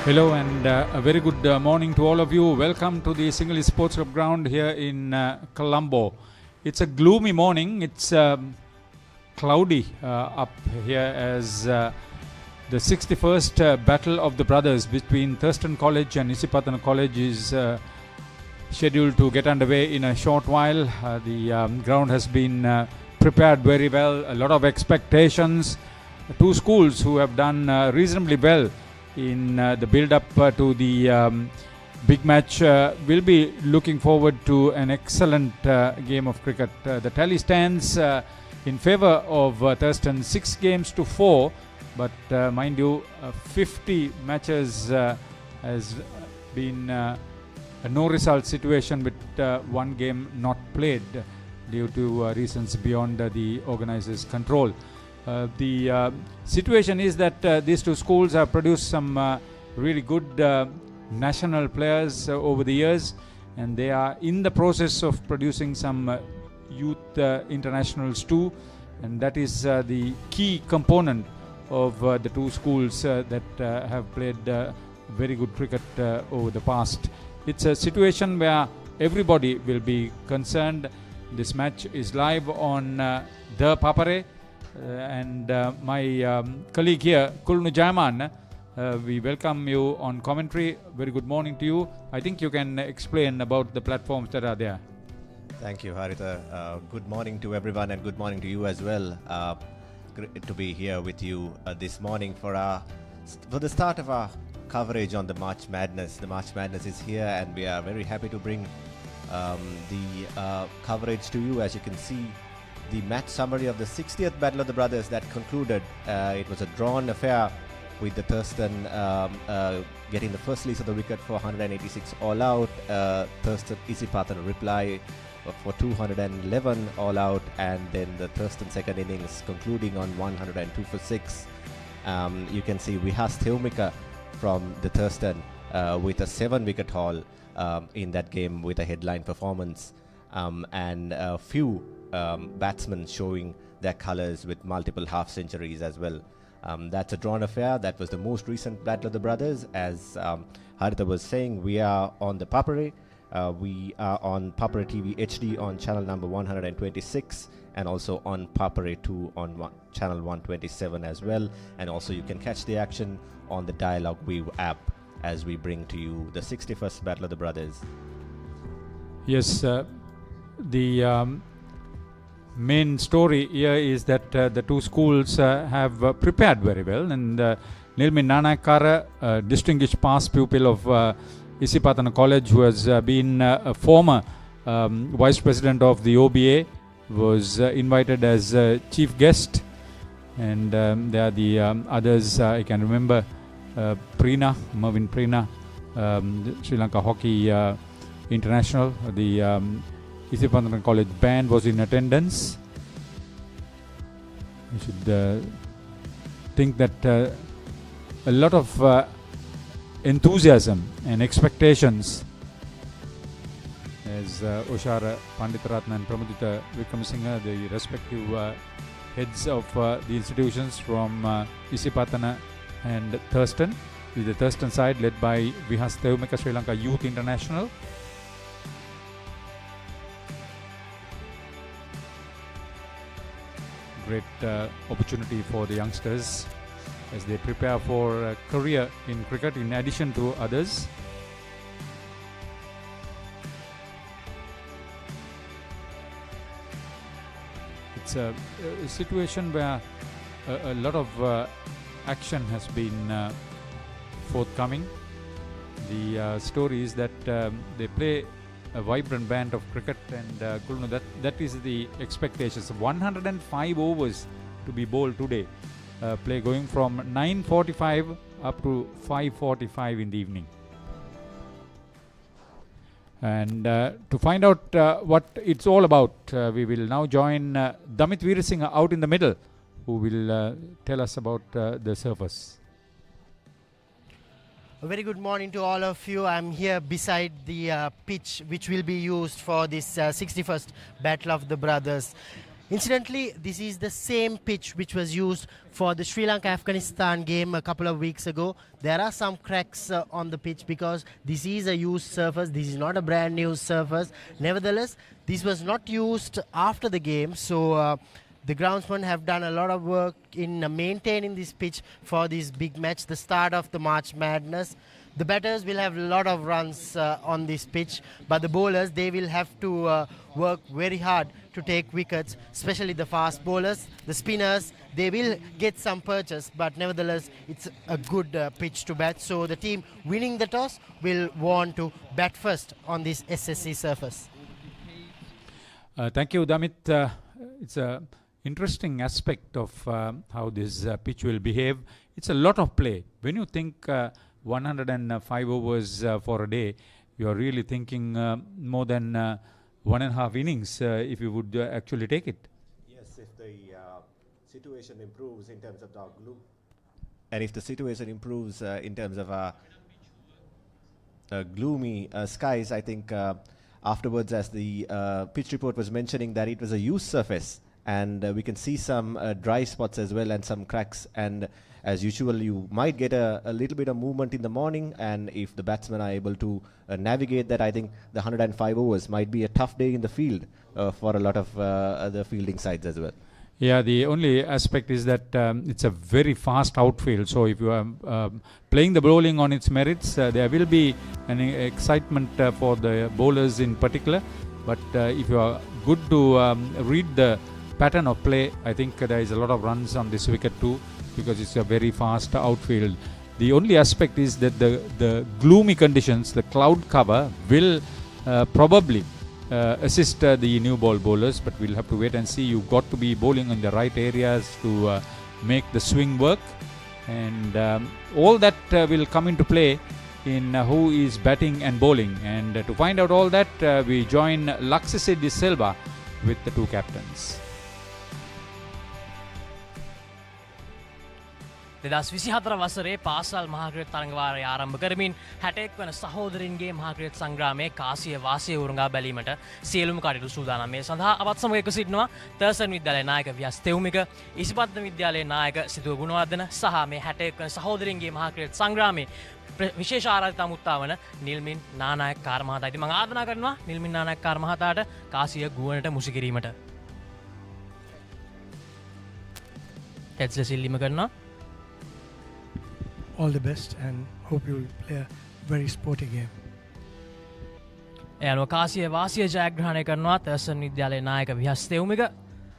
Hello and a very good morning to all of you. Welcome to the Single Sports Club ground here in Colombo. It's a gloomy morning. It's cloudy up here as the 61st Battle of the Brothers between Thurstan College and Isipathana College is scheduled to get underway in a short while. The ground has been prepared very well. A lot of expectations. Two schools who have done reasonably well in the build-up to the big match will be looking forward to an excellent game of cricket. The tally stands in favour of Thurstan 6-4, but mind you, 50 matches has been a no-result situation with one game not played due to reasons beyond the organisers' control. The situation is that these two schools have produced some really good national players over the years, and they are in the process of producing some youth internationals too, and that is the key component of the two schools that have played very good cricket over the past. It's a situation where everybody will be concerned. This match is live on ThePapare. And my colleague here, Colombo, we welcome you on commentary. Very good morning to you. I think you can explain about the platforms that are there. Thank you, Haritha. Good morning to everyone, and good morning to you as well. Great to be here with you this morning for the start of our coverage on the March Madness. The March Madness is here, and we are very happy to bring the coverage to you. As you can see, the match summary of the 60th Battle of the Brothers that concluded. It was a drawn affair with the Thurstan getting the first release of the wicket for 186 all out. Thurstan Isipathana reply for 211 all out, and then the Thurstan second innings concluding on 102 for 6. You can see Vihas Theumika from the Thurstan with a 7-wicket haul in that game with a headline performance, and a few batsmen showing their colours with multiple half centuries as well. That's a drawn affair. That was the most recent Battle of the Brothers. As Haritha was saying, we are on the Papare. We are on Papare TV HD on channel number 126, and also on Papare 2 on channel 127 as well. And also you can catch the action on the Dialog ViU app as we bring to you the 61st Battle of the Brothers. Yes, the main story here is that the two schools have prepared very well, and Nilmin Nanakara, distinguished past pupil of Isipathana College, who has been a former vice president of the OBA, was invited as chief guest, and there are the others I can remember. Mervyn Preena, Sri Lanka Hockey International, the Isipathana College band was in attendance. You should think that a lot of enthusiasm and expectations, as Oshara Panditaratna and Pramudita Vikramasinghe, the respective heads of the institutions from Isipathana and Thurstan, with the Thurstan side led by Vihas Theumika, Sri Lanka Youth International. Great opportunity for the youngsters as they prepare for a career in cricket in addition to others. It's a situation where a lot of action has been forthcoming. The story is that they play a vibrant band of cricket, and that is the expectations. 105 overs to be bowled today. Play going from 9:45 up to 5:45 in the evening. And to find out what it's all about, we will now join Damit Veerasinghe out in the middle, who will tell us about the surface. A very good morning to all of you. I'm here beside the pitch which will be used for this 61st Battle of the Brothers. Incidentally, this is the same pitch which was used for the Sri Lanka-Afghanistan game a couple of weeks ago. There are some cracks on the pitch because this is a used surface. This is not a brand new surface. Nevertheless, this was not used after the game, so the groundsmen have done a lot of work in maintaining this pitch for this big match, the start of the March Madness. The batters will have a lot of runs on this pitch, but the bowlers, they will have to work very hard to take wickets, especially the fast bowlers. The spinners, they will get some purchase, but nevertheless, it's a good pitch to bat. So the team winning the toss will want to bat first on this SSC surface. Thank you, Damit. It's an interesting aspect of how this pitch will behave. It's a lot of play. When you think 105 overs for a day, you are really thinking more than 1.5 innings if you would actually take it. Yes, if the situation improves in terms of the glue, and if the situation improves in terms of gloomy skies, I think afterwards, as the pitch report was mentioning, that it was a used surface, and we can see some dry spots as well and some cracks, and as usual you might get a little bit of movement in the morning, and if the batsmen are able to navigate that, I think the 105 overs might be a tough day in the field for a lot of other fielding sides as well. Yeah, the only aspect is that it's a very fast outfield, so if you are playing the bowling on its merits, there will be an excitement for the bowlers in particular, but if you are good to read the pattern of play, I think there is a lot of runs on this wicket too, because it's a very fast outfield. The only aspect is that the gloomy conditions, the cloud cover, will probably assist the new ball bowlers, but we'll have to wait and see. You've got to be bowling in the right areas to make the swing work, and all that will come into play in who is batting and bowling. And to find out all that, we join Laksisi De Silva with the two captains. 2024 වසරේ පාසල් මහාක්‍රිකට් තරඟවාරය ආරම්භ කරමින් 61 වන සහෝදරින්ගේ මහාක්‍රිකට් සංග්‍රාමයේ කාසිය වාසිය උරංගා බැලීමට සියලුම කටයුතු සූදානම්. මේ සඳහා අපත් සමග එක්ව සිටිනවා තර්සන් විද්‍යාලයේ නායක ව්‍යාස් තෙවුමික, ඉසිපත්න විද්‍යාලයේ නායක සිතුව ගුණවර්ධන සහ මේ 61 වන සහෝදරින්ගේ මහාක්‍රිකට් සංග්‍රාමයේ විශේෂ ආරාධිත අමුත්තා වන නිල්මින් නානායක කාර් මහතා. ඉතින් මම ආරාධනා කරනවා නිල්මින් නානායක කාර් මහතාට කාසිය ගුවනට මුසු කිරීමට. heads ඉල්ලීම කරනවා. All the best and hope you will play a very sporty game. එයano කාසිය වාසිය ජයග්‍රහණය කරනවා තර්සන් විද්‍යාලයේ නායක ව්‍යාස් තෙවුමික.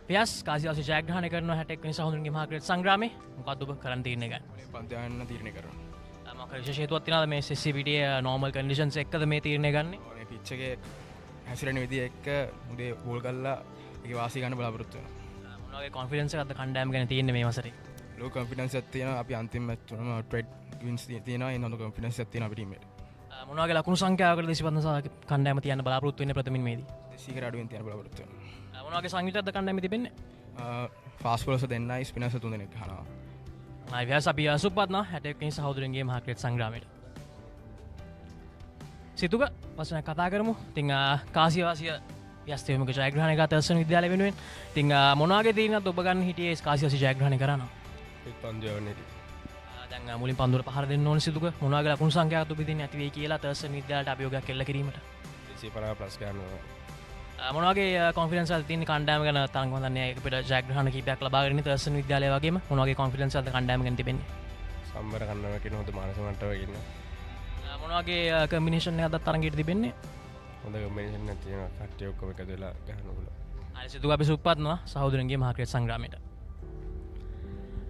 ව්‍යාස් කාසිය වාසිය ජයග්‍රහණය කරනවා 61 වෙනි සහෝදරන්ගේ මහාක්‍රිකට් සංග්‍රාමයේ. මොකක්ද ඔබ කරන්න තීරණය ගන්නේ? පන්ති යන්න තීරණය කරනවා. මොකක් විශේෂ හේතුවක් තියනවද මේ SSC පිටියේ normal conditions එක්කද මේ තීරණය ගන්නේ? මේ පිච් එකේ හැසිරෙන විදිය එක්ක උදේ බෝල් කරලා ඒකේ වාසිය ගන්න බලාපොරොත්තු වෙනවා. මොන වගේ confidence එකක්ද කණ්ඩායම ගැන තියෙන්නේ මේ වසරේ? ලෝ කොන්ෆිඩන්ස් එකක් තියෙනවා. අපි අන්තිම මැච් තුනම ට්‍රෙඩ් වින්ස් තියෙනවා. ඒ නෝන කොන්ෆිඩන්ස් එකක් තියෙනවා අපේ ටීම් එකට. මොන වගේ ලකුණු සංඛ්‍යාවකටද ඉසිපත්න සහ කණ්ඩායම තියන්න බලාපොරොත්තු වෙන්නේ ප්‍රථමින් මේදී? 200කට අඩුවෙන් තියන්න බලාපොරොත්තු වෙනවා. මොන වගේ සංයුතයක්ද කණ්ඩායමේ තිබෙන්නේ? ෆාස්ට් බෝලර්ස් දෙන්නයි ස්පිනර්ස් තුන් දෙනෙක් ගහනවා. ව්‍යාස් අපි සුපත්න 61 වෙනි සහෝදරන්ගේ මහාක්‍රිකට් සංග්‍රාමයට. සිතුක වසන කතා කරමු. ඉතින් කාසිය වාසිය ව්‍යාස් තෙවුමික ජයග්‍රහණය කරා තර්සන් විද්‍යාලය වෙනුවෙන්. ඉතින් මොන වගේ තීරණයක්ද ඔබ ගන්න හිටියේ කාසිය වාසිය ජයග්‍රහණය කරනවා? පන්දු යවන්නේදී. දැන් මුලින් පන්දුවට පහර දෙන්න ඕන සිතුක මොන වගේ ලකුණු සංඛ්‍යාවක් ඔබ දෙන්නේ නැති වෙයි කියලා තර්සන් විද්‍යාලයට අභියෝගයක් එල්ල කිරීමට. 250 ප්ලස් ගන්නවා. මොන වගේ කොන්ෆිඩන්ස් එකක්ද තියෙන කණ්ඩායම ගැන තරඟ වන්දන්නේ අපිට ජයග්‍රහණ කීපයක් ලබාගෙන ඉන්නේ තර්සන් විද්‍යාලය වගේම මොන වගේ කොන්ෆිඩන්ස් එකක්ද කණ්ඩායම ගැන තිබෙන්නේ? සම්බර කන්නවා කියන හොඳ මානසික මට්ටමක ඉන්න. මොන වගේ කම්බිනේෂන් එකක්ද තරඟයට තිබෙන්නේ? හොඳ කම්බිනේෂන් එකක් තියෙනවා. කට්ටිය ඔක්කොම එකතු වෙලා ගහන්න පුළුවන්. හරි සිතුක අපි සුප්පත්නවා සහෝදරන්ගේ මහාක්‍රිකට් සංග්‍රාමයට.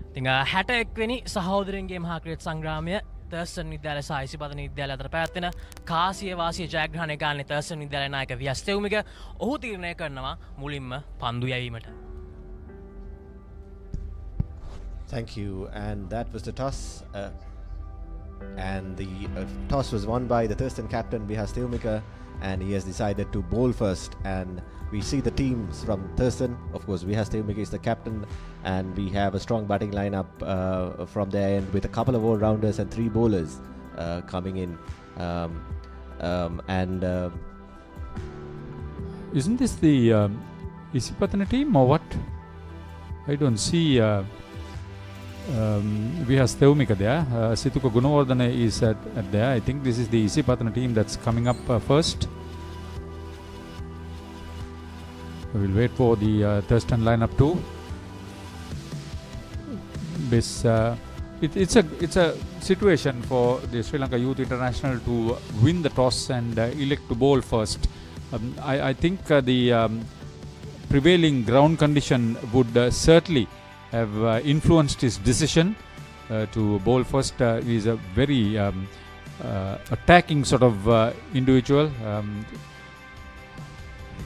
ඉතින් 61 වෙනි සහෝදරන්ගේ මහාක්‍රිකට් සංග්‍රාමය තර්සන් විද්‍යාලය සහ ඉසිපතන විද්‍යාලය අතර පැවැත්වෙන කාසිය වාසිය ජයග්‍රහණය ගන්න තර්සන් විද්‍යාලයේ නායක ව්‍යාස් තෙවුමික ඔහු තීරණය කරනවා මුලින්ම පන්දු යැවීමට. Thank you. And that was the toss. And the toss was won by the Thurstan captain Vihas Theumika, and he has decided to bowl first. And we see the teams from Thurstan. Of course, Vihas Theumika is the captain, and we have a strong batting lineup from their end with a couple of all-rounders and 3 bowlers coming in. Isn't this the Isipathana team or what? I don't see Vihas Theumika there. Situka Gunawardana is at there. I think this is the Isipathana team that's coming up first. We will wait for the Thurstan lineup too. This it's a situation for the Sri Lanka Youth International to win the toss and elect to bowl first. I think the prevailing ground condition would certainly have influenced his decision to bowl first. He is a very attacking sort of individual.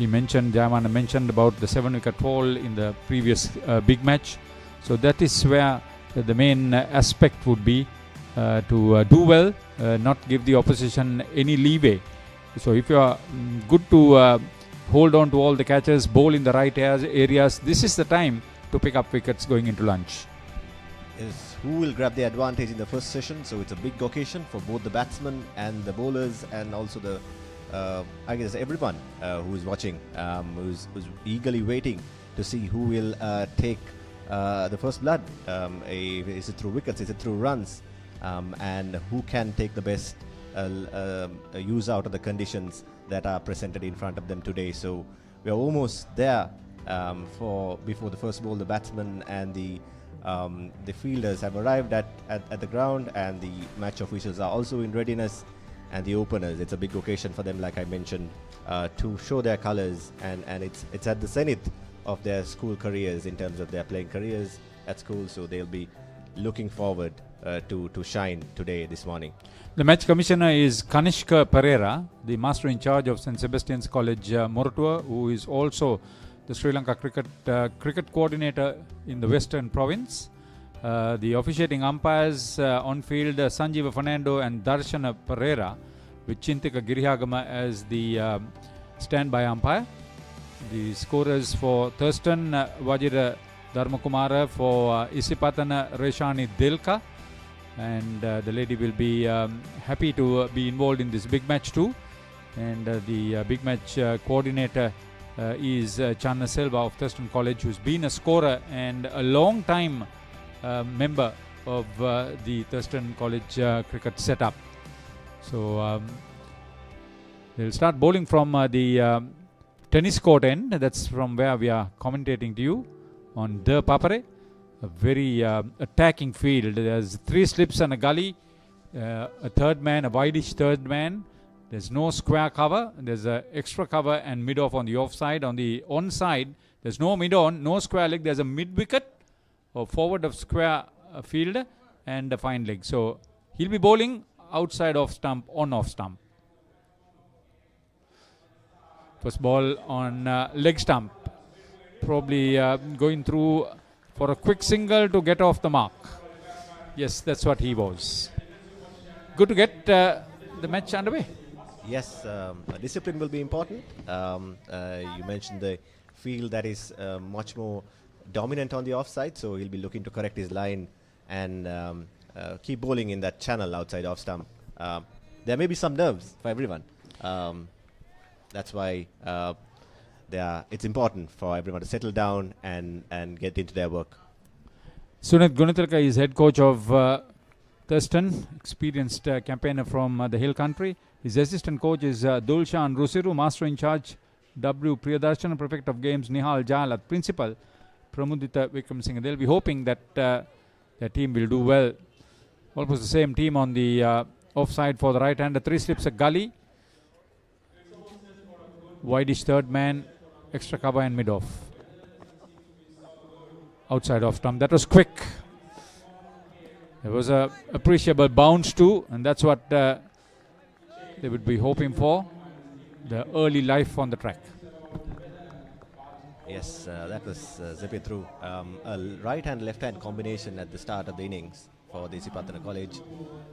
Jayamana mentioned about the 7-wicket haul in the previous big match. So that is where the main aspect would be to do well, not give the opposition any leeway. So if you are good to hold on to all the catches, bowl in the right areas, this is the time to pick up wickets going into lunch. Is who will grab the advantage in the first session? So it's a big occasion for both the batsmen and the bowlers, and also the I guess everyone who is watching, who's eagerly waiting to see who will take the first blood. Is it through wickets? Is it through runs? And who can take the best use out of the conditions that are presented in front of them today? So we are almost there. Before the first ball, the batsmen and the fielders have arrived at the ground, and the match officials are also in readiness, and the openers. It's a big occasion for them, like I mentioned, to show their colours, and it's at the zenith of their school careers in terms of their playing careers at school. So they'll be looking forward to shine this morning. The match commissioner is Kanishka Pereira, the master in charge of St. Sebastian's College, Moratuwa, who is also the Sri Lanka cricket coordinator in the Western Province. The officiating umpires on field, Sanjeeva Fernando and Darshana Pereira, with Chintika Girihagama as the standby umpire. The scorers for Thurstan, Vajira Dharmakumara, for Isipathana, Reshani Delka, and the lady will be happy to be involved in this big match too. And the big match coordinator is Channa Selva of Thurstan College, who's been a scorer and a long time member of the Thurstan College cricket setup. So they'll start bowling from the tennis court end. That's from where we are commentating to you on ThePapare. A very attacking field. There's 3 slips and a gully, a third man, a wideish third man. There's no square cover. There's an extra cover and mid-off on the offside. On the onside, there's no mid-on, no square leg. There's a mid-wicket or forward of square field and a fine leg. So he'll be bowling outside off stump, on off stump. First ball on leg stump. Probably going through for a quick single to get off the mark. Yes, that's what he was. Good to get the match underway. Yes, discipline will be important. You mentioned the field that is much more dominant on the offside, so he'll be looking to correct his line and keep bowling in that channel outside off stump. There may be some nerves for everyone. That's why it's important for everyone to settle down and get into their work. Sunit Gunatilka is head coach of Thurstan, experienced campaigner from the hill country. His assistant coach is Dulshan Rusiru, master in charge W. Priyadarshana, prefect of games Nihal Jalat, principal Pramudita Vikram Singh. They'll be hoping that their team will do well. Almost the same team on the offside for the right hander. 3 slips, a gully, wideish third man, extra cover and mid-off. Outside off stump. That was quick. There was a appreciable bounce too, and that's what they would be hoping for. The early life on the track. Yes, that was zipping through. A right-hand, left-hand combination at the start of the innings for the Isipathana College.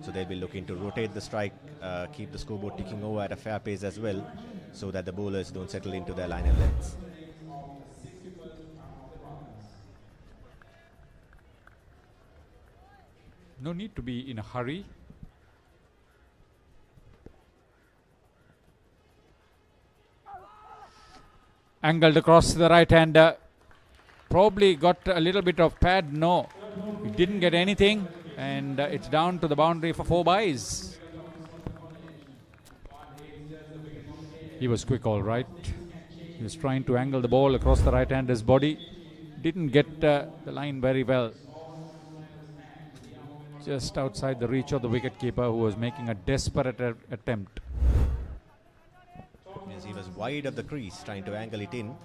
So they'll be looking to rotate the strike, keep the scoreboard ticking over at a fair pace as well, so that the bowlers don't settle into their line of lengths. No need to be in a hurry. Angled across the right-hander. Probably got a little bit of pad. No, he didn't get anything. And it's down to the boundary for 4 byes. He was quick, all right. He was trying to angle the ball across the right-hander's body. Didn't get the line very well. Just outside the reach of the wicketkeeper, who was making a desperate attempt. Yes, he was wide of the crease, trying to angle it in.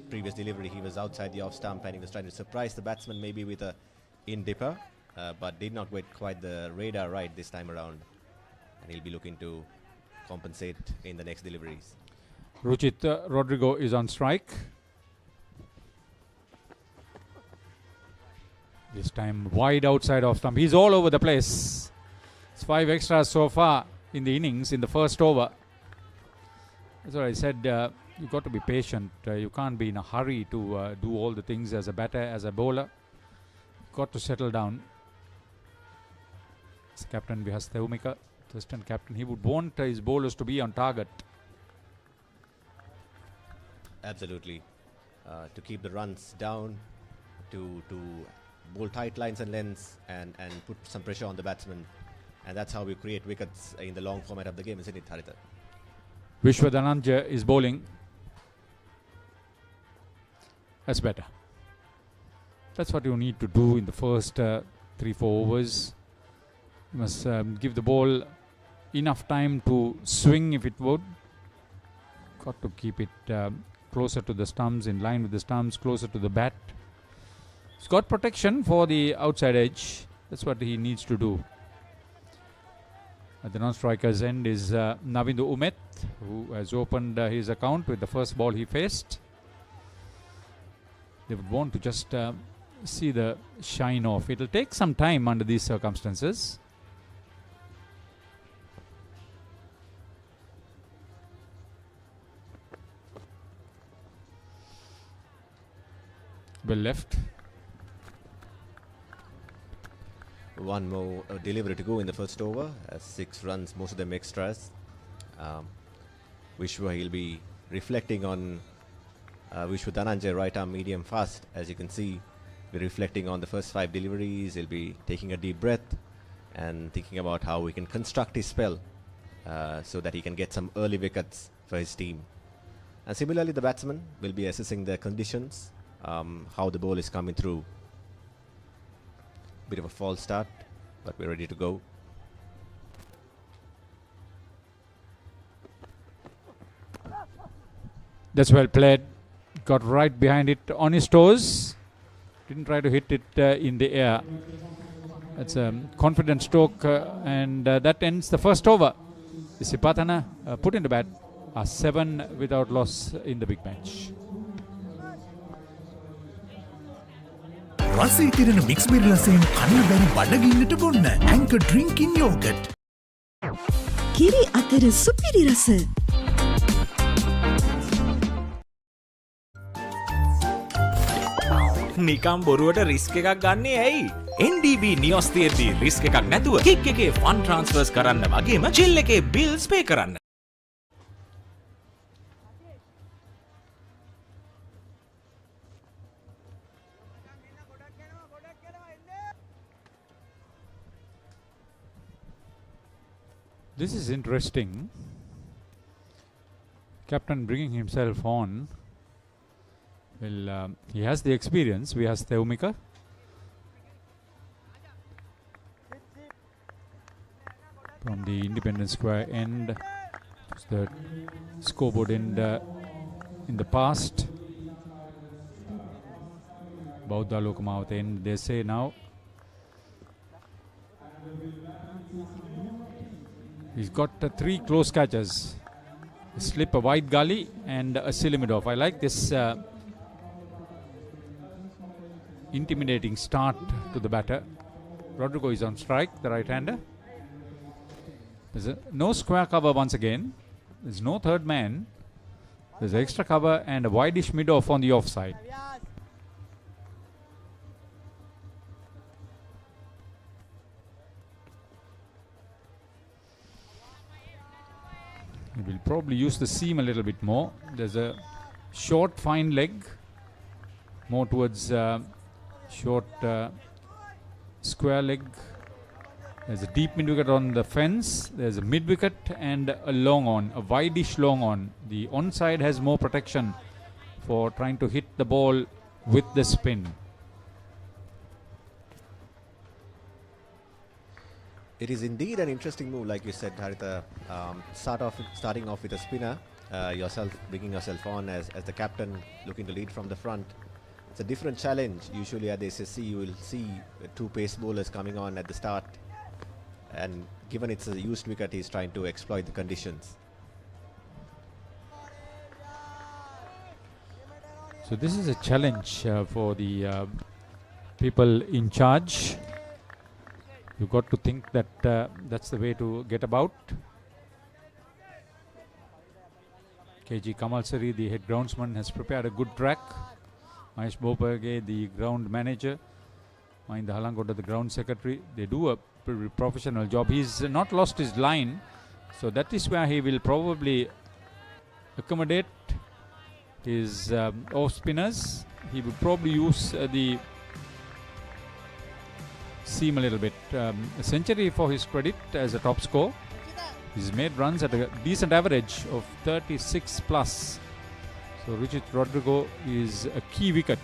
Previous delivery, he was outside the off stump and he was trying to surprise the batsman maybe with a in-dipper, but did not get quite the radar right this time around. And he'll be looking to compensate in the next deliveries. Ruchit Rodrigo is on strike. This time wide outside off stump. He's all over the place. It's 5 extras so far in the innings in the first over. That's what I said. You've got to be patient. You can't be in a hurry to do all the things as a batter, as a bowler. Got to settle down. It's Captain Vihas Thurstan captain. He would want his bowlers to be on target. Absolutely. To keep the runs down, to bowl tight lines and lengths and put some pressure on the batsman. And that's how we create wickets in the long format of the game, isn't it, Haritha? Wijewardena is bowling. That's better. That's what you need to do in the first 3-4 overs. You must give the ball enough time to swing if it would. Got to keep it closer to the stumps, in line with the stumps, closer to the bat. He's got protection for the outside edge. That's what he needs to do. At the non-striker's end is Navindu Umet, who has opened his account with the first ball he faced. They would want to just see the shine off. It will take some time under these circumstances. Well left. One more delivery to go in the first over. 6 runs, most of them extras. Vishwa, he'll be reflecting on Wijewardena right arm medium fast. As you can see, we're reflecting on the first 5 deliveries. He'll be taking a deep breath and thinking about how we can construct his spell so that he can get some early wickets for his team. And similarly, the batsman will be assessing the conditions, how the ball is coming through. Bit of a false start, but we're ready to go. That's well played. Got right behind it on his toes. Didn't try to hit it in the air. That's a confident stroke, and that ends the first over. Isipathana put in the bat. 7 without loss in the big match. රසී තිරෙන mix berry රසයෙන් කන්න බැරි බඩගින්නට බොන්න Anchor drinking yoghurt. කිරි අතර සුපිරි රස. නිකම් බොරුවට රිස්ක් එකක් ගන්නේ ඇයි? NDB නියොස් තියෙද්දි රිස්ක් එකක් නැතුව කික් එකේ ෆන් ට්‍රාන්ස්ෆර්ස් කරන්න වගේම චිල් එකේ බිල්ස් පේ කරන්න. This is interesting. Captain bringing himself on. Well, he has the experience. We have Theumika. From the Independence Square end. It's the scoreboard end in the past. Baudha Lokamavata end, they say now. He's got 3 close catches. A slip, a wide gully, and a silly mid-off. I like this intimidating start to the batter. Rodrigo is on strike, the right-hander. There's no square cover once again. There's no third man. There's extra cover and a wideish mid-off on the offside. He will probably use the seam a little bit more. There's a short fine leg, more towards short square leg. There's a deep mid wicket on the fence. There's a mid wicket and a long on, a wide-ish long on. The onside has more protection for trying to hit the ball with the spin. It is indeed an interesting move, like you said, Haritha. Starting off with a spinner, bringing yourself on as the captain, looking to lead from the front. It's a different challenge. Usually at the SSC, you will see two pace bowlers coming on at the start. And given it's a used wicket, he's trying to exploit the conditions. So this is a challenge for the people in charge. You've got to think that that's the way to get about. KG Kamalsari, the head groundsman, has prepared a good track. Mahesh Bopage, the ground manager. Mahinda Halangoda, the ground secretary. They do a pretty professional job. He's not lost his line. So that is where he will probably accommodate his off spinners. He will probably use the seam a little bit. A century for his credit as a top score. He's made runs at a decent average of 36 plus. So Richard Rodrigo is a key wicket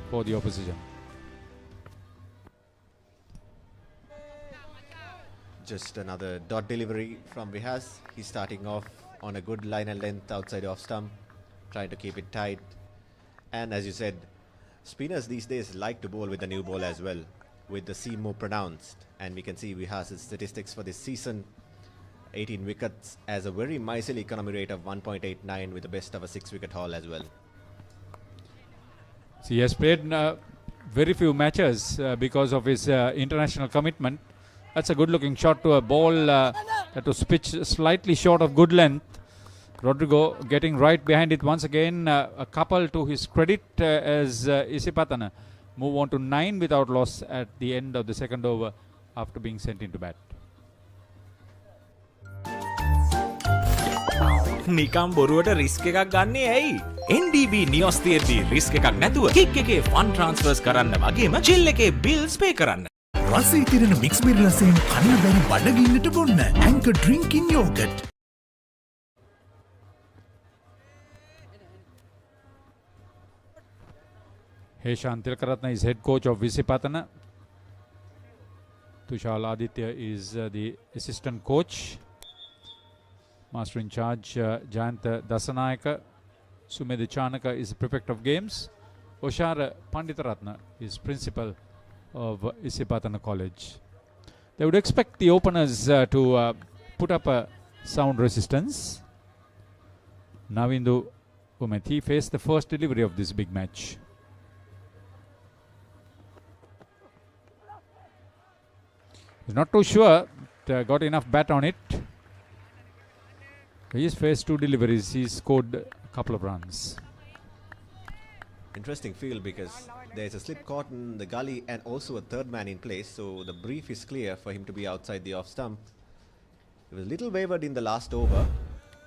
for the opposition. Just another dot delivery from Vihas. He's starting off on a good line and length outside off stump, trying to keep it tight. And as you said, spinners these days like to bowl with the new ball as well, with the seam more pronounced. And we can see Vihas' statistics for this season. 18 wickets as a very miserly economy rate of 1.89 with the best of a 6-wicket haul as well. So he has played very few matches because of his international commitment. That's a good looking shot to a ball that was pitched slightly short of good length. Rodrigo getting right behind it once again. A couple to his credit as Isipathana move on to 9 without loss at the end of the second over after being sent into bat. නිකම් බොරුවට risk එකක් ගන්නේ ඇයි? NDB නියොස් තියෙද්දි risk එකක් නැතුව kick එකේ fun ට්‍රාන්ස්ෆර්ස් කරන්න වගේම චිල් එකේ බිල්ස් පේ කරන්න. රසී තිරෙන මික්ස් බෙරි රසයෙන් කන්න බැරි බඩගින්නට බොන්න Anchor drinking yoghurt. Heshan Tilkaratna is head coach of Isipathana. Tushal Aditya is the assistant coach. Master in charge Jayanta Dasanayaka. Sumedha Chanaka is the prefect of games. Oshara Panditaratna is principal of Isipathana College. They would expect the openers to put up a sound resistance. Navindu Umethi faced the first delivery of this big match. He's not too sure, got enough bat on it. He's faced 2 deliveries, he's scored a couple of runs. Interesting field because there's a slip caught in the gully and also a third man in place, so the brief is clear for him to be outside the off stump. He was a little wavered in the last over,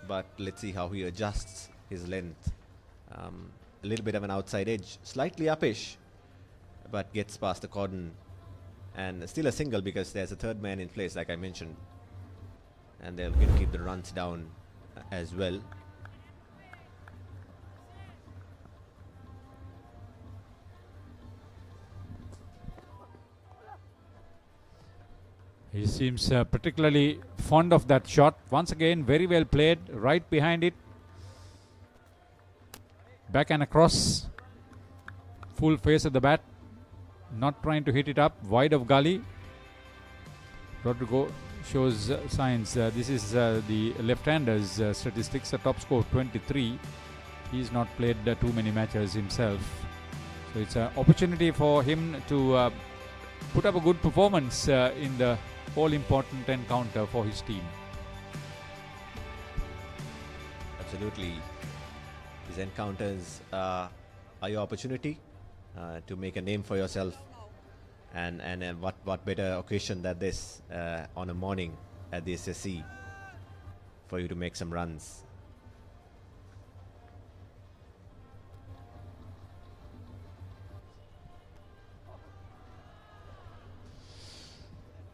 but let's see how he adjusts his length. A little bit of an outside edge, slightly uppish, but gets past the cordon. And still a single because there's a third man in place, like I mentioned. And they're going to keep the runs down as well. He seems particularly fond of that shot. Once again, very well played, right behind it. Back and across. Full face of the bat. Not trying to hit it up, wide of gully. Rodrigo shows signs. This is the left-hander's statistics, a top score of 23. He's not played too many matches himself. So it's an opportunity for him to put up a good performance in the all-important encounter for his team. Absolutely. These encounters are your opportunity to make a name for yourself, and what better occasion than this on a morning at the SSC for you to make some runs.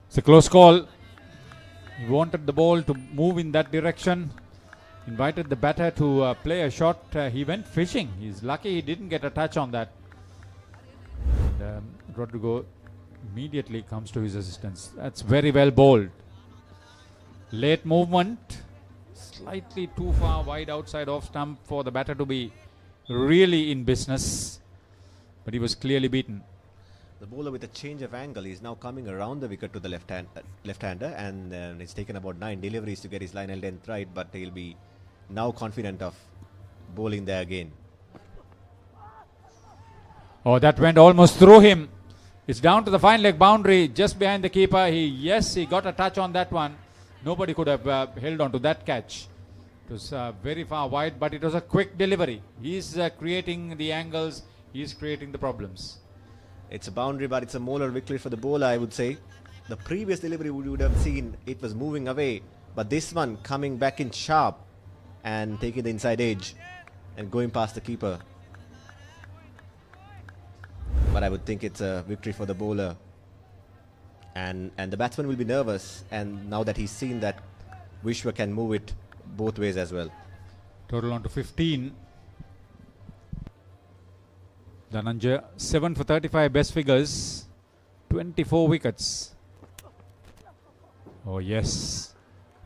It's a close call. He wanted the ball to move in that direction. Invited the batter to play a shot. He went fishing. He's lucky he didn't get a touch on that. And, Rodrigo immediately comes to his assistance. That's very well bowled. Late movement. Slightly too far wide outside off stump for the batter to be really in business. But he was clearly beaten. The bowler with a change of angle is now coming around the wicket to the left-hander, and it's taken about 9 deliveries to get his line and length right, but he'll be now confident of bowling there again. Oh, that went almost through him. It's down to the fine leg boundary, just behind the keeper. He got a touch on that one. Nobody could have held on to that catch. It was very far wide, but it was a quick delivery. He's creating the angles. He's creating the problems. It's a boundary, but it's a molar victory for the bowler, I would say. The previous delivery we would have seen it was moving away, but this one coming back in sharp and taking the inside edge and going past the keeper. But I would think it's a victory for the bowler. And the batsman will be nervous, and now that he's seen that Vishwa can move it both ways as well. Total on to 15. Dhananjay 7 for 35 best figures, 24 wickets. Oh yes,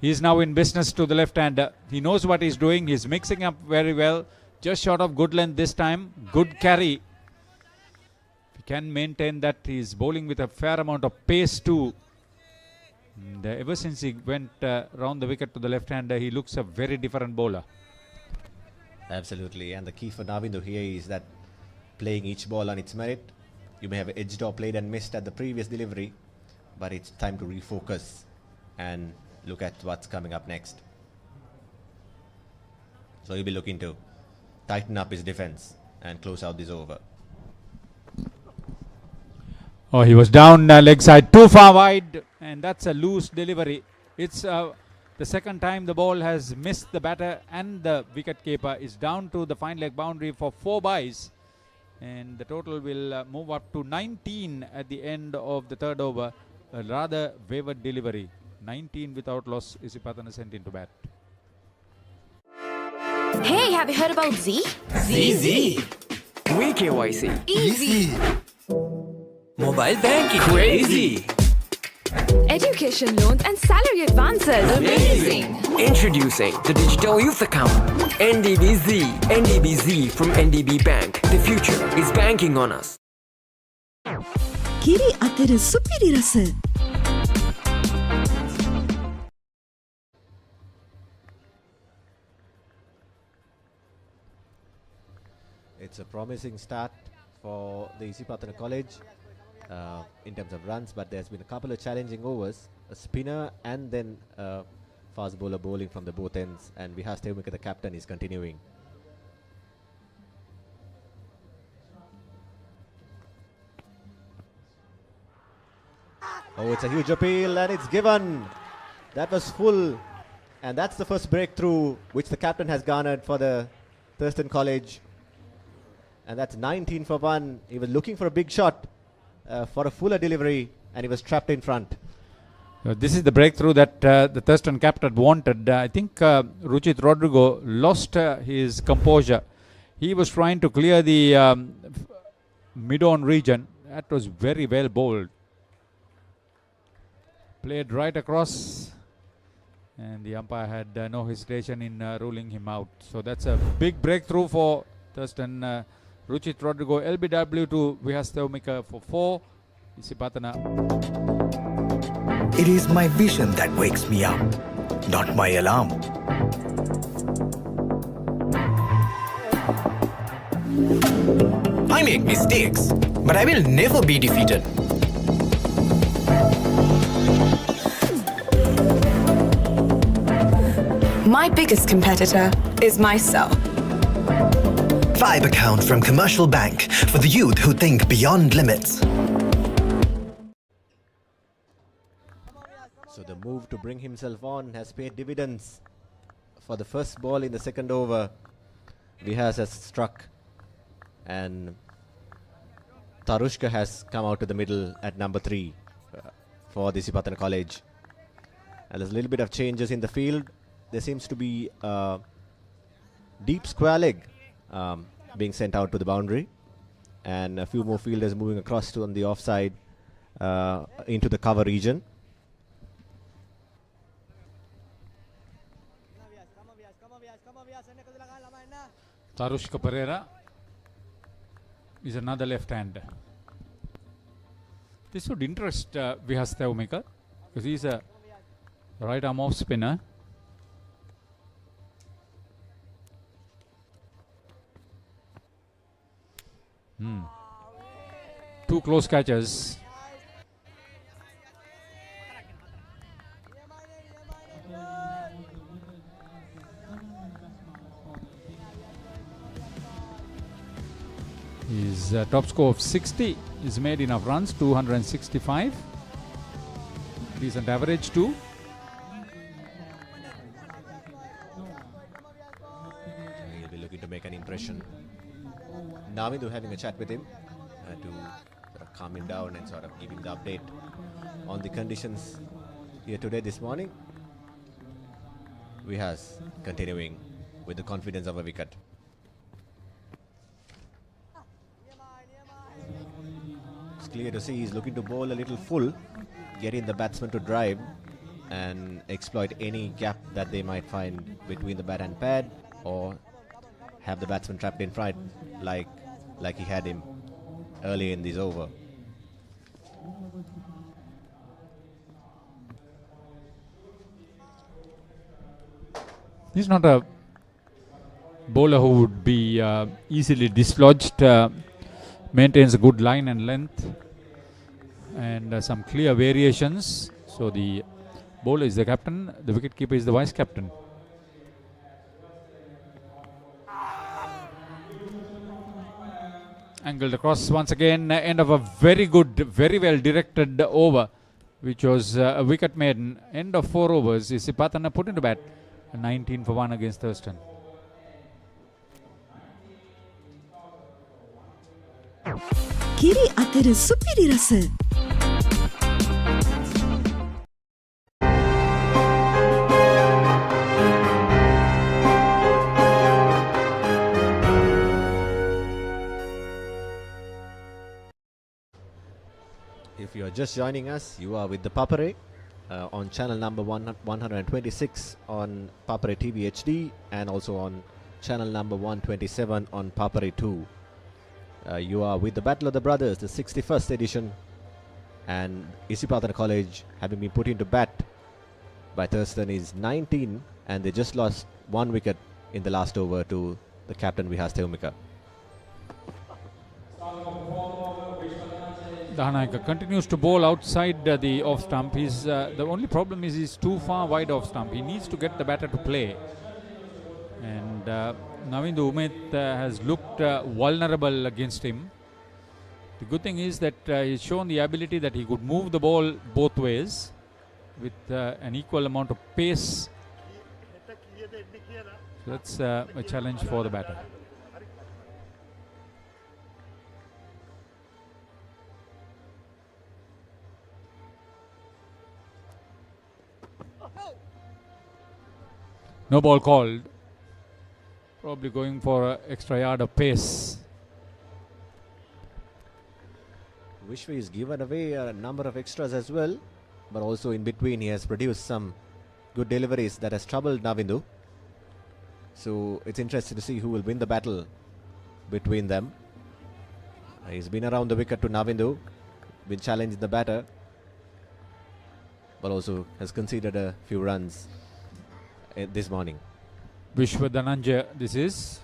he's now in business to the left-hander. He knows what he's doing. He's mixing up very well. Just short of good length this time. Good carry. If he can maintain that, he's bowling with a fair amount of pace too. And ever since he went round the wicket to the left-hander, he looks a very different bowler. Absolutely, and the key for Navindu here is that playing each ball on its merit. You may have edged or played and missed at the previous delivery, but it's time to refocus and look at what's coming up next. So he'll be looking to tighten up his defense and close out this over. Oh, he was down leg side, too far wide, and that's a loose delivery. It's the second time the ball has missed the batter and the wicket keeper. Is down to the fine leg boundary for 4 byes. And the total will move up to 19 at the end of the third over. A rather wayward delivery. 19 without loss. Isipathana sent into bat. Hey, have you heard about Z? ZZ. We KYC. Easy. Mobile banking. Crazy. Education loans and salary advances. Amazing. Introducing the Digital Youth Account. NDBZ. NDBZ from NDB Bank. The future is banking on us. කිරි අතර සුපිරි රස. It's a promising start for the Isipathana College in terms of runs, but there's been a couple of challenging overs. A spinner and then fast bowler bowling from the both ends, and Vihas Tevmika, the captain, is continuing. Oh, it's a huge appeal and it's given. That was full, and that's the first breakthrough which the captain has garnered for the Thurstan College. And that's 19 for 1. He was looking for a big shot for a fuller delivery, and he was trapped in front. This is the breakthrough that the Thurstan captain wanted. I think Ruchit Rodrigo lost his composure. He was trying to clear the mid-on region. That was very well bowled. Played right across, and the umpire had no hesitation in ruling him out. So that's a big breakthrough for Thurstan. Ruchit Rodrigo, LBW to Vihas Tevmika for 4. Isipathana. It is my vision that wakes me up, not my alarm. I make mistakes, but I will never be defeated. My biggest competitor is myself. Vibe account from Commercial Bank for the youth who think beyond limits. So the move to bring himself on has paid dividends. For the first ball in the second over, Vihas has struck and Tarushka has come out to the middle at number 3 for the Isipathana College. And there's a little bit of changes in the field. There seems to be a deep square leg being sent out to the boundary, and a few more fielders moving across to on the offside into the cover region. Tarushka Pereira is another left-hander. This would interest Vihas Theumika because he's a right arm off spinner. Two close catches. His top score of 60 is made enough runs, 265. Decent average too. He'll be looking to make an impression. Navindu having a chat with him to sort of calm him down and sort of give him the update on the conditions here today this morning. Vihas continuing with the confidence of a wicket. It's clear to see he's looking to bowl a little full, getting the batsman to drive and exploit any gap that they might find between the bat and pad, or have the batsman trapped in front like he had him early in this over. He's not a bowler who would be easily dislodged. Maintains a good line and length and some clear variations. So the bowler is the captain, the wicketkeeper is the vice captain. Angled across once again, end of a very good, very well directed over, which was a wicket maiden. End of 4 overs. Isipathana put into bat 19 for 1 against Thurstan. කිරි අතර සුපිරි රස. If you are just joining us, you are with the Papare on channel number 126 on Papare TV HD and also on channel number 127 on Papare 2. You are with the Battle of the Brothers, the 61st edition, and Isipathana College, having been put into bat by Thurstan, is 19, and they just lost 1 wicket in the last over to the captain Vihas Theumika. Dahanayaka continues to bowl outside the off stump. The only problem is he's too far wide off stump. He needs to get the batter to play. And Navindu Umeth has looked vulnerable against him. The good thing is that he's shown the ability that he could move the ball both ways with an equal amount of pace. So that's a challenge for the batter. No ball called. Probably going for an extra yard of pace. Vishwa is given away a number of extras as well, but also in between he has produced some good deliveries that has troubled Navindu. So it's interesting to see who will win the battle between them. He's been around the wicket to Navindu, been challenging the batter, but also has conceded a few runs this morning. Vishwadhananja, this is.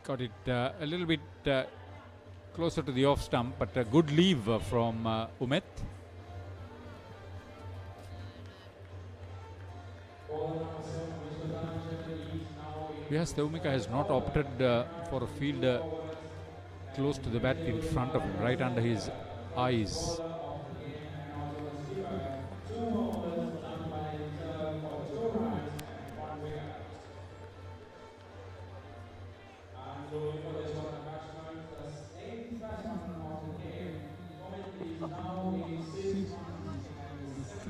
Got it a little bit closer to the off stump, but a good leave from Umeth. Vihas Theumika has not opted for a fielder close to the bat in front of him, right under his eyes.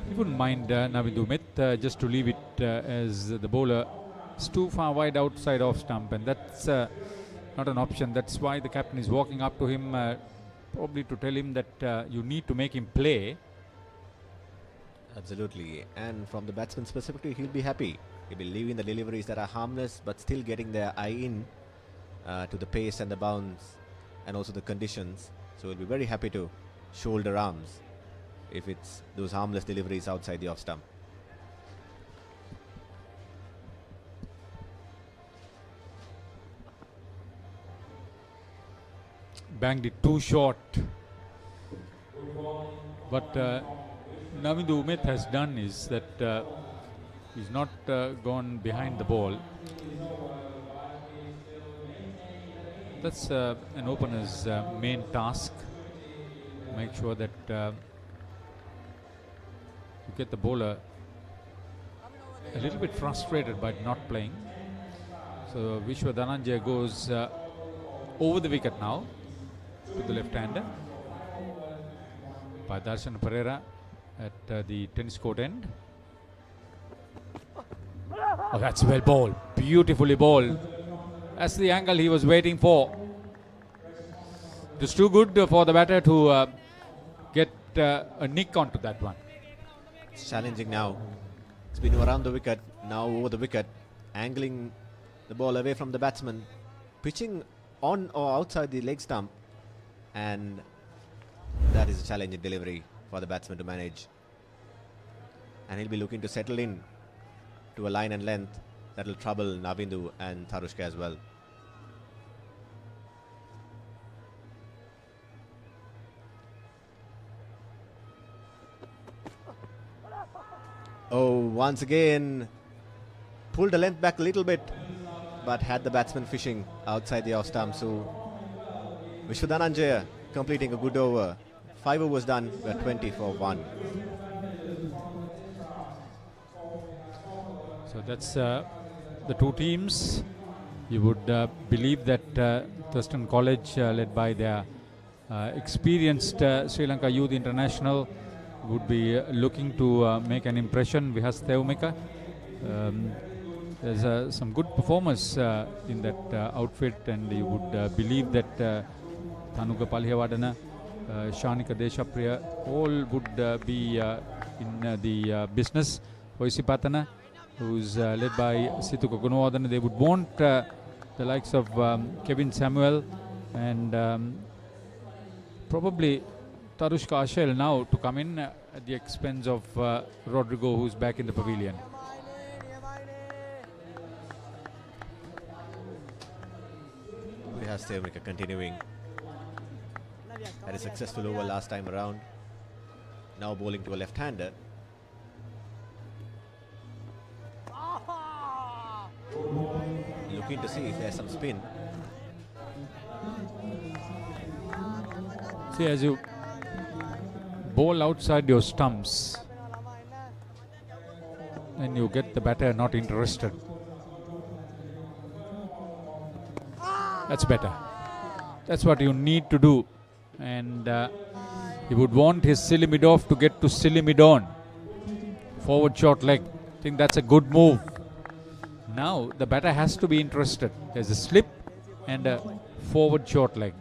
He wouldn't mind Navindu Umith just to leave it as the bowler is too far wide outside off stump, and that's not an option. That's why the captain is walking up to him, probably to tell him that you need to make him play. Absolutely, and from the batsman specifically, he'll be happy. He'll be leaving the deliveries that are harmless but still getting their eye in to the pace and the bounce and also the conditions. So he'll be very happy to shoulder arms if it's those harmless deliveries outside the off stump. Banged it too short. But Navindu Umith has done is that he's not gone behind the ball. That's an opener's main task. Make sure that you get the bowler a little bit frustrated by not playing. So Wijewardena goes over the wicket now to the left-hander by Darshan Pereira at the tennis court end. Oh, that's well bowled, beautifully bowled. That's the angle he was waiting for. It's too good for the batter to get a nick onto that one. It's challenging now. It's been around the wicket, now over the wicket, angling the ball away from the batsman, pitching on or outside the leg stump, and that is a challenging delivery for the batsman to manage. And he'll be looking to settle in to a line and length that will trouble Navindu and Tharushka as well. Oh, once again pulled the length back a little bit, but had the batsman fishing outside the off stump. So Wijewardena completing a good over. 5 overs done, we're 20 for 1. So that's the two teams. You would believe that Thurstan College, led by their experienced Sri Lanka Youth International, would be looking to make an impression. Vihas Theumika. There's some good performers in that outfit, and you would believe that Tanuka Palihawardena, Shanika Deshapriya, all would be in the business. For Isipathana, who's led by Situ Gunawardena, they would want the likes of Kevin Samuel and probably Tarushka Ashel now to come in at the expense of Rodrigo, who's back in the pavilion. Vihas Theumika continuing. Had a successful over last time around. Now bowling to a left-hander. Looking to see if there's some spin. See, as you bowl outside your stumps, then you get the batter not interested. That's better. That's what you need to do. And he would want his silly mid-off to get to silly mid-on. Forward short leg. I think that's a good move. Now the batter has to be interested. There's a slip and a forward short leg.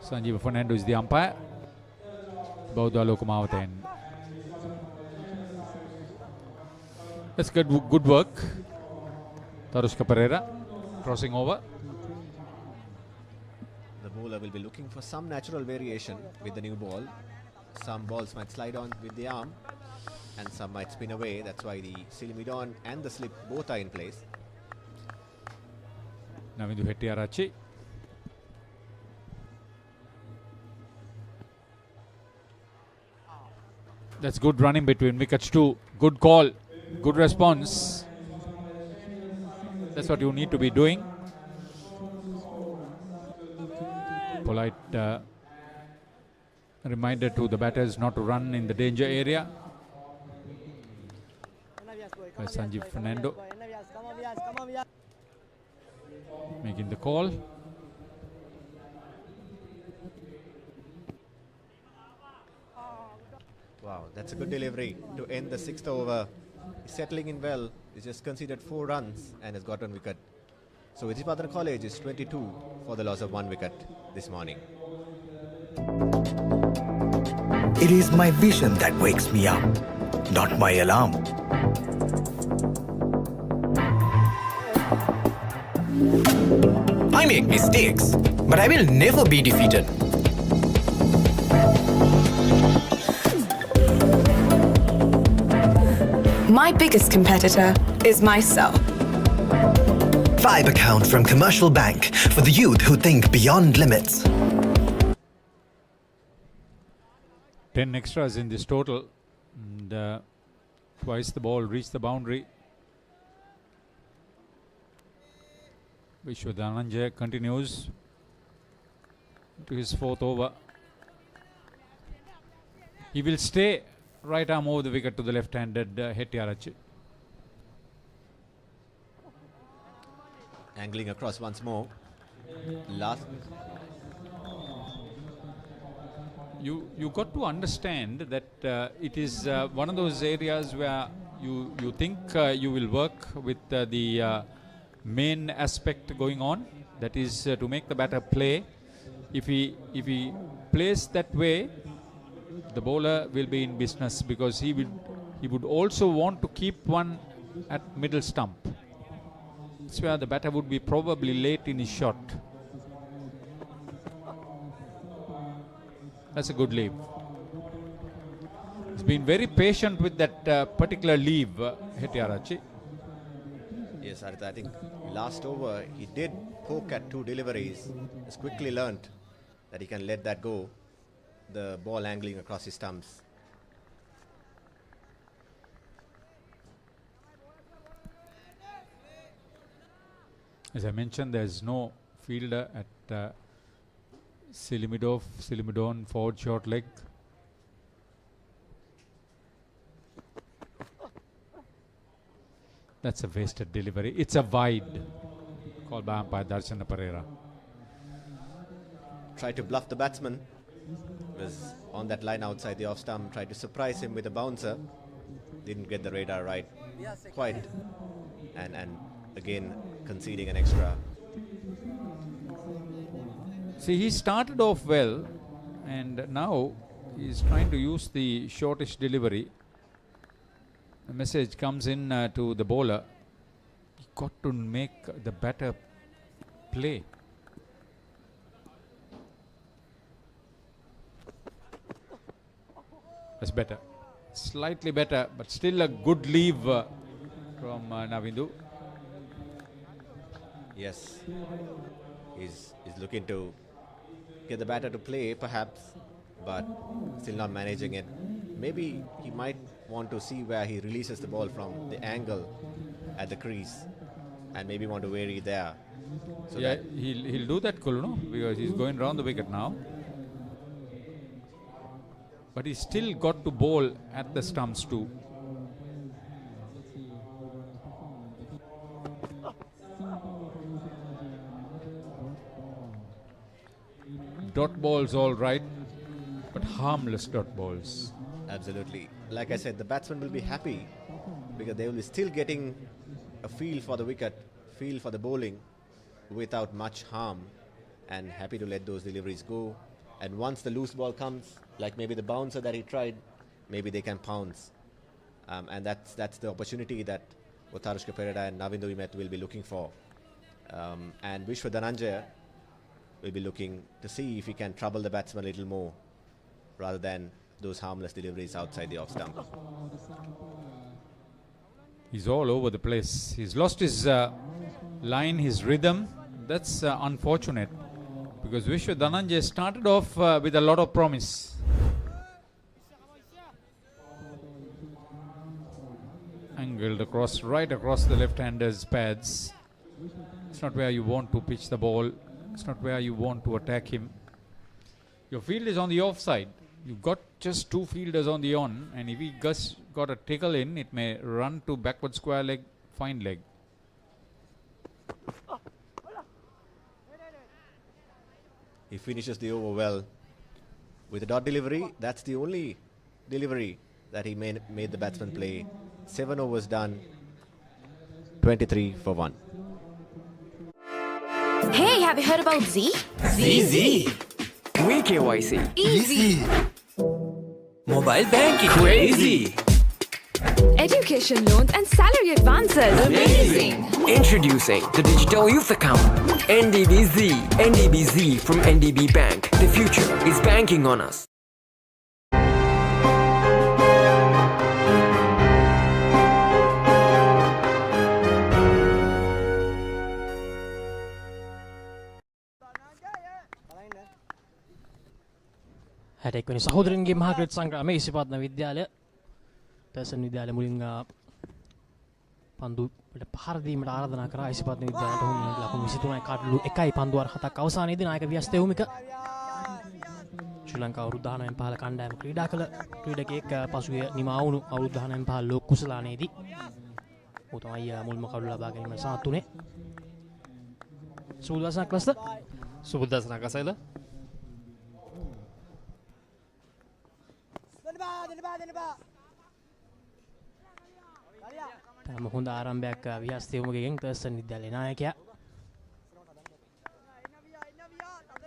Sanjeeva Fernando is the umpire. Baudha Lokamawathen. That's good work. Tarushka Pereira crossing over. The bowler will be looking for some natural variation with the new ball. Some balls might slide on with the arm and some might spin away. That's why the silly mid-on and the slip both are in place. Navindu Hettiarachchi. That's good running between wickets too. Good call. Good response. That's what you need to be doing. Polite reminder to the batters not to run in the danger area. By Sanjeev Fernando making the call. Wow, that's a good delivery to end the 6th over. He's settling in well. He's just conceded 4 runs and has got 1 wicket. So Isipathana College is 22 for the loss of 1 wicket this morning. It is my vision that wakes me up, not my alarm. I make mistakes, but I will never be defeated. My biggest competitor is myself. Vibe account from Commercial Bank for the youth who think beyond limits. 10 extras in this total, and twice the ball reached the boundary. Wijewardena continues to his 4th over. He will stay right arm over the wicket to the left-handed Hettiarachchi. Angling across once more. Last. You got to understand that it is one of those areas where you think you will work with the main aspect going on, that is to make the batter play. If he plays that way, the bowler will be in business, because he would also want to keep one at middle stump. That's where the batter would be probably late in his shot. That's a good leave. He's been very patient with that particular leave, Hettiarachchi. Yes, Haritha, I think last over he did poke at 2 deliveries. He's quickly learnt that he can let that go. The ball angling across his stumps. As I mentioned, there's no fielder at Silimidon forward short leg. That's a wasted delivery. It's a wide. Called by umpire Darshan Pereira. Tried to bluff the batsman. Was on that line outside the off stump. Tried to surprise him with a bouncer. Didn't get the radar right quite. And again conceding an extra. See, he started off well, and now he's trying to use the shortish delivery. The message comes in to the bowler. He got to make the batter play. That's better. Slightly better, but still a good leave from Navindu. Yes. He's looking to get the batter to play, perhaps, but still not managing it. Maybe he might want to see where he releases the ball from, the angle at the crease, and maybe want to vary there. So yeah, he'll do that, Colombo, because he's going round the wicket now. But he's still got to bowl at the stumps too. Dot balls all right, but harmless dot balls. Absolutely. Like I said, the batsman will be happy because they will be still getting a feel for the wicket, feel for the bowling without much harm, and happy to let those deliveries go. And once the loose ball comes, like maybe the bouncer that he tried, maybe they can pounce. And that's the opportunity that Utharushka Pereda and Navindu Imet will be looking for. And Wijewardena will be looking to see if he can trouble the batsman a little more rather than those harmless deliveries outside the off stump. He's all over the place. He's lost his line, his rhythm. That's unfortunate, because Wijewardena started off with a lot of promise. Angled across, right across the left-hander's pads. It's not where you want to pitch the ball. It's not where you want to attack him. Your field is on the offside. You've got just 2 fielders on the on, and if he got a tickle in, it may run to backward square leg, fine leg. He finishes the over well with a dot delivery. That's the only delivery that he made the batsman play. 7 overs done, 23 for 1. Hey, have you heard about Z? ZZ. KYC. Easy. Mobile banking. Crazy. Education loans and salary advances. Amazing. Introducing the Digital Youth Account. NDBZ. NDBZ from NDB Bank. The future is banking on us. හැටෙක්වනි සහෝදරන්ගේ මහාක්‍රිකට් සංග්‍රාමයේ ඉසිපත්න විද්‍යාලය තර්සන් විද්‍යාලය මුලින් පන්දුවට පහර දීමට ආරාධනා කරා ඉසිපත්න විද්‍යාලයට ඔහු මිනිත්තු ලකුණු 23යි කඩලු 1යි පන්දු අර 7ක් අවසානයේදී නායක වියස් තෙවුමික ශ්‍රී ලංකාව අවුරුදු 19න් පහළ කණ්ඩායම ක්‍රීඩා කළ ක්‍රීඩකයෙක් පසුගිය නිමා වුණු අවුරුදු 19න් පහළ ලෝක කුසලානයේදී ඔහු තමයි මුල්ම කඩලු ලබා ගැනීමට සමත් වුණේ සුබදසනක් ලස්ස සුබදසනක් අසයිල තම හොඳ ආරම්භයක් විහස් තෙවුමගෙන් තර්ස්ටන් විද්‍යාලයේ නායකයා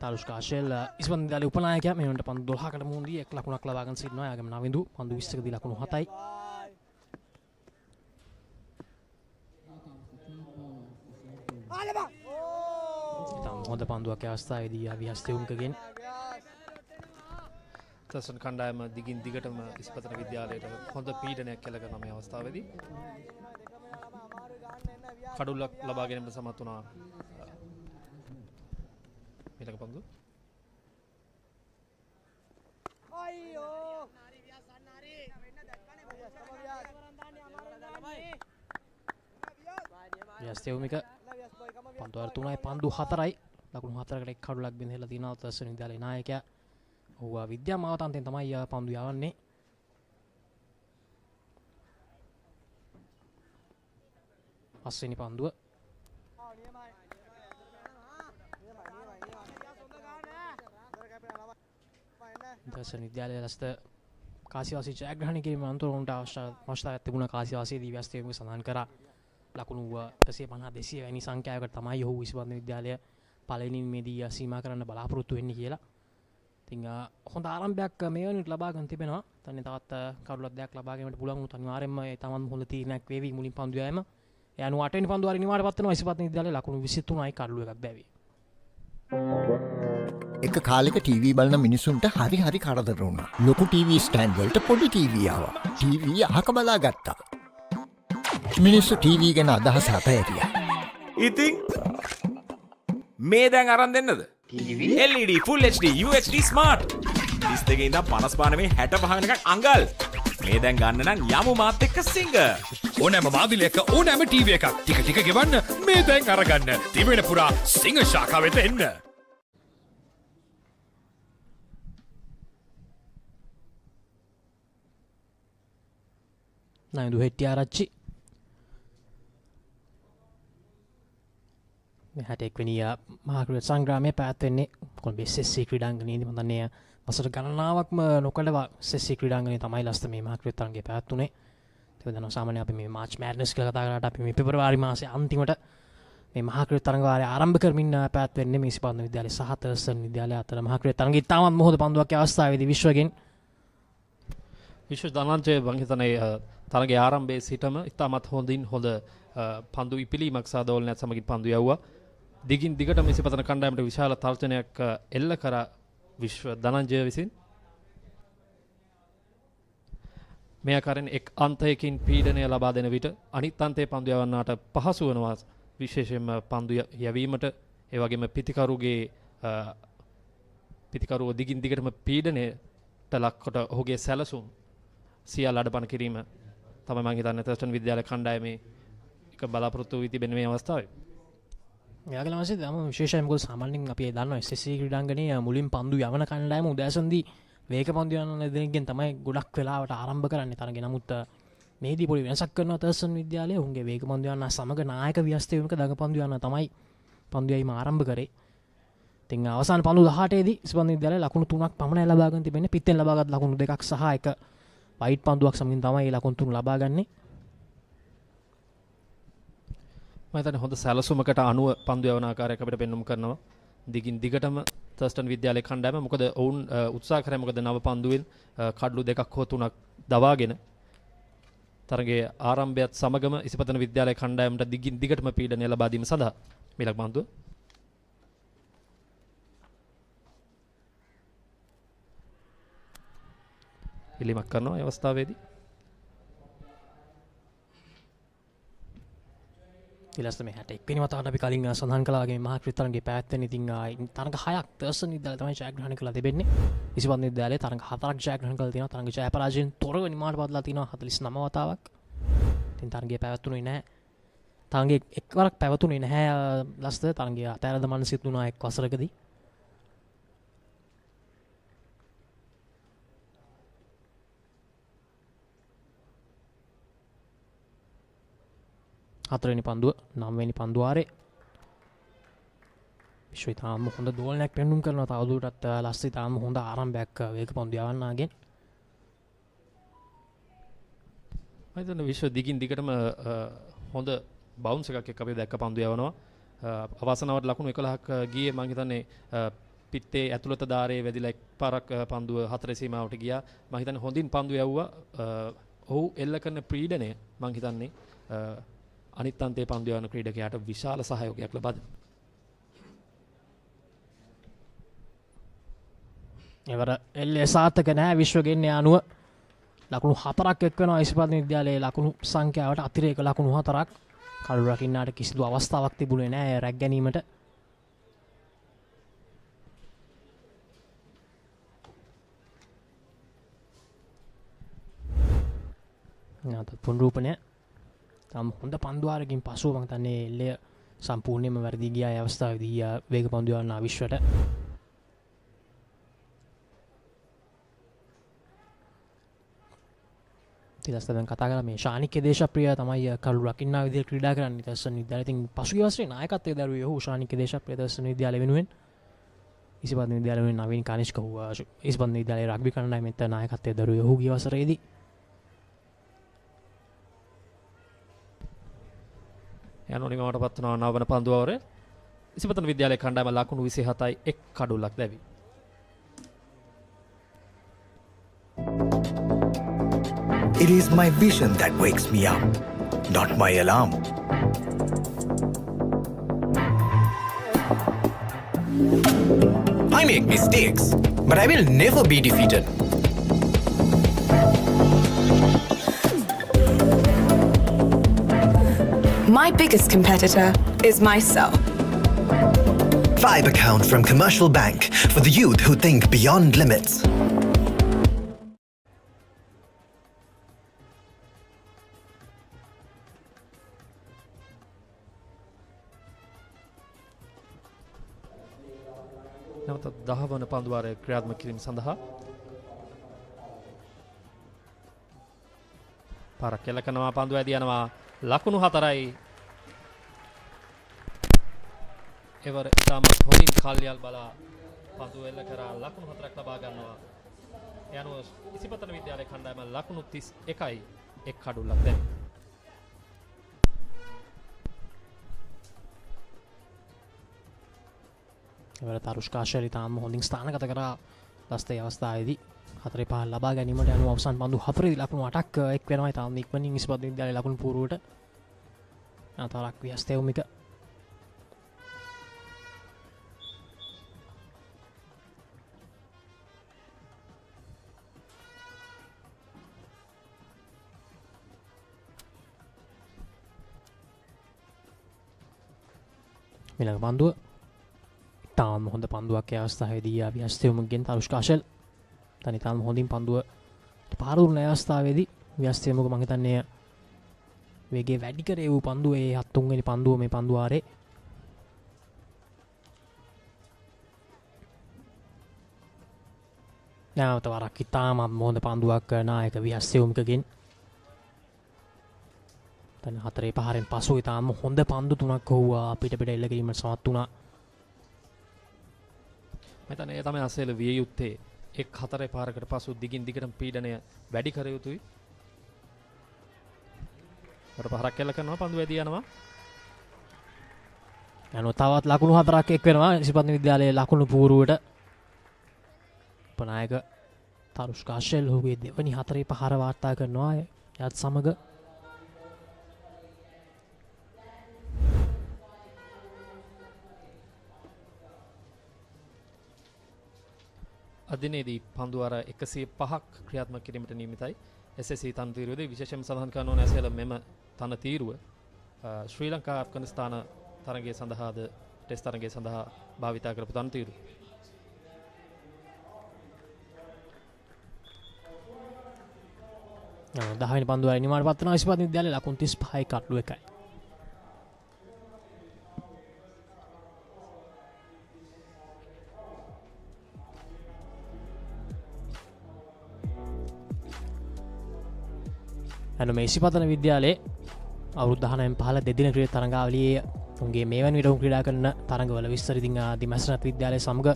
තාලුෂ්කා ෂෙල් ඉස්පන් විද්‍යාලයේ උපනායකයා මේ වෙනට පන්දු 12කට මුහුණ දී 1 ලකුණක් ලබාගෙන සිටිනවා. එයාගේම නවින්දු පන්දු 20කදී ලකුණු 7යි. තම හොඳ පන්දුවක් අවස්ථාවේදී විහස් තෙවුමකගෙන් තර්ස්ටන් කණ්ඩායම දිගින් දිගටම ඉස්පතන විද්‍යාලයට හොඳ පීඩනයක් කළ කරන මේ අවස්ථාවේදී කඩුල්ලක් ලබා ගැනීමට සමත් වුණා. ඊළඟ පන්දු විහස් තෙවුමික පන්දු අර 3යි පන්දු 4යි ලකුණු 4කට එක් කඩුලක් බිඳලා තිනවා තර්ස්ටන් විද්‍යාලයේ නායකයා. ඔහු විද්‍යාමාවතන්තෙන් තමයි පන්දු යවන්නේ. පස්වෙනි පන්දුව තර්ස්ටන් විද්‍යාලයේ ලස්ත කාසිවාසී ජයග්‍රහණය කිරීම අන්තරොන්ට අවශ්‍යතාවයක් තිබුණා. කාසිවාසීදී විහස් තෙවුමික සඳහන් කරා ලකුණු 150 200 වැනි සංඛ්‍යාවකට තමයි ඔහු ඉස්පතන විද්‍යාලය පළවෙනිමේදී සීමා කරන්න බලාපොරොත්තු වෙන්නේ කියලා. ඉතින් හොඳ ආරම්භයක් මේ වෙනට ලබා ගන්න තිබෙනවා. තන්නේ තවත් කඩුලක් දෙයක් ලබා ගැනීමට පුළුවන් වුණොත් අනිවාර්යයෙන්ම ඒ තමන් හොඳ තීරණයක් වේවි මුලින් පන්දු යෑම. ඒ 98 වෙනි පන්දු හරි නිමාටපත් වෙනවා ඉසිපත්න විද්‍යාලයේ ලකුණු 23යි කඩලු එකක් බැවි. එක කාලෙක ටීවී බලන මිනිසුන්ට හරි කරදර වුණා. ලොකු ටීවී ස්ටෑන්ඩ් වලට පොඩි ටීවී ආවා. ටීවී අහක බලා ගත්තා. මිනිස්සු ටීවී ගැන අදහස අතහැරියා. ඉතින් මේ දැන් අරන් දෙන්නද? LED Full HD UHD Smart 32 ඉඳන් 55 මේ 65 වෙනකන් අඟල්. මේ දැන් ගන්න නම් යමු මාත් එක්ක සිංග. ඕනෑම මාදිලයක ඕනෑම ටීවී එකක් ටික ගෙවන්න මේ දැන් අරගන්න. තිබෙන පුරා සිංග ශාඛාවට එන්න. නයිදු හෙට්ටිය ආරච්චි මේ 61 වෙනි මහාක්‍රීඩා සංග්‍රාමයේ පැවැත්වෙන්නේ කොළඹ SSC ක්‍රීඩාංගණයේදී. මම දන්නේ වසර ගණනාවක්ම නොකඩව SSC ක්‍රීඩාංගණයේ තමයි ලස්ත මේ මහාක්‍රීඩා තරගය පැවැත්ුනේ. ඒක දන්නවා සාමාන්‍යයෙන් අපි මේ මාර්ච් මැඩ්නස් කියලා කතා කරාට අපි මේ පෙබරවාරි මාසයේ අන්තිමට මේ මහාක්‍රීඩා තරග වාරය ආරම්භ කරමින් පැවැත්වෙන්නේ මේ ඉසිපත්න විද්‍යාලය සහ තර්ස්ටන් විද්‍යාලය අතර මහාක්‍රීඩා තරගයේ ඉතාමත් මොහොත පන්දුවක් අවස්ථාවේදී විශ්ව ධනංජය මම හිතන්නේ තරගයේ ආරම්භයේ සිටම ඉතාමත් හොඳ පන්දු ඉපිලීමක් සහ දෝලනයක් සමගින් පන්දු යවුවා. දිගින් දිගටම ඉසිපතන කණ්ඩායමට විශාල තර්ජනයක් එල්ල කර විශ්ව ධනංජය විසින් මේ ආකාරයෙන් එක් අන්තයකින් පීඩනය ලබා දෙන විට අනිත් අන්තයේ පන්දු යවන්නාට පහසු වෙනවා. විශේෂයෙන්ම පන්දු යැවීමට ඒ වගේම පිතිකරුව දිගින් දිගටම පීඩනයට ලක්කොට ඔහුගේ සැලසුම් සියල්ල අඩපණ කිරීම තමයි මම හිතන්නේ තර්ස්ටන් විද්‍යාලය කණ්ඩායමේ එක බලාපොරොත්තු වී තිබෙන මේ අවස්ථාවේ. යාගල මාසේ තම විශේෂයෙන් මොකද සාමාන්‍යයෙන් අපි දන්නවා SSC ක්‍රීඩාංගණයේ මුලින් පන්දු යවන කණ්ඩායම උදෑසනදී වේග පන්දු යන දෙනකින් තමයි ගොඩක් වෙලාවට ආරම්භ කරන්නේ. තරගේ නමුත් මේදී පොඩි වෙනසක් කරනවා තර්ස්ටන් විද්‍යාලය. උන්ගේ වේග පන්දු යන සමග නායක ව්‍යවස්ථාවක දඟ පන්දු යන තමයි පන්දු යීම ආරම්භ කරේ. ඉතින් අවසාන පන්දු 18 දී ඉස්පන්දු විද්‍යාලය ලකුණු 3ක් පමණ ලබා ගන්න තිබෙන්නේ. පිටෙන් ලබාගත් ලකුණු 2ක් සහ එක වයිට් පන්දුවක් සමගින් තමයි ලකුණු 3 ලබා ගන්නේ. මම හිතන්නේ හොඳ සැලසුමකට අනුව පන්දු යවන ආකාරයක් අපිට පෙන්වුම් කරනවා. දිගින් දිගටම තර්ස්ටන් විද්‍යාලයේ කණ්ඩායම මොකද ඔවුන් උත්සාහ කරේ මොකද නව පන්දුවෙන් කඩලු 2ක් හෝ 3ක් දවාගෙන තරගයේ ආරම්භයත් සමගම ඉසිපතන විද්‍යාලයේ කණ්ඩායමට දිගින් දිගටම පීඩනය ලබා දීම සඳහා මිලක් පන්දුව ඉලිමක් කරනවා ඒ අවස්ථාවේදී ඊළඟට මේ 61 වෙනි වතාවට අපි කලින් සඳහන් කළා වගේ මහා ක්‍රීඩාංගයේ පැවැත්වෙන ඉතින් තරඟ 6ක් තර්ස්ටන් විද්‍යාලය තමයි ජයග්‍රහණය කළා තිබෙන්නේ. ඉසිපතන විද්‍යාලයේ තරඟ 4ක් ජයග්‍රහණය කළා තියෙනවා. තරඟ ජය පරාජයෙන් තොරව නිමාවට පදලා තිනවා 49 වතාවක්. ඉතින් තරඟයේ පැවැත්ුණේ නැහැ. තරඟයේ එක්වරක් පැවතුනේ නැහැ ලස්ත තරඟය අතෑර දමන්න සිදු වුණා එක් වසරකදී. හතරවෙනි පන්දුව 9 වෙනි පන්දුවාරේ විශ්වයි තාම හොඳ දෝලනයක් පෙන්වුම් කරනවා. තවදුරටත් ලස්සයි තාම හොඳ ආරම්භයක් වේග පන්දු යවන්නාගෙන්. මම හිතන්නේ විශ්ව දිගින් දිගටම හොඳ බවුන්ස් එකක් එක්ක අපි දැක්ක පන්දු යවනවා. අවසානවට ලකුණු 11ක් ගියේ මම හිතන්නේ පිත්තේ ඇතුළත ධාරයේ වැදිලා එක් පාරක් පන්දුව හතරේ සීමාවට ගියා. මම හිතන්නේ හොඳින් පන්දු යවුවා. ඔහු එල්ල කරන පීඩනය මම හිතන්නේ අනිත් අන්තයේ පන්දු යවන ක්‍රීඩකයාට විශාල සහයෝගයක් ලබා දෙනවා. එවර එල්ලේ සාර්ථක නැහැ විශ්ව ගෙන්නේ අනුව ලකුණු 4ක් එක් වෙනවා ඉසිපතන විද්‍යාලයේ ලකුණු සංඛ්‍යාවට අතිරේක ලකුණු 4ක්. කළු රකින්නාට කිසිදු අවස්ථාවක් තිබුණේ නැහැ රැග් ගැනීමට. නාත පුනරූපණය තම හොඳ පන්දුවාරකින් පසුව මම හිතන්නේ එල්ලය සම්පූර්ණයෙන්ම වැරදි ගියා ඒ අවස්ථාවේදී වේග පන්දු යවන විශ්වට. ඊළඟට දැන් කතා කරලා මේ ශානික්‍ය දේශප්‍රිය තමයි කළු රකින්නා විදිහට ක්‍රීඩා කරන්නේ තර්ස්ටන් විද්‍යාලයේ. ඉතින් පසුගිය වසරේ නායකත්වයේ දරුවේ ඔහු ශානික්‍ය දේශප්‍රිය තර්ස්ටන් විද්‍යාලය වෙනුවෙන් ඉසිපතන විද්‍යාලය වෙනුවෙන් නවීන කනිෂ්ක ඔහු ඉසිපතන විද්‍යාලයේ රග්බි කණ්ඩායමෙත් නායකත්වයේ දරුවේ ඔහු ගිය වසරේදී. යනෝනි මමට පත් වුණා නවවන පන්දුවවරේ ඉසිපතන විද්‍යාලයේ කණ්ඩායම ලකුණු 27යි එක් කඩුලක් දැවි. It is my vision that wakes me up, not my alarm. I make mistakes, but I will never be defeated. My biggest competitor is myself. Vibe account from Commercial Bank for the youth who think beyond limits. නැවත 10 වන පන්දුවාරය ක්‍රියාත්මක කිරීම සඳහා පාරක් කෙල කරනවා පන්දුව ඇදී යනවා ලකුණු 4යි. එවර ඉතාමත් හොඳින් කල්යල් බලා පන්දුව එල්ල කරා ලකුණු 4ක් ලබා ගන්නවා. ඒ අනුව ඉසිපතන විද්‍යාලයේ කණ්ඩායම ලකුණු 31යි එක් කඩුල්ලක් දැන්. එවර තරුෂ්කාශලි තාම හොඳින් ස්ථානගත කරා ලස්තේ අවස්ථාවේදී 4-5 ලබා ගැනීමට යනුව අවසන් පන්දු 4දී ලකුණු 8ක් එක් වෙනවා. තාම ඉක්මනින් ඉසිපතන විද්‍යාලයේ ලකුණු පූර්වයට නාතරක් ව්‍යස්තේවමික මිලක පන්දුව තාම හොඳ පන්දුවක් ඒ අවස්ථාවේදී ව්‍යස්තේවමිකගෙන් තරුෂ්කාශල් තනි තාම හොඳින් පන්දුව පාරුණ අවස්ථාවේදී ව්‍යස්තේවමික මම හිතන්නේ වේගේ වැඩි කරේ වූ පන්දුව ඒ 7 වෙනි පන්දුව මේ පන්දු ආරේ නැවත වරක් ඉතාමත් මොහොඳ පන්දුවක් නායක විහස්සෙවුම්කගෙන් තන 4-5න් පසු ඉතාම හොඳ පන්දු 3ක් ඔහුවා පිට එල්ල කිරීමට සමත් වුණා. මෙතන ඒ තමයි අසල විය යුත්තේ 1-4 පසු දිගින් දිගටම පීඩනය වැඩි කර යුතුයි. අර පහරක් කෙල්ල කරනවා පන්දු වැදී යනවා. යනවා තවත් ලකුණු 4ක් එක් වෙනවා ඉසිපත්න විද්‍යාලයේ ලකුණු පූර්වයට. උපනායක තරුෂ්කාශල් ඔහුගේ දෙවනි 4-5 වාර්තා කරනවා යත් සමග අදිනේදී පන්දු අර 105ක් ක්‍රියාත්මක කිරීමට නියමිතයි. SSC තනතිරුවේදී විශේෂයෙන්ම සඳහන් කරනවා නැසෙල මෙම තනතිරුව ශ්‍රී ලංකා ඇෆ්ගනිස්තාන තරගය සඳහාද ටෙස්ට් තරගය සඳහා භාවිත කරපු තනතිරුව. දහවෙනි පන්දුව නිමාවට පත් වෙනවා ඉසිපත්න විද්‍යාලයේ ලකුණු 35යි කට්ලු 1යි. මේ ඉසිපතන විද්‍යාලයේ අවුරුදු 19න් පහළ දෙදින ක්‍රීඩා තරඟාවලියේ උන්ගේ මේවන විට ක්‍රීඩා කරන තරඟවල විස්තර ඉතින් දිමස්නත් විද්‍යාලයේ සමග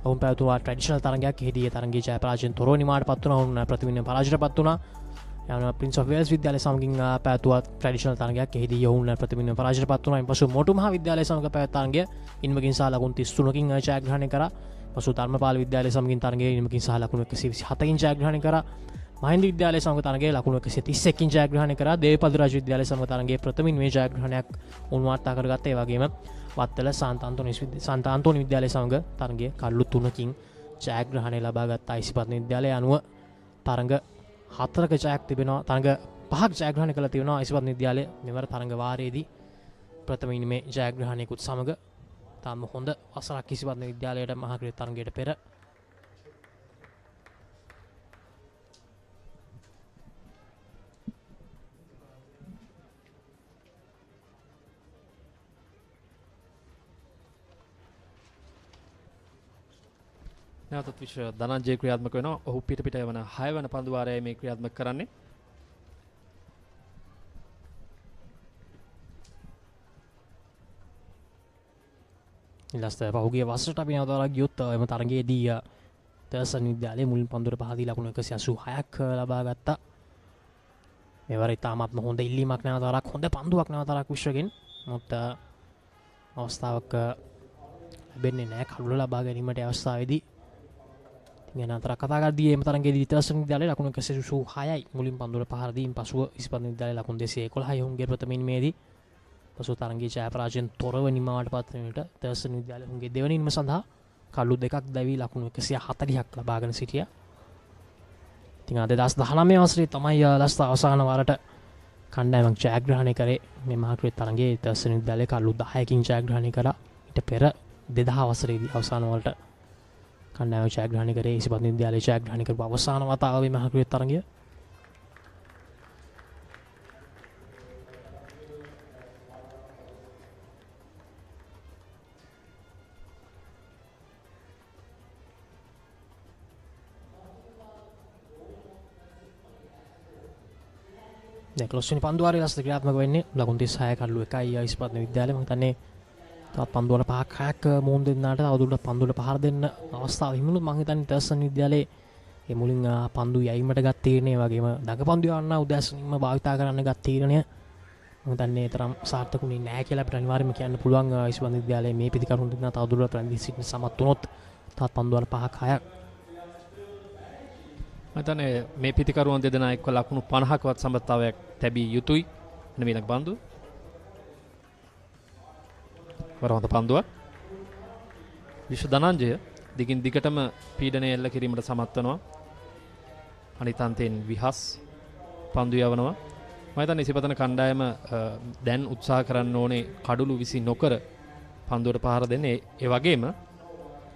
ඔවුන් පැවතුවා ට්‍රැඩිෂනල් තරඟයක්. එහිදී ඒ තරඟයේ ජය පරාජයෙන් තොරව නිමාවට පත් වුණා. ඔවුන් ප්‍රතිවින්න පරාජයට පත් වුණා. යනවා ප්‍රින්ස් ඔෆ් වේල්ස් විද්‍යාලය සමගින් පැවතුවා ට්‍රැඩිෂනල් තරඟයක්. එහිදී ඔවුන් ප්‍රතිවින්න පරාජයට පත් වුණා. ඉන්පසු මොටු මහ විද්‍යාලය සමග පැවැත් තරඟය ඉන්මකින් සහ ලකුණු 33කින් ජයග්‍රහණය කරා. පසු ධර්මපාල විද්‍යාලය සමගින් තරඟයේ ඉන්මකින් සහ ලකුණු 127කින් ජයග්‍රහණය කරා. මහින්ද විද්‍යාලය සමග තරගයේ ලකුණු 131කින් ජයග්‍රහණය කරා. දේවපද රාජ විද්‍යාලය සමග තරගයේ ප්‍රථමින් මේ ජයග්‍රහණයක් උන් වාර්තා කරගත්තා. ඒ වගේම වත්තල සාන්ත අන්තෝනි විද්‍යාලය සමග තරගයේ කල්ලු 3කින් ජයග්‍රහණය ලබා ගත්තා. ඉසිපත්න විද්‍යාලය අනුව තරග 4ක ජයක් තිබෙනවා. තරග 5ක් ජයග්‍රහණය කළ තියෙනවා ඉසිපත්න විද්‍යාලය මෙවර තරග වාරයේදී ප්‍රථමින් මේ ජයග්‍රහණයකුත් සමග තාම හොඳ වසරක් ඉසිපත්න විද්‍යාලයට මහා ක්‍රීඩා තරගයට පෙර. නැවතත් විශ්ව ධනංජය ක්‍රියාත්මක වෙනවා. ඔහු පිට යවන 6 වෙනි පන්දු වාරයේ මේ ක්‍රියාත්මක කරන්නේ. ඉලස්තර පහුගිය වසරට අපි නැවතලා ගියොත් එම තරගයේදී තර්සන් විද්‍යාලයේ මුලින් පන්දුවට පහදී ලකුණු 186ක් ලබා ගත්තා. මෙවර ඉතාමත්ම හොඳ ඉල්ලීමක් නැවතරක් හොඳ පන්දුවක් නැවතරක් විශ්වගෙන්. මොකද අවස්ථාවක් ලැබෙන්නේ නැහැ කඩුල ලබා ගැනීමට අවස්ථාවේදී. ඉතින් අතර කතා කරද්දී එම තරගයේදී තර්සන් විද්‍යාලයේ ලකුණු 186යි මුලින් පන්දුවට පහර දීන් පසුව ඉස්පත් විද්‍යාලයේ ලකුණු 211යි ඔවුන්ගේ ප්‍රථම ඉනිමේදී. පසු තරගයේ ජය පරාජයෙන් තොරව නිමාවට පත් වෙනට තර්සන් විද්‍යාලයේ ඔවුන්ගේ දෙවන ඉනිම සඳහා කල්ලු 2ක් දැවි ලකුණු 140ක් ලබාගෙන සිටියා. ඉතින් 2019 වසරේ තමයි ලස්ත අවසාන වාරට කණ්ඩායමක් ජයග්‍රහණය කරේ. මේ මහා ක්‍රීඩා තරගයේ තර්සන් විද්‍යාලයේ කල්ලු 10කින් ජයග්‍රහණය කරා. ඊට පෙර 2000 වසරේදී අවසාන වලට කණ්ඩායම ජයග්‍රහණය කරේ ඉසිපත් විද්‍යාලයේ ජයග්‍රහණය කරපු අවසාන වතාවේ මහා ක්‍රීඩා තරගය. දැන් ක්ලොස් වෙන පන්දු වාරයේ ලස්ත ක්‍රියාත්මක වෙන්නේ ලකුණු 36 කඩලු 1යි ඉස්පත් විද්‍යාලය. මම හිතන්නේ තවත් පන්දුවල 5ක් 6ක් මුහුණ දෙන්නාට තවදුරටත් පන්දුවල පහර දෙන්න අවස්ථාව හිමුණු. මම හිතන්නේ තර්සන් විද්‍යාලයේ මේ මුලින් පන්දු යැවීමට ගත් තීරණය වගේම දඟ පන්දු යවන්න උදෑසනින්ම භාවිතා කරන්න ගත් තීරණය මම හිතන්නේ තරම් සාර්ථකුනේ නැහැ කියලා අපිට අනිවාර්යයෙන්ම කියන්න පුළුවන්. ඉස්පත් විද්‍යාලයේ මේ පිටිකරුන් දෙන්නා තවදුරටත් රැඳී සිටින සමත් වුණොත් තවත් පන්දුවල 5ක් 6ක් මතන මේ පිතිකරුවන් දෙදෙනා එක්ව ලකුණු 50කවත් සම්බන්ධතාවයක් තැබිය යුතුයි. නෙවෙයි පන්දුව. වරහොඳ පන්දුවක්. විශ්ව ධනංජය දිගින් දිගටම පීඩනය එල්ල කිරීමට සමත් වෙනවා. අනිත් අන්තයෙන් විහස් පන්දු යවනවා. මම හිතන්නේ ඉසිපතන කණ්ඩායම දැන් උත්සාහ කරන්න ඕනේ කඩුළු විසි නොකර පන්දුවට පහර දෙන්නේ. ඒ වගේම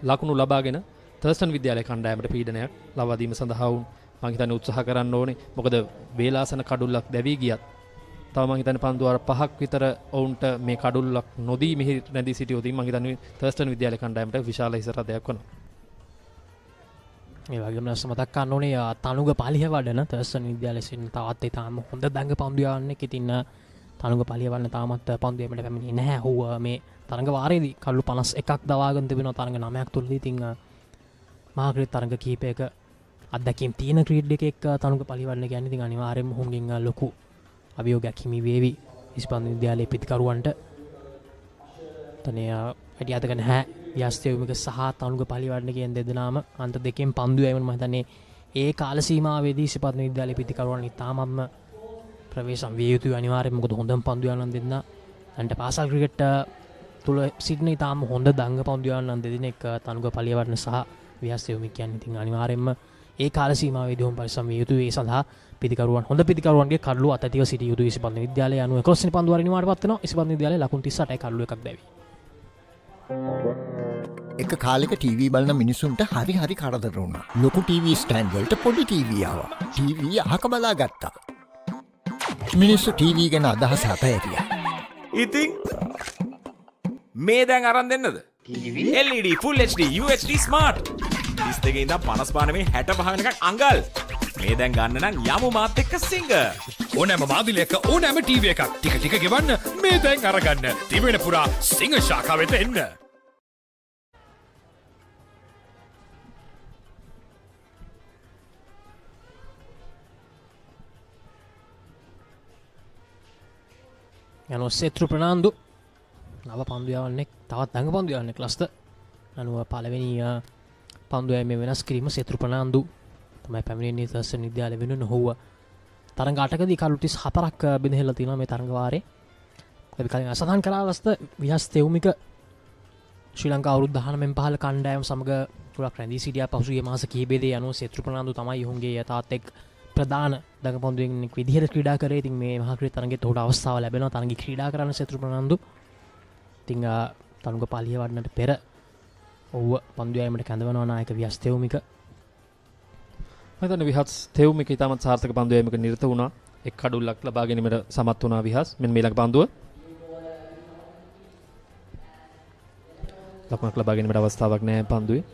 ලකුණු ලබාගෙන තර්ස්ටන් විද්‍යාලයේ කණ්ඩායමට පීඩනයක් ලබා දීම සඳහා වුන් මම හිතන්නේ උත්සාහ කරන්න ඕනේ. මොකද වේලාසන කඩුල්ලක් දැවී ගියත් තව මම හිතන්නේ පන්දු අර 5ක් විතර ඔවුන්ට මේ කඩුල්ලක් නොදී මෙහි නැදී සිටියොතින් මම හිතන්නේ තර්ස්ටන් විද්‍යාලය කණ්ඩායමට විශාල හිසරදයක් වෙනවා. ඒ වගේම මතක් කරන්න ඕනේ තනුග පලියවඩන තර්ස්ටන් විද්‍යාලයේ සිටින තවත් තාම හොඳ දඟ පන්දුයවන්නේ. ඉතින් තනුග පලියවන්න තාමත් පන්දුවේමට පැමිණෙන්නේ නැහැ. ඔහු මේ තරඟ වාරයේදී කල්ලු 51ක් දවාගෙන තිබෙනවා තරඟ 9ක් තුලදී. ඉතින් මහාක්‍රීඩ තරඟ කීපයක අත්දැකීම් තියෙන ක්‍රීඩකෙක් තනුග පලියවන්න කියන්නේ ඉතින් අනිවාර්යයෙන්ම ඔහුගෙන් ලොකු අභියෝගයක් හිමි වේවි ඉස්පාත විද්‍යාලයේ පිතිකරුවන්ට. තනේ වැඩියතක නැහැ ව්‍යස්තයුමික සහ තනුග පලිවඩන කියන දෙදෙනාම අන්ත දෙකෙන් පන්දු යෑමෙන් මම හිතන්නේ ඒ කාල සීමාවේදී ඉස්පාත විද්‍යාලයේ පිතිකරුවන් ඉතාමත්ම ප්‍රවේශම් විය යුතුයි අනිවාර්යයෙන්ම. මොකද හොඳම පන්දු යවන්න දෙන්න අන්ට පාසල් ක්‍රිකට් තුල සිටින ඉතාම හොඳ දංග පන්දු යවන්න දෙදෙනෙක් තනුග පලිවඩන සහ ව්‍යස්තයුමික කියන්නේ. ඉතින් අනිවාර්යයෙන්ම ඒ කාල සීමාවේදී ඔවුන් පරිස්සම් විය යුතුයි. ඒ සඳහා පිතිකරුවන් හොඳ පිතිකරුවන්ගේ කඩලු අතතිව සිටිය යුතුයි. ඉස්පාත විද්‍යාලය අනුව 11 වෙනි පන්දු වරින් නිමාටපත් වෙනවා. ඉස්පාත විද්‍යාලයේ ලකුණු 38යි කඩලු එකක් දැවි. එක කාලෙක ටීවී බලන මිනිසුන්ට හරි හරි කරදර වුණා. ලොකු ටීවී ස්ටෑන්ඩ් වලට පොඩි ටීවී ආවා. ටීවී අහක බලා ගත්තා. මිනිස්සු ටීවී ගැන අදහස අතහැරියා. ඉතින් මේ දැන් අරන් දෙන්නද? LED Full HD UHD Smart 32 ඉඳන් 55 මේ 65 වෙනකන් අඟල්. මේ දැන් ගන්න නම් යමු මාත් එක්ක සිංග. ඕනෑම මාදිලයක ඕනෑම ටීවී එකක් ටික ටික ගෙවන්න මේ දැන් අරගන්න. තිබෙන පුරා සිංග ශාඛාව වෙත එන්න. යනෝ සෙත්‍රු ප්‍රනාන්දු නව පන්දු යවන්නේ තවත් දඟ පන්දු යවන්නේ ක්ලස්ට අනුව පළවෙනි පන්දු යෑමේ වෙනස් කිරීම සෙත්‍රු ප්‍රනාන්දු තමයි පැමිණෙන්නේ තර්ස්ටන් විද්‍යාලය වෙනුවෙන්. ඔහුව තරඟ 8කදී කළු 34ක් බෙදහෙලා තිනවා මේ තරඟ වාරේ. අපි කලින් අසහන් කරා අවස්ථ විහස් තෙවුමික ශ්‍රී ලංකා අවුරුදු 19 15 කණ්ඩායම සමග ගොඩක් රැඳී සිටියා. පසුගිය මාස කිහිපෙදී යනෝ සෙත්‍රු ප්‍රනාන්දු තමයි ඔහුගේ යථාර්ථ එක් ප්‍රධාන දඟ පන්දුවෙක් විදිහට ක්‍රීඩා කරේ. ඉතින් මේ මහා ක්‍රීඩා තරඟෙත් ඔහුට අවස්ථාව ලැබෙනවා තරඟේ ක්‍රීඩා කරන්න සෙත්‍රු ප්‍රනාන්දු. ඉතින් තනුග පාලිය වඩනට පෙර ඔහුව පන්දු යෑමට කැඳවනවා නායක විහස් තෙවුමික. මම හිතන්නේ විහස් තෙවුමික ඉතාමත් සාර්ථක පන්දු යෑමක නිරත වුණා. එක් කඩුල්ලක් ලබා ගැනීමට සමත් වුණා විහස්. මෙන්න මේ ළඟ පන්දුව ලකුණක් ලබා ගැනීමට අවස්ථාවක් නැහැ පන්දුවේ.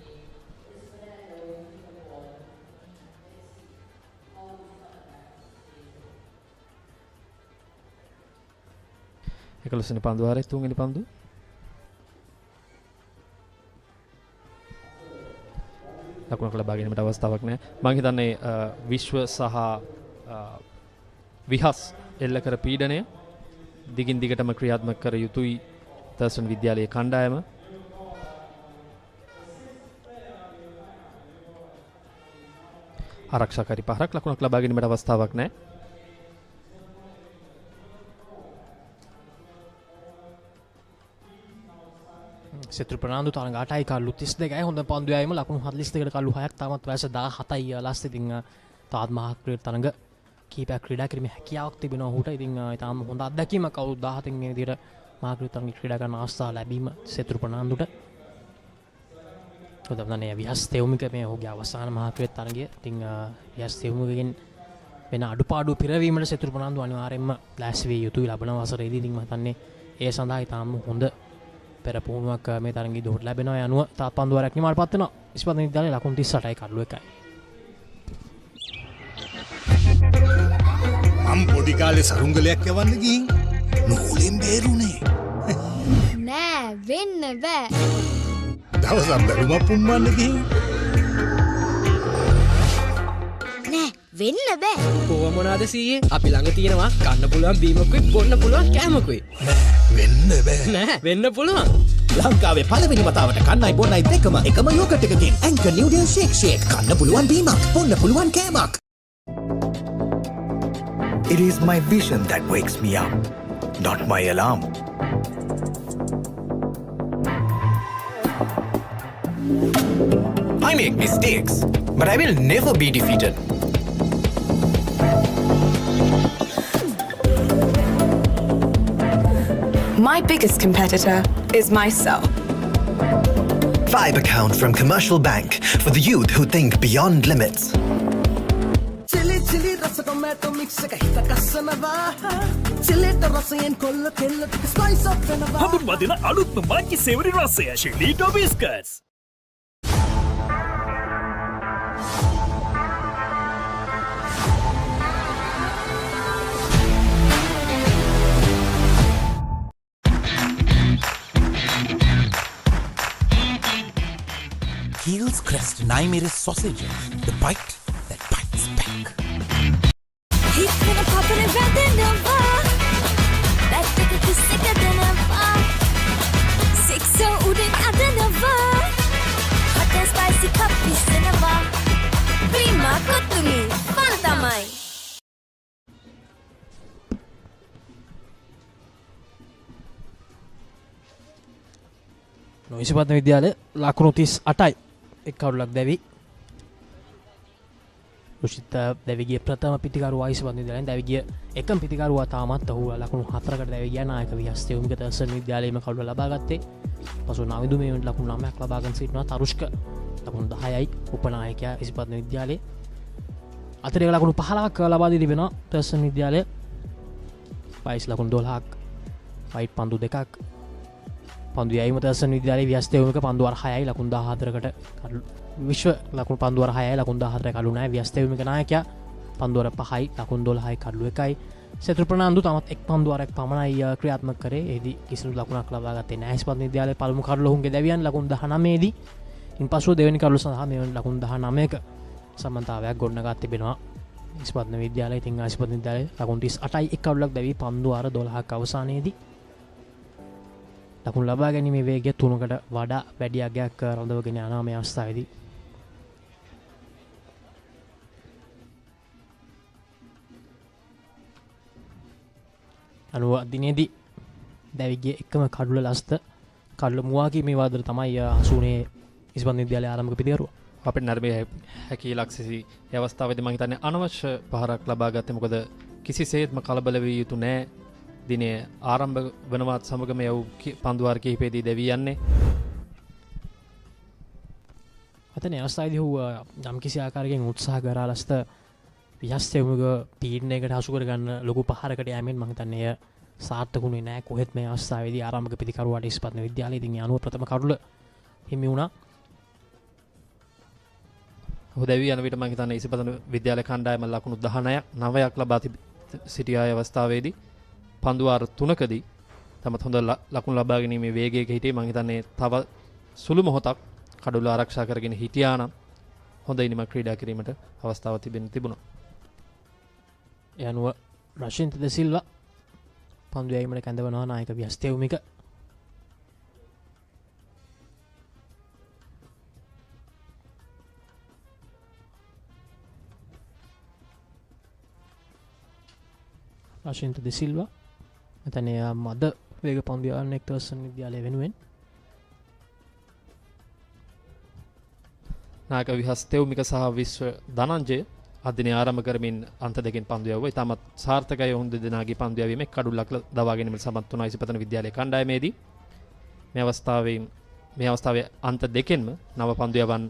එකලොස්වෙනි පන්දු වාරයේ තුන්වෙනි පන්දු. ලකුණක් ලබා ගැනීමට අවස්ථාවක් නැහැ. මම හිතන්නේ විශ්ව සහ විහස් එල්ල කර පීඩනය දිගින් දිගටම ක්‍රියාත්මක කර යුතුයි තර්ස්ටන් විද්‍යාලයේ කණ්ඩායම. ආරක්ෂාකාරී පහරක් ලකුණක් ලබා ගැනීමට අවස්ථාවක් නැහැ. සෙත්‍රු ප්‍රනාන්දු තරඟ 8යි කල්ලු 32යි හොඳ පන්දු යෑම ලකුණු 42කට කල්ලු 6ක් තාමත් වයස 17යි ලාස්ට්. ඉතින් තාත් මහා ක්‍රීඩා තරඟ කීපයක් ක්‍රීඩා කිරීමේ හැකියාවක් තිබෙනවා ඔහුට. ඉතින් තාම හොඳ අත්දැකීමක් අවුරුදු 17න් මේ විදිහට මහා ක්‍රීඩා තරඟ ක්‍රීඩා කරන අවස්ථාව ලැබීම සෙත්‍රු ප්‍රනාන්දුට. උදවන්නේ විහස් තෙවුමික මේ ඔහුගේ අවසාන මහා ක්‍රීඩා තරඟය. ඉතින් විහස් තෙවුමිකගෙන් වෙන අඩුපාඩු පිරවීමට සෙත්‍රු ප්‍රනාන්දු අනිවාර්යයෙන්ම ලෑස්ති විය යුතුයි ලබන වසරේදී. ඉතින් මම හිතන්නේ ඒ සඳහා තාම හොඳ පෙරපුහුණුවක් මේ තරඟී දොට ලැබෙනවා. යනුව තාත් පන්දු වරක් නිමාටපත් වෙනවා. ඉස්පාත විද්‍යාලයේ ලකුණු 38යි කඩලු 1යි. මම පොඩි කාලේ සරුංගලයක් යවන්න ගිහින් නූලෙන් බේරුනේ. නෑ වෙන්න බෑ. දවසක් බැලුම පුම්මන්න ගිහින් නෑ වෙන්න බෑ. කොහොම මොනවාද සීයේ? අපි ළඟ තියෙනවා කන්න පුළුවන් බීමකුයි බොන්න පුළුවන් කෑමකුයි. වෙන්න බෑ. නෑ වෙන්න පුළුවන්. ලංකාවේ පළවෙනි වතාවට කන්නයි බොන්නයි දෙකම එකම යෝගට් එකකින් ඇන්කර් නිව්ඩල් ෂේක් කන්න පුළුවන් බීමක් බොන්න පුළුවන් කෑමක්. It is my vision that wakes me up, not my alarm. I make mistakes, but I will never be defeated. My biggest competitor is myself. Vibe account from Commercial Bank for the youth who think beyond limits. Tomato mix එක හිත කස්සනවා සිලෙට රසයෙන් කොල්ල කෙල්ල ටික spice up වෙනවා හඳුන්වදින අලුත්ම මංචි සේවරි රසය ශිලීටෝ බිස්කට්ස් Heels Crest 9 Meter sausages, the bite that bites back. He's gonna pop in and run in the bar. That ticket is sicker than ever. Six so udin at the bar. Hot and spicy cup is in a bar. Prima kotumi, pantamai. ඉසිපත්න විද්‍යාලය ලකුණු 38යි එක් කවුලක් දැවි රුෂිත දැවිගිය ප්‍රථම පිතිකරුවා ඉසිපත්න විද්‍යාලයෙන් දැවිගිය එකම පිතිකරුවා තාමත් ඔහු ලකුණු 4කට දැවි ගියා නායක විහස්තේ උමික තර්සන් විද්‍යාලයේම කවුල ලබා ගත්තේ පසු නවිදු මේ ලකුණු 9ක් ලබා ගන්න සිටිනවා තරුෂ්ක ලකුණු 10යි උපනායකයා ඉසිපත්න විද්‍යාලයේ අතරේ ලකුණු 15ක් ලබා දී තිබෙනවා තර්සන් විද්‍යාලය වයිස් ලකුණු 12ක් වයිට් පන්දු 2ක් පන්දු යයිම තර්සන් විද්‍යාලයේ ව්‍යස්තේවමික පන්දු වර 6යි ලකුණු 14කට විශ්ව ලකුණු පන්දු වර 6යි ලකුණු 14ක කඩු නැහැ ව්‍යස්තේවමික නායකයා පන්දු වර 5යි ලකුණු 12යි කඩු 1යි සෙතෘ ප්‍රනාන්දු තමත් එක් පන්දු වරක් පමණයි ක්‍රියාත්මක කරේ එෙහිදී කිසිදු ලකුණක් ලබා ගත්තේ නැහැ ඉස්පත් විද්‍යාලයේ පළමු කඩු ඔවුන්ගේ දැවියන් ලකුණු 19 දී ඉන්පසු දෙවෙනි කඩු සඳහා මෙවැනි ලකුණු 19ක සම්මතතාවයක් ගොඩනගා තිබෙනවා ඉස්පත් විද්‍යාලයේ ඉතින් ඉස්පත් විද්‍යාලයේ ලකුණු 38යි එක් කඩුවක් දැවි පන්දු වර 12ක අවසානයේදී ලකුණු ලබා ගැනීමේ වේගය 3කට වඩා වැඩි අගයක් රඳවගෙන යනවා මේ අවස්ථාවේදී. අනුව දිනේදී දැවිගේ එකම කඩුල ලස්ත කඩුල මුවාකී මේ වාදර තමයි හසුනේ ඉස්පත් විද්‍යාලයේ ආරම්භක පිටිකරුවා. අපිට නර්මයේ හැකි ලක්ෂසි ඒ අවස්ථාවේදී මම හිතන්නේ අනවශ්‍ය පහරක් ලබා ගත්තේ මොකද කිසිසේත්ම කලබල විය යුතු නැහැ. දිනේ ආරම්භ වනවත් සමගම යව් පන්දුවාර කිහිපෙදී දැවී යන්නේ. අතන අවස්ථාවේදී හුව යම් කිසි ආකාරයකින් උත්සාහ කරා ලස්ත විහස්තේවුමක පීඩනයකට හසු කරගන්න ලොකු පහරකට යෑමෙන් මම හිතන්නේ එය සාර්ථකුනේ නැහැ කොහෙත් මේ අවස්ථාවේදී ආරම්භක පිටිකරුවාට ඉස්පත්න විද්‍යාලයේ ඉතින් අනුව ප්‍රථම කඩුල හිමි වුණා. ඔහු දැවී යන විට මම හිතන්නේ ඉස්පත්න විද්‍යාලය කණ්ඩායම ලකුණු 9ක් ලබා සිටියා අවස්ථාවේදී පන්දුවාර 3කදී තමත් හොඳ ලකුණු ලබා ගැනීමේ වේගයක හිටියේ මම හිතන්නේ තව සුළු මොහොතක් කඩුල ආරක්ෂා කරගෙන හිටියා නම් හොඳ ඉනිමක් ක්‍රීඩා කිරීමට අවස්ථාවක් තිබුණා. ඒ අනුව රෂින්ත ද සිල්වා පන්දු යැවීමට කැඳවනවා නායක ව්‍යස්තේවුමික. රෂින්ත ද සිල්වා මෙතන මද වේග පන්දු යවන්නේ තර්සන් විද්‍යාලය වෙනුවෙන්. නායක විහස්තේවුමික සහ විශ්ව ධනංජය අදිනේ ආරම්භ කරමින් අන්ත දෙකෙන් පන්දු යවුවා. ඉතාමත් සාර්ථකයි ඔවුන් දෙදෙනාගේ පන්දු යැවීම එක් කඩුල්ලක් දවා ගැනීමට සමත් වුණා ඉසිපතන විද්‍යාලයේ කණ්ඩායමේදී. මේ අවස්ථාවේ අන්ත දෙකෙන්ම නව පන්දු යවන්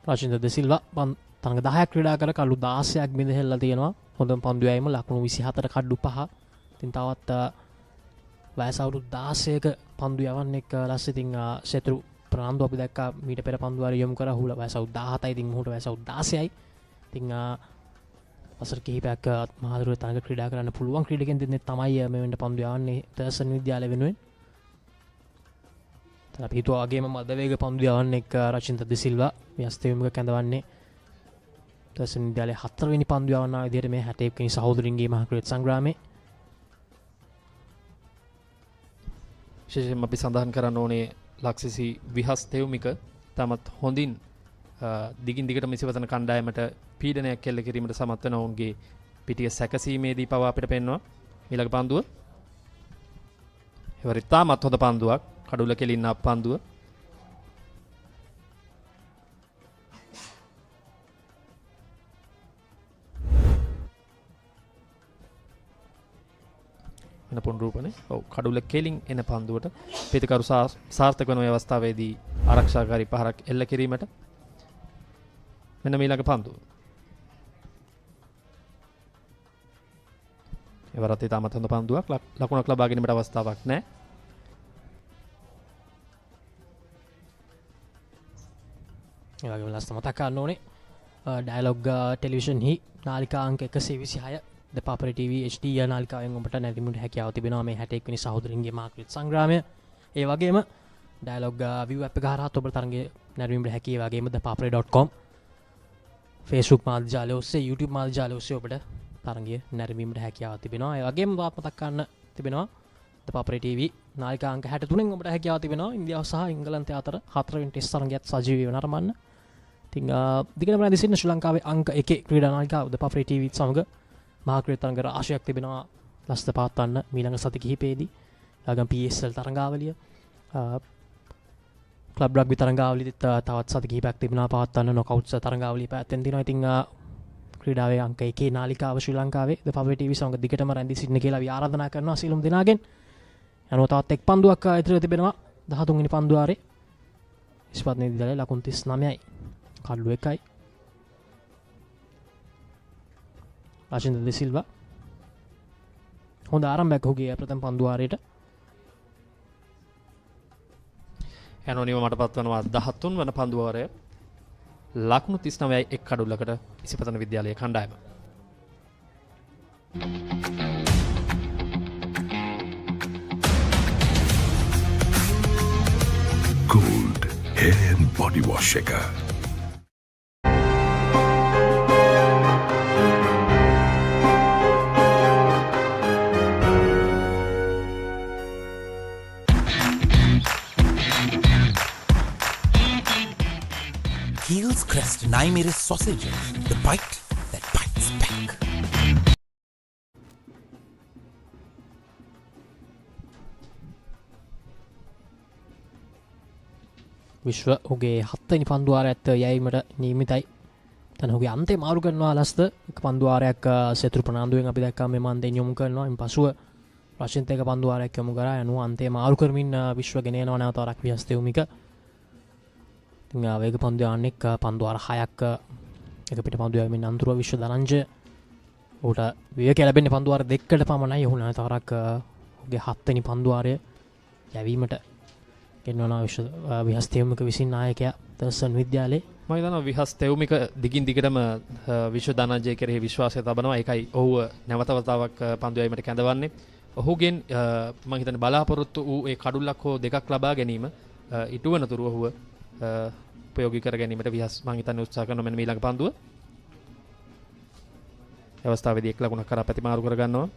රාජින්ද්‍ර ද සිල්වා තරඟ 10ක් ක්‍රීඩා කර කඩු 16ක් බිඳ හෙල්ලලා තියෙනවා. හොඳම පන්දු යැවීම ලකුණු 24 කඩු 5. ඉතින් තවත් වයස අවුරුදු 16ක පන්දු යවන්නේ ලස්ස ඉතින් සෙතරු ප්‍රනාන්දු අපි දැක්කා මීට පෙර පන්දු වාරය යොමු කරා හුල වයස අවුරුදු 17යි ඉතින් මොහොත වයස අවුරුදු 16යි. ඉතින් වසර කිහිපයක් මහදුරේ තරඟ ක්‍රීඩා කරන්න පුළුවන් ක්‍රීඩකෙන් දෙන්නේ තමයි මෙවෙන්ට පන්දු යවන්නේ තර්සන් විද්‍යාලය වෙනුවෙන්. තන අපි හිතුවා වගේම මද වේග පන්දු යවන්නේ රචින්ත ද සිල්වා ව්‍යස්තේවුමික කැඳවන්නේ තර්සන් විද්‍යාලයේ 4 වෙනි පන්දු යවන්නා විදිහට මේ 61 වෙනි සහෝදරින්ගේ මහ ක්‍රීඩා සංග්‍රාමයේ විශේෂයෙන්ම අපි සඳහන් කරන්න ඕනේ ලක්ෂසි විහස්තේවුමික තමත් හොඳින් දිගින් දිගටම ඉසිපතන කණ්ඩායමට පීඩනයක් කෙල්ල කිරීමට සමත් වෙන ඔවුන්ගේ පිටිය සැකසීමේදී පවා අපිට පෙන්වනවා ඊළඟ පන්දුව. ඒවර ඉතාමත් හොඳ පන්දුවක් කඩුල කෙලින්න පන්දුව. එන පොන්රූපනේ ඔව් කඩුල කෙලින් එන පන්දුවට පිටිකරු සාර්ථක වන අවස්ථාවේදී ආරක්ෂාකාරී පහරක් එල්ල කිරීමට මෙන්න ඊළඟ පන්දුව. එවරත් ඉතාමත් හොඳ පන්දුවක් ලකුණක් ලබා ගැනීමට අවස්ථාවක් නැහැ. ඒ වගේම ලස්සන මතක් කරන්න ඕනේ ඩයලොග් ටෙලිවිෂන් හි නාලිකා අංක 126 ThePapare TV HD නාලිකාවෙන් ඔබට නැරඹීමට හැකියාව තිබෙනවා මේ 61 වෙනි සහෝදරින්ගේ මාක්‍රිකට් සංග්‍රාමය. ඒ වගේම ඩයලොග් ViU app එක හරහා ඔබට තරඟේ නැරඹීමට හැකි. ඒ වගේම ThePapare.com Facebook මාධ්‍ය ජාලය ඔස්සේ YouTube මාධ්‍ය ජාලය ඔස්සේ ඔබට තරඟය නැරඹීමට හැකියාව තිබෙනවා. ඒ වගේම මතක් කරන්න තිබෙනවා ThePapare TV නාලිකා අංක 63න් ඔබට හැකියාව තිබෙනවා ඉන්දියාව සහ එංගලන්තය අතර 4 වෙනි ටෙස්ට් තරඟයත් සජීවීව නරඹන්න. ඉතින් දිගටම රැඳී සිටින ශ්‍රී ලංකාවේ අංක 1 ක්‍රීඩා නාලිකාව ThePapare TV සමග මහාක්‍රීඩා තරඟ රාශියක් තිබෙනවා ලස්ත පවත්වන්න මීළඟ සති කිහිපෙදී. ඊළඟ PSL තරඟාවලිය ක්ලබ් රග්බි තරඟාවලියත් තවත් සති කිහිපයක් තිබෙනවා පවත්වන්න. නොකවුට්ස් තරඟාවලිය පැත්තෙන් දිනවා. ඉතින් ක්‍රීඩාවේ අංක 1 නාලිකාව ශ්‍රී ලංකාවේ ThePapare TV සමග දිගටම රැඳී සිටින කියලා අපි ආරාධනා කරනවා සියලුම දෙනාගෙන්. යනවා තවත් එක් පන්දුවක් ඉදිරිය තිබෙනවා 13 වෙනි පන්දුවාරේ ඉස්පත්නේ විද්‍යාලයේ ලකුණු 39යි කඩලු 1යි. රාජින්ද්‍ර දෙ සිල්වා හොඳ ආරම්භයක් ඔහුගේ ප්‍රථම පන්දුවාරයට. යනවා නිව මට පත්වනවා 13 වන පන්දුවාරය ලකුණු 39යි එක් කඩුල්ලකට ඉසිපතන විද්‍යාලයේ කණ්ඩායම. Gold hair and body wash එක. Heels Crest Naimir's sausages, the bite that bites back. විශ්ව ඔහුගේ 7 වෙනි පන්දුවාරයත් යැවීමට නියමිතයි. දැන් ඔහුගේ අන්තේ මාරු කරනවා ලස්ත එක පන්දුවාරයක් සෙතුරු ප්‍රනාන්දුවෙන් අපි දැක්කා මේ මන්දෙන් යොමු කරනවා. ඉන් පසුව රෂින්ත එක පන්දුවාරයක් යොමු කරා යනවා අන්තේ මාරු කරමින් විශ්ව ගෙන යනවා නැවත වරක් විහස්තෙවුමික. ඉතින් වේග පන්දු යන්නෙක් පන්දුවාර 6ක් එක පිට පන්දු යවමින් අන්තරුව විශ්ව ධනංජය ඔහුට විවේක ලැබෙන්නේ පන්දුවාර 2කට පමණයි. ඔහු නැවත වරක් ඔහුගේ 7 වෙනි පන්දුවාරය යැවීමට ගෙන්වනවා විශ්ව විහස්තෙවුමික විසින් නායකයා තර්ස්ටන් විද්‍යාලයේ. මම හිතනවා විහස්තෙවුමික දිගින් දිගටම විශ්ව ධනංජය කෙරෙහි විශ්වාසය තබනවා. ඒකයි ඔහුව නැවත වතාවක් පන්දු යැවීමට කැඳවන්නේ. ඔහුගෙන් මම හිතන්නේ බලාපොරොත්තු වූ ඒ කඩුල්ලක් හෝ දෙකක් ලබා ගැනීම ඉටුවනතුරු ඔහුව උපයෝගී කර ගැනීමට විහස් මම හිතන්නේ උත්සාහ කරනවා. මෙන්න ඊළඟ පන්දුව අවස්ථාවේදී එක් ලකුණක් කරා ප්‍රතිමාරු කර ගන්නවා.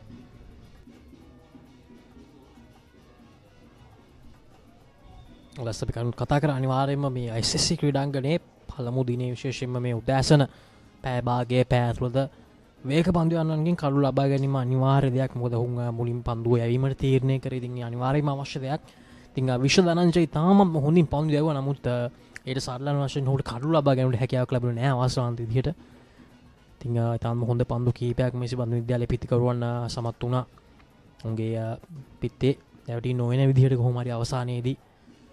ඔලස් අපි කතා කර අනිවාර්යයෙන්ම මේ SSC ක්‍රීඩාංගණයේ පළමු දිනේ විශේෂයෙන්ම මේ උදෑසන පැය භාගයේ පැය ඇතුළත වේග පන්දු යන්නන්ගෙන් කඩු ලබා ගැනීම අනිවාර්ය දෙයක්. මොකද ඔහු මුලින් පන්දුව යැවීමට තීරණය කර ඉතින් අනිවාර්යයෙන්ම අවශ්‍ය දෙයක්. ඉතින් විශ්ව ධනංජය තාම හොඳින් පන්දු යවුවා. නමුත් ඒට සාධාරණ වශයෙන් ඔහුට කඩු ලබා ගැනීමට හැකියාවක් ලැබුණේ නැහැ අවසාන විදිහට. ඉතින් තාම හොඳ පන්දු කීපයක් මේ ඉසිපතන විද්‍යාලයේ පිටිකරුවන් සමත් වුණා. උන්ගේ පිටේ දැවටි නොවන විදිහට කොහොම හරි අවසානයේදී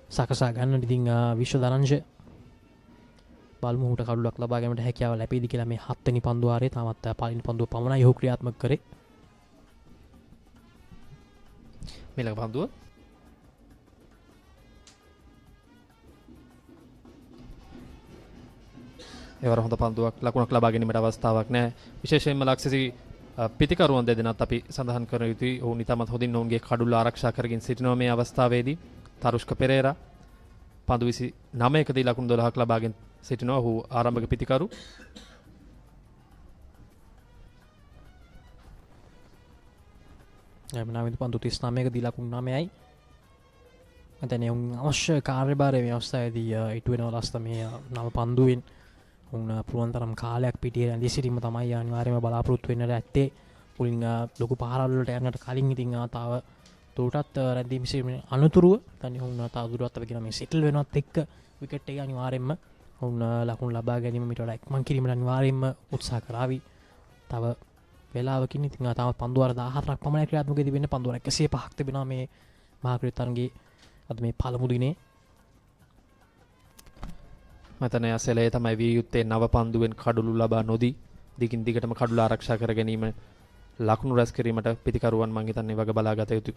සකසා ගන්නට. ඉතින් විශ්ව ධනංජය බලමු ඔහුට කඩුවක් ලබා ගැනීමට හැකියාව ලැබෙයිද කියලා. මේ 7 වෙනි පන්දුවාරයේ තාමත් පළවෙනි පන්දුව පමණයි ඔහු ක්‍රියාත්මක කරේ. මේලක පන්දුව එවර හොඳ පන්දුවක් ලකුණක් ලබා ගැනීමට අවස්ථාවක් නැහැ. විශේෂයෙන්ම ලක්ෂසි පිටිකරුවන් දෙදෙනාත් අපි සඳහන් කර යුතුයි. ඔවුන් ඉතාමත් හොඳින් ඔවුන්ගේ කඩුල්ල ආරක්ෂා කරගෙන සිටිනවා මේ අවස්ථාවේදී. තරුෂ්ක පෙරේරා පන්දු 29කදී ලකුණු 12ක් ලබාගෙන සිටිනවා. ඔහු ආරම්භක පිටිකරු. එමනම් පන්දු 39කදී ලකුණු 9යි. දැන් ඔවුන් අවශ්‍ය කාර්යභාරය මේ අවස්ථාවේදී ඉටු වෙනවා ලස්ත මේ නව පන්දුවෙන්. ඔවුන් පුළුවන් තරම් කාලයක් පිටියේ රැඳී සිටීම තමයි අනිවාර්යයෙන්ම බලාපොරොත්තු වෙන්නට ඇත්තේ. මුලින් ලොකු පාරවල් වලට යන්නට කලින් ඉතින් තාව තෝටත් රැඳීම සිටීමේ අනුතුරුව දැන් ඔවුන් තවදුරටත් අපි කියන මේ සෙටල් වෙනවත් එක්ක විකට් එක අනිවාර්යයෙන්ම ඔවුන් ලකුණු ලබා ගැනීම මීට වඩා ඉක්මන් කිරීමට අනිවාර්යයෙන්ම උත්සාහ කරાવી. තව වේලාවකින් ඉතින් තාම පන්දුවාර 14ක් පමණ ක්‍රියාත්මක වෙන්නේ. පන්දුවාර 105ක් තිබෙනවා මේ මහාක්‍රීඩා තරඟයේ අද මේ පළමු දිනේ. මතන යසලේ තමයි විය යුත්තේ නව පන්දුවෙන් කඩුළු ලබා නොදී දිගින් දිගටම කඩුල ආරක්ෂා කර ගැනීම ලකුණු රැස් කිරීමට පිතිකරුවන් මං හිතන්නේ වග බලා ගත යුතුයි.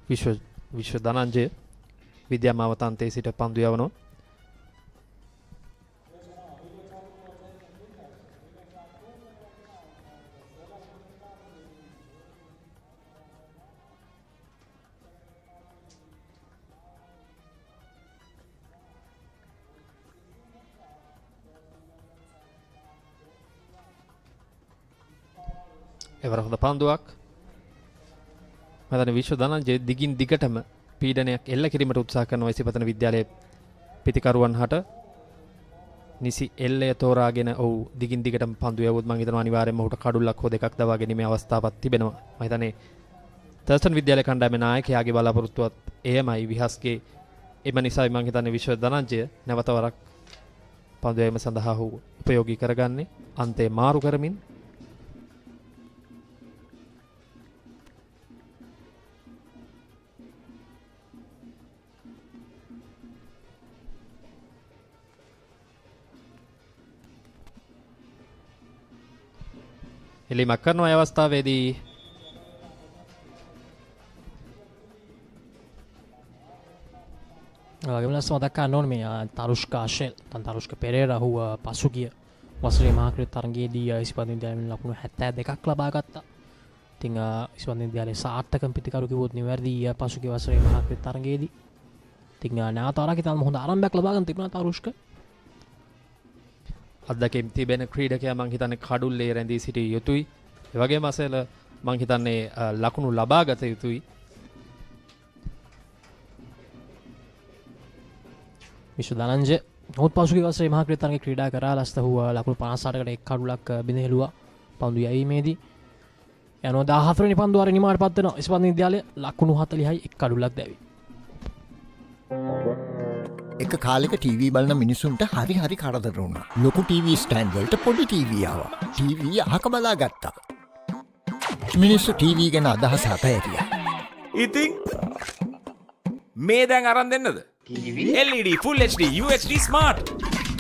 විශ්ව ධනංජය විද්‍යාමාවතන්තයේ සිට පන්දු යවනවා. එවර හොඳ පන්දුවක්. මම විශ්ව ධනංජය දිගින් දිගටම පීඩනයක් එල්ල කිරීමට උත්සාහ කරනවා ඉසිපතන විද්‍යාලයේ පිතිකරුවන් හට. නිසි එල්ලය තෝරාගෙන ඔව් දිගින් දිගටම පන්දු යවුවොත් මම හිතනවා අනිවාර්යයෙන්ම ඔහුට කඩුල්ලක් හෝ දෙකක් දවා ගැනීමේ අවස්ථාවක් තිබෙනවා. මම හිතන්නේ තර්ස්ටන් විද්‍යාලය කණ්ඩායමේ නායකයාගේ බලාපොරොත්තුවත් එයමයි විහස්ගේ. එම නිසායි මම හිතන්නේ විශ්ව ධනංජය නැවත වරක් පන්දු යැවීම සඳහා ඔහු උපයෝගී කරගන්නේ. අන්තේ මාරු කරමින් එලිමක් කරනවා ඒ අවස්ථාවේදී. වගේමලස් මතක් කරන්න ඕනේ මේ තරුෂ්ක ආෂෙල් තරුෂ්ක පෙරේරා ඔහු පසුගිය වසරේ මහාක්‍රීඩා තරගයේදී ඉසිපතන විද්‍යාලයෙන් ලකුණු 72ක් ලබා ගත්තා. ඉතින් ඉසිපතන විද්‍යාලයේ සාර්ථකම පිතිකරු කිව්වොත් නිවැරදි පසුගිය වසරේ මහාක්‍රීඩා තරගයේදී. ඉතින් නැවත වරක් ඉතාලම හොඳ ආරම්භයක් ලබා ගන්න තිබුණා තරුෂ්ක. අත්දැකීම් තිබෙන ක්‍රීඩකයා මං හිතන්නේ කඩුල්ලේ රැඳී සිටිය යුතුයි. ඒ වගේම අසල මං හිතන්නේ ලකුණු ලබා ගත යුතුයි. විශ්ව ධනංජය නමුත් පසුගිය වසරේ මහාක්‍රීඩා තරගයේ ක්‍රීඩා කරා ලස්ත හුව ලකුණු 58කට එක් කඩුලක් බිඳහෙළුවා පන්දු යැවීමේදී. යනවා 14 වෙනි පන්දු වාරේ නිමාවට පත් වෙනවා ඉස්පතන විද්‍යාලය ලකුණු 40යි එක් කඩුලක් දැවි. එක කාලෙක ටීවී බලන මිනිසුන්ට හරි කරදර වුණා. ලොකු ටීවී ස්ටෑන්ඩ් වලට පොඩි ටීවී ආවා. ටීවී අහක බලා ගත්තා. මිනිස්සු ටීවී ගැන අදහස අතහැරියා. ඉතින් මේ දැන් අරන් දෙන්නද? LED Full HD UHD Smart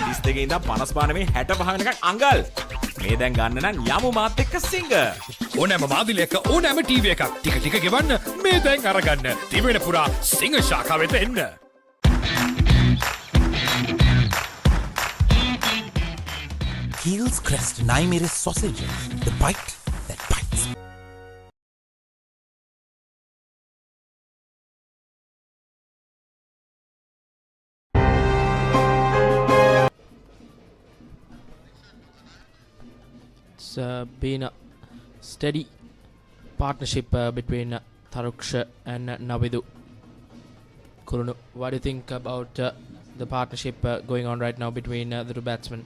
32 ඉඳන් 55 මේ 65 වෙනකන් අඟල්. මේ දැන් ගන්න නම් යමු මාත් එක්ක සිංග. ඕනෑම මාදිලයක ඕනෑම ටීවී එකක් ටික ටික ගෙවන්න මේ දැන් අරගන්න. තිබෙන පුරා සිංග ශාඛාවට එන්න. Heels Crest 9mm sausages. The bite that bites. It's been a steady partnership between Taruksha and Navidu. Kurunu, what do you think about the partnership going on right now between the two batsmen?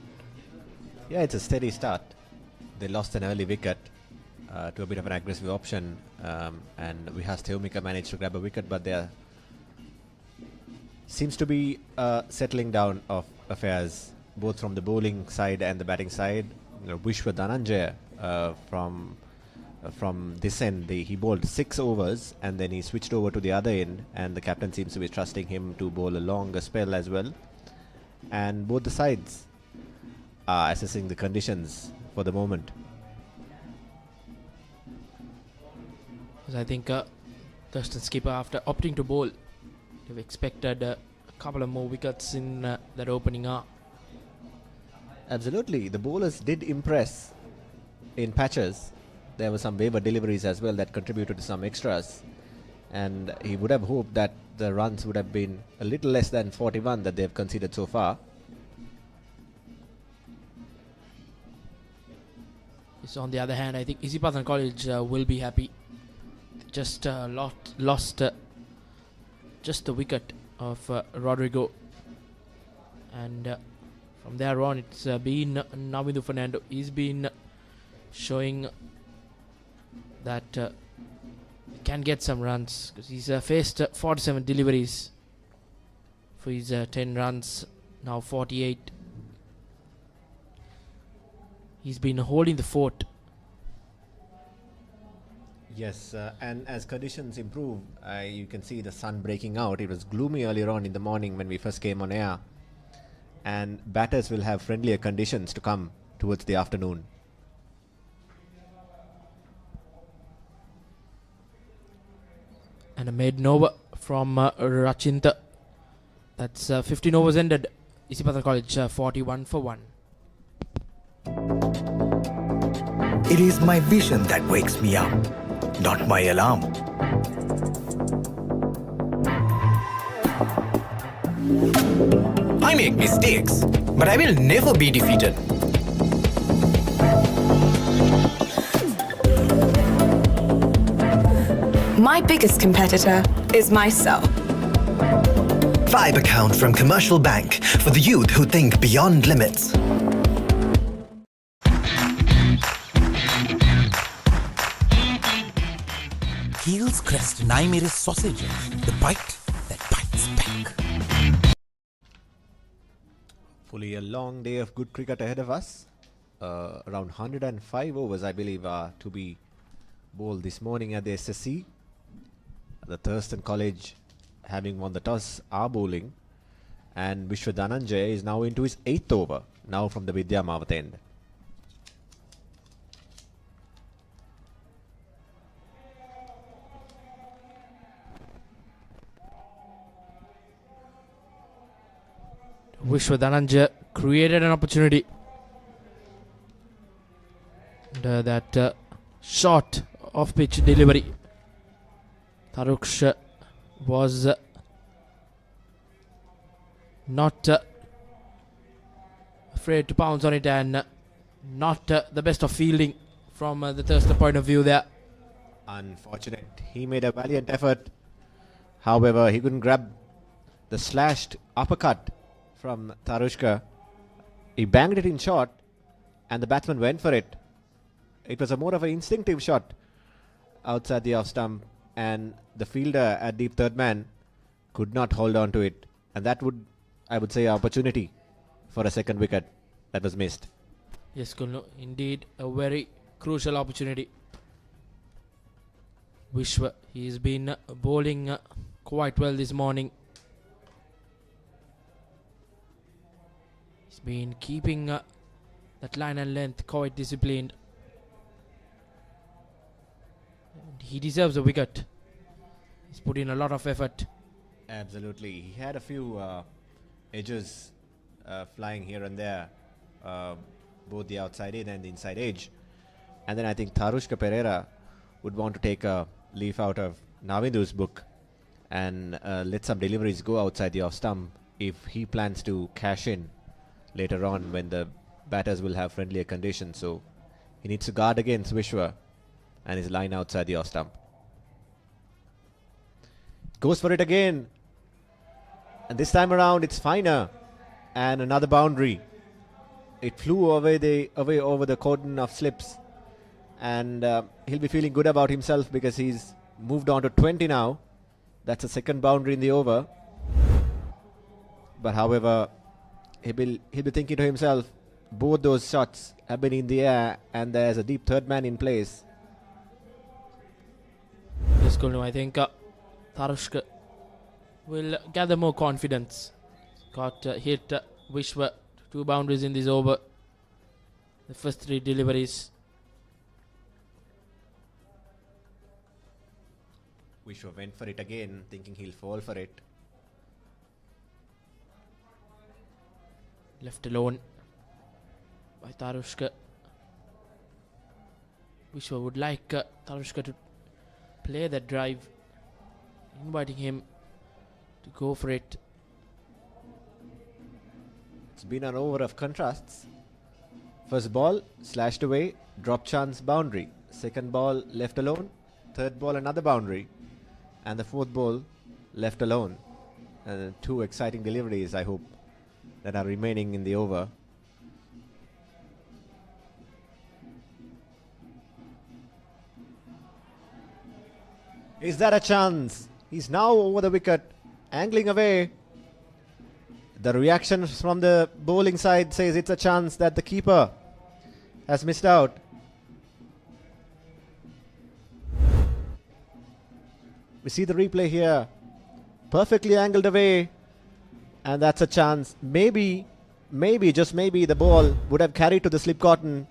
Yeah, it's a steady start. They lost an early wicket to a bit of an aggressive option, and Teumika managed to grab a wicket, but there seems to be settling down of affairs both from the bowling side and the batting side. Vishwa Dhananjaya from this end, he bowled 6 overs and then he switched over to the other end, and the captain seems to be trusting him to bowl a longer spell as well. And both the sides are assessing the conditions for the moment. I think Thurstan skipper, after opting to bowl, they've expected a couple of more wickets in that opening hour. Absolutely, the bowlers did impress in patches. There were some waiver deliveries as well that contributed to some extras, and he would have hoped that the runs would have been a little less than 41 that they've conceded so far. So on the other hand, I think Isipathana College will be happy. Just lost just the wicket of Rodrigo, and from there on it's been Navidu Fernando. He's been showing that he can get some runs, because he's faced 47 deliveries for his 10 runs, now 48. He's been holding the fort. Yes, and as conditions improve, you can see the sun breaking out. It was gloomy earlier on in the morning when we first came on air. And batters will have friendlier conditions to come towards the afternoon. And a maiden over from Rachinta. That's 15 overs ended. Isipathana College 41 for 1. It is my vision that wakes me up, not my alarm. I make mistakes, but I will never be defeated. My biggest competitor is myself. 5 account from Commercial Bank for the youth who think beyond limits. Heels Crest Naimeris sausages, the bite that bites back. Fully a long day of good cricket ahead of us. Around 105 overs, I believe, are to be bowled this morning at the SSC. The Thurstan College, having won the toss, are bowling. And Wijewardena is now into his 8th over, now from the Vidya Mavath end. Wijewardena created an opportunity. And, that short off-pitch delivery. Taruksha was not afraid to pounce on it, and not the best of fielding from the Thurstan point of view there. Unfortunate. He made a valiant effort. However, he couldn't grab the slashed uppercut from Tarushka. He banged it in short, and the batsman went for it. It was a more of an instinctive shot outside the off stump, and the fielder at deep third man could not hold on to it, and that would, I would say, opportunity for a second wicket that was missed. Yes, Kulnu, indeed a very crucial opportunity. Vishwa, he's been bowling quite well this morning. He's been keeping that line and length quite disciplined. And he deserves a wicket. He's put in a lot of effort. Absolutely. He had a few edges flying here and there, both the outside edge and the inside edge. And then I think Tharushka Pereira would want to take a leaf out of Navindu's book and let some deliveries go outside the off stump if he plans to cash in later on when the batters will have friendlier conditions. So he needs to guard against Vishwa and his line outside the off stump. Goes for it again, and this time around it's finer, and another boundary. It flew away over the cordon of slips, and he'll be feeling good about himself because he's moved on to 20 now. That's a second boundary in the over. But however, he'll be thinking to himself, both those shots have been in the air, and there's a deep third man in place. Yes, Kulnu, I think Tarushka will gather more confidence. Got hit Vishwa 2 boundaries in this over. The first 3 deliveries. Vishwa went for it again, thinking he'll fall for it. Left alone by Tarushka. Vishwa would like Tarushka to play that drive, inviting him to go for it. It's been an over of contrasts. First ball slashed away, drop chance boundary. Second ball left alone. Third ball another boundary, and the fourth ball left alone. And 2 exciting deliveries, I hope, that are remaining in the over. Is that a chance? He's now over the wicket, angling away. The reaction from the bowling side says it's a chance that the keeper has missed out. We see the replay here. Perfectly angled away. And that's a chance. Maybe, just maybe, the ball would have carried to the slip cotton.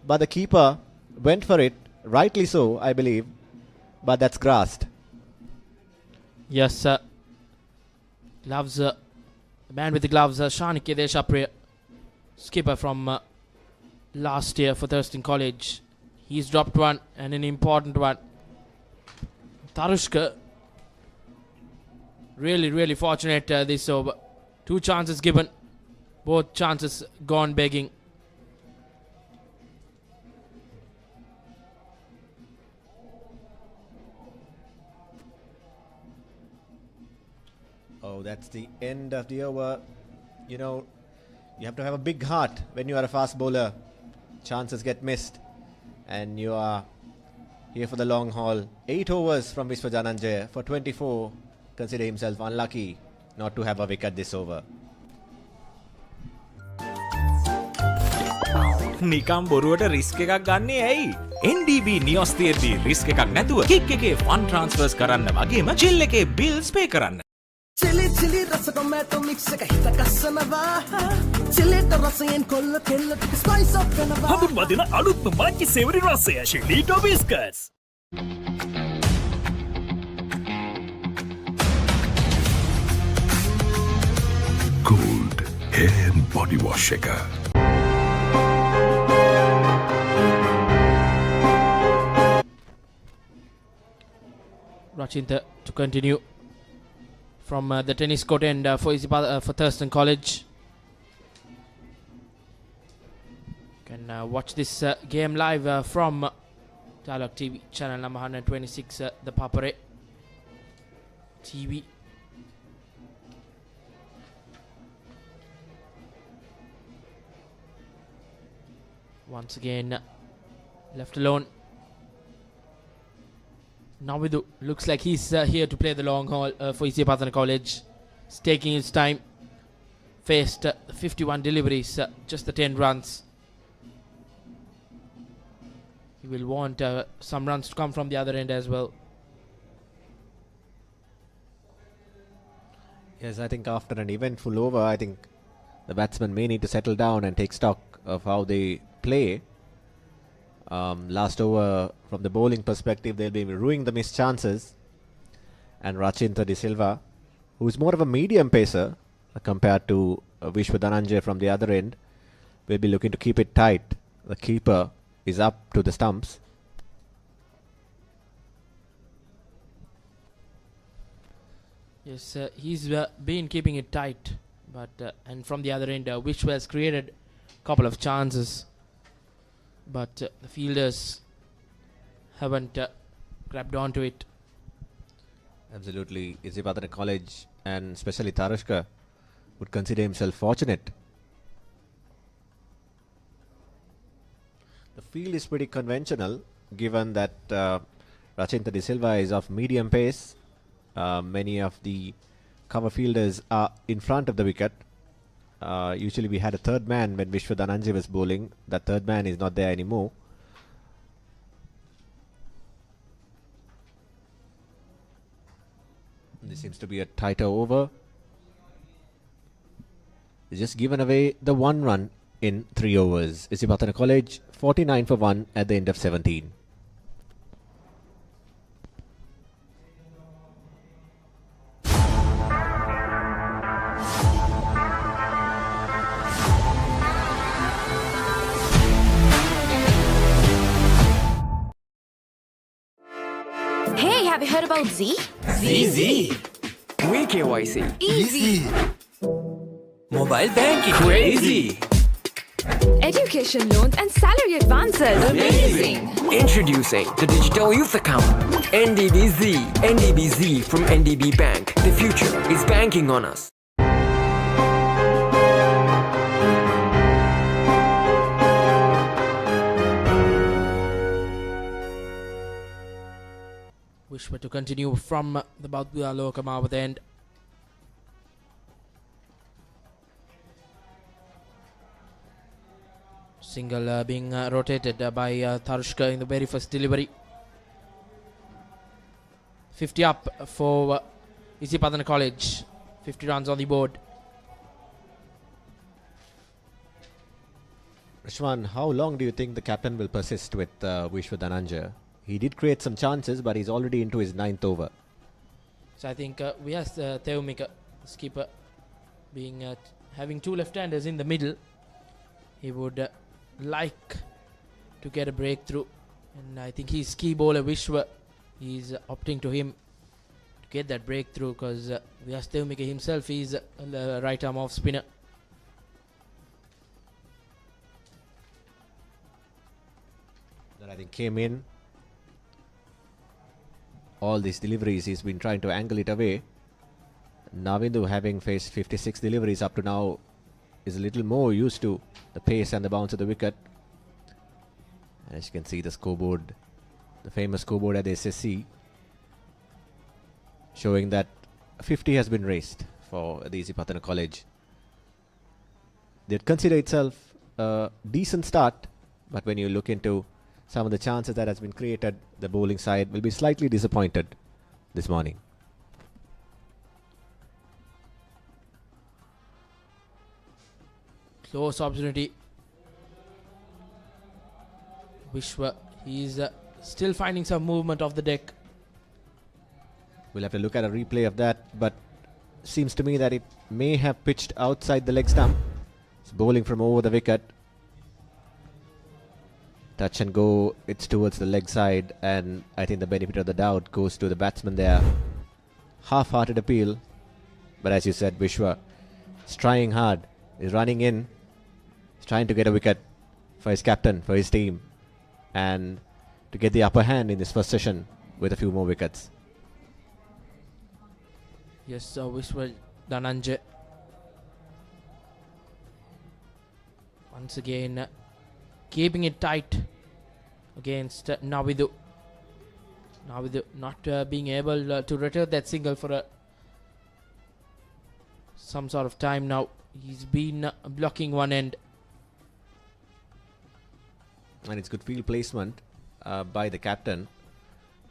But the keeper went for it. Rightly so, I believe. But that's grassed. Yes, gloves. The man with the gloves, Shanike Deshapriya, skipper from last year for Thurstan College. He's dropped one, and an important one. Tarushka, really fortunate this over. 2 chances given, both chances gone begging. Oh, that's the end of the over. You know, you have to have a big heart when you are a fast bowler. Chances get missed. And you are here for the long haul. 8 overs from Wijewardena for 24. Consider himself unlucky not to have a wicket this over. නිකම් බොරුවට risk එකක් ගන්නේ ඇයි? NDB නියොස් තියෙද්දි risk එකක් නැතුව kick එකේ fun ට්‍රාන්ස්ෆර්ස් කරන්න වගේම ජිල් එකේ බිල්ස් පේ කරන්න. Chili rasa tomato mix එක හිත කස්සනවා. Chiliට රසයෙන් කොල්ල කෙල්ල ටික ස්පයිස් අප් කරනවා. හඳුන්වදින අලුත්ම මාච්චි සේවරි රසය ශිලීටෝ බිස්කට්ස්. Gold hair and body wash එක. Rachinta to continue from the tennis court end for Thurstan College. Can watch this game live from Dialog TV channel number 126, the Papare TV. Once again, left alone. Navidu looks like he's here to play the long haul for Isipathana College. He's taking his time. Faced 51 deliveries, just the 10 runs. He will want some runs to come from the other end as well. Yes, I think after an eventful over, I think the batsmen may need to settle down and take stock of how they play. Last over, from the bowling perspective, they'll be ruining the missed chances. And Rachinta De Silva, who's more of a medium pacer compared to Wijewardena from the other end, will be looking to keep it tight. The keeper is up to the stumps. Yes, he's been keeping it tight. But and from the other end, Wijewardena has created a couple of chances. But the fielders haven't grabbed onto it. Absolutely. Isipathana College and especially Tarushka would consider himself fortunate. The field is pretty conventional given that Rachinta De Silva is of medium pace. Many of the cover fielders are in front of the wicket. Usually we had a third man when Wijewardena was bowling. That third man is not there anymore. This seems to be a tighter over. He's just given away the 1 run in 3 overs. Isipathana College 49 for 1 at the end of 17. Hey, have you heard about Z? ZZ. KYC. Easy. Mobile banking. Crazy. Education loans and salary advances. Amazing. Introducing the Digital Youth Account. NDBZ. NDBZ from NDB Bank. The future is banking on us. Wijewardena to continue from the Dialog Wijewardena end. Single being rotated by Tarushka in the very first delivery. 50 up for Isipathana College. 50 runs on the board. Rashwan, how long do you think the captain will persist with Wijewardena? He did create some chances, but he's already into his 9th over. So I think we have Theumika, skipper, being having two left-handers in the middle. He would like to get a breakthrough, and I think his key bowler Vishwa, he's opting to him to get that breakthrough, because Vyas Theumika himself is a right arm off spinner. That I think came in. All these deliveries, he's been trying to angle it away. Navindu, having faced 56 deliveries up to now, is a little more used to the pace and the bounce of the wicket. As you can see, the scoreboard, the famous scoreboard at the SSC, showing that 50 has been raised for the Isipathana College. They'd consider itself a decent start, but when you look into some of the chances that has been created, the bowling side will be slightly disappointed this morning. Close opportunity. Vishwa, he's still finding some movement off the deck. We'll have to look at a replay of that, but seems to me that it may have pitched outside the leg stump. It's bowling from over the wicket. Touch and go, it's towards the leg side, and I think the benefit of the doubt goes to the batsman there. Half-hearted appeal, but as you said, Vishwa is trying hard, is running in, he's trying to get a wicket for his captain, for his team, and to get the upper hand in this first session with a few more wickets. Yes, Wijewardena once again keeping it tight against Navidu. Navidu not being able to return that single for some sort of time now. He's been blocking one end. And it's good field placement by the captain.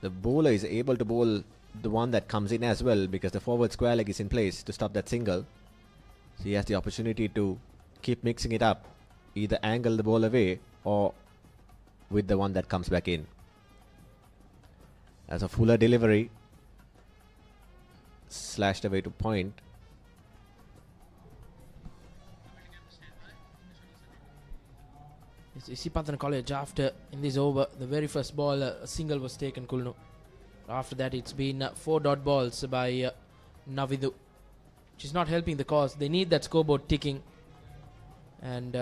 The bowler is able to bowl the one that comes in as well, because the forward square leg is in place to stop that single. So he has the opportunity to keep mixing it up, either angle the ball away or with the one that comes back in. As a fuller delivery, slashed away to point. Isipathana College, after in this over, the very first ball, a single was taken, Kulnu. After that, it's been 4 dot balls by Navidu, which is not helping the cause. They need that scoreboard ticking. And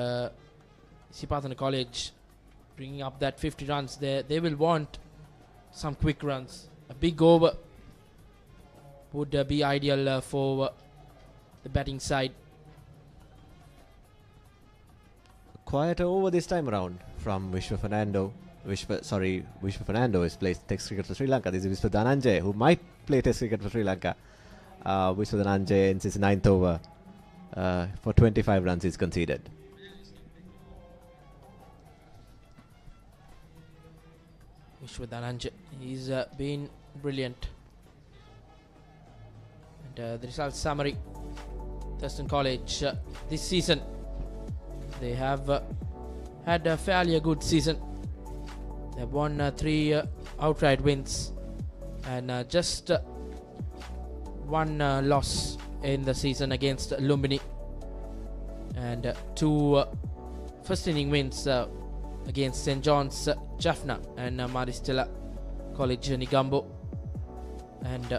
Isipathana College bringing up that 50 runs there. They will want some quick runs. A big over would be ideal for the batting side. Quieter over this time around from Wijewardena. Wijewardena is playing Test cricket for Sri Lanka. This is Wijewardena, who might play Test cricket for Sri Lanka. Wijewardena ends his 9th over for 25 runs is conceded. Wijewardena, he's been brilliant. And the results summary: Thurstan College this season, they have had a fairly good season. They've won 3 outright wins and just one loss in the season against Lumbini, and 2 first inning wins against St. John's Jaffna and Maristella College Negombo, and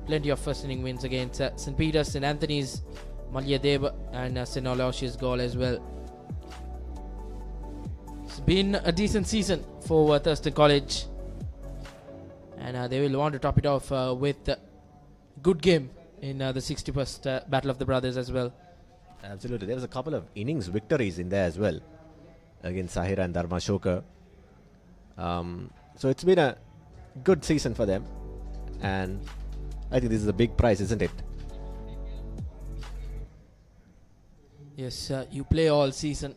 plenty of first inning wins against St. Peter's, St. Anthony's, Malyadeva and St. Aloysius Gaul as well. It's been a decent season for Thurstan College, and they will want to top it off with a good game in the 61st Battle of the Brothers as well. Absolutely. There was a couple of innings victories in there as well against Sahira and Dharma Shoka. So it's been a good season for them, and I think this is a big prize, isn't it? Yes, you play all season,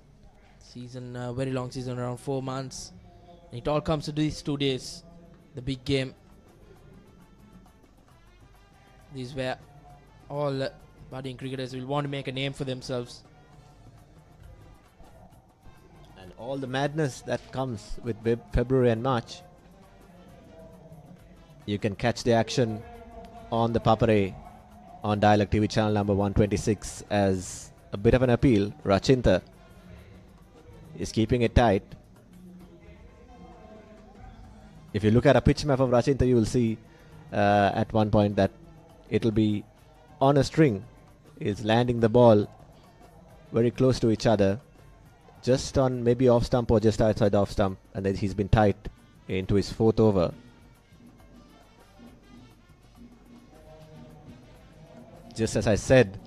very long season, around 4 months. It all comes to these 2 days, the big game. These were all budding cricketers will want to make a name for themselves. And all the madness that comes with February and March. You can catch the action on the Papare on Dialog TV channel number 126 as a bit of an appeal. Rachinta is keeping it tight. If you look at a pitch map of Rachinta, you will see at one point that it'll be on a string. Is landing the ball very close to each other, just on maybe off stump or just outside off stump, and then he's been tight into his fourth over. Just as I said,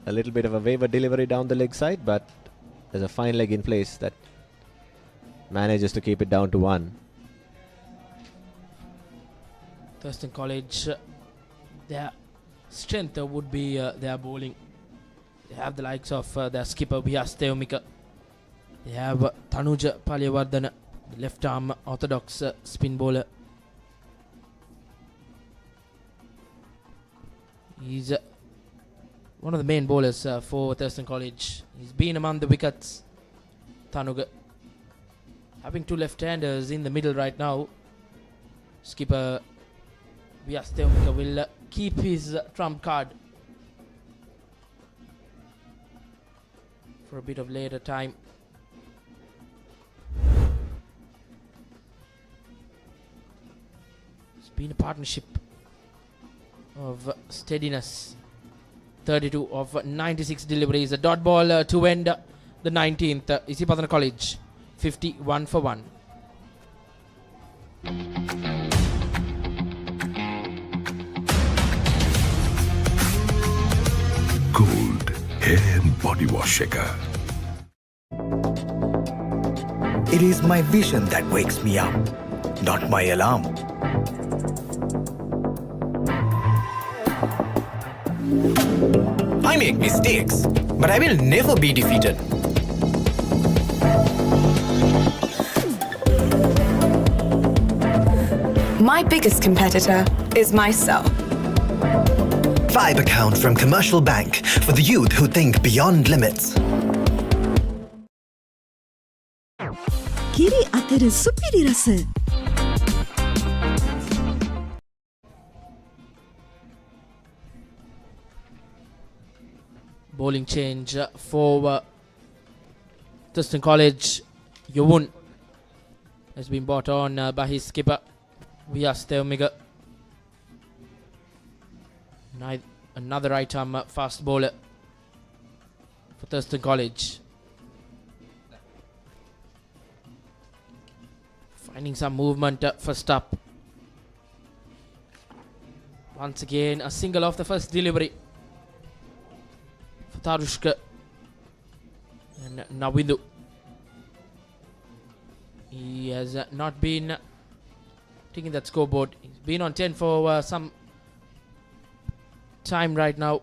a little bit of a waiver delivery down the leg side, but there's a fine leg in place that manages to keep it down to 1. Thurstan College, their strength would be their bowling. They have the likes of their skipper Vyastevmika. They have Tanuja Palyawardana, the left arm orthodox spin bowler. He's one of the main bowlers for Thurstan College. He's been among the wickets. Tanuga having 2 left-handers in the middle right now. Skipper Vyastevmika will keep his trump card for a bit of later time. It's been a partnership of steadiness. 32 of 96 deliveries. A dot ball to end the 19th. Isipathana College 51 for 1. Gold hair and body wash shaker. It is my vision that wakes me up, not my alarm. I make mistakes, but I will never be defeated. My biggest competitor is myself. 5 account from Commercial Bank for the youth who think beyond limits. කිරි අතර සුපිරි රස. Bowling change for Thurstan College. Yovun has been brought on by his skipper Vyastevmika. Another right arm fast bowler for Thurstan College. Finding some movement first up. Once again, a single off the first delivery for Tarushka and Navindu. He has not been taking that scoreboard. He's been on 10 for some time right now.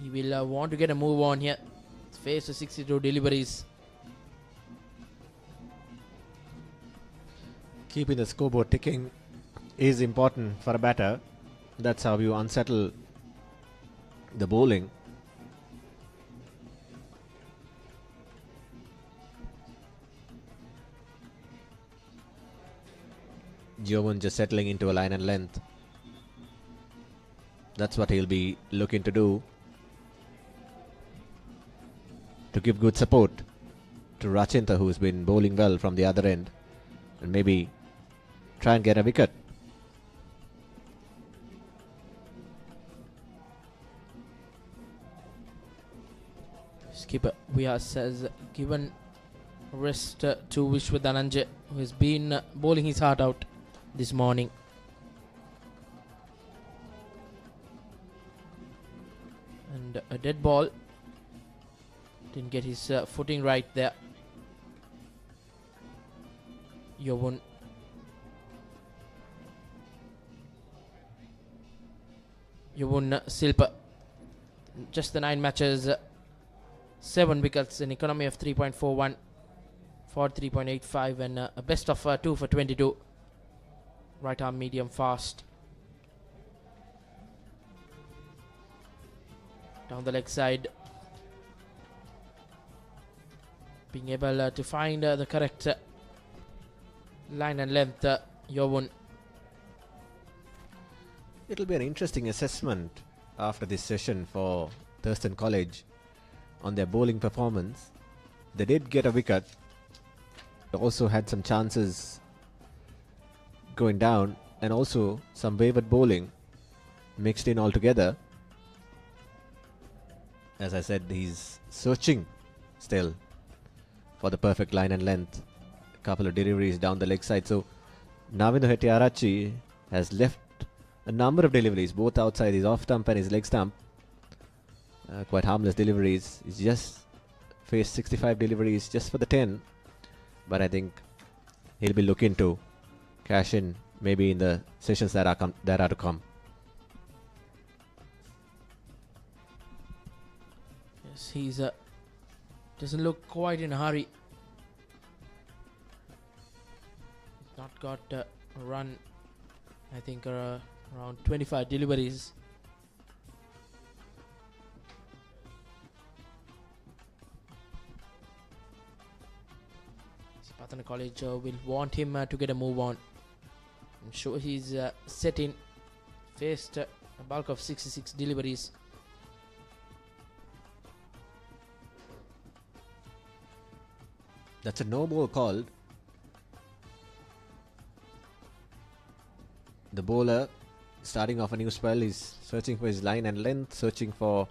He will want to get a move on here. Face to 62 deliveries. Keeping the scoreboard ticking is important for a batter. That's how you unsettle the bowling. Jovan just settling into a line and length. That's what he'll be looking to do, to give good support to Rachinta, who's been bowling well from the other end, and maybe try and get a wicket. Skipper Vyas has given rest to Wijewardena, who has been bowling his heart out this morning. And a dead ball. Didn't get his footing right there. Yovun. Yovun Silpa. Just the 9 matches, 7 wickets, an economy of 3.41, for 3.85, and a best of 2 for 22. Right arm medium fast. down the leg side. Being able to find the correct line and length, Yovun. It'll be an interesting assessment after this session for Thurstan College on their bowling performance. They did get a wicket. They also had some chances going down and also some wayward bowling mixed in altogether. As I said, he's searching still for the perfect line and length. A couple of deliveries down the leg side. So Navindu Hettiarachchi has left a number of deliveries, both outside his off stump and his leg stump. Quite harmless deliveries. He's just faced 65 deliveries just for the 10. But I think he'll be looking to cash in maybe in the sessions that are to come. Yes, he's doesn't look quite in a hurry. Not got a run. I think around 25 deliveries. Isipathana College will want him to get a move on. I'm sure he's set in. Faced a bulk of 66 deliveries. That's a no ball called. The bowler starting off a new spell is searching for his line and length, searching for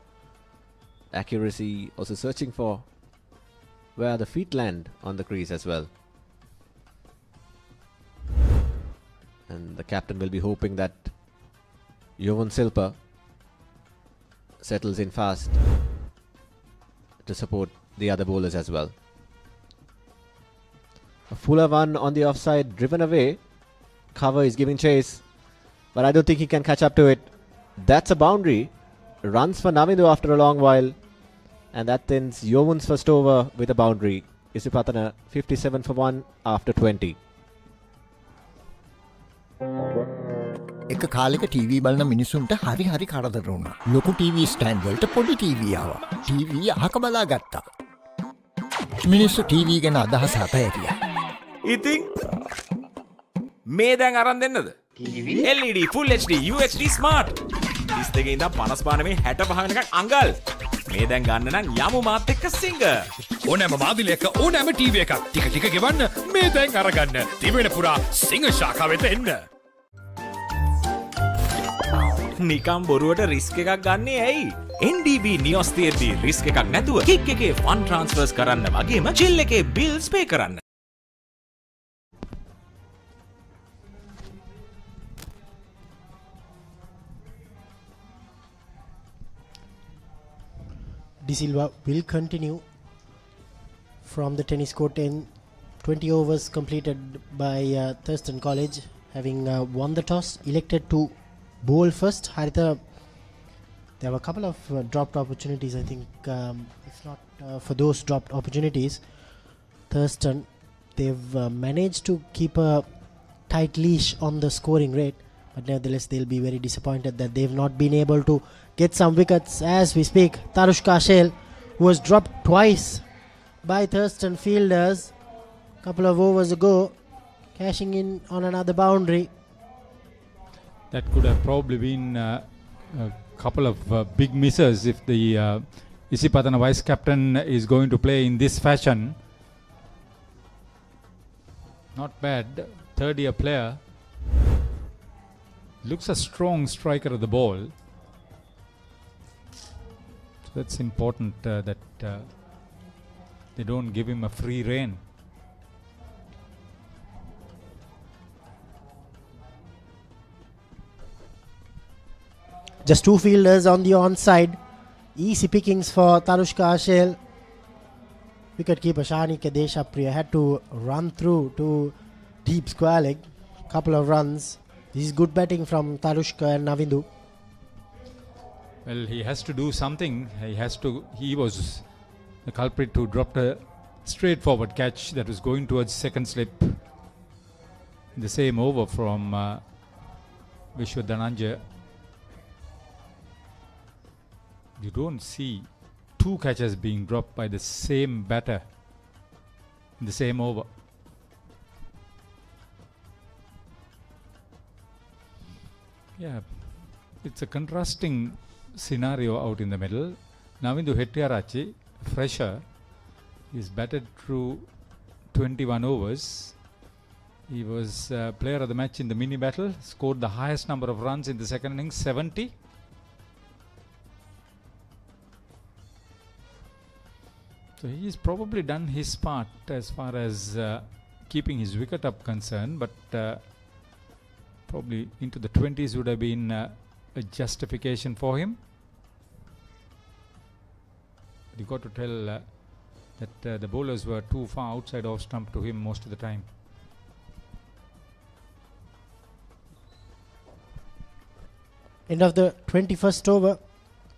accuracy, also searching for where the feet land on the crease as well. And the captain will be hoping that Yovan Silpa settles in fast to support the other bowlers as well. A fuller one on the offside, driven away. Cover is giving chase, but I don't think he can catch up to it. That's a boundary. Runs for Navindu after a long while, and that ends Yovan's first over with a boundary. Isipathana 57 for 1 after 20. එක කාලෙක TV බලන මිනිසුන්ට හරි හරි කරදර වුණා. ලොකු TV stand වලට පොඩි ටීවී ආවා. ටීවී අහක බලා ගත්තා. මිනිස්සු ටීවී ගැන අදහස අතහැරියා. ඉතින් මේ දැන් අරන් දෙන්නද? LED Full HD UHD Smart 32 ඉඳන් 55 මේ 65 වෙනකන් අඟල්. මේ දැන් ගන්න නම් යමු මාත් එක්ක සිංග. ඕනෑම මාදිලයක ඕනෑම ටීවී එකක් ටික ටික ගෙවන්න මේ දැන් අරගන්න. තිබෙන පුරා සිංග ශාඛාවට එන්න. නිකම් බොරුවට රිස්ක් එකක් ගන්නේ ඇයි? NDB නියොස් තියෙද්දි රිස්ක් එකක් නැතුව කික් එකේ ෆන් ට්‍රාන්ස්ෆර්ස් කරන්න වගේම චිල් එකේ බිල්ස් පේ කරන්න. De Silva will continue from the tennis court in 20 overs completed by Thurstan College, having won the toss, elected to bowl first. Haritha, there were a couple of dropped opportunities. I think if not for those dropped opportunities, Thurstan, they've managed to keep a tight leash on the scoring rate, but nevertheless they'll be very disappointed that they've not been able to get some wickets as we speak. Tarushka Ashel, who was dropped twice by Thurstan fielders a couple of overs ago, cashing in on another boundary. That could have probably been a couple of big misses if the Isipathana vice captain is going to play in this fashion. Not bad, third year player. Looks a strong striker of the ball. So that's important that they don't give him a free rein. Just two fielders on the onside. Easy pickings for Tarushka Ashel. Wicketkeeper Shani Kadeshapriya had to run through to deep square leg. Couple of runs. This is good batting from Tarushka and Navindu. Well, he has to do something. He was the culprit who dropped a straightforward catch that was going towards second slip. The same over from Wijewardena. You don't see 2 catches being dropped by the same batter in the same over. Yeah, it's a contrasting scenario out in the middle. Navindu Hettiarachchi, fresher, he's batted through 21 overs. He was player of the match in the mini battle, scored the highest number of runs in the second innings, 70. So he's probably done his part as far as keeping his wicket up concerned, but probably into the 20s would have been a justification for him. You got to tell that the bowlers were too far outside off stump to him most of the time. End of the 21st over.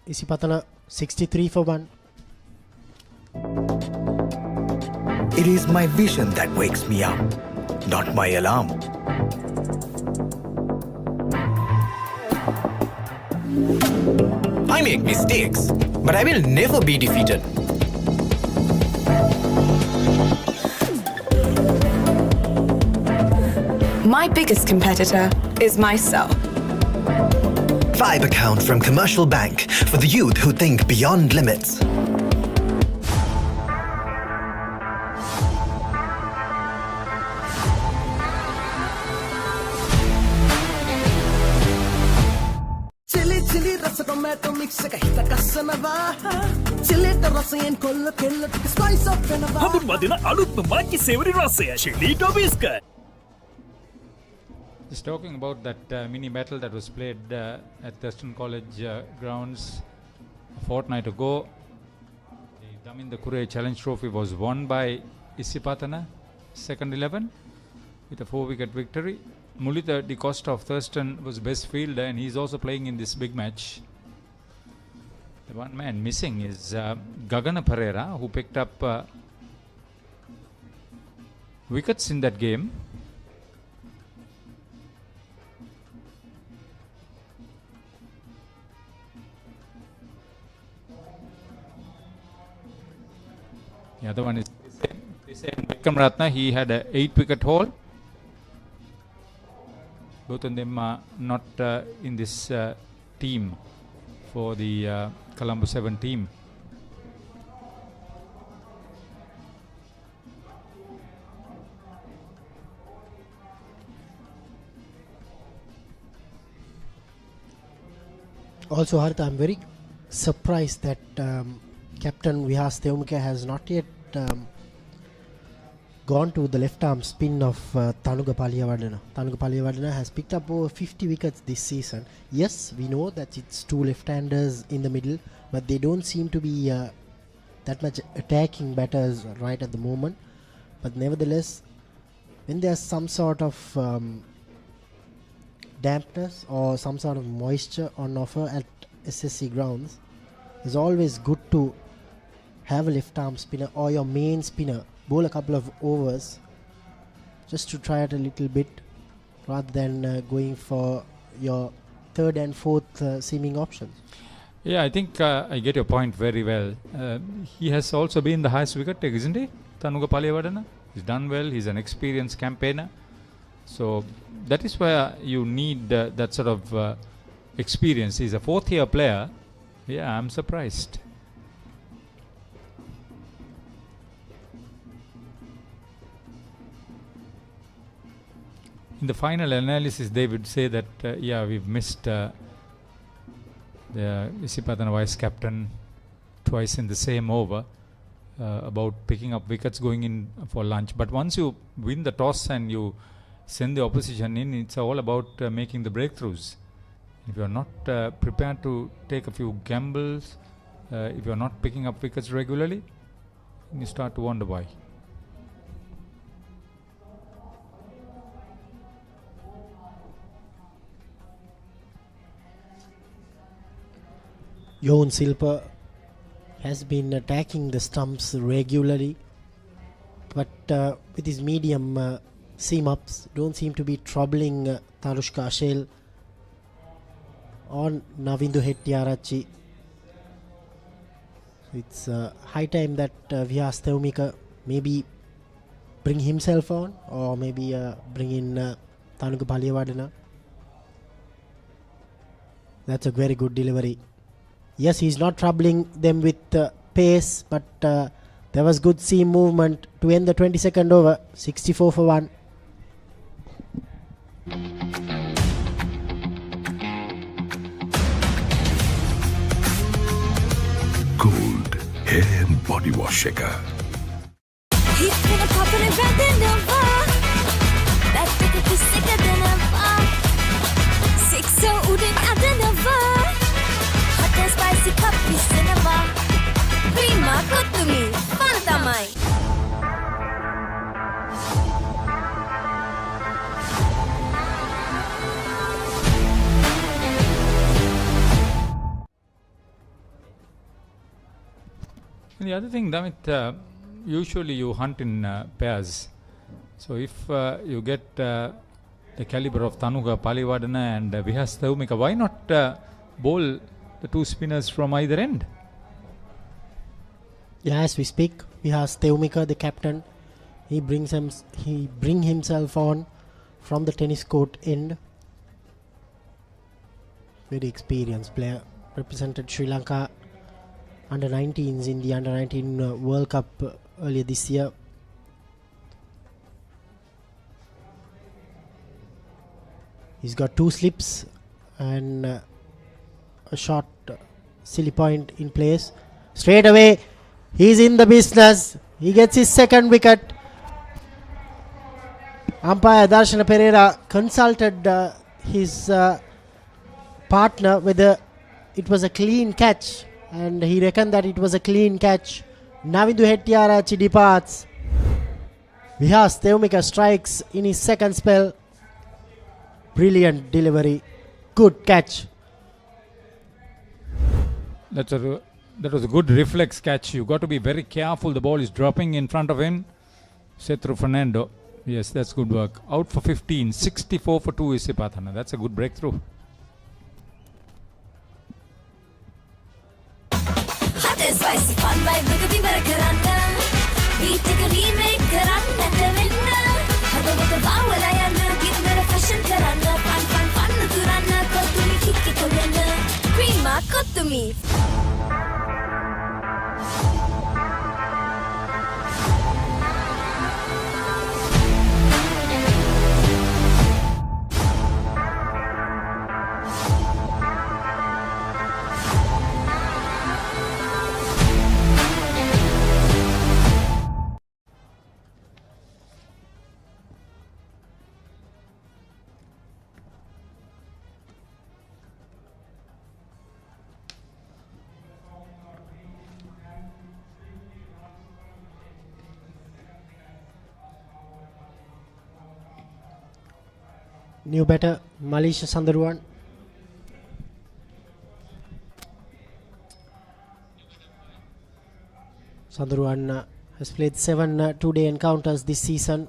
Isipathana 63 for 1. It is my vision that wakes me up, not my alarm. I make mistakes, but I will never be defeated. My biggest competitor is myself. Vibe account from Commercial Bank for the youth who think beyond limits. හඳුන්වදින අලුත්ම මච්චි සෙවරි රසය ශීලී ඩොබිස්ක. Just talking about that mini battle that was played at Thurstan College grounds a fortnight ago. The Daminda Kure Challenge Trophy was won by Isipathana, second 11, with a 4-wicket victory. Mulita De Costa of Thurstan was best fielder, and he's also playing in this big match. The one man missing is Gagana Pereira, who picked up wickets in that game. The other one is Blackham Wijewardena. He had a 8-wicket haul. Both of them are not in this team for the Colombo 7 team. Also, Harita, I'm very surprised that Captain Vihas Theumika has not yet gone to the left arm spin of Thanuga Wijewardena. Thanuga Wijewardena has picked up over 50 wickets this season. Yes, we know that it's 2 left-handers in the middle, but they don't seem to be that much attacking batters right at the moment. But nevertheless, when there's some sort of dampness or some sort of moisture on offer at SSC Grounds, it's always good to have a left-arm spinner or your main spinner bowl a couple of overs just to try it a little bit rather than going for your third and fourth seaming options. Yeah, I think I get your point very well. He has also been the highest wicket taker, isn't he? Thanuga Wijewardena. He's done well. He's an experienced campaigner. So that is where you need that sort of experience. He's a 4th-year player. Yeah, I'm surprised. In the final analysis, they would say that, yeah, we've missed the Isipathana vice captain twice in the same over about picking up wickets going in for lunch. But once you win the toss and you send the opposition in, it's all about making the breakthroughs. If you're not prepared to take a few gambles, if you're not picking up wickets regularly, you start to wonder why. Yohan Silpa has been attacking the stumps regularly, but with his medium seam-ups don't seem to be troubling Tarushka Ashel or Navindu Hettiarachchi. It's high time that Vyas Theumika maybe bring himself on, or maybe bring in Thanuka Wijewardena. That's a very good delivery. Yes, he's not troubling them with pace, but there was good seam movement to end the 22nd over. 64 for 1. Gold hair and body wash shaker. He's gonna pop in and round and over. That ticket is sicker than ever. 6 so udin adanava. Hot and spicy cup is cinema. Prima kottumi. Fun tamai. And the other thing, Damit, usually you hunt in pairs. So if you get the caliber of Thanuka Wijewardena and Vyas Theumika, why not bowl the two spinners from either end? Yeah, as we speak, Vyas Theumika, the captain, he bring himself on from the tennis court end. Very experienced player, represented Sri Lanka under 19s in the under 19 World Cup earlier this year. He's got 2 slips and a short silly point in place. Straight away, he's in the business. He gets his second wicket. Umpire Darshana Pereira consulted his partner whether it was a clean catch, and he reckoned that it was a clean catch. Navindu Hettiarachchi departs. Vyas Theumika strikes in his second spell. Brilliant delivery. Good catch. That was a good reflex catch. You got to be very careful. The ball is dropping in front of him. Setru Fernando. Yes, that's good work. Out for 15. 64 for 2 Isipathana. That's a good breakthrough. Hot and spicy fun vibe with the karanda. We take a remake karanda winna. Hada with the vowel I am give the fashion karanda. Fun turana kottumi kikki korana. Prima kottumi. New batter, Malisha Sandaruan. Sandaruan has played 7 two-day encounters this season.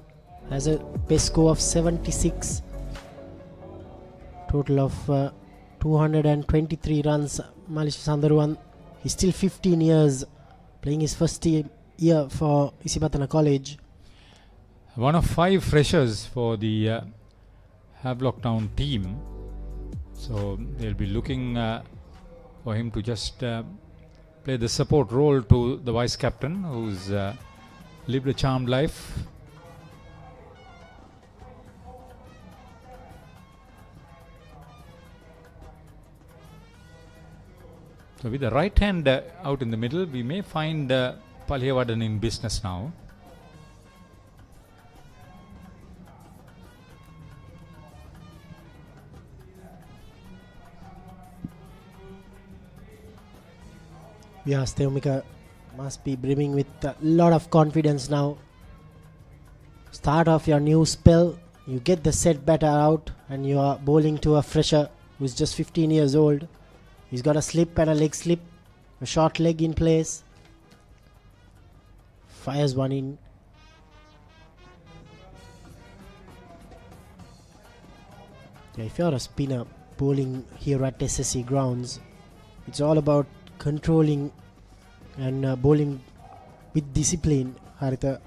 Has a best score of 76. Total of 223 runs. Malisha Sandaruan. He's still 15 years, playing his first year for Isipathana College. One of 5 freshers for the Havelock Town team, so they'll be looking for him to just play the support role to the vice captain, who's lived a charmed life. So with the right hand out in the middle, we may find Wijewardena in business now. Vyas Theumika must be brimming with a lot of confidence now. Start off your new spell, you get the set batter out, and you are bowling to a fresher who's just 15 years old. He's got a slip and a leg slip, a short leg in place. Fires one in. Yeah, if you're a spinner bowling here at SSC Grounds, it's all about controlling and bowling with discipline. Haritha.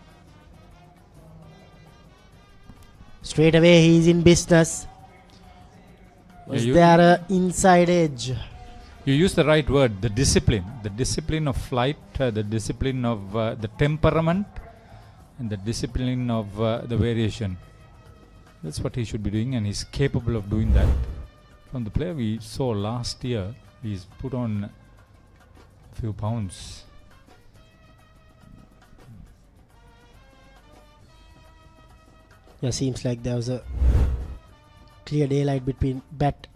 Straight away he is in business. Was there an inside edge? You use the right word, the discipline of flight, the discipline of the temperament, and the discipline of the variation. That's what he should be doing, and he's capable of doing that. From the player we saw last year, he's put on a few pounds. Yeah, seems like there was a clear daylight between bat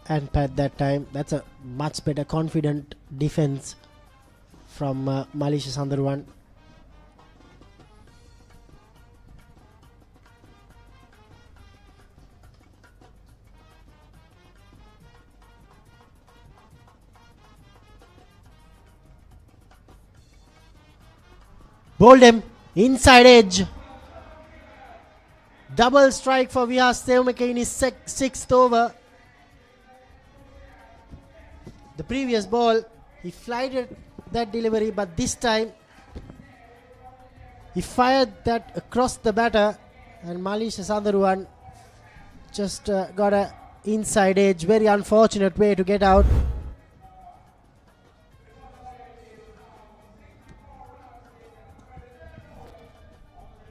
and pad that time. That's a much better confident defense from Malisha Sandharuwan. Bowled him inside edge. Double strike for Vihas Thewmeka in his sixth over. The previous ball, he flighted that delivery, but this time he fired that across the batter, and Malisha Sandharuwan just got a inside edge. Very unfortunate way to get out.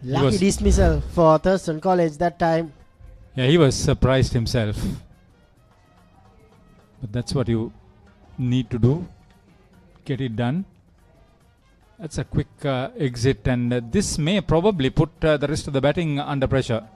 Lucky dismissal for Thurstan College that time. Yeah, he was surprised himself. But that's what you need to do. Get it done. That's a quick exit, and this may probably put the rest of the batting under pressure.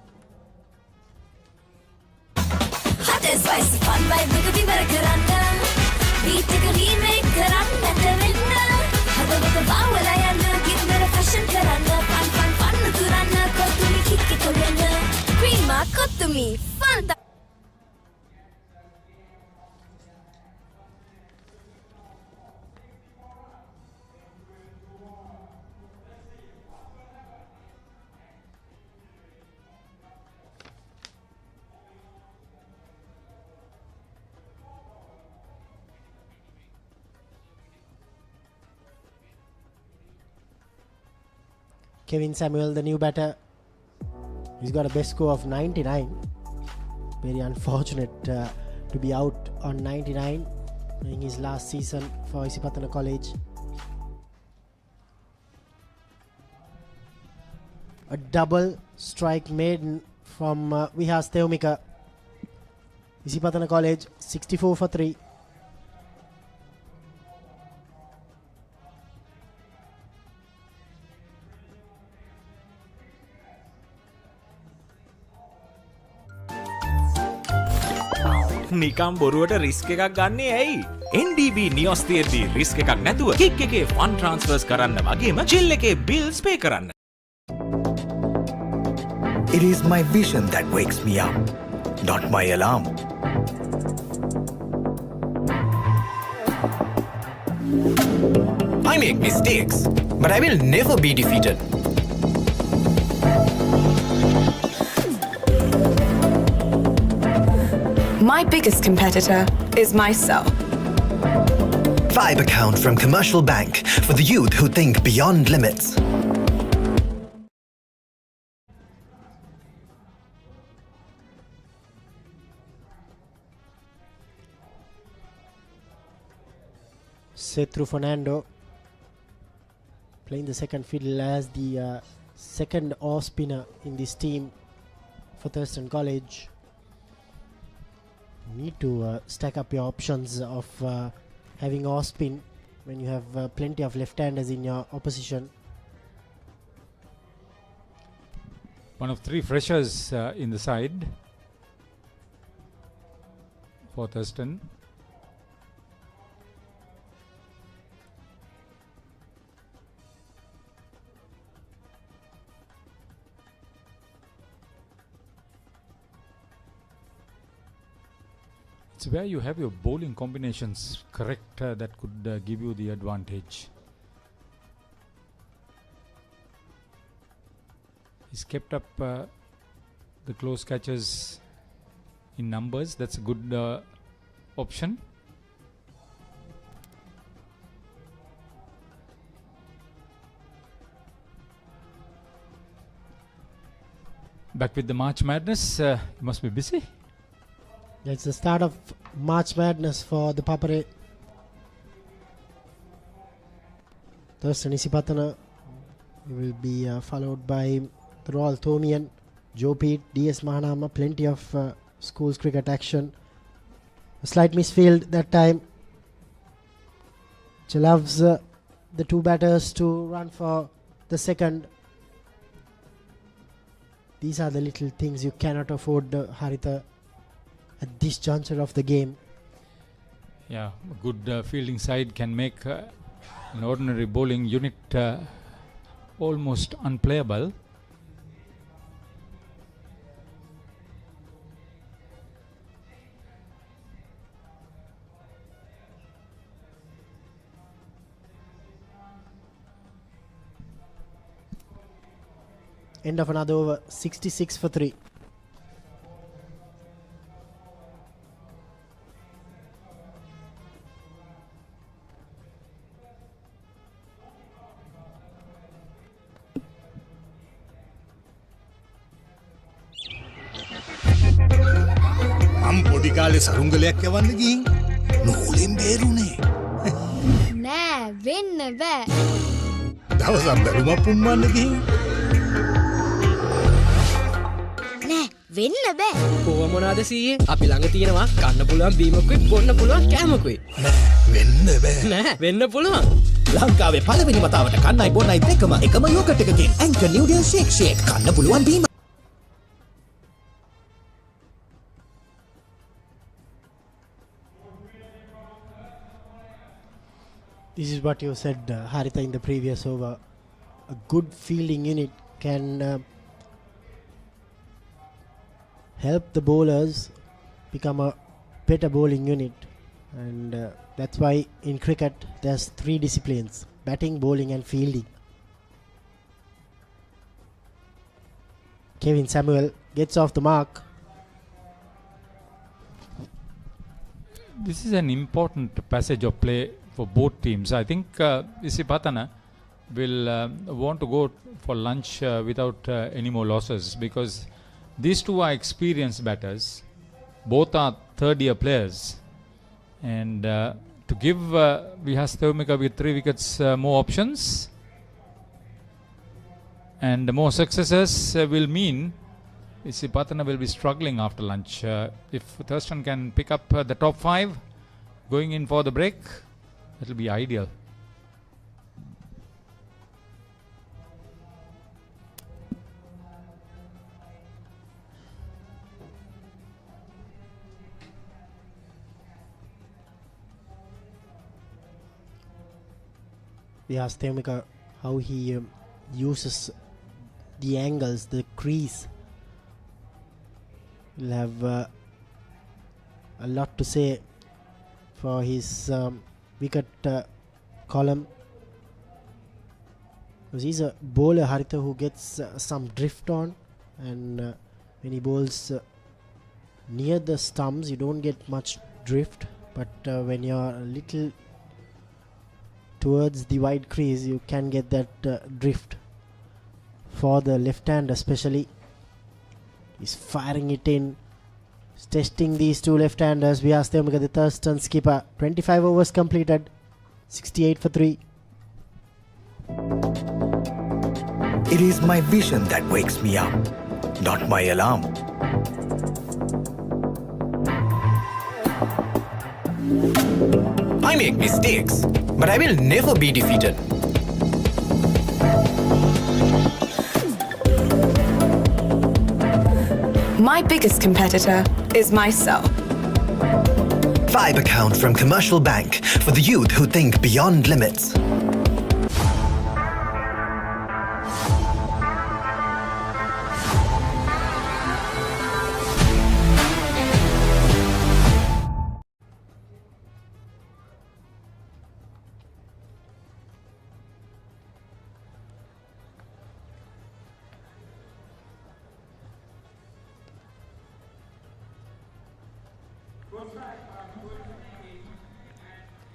Kevin Samuel, the new batter, he's got a best score of 99. Very unfortunate to be out on 99 in his last season for Isipathana College. A double strike maiden from Vihas Thewmeka. Isipathana College 64 for 3. නිකම් බොරුවට risk එකක් ගන්නේ ඇයි? NDB නියොස් තියෙද්දි risk එකක් නැතුව kick එකේ fun ට්‍රාන්ස්ෆර්ස් කරන්න වගේම චිල් එකේ බිල්ස් පේ කරන්න. It is my vision that wakes me up, not my alarm. I make mistakes, but I will never be defeated. My biggest competitor is myself. Vibe account from Commercial Bank for the youth who think beyond limits. Sethu Fernando playing the second fiddle as the second off spinner in this team for Thurstan College. You need to stack up your options of having off spin when you have plenty of left-handers in your opposition. One of three freshers in the side for Thurstan. It's where you have your bowling combinations correct that could give you the advantage. He's kept up the close catches in numbers. That's a good option. Back with the March Madness. You must be busy. It's the start of March Madness for the Papare. Thurstan Isipathana will be followed by Royal Thomian, Joe Pete, DS Mahanama. Plenty of schools cricket action. A slight misfield that time. Which allows the two batters to run for the second. These are the little things you cannot afford, Haritha, at this juncture of the game. Yeah, a good fielding side can make an ordinary bowling unit almost unplayable. End of another over, 66 for 3. මම පොඩි කාලේ සරුංගලයක් යවන්න ගිහින් නූලෙන් බේරුනේ. නෑ වෙන්න බෑ. දවසක් බැලුමක් පුම්මන්න ගිහින් නෑ වෙන්න බෑ. කොහොමනාද සීයේ අපි ළඟ තියෙනවා කන්න පුළුවන් බීමකුයි බොන්න පුළුවන් කෑමකුයි. වෙන්න බෑ. නෑ වෙන්න පුළුවන්. ලංකාවේ පළවෙනි වතාවට කන්නයි බොන්නයි දෙකම එකම යෝගට් එකකින් ඇන්කර් නිව්ඩල් ෂේක් කන්න පුළුවන් බීම. This is what you said, Haritha, in the previous over. A good fielding unit can help the bowlers become a better bowling unit. And that's why in cricket there's 3 disciplines: batting, bowling and fielding. Kevin Samuel gets off the mark. This is an important passage of play for both teams. I think Isipathana will want to go for lunch without any more losses, because these two are experienced batters. Both are third-year players. And to give Vihas Theumika with 3 wickets more options and more successes will mean Isipathana will be struggling after lunch. If Thurstan can pick up the top 5 going in for the break, it will be ideal. We asked Theumika how he uses the angles, the crease. He'll have a lot to say for his wicket column. Because he's a bowler, Haritha, who gets some drift on, and when he bowls near the stumps, you don't get much drift. But when you're a little towards the wide crease, you can get that drift. For the left hand especially, he's firing it in. He's testing these two left-handers. We asked them to get the Thurstan skipper. 25 overs completed, 68 for 3. It is my vision that wakes me up, not my alarm. I make mistakes, but I will never be defeated. My biggest competitor is myself. Vibe account from Commercial Bank for the youth who think beyond limits.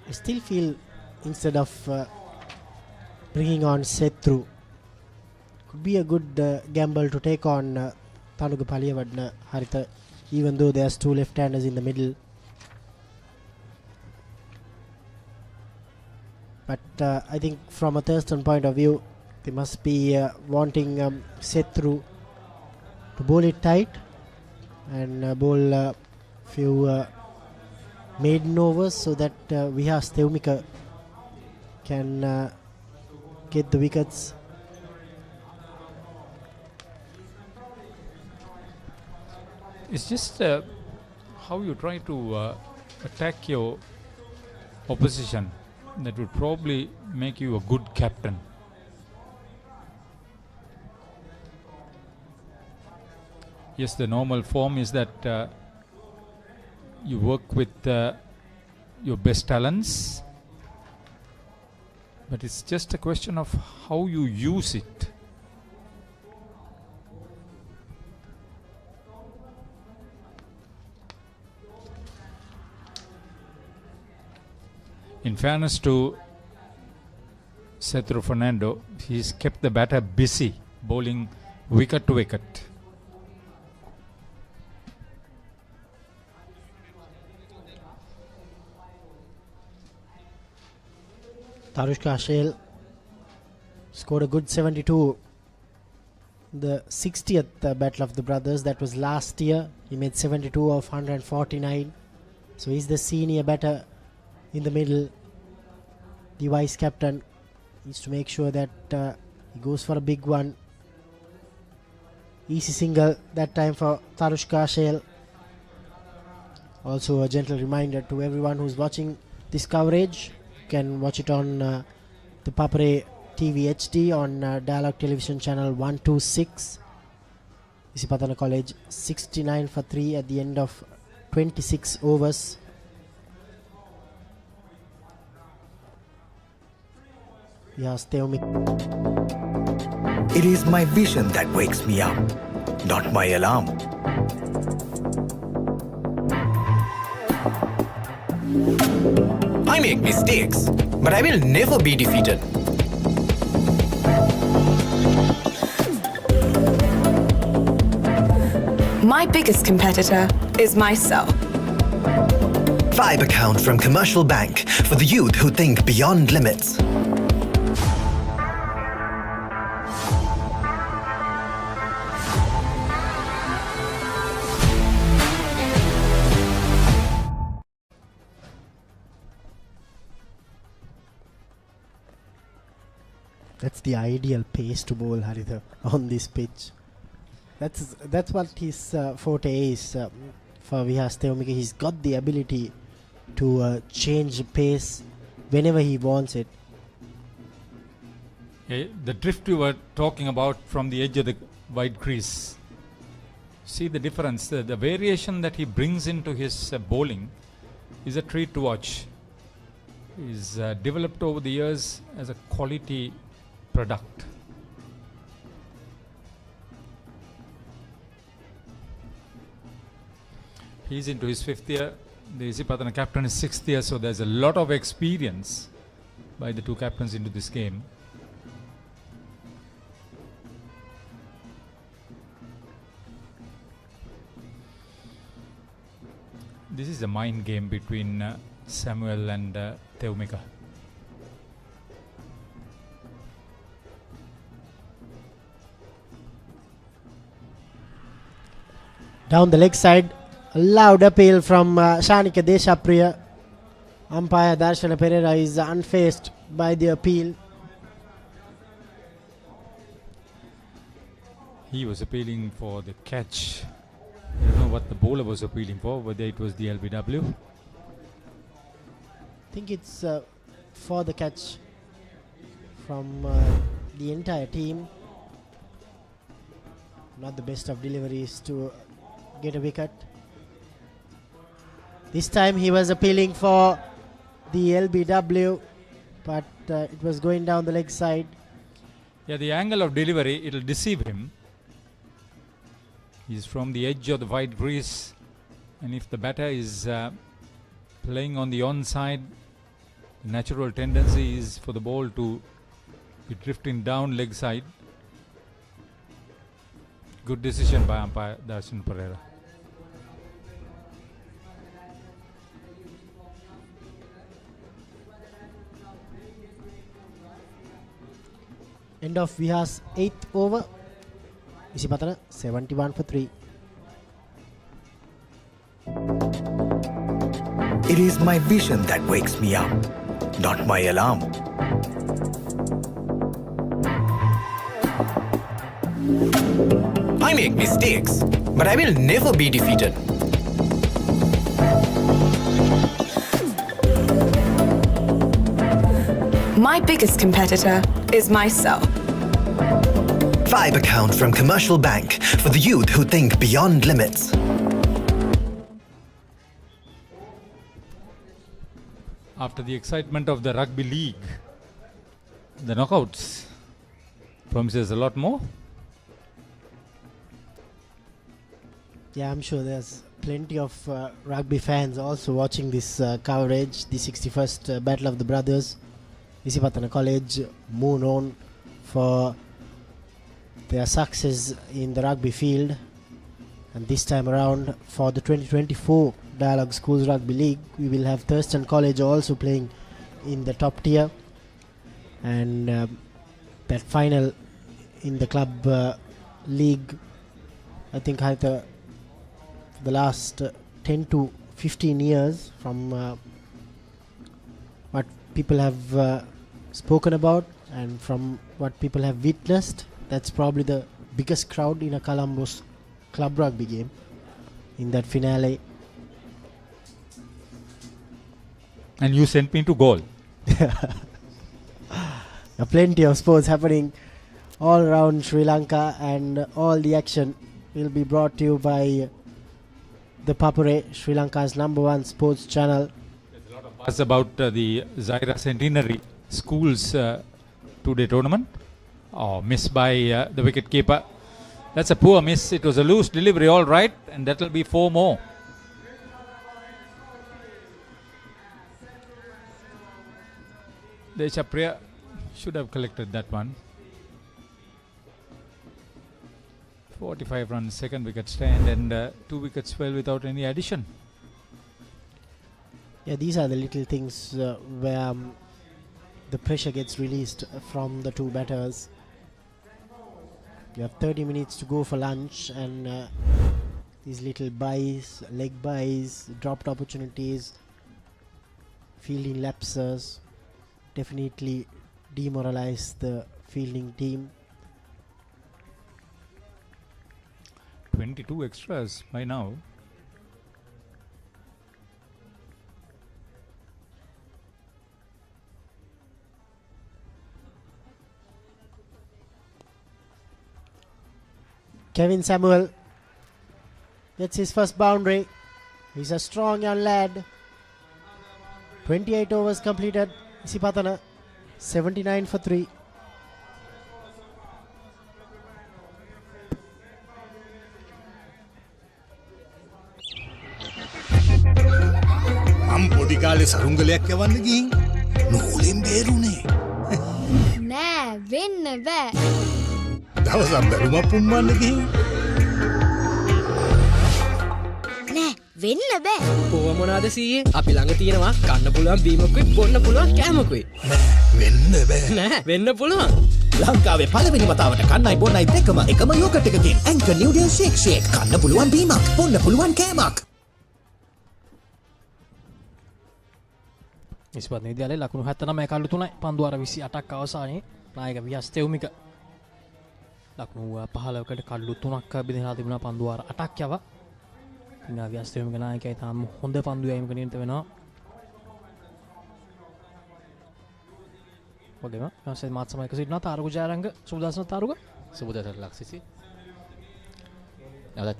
I still feel instead of bringing on Setru, could be a good gamble to take on Dialog Wijewardena Haritha, even though there's two left-handers in the middle. But I think from a Thurstan point of view, they must be wanting Setru to bowl it tight and bowl a few maiden overs so that Wijewardena can get the wickets. It's just how you try to attack your opposition that would probably make you a good captain. Yes, the normal form is that you work with your best talents, but it's just a question of how you use it. In fairness to Setru Fernando, he's kept the batter busy bowling wicket to wicket. Tarushka Shale scored a good 72. The 60th battle of the brothers, that was last year. He made 72 of 149. So he's the senior batter in the middle. The vice captain needs to make sure that he goes for a big one. Easy single that time for Tarushka Shale. Also a gentle reminder to everyone who's watching this coverage, you can watch it on the Papare TV HD on Dialog Television Channel 126. Isipathana College 69 for 3 at the end of 26 overs. It is my vision that wakes me up, not my alarm. I make mistakes, but I will never be defeated. My biggest competitor is myself. Vibe account from Commercial Bank for the youth who think beyond limits. That's the ideal pace to bowl, Haritha, on this pitch. That's what his forte is for Wijewardena. He's got the ability to change pace whenever he wants it. The drift we were talking about from the edge of the wide crease. See the difference, the variation that he brings into his bowling is a treat to watch. He's developed over the years as a quality product. He's into his 5th year. The Isipathana captain is 6th year, so there's a lot of experience by the two captains into this game. This is a mind game between Samuel and Theumika. Down the leg side, a loud appeal from Shanika Deshapriya. Umpire Darshana Pereira is unfazed by the appeal. He was appealing for the catch. I don't know what the bowler was appealing for, whether it was the LBW. I think it's for the catch from the entire team. Not the best of deliveries to get a wicket. This time he was appealing for the LBW, but it was going down the leg side. Yeah, the angle of delivery, it'll deceive him. He's from the edge of the wide crease, and if the batter is playing on the onside, the natural tendency is for the ball to be drifting down leg side. Good decision by umpire Thurstan Pereira. End of Viha's 8th over. Isipathana 71 for 3. It is my vision that wakes me up, not my alarm. I make mistakes, but I will never be defeated. My biggest competitor is myself. Vibe account from Commercial Bank for the youth who think beyond limits. After the excitement of the rugby league, the knockouts promises a lot more. Yeah, I'm sure there's plenty of rugby fans also watching this coverage, the 61st Battle of the Brothers. Isipathana College moved on for their success in the rugby field, and this time around for the 2024 Dialog Schools Rugby League we will have Thurstan College also playing in the top tier, and that final in the club league, I think either for the last 10 to 15 years from what people have spoken about and from what people have witnessed, that's probably the biggest crowd in a Colombo's club rugby game in that finale. And you sent me to goal. Plenty of sports happening all around Sri Lanka, and all the action will be brought to you by the Papare, Sri Lanka's #1 sports channel. There's a lot of buzz about the Zaira Centenary Schools two-day tournament. Missed by the wicket-keeper. That's a poor miss. It was a loose delivery, all right, and that will be 4 more. Deshapriya should have collected that one. 45 runs, second wicket stand, and 2 wickets fell without any addition. Yeah, these are the little things where the pressure gets released from the two batters. You have 30 minutes to go for lunch, and these little buys, leg buys, dropped opportunities, fielding lapses definitely demoralize the fielding team. 22 extras by now. Kevin Samuel gets his first boundary. He's a strong young lad. 28 overs completed. Isipathana 79 for 3. මම පොඩි කාලේ සරුංගලයක් යවන්න ගිහින් නූලෙන් බේරුනේ. නෑ වෙන්න බෑ. දවසක් බැලුමක් පුම්මන්න ගිහින් නෑ වෙන්න බෑ. කොහොම මොනවාද සීයේ? අපි ළඟ තියෙනවා කන්න පුළුවන් බීමකුයි බොන්න පුළුවන් කෑමකුයි. වෙන්න බෑ. නෑ වෙන්න පුළුවන්. ලංකාවේ පළවෙනි වතාවට කන්නයි බොන්නයි දෙකම එකම යෝගට් එකකින් ඇන්කර් නිව්ඩල් ෂේක් කන්න පුළුවන් බීමක් බොන්න පුළුවන් කෑමක්. ඉස්පත් විද්‍යාලයේ ලකුණු 79 කල්ලු 3යි පන්දු අර 28ක් අවසානයේ නායක විහස් තෙවුමික ලකුණු 15කට කල්ලු 3ක් බෙදලා තිබුණා පන්දු අර 8ක් යවා. ඉන්නා විහස් තෙවුමික නායකයා තාම හොඳ පන්දු යෑමක නිරත වෙනවා. වගේම ඊපස්සේ මාත් සමයක සිටිනවා තාරුක ජයරංග සුබදර්ශන තාරුක සුබදර්ශන ලක්සිසි.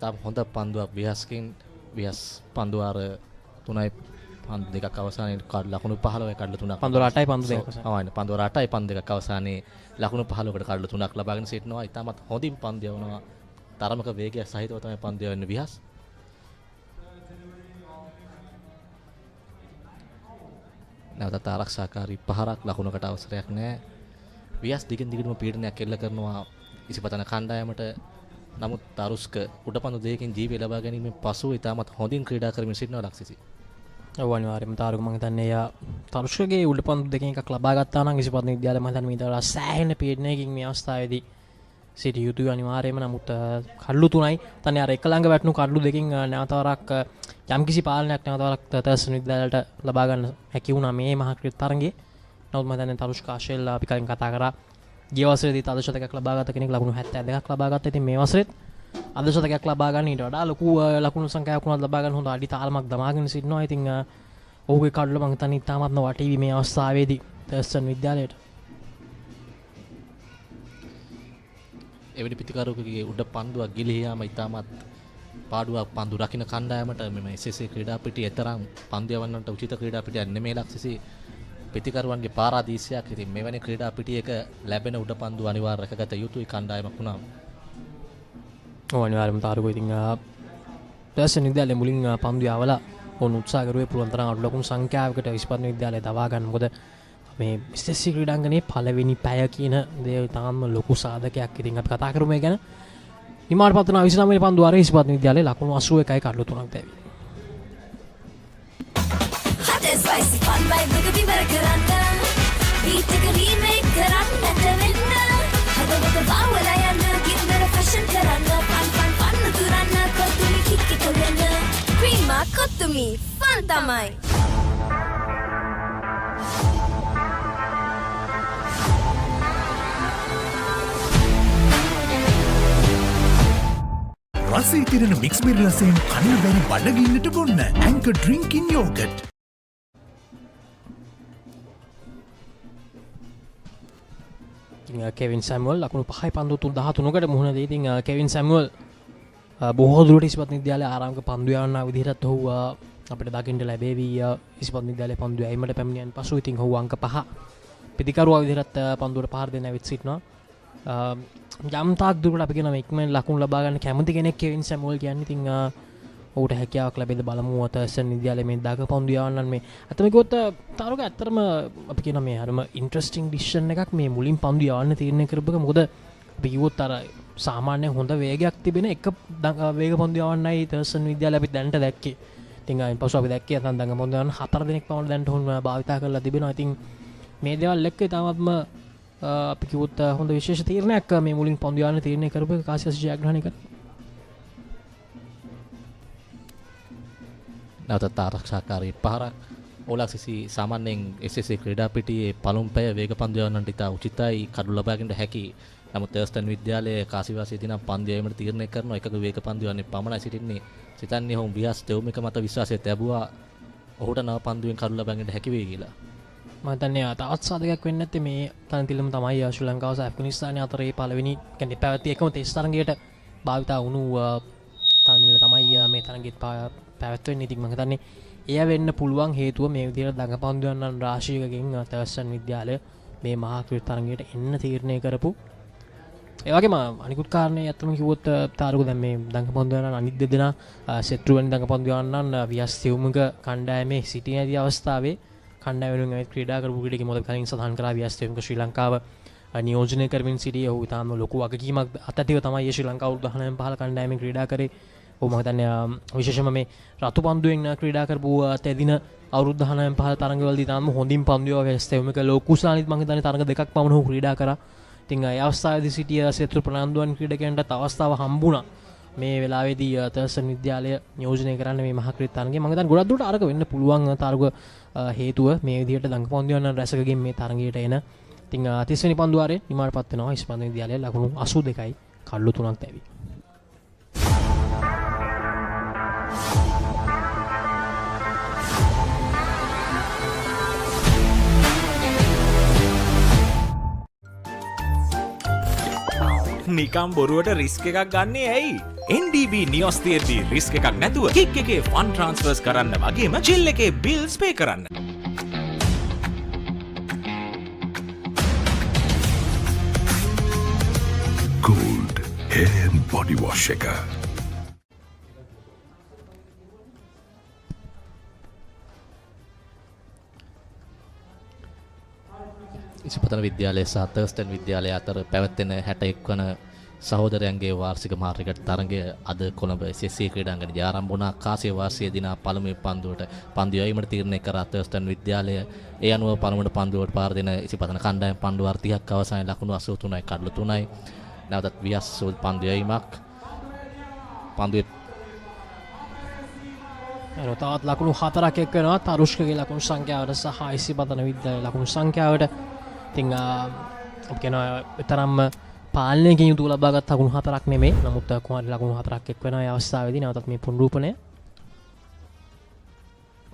තාම හොඳ පන්දුවක් විහස්කින් විහස් පන්දු අර 3යි පන්දු දෙකක් අවසානයේ ලකුණු 15 කඩලු 3ක් පන්දු 8යි පන්දු දෙකක් අවසානයේ පන්දු 8යි පන්දු දෙකක් අවසානයේ ලකුණු 15කට කඩලු 3ක් ලබාගෙන සිටිනවා. ඉතාමත් හොඳින් පන්දු යවනවා. තරමක වේගයක් සහිතව තමයි පන්දු යවන්නේ විහස්. නැවතත් ආරක්ෂාකාරී පහරක් ලකුණකට අවසරයක් නැහැ. වියස් දිගින් දිගටම පීඩනයක් එල්ල කරනවා ඉසිපතන කණ්ඩායමට. නමුත් තරුස්ක උඩපන්දු දෙකකින් ජීවය ලබා ගැනීමෙන් පසු ඉතාමත් හොඳින් ක්‍රීඩා කරමින් සිටිනවා ලක්ෂිසි. ඔව් අනිවාර්යයෙන්ම තාරුක මම හිතන්නේ යා තරුෂ්කගේ උඩපන්දු දෙකෙන් එකක් ලබා ගත්තා නම් ඉසිපත්න විද්‍යාලය මම හිතන්නේ මීට වඩා සෑහෙන පීඩනයකින් මේ අවස්ථාවේදී සිටිය යුතුයි අනිවාර්යයෙන්ම. නමුත් කඩලු තුනයි තන්නේ අර එක ළඟ වැටුණු කඩලු දෙකෙන් නැවතවරක් යම්කිසි පාලනයක් නැවතවරක් තර්ස්ටන් විද්‍යාලයට ලබා ගන්න හැකි වුණා මේ මහා ක්‍රීඩා තරඟයේ. නමුත් මම හිතන්නේ තරුෂ්ක ආශෙල් අපි කලින් කතා කරා ගිය වසරේදී අද ශතකයක් ලබා ගත්ත කෙනෙක් ලකුණු 72ක් ලබා ගත්තා. ඉතින් මේ වසරෙත් අද ශතකයක් ලබා ගන්න ඊට වඩා ලොකු ලකුණු සංඛ්‍යාවක් උනත් ලබා ගන්න හොඳ අඩි තාලමක් දමාගෙන සිටිනවා. ඉතින් ඔහුගේ කඩල මම හිතන්නේ ඉතාමත්ම වටීවි මේ අවස්ථාවේදී තර්ස්ටන් විද්‍යාලයට. එවැනි පිතිකරුවෙකුගේ උඩ පන්දුවක් ගිලිහී යාම ඉතාමත් පාඩුවක් පන්දු රකින්න කණ්ඩායමට මෙම SSC ක්‍රීඩා පිටියේ තරම් පන්දු යවන්නට උචිත ක්‍රීඩා පිටියක් නෙමෙයි ලක්ෂිසි. පිතිකරුවන්ගේ පාරාදීසයක්. ඉතින් මෙවැනි ක්‍රීඩා පිටියක ලැබෙන උඩ පන්දු අනිවාර්ය රැකගත යුතුයි කණ්ඩායමක් වුණා. ඔව් අනිවාර්යයෙන්ම තාරුකෝ ඉතින් තර්ස්ටන් විද්‍යාලය මුලින් පන්දු යවලා ඔවුන් උත්සාහ කරුවේ පුළුවන් තරම් අඩු ලකුණු සංඛ්‍යාවකට ඉස්පත්න විද්‍යාලය දවා ගන්න. මොකද මේ SSC ක්‍රීඩාංගණයේ පළවෙනි පැය කියන දේ තාම ලොකු සාධකයක්. ඉතින් අපි කතා කරමු මේ ගැන. නිමාඩ පත්වන 29 වෙනි පන්දු ආරේ ඉස්පත්න විද්‍යාලයේ ලකුණු 81යි කඩලු 3ක් දැවි. spicy fun vibe එක විවර කරන්න beat එක remake කරන්නට වෙන්න හදවත බාවලා යන්න කින්දර fashion කරන්න fun තුරන්න කොතුමි කික් එක වෙන්න ප්‍රීමා කොතුමි fun තමයි රසී තිරෙන මික්ස් බෙරි රසයෙන් කන්න බැරි බඩගින්නට බොන්න Anchor drinking yogurt. කෙවින් සැමුවල් ලකුණු 5යි පන්දු 13කට මුහුණ දී. ඉතින් කෙවින් සැමුවල් බොහෝ දුරට ඉස්පත් විද්‍යාලය ආරම්භක පන්දු යවන්න විදිහට ඔහු අපිට දකින්න ලැබෙවි. ඉස්පත් විද්‍යාලයේ පන්දු යැවීමට පැමිණියන් පසු ඉතින් ඔහු අංක 5 පිටිකරුවා විදිහට පන්දුවට පහර දෙන්න ඇවිත් සිටිනවා. යම් තාක් දුරට අපි කියන ඉක්මන ලකුණු ලබා ගන්න කැමති කෙනෙක් කෙවින් සැමුවල් කියන්නේ. ඉතින් ඔහුට හැකියාවක් ලැබෙද බලමු. තර්ස්ටන් විද්‍යාලයේ මේ දාක පන්දු යවන්නන් මේ අතම කිව්වොත් තාරුක ඇත්තටම අපි කියන මේ හරිම ඉන්ට්‍රස්ටිං ඩිසිෂන් එකක් මේ මුලින් පන්දු යවන්න තීරණය කරපු එක. මොකද අපි කිව්වොත් අර සාමාන්‍යයෙන් හොඳ වේගයක් තිබෙන එක වේග පන්දු යවන්නයි තර්ස්ටන් විද්‍යාලය අපි දැනට දැක්කේ. ඉතින් ආයින් පසු අපි දැක්කේ නැත්නම් දඟ පන්දු යවන්න 4 දෙනෙක් පමණ දැනට හොන් භාවිතා කරලා තිබෙනවා. ඉතින් මේ දේවල් එක්ක තාමත්ම අපි කිව්වොත් හොඳ විශේෂ තීරණයක් මේ මුලින් පන්දු යවන්න තීරණය කරපු එක කාසියස් ජයග්‍රහණය කරා. නැවතත් ආරක්ෂාකාරී පහරක් ඕලක්සිසි සාමාන්‍යයෙන් SSC ක්‍රීඩා පිටියේ පළමු පැය වේග පන්දු යවන්නට ඉතා උචිතයි කඩු ලබා ගන්නට හැකි. නමුත් තර්ස්ටන් විද්‍යාලයේ කාසිවාසීදී නම් පන්දු යැවීමට තීරණය කරන එකක වේග පන්දු යවන්නේ පමණයි සිටින්නේ. සිතන්නේ ඔහු බියස් දෙවුමක මත විශ්වාසය තැබුවා ඔහුට නව පන්දුවෙන් කඩු ලබා ගන්නට හැකි වෙයි කියලා. මම හිතන්නේ තවත් සාධකයක් වෙන්නේ නැත්තේ මේ තනතිලම තමයි ශ්‍රී ලංකාව සහ ඇෆ්ගනිස්තානය අතරේ පළවෙනි කියන්නේ පැවති එකම ටෙස්ට් තරගයට භාවිතා වුණු තනතිල තමයි මේ තරගෙත් පැවැත්වෙන්නේ. ඉතින් මම හිතන්නේ එය වෙන්න පුළුවන් හේතුව මේ විදිහට දඟපන්දු යන්නන් රාශියකකින් තර්ස්ටන් විද්‍යාලය මේ මහා ක්‍රීඩා තරගයට එන්න තීරණය කරපු. ඒ වගේම අනිකුත් කාරණේ අතම කිව්වොත් තාරුක දැන් මේ දඟපන්දු යන්නන් අනිත් දෙදෙනා සෙට්‍රුවෙන් දඟපන්දු යන්නන් වියස් තෙවුමක කණ්ඩායමේ සිටින ඇති අවස්ථාවේ කණ්ඩායම වෙනුවෙන් ඇවිත් ක්‍රීඩා කරපු ක්‍රීඩකෙක් මොකද කලින් සඳහන් කරා වියස් තෙවුමක ශ්‍රී ලංකාව නියෝජනය කරමින් සිටියේ. ඔහු තාම ලොකු වගකීමක් අතටිව තමයි ශ්‍රී ලංකාව 19 15 කණ්ඩායමේ ක්‍රීඩා කරේ. ඔහු මම හිතන්නේ විශේෂයෙන්ම මේ රතු පන්දුවෙන් ක්‍රීඩා කරපු තෙදින අවුරුදු 19 15 තරඟවලදී තාම හොඳින් පන්දු යවා වියස් තෙවුමක ලෝකුසානිත් මම හිතන්නේ තරඟ දෙකක් පමණ ඔහු ක්‍රීඩා කරා. ඉතින් ඒ අවස්ථාවේදී සිටිය සෙත්‍රු ප්‍රනාන්දුවන් ක්‍රීඩකයන්ට අවස්ථාව හම්බුණා මේ වෙලාවේදී තර්ස්ටන් විද්‍යාලය නියෝජනය කරන්න මේ මහා ක්‍රීඩා තරඟය. මම හිතන්නේ ගොඩක් දුරට අරක වෙන්න පුළුවන් තාරුක හේතුව මේ විදිහට දඟපන්දු යන රැසකකින් මේ තරඟයට එන. ඉතින් 30 වෙනි පන්දු ආරේ නිමාඩපත් වෙනවා ඉස්පන්දු විද්‍යාලය ලකුණු 82යි කඩලු 3ක් දැවි. නිකම් බොරුවට රිස්ක් එකක් ගන්නේ ඇයි? NDB නියොස් තියෙද්දී රිස්ක් එකක් නැතුව කික් එකේ ෆන් ට්‍රාන්ස්ෆර්ස් කරන්න වගේම චිල් එකේ බිල්ස් පේ කරන්න. Gold hair and body wash එක. ඉසිපතන විද්‍යාලය සහ තර්ස්ටන් විද්‍යාලය අතර පැවැත්වෙන 61 වන සහෝදරයන්ගේ වාර්ෂික මාර්ගිකට තරගය අද කොළඹ SSC ක්‍රීඩාංගණයේ ආරම්භ වුණා. කාසිය වාසිය දිනා පළමුවෙනි පන්දුවට පන්දු යැවීමට තීරණය කර Thurstan විද්‍යාලය. ඒ අනුව පළමුවන පන්දුවට පාර දෙන ඉසිපතන කණ්ඩායම පන්දු වාර 30ක් අවසානයේ ලකුණු 83යි කඩලු 3යි. නැවතත් වියස් පන්දු යැවීමක්. පන්දුවේ තවත් ලකුණු 4ක් එක් වෙනවා තරුෂ්කගේ ලකුණු සංඛ්‍යාවට සහ ඉසිපතන විද්‍යාලයේ ලකුණු සංඛ්‍යාවට. ඉතින් අපි කියනවා තරම්ම පාලනයකින් යුතුව ලබාගත් ලකුණු 4ක් නෙමෙයි. නමුත් කොහොමද ලකුණු 4ක් එක් වෙනවා මේ අවස්ථාවේදී නැවතත් මේ පුනරූපණය.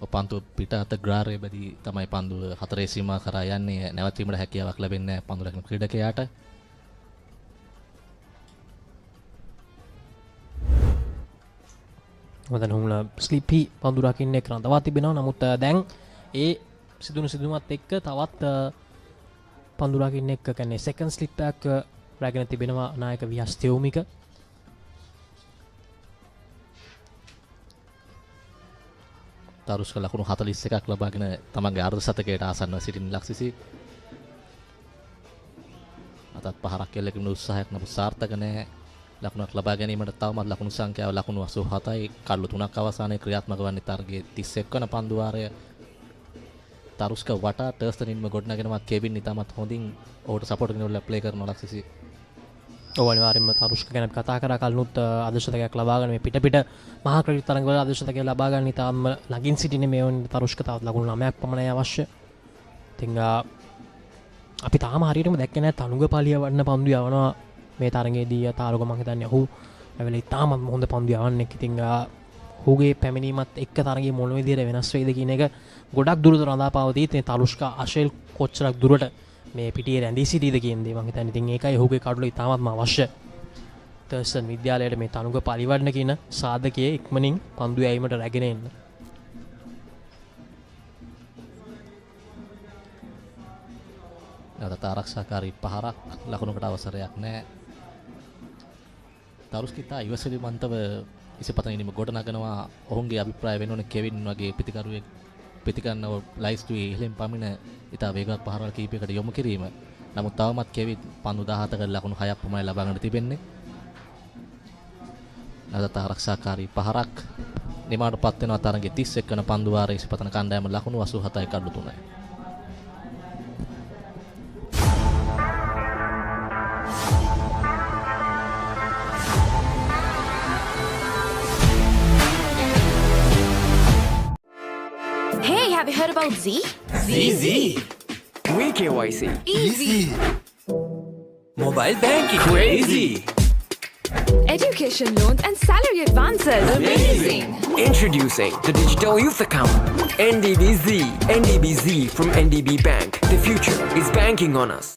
පන්දු පිට අත ග්‍රාරයේ බැදී තමයි පන්දුව 4 සීමා කරා යන්නේ. නැවතීමට හැකියාවක් ලැබෙන්නේ නැහැ පන්දු රැගෙන ක්‍රීඩකයාට. මොකද නුඹල ස්ලිපි පන්දු රකින්න එක රඳවා තිබෙනවා. නමුත් දැන් ඒ සිදුවීමත් එක්ක තවත් පන්දු රකින්න එක කියන්නේ සෙකන්ඩ් ස්ලිප් එකක් රැගෙන තිබෙනවා නායක විහස් තෙවුමික. තරුෂ්ක ලකුණු 41ක් ලබාගෙන තමන්ගේ අර්ධ ශතකයට ආසන්නව සිටින ලක්ෂිසි. අතත් පහරක් කෙල්ලකින් උත්සාහයක් නමුත් සාර්ථක නැහැ. ලකුණක් ලබා ගැනීමට තවමත් ලකුණු සංඛ්‍යාව ලකුණු 87යි කඩලු 3ක් අවසානයේ ක්‍රියාත්මක වන්නේ තරගයේ 31 වන පන්දු වාරය. තරුෂ්ක වටා ටර්ස්ටනින්ම ගොඩනගෙනවා කෙවින් ඉතාමත් හොඳින් ඔහුට සපෝට් කරන ප්ලේ කරන ලක්ෂිසි. ඔව් අනිවාර්යෙන්ම තරුෂ්ක ගැන කතා කරා කලිනුත් අදර්ශතකයක් ලබා ගන්න මේ පිට මහා ක්‍රීඩා තරඟවල අදර්ශතකයක් ලබා ගන්න ඉතාම ළඟින් සිටින මේ වුන් තරුෂ්ක තවත් ලකුණු 9ක් පමණයි අවශ්‍ය. ඉතින් අපි තාම හරියටම දැක්කේ නැහැ තනුගපලිය වඩන පන්දු යවනවා මේ තරඟයේදී. තාලුක මම හිතන්නේ ඔහු ඇවිල්ලා ඉතාමත් හොඳ පන්දු යවන්නේ. ඉතින් ඔහුගේ පැමිණීමත් එක්ක තරඟයේ මොන විදිහට වෙනස් වෙයිද කියන එක ගොඩක් දුරට රඳා පවතී. ඉතින් තරුෂ්කා අශේල් කොච්චරක් දුරට මේ පිටියේ රැඳී සිටීද කියන දේ මම හිතන්නේ. ඉතින් ඒකයි ඔහුගේ කඩුල ඉතාමත්ම අවශ්‍ය. තර්ස්ටන් විද්‍යාලයට මේ තනුග පරිවර්ණ කියන සාධකයේ ඉක්මනින් පන්දු යැවීමට රැගෙන එන්න. නැවත ආරක්ෂාකාරී පහරක් ලකුණකට අවසරයක් නැහැ. තරුෂ්කිතා ඉවසිලිමන්තව ඉසිපතන ඉනිම ගොඩනගනවා. ඔවුන්ගේ අභිප්‍රාය වෙනුනේ කෙවින් වගේ පිටිකරුවෙක් පිටිකන්නව ලයිස්ට්ුවේ ඉහළින් පමින ඉතා වේගවත් පහරවල් කීපයකට යොමු කිරීම. නමුත් තවමත් කෙවින් පන්දු 17ක ලකුණු 6ක් පමණයි ලබා ගන්න තිබෙන්නේ. නැවත ආරක්ෂාකාරී පහරක් නිමාවටපත් වෙනවා තරඟයේ 31 වන පන්දු වාරයේ ඉසිපතන කණ්ඩායම ලකුණු 87යි කඩලු 3යි. Hey, have you heard about Z? Z. KYC. Easy. Mobile banking. Crazy. Education loans and salary advances. Amazing. Introducing the digital youth account. NDBZ. NDBZ from NDB Bank. The future is banking on us.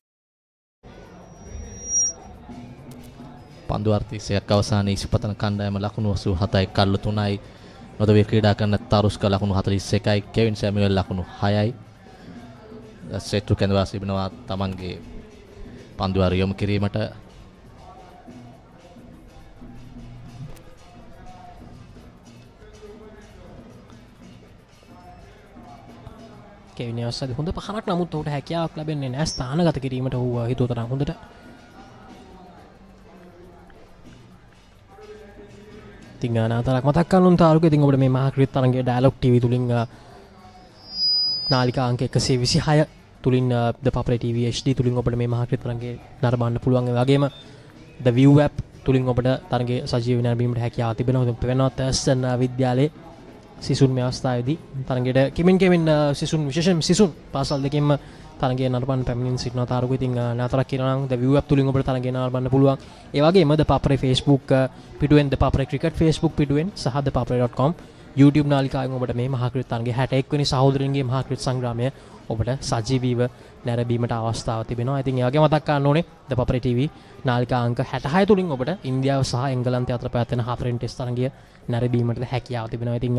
පන්දු වාර 31ක් අවසානයේ ඉසිපතන කණ්ඩායම ලකුණු 87යි කඩලු 3යි. නොදවේ ක්‍රීඩා කරන තරුෂ්ක ලකුණු 41යි Kevin සැමියුවෙල් ලකුණු 6යි. සෙට්ටු කැඳවා සිටිනවා තමන්ගේ පන්දු වාර යොමු කිරීමට. කෙවින් අවසානයේ හොඳ පහරක් නමුත් ඔහුට හැකියාවක් ලැබෙන්නේ නැහැ ස්ථානගත කිරීමට. ඔහු හිතුව තරම් හොඳට ඉතින් අනාතරක් මතක් කරනුන් තාරුක. ඉතින් ඔබට මේ මහා ක්‍රීඩා තරඟයේ ඩයලොග් TV තුලින් නාලිකා අංක 126 තුලින් ThePapare TV HD තුලින් ඔබට මේ මහා ක්‍රීඩා තරඟයේ නරඹන්න පුළුවන්. ඒ වගේම The ViU app තුලින් ඔබට තරඟයේ සජීවී නැරඹීමට හැකියාව තිබෙනවා. වෙනවා තර්ස්ටන් විද්‍යාලයේ සිසුන් මේ අවස්ථාවේදී තරඟයට කෙමින් සිසුන් විශේෂයෙන් සිසුන් පාසල් දෙකෙන්ම තරඟයේ නරඹන්න පැමිණෙන සිටින තාරුක. ඉතින් නාතරක් කියනවා නම් The ViU app තුලින් ඔබට තරඟය නරඹන්න පුළුවන්. ඒ වගේම ThePapare Facebook පිටුවෙන් ThePapare cricket Facebook පිටුවෙන් සහ thepapare.com YouTube නාලිකාවෙන් ඔබට මේ මහා ක්‍රීඩා තරඟයේ 61 වෙනි සහෝදරයන්ගේ මහා ක්‍රීඩා සංග්‍රාමය ඔබට සජීවීව නැරඹීමට අවස්ථාව තිබෙනවා. ඉතින් ඒ වගේ මතක් කරන්න ඕනේ ThePapare TV නාලිකා අංක 66 තුලින් ඔබට ඉන්දියාව සහ එංගලන්තය අතර පැවැත්වෙන 4 වෙනි ටෙස්ට් තරඟය නැරඹීමට හැකියාව තිබෙනවා. ඉතින්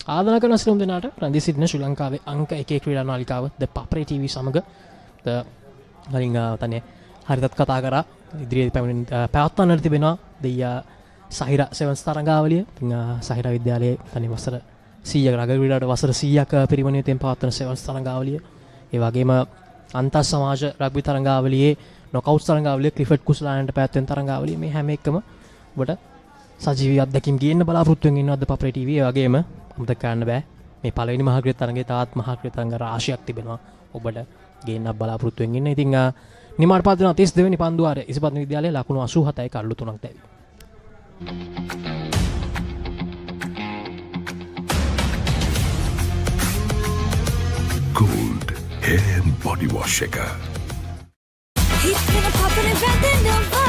ආරාධනා කරන සියලුම දෙනාට රැඳී සිටින ශ්‍රී ලංකාවේ අංක 1 ක්‍රීඩා නාලිකාව ThePapare TV සමග කලින් තනේ හරියටත් කතා කරා ඉදිරියේ පැවැත්වන්නට තිබෙනවා දෙයියා සහිරා සෙවන්ස් තරඟාවලිය. ඉතින් සහිරා විද්‍යාලයේ තනේ වසර 100ක රග ක්‍රීඩාවට වසර 100ක පිරිවෙනින් පවත්වන සෙවන්ස් තරඟාවලිය. ඒ වගේම අන්තර් සමාජ රග්බි තරඟාවලියේ නොකවුට් තරඟාවලිය ක්ලිෆර්ඩ් කුසලානට පැවැත්වෙන තරඟාවලිය මේ හැම එකම ඔබට සජීවී අත්දැකීම් ගේන්න බලාපොරොත්තු වෙන අද පපරේ TV ඒ වගේම අමතක කරන්න බෑ මේ පළවෙනි මහාක්‍රීඩා තරඟයේ තාත් මහාක්‍රීඩා තරඟ රාශියක් තිබෙනවා ඔබට ගේන්න බලාපොරොත්තු වෙන ඉන්න. ඉතින් නිමාඩ පාත් වෙන 32 වෙනි පන්දුවාරය ඉසිපත්න විද්‍යාලයේ ලකුණු 87යි කඩලු 3ක් දැවි. Gold hair and body wash එක. He's gonna pop in and Vandenova.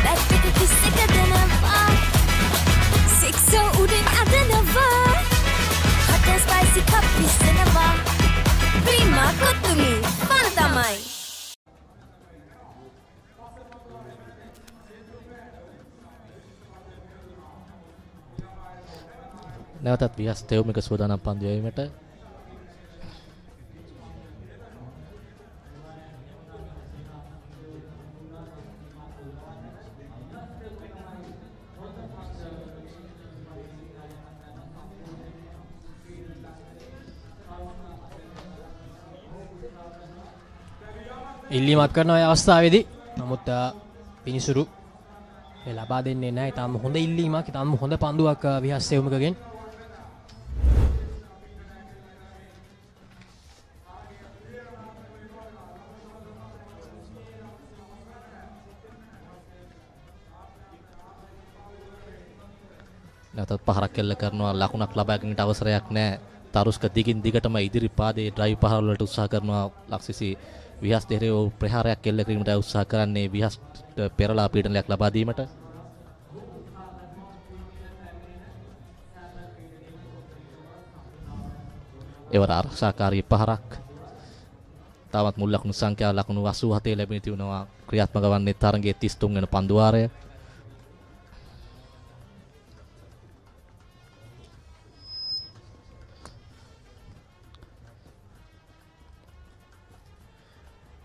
That big is sicker than ever. Six so udin Adanova. Hot and spicy cup is cinema. Prima kotumi. Panatamai. නැවතත් විහස් තෙවුමික සූදානම් පන්දු යැවීමට ඉල්ලීමක් කරන ඔය අවස්ථාවේදී නමුත් පිනිසුරු ලබා දෙන්නේ නැහැ. ඊටම හොඳ ඉල්ලීමක්, ඊටම හොඳ පන්දුවක් විහස් තෙවුමිකගෙන්. නැවතත් පහරක් කෙල්ල කරනවා ලකුණක් ලබා ගැනීමට අවසරයක් නැහැ. තරුස්ක දිගින් දිගටම ඉදිරි පාදයේ ඩ්‍රයිව් පහර වලට උත්සාහ කරනවා ලක්සිසි විහස් දෙරේ ප්‍රහාරයක් කෙල්ල කිරීමට උත්සාහ කරන්නේ විහස්ට පෙරලා පීඩනයක් ලබා දීමට. එවර ආරක්ෂාකාරී පහරක් තවත් මුල් ලකුණු සංඛ්‍යාව ලකුණු 87 ලැබෙන තියුණා ක්‍රියාත්මක වන්නේ තරගයේ 33 වෙනි පන්දුවාරය.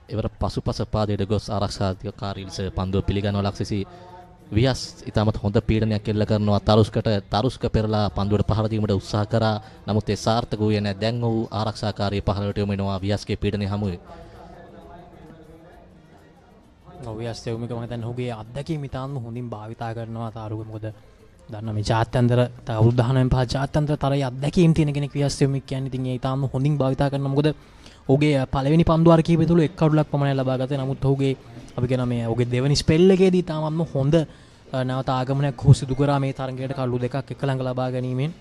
එවර පසුපස පාදයට ගොස් ආරක්ෂාකාරී ලෙස පන්දුව පිළිගන්නවා ලක්සිසි විහස් ඉතාමත් හොඳ පීඩනයක් එල්ල කරනවා තරුස්ක පෙරලා පන්දුවට පහර දීමට උත්සාහ කරා. නමුත් ඒ සාර්ථක වූයේ නැහැ. දැන් ඔහු ආරක්ෂාකාරී පහරට යොමු වෙනවා විහස්ගේ පීඩනය හමුවේ. විහස් තෙවුමික මම හිතන්නේ ඔහුගේ අත්දැකීම් ඉතාම හොඳින් භාවිතා කරනවා තාරුක. මොකද දන්නා මේ ජාත්‍යන්තර අවුරුදු 19 පහ ජාත්‍යන්තර තරයේ අත්දැකීම් තියෙන කෙනෙක් විහස් තෙවුමික කියන්නේ. ඉතින් ඒ ඉතාම හොඳින් භාවිතා කරනවා. මොකද ඔහුගේ පළවෙනි පන්දුවාර කීපය තුළ එක් කඩුලක් පමණයි ලබා ගත්තේ. නමුත් ඔහුගේ අපි කියන මේ ඔහුගේ දෙවෙනි ස්පෙල් එකේදී තාමත්ම හොඳ නැවත ආගමනයක් ඔහු සිදු කරා මේ තරගයට කඩලු දෙකක් එක ළඟ ලබා ගැනීමෙන්.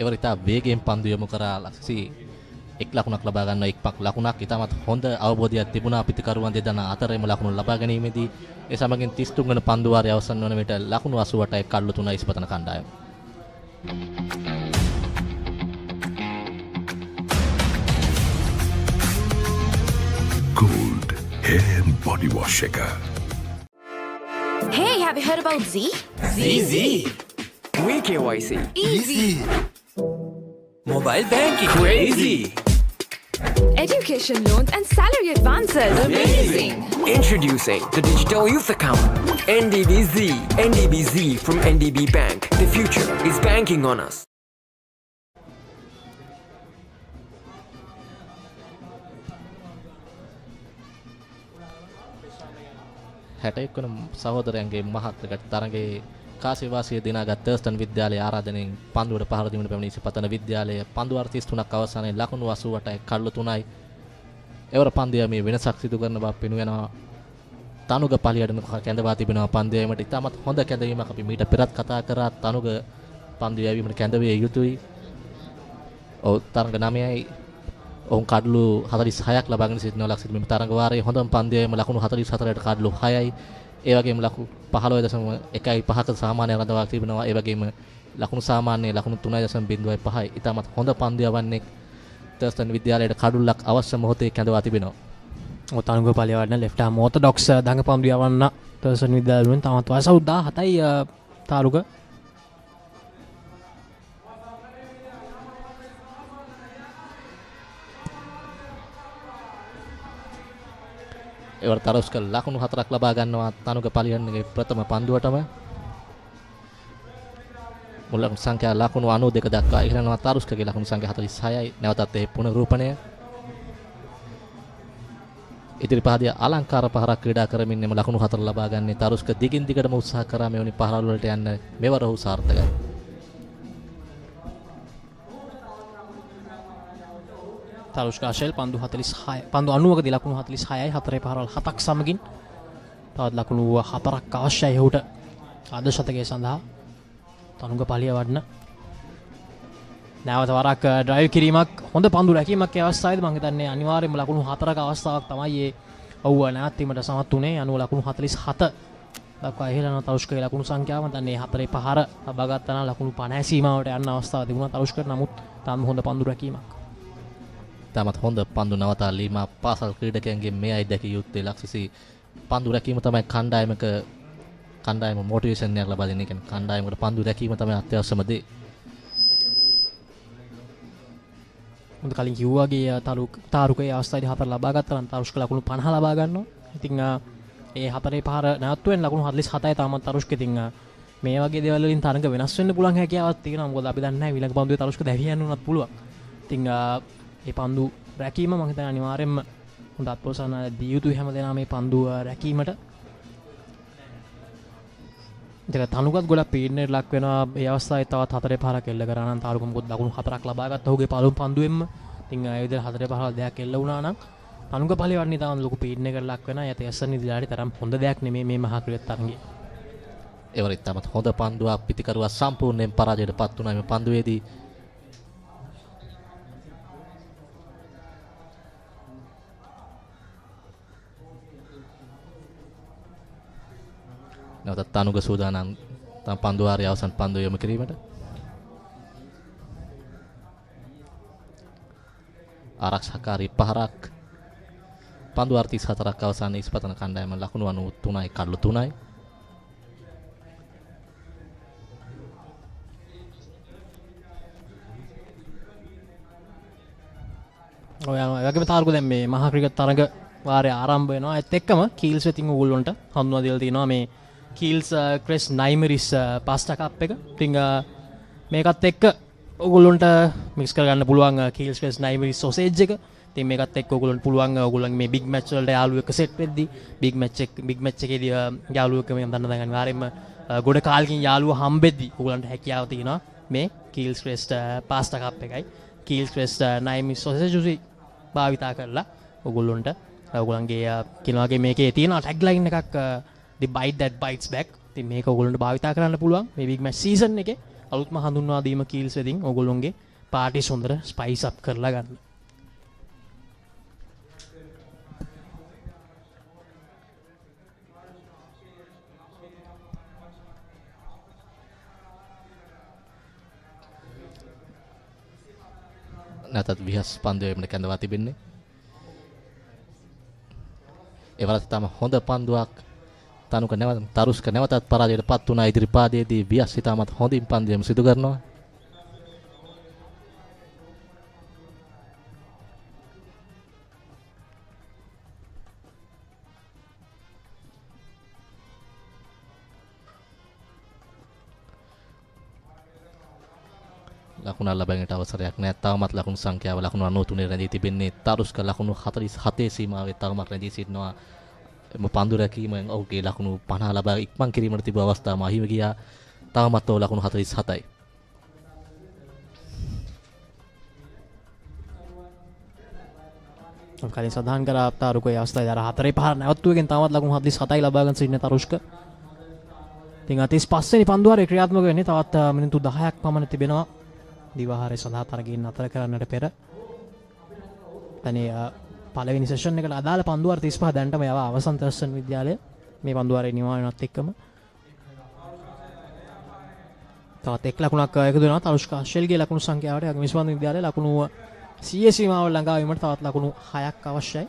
එවරිතා වේගයෙන් පන්දු යොමු කරා ලක්සි එක් ලකුණක් ලබා ගන්නවා. එක් ලකුණක් ඉතාමත් හොඳ අවබෝධයක් තිබුණා පිටිකරුවන් දෙදෙනා අතරේම ලකුණු ලබා ගැනීමේදී. ඒ සමගින් 33 වෙනි පන්දුවාරය අවසන් වන විට ලකුණු 88යි කඩලු 3යි ඉස්පතන කණ්ඩායම. Gold hair and body wash එක. Hey, have you heard about Z? Z. WeKYC. Easy. Mobile banking. Crazy. Education loans and salary advances. Amazing. Introducing the digital youth account. NDBZ. NDBZ from NDB Bank. The future is banking on us. හැටෙක්වන සහෝදරයන්ගේ මහත්කට තරගේ කාසිවාසිය දිනාගත් තර්ස්ටන් විද්‍යාලයේ ආරාධනෙන් පන්දුවට පහර දීමට පැමිණි ඉසිපතන විද්‍යාලය පන්දු 33ක් අවසානයේ ලකුණු 88යි කඩලු 3යි. එවර පන්දිය මේ වෙනසක් සිදු කරන බව පෙනු වෙනවා. තනුග පලියඩන කැඳවා තිබෙනවා පන්දියීමට. ඉතාමත් හොඳ කැඳවීමක් අපි මීට පෙරත් කතා කරා. තනුග පන්දු යැවීමට කැඳවිය යුතුයි. ඔව් තරඟ 9යි ඔවුන් කඩලු 46ක් ලබාගෙන සිටිනවා ලක්සිත මේ තරඟ වාරයේ හොඳම පන්දියේම ලකුණු 44ට කඩලු 6යි. ඒ වගේම ලකුණු 15.15ක සාමාන්‍ය රඳවා තිබෙනවා. ඒ වගේම ලකුණු සාමාන්‍ය ලකුණු 3.05යි. ඉතාමත් හොඳ පන්දිය වන්නේ තර්ස්ටන් විද්‍යාලයට කඩුල්ලක් අවශ්‍ය මොහොතේ කැඳවා තිබෙනවා. ඔතනුග පලියවඩන ලෙෆ්ට් ආම් ඕර්තොඩොක්ස් දඟපන්දු යවන්න තර්ස්ටන් විද්‍යාලයෙන් තමත් වයස 17යි තාරුක. එවර තරුස්ක ලකුණු 4ක් ලබා ගන්නවා තනුග පලියන්නගේ ප්‍රථම පන්දුවටම. මුල් ලකුණු සංඛ්‍යාව ලකුණු 92 දක්වා ඉහළනවා. තරුස්කගේ ලකුණු සංඛ්‍යාව 46යි. නැවතත් ඒ පුනරූපණය. ඉදිරි පහදිය අලංකාර පහරක් ක්‍රීඩා කරමින් එම ලකුණු 4 ලබා ගන්නේ තරුෂ්ක දිගින් දිගටම උත්සාහ කරා මෙවැනි පහරවල් වලට යන්න මෙවර ඔහු සාර්ථකයි. තරුෂ්ක ආශල් පන්දු 46 පන්දු 90කදී ලකුණු 46යි 4 පහරවල් 7ක් සමගින් තවත් ලකුණු 4ක් අවශ්‍යයි ඔහුට අද ශතකයේ සඳහා. තනුංග පලිය වඩන නැවත වරක් ඩ්‍රයිව් කිරීමක් හොඳ පන්දු රැකීමක් ඒ අවස්ථාවේදී මම හිතන්නේ අනිවාර්යයෙන්ම ලකුණු 4ක අවස්ථාවක් තමයි ඒ ඔව්ව නැවැත්වීමට සමත් වුණේ. අනුව ලකුණු 47 දක්වා ඉහළන තරුෂ්කගේ ලකුණු සංඛ්‍යාව මම දන්නේ 4 පහර ලබා ගත්තා නම් ලකුණු 50 සීමාවට යන්න අවස්ථාව තිබුණා තරුෂ්කට. නමුත් තාම හොඳ පන්දු රැකීමක්. තාමත් හොඳ පන්දු නවතා ලීමා පාසල් ක්‍රීඩකයන්ගේ මේ අය දැකිය යුත්තේ ලක්ෂිසි පන්දු රැකීම තමයි කණ්ඩායම මොටිවේෂන් එකක් ලබා දෙන්නේ. කියන්නේ කණ්ඩායමකට පන්දු රැකීම තමයි අත්‍යවශ්‍යම දේ. මුද කලින් කිව්වාගේ තාරුකේ අවස්ථාවේදී 4 ලබා ගත්තා නම් තරුෂ්ක ලකුණු 50 ලබා ගන්නවා. ඉතින් ඒ 4 පහර නැවතුෙන් ලකුණු 47යි තාමත් තරුෂ්ක. ඉතින් මේ වගේ දේවල් වලින් තරඟ වෙනස් වෙන්න පුළුවන් හැකියාවක් තියෙනවා. මොකද අපි දන්නේ නැහැ ඊළඟ පන්දුවේ තරුෂ්ක දැවියන්න උනත් පුළුවන්. ඉතින් මේ පන්දු රැකීම මම හිතන්නේ අනිවාර්යයෙන්ම හොඳ අත්පොසන දිය යුතුයි හැමදේම මේ පන්දු රැකීමට. ඒක තනුගත් ගොඩක් පීඩනයට ලක් වෙනවා. ඒ අවස්ථාවේ තවත් 4 පහරක් එල්ල කරා නම් තාරුක මොකද ලකුණු 4ක් ලබා ගත්තා ඔහුගේ පළමු පන්දුවෙන්ම. ඉතින් ඒ විදිහට 4 පහරක් දෙයක් එල්ල වුණා නම් තනුග පළේ වන්නේ තාම ලොකු පීඩනයකට ලක් වෙනවා. යත යස්සන් ඉදිරියට තරම් හොඳ දෙයක් නෙමෙයි මේ මහා ක්‍රීඩා තරඟය. ඒවරිත් තමත් හොඳ පන්දුවක් පිටිකරුවා සම්පූර්ණයෙන් පරාජයටපත් වුණා මේ පන්දුවේදී. නැවතත් තනුග සූදානම් තම පන්දුවාරයේ අවසන් පන්දුව යොමු කිරීමට. ආරක්ෂාකාරී පහරක් පන්දුවාර 34ක් අවසන් ඉස්පතන කණ්ඩායම ලකුණු 93යි කඩලු 3යි. ඔය වගේම තාරුක දැන් මේ මහා ක්‍රිකට් තරඟ වාරය ආරම්භ වෙනවා. ඒත් එක්කම කීල්ස් වෙතින් ඕගොල්ලන්ට හඳුන්වා දීලා තියෙනවා මේ කීල්ස් ක්‍රෙස් නයිමරිස් පාස්ටා කප් එක. ඉතින් මේකත් එක්ක ඕගොල්ලොන්ට මික්ස් කරගන්න පුළුවන් කීල්ස් ක්‍රෙස් නයිමරිස් සොසේජ් එක. ඉතින් මේකත් එක්ක ඕගොල්ලොන්ට පුළුවන් ඕගොල්ලන්ගේ මේ බිග් මැච් වලට යාළුවෙක් සෙට් වෙද්දී බිග් මැච් එකේදී යාළුවෙක් මම දන්න දැන් අනිවාර්යයෙන්ම ගොඩ කාලෙකින් යාළුවා හම්බෙද්දී ඕගොල්ලන්ට හැකියාව තියෙනවා මේ කීල්ස් ක්‍රෙස් පාස්ටා කප් එකයි කීල්ස් ක්‍රෙස් නයිමරිස් සොසේජ් උසි භාවිතා කරලා ඕගොල්ලොන්ට ඔයගොල්ලන්ගේ කිනවාගේ මේකේ තියෙන ටැග්ලයින් එකක් the bite that bites back. ඉතින් මේක ඔයගොල්ලන්ට භාවිතා කරන්න පුළුවන් මේ big match season එකේ අලුත්ම හඳුන්වා දීම කීල්ස් වෙදින් ඔයගොල්ලොන්ගේ පාටිස් හොඳට ස්පයිස් අප් කරලා ගන්න. නැතත් විහස් පන්දුවේකට කැඳවා තිබෙන්නේ. ඒවලත් තම හොඳ පන්දුවක් තරුෂ්ක නැවතත් පරාජයටපත් වුණා. ඉදිරි පාදයේදී වියස් ඉතාමත් හොඳින් පන්දුවම සිදු කරනවා. ලකුණු ලැබෙන්නට අවසරයක් නැහැ. තවමත් ලකුණු සංඛ්‍යාව ලකුණු 93 රැඳී තිබෙන්නේ. තරුෂ්ක ලකුණු 47 සීමාවේ තවමත් රැඳී සිටිනවා. පන්දු රැකීමෙන් ඔහුගේ ලකුණු 50 ලබා ඉක්මන් කිරීමට තිබූ අවස්ථාව අහිමි ගියා. තවමත් ඔහු ලකුණු 47යි. කලින් සඳහන් කරා තාරුකේ අවස්ථාවේ අර 4 පහර නැවතුවකින් තවමත් ලකුණු 47යි ලබා ගන්න සිටින තරුෂ්ක. ඉතින් 35 වෙනි පන්දුවාරේ ක්‍රියාත්මක වෙන්නේ තවත් මිනිත්තු 10ක් පමණ තිබෙනවා. දිවාහාරය සඳහා තරගයෙන් නතර කරන්නට පෙර. තනේ පළවෙනි සෙෂන් එකට අදාළ පන්දුවාර 35 දැන්ටම යවා අවසන් තර්ස්ටන් විද්‍යාලය මේ පන්දුවාරේ නිවාරණයත් එක්කම තවත් එක් ලකුණක් එකතු වෙනවා තරුෂ්ක ආශල්ගේ ලකුණු සංඛ්‍යාවට අගමිස්වන්ත විද්‍යාලය ලකුණු 100 සීමාව ළඟා වීමට තවත් ලකුණු 6ක් අවශ්‍යයි.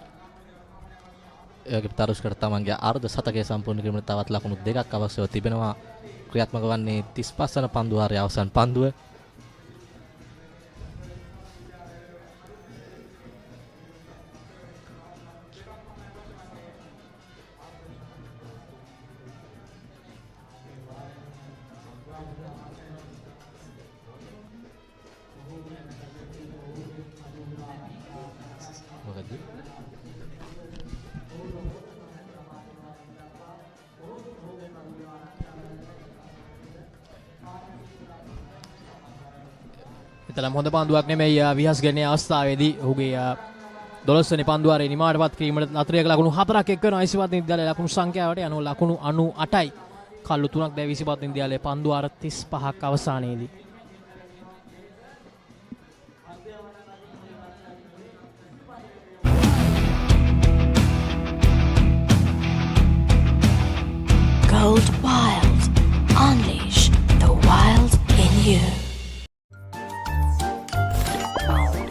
ඒකේ තරුෂ්කට තමන්ගේ අර්ධ ශතකය සම්පූර්ණ කිරීමට තවත් ලකුණු 2ක් අවශ්‍යව තිබෙනවා. ක්‍රියාත්මක වන්නේ 35 වන පන්දුවාරයේ අවසන් පන්දුව. තරම් හොඳ පන්දුවක් නෙමෙයි විහස් ගන්නේ අවස්ථාවේදී ඔහුගේ 12 වෙනි පන්දුවාරේ නිමාවටපත් කිරීමට නතරයක ලකුණු 4ක් එක් කරන ඉසිපතන විද්‍යාලයේ ලකුණු සංඛ්‍යාවට යනවා ලකුණු 98යි. කල්ලු 3ක් දැවි ඉසිපතන විද්‍යාලයේ පන්දුවාර 35ක් අවසානයේදී. Gold Wild. Unleash the wild in you.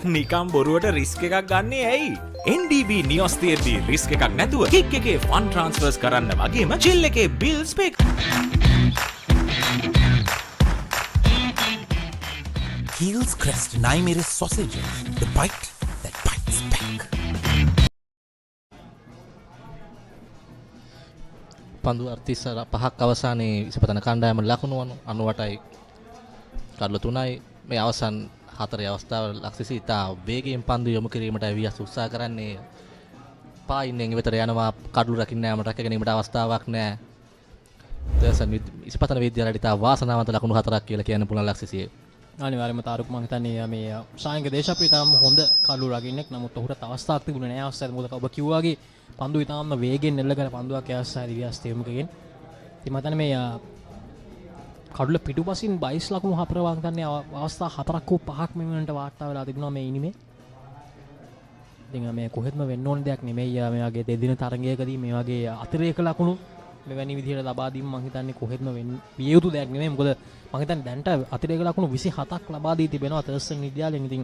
නිකම් බොරුවට රිස්ක් එකක් ගන්නේ ඇයි? NDB නියොස් තියෙද්දී රිස්ක් එකක් නැතුව කික් එකේ ෆන් ට්‍රාන්ස්ෆර්ස් කරන්න වගේම චිල් එකේ බිල්ස් පේ Heels Crest Naimeris sausages. The bite that bites back. පන්දු 35ක් අවසානයේ ඉසිපතන කණ්ඩායම ලකුණු 98යි. කඩලු 3යි. මේ අවසන් 4 අවස්ථාව ලක්ෂිසී තා වේගයෙන් පන්දු යොමු කිරීමට වියස් උත්සාහ කරන්නේ. පායින්ෙන් ඉවතට යනවා කඩලු රකින්න යාමට රැක ගැනීමට අවස්ථාවක් නැහැ. තර්සන් ඉසිපතන විද්‍යාලයට තා වාසනාවන්ත ලකුණු 4ක් කියලා කියන්න පුළුවන් ලක්ෂිසියේ. අනිවාර්යයෙන්ම තාරුක් මම හිතන්නේ මේ සායංග දේශප්‍රිය තාම හොඳ කඩලු රකින්නෙක්. නමුත් ඔහුට අවස්ථාවක් තිබුණේ නැහැ අවස්ථාවේ. මොකද ඔබ කිව්වා වගේ පන්දු ඉතාම වේගෙන් එල්ලගෙන පන්දුවක් යවස්සාදී වියස් තේමුකගෙන්. ඉතින් මම හිතන්නේ මේ කඩුල පිටුපසින් 22 ලකුණු 4 වාං ගන්න අවස්ථා 4ක් හෝ 5ක් මේ වෙනට වාර්තා වෙලා තිබුණා මේ ඉනිමේ. ඉතින් මේ කොහෙත්ම වෙන්න ඕන දෙයක් නෙමෙයි. මේ වගේ දෙදින තරගයකදී මේ වගේ අතිරේක ලකුණු මෙවැනි විදිහට ලබා දීම මම හිතන්නේ කොහෙත්ම විය යුතු දෙයක් නෙමෙයි. මොකද මම හිතන්නේ දැන්ට අතිරේක ලකුණු 27ක් ලබා දී තිබෙනවා තර්ස්ටන් විද්‍යාලයෙන්. ඉතින්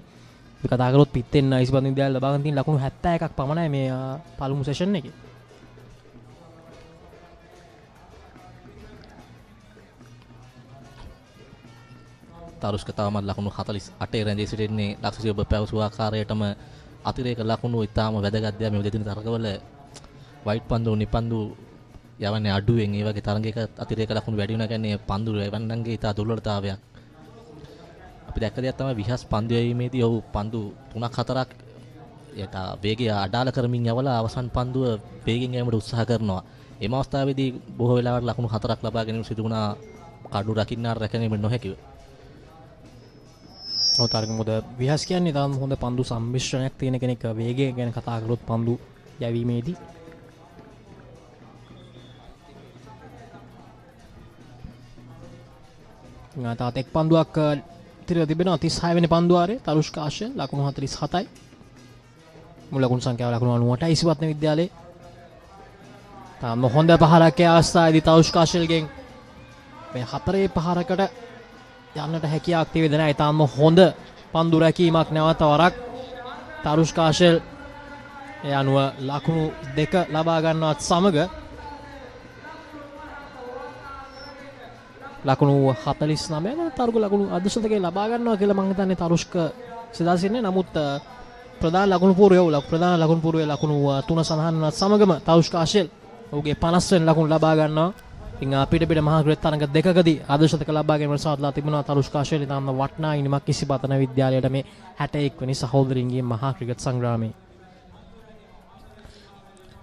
අපි කතා කරොත් පිටෙන් ඉස්පතන විද්‍යාලය ලබා ගන්න තියෙන ලකුණු 71ක් පමණයි මේ පළමු සෙෂන් එකේ. තරුෂ්ක තවමත් ලකුණු 48 රැඳී සිටින්නේ. ලක්ෂිසිය ඔබ පැවසු ආකාරයටම අතිරේක ලකුණු ඉතාම වැදගත් දෙයක් මේ දෙදින තරගවල. වයිට් පන්දු නිපන්දු යවන්නේ අඩුවෙන්. ඒ වගේ තරගයක අතිරේක ලකුණු වැඩි වෙනවා කියන්නේ පන්දු එවන්නන්ගේ ඉතා දුර්වලතාවයක්. අපි දැක්ක දෙයක් තමයි විහස් පන්දු යැවීමේදී ඔහු පන්දු 3ක් 4ක් යට වේගය අඩාල කරමින් යවලා අවසන් පන්දුව වේගෙන් යෑමට උත්සාහ කරනවා. එම අවස්ථාවේදී බොහෝ වෙලාවට ලකුණු 4ක් ලබා ගැනීම සිදු වුණා කඩු රකින්නාට රැකෙන්නේ නොහැකිව. ඔතන මොකද විහස් කියන්නේ තාම හොඳ පන්දු සම්මිශ්‍රණයක් තියෙන කෙනෙක්. වේගය ගැන කතා කරොත් පන්දු යැවීමේදී තාත් එක් පන්දුවක් තිරලා තිබෙනවා 36 වෙනි පන්දුවාරේ තරුෂ්ක ආශය ලකුණු 47යි. මුල් ලකුණු සංඛ්‍යාව ලකුණු 98යි ඉසිපතන විද්‍යාලයේ. තාම හොඳ පහරක් ඒ අවස්ථාවේදී තරුෂ්ක ආශයගෙන් මේ 4 පහරකට යන්නට හැකියාවක් තිබෙන්නේ නැහැ. තාම හොඳ පන්දු රැකීමක් නැවත වරක් තරුෂ්ක ආශය ඒ අනුව ලකුණු 2 ලබා ගන්නවත් සමග ලකුණු 49 තරුක ලකුණු අදශතකේ ලබා ගන්නවා කියලා මම හිතන්නේ තරුෂ්ක සිතාසින්නේ. නමුත් ප්‍රධාන ලකුණු පූර්වයේ ලකුණු 3 සඳහන් වනත් සමගම තරුෂ්ක ආශෙල් ඔහුගේ 50 වෙනි ලකුණු ලබා ගන්නවා. ඉතින් පිට මහා ක්‍රීඩා තරඟ දෙකකදී අදශතක ලබා ගැනීමට සාධලා තිබුණා තරුෂ්ක ආශෙල්. තාම වටනා ඉනිමක් ඉසිපතන විද්‍යාලයට මේ 61 වෙනි සහෝදරින්ගේ මහා ක්‍රිකට් සංග්‍රාමයේ.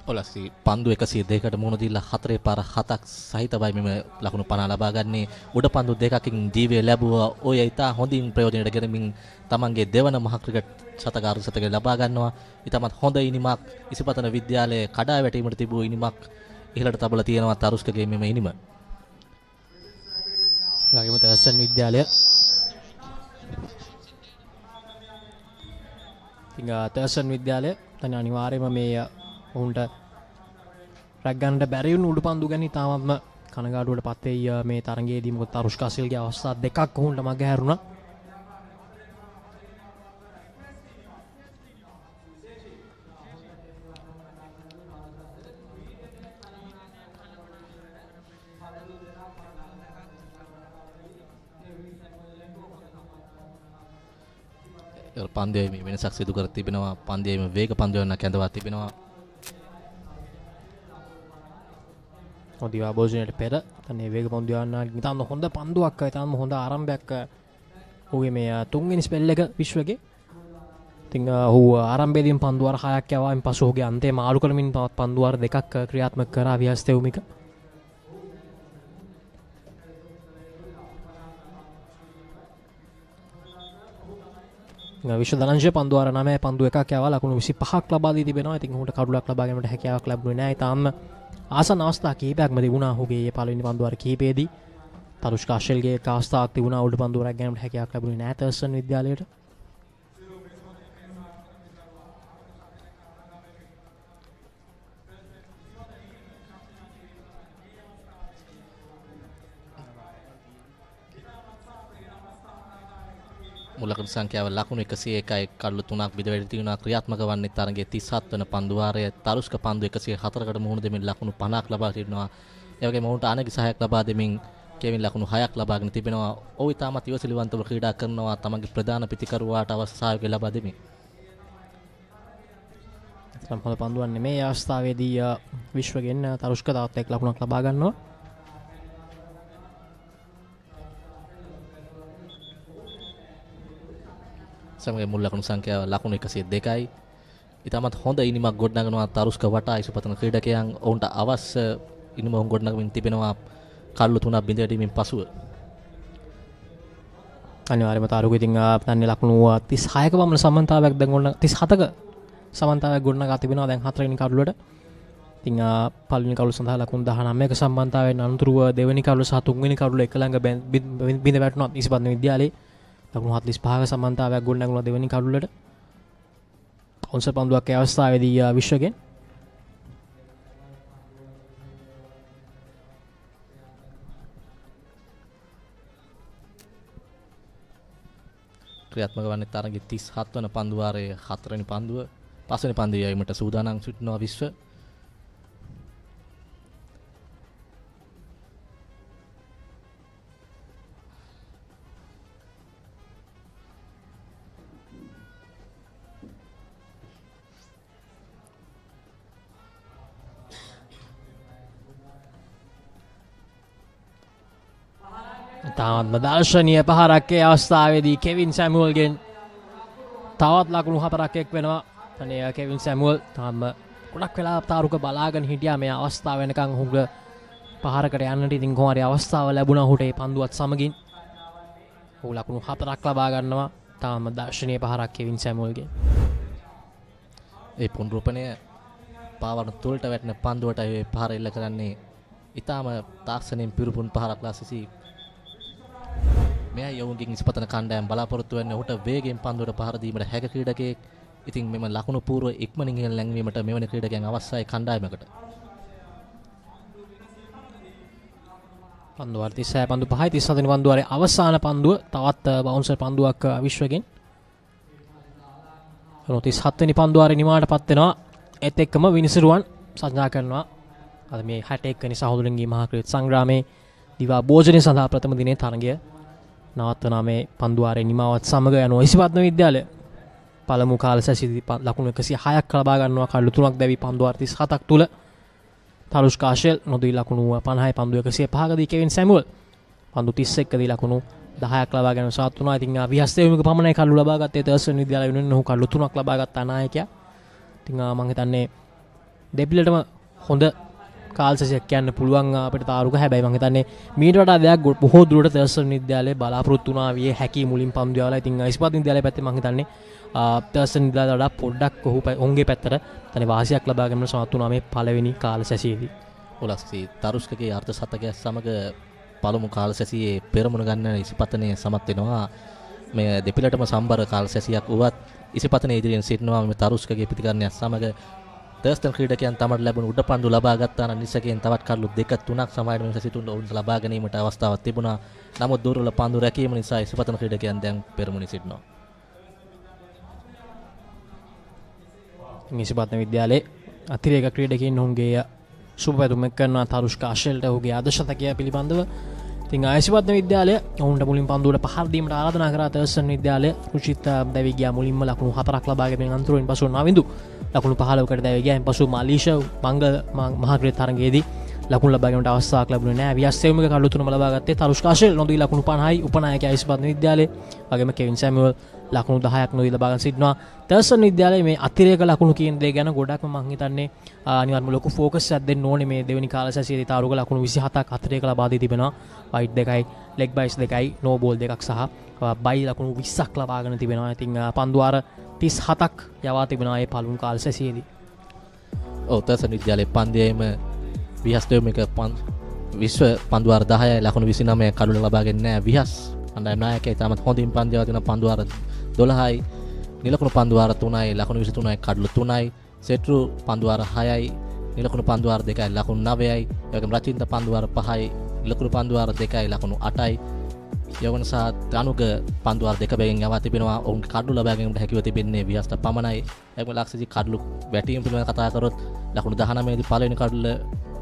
ඔලස්සි පන්දු 102කට මුහුණ දීලා 4 පාර 7ක් සහිතවයි මෙම ලකුණු 50 ලබා ගන්නේ. උඩ පන්දු දෙකකින් ජීවය ලැබුවා. ඔය ඉතා හොඳින් ප්‍රයෝජනයට ගෙනමින් තමන්ගේ දෙවන මහා ක්‍රිකට් ශතක ලබා ගන්නවා. ඉතාමත් හොඳ ඉනිමක් ඉසිපතන විද්‍යාලයේ කඩා වැටීමට තිබූ ඉනිමක් ඉහළට තබලා තියෙනවා තරුෂ්කගේ මෙම ඉනිම. ඊළඟම තර්ස්ටන් විද්‍යාලය. ඉතින් තර්ස්ටන් විද්‍යාලය තන අනිවාර්යයෙන්ම මේ ඔවුන්ට රැක් ගන්නට බැරි වුණු උඩු පන්දු ගැන තාමත්ම කනගාටුවට පත් වෙයි මේ තරගයේදී. මොකද තරුෂ්ක ආශිල්ගේ අවස්ථා දෙකක් ඔවුන්ට මග හැරුණා. පන්දයේ මේ වෙනසක් සිදු කර තිබෙනවා. පන්දයේ වේග පන්දුවන්න කැඳවා තිබෙනවා. දිවා භෝජනයට පෙර තන්නේ වේග පන්දු යවන්න ඉතාම හොඳ පන්දුවක්. ඉතාම හොඳ ආරම්භයක් ඔහුගේ මේ 3 වෙනි ස්පෙල් එක විශ්වගේ. ඉතින් ඔහු ආරම්භයේදීම පන්දු වර 6ක් යවමින් පසු ඔහුගේ අන්තයේ මාරු කරමින් තවත් පන්දු වර 2ක් ක්‍රියාත්මක කරා විහස් තෙවුමික. විශ්ව ධනංජය පන්දු අර 9 පන්දු එකක් යවා ලකුණු 25ක් ලබා දී තිබෙනවා. ඉතින් ඔහුට කඩුලක් ලබා ගැනීමට හැකියාවක් ලැබුණේ නැහැ. ඊටාම ආසන්න අවස්ථා කිහිපයක්ම තිබුණා ඔහුගේ මේ පළවෙනි පන්දු අර කිහිපෙදී. තරුෂ්ක ආශල්ගේ එක් අවස්ථාවක් තිබුණා උඩ පන්දුවරක් ගැනීමට හැකියාවක් ලැබුණේ නැහැ තර්ස්ටන් විද්‍යාලයට. මුලකඩ සංඛ්‍යාව ලකුණු 101යි කඩලු 3ක් බිඳ වැඩි තියුණා ක්‍රියාත්මක වන්නේ තරගයේ 37 වන පන්දු වාරය තරුෂ්ක පන්දු 104කට මුහුණ දෙමින් ලකුණු 50ක් ලබා තිබෙනවා. ඒ වගේම ඔවුන්ට අනගි සහායක් ලබා දෙමින් කෙවින් ලකුණු 6ක් ලබාගෙන තිබෙනවා. ඔහු ඉතාමත් ඉවසිලිවන්තව ක්‍රීඩා කරනවා තමගේ ප්‍රධාන පිතිකරුවාට අවශ්‍ය සහයෝගය ලබා දෙමින්. එතරම් හොඳ පන්දුවක් නෙමෙයි අවස්ථාවේදී විශ්වගෙන් තරුෂ්ක තවත් එක් ලකුණක් ලබා ගන්නවා. සමග මුල් ලකුණු සංඛ්‍යාව ලකුණු 102යි. ඉතාමත් හොඳ ඉනිමක් ගොඩනගනවා තරුෂ්ක වටා ඉසිපතන ක්‍රීඩකයන්. ඔවුන්ට අවශ්‍ය ඉනිම ඔවුන් ගොඩනගමින් තිබෙනවා කල්ලු 3ක් බිඳ වැටීමෙන් පසුව. අනිවාර්යයෙන්ම තාරුක ඉතින් තන්නේ ලකුණු 36ක පමණ සමන්තාවයක් දැන් ගොඩනග 37ක සමන්තාවයක් ගොඩනගා තිබෙනවා දැන් 4 වෙනි කඩුවට. ඉතින් පළවෙනි කඩුව සඳහා ලකුණු 19ක සම්බන්ධතාවයෙන් අනුතුරුව දෙවෙනි කඩුව සහ තුන්වෙනි කඩුව එක ළඟ බිඳ වැටුණා ඉසිපතන විද්‍යාලයේ. ලකුණු 45ක සම්බන්ධතාවයක් ගොඩනගුණා දෙවෙනි කඩුවට. අවසර පන්දුවක් ඒ අවස්ථාවේදී විශ්වගෙන් ක්‍රියාත්මක වන්නේ තරගයේ 37 වන පන්දු වාරයේ 4 වෙනි පන්දුව. 5 වෙනි පන්දුවේ යීමට සූදානම් සිටිනවා විශ්ව. තාමත්ම දර්ශනීය පහරක් ඒ අවස්ථාවේදී කෙවින් සැමුවල්ගෙන් තවත් ලකුණු 4ක් එක් වෙනවා. අනේ කෙවින් සැමුවල් තාම ගොඩක් වෙලා තාරුක බලාගෙන හිටියා මේ අවස්ථාව වෙනකන් ඔහුගේ පහරකට යන්නට. ඉතින් කොහොම හරි අවස්ථාව ලැබුණා ඔහුට ඒ පන්දුවත් සමගින්. ඔහු ලකුණු 4ක් ලබා ගන්නවා. තාම දර්ශනීය පහරක් කෙවින් සැමුවල්ගෙන්. ඒ පුනරුපණය පාවන තුලට වැටෙන පන්දුවට ඒ පහර එල්ල කරන්නේ ඊටාම තාක්ෂණයෙන් පිරුපුන් පහරක් ලස්සසි. මෙයා යවුන්ගෙන් ඉස්පතන කණ්ඩායම් බලාපොරොත්තු වෙන්නේ ඔහුට වේගයෙන් පන්දුවට පහර දීමට හැක ක්‍රීඩකයෙක්. ඉතින් මෙම ලකුණු පූර්ව ඉක්මනින් ඉහළ ලැංවීමට මෙවැනි ක්‍රීඩකයන් අවශ්‍යයි කණ්ඩායමකට. පන්දු වාර 36 පන්දු 5යි 37 වෙනි පන්දු වාරේ අවසාන පන්දුව තවත් බවුන්සර් පන්දුවක් විශ්වගෙන්. 37 වෙනි පන්දු වාරේ නිමාවටපත් වෙනවා. ඒත් එක්කම විනිසුරුවන් සංඥා කරනවා. අද මේ 61 වෙනි සහෝදරන්ගේ මහා ක්‍රීඩා සංග්‍රාමයේ දිවා භෝජනය සඳහා ප්‍රථම දිනේ තරගය නවත්වනා මේ පන්දු වාරයේ නිමාවත් සමග යනවා ඉසිපත්න විද්‍යාලය. පළමු කාල සැසියදී ලකුණු 106ක් ලබා ගන්නවා. කඩලු 3ක් දැවි පන්දු වාර 37ක් තුල. තරුෂ්ක ආශල් නොදී ලකුණු 50යි පන්දු 105කදී කෙවින් සැමුවල් පන්දු 31කදී ලකුණු 10ක් ලබා ගන්න සාත් වුණා. ඉතින් විහස්තේවිමක පමණයි කඩලු ලබා ගත්තේ තර්ස්ටන් විද්‍යාලය වෙනුවෙන්. ඔහු කඩලු 3ක් ලබා ගත්ත අනායකයා. ඉතින් මම හිතන්නේ දෙපිලටම හොඳ කාල්සසියක් කියන්න පුළුවන් අපිට තාරුක. හැබැයි මම හිතන්නේ මීට වඩා දෙයක් බොහෝ දුරට තර්ස්ටන් විද්‍යාලයේ බලාපොරොත්තු වුණා විය හැකි මුලින් පන්දු යවලා. ඉතින් ඉස්පත් විද්‍යාලයේ පැත්තේ මම හිතන්නේ තර්ස්ටන් විද්‍යාලයට වඩා පොඩ්ඩක් ඔවුන්ගේ පැත්තට තනි වාසියක් ලබා ගැනීම සමත් වුණා මේ පළවෙනි කාලසැසියේදී. ඔලස්සේ තරුෂ්කගේ අර්ථ සතකය සමග පළමු කාලසැසියේ පෙරමුණ ගන්න ඉසිපතනේ සමත් වෙනවා. මේ දෙපිලටම සම්බර කාලසැසියක් වුවත් ඉසිපතනේ ඉදිරියෙන් සිටිනවා මේ තරුෂ්කගේ ප්‍රතිකරණයක් සමග. තර්ස්ටන් ක්‍රීඩකයන් තමට ලැබුණු උඩ පන්දු ලබා ගත්තා නම් නිසකෙන් තවත් කඩලු 2-3ක් සමායන වෙනස සිටුන්න ඔවුන්ට ලබා ගැනීමට අවස්ථාවක් තිබුණා. නමුත් දුර්වල පන්දු රැකීම නිසා ඉසිපතන ක්‍රීඩකයන් දැන් පෙරමුණේ සිටිනවා. ඉසිපතන විද්‍යාලයේ අතිරේක ක්‍රීඩකයින් ඔවුන්ගේ සුබපැතුම් කරනවා තරුෂ්ක ආශල්ට ඔහුගේ අදශතකය පිළිබඳව. ඉතින් ඉසිපතන විද්‍යාලය ඔවුන්ට මුලින් පන්දුවට පහර දීමට ආරාධනා කරා තර්ස්ටන් විද්‍යාලය. රුචිත දැවි ගියා මුලින්ම ලකුණු 4ක් ලබා ගැනීම අන්තරුවෙන් පසු නවින්දු ලකුණු 15කට දැවි ගියා. පසු මාලීෂා මංගල මහා ක්‍රීඩා තරගයේදී ලකුණු ලබා ගැනීමට අවස්ථාවක් ලැබුණේ නැහැ. වියස්සෙවුමක කඩලු 3ම ලබා ගත්තේ තරුෂ්ක ආශල් නොදී ලකුණු 50යි උපනායකයා ඉසිපතන විද්‍යාලයේ. වගේම කෙවින් සැමුවල් ලකුණු 10ක් නොදී ලබා ගන්න සිටිනවා. තර්ස්ටන් විද්‍යාලයේ මේ අතිරේක ලකුණු කියන දේ ගැන ගොඩක්ම මම හිතන්නේ අනිවාර්යයෙන්ම ලොකු ෆෝකස් එකක් දෙන්න ඕනේ. මේ දෙවෙනි කාලසැසියේදී තාරුක ලකුණු 27ක් අතිරේක ලබා දී තිබෙනවා. වයිට් 2යි, ලෙග් බයිස් 2යි, නෝ බෝල් 2ක් සහ බයි ලකුණු 20ක් ලබාගෙන තිබෙනවා. ඉතින් පන්දුවාර 37ක් යවා තිබෙනවා ඒ පළමු කාල සැසියේදී. ඔව් තර්සන් විද්‍යාලයේ පන්දියේම විහස්තයම එක විශ්ව පන්දුවාර 10යි ලකුණු 29ක් කඩුල ලබාගෙන නැහැ. විහස් අන්ඩම් නායකයා තාමත් හොඳින් පන්දියව දෙන පන්දුවාර 12යි නිලකුණු පන්දුවාර 3යි ලකුණු 23යි කඩුල 3යි සෙට්රු පන්දුවාර 6යි නිලකුණු පන්දුවාර 2යි ලකුණු 9යි එවැගේම රචින්ත පන්දුවාර 5යි නිලකුණු පන්දුවාර 2යි ලකුණු 8යි යවන සහ ධනුක පන්දුවාර 2 බැගින් යවා තිබෙනවා. ඔවුන් කඩුල ලබා ගැනීමට හැකියාව තිබෙන්නේ විහස්ට පමණයි. එවැගේම ලක්ෂජි කඩුල වැටීම පිළිබඳව කතා කරොත් ලකුණු 19 දී පළවෙනි කඩුල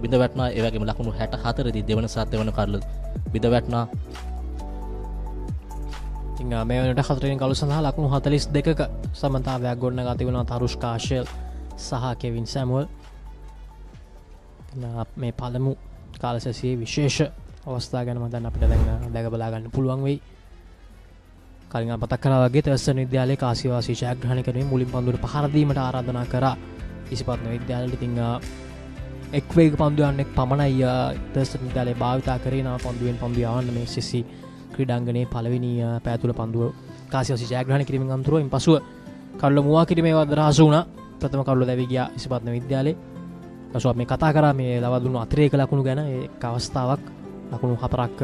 බිඳ වැටුණා. ඒ වගේම ලකුණු 64 දී දෙවන සහ තෙවන කඩුල බිඳ වැටුණා. ඉතින් මේ වෙනකොට හතරවෙනි කඩුල සඳහා ලකුණු 42ක සමතාවයක් ගොඩනගා තිබෙනවා තරුෂ් කාෂෙල් සහ කෙවින් සැමුවල්. මේ පළමු කාල සැසියේ විශේෂ අවස්ථා ගැන මම දැන් අපිට දැක බලා ගන්න පුළුවන් වෙයි. කලින් මතක් කරා වගේ තර්ස්ටන් විද්‍යාලයේ කාසිවාසී ජයග්‍රහණය කිරීමේ මුලින් පන්දුවට පහර දීමට ආරාධනා කරා ඉසිපත්න විද්‍යාලයට. ඉතින් එක් වේග පන්දුවන්නෙක් පමණයි තර්ස්ටන් විද්‍යාලයේ භාවිතා කරේ. නා පන්දුවෙන් පන්දු යවන්න මේ SSC ක්‍රීඩාංගණයේ පළවෙනි පැය තුල පන්දුව කාසිවාසී ජයග්‍රහණය කිරීමෙන් අනතුරුව ඉන්පසුව කඩුල මුවා කිරීමේ වදරහස වුණා. ප්‍රථම කඩුල දැවි ගියා ඉසිපත්න විද්‍යාලයේ. ඊපසුව මේ කතා කරා මේ ලබා දුන්නු අතිරේක ලකුණු ගැන. ඒක අවස්ථාවක් ලකුණු 4ක්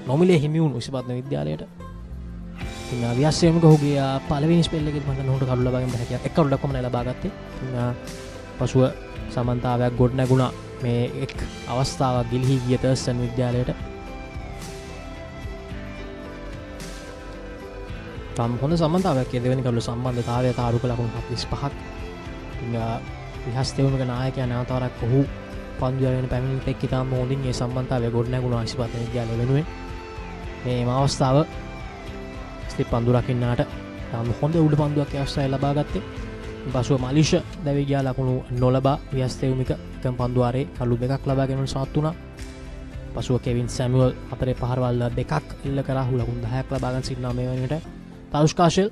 නොමිලේ හිමි වුණු ඉසිපත්න විද්‍යාලයට. ඉතින් විහාසයෙන්ම ඔහුගේ පළවෙනි ස්පෙල් එකේදී මම නෝට කඩුල ලබා ගැනීමට හැකියාව එක් කඩුලක් පමණයි ලබා ගත්තේ. ඉතින් පසුව සමන්තාවයක් ගොඩ නැගුණා මේ එක් අවස්ථාවක් ගිලිහි ගිය තර්ස්ටන් විද්‍යාලයට. තම හොඳ සමන්තාවයක් ඒ දෙවෙනි කඩුල සම්බන්ධතාවය තාරුක ලකුණු 45ක්. ඉතින් විහාසයෙන්ම නායකයා නැවතවරක් ඔහු පන්දු යවන පැමිණිල්ලට එක් ඉතාම හොඳින් ඒ සම්බන්ධතාවය ගොඩ නැගුණා ඉසිපත්න විද්‍යාලය වෙනුවෙන්. මේ අවස්ථාව ස්ලිප් පන්දු රකින්නාට තාම හොඳ උඩ පන්දුවක් අවස්ථාවේ ලබා ගත්තේ. පසුව මලිෂ දැවි ගියා ලකුණු නොලබා විහස්තෙවුමික එකම පන්දුවාරේ කළු 2ක් ලබා ගැනීමට සමත් වුණා. පසුව කෙවින් සැමුවල් අතරේ පහරවල් 2ක් එල්ල කරා ලකුණු 10ක් ලබා ගන්න සිටිනවා මේ වෙනකොට. තරුෂ් කාෂෙල්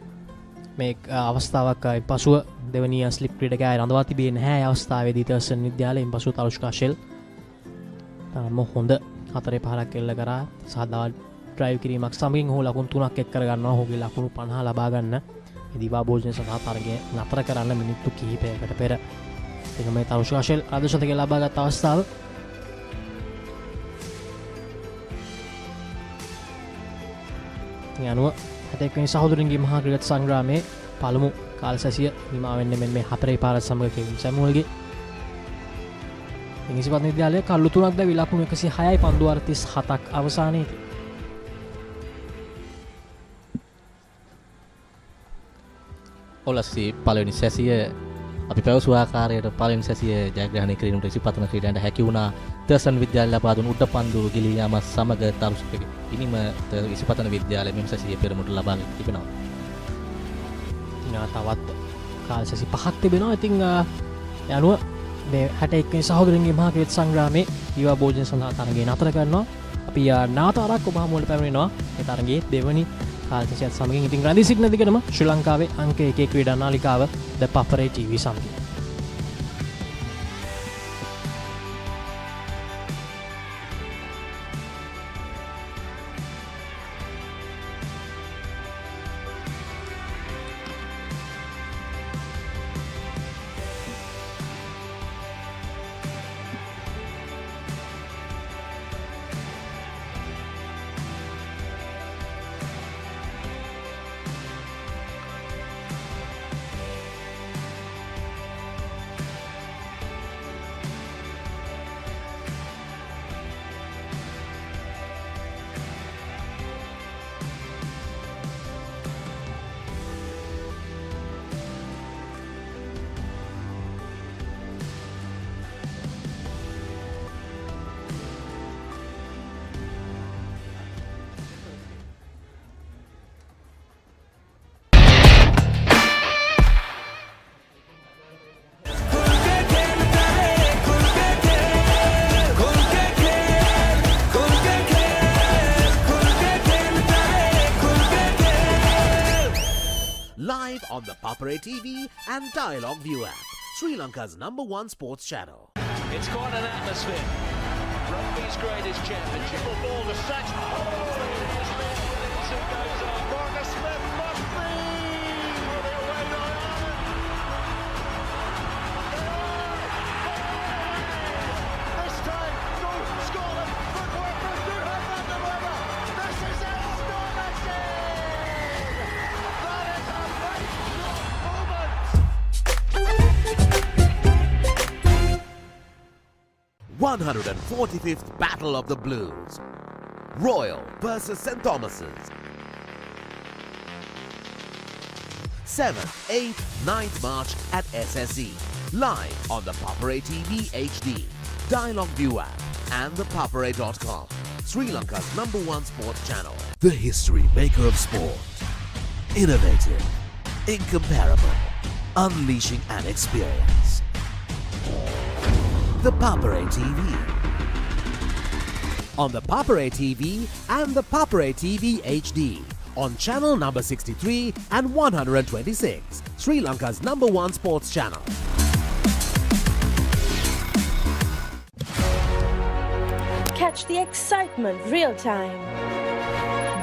මේ අවස්ථාවක් පසුව දෙවනි ස්ලිප් ක්‍රීඩකයා රඳවා තිබෙන්නේ නැහැ. අවස්ථාවේදී තර්ස්ටන් විද්‍යාලයෙන් පසුව තරුෂ් කාෂෙල් තාම හොඳ අතරේ පහරක් එල්ල කරා සාදා ඩ්‍රයිව් කිරීමක් සමගින් ඔහු ලකුණු 3ක් එක් කර ගන්නවා. ඔහුගේ ලකුණු 50 ලබා ගන්න දිවා භෝජනය සඳහා තරගය නතර කරන්න මිනිත්තු කිහිපයකට පෙර. ඉතින් මේ තරුෂ් කාෂෙල් අර්ධශතකය ලබා ගත් අවස්ථාව. ඉතින් අනුව 61 වෙනි සහෝදරන්ගේ මහා ක්‍රිකට් සංග්‍රාමයේ පළමු කාල සැසිය නිමා වෙන්නේ මෙන්න මේ හතරේ පාරත් සමග කෙවින් සැමුවල්ගේ. ඉසිපත්න විද්‍යාලයේ කළු 3ක් දැවි ලකුණු 106යි පන්දුවාර 37ක් අවසානයේදී. ඔලස්සි පළවෙනි සැසිය අපි පැවසු ආකාරයට පළවෙනි සැසිය ජයග්‍රහණය කිරීමට ඉසිපතන ක්‍රීඩාවට හැකි වුණා. තර්ස්ටන් විද්‍යාලය ලබා දුන් උඩ පන්දු ගිලී යාම සමග තරුෂ්ගේ ඉනිම ඉසිපතන විද්‍යාලය මෙම සැසියේ පෙරමුණට ලබා තිබෙනවා. තවත් කාල සැසි 5ක් තිබෙනවා. ඉතින් යනුව මේ 61 වෙනි සහෝදරන්ගේ මහා ක්‍රිකට් සංග්‍රාමයේ දිවා භෝජන සඳහා තරගය නතර කරනවා. අපි නාතාරක් ඔබ හමුවට පැමිණෙනවා මේ තරගයේ දෙවනි කාල සැසියත් සමගින්. ඉතින් රැඳී සිටින දිගටම ශ්‍රී ලංකාවේ අංක 1 ක්‍රීඩා නාලිකාව ThePapare TV සමගින්. Live on the Papare TV and Dialog ViU app, Sri Lanka's #1 sports channel. It's quite an atmosphere. Rugby's greatest championship. Ball to Sachs. 145th Battle of the Blues. Royal versus St. Thomas's. 7th, 8th, 9th March at SSC. Live on the Papare TV HD, Dialog ViU app and ThePapare.com. Sri Lanka's #1 sports channel. The history maker of sport. Innovative. Incomparable. Unleashing an experience. The Papare TV. On the Papare TV and the Papare TV HD. On channel number 63 and 126. Sri Lanka's #1 sports channel. Catch the excitement real time.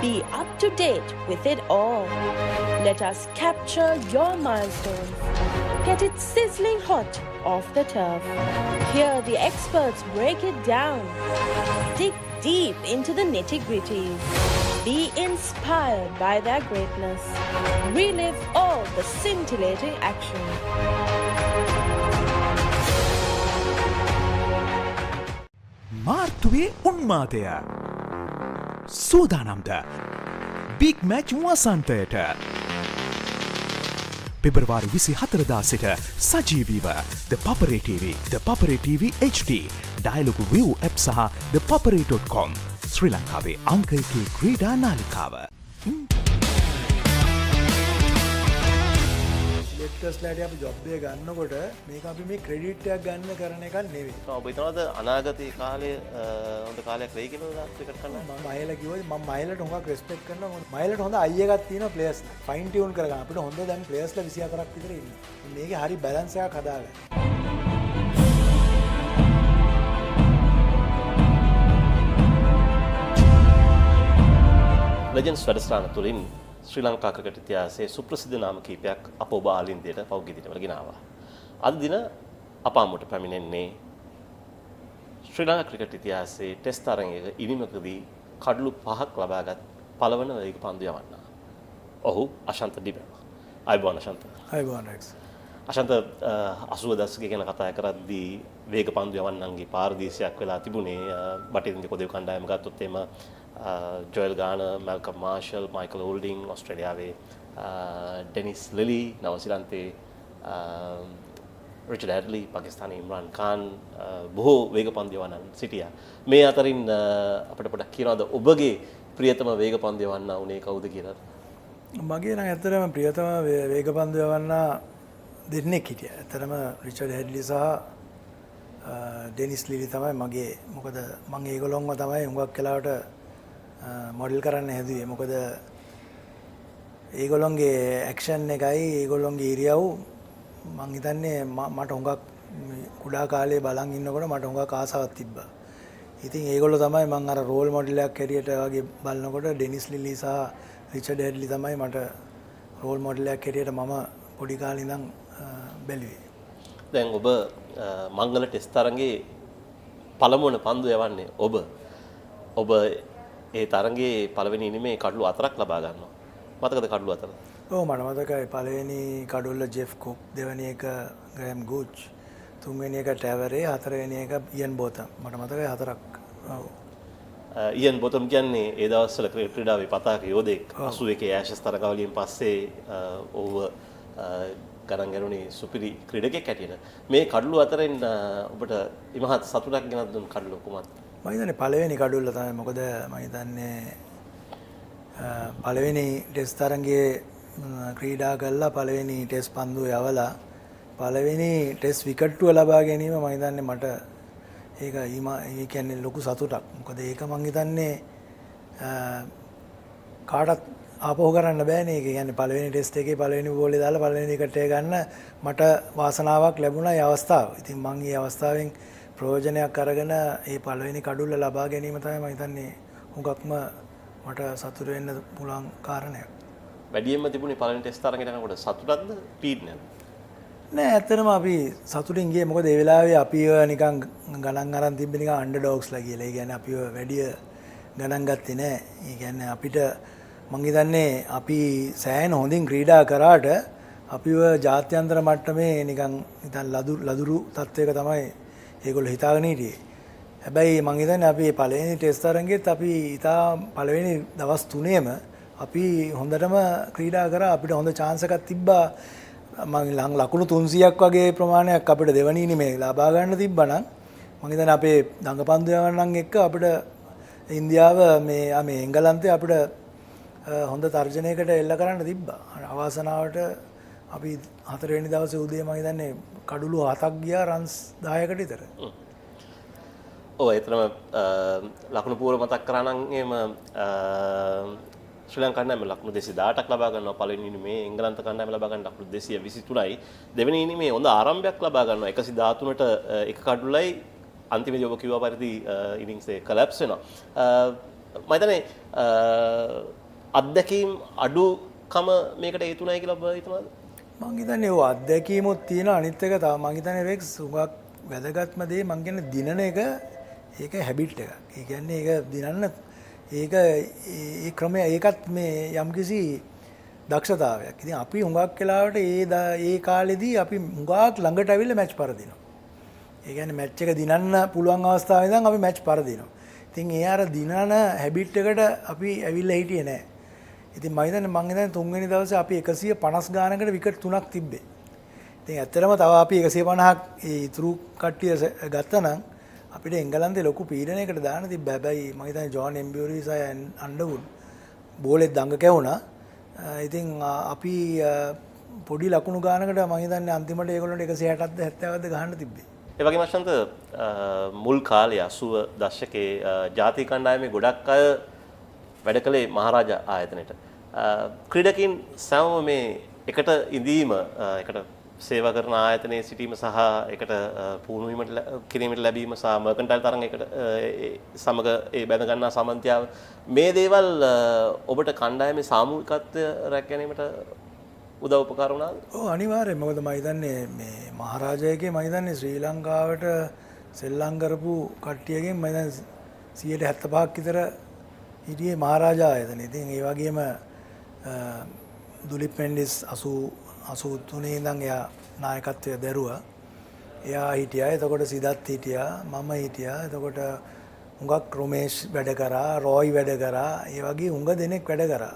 Be up to date with it all. Let us capture your milestones. Get it sizzling hot off the turf. Hear the experts break it down. Dig deep into the nitty-gritties. Be inspired by their greatness. Relive all the scintillating action. මාර්තුවේ උන්මාදය සූදානම්ද big match වසන්තයට පෙබරවාරි 24 සිට සජීවීව ThePapare TV, ThePapare TV HD, Dialog ViU app සහ ThePapare.com ශ්‍රී ලංකාවේ අංක 1 ක්‍රීඩා නාලිකාව. ටස්ලාට අපි ජොබ් එක ගන්නකොට මේක අපි මේ ක්‍රෙඩිට් එකක් ගන්න කරන එකක් නෙවෙයි. ඔබ හිතනවාද අනාගතයේ කාලේ හොඳ කාලයක් වෙයි කියලා ක්‍රිකට් කරන්න? මම මයිලා කිව්වා මම මයිලට හොඟක් රෙස්පෙක්ට් කරනවා. මයිලට හොඳ අයි එකක් තියෙනවා ප්ලේයර්ස්. ෆයින් ටියුන් කරගන්න අපිට හොඳ දැන් ප්ලේයර්ස්ලා 24ක් විතර ඉන්නවා. මේකේ හරි බැලන්ස් එකක් හදාගන්න. ලෙජන්ඩ්ස් වැඩසටහන තුලින් ශ්‍රී ලංකා ක්‍රිකට් ඉතිහාසයේ සුප්‍රසිද්ධ නාම කීපයක් අප ඔබ ආලින්දයට පෞද්ගලික දිනවල ගෙනාවා. අද දින අප අමුට පැමිණෙන්නේ ශ්‍රී ලංකා ක්‍රිකට් ඉතිහාසයේ ටෙස්ට් තරඟයක ඉනිමකදී කඩලු 5ක් ලබාගත් පළවන වේග පන්දු යවන්නා. ඔහු අශාන්ත ඩිබෙන. අයිබෝන් අශාන්ත. අයිබෝන් රෙක්ස්. අශාන්ත 80 දශකයේ ගැන කතා කරද්දී වේග පන්දු යවන්නන්ගේ පාරදීසයක් වෙලා තිබුණේ බටහිර කොදේ කණ්ඩායම ගත්තොත් එම Joel Garner, Malcolm Marshall, Michael Holding ඔස්ට්‍රේලියාවේ, ඩෙනිස් ලිලි නවසීලන්තේ, රිචඩ් ඇඩ්ලි, පාකිස්තානයේ ඉම්රාන් ખાન බොහෝ වේග පන්දු යවන්නන් සිටියා. මේ අතරින් අපිට පොඩ්ඩක් කියනවාද ඔබගේ ප්‍රියතම වේග පන්දු යවන්න උනේ කවුද කියලා? මගේ නම් ඇත්තටම ප්‍රියතම වේග පන්දු යවන්න දෙන්නෙක් හිටියා. ඇත්තටම රිචඩ් ඇඩ්ලි සහ ඩෙනිස් ලිලි තමයි මගේ. මොකද මම ඒගොල්ලොන්ව තමයි හුඟක් වෙලාවට මොඩල් කරන්න හැදුවේ. මොකද ඒගොල්ලොන්ගේ ඇක්ෂන් එකයි ඒගොල්ලොන්ගේ ඉරියව් මං හිතන්නේ මට හුඟක් කුඩා කාලේ බලන් ඉන්නකොට මට හුඟක් ආසාවක් තිබ්බා. ඉතින් ඒගොල්ලෝ තමයි මං අර රෝල් මොඩල් එකක් හැටියට වගේ බලනකොට ඩෙනිස් ලිලි සහ රිචඩ් ඇඩ්ලි තමයි මට රෝල් මොඩල් එකක් හැටියට මම පොඩි කාලේ ඉඳන් බැලුවේ. දැන් ඔබ මංගල ටෙස්ට් තරඟේ පළමුවන පන්දු යවන්නේ ඔබ ඒ තරඟේ පළවෙනි ඉනිමේ කඩලු 4ක් ලබා ගන්නවා. මතකද කඩලු 4? ඔව් මට මතකයි. පළවෙනි කඩුල්ල ජෙෆ් කුක්, දෙවෙනි එක ග්‍රෑම් ගූච්, තුන්වෙනි එක ටැවරේ, හතරවෙනි එක ඉයන් බෝතම්. මට මතකයි 4ක්. ඔව්. ඉයන් බෝතම් කියන්නේ ඒ දවස්වල ක්‍රීඩාවේ පතාක යෝධෙක්. 81 ඇෂස් තරගාවලියෙන් පස්සේ ඔහුව ගණන් ගනුනේ සුපිරි ක්‍රීඩකෙක් හැටියට. මේ කඩලු අතරින් ඔබට ඉමහත් සතුටක් ගෙනත් දුන් කඩලු කුමක්ද? මම හිතන්නේ පළවෙනි කඩුල්ල තමයි. මොකද මම හිතන්නේ පළවෙනි ටෙස්ට් තරඟයේ ක්‍රීඩා කළා, පළවෙනි ටෙස්ට් පන්දුව යවලා පළවෙනි ටෙස්ට් විකට්ටුව ලබා ගැනීම මම හිතන්නේ මට ඒක ඒ කියන්නේ ලොකු සතුටක්. මොකද ඒක මම හිතන්නේ කාටත් ආපහු කරන්න බෑනේ. ඒක කියන්නේ පළවෙනි ටෙස්ට් එකේ පළවෙනි බෝලේ දාලා පළවෙනි විකට් එක ගන්න මට වාසනාවක් ලැබුණා ඒ අවස්ථාව. ඉතින් මම මේ අවස්ථාවෙන් ප්‍රයෝජනයක් අරගෙන ඒ පළවෙනි කඩුල්ල ලබා ගැනීම තමයි මම හිතන්නේ හුඟක්ම මට සතුට වෙන්න පුළුවන් කාරණයක්. වැඩියෙන්ම තිබුණේ පළවෙනි ටෙස්ට් තරඟයට යනකොට සතුටක්ද පීඩනයක්ද? නෑ ඇත්තටම අපි සතුටින් ගියේ මොකද ඒ වෙලාවේ අපිව නිකන් ගණන් අරන් තිබ්බේ නිකන් අන්ඩර්ඩොග්ස්ලා කියලා. ඒ කියන්නේ අපිව වැඩි ගණන් ගත්තේ නෑ. ඒ කියන්නේ අපිට මං හිතන්නේ අපි සෑහෙන හොඳින් ක්‍රීඩා කරාට අපිව ජාත්‍යන්තර මට්ටමේ නිකන් ලදුරු තත්වයක තමයි ඒගොල්ලෝ හිතාගෙන හිටියේ. හැබැයි මං හිතන්නේ අපි පළවෙනි ටෙස්ට් තරඟෙත් අපි ඉතා පළවෙනි දවස් 3ෙම අපි හොඳටම ක්‍රීඩා කරා. අපිට හොඳ chance එකක් තිබ්බා. මම ලකුණු 300ක් වගේ ප්‍රමාණයක් අපිට දෙවනි ඉනිමේ ලබා ගන්න තිබ්බනම් මම හිතන්නේ අපේ දඟපන්දු යවන්නන් එක්ක අපිට ඉන්දියාව මේ එංගලන්තේ අපිට හොඳ තර්ජනයකට එල්ල කරන්න තිබ්බා. අවාසනාවට අපි 4 වෙනි දවසේ උදේ මම හිතන්නේ කඩුළු 7ක් ගියා රන්ස් 10කට විතර. ඔව් ඒතරම ලකුණු පූර්ව මතක් කරා නම් එහෙම ශ්‍රී ලංකා කණ්ඩායම ලකුණු 218ක් ලබා ගන්නවා පළවෙනි ඉනිමේ. එංගලන්ත කණ්ඩායම ලබා ගන්න ලකුණු 223යි. දෙවෙනි ඉනිමේ හොඳ ආරම්භයක් ලබා ගන්නවා 113ට එක කඩුලයි. අන්තිමේදී ඔබ කිව්වා පරිදි ඉනිංස් එක කොලැප්ස් වෙනවා. මම හිතන්නේ අත්දැකීම් අඩුකම මේකට හේතුණයි කියලා ඔබ හිතනවාද? මම හිතන්නේ ඔය අත්දැකීමක් තියෙන අනිත් එක තමයි මම හිතන්නේ රෙක්ස් උගක් වැදගත්ම දේ මම කියන්නේ දිනන එක ඒක හැබිට් එකක්. ඒ කියන්නේ ඒක දිනන්න ඒක ඒ ක්‍රමය ඒකත් මේ යම්කිසි දක්ෂතාවයක්. ඉතින් අපි හුඟක් වෙලාවට ඒ කාලෙදී අපි හුඟක් ළඟට ඇවිල්ලා මැච් පරදිනවා. ඒ කියන්නේ මැච් එක දිනන්න පුළුවන් අවස්ථාවේ ඉඳන් අපි මැච් පරදිනවා. ඉතින් ඒ අර දිනන හැබිට් එකට අපි ඇවිල්ලා හිටියේ නෑ. ඉතින් මම හිතන්නේ තුන්වෙනි දවසේ අපි 150 ගානකට විකට් 3ක් තිබ්බේ. ඉතින් ඇත්තටම තව අපි 150ක් ඒ ඉතුරු කට්ටිය ගත්තා නම් අපිට එංගලන්තේ ලොකු පීඩනයකට දාන්න තිබ්බා. හැබැයි මම හිතන්නේ ජෝන් එම්බියුරිස් අය අන්ඩර්වුඩ් බෝලෙත් දඟ කැවුණා. ඉතින් අපි පොඩි ලකුණු ගානකට මම හිතන්නේ අන්තිමට ඒගොල්ලන්ට 160ක්ද 70ක්ද ගහන්න තිබ්බේ. ඒ වගේම අශාන්ත මුල් කාලේ 80 දශකයේ ජාතික කණ්ඩායමේ ගොඩක් අය වැඩ කළේ මහරජා ආයතනයේට. ක්‍රීඩකින් සමම මේ එකට ඉඳීම එකට සේවා කරන ආයතනයේ සිටීම සහ එකට පුහුණු කිරීමට ලැබීම සහ මර්කන්ටයිල් තරඟයකට සමග ඒ බැඳ ගන්නා සමන්තියාව මේ දේවල් ඔබට කණ්ඩායමේ සාමූහිකත්වය රැක ගැනීමට උදව් උපකාර වුණාද? ඔව් අනිවාර්යයෙන්. මොකද මම හිතන්නේ මේ මහරජාගේ මම හිතන්නේ ශ්‍රී ලංකාවට සෙල්ලම් කරපු කට්ටියගෙන් මම හිතන්නේ 75ක් විතර හිටියේ මහරජා ආයතනයේ. ඉතින් ඒ වගේම දුලිප් මෙන්ඩිස් 83 ඉඳන් එයා නායකත්වය දැරුවා. එයා හිටියා. එතකොට සිදත් හිටියා. මම හිටියා. එතකොට හුඟක් රොමේෂ් වැඩ කරා, රොයි වැඩ කරා. ඒ වගේ හුඟ දෙනෙක් වැඩ කරා.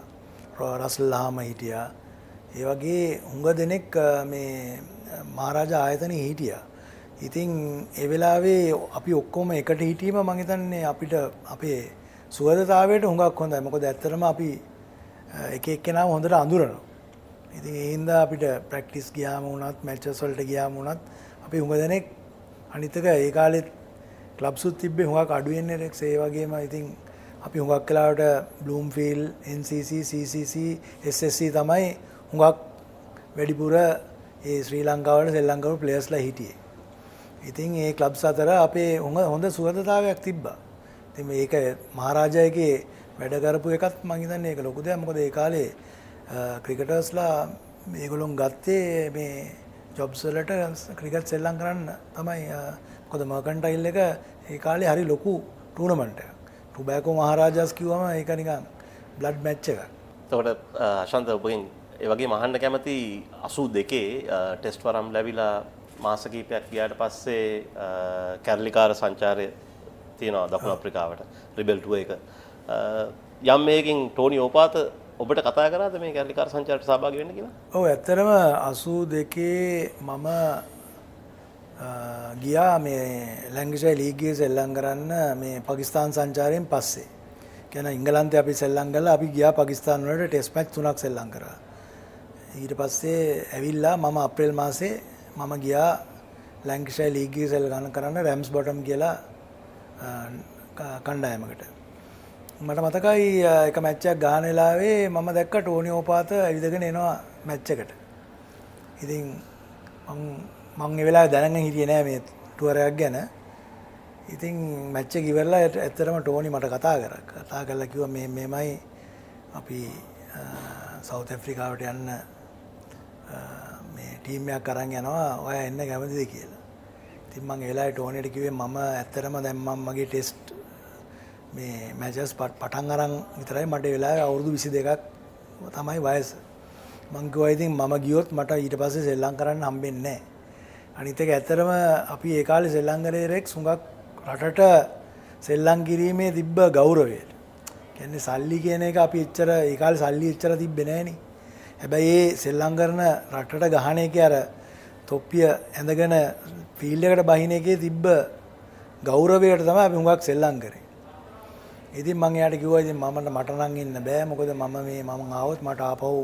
රසල් ලාම හිටියා. ඒ වගේ හුඟ දෙනෙක් මේ මහරජා ආයතනයේ හිටියා. ඉතින් ඒ වෙලාවේ අපි ඔක්කොම එකට හිටීම මම හිතන්නේ අපිට අපේ සුවදතාවයට හුඟක් හොඳයි. මොකද ඇත්තටම අපි එක එක්කෙනාම හොඳට අඳුරනවා. ඉතින් ඒ හින්දා අපිට ප්‍රැක්ටිස් ගියාම වුණත් මැචස් වලට ගියාම වුණත් අපි හුඟ දෙනෙක් අනිත් එක ඒ කාලෙත් ක්ලබ්සුත් තිබ්බේ හුඟක් අඩු වෙන්නේ රෙක්ස්. ඒ වගේම ඉතින් අපි හුඟක් වෙලාවට බ්ලූම්ෆීල්ඩ්, NCC, CCC, SSC තමයි හුඟක් වැඩිපුර ඒ ශ්‍රී ලංකාවට සෙල්ලම් කරපු ප්ලේයර්ස්ලා හිටියේ. ඉතින් ඒ ක්ලබ්ස් අතර අපේ හොඳ සුහදතාවයක් තිබ්බා. ඉතින් මේක මහරජාගේ වැඩ කරපු එකත් මම හිතන්නේ ඒක ලොකු දෙයක්. මොකද ඒ කාලේ ක්‍රිකටර්ස්ලා මේගොල්ලොන් ගත්තේ මේ ජොබ්ස් වලට ක්‍රිකට් සෙල්ලම් කරන්න තමයි. මොකද මර්කන්ටයිල් එක ඒ කාලේ හරි ලොකු ටූර්නමන්ට් එකක්. ටොබැකෝ මහරජාස් කිව්වම ඒක නිකන් බ්ලඩ් මැච් එකක්. එතකොට අශාන්ත ඔබගෙන් ඒ වගේම අහන්න කැමති 82 ටෙස්ට් වරම් ලැබිලා මාස කිහිපයක් ගියාට පස්සේ කැරලිකාර සංචාරය තියෙනවා දකුණු අප්‍රිකාවට රිබෙල් ටුවර් එක. යම් මේකින් ටෝනි ඕපාත ඔබට කතා කරාද මේ කැරලිකාර සංචාරයට සහභාගී වෙන්න කියලා? ඔව් ඇත්තටම 82 මම ගියා මේ ලැංකිෂයර් ලීග් එකේ සෙල්ලම් කරන්න මේ පාකිස්තාන් සංචාරයෙන් පස්සේ. කියන ඉංගලන්තේ අපි සෙල්ලම් කළා. අපි ගියා පාකිස්තාන් වලට ටෙස්ට් මැච් 3ක් සෙල්ලම් කරා. ඊට පස්සේ ඇවිල්ලා මම අප්‍රේල් මාසේ මම ගියා ලැංකිෂයර් ලීග් එකේ සෙල්ලම් කරන්න රැම්ස් බොටම් කියලා කණ්ඩායමකට. මට මතකයි එක මැච් එකක් ගහන වෙලාවේ මම දැක්ක ටෝනි ඕපාත ඇවිදගෙන එනවා මැච් එකට. ඉතින් මම ඒ වෙලාවේ දැනගෙන හිටියේ නෑ මේ ටුවර් එකක් ගැන. ඉතින් මැච් එක ඉවරලා ඇත්තටම ටෝනි මට කතා කරලා කිව්වා මේමයි අපි සවුත් ඇෆ්‍රිකාවට යන්න මේ ටීම් එකක් අරන් යනවා ඔයා එන්න කැමතිද කියලා. ඉතින් මම ඒ වෙලාවේ ටෝනිට කිව්වේ මම ඇත්තටම දැන් මම මගේ ටෙස්ට් මේ මැචස් පටන් අරන් විතරයි මට ඒ වෙලාවේ අවුරුදු 22ක් තමයි වයස. මං කිව්වා ඉතින් මම ගියොත් මට ඊට පස්සේ සෙල්ලම් කරන්න හම්බෙන්නේ නැහැ. අනිත් එක ඇත්තටම අපි ඒ කාලේ සෙල්ලම් කරේ රෙක්ස් හුඟක් රටට සෙල්ලම් කිරීමේ තිබ්බ ගෞරවය. කියන්නේ සල්ලි කියන එක අපි එච්චර ඒ කාලේ සල්ලි එච්චර තිබ්බේ නැහනේ. හැබැයි ඒ සෙල්ලම් කරන රටට ගහන එකේ අර තොප්පිය ඇඳගෙන ෆීල්ඩ් එකට බහින එකේ තිබ්බ ගෞරවයට තමයි අපි හුඟක් සෙල්ලම් කරේ. ඉතින් මම එයාට කිව්වා ඉතින් මට නම් ඉන්න බෑ මොකද මම ආවොත් මට ආපහු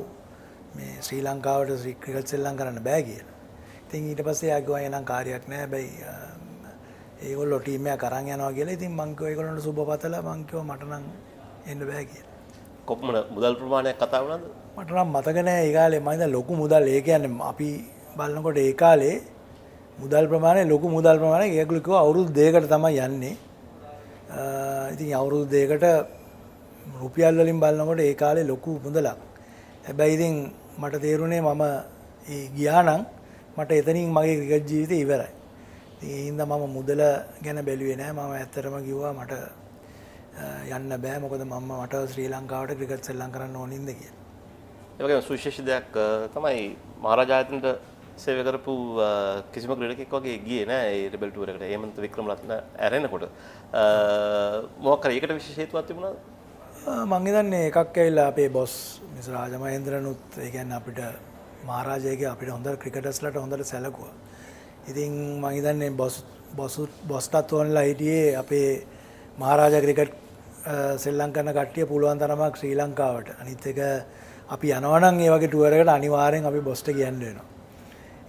මේ ශ්‍රී ලංකාවට ක්‍රිකට් සෙල්ලම් කරන්න බෑ කියලා. ඉතින් ඊට පස්සේ එයා කිව්වා එනම් කාර්යයක් නෑ හැබැයි ඒගොල්ලෝ ටීම් එකක් අරන් යනවා කියලා. ඉතින් මං කිව්වා ඒගොල්ලන්ට සුබ පතලා මං කිව්වා මට නම් එන්න බෑ කියලා. කොපමණ මුදල් ප්‍රමාණයක් කතා වුණාද? මට නම් මතක නෑ ඒ කාලේ මම ඉතින් ලොකු මුදල් ඒ කියන්නේ අපි බලනකොට ඒ කාලේ මුදල් ප්‍රමාණය ලොකු මුදල් ප්‍රමාණයක් ඒගොල්ලෝ කිව්වා අවුරුදු 2කට තමයි යන්නේ. ඉතින් අවුරුදු 2කට රුපියල් වලින් බලනකොට ඒ කාලේ ලොකු මුදලක්. හැබැයි ඉතින් මට තේරුණේ මම ගියා නම් මට එතනින් මගේ ක්‍රිකට් ජීවිතේ ඉවරයි. ඉතින් ඒ හින්දා මම මුදල ගැන බැලුවේ නෑ. මම ඇත්තටම කිව්වා මට යන්න බෑ මොකද මට ශ්‍රී ලංකාවට ක්‍රිකට් සෙල්ලම් කරන්න ඕනින්ද කියලා. ඒ වගේම සුවිශේෂ දෙයක් තමයි මහරජායතනට සේවය කරපු කිසිම ක්‍රීඩකෙක් වගේ ගියේ නෑ ඒ රිබල් ටුවර් එකට. හේමන්ත වික්‍රමරත්න ඇරෙනකොට මොකක් හරි ඒකට විශේෂ හේතුවක් තිබුණාද? මං හිතන්නේ එකක් ඇවිල්ලා අපේ බොස් මිස් රාජ මහේන්ද්‍රනුත් ඒ කියන්නේ අපිට මහරජාගේ අපිට හොඳ ක්‍රිකටර්ස්ලාට හොඳට සැලකුවා. ඉතින් මං හිතන්නේ බොස්ටත් ඕනලා හිටියේ අපේ මහරජා ක්‍රිකට් සෙල්ලම් කරන කට්ටිය පුළුවන් තරමක් ශ්‍රී ලංකාවට. අනිත් එක අපි යනවා නම් ඒ වගේ ටුවර් එකකට අනිවාර්යෙන් අපි බොස්ට කියන්න වෙනවා.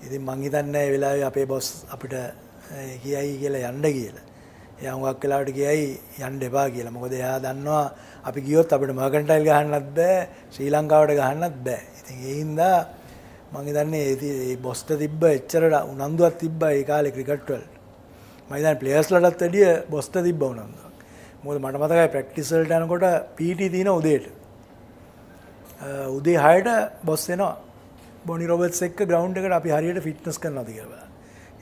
ඉතින් මං හිතන්නේ ඒ වෙලාවේ අපේ බොස් අපිට කියයි කියලා යන්න කියලා. එයා හුඟක් වෙලාවට කියයි යන්න එපා කියලා. මොකද එයා දන්නවා අපි ගියොත් අපිට මර්කන්ටයිල් ගහන්නත් බෑ ශ්‍රී ලංකාවට ගහන්නත් බෑ. ඉතින් ඒ හින්දා මං හිතන්නේ ඒ බොස්ට තිබ්බ එච්චර උනන්දුවක් තිබ්බා ඒ කාලේ ක්‍රිකට් වලට. මම හිතන්නේ ප්ලේයර්ස්ලටත් වැඩිය බොස්ට තිබ්බ උනන්දුවක්. මොකද මට මතකයි ප්‍රැක්ටිස් වලට යනකොට PT දින උදේට. උදේ 6ට බොස් එනවා. බොනි රොබර්ට්ස් එක්ක ග්‍රවුන්ඩ් එකට අපි හරියට ෆිට්නස් කරනවාද කියලා බලන්න.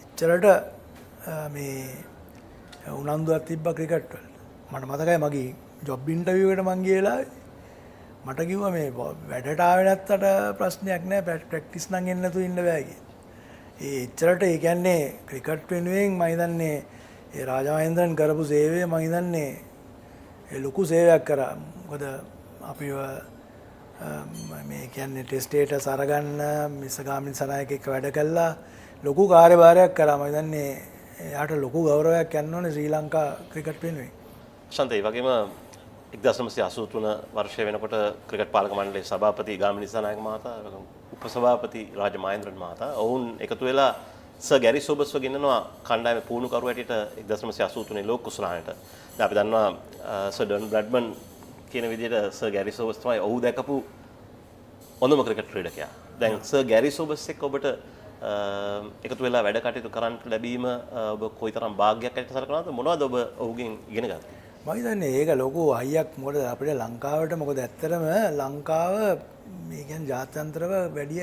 එච්චරට මේ උනන්දුවක් තිබ්බා ක්‍රිකට් වලට. මට මතකයි මගේ ජොබ් ඉන්ටර්විව් එකට මං ගිහලා මට කිව්වා මේ වැඩට ආවේ නැත්තට ප්‍රශ්නයක් නෑ ප්‍රැක්ටිස් නම් එන්න නැතුව ඉන්න බෑ කියලා. ඒ එච්චරට ඒ කියන්නේ ක්‍රිකට් වෙනුවෙන් මම හිතන්නේ ඒ රාජමහේන්ද්‍රන් කරපු සේවය මම හිතන්නේ ඒ ලොකු සේවයක් කරා. මොකද අපිව මේ කියන්නේ ටෙස්ට් ස්ටේටස් අරගන්න මිසගාමින් සනායක එක්ක වැඩ කළා ලොකු කාර්යභාරයක් කරා. මම හිතන්නේ එයාට ලොකු ගෞරවයක් යන්න ඕනේ ශ්‍රී ලංකා ක්‍රිකට් වෙනුවෙන්. ශාන්ත ඒ වගේම 1983 වර්ෂය වෙනකොට ක්‍රිකට් පාලක මණ්ඩලයේ සභාපති ගාමිණී දිසානායක මහතා උපසභාපති රාජ මහේන්ද්‍රන් මහතා ඔවුන් එකතු වෙලා සර් ගැරි සෝබර්ස්ව ගෙන්නනවා කණ්ඩායමේ පුහුණුකරු හැටියට 1983 ලෝක කුසලානට. දැන් අපි දන්නවා සර් ඩොන් බ්‍රැඩ්මන් කියන විදිහට සර් ගැරි සෝබර්ස් තමයි ඔහු දැකපු හොඳම ක්‍රිකට් ක්‍රීඩකයා. දැන් සර් ගැරි සෝබර්ස් එක්ක ඔබට එකතු වෙලා වැඩ කටයුතු කරන්න ලැබීම ඔබ කොයිතරම් වාග්යක් ඇති සලකනවද? මොනවද ඔබ ඔහුගෙන් ඉගෙන ගත්තේ? මම හිතන්නේ ඒක ලොකු අයියක්. මොකද අපිට ලංකාවට මොකද ඇත්තටම ලංකාව මේ කියන්නේ ජාත්‍යන්තරව වැඩි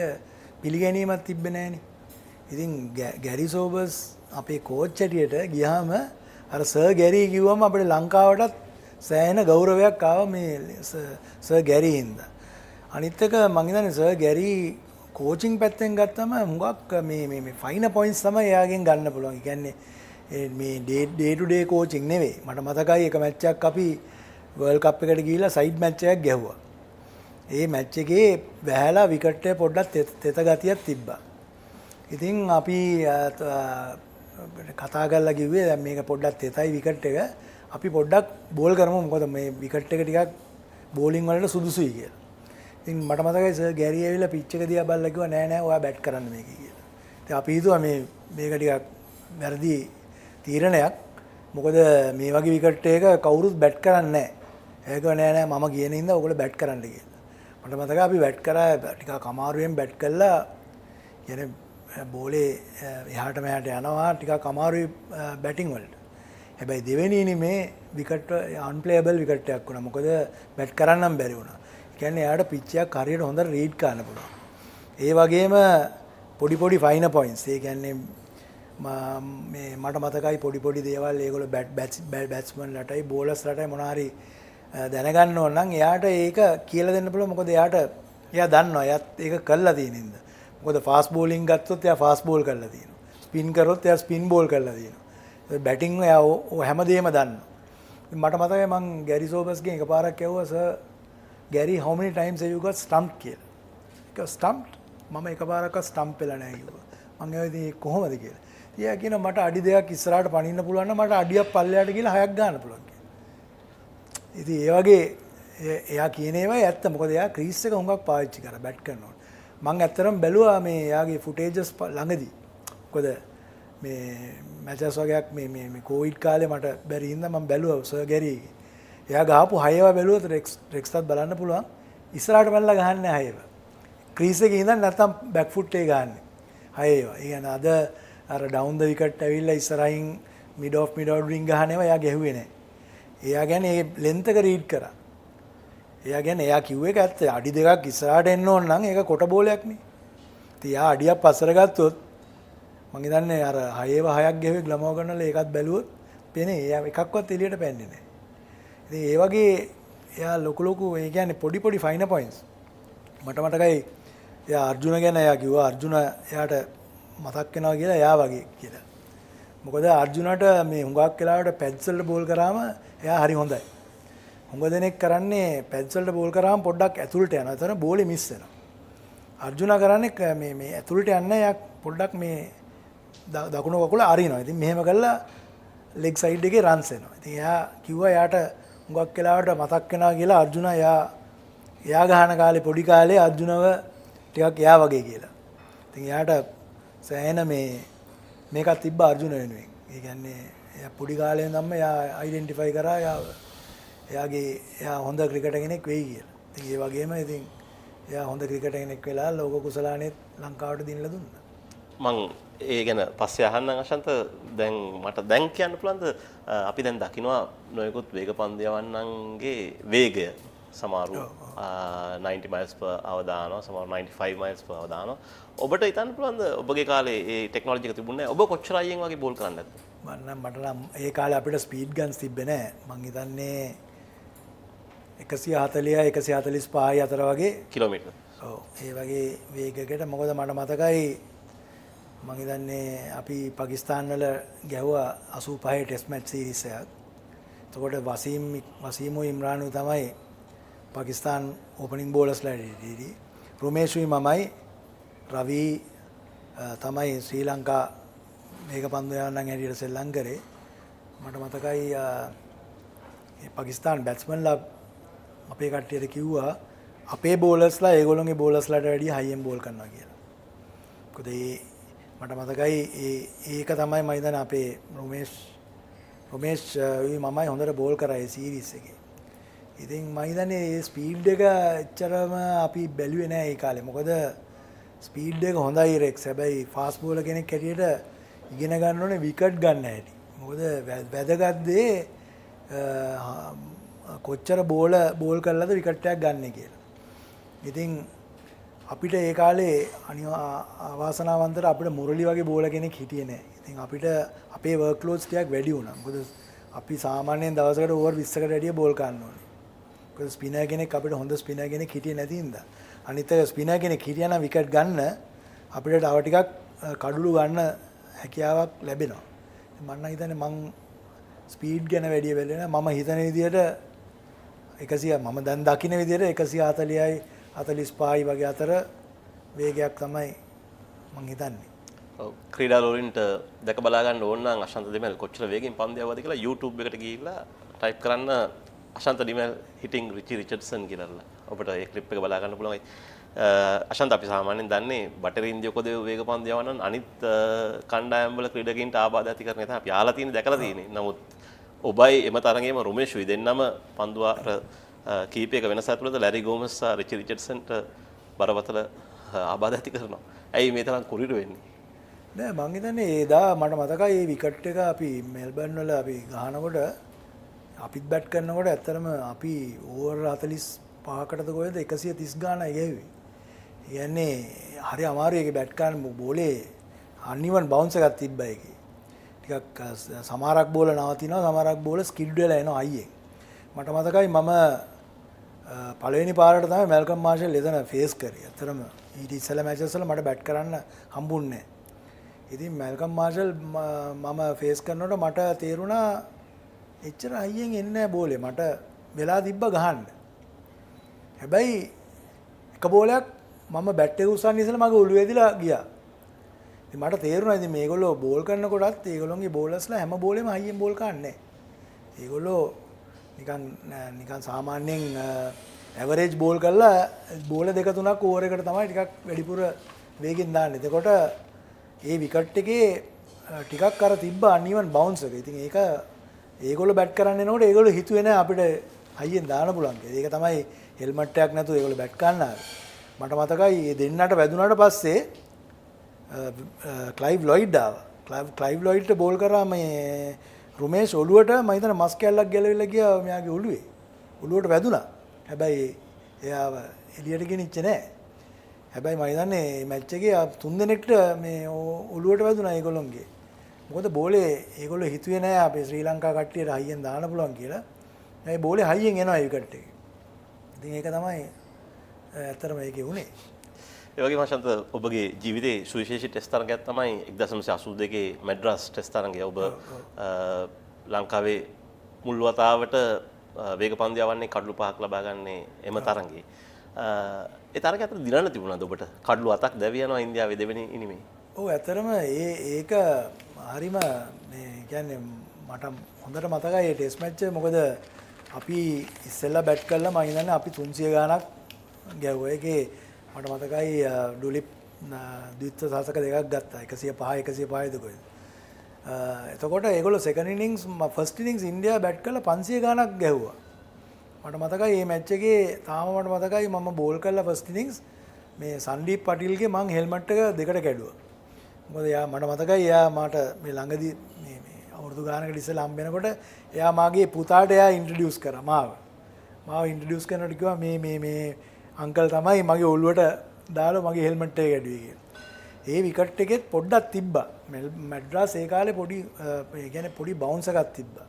පිළිගැනීමක් තිබ්බේ නැහනේ. ඉතින් ගැරි සෝබර්ස් අපේ කෝච් හැටියට ගියාම අර සර් ගැරි කිව්වම අපිට ලංකාවටත් සෑහෙන ගෞරවයක් ආවා මේ සර් ගැරි හින්දා. අනිත් එක මම හිතන්නේ සර් ගැරි කෝචින් පැත්තෙන් ගත්තම හුඟක් මේ ෆයින පොයින්ට්ස් තමයි එයාගෙන් ගන්න පුළුවන්. ඒ කියන්නේ මේ ඩේ ටු ඩේ කෝචින් නෙවෙයි. මට මතකයි එක මැච් එකක් අපි වර්ල්ඩ් කප් එකට ගිහිල්ලා සයිඩ් මැච් එකක් ගැහුවා. ඒ මැච් එකේ වැහැලා විකට් එක පොඩ්ඩක් තෙත ගතියක් තිබ්බා. ඉතින් අපි කතා කරලා කිව්වේ දැන් මේක පොඩ්ඩක් තෙතයි විකට් එක. අපි පොඩ්ඩක් බෝල් කරමු මොකද මේ විකට් එක ටිකක් බෝලින් වලට සුදුසුයි කියලා. ඉතින් මට මතකයි සර් ගැරි ඇවිල්ලා පිච් එක දිහා බලලා කිව්වා නෑ නෑ ඔයා බැට් කරන්න මේක කියලා. ඉතින් අපි හිතුවා මේක ටිකක් වැරදි තීරණයක්. මොකද මේ වගේ විකට් එක කවුරුත් බැට් කරන්නේ නෑ. ඒක නෑ නෑ මම කියන හින්දා ඔයගොල්ලෝ බැට් කරන්න කියලා. මට මතකයි අපි බැට් කරා ටිකක් අමාරුවෙන් බැට් කළා. කියන්නේ බෝලේ එහාට මෙහාට යනවා ටිකක් අමාරුයි බැටිං වලට. හැබැයි දෙවෙනි ඉනිමේ විකට් අන්ප්ලේයබල් විකට් එකක් වුණා. මොකද බැට් කරන්නම් බැරි වුණා. ඒ කියන්නේ එයාට පිච් එකක් හරියට හොඳට රීඩ් කරන්න පුළුවන්. ඒ වගේම පොඩි පොඩි ෆයිනර් පොයින්ට්ස්. ඒ කියන්නේ මේ මට මතකයි පොඩි දේවල් ඒගොල්ලෝ බැට්ස්මන්ලටයි බෝලර්ස්ලටයි මොනවා හරි දැනගන්න ඕන නම් එයාට ඒක කියලා දෙන්න පුළුවන්. මොකද එයා දන්නවා එයාත් ඒක කරලා තියෙන ඉඳ. මොකද ෆාස්ට් බෝලින් ගත්තොත් එයා ෆාස්ට් බෝල් කරලා තියෙනවා. ස්පින් කරොත් එයා ස්පින් බෝල් කරලා තියෙනවා. බැටිං එයා හැමදේම දන්නවා. මට මතකයි මං ගැරි සෝබර්ස්ගෙන් එකපාරක් ඇහුවා sir ගැරි how many times have you got stumped කියලා. ඒක stumped මම එකපාරක්වත් ස්ටම්ප් වෙලා නැහැ කිව්වා. මං ඇහුවා ඉතින් කොහොමද කියලා. එයා කියනවා මට අඩි දෙකක් ඉස්සරහට පනින්න පුළුවන් නම් මට අඩියක් පල්ලෙහාට ගිහලා 6ක් ගන්න පුළුවන් කියලා. ඉතින් ඒ වගේ එයා කියන ඒවා ඇත්ත. මොකද එයා ක්‍රීස් එක හුඟක් පාවිච්චි කරා බැට් කරනකොට. මං ඇත්තටම බැලුවා මේ එයාගේ ෆුටේජස් ළඟදී. මොකද මේ මැචස් වගේක් මේ කොවිඩ් කාලේ මට බැරි හින්දා මම බැලුවා සර් ගැරි. එයා ගහපු 6 ඒවා බැලුවොත් රෙක්ස්ටත් බලන්න පුළුවන්. ඉස්සරහට බැලලා ගහන්නේ 6 ඒවා. ක්‍රීස් එකේ ඉඳන් නැත්තම් බැක් ෆුට් එකේ ගහන්නේ 6 ඒවා. ඒ කියන්නේ අද අර ඩවුන් ද විකට් ඇවිල්ලා ඉස්සරහින් මිඩ් අවුට් රින් ගහන ඒවා එයා ගැහුවේ නැහැ. එයා කියන්නේ ඒ ලෙන්ත් එක රීඩ් කරා. එයා කියන්නේ එයා කිව්ව එක ඇත්ත. අඩි දෙකක් ඉස්සරහට එන්න ඕන නම් ඒක කොට බෝලයක් නේ. ඉතින් එයා අඩියක් පස්සට ගත්තොත් මං හිතන්නේ අර 6ව 6ක් ගෙවේ ග්ලමෝ ගන්නල ඒකත් බැලුවොත් පේන්නේ එයා එකක්වත් එළියට පැන්නේ නැහැ. ඉතින් ඒ වගේ එයා ලොකු ඒ කියන්නේ පොඩි ෆයිනර් පොයින්ට්ස්. මට මතකයි එයා අර්ජුන ගැන එයා කිව්වා අර්ජුන එයාට මතක් වෙනවා කියලා එයා වගේ කියලා. මොකද අර්ජුනට මේ හුඟක් වෙලාවට පැඩ්ස් වලට බෝල් කරාම එයා හරි හොඳයි. හුඟ දෙනෙක් කරන්නේ පැඩ්ස් වලට බෝල් කරාම පොඩ්ඩක් ඇතුළට යනවා. එතන බෝලේ මිස් වෙනවා. අර්ජුන කරන්නේ මේ ඇතුළට යන්නේ එයා පොඩ්ඩක් මේ දකුණු කකුල අරිනවා. ඉතින් මෙහෙම කළා ලෙග් සයිඩ් එකේ රන්ස් එනවා. ඉතින් එයා කිව්වා එයාට හුඟක් වෙලාවට මතක් වෙනවා කියලා අර්ජුන එයා ගහන කාලේ පොඩි කාලේ අර්ජුනව ටිකක් එයා වගේ කියලා. ඉතින් එයාට සෑහෙන මේකක් තිබ්බ අර්ජුන වෙනුවෙන්. ඒ කියන්නේ එයා පොඩි කාලේ ඉඳන්ම එයා අයිඩෙන්ටිෆයි කරා එයා හොඳ ක්‍රිකටර් කෙනෙක් වෙයි කියලා. ඉතින් ඒ වගේම ඉතින් එයා හොඳ ක්‍රිකටර් කෙනෙක් වෙලා ලෝක කුසලානෙත් ලංකාවට දිනලා දුන්නා. මං ඒ ගැන පස්සේ අහන්නම් අශන්ත මට දැන් කියන්න පුළුවන්ද අපි දැන් දකිනවා නොයෙකුත් වේග පන්දියවන්නන්ගේ වේගය සමහරු 90 miles per hour දානවා සමහරු 95 miles per hour දානවා. ඔබට හිතන්න පුළුවන්ද ඔබගේ කාලේ ඒ ටෙක්නොලොජි එක තිබුණේ නැහැ. ඔබ කොච්චර අයියෙන් වගේ බෝල් කරන්නද? මට නම් ඒ කාලේ අපිට ස්පීඩ් ගන්ස් තිබ්බේ නැහැ. මං හිතන්නේ 140 145 අතර වගේ කිලෝමීටර්. ඔව් ඒ වගේ වේගයකට මොකද මට මතකයි මං හිතන්නේ අපි පාකිස්තාන් වල ගැහුවා 85 ටෙස්ට් මැච් සීරීස් එකක්. එතකොට වසීමු ඉම්රානු තමයි පාකිස්තාන් ඕපනින් බෝලර්ස්ලා ඉදී. රුමේෂුයි මමයි රවි තමයි ශ්‍රී ලංකා මේක පන්දු යවන්නම් හැටියට සෙල්ලම් කරේ. මට මතකයි ඒ පාකිස්තාන් බැට්ස්මන්ලා අපේ කට්ටියට කිව්වා අපේ බෝලර්ස්ලා ඒගොල්ලෝගේ බෝලර්ස්ලාට වැඩිය හයියෙන් බෝල් කරනවා කියලා. මොකද මට මතකයි ඒක තමයි මම හිතන්නේ අපේ රොමේෂ් මමයි හොඳට බෝල් කරා ඒ සීරීස් එකේ. ඉතින් මම හිතන්නේ මේ ස්පීඩ් එක එච්චරම අපි බැලුවේ නෑ ඒ කාලේ. මොකද ස්පීඩ් එක හොඳයි රෙක්ස්. හැබැයි ෆාස්ට් බෝලර් කෙනෙක් හැටියට ඉගෙන ගන්න ඕනේ විකට් ගන්න හැටි. මොකද වැදගත් දේ කොච්චර බෝල් කරලාද විකට් එකක් ගන්න කියලා. ඉතින් අපිට ඒ කාලේ අවාසනාවන්තට අපිට මුරලි වගේ බෝලර් කෙනෙක් හිටියේ නැහැ. ඉතින් අපිට අපේ වර්ක් ලෝඩ්ස් ටිකක් වැඩි වුණා. මොකද අපි සාමාන්‍යයෙන් දවසකට ඕවර් 20කට වැඩිය බෝල් කරන්න ඕනේ. මොකද ස්පිනර් කෙනෙක් අපිට හොඳ ස්පිනර් කෙනෙක් හිටියේ නැති හින්දා. අනිත් එක ස්පිනර් කෙනෙක් හිටියා නම් විකට් ගන්න අපිට තව ටිකක් කඩළු ගන්න හැකියාවක් ලැබෙනවා. මම නම් හිතන්නේ මං ස්පීඩ් ගැන වැඩි වෙලෙන මම හිතන විදිහට 100 මම දැන් දකින්න විදිහට 140යි 45යි වගේ අතර වේගයක් තමයි මං හිතන්නේ. ඔව් ක්‍රීඩාලෝලින්ට දැක බලා ගන්න ඕන නම් අශාන්ත දෙමල් කොච්චර වේගෙන් පන්දු යවද කියලා YouTube එකට ගිහිල්ලා ටයිප් කරන්න අශාන්ත දෙමල් හිටින් රිචි රිචඩ්සන් කියලා. ඔබට ඒ ක්ලිප් එක බලා ගන්න පුළුවන්. අශාන්ත අපි සාමාන්‍යයෙන් දන්නේ බටරි ඉන්දියකොද වේග පන්දු යවන්න අනිත් කණ්ඩායම් වල ක්‍රීඩකයන්ට ආබාධ ඇති කරන එක තමයි අපි ආලා තියෙන්නේ දැකලා තියෙන්නේ. නමුත් ඔබයි එම තරගෙම රුමේෂුයි දෙන්නම පන්දු කීපයක වෙනස ඇතුළත ලැරි ගෝමස් සහ රිචි රිචඩ්සන්ට බරපතල ආබාධ ඇති කරනවා. ඇයි මේ තරම් කුරිරු වෙන්නේ? නෑ මං හිතන්නේ එදා මට මතකයි මේ විකට් එක අපි මෙල්බර්න් වල අපි ගහනකොට අපිත් බැට් කරනකොට ඇත්තටම අපි ඕවර් 45කටද කොහෙද 130 ගානයි ගැහුවේ. කියන්නේ හරි අමාරුයි ඒකේ බැට් කරන බෝලේ අනිවන් බවුන්ස් එකක් තිබ්බා ඒකේ. ටිකක් සමහරක් බෝල නවතිනවා සමහරක් බෝල ස්කිඩ් වෙලා එනවා අයියෙන්. මට මතකයි මම පළවෙනි පාරට තමයි මැල්කම් මාෂල් එතන ෆේස් කරේ. ඇත්තටම ඊට ඉස්සෙල්ලා මැචස් වල මට බැට් කරන්න හම්බුන්නේ නැහැ. ඉතින් මැල්කම් මාෂල් මම ෆේස් කරනකොට මට තේරුණා එච්චර අයියෙන් එන්නේ නැහැ බෝලේ. මට වෙලා තිබ්බ ගහන්න. හැබැයි එක බෝලයක් මම බැට් එක උස්සන්න ඉස්සෙල්ලා මගේ ඔළුව ඇදිලා ගියා. ඉතින් මට තේරුණා ඉතින් මේගොල්ලෝ බෝල් කරනකොටත් ඒගොල්ලෝගේ බෝලර්ස්ලා හැම බෝලෙම හයියෙන් බෝල් කරන්නේ නැහැ. ඒගොල්ලෝ නිකන් සාමාන්‍යයෙන් ඇවරේජ් බෝල් කරලා බෝල දෙක තුනක් ඕවර් එකට තමයි ටිකක් වැඩිපුර වේගෙන් දාන්නේ. එතකොට ඒ විකට් එකේ ටිකක් අර තිබ්බ අනිවන් බවුන්ස් එක. ඉතින් ඒක ඒගොල්ලෝ බැට් කරන්න එනකොට ඒගොල්ලෝ හිතුවේ නෑ අපිට හයියෙන් දාන්න පුළුවන් කියලා. ඒක තමයි හෙල්මට් එකක් නැතුව ඒගොල්ලෝ බැට් කරන්න ආවේ. මට මතකයි මේ දෙන්නට වැදුනාට පස්සේ ක්ලයිව් ලොයිඩ් ආවා. ක්ලයිව් ලොයිඩ්ට බෝල් කරා මේ රුමේෂ් ඔළුවට මම හිතන මස් කැල්ලක් ගැලවිලා ගියා මෙයාගේ ඔළුවේ. ඔළුවට වැදුනා. හැබැයි එයාව එළියට ගෙනිච්චේ නෑ. හැබැයි මම හිතන්නේ මේ මැච් එකේ තුන් දෙනෙක්ට මේ ඔළුවට වැදුනා ඒගොල්ලොන්ගේ. මොකද බෝලේ ඒගොල්ලෝ හිතුවේ නෑ අපේ ශ්‍රී ලංකා කට්ටියට හයියෙන් දාන්න පුළුවන් කියලා. මේ බෝලේ හයියෙන් එනවා ඒ විකට් එකේ. ඉතින් ඒක තමයි ඇත්තටම ඒකේ උනේ. ඒ වගේම ශාන්ත ඔබගේ ජීවිතයේ සුවිශේෂී ටෙස්ට් තරගයක් තමයි 1982 මැඩ්‍රාස් ටෙස්ට් තරගය. ඔබ ලංකාවේ මුල් වතාවට වේග පන්දු යවන්නේ කඩලු 5ක් ලබා ගන්නේ එම තරගයේ. ඒ තරගය අතර දිනන්න තිබුණාද ඔබට? කඩලු 7ක් දැවි යනවා ඉන්දියාවේ දෙවෙනි ඉනිමේ. ඔව් ඇත්තටම ඒක හරිම මේ කියන්නේ මට හොඳට මතකයි ඒ ටෙස්ට් මැච් එක. මොකද අපි ඉස්සෙල්ලා බැට් කළා මම හිතන්නේ අපි 300 ගාණක් ගැව්වා. ඒකේ මට මතකයි ඩුලිප් ද්විත්ව සාසක දෙකක් ගත්තා 105 105ද කොහෙද. එතකොට ඒගොල්ලෝ සෙකන්ඩ් ඉනින්ග්ස් ෆස්ට් ඉනින්ග්ස් ඉන්දියා බැට් කරලා 500 ගාණක් ගැහුවා. මට මතකයි මේ මැච් එකේ තාම මට මතකයි මම බෝල් කරලා ෆස්ට් ඉනින්ග්ස් මේ සන්දීප් පටිල්ගේ මං හෙල්මට් එක දෙකට කැඩුවා. මොකද එයා මට මතකයි එයා මට මේ ළඟදී මේ අවුරුදු ගානකට ඉස්සෙල්ලා හම්බ වෙනකොට එයා මාගේ පුතාට එයා ඉන්ට්‍රොඩියුස් කරා මාව ඉන්ට්‍රොඩියුස් කරනකොට කිව්වා මේ අංකල් තමයි මගේ ඔළුවට දාලා මගේ හෙල්මට් එක ගැඩුවේ කියලා. ඒ විකට් එකෙත් පොඩ්ඩක් තිබ්බා. මැඩ්‍රාස් ඒ කාලේ පොඩි ඒ කියන්නේ පොඩි බවුන්ස් එකක් තිබ්බා.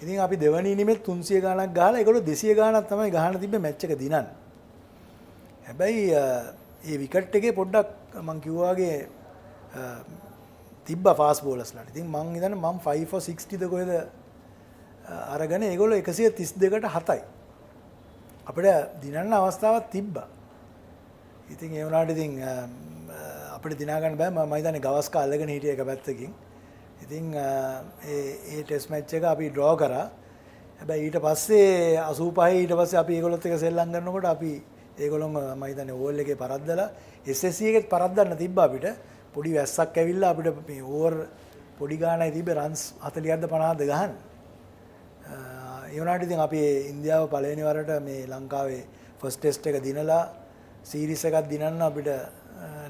ඉතින් අපි දෙවනි ඉනිමෙත් 300 ගාණක් ගහලා ඒගොල්ලෝ 200 ගාණක් තමයි ගහන්න තිබ්බේ මැච් එක දිනන්න. හැබැයි මේ විකට් එකේ පොඩ්ඩක් මං කිව්වාගේ තිබ්බා ෆාස්ට් බෝලර්ස්ලාට. ඉතින් මං හිතන්නේ මම 5 for 60ද කොහෙද අරගෙන ඒගොල්ලෝ 132ට 7යි. අපිට දිනන්න අවස්ථාවක් තිබ්බා. ඉතින් ඒ වුණාට ඉතින් අපිට දිනා ගන්න බෑ. මම හිතන්නේ ගවස්ක අල්ලගෙන හිටිය එක පැත්තකින්. ඉතින් ඒ ටෙස්ට් මැච් එක අපි ඩ්‍රෝ කරා. හැබැයි ඊට පස්සේ 85 ඊට පස්සේ අපි ඒගොල්ලොත් එක්ක සෙල්ලම් කරනකොට අපි ඒගොල්ලොම මම හිතන්නේ ඕවර් එකේ පරද්දලා SSC එකෙත් පරද්දන්න තිබ්බා අපිට. පොඩි වැස්සක් ඇවිල්ලා අපිට මේ ඕවර් පොඩි ගානයි තිබ්බේ රන්ස් 40ක්ද 50ක්ද ගහන්න. ඒ වුණාට ඉතින් අපි ඉන්දියාව පළවෙනි වරට මේ ලංකාවේ ෆස්ට් ටෙස්ට් එක දිනලා සීරීස් එකක් දිනන්න අපිට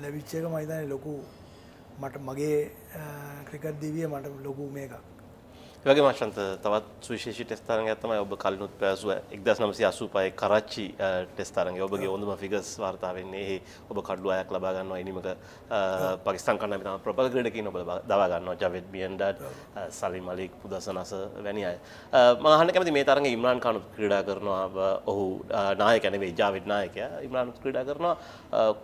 ලැබිච්ච එක මම හිතන්නේ ලොකු මට මගේ ක්‍රිකට් දිවියේ මට ලොකු මේකක්. ඒ වගේම අශාන්ත තවත් සුවිශේෂී ටෙස්ට් තරගයක් තමයි ඔබ කලිනුත් පැවසුව 1985 කරච්චි ටෙස්ට් තරගය. ඔබගේ හොඳම ෆිගර්ස් වාර්තා වෙන්නේ ඔබ කඩලු 6ක් ලබා ගන්නවා ඉනිමක පාකිස්තාන් කණ්ඩායමේ තමයි ප්‍රබල ක්‍රීඩකයින් ඔබ දවා ගන්නවා. ජවෙද් බියන්ඩඩ්, සලිම් අලික්, පුදසනස වැනි අය. මම අහන්න කැමති මේ තරගයේ ඉම්රාන් ඛානුත් ක්‍රීඩා කරනවා. ඔහු නායකයා නෙවෙයි ජවෙද් නායකයා. ඉම්රානුත් ක්‍රීඩා කරනවා.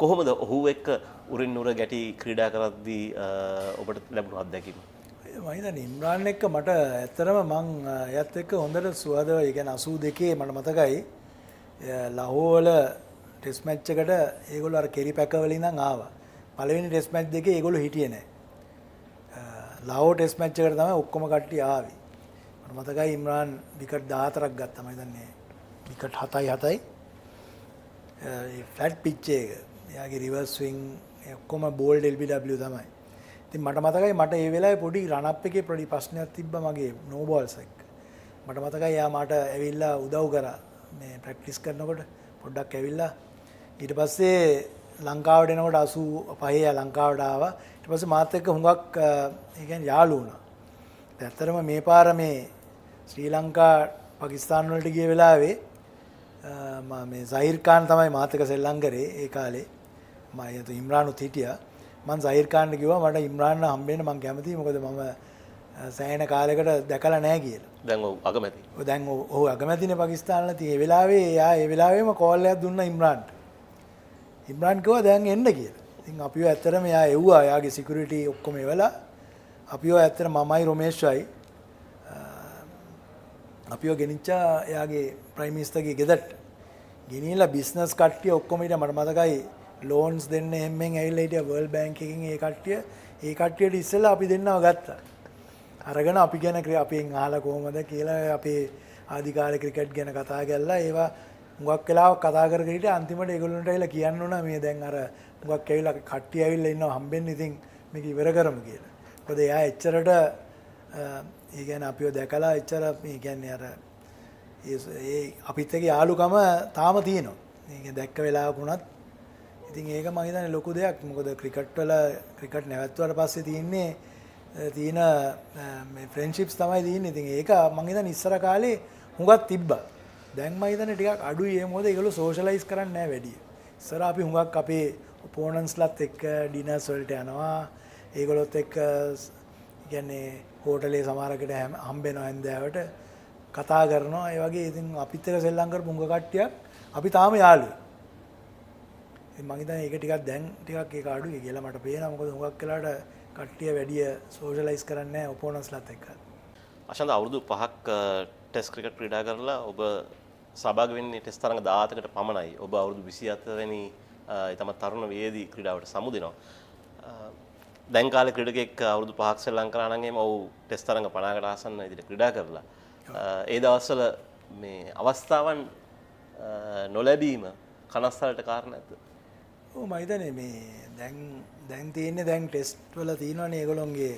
කොහොමද ඔහු එක්ක උරින් උර ගැටි ක්‍රීඩා කරද්දී ඔබට ලැබුණු අත්දැකීම? මම හිතන්නේ ඉම්රාන් එක්ක මට ඇත්තටම මං එයත් එක්ක හොඳට සුවද ඒ කියන්නේ 82 මට මතකයි ලහෝර් වල ටෙස්ට් මැච් එකට ඒගොල්ලෝ අර කෙරි පැක වල ඉඳන් ආවා. පළවෙනි ටෙස්ට් මැච් දෙකේ ඒගොල්ලෝ හිටියේ නැහැ. ලහෝර් ටෙස්ට් මැච් එකට තමයි ඔක්කොම කට්ටිය ආවේ. මට මතකයි ඉම්රාන් විකට් 14ක් ගත්තා. මම හිතන්නේ විකට් 7යි. ඒ ෆ්ලැට් පිච් එක. එයාගේ රිවර්ස් ස්විං ඔක්කොම බෝල්ඩ් LBW තමයි. ඉතින් මට මතකයි මට ඒ වෙලාවේ පොඩි රන් අප් එකේ පොඩි ප්‍රශ්නයක් තිබ්බා මගේ නෝ බෝල්ස් එක. මට මතකයි යා මට ඇවිල්ලා උදව් කරා මේ ප්‍රැක්ටිස් කරනකොට පොඩ්ඩක් ඇවිල්ලා ඊට පස්සේ ලංකාවට එනකොට 85 ලංකාවට ආවා. ඊට පස්සේ මාත් එක්ක හුඟක් ඒ කියන්නේ යාළු වුණා. ඇත්තටම මේ පාර මේ ශ්‍රී ලංකා පාකිස්තාන වලට ගිය වෙලාවේ මේ සහීර් ඛාන් තමයි මාත් එක්ක සෙල්ලම් කරේ ඒ කාලේ. මම යතු ඉම්රානුත් හිටියා. මම සහීර් ඛාන්ට කිව්වා මට ඉම්රාන් හම්බෙන්න මම කැමතියි මොකද මම සෑහෙන කාලයකට දැකලා නැහැ කියලා. දැන් ඔව් අගමැති. දැන් ඔව් අගමැතිනේ පාකිස්තානලා තියෙන. ඒ වෙලාවේ එයා ඒ වෙලාවෙම කෝල් එකක් දුන්නා ඉම්රාන්ට. ඉම්රාන් කිව්වා දැන් එන්න කියලා. ඉතින් අපිව ඇත්තටම එයා එව්වා. එයාගේ සිකියුරිටි ඔක්කොම එවලා අපිව ඇත්තට මමයි රොමේෂ්යි අපිව ගෙනිච්චා එයාගේ ප්‍රයිම් මිනිස්ටර්ගේ ගෙදරට. ගෙනියලා බිස්නස් කට්ටිය ඔක්කොම ඊට මට මතකයි ලෝන්ස් දෙන්න හැම්මෙන් ඇවිල්ලා හිටියා වර්ල්ඩ් බැංක් එකකින් ඒ කට්ටියට ඉස්සෙල්ලා අපි දෙන්නව ගත්තා. අරගෙන අපි ගැන අපෙන් අහලා කොහමද කියලා අපේ ආදිකාල ක්‍රිකට් ගැන කතා කරලා ඒවා මුගක් වෙලාවක් කතා කර කර හිටියා. අන්තිමට ඒගොල්ලන්ට ඇවිල්ලා කියන්න ඕන මේ දැන් අර මුගක් ඇවිල්ලා කට්ටිය ඇවිල්ලා ඉන්නවා හම්බෙන්න ඉතින් මේක ඉවර කරමු කියලා. මොකද එයා එච්චරට ඒ කියන්නේ අපිව දැකලා එච්චර මේ කියන්නේ අර ඒ අපිත් එක්ක යාළුකම තාම තියෙනවා. මේක දැක්ක වෙලාවක වුණත් ඉතින් ඒක මම හිතන්නේ ලොකු දෙයක්. මොකද ක්‍රිකට් නැවැත්තුවාට පස්සේ තියෙන මේ ෆ්‍රෙන්ඩ්ෂිප්ස් තමයි තියෙන්නේ. ඉතින් ඒක මම හිතන්නේ ඉස්සර කාලේ හුඟක් තිබ්බා. දැන් මම හිතන්නේ ටිකක් අඩුයි. ඒ මොකද ඒගොල්ලෝ සෝෂලයිස් කරන්නේ නැහැ වැඩි. ඉස්සර අපි හුඟක් අපේ ඔපෝනන්ට්ස්ලත් එක්ක ඩිනර්ස් වලට යනවා. ඒගොල්ලොත් එක්ක කියන්නේ හෝටලේ සමහරකට හම්බෙනවා හන්දෑවට කතා කරනවා. ඒ වගේ ඉතින් අපිත් එක්ක සෙල්ලම් කරපු හුඟ කට්ටියක් අපි තාම යාළුවෝ. ඉතින් මම හිතන්නේ ඒක ටිකක් දැන් ටිකක් ඒක අඩුයි කියලා මට පේනවා. මොකද හුඟක් වෙලාවට කට්ටිය වැඩි සෝෂලයිස් කරන්නේ නැහැ ඔපෝනන්ට්ස්ලත් එක්ක. අශාන්ත අවුරුදු 5ක් ටෙස්ට් ක්‍රිකට් ක්‍රීඩා කරලා ඔබ සහභාගී වෙන්නේ ටෙස්ට් තරඟ 17කට පමණයි. ඔබ අවුරුදු 27 වෙනි ඊටම තරුණ වයේදී ක්‍රීඩාවට සමුදෙනවා. දැන් කාලේ ක්‍රීඩකෙක් අවුරුදු 5ක් සෙල්ලම් කරා නම් එහෙම ඔව් ටෙස්ට් තරඟ 50කට ආසන්න විදිහට ක්‍රීඩා කරලා ඒ දවස්වල මේ අවස්ථාවන් නොලැබීම කනස්සලට කාරණා නැද්ද? ඔව් මම හිතන්නේ මේ දැන් තියෙන්නේ දැන් ටෙස්ට් වල තියෙනවානේ ඒගොල්ලොන්ගේ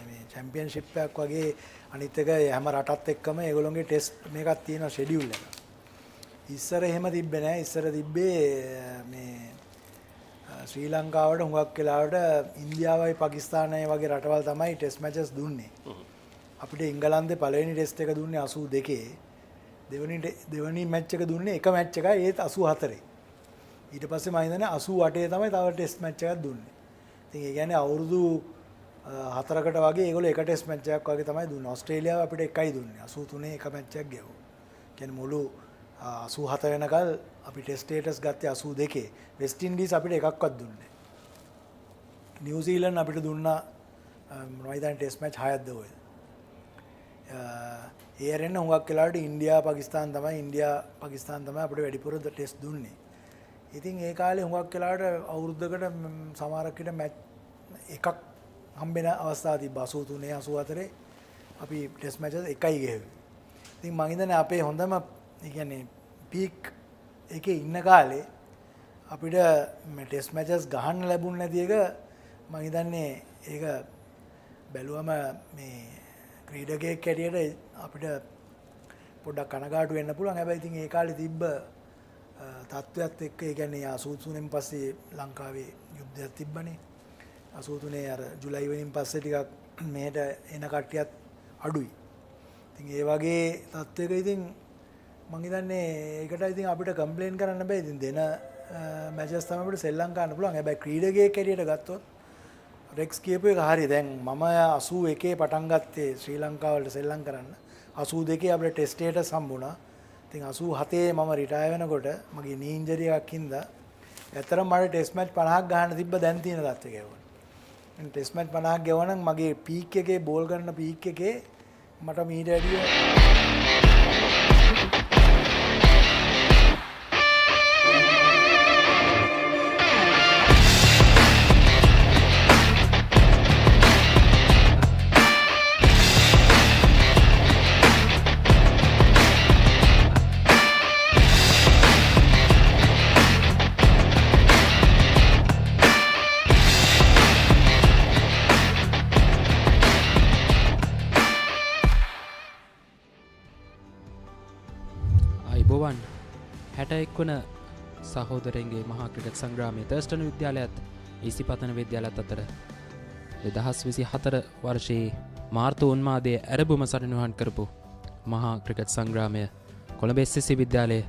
මේ චැම්පියන්ෂිප් එකක් වගේ අනිත් එක හැම රටත් එක්කම ඒගොල්ලොන්ගේ ටෙස්ට් මේකක් තියෙනවා ෂෙඩියුල් එක. ඉස්සර එහෙම තිබ්බේ නැහැ. ඉස්සර තිබ්බේ මේ ශ්‍රී ලංකාවට හුඟක් වෙලාවට ඉන්දියාවයි පාකිස්තානයි වගේ රටවල් තමයි ටෙස්ට් මැචස් දුන්නේ. අපිට ඉංගලන්තේ පළවෙනි ටෙස්ට් එක දුන්නේ 82. දෙවෙනි මැච් එක දුන්නේ එක මැච් එකයි ඒත් 84. ඊට පස්සේ මම හිතන්නේ 88 තමයි තව ටෙස්ට් මැච් එකක් දුන්නේ. ඉතින් ඒ කියන්නේ අවුරුදු 4කට වගේ ඒගොල්ලෝ එක ටෙස්ට් මැච් එකක් වගේ තමයි දුන්නේ. ඕස්ට්‍රේලියාව අපිට එකයි දුන්නේ. 83 එක මැච් එකක් ගැහුවා. කියන්නේ මුළු 87 වෙනකල් අපි ටෙස්ට් ස්ටේටස් ගත්තේ 82. වෙස්ට් ඉන්ඩීස් අපිට එකක්වත් දුන්නේ නැහැ. නිව්සීලන්ත අපිට දුන්නා මම හිතන්නේ ටෙස්ට් මැච් 6ක්ද ඔය. ඒ ඇරෙන්න හුඟක් වෙලාවට ඉන්දියා පාකිස්තාන තමයි අපිට වැඩිපුර ටෙස්ට් දුන්නේ. ඉතින් ඒ කාලේ හුඟක් වෙලාවට අවුරුද්දකට සමහරකට මැච් එකක් හම්බෙන අවස්ථා තිබ්බා. 83 84 අපි ටෙස්ට් මැචස් එකයි ගෙවුවේ. ඉතින් මම හිතන්නේ අපේ හොඳම ඒ කියන්නේ පීක් එකේ ඉන්න කාලේ අපිට ටෙස්ට් මැචස් ගහන්න ලැබුණ නැති එක මම හිතන්නේ ඒක බැලුවම මේ ක්‍රීඩකයෙක් හැටියට අපිට පොඩ්ඩක් කනගාටු වෙන්න පුළුවන්. හැබැයි ඉතින් ඒ කාලේ තිබ්බ තත්ත්වයක් එක්ක ඒ කියන්නේ 83න් පස්සේ ලංකාවේ යුද්ධයක් තිබ්බනේ. 83 අර ජුලයි වෙනින් පස්සේ ටිකක් මෙහෙට එන කට්ටියත් අඩුයි. ඉතින් ඒ වගේ තත්ත්වයක ඉතින් මම හිතන්නේ ඒකට ඉතින් අපිට කම්ප්ලේන් කරන්න බෑ. ඉතින් දෙන මැචස් තමයි අපිට සෙල්ලම් කරන්න පුළුවන්. හැබැයි ක්‍රීඩකයෙක් හැටියට ගත්තොත් රෙක්ස් කියපු එක හරිය. දැන් මම 81 පටන් ගත්තේ ශ්‍රී ලංකාවට සෙල්ලම් කරන්න. 82 අපිට ටෙස්ට් ස්ටේටස් හම්බුණා. ඉතින් 87 මම රිටයර් වෙනකොට මගේ නී ඉන්ජරි එකක් හින්දා ඇත්තටම මට ටෙස්ට් මැච් 50ක් ගහන්න තිබ්බ දැන් තියෙන තත්ත්වයක ගැවුණා. මම ටෙස්ට් මැච් 50ක් ගැවුණා නම් මගේ පීක් එකේ බෝල් ගන්න පීක් එකේ මට මීට වැඩිය වන සහෝදරයන්ගේ මහා ක්‍රිකට් සංග්‍රාමයේ තර්ස්ටන් විද්‍යාලයත් ඉසිපතන විද්‍යාලයත් අතර 2024 වර්ෂයේ මාර්තු උන්මාදයේ ඇරඹුම සටනවහන් කරපු මහා ක්‍රිකට් සංග්‍රාමය කොළඹ SSC විද්‍යාලයේ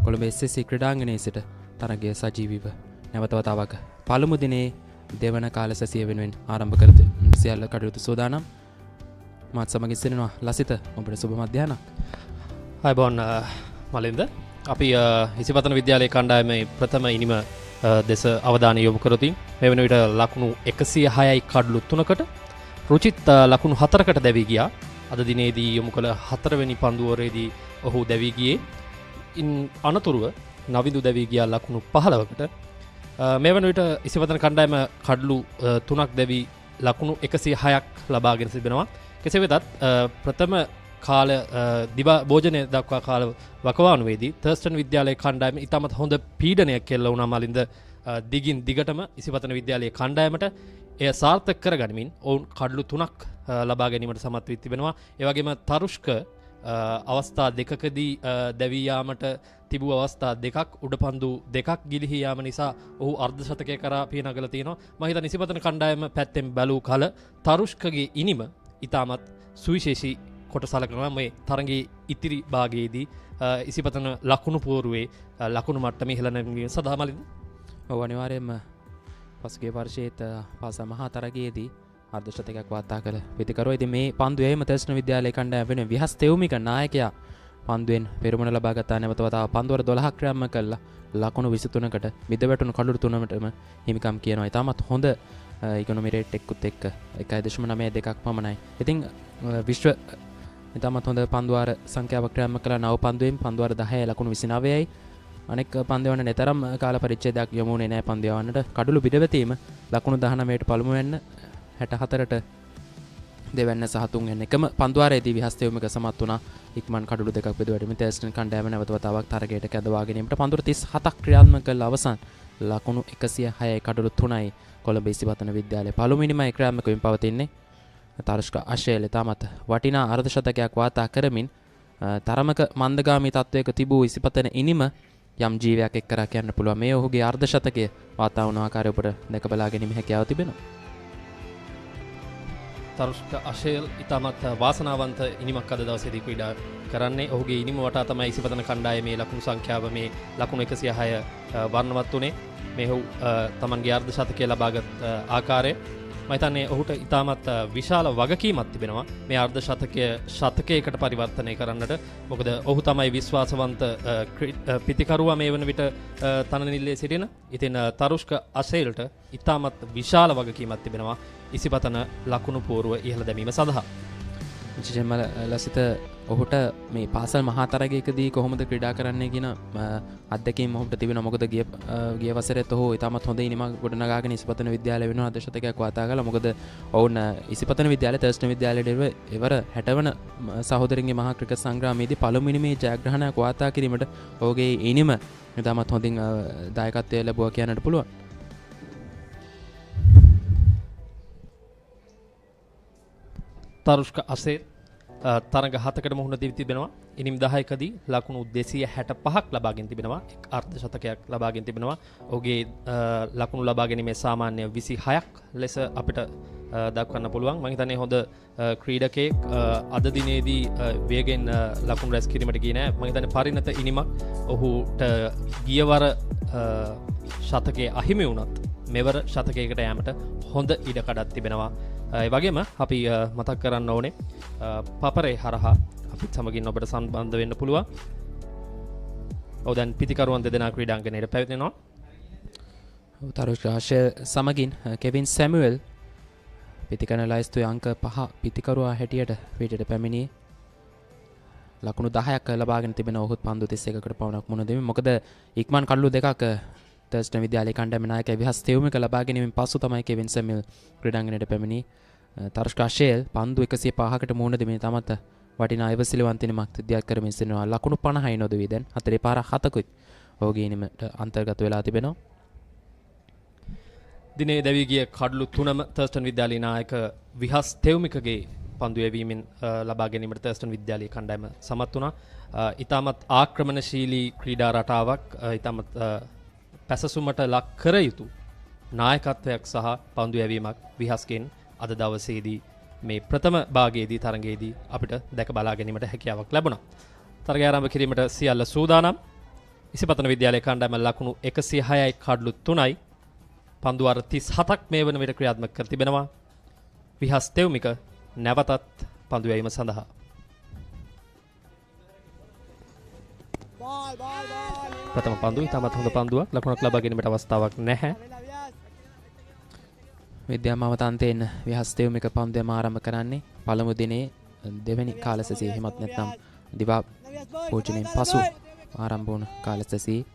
කොළඹ SSC ක්‍රීඩාංගණයේ සිට තරගය සජීවීව නැවත වතාවක් පළමු දිනේ දෙවන කාල සැසිය වෙනුවෙන් ආරම්භ කරද සියල්ල කටයුතු සූදානම්. මාත් සමගින් සිටිනවා ලසිත. ඔබට සුබ මධ්‍යහ්නයක්. අයබෝන් මලින්ද. අපි ඉසිපතන විද්‍යාලයේ කණ්ඩායමේ ප්‍රථම ඉනිම දෙස අවධානය යොමු කරතින් මේ වෙන විට ලකුණු 106යි කඩලු 3කට රුචිත් ලකුණු 4කට දැවී ගියා. අද දිනේදී යොමු කළ 4 වෙනි පන්දුවරේදී ඔහු දැවී ගියේ. ඉන් අනතුරුව නවිදු දැවී ගියා ලකුණු 15කට. මේ වන විට ඉසිපතන කණ්ඩායම කඩලු 3ක් දැවී ලකුණු 106ක් ලබාගෙන තිබෙනවා. කෙසේ වෙතත් ප්‍රථම කාල දිවා භෝජනය දක්වා කාල වකවානුවේදී තර්ස්ටන් විද්‍යාලයේ කණ්ඩායම ඉතාමත් හොඳ පීඩනයක් කෙල්ල වුණා මලින්ද. දිගින් දිගටම ඉසිපතන විද්‍යාලයේ කණ්ඩායමට එය සාර්ථක කරගනිමින් ඔවුන් කඩලු 3ක් ලබා ගැනීමට සමත් වී තිබෙනවා. ඒ වගේම තරුෂ්ක අවස්ථා දෙකකදී දැවී යාමට තිබූ අවස්ථා දෙකක් උඩපන්දු දෙකක් ගිලිහී යාම නිසා ඔහු අර්ධ ශතකය කරා පියනගලා තිනවා. මම හිතන්නේ ඉසිපතන කණ්ඩායම පැත්තෙන් බැලූ කල තරුෂ්කගේ ඉනිම ඉතාමත් සුවිශේෂී කොට සලකනවා. මේ තරගයේ ඉතිරි භාගයේදී ඉසිපතන ලකුණු පෝරුවේ ලකුණු මට්ටමේ ඉහළ නැගීම සඳහා මලින්ද. ඔව් අනිවාර්යයෙන්ම පසුගිය වර්ෂයේත් පාසා මහා තරගයේදී අර්ධ ශතකයක් වාර්තා කළ පිතිකරුවා. ඉතින් මේ පන්දුවේම තර්ස්ටන් විද්‍යාලයේ කණ්ඩායම වෙනුවෙන් විහස් තෙවුමික නායකයා පන්දුවෙන් පෙරමුණ ලබා ගත්තා. නැවත වතාව පන්දුවර 12ක් ක්‍රියාත්ම කළා. ලකුණු 23කට මිද වැටුණු කඩලු 3මටම හිමිකම් කියනවා. ඉතාමත් හොඳ ඉකොනොමි රේට් එකකුත් එක්ක 1.92ක් පමණයි. ඉතින් විශ්ව ඉතාමත් හොඳ පන්දුවාර සංඛ්‍යාවක් ක්‍රියාත්මක කළා. නව පන්දුවෙන් පන්දුවාර 10 ලකුණු 29යි. අනෙක් පන්දුවන නෙතරම් කාල පරිච්ඡේදයක් යොමු වුණේ නැහැ පන්දුවන්නට. කඩලු පිටවැතීම ලකුණු 19ට පළමු වෙන්න 64ට දෙවැන්න සහ තුන්වැන්න එකම පන්දුවාරයේදී විහස් තෙවුමක සමත් වුණා. ඉක්මන් කඩලු දෙකක් බෙදුවැටීම තර්ස්ටන් කණ්ඩායම නැවත වතාවක් තරගයට කැඳවා ගැනීමට පන්දුර 37ක් ක්‍රියාත්මක කළ අවසන් ලකුණු 106යි කඩලු 3යි කොළඹ ඉසිපතන විද්‍යාලයේ පළමුවෙනිමයි ක්‍රියාත්මක වෙමින් පවතින්නේ. තරුෂ්ක අශේල තාමත් වටිනා අර්ධ ශතකයක් වාර්තා කරමින් තරමක මන්දගාමී තත්වයක තිබූ ඉසිපතන ඉනිම යම් ජීවයක් එක් කරා කියන්න පුළුවන්. මේ ඔහුගේ අර්ධ ශතකය වාර්තා වුණ ආකාරය ඔබට දැක බලා ගැනීම හැකියාව තිබෙනවා. තරුෂ්ක අශේල් ඉතාමත් වාසනාවන්ත ඉනිමක් අද දවසේදී ක්‍රීඩා කරන්නේ. ඔහුගේ ඉනිම වටා තමයි ඉසිපතන කණ්ඩායමේ ලකුණු සංඛ්‍යාව මේ ලකුණු 106 වර්ණවත් වුණේ. මේ ඔහු තමන්ගේ අර්ධ ශතකය ලබාගත් ආකාරය මම හිතන්නේ ඔහුට ඉතාමත් විශාල වගකීමක් තිබෙනවා මේ අර්ධ ශතකයකට පරිවර්තනය කරන්නට. මොකද ඔහු තමයි විශ්වාසවන්ත පිතිකරුවා මේ වන විට තනනිල්ලේ සිටින. ඉතින් තරුෂ්ක අශේල්ට ඉතාමත් විශාල වගකීමක් තිබෙනවා ඉසිපතන ලකුණු පෝරුව ඉහළ දැමීම සඳහා. විශේෂයෙන්ම ලසිත ඔහුට මේ පාසල් මහා තරගයකදී කොහොමද ක්‍රීඩා කරන්නේ කියන අත්දැකීම ඔහුට තිබෙනවා. මොකද ගිය වසරේත් ඔහු ඉතාමත් හොඳ ඉනිමක් ගොඩනගාගෙන ඉසිපතන විද්‍යාලය වෙනුවෙන් අර්ධ ශතකයක් වාර්තා කළා. මොකද ඔවුන් ඉසිපතන විද්‍යාලයේ තර්ස්ටන් විද්‍යාලයට එවර 60 වන සහෝදරන්ගේ මහා ක්‍රිකට් සංග්‍රාමයේදී පළමු ඉනිමේ ජයග්‍රහණයක් වාර්තා කිරීමට ඔහුගේ ඉනිම ඉතාමත් හොඳින් දායකත්වය ලැබුවා කියන්නට පුළුවන්. තරුෂ්ක අශේල් තරඟ 7කට මුහුණ දී තිබෙනවා. ඉනිම් 10කදී ලකුණු 265ක් ලබාගෙන තිබෙනවා. එක් අර්ධ ශතකයක් ලබාගෙන තිබෙනවා. ඔහුගේ ලකුණු ලබා ගැනීමේ සාමාන්‍ය 26ක් ලෙස අපිට දක්වන්න පුළුවන්. මම හිතන්නේ හොඳ ක්‍රීඩකයෙක් අද දිනේදී වේගෙන් ලකුණු රැස් කිරීමට ගියේ නෑ. මම හිතන්නේ පරිණත ඉනිමක් ඔහුට ගියවර ශතකයේ අහිමි වුණත් මෙවර ශතකයකට යෑමට හොඳ ඉඩකඩක් තිබෙනවා. ඒ වගේම අපි මතක් කරන්න ඕනේ පපරේ හරහා අපිත් සමගින් ඔබට සම්බන්ධ වෙන්න පුළුවන්. ඔව් දැන් පිතිකරුවන් දෙදෙනා ක්‍රීඩාංගණයට පැමිණෙනවා. තරුෂ්ක අශේල් සමගින් කෙවින් සැමුවෙල් පිතිකරන ලයිස්තුවේ අංක 5 පිතිකරුවා හැටියට පිටට පැමිණියේ. ලකුණු 10ක් ලබාගෙන තිබෙන ඔහුත් පන්දු 31කට පවණක් මුණ දෙමින්. මොකද ඉක්මන් කඩලු දෙකක් තර්ස්ටන් විද්‍යාලයේ කණ්ඩායමේ නායකයා විහස් තෙවුමක ලබා ගැනීමෙන් පසු තමයි කෙවින් සැමුවෙල් ක්‍රීඩාංගණයට පැමිණි. තරුෂ්ක අශේල් පන්දු 105කට මුණ දෙමින් තමත් වටිනා ඉවසිලිවන්ත ඉනිමක් සිද්ධ කරමින් සිටිනවා. ලකුණු 50යි නොදවි දැන් 4 පාර 7කුත් ඔහුගේ ඉනිමට අන්තර්ගත වෙලා තිබෙනවා. දිනේ දැවී ගිය කඩලු 3ම තර්ස්ටන් විද්‍යාලයේ නායක විහස් තෙවුමිකගේ පන්දු යැවීමෙන් ලබා ගැනීමට තර්ස්ටන් විද්‍යාලයේ කණ්ඩායම සමත් වුණා. ඉතාමත් ආක්‍රමණශීලී ක්‍රීඩා රටාවක් ඉතාමත් පැසසුමට ලක් කර යුතු නායකත්වයක් සහ පන්දු යැවීමක් විහස්ගෙන් අද දවසේදී මේ ප්‍රථම භාගයේදී තරගයේදී අපිට දැක බලා ගැනීමට හැකියාවක් ලැබුණා. තරගය ආරම්භ කිරීමට සියල්ල සූදානම්. ඉසිපතන විද්‍යාලයේ කණ්ඩායම ලකුණු 106යි කඩලු 3යි. පන්දු වාර 37ක් මේ වන විට ක්‍රියාත්මක කර තිබෙනවා. විහස් තෙව්මික නැවතත් පන්දු යැවීම සඳහා. ප්‍රථම පන්දුව ඉතාමත් හොඳ පන්දුවක්. ලකුණක් ලබා ගැනීමට අවස්ථාවක් නැහැ. විද්‍යාමාවතන්තයෙන් විහස් තෙව්මික පන්දුවම ආරම්භ කරන්නේ පළමු දිනේ දෙවැනි කාලසැසියේ හිමත් නැත්නම් දිවා පෝෂණයෙන් පසු ආරම්භ වුණු කාලසැසියේ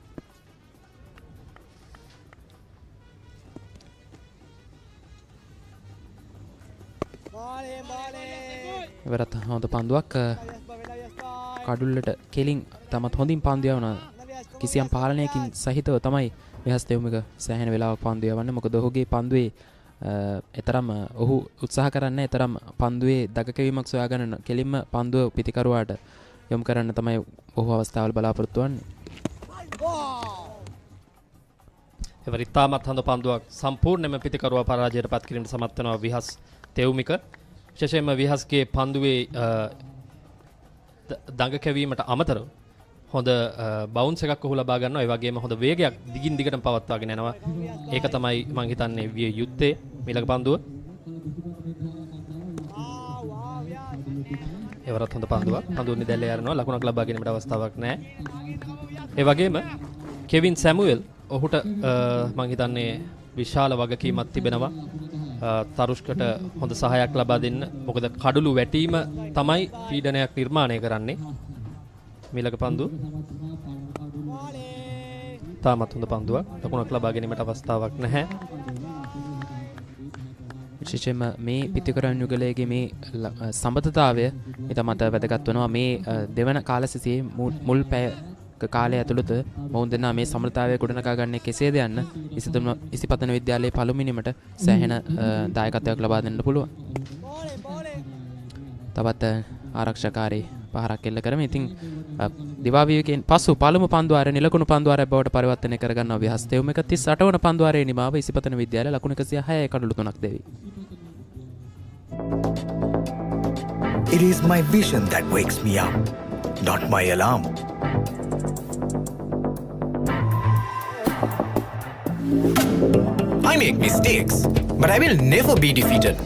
ඉවරත් හොඳ පන්දුවක් කඩුල්ලට කෙලින් තමත් හොඳින් පන්දු යවන කිසියම් පාලනයකින් සහිතව තමයි විහස් තෙව්මික සෑහෙන වෙලාවක් පන්දු යවන්නේ. මොකද ඔහුගේ පන්දුවේ එතරම් ඔහු උත්සාහ කරන්නේ එතරම් පන්දුවේ දගකවීමක් සොයාගන්න කෙලින්ම පන්දුව පිටිකරුවාට යොමු කරන්න තමයි ඔහු අවස්ථාවල් බලාපොරොත්තු වෙන්නේ. එවරිතාමත් හොඳ පන්දුවක් සම්පූර්ණයෙන්ම පිටිකරුවා පරාජයට පත් කිරීමට සමත් වෙනවා විහස් තෙව්මික. විශේෂයෙන්ම විහස්ගේ පන්දුවේ දඟකැවීමට අමතරව හොඳ බවුන්ස් එකක් ඔහු ලබා ගන්නවා. ඒ වගේම හොඳ වේගයක් දිගින් දිගටම පවත්වාගෙන යනවා. ඒක තමයි මම හිතන්නේ විය යුත්තේ ඊළඟ පන්දුව. එවරත් හොඳ පන්දුවක්. පන්දුව නිදැල්ල යනවා. ලකුණක් ලබා ගැනීමට අවස්ථාවක් නැහැ. ඒ වගේම කෙවින් සැමුවෙල් ඔහුට මම හිතන්නේ විශාල වගකීමක් තිබෙනවා. තරුෂ්කට හොඳ සහායක් ලබා දෙන්න. මොකද කඩළු වැටීම තමයි පීඩනයක් නිර්මාණය කරන්නේ. මීළඟ පන්දුව තාමත් හොඳ පන්දුවක්. ලකුණක් ලබා ගැනීමට අවස්ථාවක් නැහැ. විශේෂයෙන්ම මේ පිටිකරන් යුගලයේ මේ සම්බන්ධතාවය ඉතාමත් වැදගත් වෙනවා. මේ දෙවන කාලසැසියේ මුල් පැය කාලය ඇතුළත මොවුන් දෙන්නා මේ සම්බන්ධතාවය ගොඩනගා ගන්නේ කෙසේද යන්න ඉසිපතන විද්‍යාලයේ පළමුවෙනිමට සෑහෙන දායකත්වයක් ලබා දෙන්න පුළුවන්. තවත් ආරක්ෂකාරී පහරක් එල්ල කරමින් ඉතින් දිවා වියුකෙන් පසු පළමු පන්දු වාරය නිලකුණු පන්දු වාරයක් බවට පරිවර්තනය කර ගන්නවා විහස් තෙව්මික. 38 වන පන්දු වාරයේ නිමාව ඉසිපතන විද්‍යාලය ලකුණු 106යි කඩලු 3ක් දෙවි. It is my vision that wakes me up, not my alarm. I make mistakes, but I will never be defeated.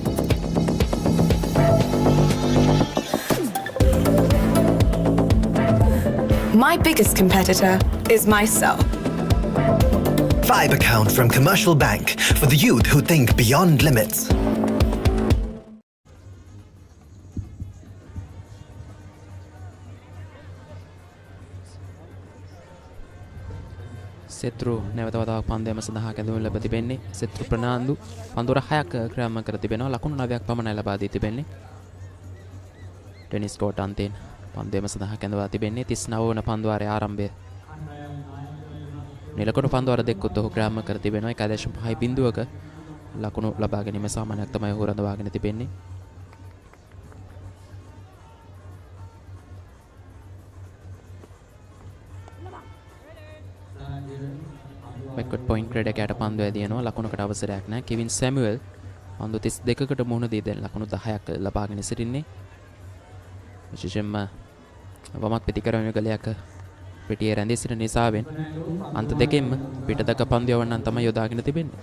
My biggest competitor is myself. Vibe account from Commercial Bank for the youth who think beyond limits. සෙත්රු නැවත වතාවක් පන්දුවම සඳහා කැඳවුම් ලැබ තිබෙන්නේ. සෙත්රු ප්‍රනාන්දු පන්දුර 6ක් ක්‍රියාත්මක කර තිබෙනවා. ලකුණු 9ක් පමණයි ලබා දී තිබෙන්නේ. ටෙනිස් කෝට් අන්තයෙන් පන්දුවම සඳහා කැඳවා තිබෙන්නේ. 39 වන පන්දු වාරයේ ආරම්භය. නිලකොණු පන්දු වාර දෙකකුත් ඔහු ක්‍රියාත්මක කර තිබෙනවා. 1.5 බිඳුවක ලකුණු ලබා ගැනීම සාමාන්‍යයක් තමයි ඔහු රඳවාගෙන තිබෙන්නේ. බැක්වර්ඩ් පොයින්ට් ක්‍රීඩකයාට පන්දු ඇදියනවා. ලකුණකට අවසරයක් නැහැ. කෙවින් සැමුවෙල් පන්දු 32කට මුහුණ දී දැන් ලකුණු 10ක් ලබාගෙන සිටින්නේ. විශේෂයෙන්ම වමත් පිටිකරන යුගලයක පිටියේ රැඳී සිටින නිසාවෙන් අන්ත දෙකෙන්ම පිටදක පන්දු යවන්නන් තමයි යොදාගෙන තිබෙන්නේ.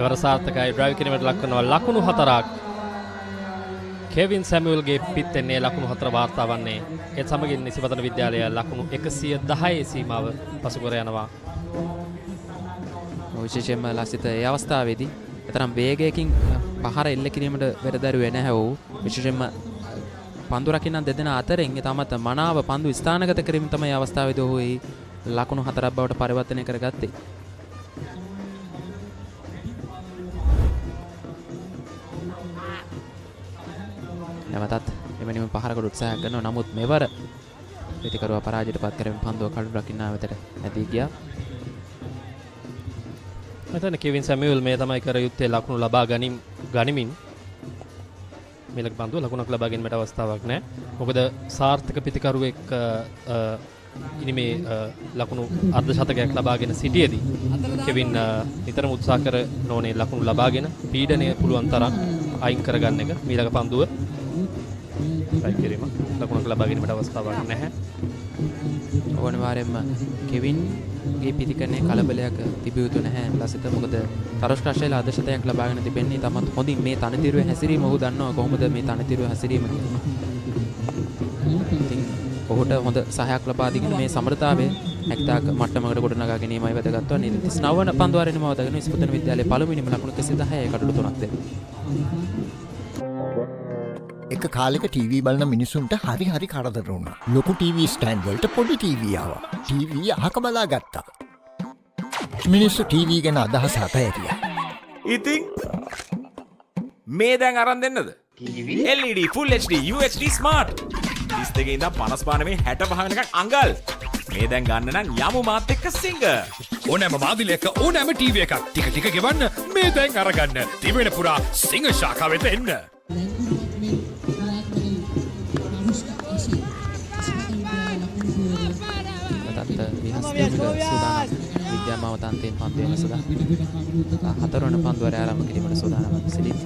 එවර සාර්ථකයි ඩ්‍රයිව් කිරීමට ලක් කරනවා. ලකුණු 4ක් කෙවින් සැමුවෙල්ගේ පිටෙන්නේ ලකුණු 4 වාර්තා වන්නේ. ඒත් සමගින් ඉසිපතන විද්‍යාලය ලකුණු 110 සීමාව පසු කර යනවා. විශේෂයෙන්ම ලසිත ඒ අවස්ථාවේදී එතරම් වේගයකින් පහර එල්ල කිරීමට වෙරදරුවේ නැහැ ඔහු. විශේෂයෙන්ම පන්දු රකින්න දෙදෙනා අතරින් තමත් මනාව පන්දු ස්ථානගත කිරීම තමයි අවස්ථාවේදී ඔහු ලකුණු 4ක් බවට පරිවර්තනය කරගත්තේ. නැවතත් එවැනිම පහරකට උත්සාහ කරනවා. නමුත් මෙවර ප්‍රතිකරුවා පරාජයට පත් කරමින් පන්දුව කඩු රකින්න වෙතට නැති ගියා. මතන කෙවින් සැමියුල් මේ තමයි කර යුත්තේ ලකුණු ලබා ගනිමින් මේලක පන්දුව ලකුණක් ලබා ගැනීමට අවස්ථාවක් නැහැ. මොකද සාර්ථක පිතිකරුවෙක් ඉනිමේ ලකුණු අර්ධ ශතකයක් ලබාගෙන සිටියේදී කෙවින් නිතරම උත්සාහ කර නොනේ ලකුණු ලබාගෙන පීඩනය පුළුවන් තරම් අයින් කරගන්න එක. මීළඟ පන්දුව ට්‍රයි කිරීම ලකුණක් ලබා ගැනීමට අවස්ථාවක් නැහැ. අනිවාර්යයෙන්ම කෙවින්ගේ පිතිකරණයේ කලබලයක් තිබිය යුතු නැහැ ලසිත. මොකද තරස් ක්‍රෂේල අධශතයක් ලබාගෙන තිබෙන්නේ තමත් හොඳින් මේ තනතිරුවේ හැසිරීම ඔහු දන්නවා කොහොමද මේ තනතිරුවේ හැසිරීම. ඉතින් ඔහුට හොඳ සහයක් ලබා දීගෙන මේ සමෘතාවය හැක්තාක මට්ටමකට ගොඩනගා ගැනීමයි වැදගත් වන්නේ. 39 වන පන්දුවාරේනම වදගෙන ඉස්පතන විද්‍යාලයේ පළමුවෙනිම ලකුණු 110යි කඩළු 3ක් දෙන්න. එක කාලෙක ටීවී බලන මිනිසුන්ට හරි කරදර වුණා. ලොකු ටීවී ස්ටෑන්ඩ් වලට පොඩි ටීවී ආවා. ටීවී අහක බලා ගත්තා. මිනිස්සු ටීවී ගැන අදහස අතහැරියා. ඉතින් මේ දැන් අරන් දෙන්නද? LED Full HD UHD Smart 32 ඉඳන් 55 මේ 60 වෙනකන් අඟල්. මේ දැන් ගන්න නම් යමු මාත් එක්ක සිංග. ඕනෑම මාදිලයක ඕනෑම ටීවී එකක් ටික ගෙවන්න මේ දැන් අරගන්න. තිබෙන පුරා සිංග ශාඛාව වෙත එන්න. විද්‍යාමාව තන්තයෙන් පන්දු වෙන සදා 4 වන පන්දුවර ආරම්භ කිරීමට සූදානම් සිටින.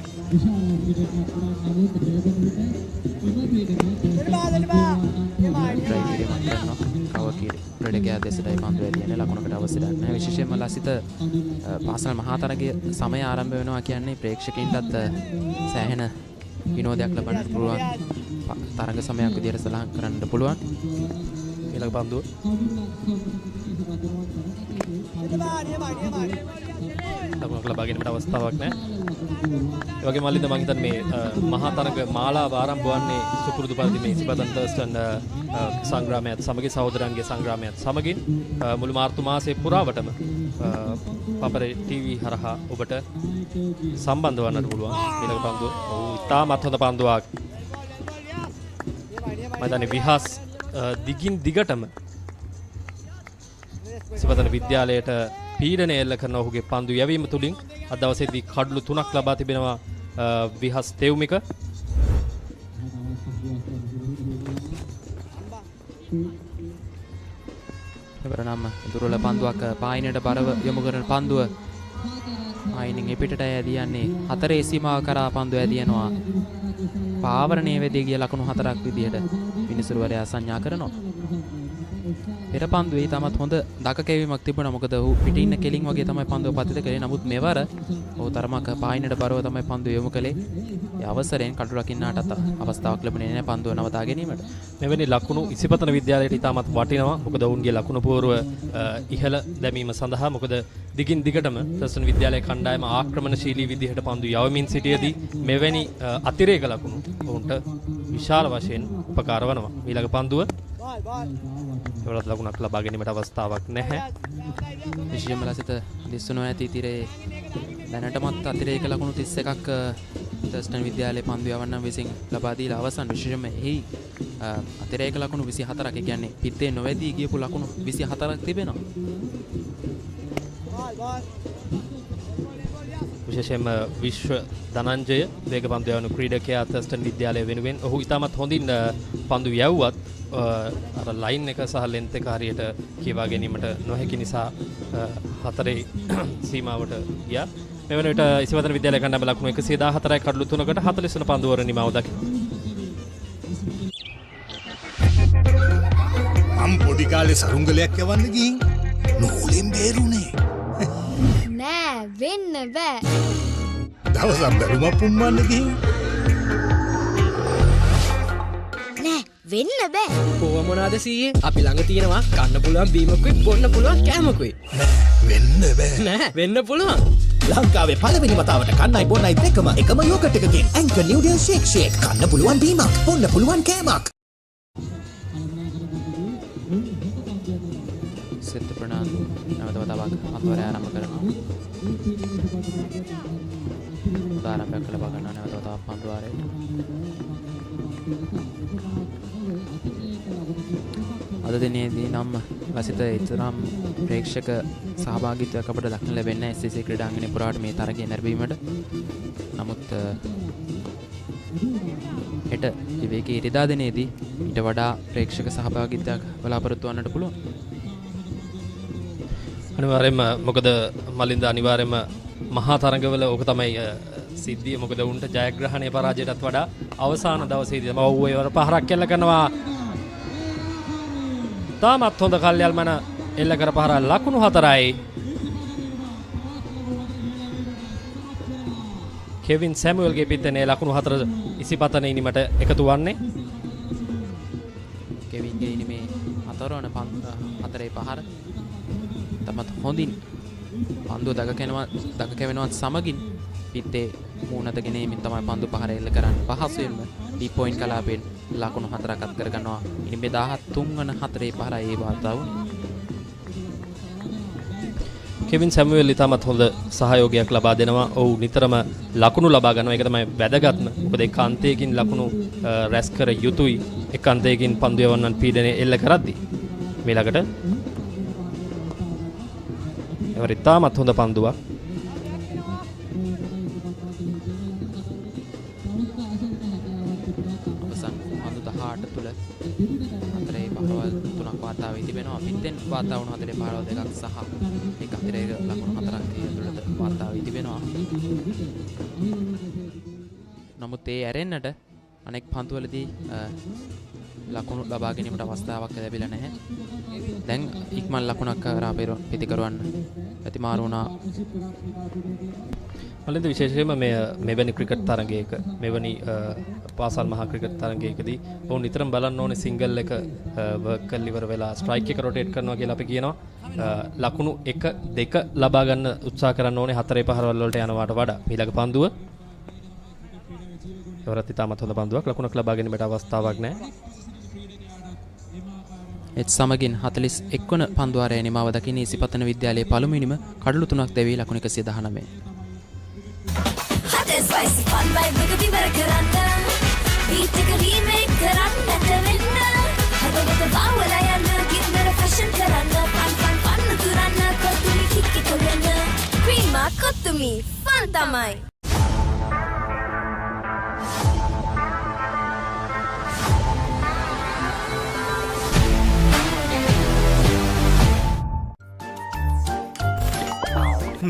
ප්‍රඩකයා දෙසටයි පන්දු ඇදියන ලකුණකට අවශ්‍ය නැහැ. විශේෂයෙන්ම ලසිත පාසල් මහතරගයේ සමය ආරම්භ වෙනවා කියන්නේ ප්‍රේක්ෂකයින්ටත් සෑහෙන විනෝදයක් ලබන්න පුළුවන් තරඟ සමයක් විදිහට සලහන් කරන්න පුළුවන්. ඊළඟ පන්දුව ලකුණක් ලබා ගැනීමට අවස්ථාවක් නැහැ. ඒ වගේම මල්ලින්ද මම හිතන්නේ මේ මහා තරග මාලාව ආරම්භ වන්නේ සුපුරුදු පරිදි මේ ඉසිපතන තර්ස්ටන් සංග්‍රාමයත් සමගින් සහෝදරයන්ගේ සංග්‍රාමයත් සමගින් මුළු මාර්තු මාසයේ පුරාවටම පපරේ ටීවී හරහා ඔබට සම්බන්ධ වන්නට පුළුවන්. ඊළඟ පන්දුව ඉතාමත් හොඳ පන්දුවක්. මම හිතන්නේ විහස් දිගින් දිගටම ඉසිපතන විද්‍යාලයට පීඩනය එල්ල කරන ඔහුගේ පන්දු යැවීම තුළින් අද දවසේදී කඩළු 3ක් ලබා තිබෙනවා විහස් තෙව්මික. එවරනම් දුර්වල පන්දුවක් පායිනට බරව යොමු කරන පන්දුව ආයිනින් එපිටට ඇදියන්නේ 4 සීමාව කරා පන්දුව ඇදියනවා. පාවරණයේ වෙදී ගිය ලකුණු 4ක් විදියට විනිසුරුවරයා සංඥා කරනවා. පෙර පන්දුවේ තමත් හොඳ දක කැවීමක් තිබුණා. මොකද ඔහු පිටින් ඉන්න කෙලින් වගේ තමයි පන්දුව පතිත කළේ. නමුත් මෙවර ඔහු තරමක් පායිනට බරව තමයි පන්දුව යොමු කළේ. ඒ අවසරයෙන් කඩු රකින්නාටත් අවස්ථාවක් ලැබුණේ නැහැ පන්දුව නවතා ගැනීමට. මෙවැනි ලකුණු ඉසිපතන විද්‍යාලයට ඉතාමත් වටිනවා. මොකද ඔවුන්ගේ ලකුණු පූර්ව ඉහළ දැමීම සඳහා. මොකද දිගින් දිගටම තර්ස්ටන් විද්‍යාලයේ කණ්ඩායම ආක්‍රමණශීලී විදිහට පන්දු යවමින් සිටියේදී මෙවැනි අතිරේක ලකුණු ඔවුන්ට විශාල වශයෙන් උපකාර වනවා. ඊළඟ පන්දුව එවලත් ලකුණක් ලබා ගැනීමට අවස්ථාවක් නැහැ. විශේෂයෙන්ම ලසිත දිස්සුණු ඇති තිරේ දැනටමත් අතිරේක ලකුණු 31ක් තර්ස්ටන් විද්‍යාලයේ පන්දු යවන්නන් විසින් ලබා දීලා අවසන්. විශේෂයෙන්ම එහි අතිරේක ලකුණු 24ක්. ඒ කියන්නේ පිටේ නොවැදී ගියපු ලකුණු 24ක් තිබෙනවා. විශේෂයෙන්ම විශ්ව ධනංජය වේග පන්දු යවන ක්‍රීඩකයා තර්ස්ටන් විද්‍යාලය වෙනුවෙන් ඔහු ඉතාමත් හොඳින් පන්දු යවුවත් අර ලයින් එක සහ ලෙන්ත් එක හරියට කියවා ගැනීමට නොහැකි නිසා 4 සීමාවට ගියා. මේ වෙන විට ඉසිපතන විද්‍යාලය කණ්ඩායම ලකුණු 114යි කඩළු 3කට 40 වන පන්දුවර නිමාව දකිනවා. මම පොඩි කාලේ සරුංගලයක් යවන්න ගිහින් නූලෙන් බේරුනේ. නෑ වෙන්න බෑ. දවසක් බැලුම පුම්මන්න ගිහින් නෑ වෙන්න බෑ. කොහොම මොනවාද සීයේ? අපි ළඟ තියෙනවා කන්න පුළුවන් බීමකුයි බොන්න පුළුවන් කෑමකුයි. වෙන්න බෑ. නෑ වෙන්න පුළුවන්. ලංකාවේ පළවෙනි වතාවට කන්නයි බොන්නයි දෙකම එකම යෝගට් එකකින් ඇන්කර් නිව්ඩල් ෂේක් කන්න පුළුවන් බීමක් බොන්න පුළුවන් කෑමක්. සෙත් ප්‍රනාන්දු නැවත වතාවක් පන්දුවර ආරම්භ කරනවා. ආරම්භයක් ලබා ගන්නවා නැවත වතාවක් පන්දුවාරයට. අද අද දිනේදී නම් ලසිත ඉතරම් ප්‍රේක්ෂක සහභාගීත්වයක් අපට දක්න ලැබෙන්නේ SSC ක්‍රීඩාංගණය පුරාට මේ තරගය නැරඹීමට. නමුත් හෙට විවේකී ඉරිදා දිනේදී ඊට වඩා ප්‍රේක්ෂක සහභාගීත්වයක් බලාපොරොත්තු වන්නට පුළුවන්. අනිවාර්යයෙන්ම මොකද මලින්ද අනිවාර්යයෙන්ම මහා තරඟවල ඕක තමයි සිද්ධිය. මොකද උන්ට ජයග්‍රහණය පරාජයටත් වඩා අවසාන දවසේදී තමයි ඌ ඒවර පහරක් එල්ල කරනවා. තාමත් හොඳ කල්යල්මන එල්ල කර පහර ලකුණු 4යි. කෙවින් සැමුවෙල්ගේ පිටනේ ලකුණු 4 ඉසිපතන ඉනිමට එකතු වන්නේ. කෙවින්ගේ ඉනිමේ අතරවන හතරේ පහර තමත් හොඳින් පන්දුව දක කැවෙනවත් සමගින් පිත්තේ මූණත ගෙනීමෙන් තමයි පන්දු පහර එල්ල කරන්න පහසුවෙන්ම ඩීප් පොයින්ට් කලාපෙන් ලකුණු 4ක් අත් කර ගන්නවා. ඉනිමේ 17 වන හතරේ පහරයි ඒ වාර්තා වුණේ. කෙවින් සැමුවෙල් ඉතාමත් හොඳ සහයෝගයක් ලබා දෙනවා. ඔව් නිතරම ලකුණු ලබා ගන්නවා. ඒක තමයි වැදගත්ම. මොකද එක් අන්තයකින් ලකුණු රැස් කර යුතුයි. එක් අන්තයකින් පන්දු යවන්නන් පීඩනය එල්ල කරද්දී. මේ ළඟට ඒවර ඉතාමත් හොඳ පන්දුවක්. අවසන් පන්දු 18 තුල හතරේ පහරවල් 3ක් වාර්තා වී තිබෙනවා. පිටෙන් වාර්තා වුණු හතරේ පහරවල් 2ක් සහ එක අතිරේක ලකුණු 4ක් ඇතුළත වාර්තා වී තිබෙනවා. නමුත් ඒ ඇරෙන්නට අනෙක් පන්දුවලදී ලකුණු ලබා ගැනීමට අවස්ථාවක් ලැබිලා නැහැ. දැන් ඉක්මන් ලකුණක් කරා පිටිකරවන්න ප්‍රතිමාරු වුණා. මලින්ද විශේෂයෙන්ම මෙවැනි ක්‍රිකට් තරගයක මෙවැනි පාසල් මහා ක්‍රිකට් තරගයකදී ඔවුන් නිතරම බලන්න ඕනේ සිංගල් එක වර්ක් කරලා ඉවර වෙලා ස්ට්‍රයික් එක රොටේට් කරනවා කියලා අපි කියනවා. ලකුණු 1 2 ලබා ගන්න උත්සාහ කරන්න ඕනේ හතරේ පහරවල් වලට යනවාට වඩා. ඊළඟ පන්දුව ඒවරත් ඉතාමත් හොඳ පන්දුවක්. ලකුණක් ලබා ගැනීමට අවස්ථාවක් නැහැ. එත් සමගින් 41 වන පන්දුවාරය නිමාව දකින ඉසිපතන විද්‍යාලයේ පළමුවෙනිම කඩලු 3ක් දැවී ලකුණු 119.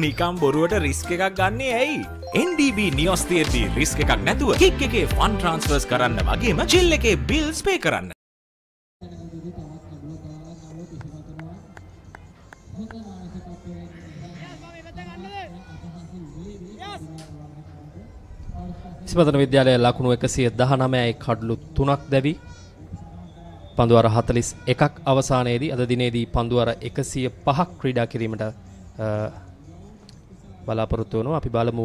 නිකම් බොරුවට රිස්ක් එකක් ගන්නේ ඇයි? NDB නියොස් තියෙද්දී රිස්ක් එකක් නැතුව කික් එකේ ෆන් ට්‍රාන්ස්ෆර්ස් කරන්න වගේම චිල් එකේ බිල්ස් පේ කරන්න. ඉසිපතන විද්‍යාලයේ ලකුණු 119යි කඩලු 3ක් දැවි පන්දුවර 41ක් අවසානයේදී අද දිනේදී පන්දුවර 105ක් ක්‍රීඩා කිරීමට බලාපොරොත්තු වෙනවා. අපි බලමු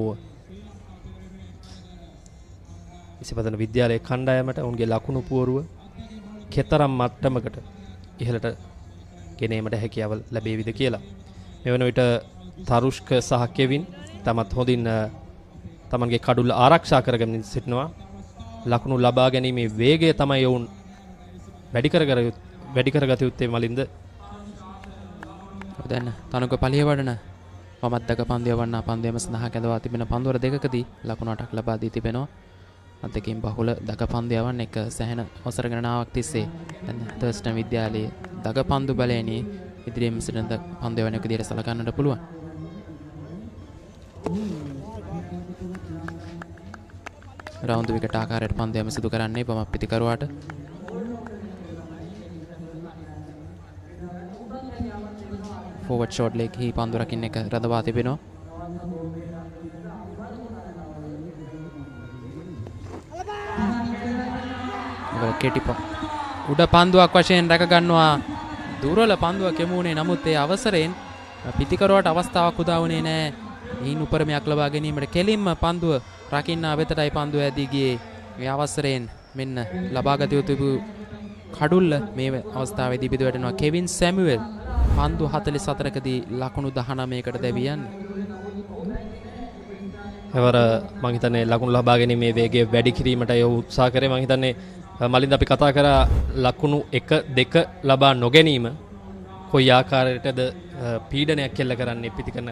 ඉසිපතන විද්‍යාලයේ කණ්ඩායමට ඔවුන්ගේ ලකුණු පුවරුව කෙතරම් මට්ටමකට ඉහළට ගෙනීමට හැකියාව ලැබෙවිද කියලා. මෙවන විට තරුෂ්ක සහ කෙවින් තමත් හොඳින් තමන්ගේ කඩුල්ල ආරක්ෂා කරගෙන සිටිනවා. ලකුණු ලබා ගැනීමේ වේගය තමයි ඔවුන් වැඩි කරගත යුත්තේ මලින්ද. දැන් තනුක පලියවඩන මමත් දක පන්දු යවන්න පන්දුවම සඳහා කැඳවා තිබෙන පන්දුවර දෙකකදී ලකුණු 8ක් ලබා දී තිබෙනවා. අතකින් බහුල දක පන්දු යවන්න එක සැහෙන අවසර ගණනාවක් තිස්සේ දැන් තර්ස්ටන් විද්‍යාලයේ දක පන්දු බලයනේ ඉදිරියෙන් සිටින පන්දු යවන එක විදිහට සලකන්නට පුළුවන්. රවුන්ඩ් විකට ආකාරයට පන්දු යම සිදු කරන්නේ පම පිටිකරුවාට. ෆෝවර්ඩ් ෂොට් ලේක් හි පන්දු රකින්න එක රඳවා තිබෙනවා. කෙටි උඩ පන්දුවක් වශයෙන් රැක ගන්නවා. දුර්වල පන්දුවක් යමුනේ. නමුත් ඒ අවසරයෙන් පිටිකරුවාට අවස්ථාවක් උදා වුණේ නැහැ. ඊන් උපරමයක් ලබා ගැනීමට කෙලින්ම පන්දුව රකින්න වෙතටයි පන්දුව ඇදී ගියේ. මේ අවසරයෙන් මෙන්න ලබාගත යුතු කඩුල්ල මේ අවස්ථාවේදී පිටු වැටෙනවා. කෙවින් සැමුවෙල් පන්දු 44කදී ලකුණු 19කට දැවී යන්නේ. එවර මම හිතන්නේ ලකුණු ලබා ගැනීමේ වේගය වැඩි කිරීමට ඒ උත්සාහ කරේ. මම හිතන්නේ මලින්ද අපි කතා කරා ලකුණු 1 2 ලබා නොගැනීම කොයි ආකාරයකටද පීඩනයක් කෙල්ල කරන්නේ පිටිකන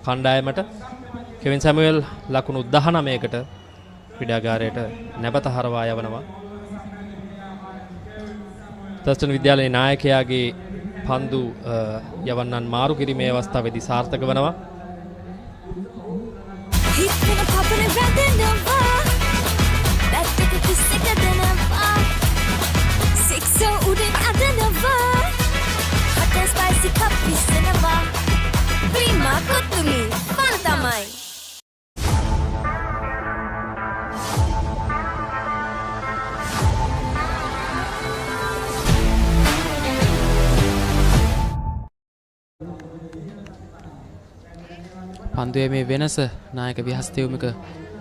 කණ්ඩායමට. කෙවින් සැමුවෙල් ලකුණු 19කට ක්‍රීඩාගාරයට නැවත හරවා යවනවා. තර්ස්ටන් විද්‍යාලයේ නායකයාගේ පන්දු යවන්නන් මාරු කිරීමේ අවස්ථාවේදී සාර්ථක වෙනවා. පන්දුවේ මේ වෙනස නායක විහස්තයුමික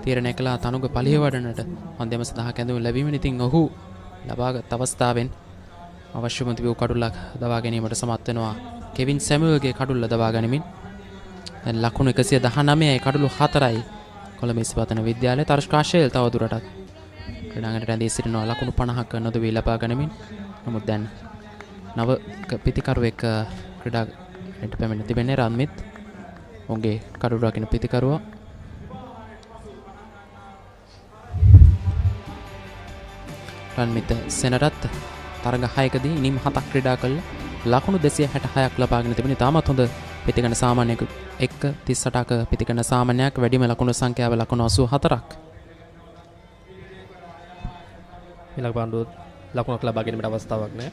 තීරණය කළා තනුග පලියවඩනට පන්දයම සඳහා කැඳවුම් ලැබීමෙන්. ඉතින් ඔහු ලබාගත් අවස්ථාවෙන් අවශ්‍යම තිබූ කඩුල්ලක් දවා ගැනීමට සමත් වෙනවා. කෙවින් සැමුවෙල්ගේ කඩුල්ල දවා ගනිමින් දැන් ලකුණු 119යි කඩුළු 4යි කොළඹ ඉසිපතන විද්‍යාලයේ. තර්ෂ්කාශේල් තවදුරටත් ක්‍රීඩාංගණයට රැඳී සිටිනවා ලකුණු 50ක නොදවී ලබා ගනිමින්. නමුත් දැන් නව පිතිකරුවෙක් ක්‍රීඩාංගණයට පැමිණ තිබෙන්නේ රන්මිත්. ඔවුන්ගේ කඩුළු රකින්න පිතිකරුවා රන්මිත සෙනරත් තරග 6කදී ඉනිම් 7ක් ක්‍රීඩා කළ ලකුණු 266ක් ලබාගෙන තිබෙන. තාමත් හොඳ පිතිකන සාමාන්‍යක 1.38ක පිතිකන සාමාන්‍යයක් වැඩිම ලකුණු සංඛ්‍යාව ලකුණු 84ක්. ඊළඟ පාණ්ඩුව ලකුණක් ලබා ගැනීමට අවස්ථාවක් නැහැ.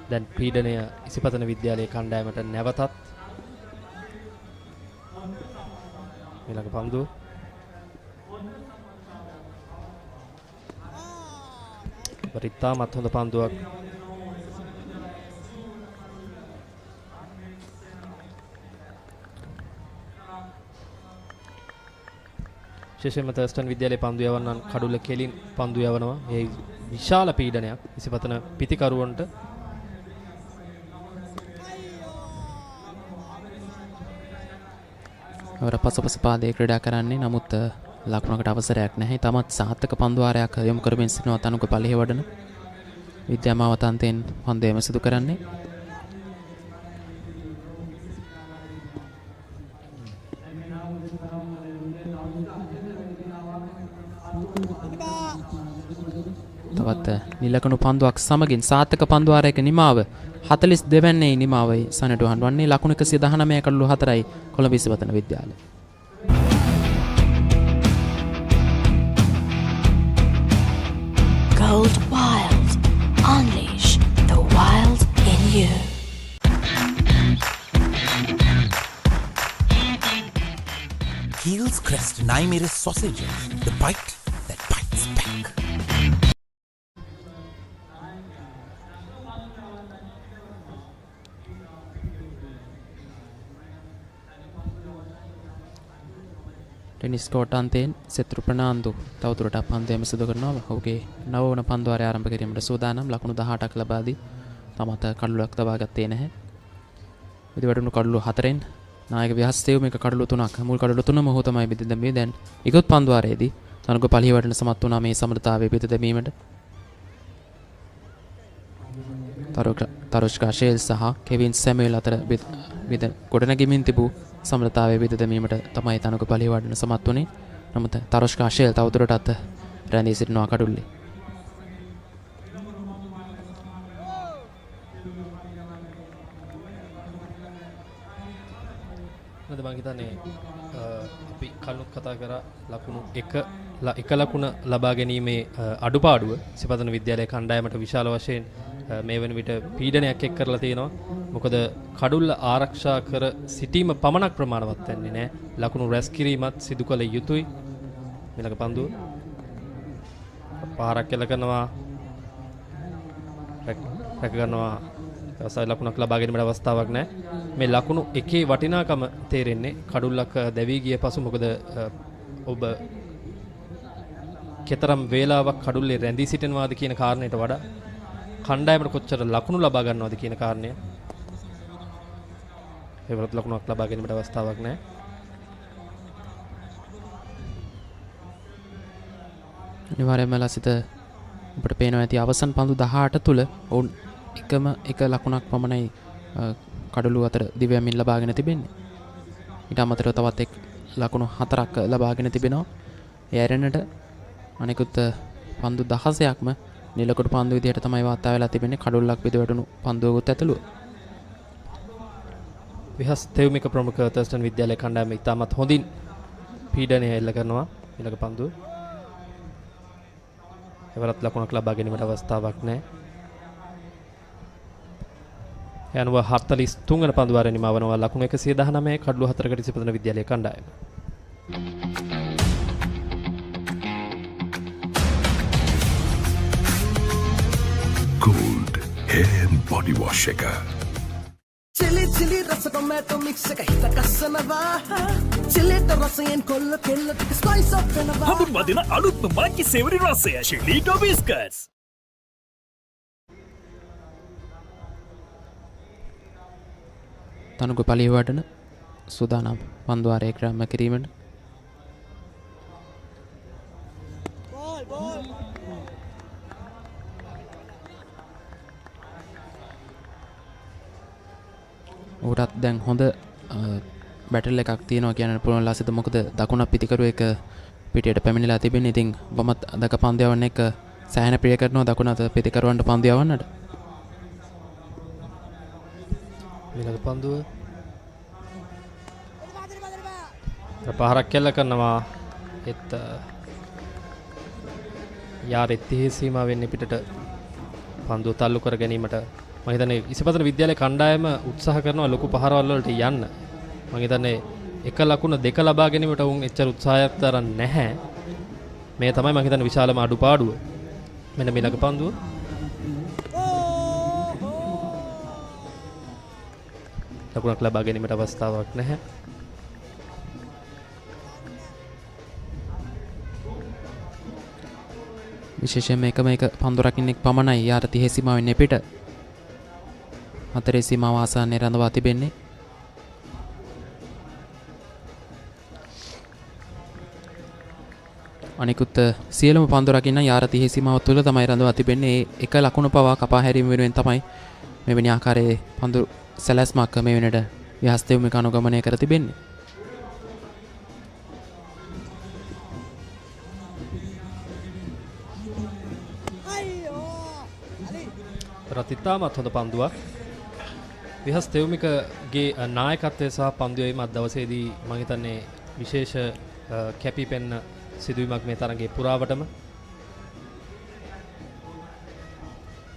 දැන් පීඩනය ඉසිපතන විද්‍යාලයේ කණ්ඩායමට නැවතත්. ඊළඟ පන්දුව වරිතාමත් හොඳ පන්දුවක්. විශේෂයෙන්ම තර්ස්ටන් විද්‍යාලයේ පන්දු යවන්නන් කඩුල්ල කෙලින් පන්දු යවනවා. ඒ විශාල පීඩනයක් ඉසිපතන පිතිකරුවන්ට. අවර පසුපස පාදයේ ක්‍රීඩා කරන්නේ. නමුත් ලකුණකට අවසරයක් නැහැ. තමත් සාර්ථක පන්දුවාරයක් යොමු කරමින් සිටිනවා තනුක පලියවඩන විද්‍යාමාවතන්තෙන් පන්දුවම සිදු කරන්නේ. තවත් නිලකණු පන්දුවක් සමගින් සාර්ථක පන්දුවාරයක නිමාව 42 වෙනි නිමාවයි සනටුහන් වන්නේ. ලකුණු 119 කඩලු 4යි කොළඹ ඉසිපතන විද්‍යාලය. Gold Wild. Unleash the wild in you. Heels Crest Naimere sausages. The bite that bites back. ටෙනිස් කෝටාන්තයෙන් සෙත්රු ප්‍රනාන්දු තවදුරටත් පන්දුවම සිදු කරනවා. ඔහුගේ නවවන පන්දුවාරය ආරම්භ කිරීමට සූදානම්. ලකුණු 18ක් ලබා දී තමත කඩලුවක් තබා ගත්තේ නැහැ. විදිවැටුණු කඩලු 4න් නායක විහස්තයුමික කඩලු 3ක් මුල් කඩලු 3ම ඔහු තමයි බෙද දැමීමේ. දැන් ඉගොත් පන්දුවාරයේදී තනුක පලියවඩන සමත් වුණා මේ සමෘද්ධතාවයේ බෙද දැමීමට. තරුෂ්කා ෂේල් සහ කෙවින් සැමුවෙල් අතර බෙද ගොඩනැගෙමින් තිබූ සමෘද්ධතාවයේ බෙද දැමීමට තමයි තනුක පලියවඩන සමත් වුණේ. නමුත් තරුෂ්කා ෂේල් තවදුරටත් රැඳී සිටිනවා කඩුල්ලේ. නේද මම හිතන්නේ අපි කලින් කතා කරා ලකුණු එක ලකුණ ලබා ගැනීමේ අඩුපාඩුව ඉසිපතන විද්‍යාලයේ කණ්ඩායමට විශාල වශයෙන් මේ වෙන විට පීඩනයක් එක් කරලා තියෙනවා. මොකද කඩුල්ල ආරක්ෂා කර සිටීම පමණක් ප්‍රමාණවත් වෙන්නේ නැහැ. ලකුණු රැස් කිරීමත් සිදු කළ යුතුයි. ඊළඟ පන්දුව පාරක් කෙල කරනවා. රැක ගන්නවා. අවසාන ලකුණක් ලබා ගැනීමට අවස්ථාවක් නැහැ. මේ ලකුණු එකේ වටිනාකම තේරෙන්නේ කඩුල්ලක් දැවී ගිය පසු. මොකද ඔබ කෙතරම් වේලාවක් කඩුල්ලේ රැඳී සිටිනවාද කියන කාරණයට වඩා කණ්ඩායමට කොච්චර ලකුණු ලබා ගන්නවද කියන කාරණය. ඒවලත් ලකුණක් ලබා ගැනීමට අවස්ථාවක් නැහැ. අනිවාර්යයෙන්ම ලසිත ඔබට පේනවා ඇති අවසන් පන්දු 18 තුල ඔවුන් එකම එක ලකුණක් පමණයි කඩළු අතර දිව්‍යමින් ලබාගෙන තිබෙන්නේ. ඊට අමතරව තවත් එක් ලකුණු 4ක් ලබාගෙන තිබෙනවා. ඒ ඇරෙන්නට අනිකුත් පන්දු 16ක්ම නිලකොටු පන්දු විදිහට තමයි වාර්තා වෙලා තිබෙන්නේ. කඩොල්ලක් විද වැටුණු පන්දුවකුත් ඇතුළුව. විහස් තෙව්මික ප්‍රමුඛ තර්ස්ටන් විද්‍යාලය කණ්ඩායම ඉතාමත් හොඳින් පීඩනය එල්ල කරනවා ඊළඟ පන්දුව. එවරත් ලකුණක් ලබා ගැනීමට අවස්ථාවක් නැහැ. යනුව 43 වන පන්දු වාරය නිමා වනවා ලකුණු 119 කඩළු 4කට ඉසිපතන විද්‍යාලය කණ්ඩායම. Gold hair and body wash එක. Chili chili rasa tomato mix එක හිත කස්සනවා. chilliට රසයෙන් කොල්ල කෙල්ල ටික spice up වෙනවා. අපි වදින අලුත්ම මාකි සේවරි රසය chili biscuits. තනුක පලිවඩන සූදානම් පන්දු වාරය ක්‍රම කිරීමට. උටත් දැන් හොඳ බැටල් එකක් තියෙනවා කියන්න පුළුවන් ලසිත. මොකද දකුණක් පිටිකරු එක පිටියට පැමිණිලා තිබෙන්නේ. ඉතින් වමත් දක පන්දු යවන්න එක සෑහෙන ප්‍රිය කරනවා දකුණත් පිටිකරුවන්ට පන්දු යවන්නට. ඊළඟ පන්දුව පහරක් කෙල්ල කරනවා. එත් යාර එත්තිහි සීමා වෙන්නේ පිටට පන්දුව තල්ලු කර ගැනීමට මම හිතන්නේ ඉසිපතන විද්‍යාලයේ කණ්ඩායම උත්සාහ කරනවා ලොකු පහරවල් වලට යන්න. මම හිතන්නේ එක ලකුණ දෙක ලබා ගැනීමට උන් එච්චර උත්සාහයක් දරන්නේ නැහැ. මේ තමයි මම හිතන්නේ විශාලම අඩුපාඩුව. මෙන්න මේ ළඟ පන්දුව. ලකුණක් ලබා ගැනීමට අවස්ථාවක් නැහැ. විශේෂයෙන්ම එකම එක පන්දු රකින්නෙක් පමණයි යාර 30 සීමාවෙන් පිට. හතරේ සීමාව ආසන්නයේ රඳවා තිබෙන්නේ. අනිකුත් සියලුම පන්දු රකින්න යාර 30 සීමාව තුළ තමයි රඳවා තිබෙන්නේ. ඒ එක ලකුණු පවා කපා හැරීම වෙනුවෙන් තමයි මෙවැනි ආකාරයේ පන්දු සැලැස්මක් මේ වෙනට විහස්තෙව්මික අනුගමනය කර තිබෙන්නේ. රතිතාමත් හොඳ පන්දුවක්. විහස් තෙව්මිකගේ නායකත්වය සහ පන්දුවීම අද දවසේදී මම හිතන්නේ විශේෂ කැපිපෙන්න සිදුවීමක් මේ තරගයේ පුරාවටම.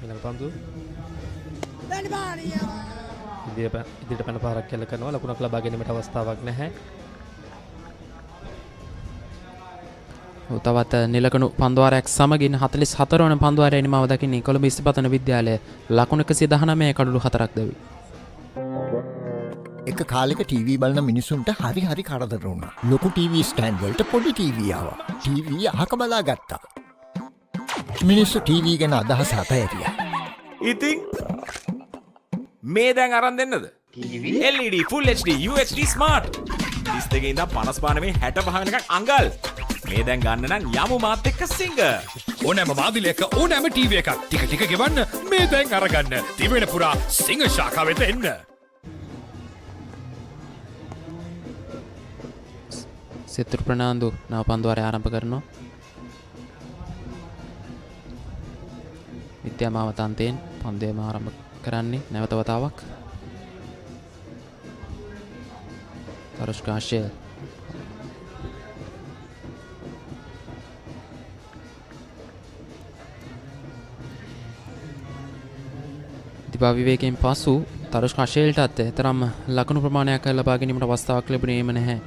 ඊළඟ පන්දුව ඉදිරියට පැන පාරක් කෙල්ල කරනවා. ලකුණක් ලබා ගැනීමට අවස්ථාවක් නැහැ. තවත් නිලකණු පන්දුවාරයක් සමගින් 44 වන පන්දුවාරය නිමාව දකින්නේ කොළඹ ඉසිපතන විද්‍යාලය. ලකුණු 119 කඩළු 4ක් දැවි. එක කාලෙක ටීවී බලන මිනිසුන්ට හරි කරදර වුණා. ලොකු ටීවී ස්ටෑන්ඩ් වලට පොඩි ටීවී ආවා. ටීවී අහක බලා ගත්තා. මිනිස්සු ටීවී ගැන අදහස අතහැරියා. ඉතින් මේ දැන් අරන් දෙන්නද? LED Full HD UHD Smart 32 ඉඳන් 55 65 වෙනකන් අඟල්. මේ දැන් ගන්න නම් යමු මාත් එක්ක සිංග. ඕනෑම මාදිලයක ඕනෑම ටීවී එකක් ටික ගෙවන්න මේ දැන් අරගන්න. දිවෙන පුරා සිංහ ශාඛාව වෙත එන්න. සිතුරු ප්‍රනාන්දු නව පන්දුවාරය ආරම්භ කරනවා. විද්‍යාමාව තන්තයෙන් පන්දුවේම ආරම්භ කරන්නේ නැවත වතාවක්. තරුෂ්කාශය දිබා විවේකයෙන් පසු තරුෂ්කාශයලටත් තරම් ලකුණු ප්‍රමාණයක් ලබා ගැනීමට අවස්ථාවක් ලැබුණේම නැහැ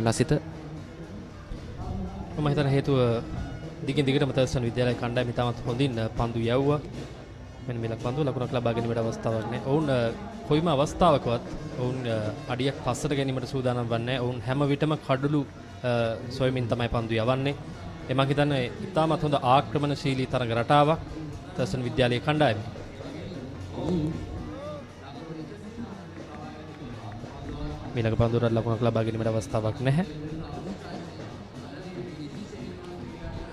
ලසිත. මම හිතන හේතුව දිගින් දිගටම තර්ස්ටන් විද්‍යාලය කණ්ඩායම ඉතාමත් හොඳින් පන්දු යවුවා. මෙන්න මේ ලකුණු ලකුණක් ලබා ගැනීමට අවස්ථාවක් නැහැ. ඔවුන් කොයිම අවස්ථාවකවත් ඔවුන් අඩියක් පස්සට ගැනීමට සූදානම් වන්නේ. ඔවුන් හැම විටම කඩළු සොයමින් තමයි පන්දු යවන්නේ. ඒ මම හිතන්නේ ඉතාමත් හොඳ ආක්‍රමණශීලී තරග රටාවක් තර්ස්ටන් විද්‍යාලයේ කණ්ඩායම. මීළඟ පන්දුවට ලකුණක් ලබා ගැනීමට අවස්ථාවක් නැහැ.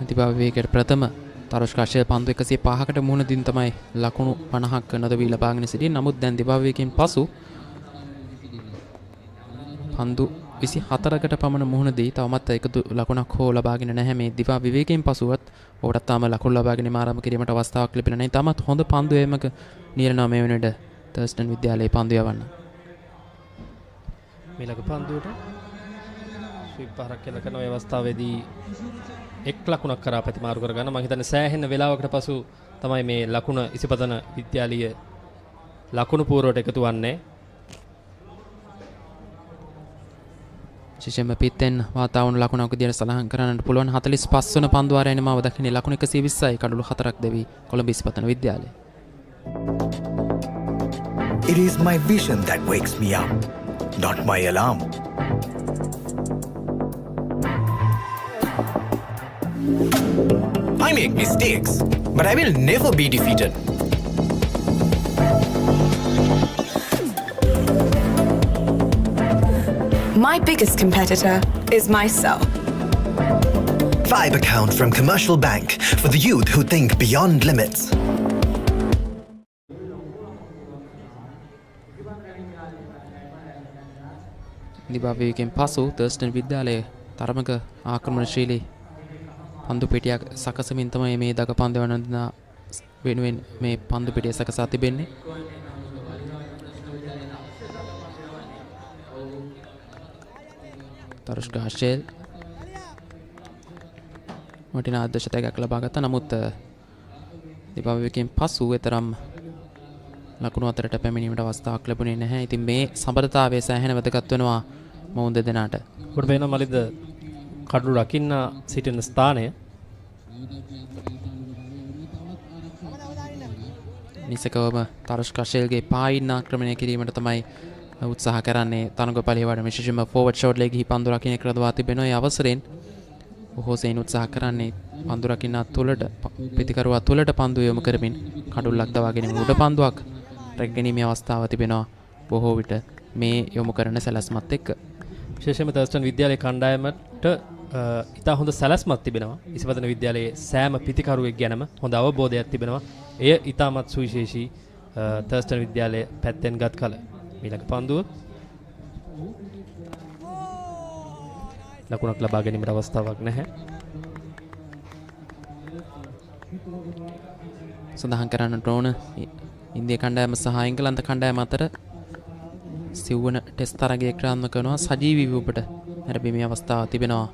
දිබා විවේකයට ප්‍රථම තරුෂ්කාශය පන්දු 105කට මුහුණ දින් තමයි ලකුණු 50ක් නොදවී ලබාගෙන සිටින්නේ. නමුත් දැන් දිබා විවේකයෙන් පසු පන්දු 24කට පමණ මුහුණ දී තවමත් එකදු ලකුණක් හෝ ලබාගෙන නැහැ. මේ දිවා විවේකයෙන් පසුවත් ඔහුට තාම ලකුණු ලබාගෙන ආරම්භ කිරීමට අවස්ථාවක් ලැබෙන්නේ නැහැ. තාමත් හොඳ පන්දු වේමක නියලනවා මේ වෙනකොට තර්ස්ටන් විද්‍යාලයේ පන්දු යවන්න. මීළඟ පන්දුවට ස්විප් පහරක් කෙල කරන අවස්ථාවේදී එක් ලකුණක් කරා ප්‍රතිමාරු කරගන්න. මම හිතන්නේ සෑහෙන වෙලාවකට පසු තමයි මේ ලකුණ ඉසිපතන විද්‍යාලීය ලකුණු පුවරුවට එකතු වන්නේ. විශේෂයෙන්ම පිටෙන් වාතාවරණ ලකුණක් විදියට සලහන් කරන්නට පුළුවන්. 45 වන පන්දු වාරයේදී මාව දක්වන්නේ ලකුණු 120යි කඩලු 4ක් දෙවි කොළඹ ඉසිපතන විද්‍යාලය. It is my vision that wakes me up, not my alarm. I make mistakes, but I will never be defeated. My biggest competitor is myself. Vibe account from Commercial Bank for the youth who think beyond limits. දිබා විවේකයෙන් පසු Thurstan විද්‍යාලයේ තරමක ආක්‍රමණශීලී පන්දු පිටියක් සකසමින් තමයි මේ දග පන්දු වන්දනා වෙනුවෙන් මේ පන්දු පිටිය සකසා තිබෙන්නේ. තරුෂ්කා ෂෙල් වටිනා අර්ධශතකයක් ලබා ගත්තා. නමුත් දිබා විවේකයෙන් පසු එතරම් ලකුණු අතරට පැමිණීමට අවස්ථාවක් ලැබුණේ නැහැ. ඉතින් මේ සම්බන්ධතාවය සෑහෙන වැදගත් වෙනවා මොවුන් දෙදෙනාට. ඔබට වෙන මලින්ද කඩලු රකින්න සිටින ස්ථානය නිසකවම තරුෂ්කා ෂෙල්ගේ පායින් ආක්‍රමණය කිරීමට තමයි උත්සාහ කරන්නේ. තනගොපලිය වඩ විශේෂයෙන්ම ෆෝවර්ඩ් ෂොට් ලේ ගිහි පන්දු රකින්න ක්‍රදවා තිබෙනවා. ඒ අවසරෙන් බොහෝ සෙයින් උත්සාහ කරන්නේ පන්දු රකින්න තුලට පිටිකරුවා තුලට පන්දු යොමු කරමින් කඩුල්ලක් දවා ගැනීම උඩ පන්දුවක් රැකගැනීමේ අවස්ථාව තිබෙනවා බොහෝ විට මේ යොමු කරන සැලැස්මත් එක්ක. විශේෂයෙන්ම තර්ස්ටන් විද්‍යාලයේ කණ්ඩායමට ඉතා හොඳ සැලැස්මක් තිබෙනවා. ඉසිපතන විද්‍යාලයේ සෑම පිටිකරුවෙක් ගැනම හොඳ අවබෝධයක් තිබෙනවා. එය ඉතාමත් සුවිශේෂී තර්ස්ටන් විද්‍යාලයේ පැත්තෙන් ගත් කල. මීළඟ පන්දුව ලකුණක් ලබා ගැනීමට අවස්ථාවක් නැහැ. සඳහන් කරන්නට ඕන ඉන්දිය කණ්ඩායම සහ එංගලන්ත කණ්ඩායම අතර සිව්වන ටෙස්ට් තරගයේ ක්‍රියාත්මක කරනවා සජීවී වූපට හැරබීමේ අවස්ථාව තිබෙනවා.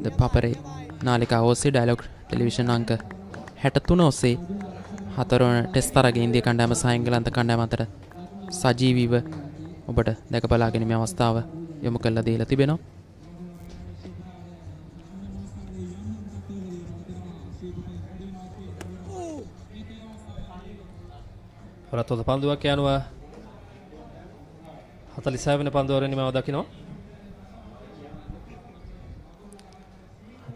ThePapare නාලිකාව ඔස්සේ ඩයලොග් ටෙලිවිෂන් අංක 63 ඔස්සේ හතරවන ටෙස්ට් තරගයේ ඉන්දිය කණ්ඩායම සහ එංගලන්ත කණ්ඩායම අතර සජීවීව ඔබට දැක බලා ගැනීමේ අවස්ථාව යොමු කරලා දීලා තිබෙනවා. වරත් හොඳ පන්දුවක් යනවා 46 වෙනි පන්දුවරෙනි මම දකිනවා.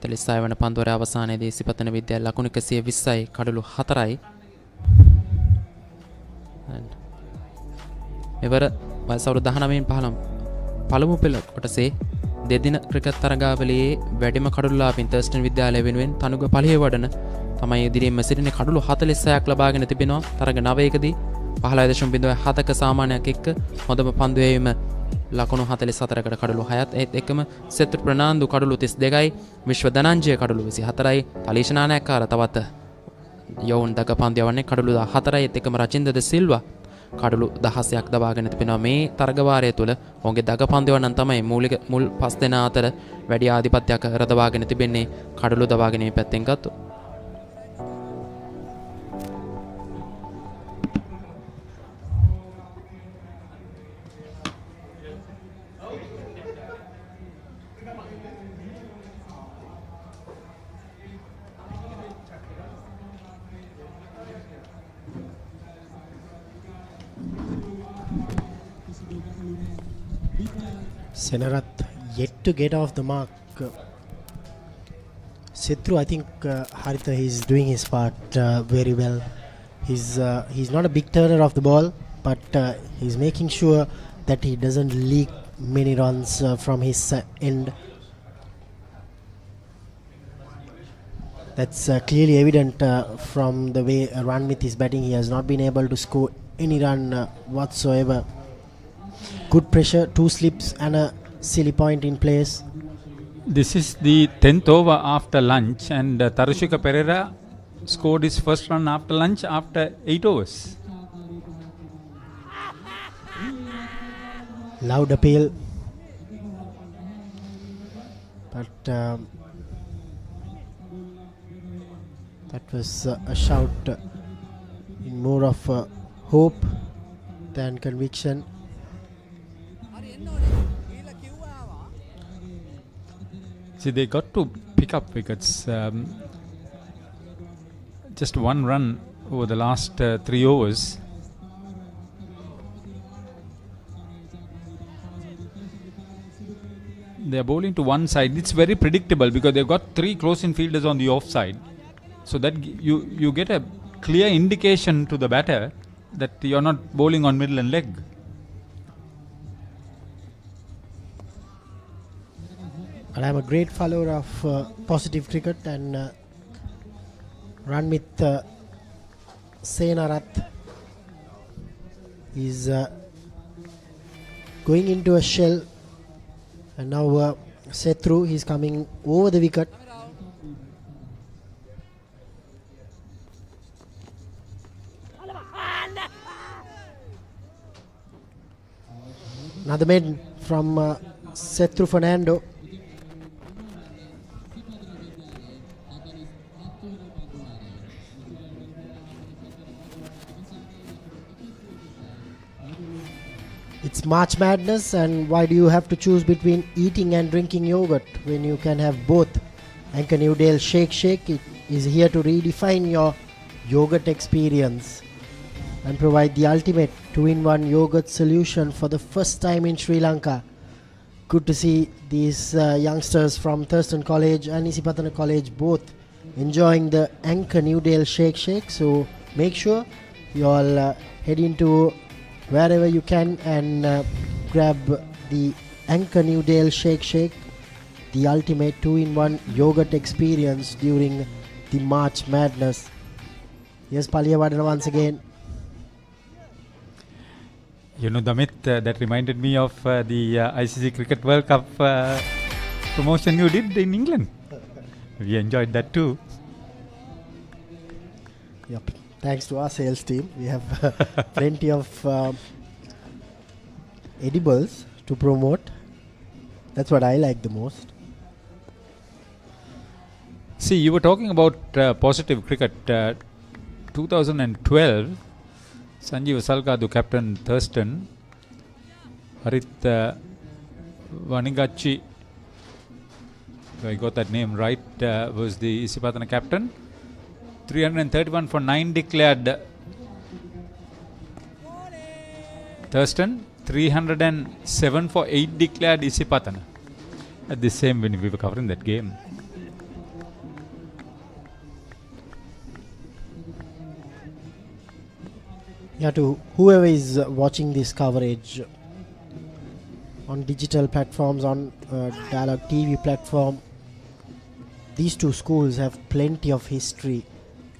46 වන පන්දුවරේ අවසානයේදී ඉසිපතන විද්‍යාල ලකුණු 120යි කඩලු 4යි. මෙවර වයස අවුරුදු 19න් පළමු පෙළ කොටසේ දෙදින ක්‍රිකට් තරගාවලියේ වැඩිම කඩලු ලාභින් තර්ස්ටන් විද්‍යාලය වෙනුවෙන් තනුග පලිය වඩන තමයි ඉදිරියෙන්ම සිටින කඩලු 46ක් ලබාගෙන තිබෙනවා. තරග 9කදී 15.7ක සාමානයක් එක්ක හොඳම පන්දු වේවීම ලකුණු 44කට කඩලු 6ත් ඒත් එකම සෙත්තු ප්‍රනාන්දු කඩලු 32යි විශ්ව ධනංජය කඩලු 24යි තලීෂනානයක්කාර තවත් යවුන් දක පන්දු යවන්නේ කඩලු 14යි ඒත් එකම රචින්ද ද සිල්වා කඩලු 16ක් දබාගෙන තිබෙනවා. මේ තරගවාරය තුළ ඔවුන්ගේ දක පන්දු යවන්නන් තමයි මුල් 5 දෙනා අතර වැඩි ආධිපත්‍යයක් රඳවාගෙන තිබෙන්නේ කඩලු දබා ගැනීම පැත්තෙන් ගත්තොත්. Senarath yet to get off the mark. Sitru, I think Haritha is doing his part very well. He's not a big turner of the ball, but he's making sure that he doesn't leak many runs from his end. That's clearly evident from the way Ranmith is batting. He has not been able to score any run whatsoever. Good pressure, 2 slips and a silly point in place. This is the 10th over after lunch, and Tarushika Pereira scored his first run after lunch after 8 overs. Loud appeal. But that was a shout in more of hope than conviction. See, they got to pick up wickets. Just 1 run over the last 3 overs. They are bowling to one side. It's very predictable because they've got 3 close-in fielders on the offside. So that you get a clear indication to the batter that you're not bowling on middle and leg. But I'm a great follower of positive cricket, and Ranmith Senarath is going into a shell, and now Sethu, he's coming over the wicket. Another maiden from Sethu Fernando. It's March Madness, and why do you have to choose between eating and drinking yogurt when you can have both? Anchor Newdale Shake it is here to redefine your yogurt experience and provide the ultimate 2-in-1 yogurt solution for the first time in Sri Lanka. Good to see these youngsters from Thurstan College and Isipathana College both enjoying the Anchor Newdale Shake. So make sure you all head into wherever you can and grab the Anchor Newdale Shake, the ultimate 2-in-1 yogurt experience during the March Madness. Yes, Wijewardena once again. You know, Damit, that reminded me of the ICC Cricket World Cup promotion you did in England. We enjoyed that too. Yep. Thanks to our sales team, we have plenty of edibles to promote. That's what I like the most. See, you were talking about positive cricket. 2012, Sanjeev Salgadu captain Thurstan, Harit Vanigachi, if I got that name right, was the Isipathana captain. 331 for 9 declared Thurstan, 307 for 8 declared Isipathana. At the same when we were covering that game. Yeah, to whoever is watching this coverage on digital platforms, on Dialog TV platform, these two schools have plenty of history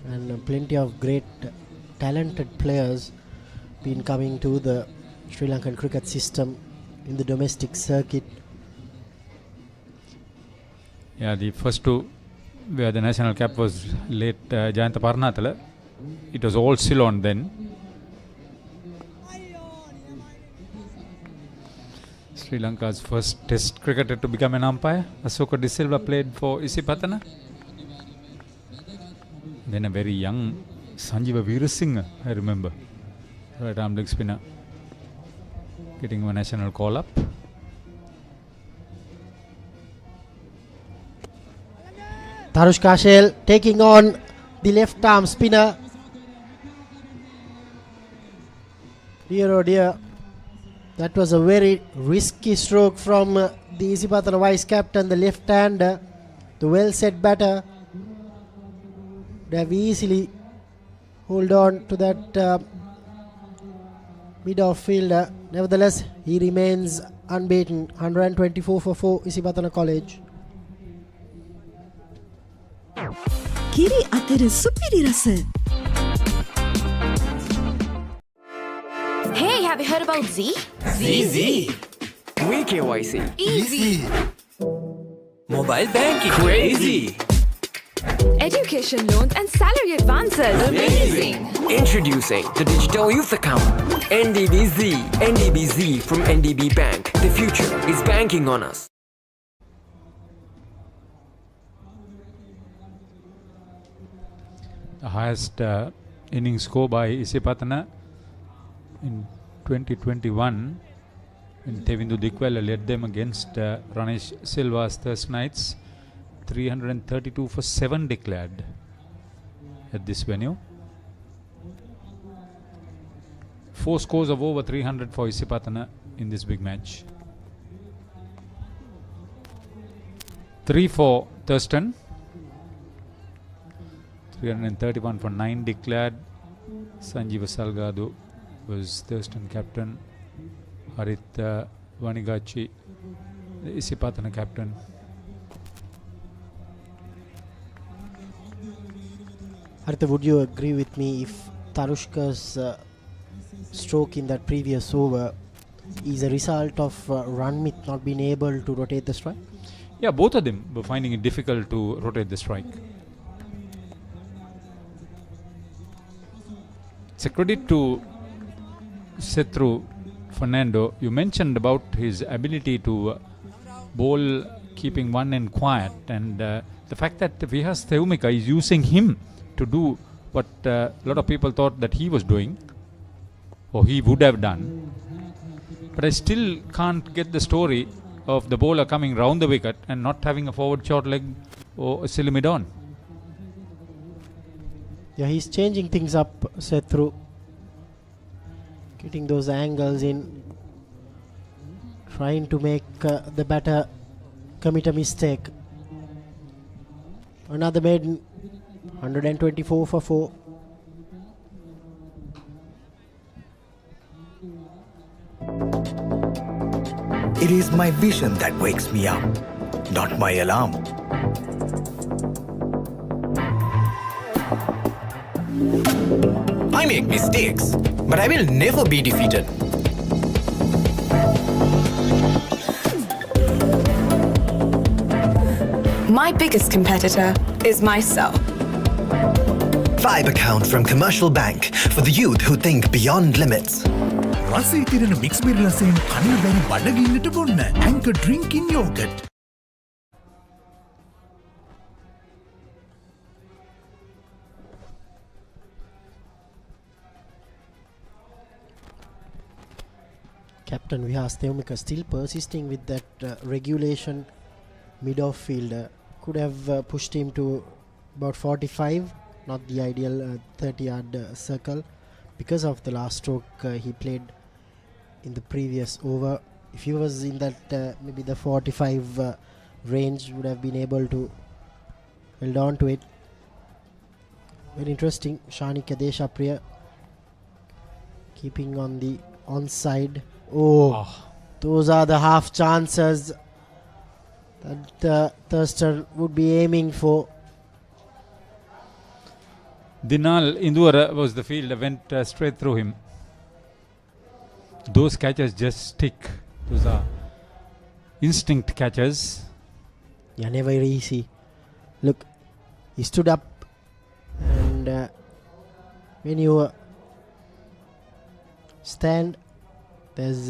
and plenty of great talented players been coming to the Sri Lankan cricket system in the domestic circuit. Yeah, the first two where the national cap was late Jayantha Parnathala. It was all Ceylon then. Sri Lanka's first test cricketer to become an umpire, Asoka De Silva, played for Isipathana. Then a very young Sanjeeva Veerasinghe, I remember, right arm leg spinner, getting a national call up. Tarush Kashel taking on the left arm spinner. Dear oh dear, that was a very risky stroke from the Isipathana vice captain, the left hander, the well set batter. They have easily hold on to that mid-off fielder. Nevertheless, he remains unbeaten. 124 for 4, Isipathana College. කිරි අතර සුපිරි රස. Hey, have you heard about Z? ZZ. WeKYC. Easy. Mobile banking. Crazy. Education loans and salary advances. Amazing. Introducing the Digital Youth Account. NDBZ. NDBZ from NDB Bank. The future is banking on us. The highest inning score by Isipathana in 2021 when Tevindu Dikwela led them against Ranesh Silva's Thurstanites. 332 for 7 declared at this venue. 4 scores of over 300 for Isipathana in this big match. 3 for Thurstan. 331 for 9 declared. Sanjeeva Salgadu was Thurstan captain. Harit Vanigachi, the Isipathana captain. Haritha, would you agree with me if Tarushka's stroke in that previous over is a result of Ranmit not being able to rotate the strike? Yeah, both of them were finding it difficult to rotate the strike. It's a credit to Setru Fernando. You mentioned about his ability to bowl keeping one end quiet, and the fact that Vihas Theumika is using him to do what a lot of people thought that he was doing or he would have done. But I still can't get the story of the bowler coming round the wicket and not having a forward short leg or a silly mid on. Yeah, he's changing things up, Setru. Getting those angles in, trying to make the batter commit a mistake. Another maiden, 124 for 4. It is my vision that wakes me up, not my alarm. I make mistakes, but I will never be defeated. My biggest competitor is myself. Vibe account from Commercial Bank for the youth who think beyond limits. රසයේ තිරෙන mix berry රසයෙන් කන්න බැරි බඩගින්නට බොන්න Anchor drinking yogurt. Captain Vihas Theumika still persisting with that regulation mid-off fielder. Could have pushed him to about 45, not the ideal 30-yard circle, because of the last stroke he played in the previous over. If he was in that maybe the 45 range, would have been able to hold on to it. Very interesting. Shani Kadesha Priya keeping on the onside. Oh, those are the half chances that Thurstan would be aiming for. Dinal Indura was the fielder, went straight through him. Those catches just stick. Those are instinct catches. Yeah, never easy. Look, he stood up, and when you stand, there's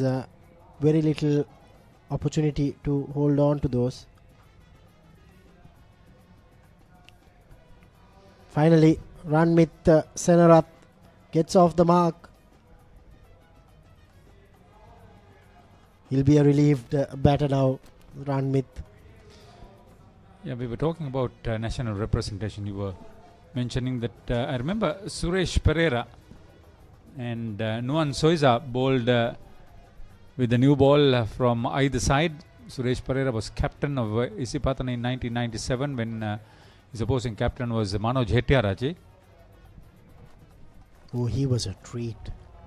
very little opportunity to hold on to those. Finally, Ranmit Senarath gets off the mark. He'll be a relieved batter now, Ranmit. Yeah, we were talking about national representation. You were mentioning that I remember Suresh Pereira and Nuan Soiza bowled with the new ball from either side. Suresh Pereira was captain of Isipathana in 1997 when his opposing captain was Manoj Hettiarachi. Oh, he was a treat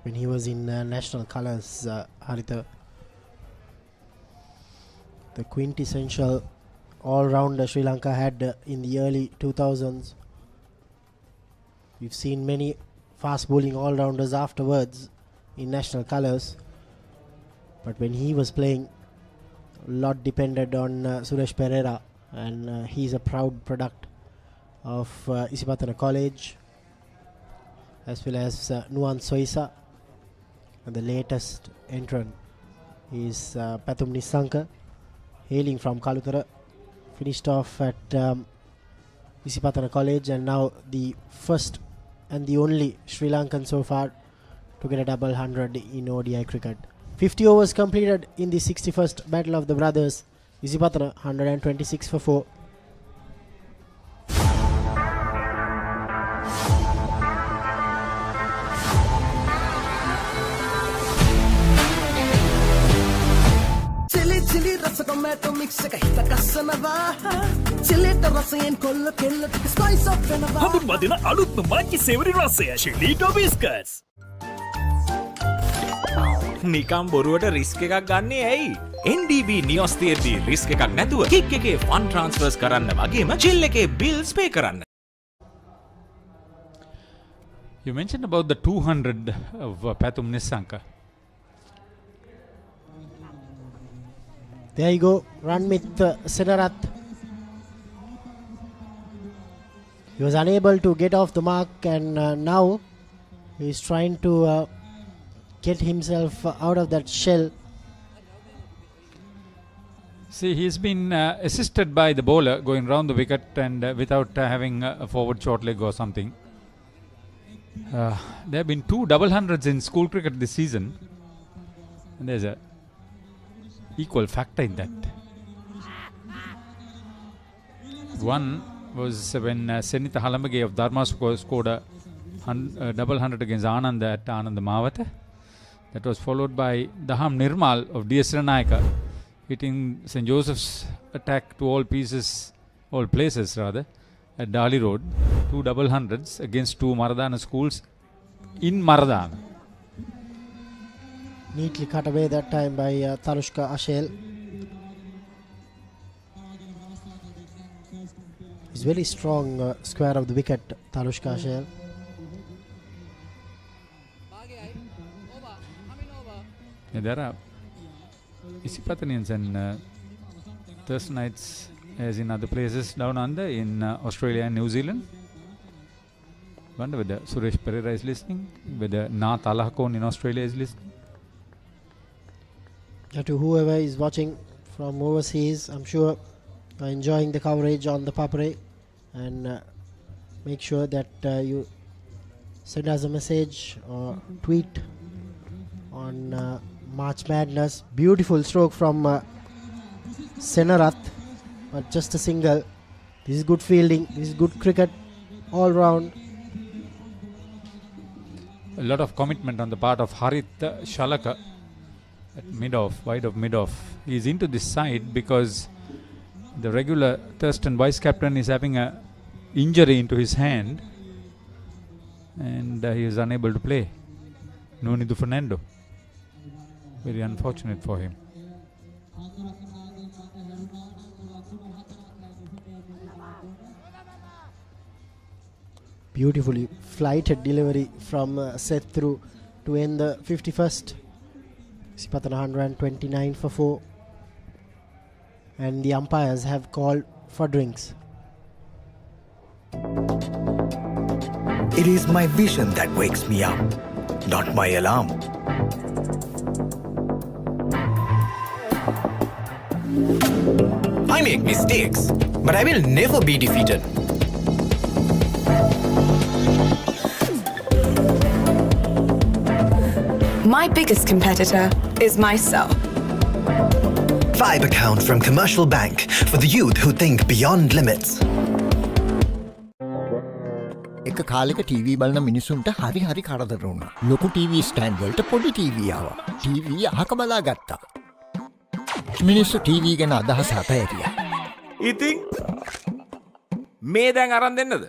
when he was in national colours, Haritha. The quintessential all-rounder Sri Lanka had in the early 2000s. We've seen many fast bowling all-rounders afterwards in national colours. But when he was playing, a lot depended on Suresh Pereira, and he's a proud product of Isipathana College, as well as Nuan Soisa. And the latest entrant is Pathum Nisanka, hailing from Kalutara, finished off at Isipathana College, and now the first and the only Sri Lankan so far to get a double 100 in ODI cricket. 50 overs completed in the 61st Battle of the Brothers. Isipathana 126 for 4. Chili chili rasa tomato mix එක හිත කස්සනවා chilliට රසයෙන් කොල්ල කෙල්ල ටික spice up වෙනවා හඳුන්වා දෙන අලුත්ම මාකි සේවරි රසය ශිලී ඩොබිස්කට්ස් නිකම් බොරුවට රිස්ක් එකක් ගන්නේ ඇයි? NDB නියොස් තියෙද්දි රිස්ක් එකක් නැතුව කික් එකේ ෆන් ට්‍රාන්ස්ෆර්ස් කරන්න වගේම chill එකේ බිල්ස් පේ කරන්න. You mentioned about the 200 of Pathum Nisanka. There you go, run with Senarath. He was unable to get off the mark, and now he's trying to get himself out of that shell. See, he's been assisted by the bowler going round the wicket and without having a forward short leg or something. There have been 2 double hundreds in school cricket this season, and there's a equal factor in that. One was when Senitha Halambage of Dharma scored a double 100 against Anand at Anand Mawata. That was followed by Daham Nirmal of DS Ranayaka, hitting St. Joseph's attack to all places at Dali Road. 2 double hundreds against 2 Maradana schools in Maradana. Neatly cut away that time by Tarushka Ashel. He's very strong square of the wicket, Tarushka Ashel. Yeah, there are Isipathanians and Thurstanites, as in other places down under in Australia and New Zealand. Wonder whether Suresh Pereira is listening, whether Nath Alahakon in Australia is listening. To whoever is watching from overseas, I'm sure are enjoying the coverage on the Papare, and make sure that you send us a message or tweet on March Madness. Beautiful stroke from Senarath, but just a single. This is good fielding, this is good cricket all round. A lot of commitment on the part of Harith Shalaka at mid-off, wide of mid-off. He is into this side because the regular Thurstan vice captain is having a injury into his hand, and he is unable to play. Nonidu Fernando. Very unfortunate for him. Beautifully flighted delivery from Seth through to end the 51st. Isipathana 129 for 4. And the umpires have called for drinks. It is my vision that wakes me up, not my alarm. I make mistakes, but I will never be defeated. My biggest competitor is myself. 5 account from Commercial Bank for the youth who think beyond limits. එක කාලෙක TV බලන මිනිසුන්ට හරි කරදර වුණා. ලොකු TV stand වලට පොඩි ටීවී ආවා. ටීවී අහක බලා ගත්තා. මිනිස්සු ටීවී ගැන අදහස අතහැරියා. ඉතින් මේ දැන් අරන් දෙන්නද?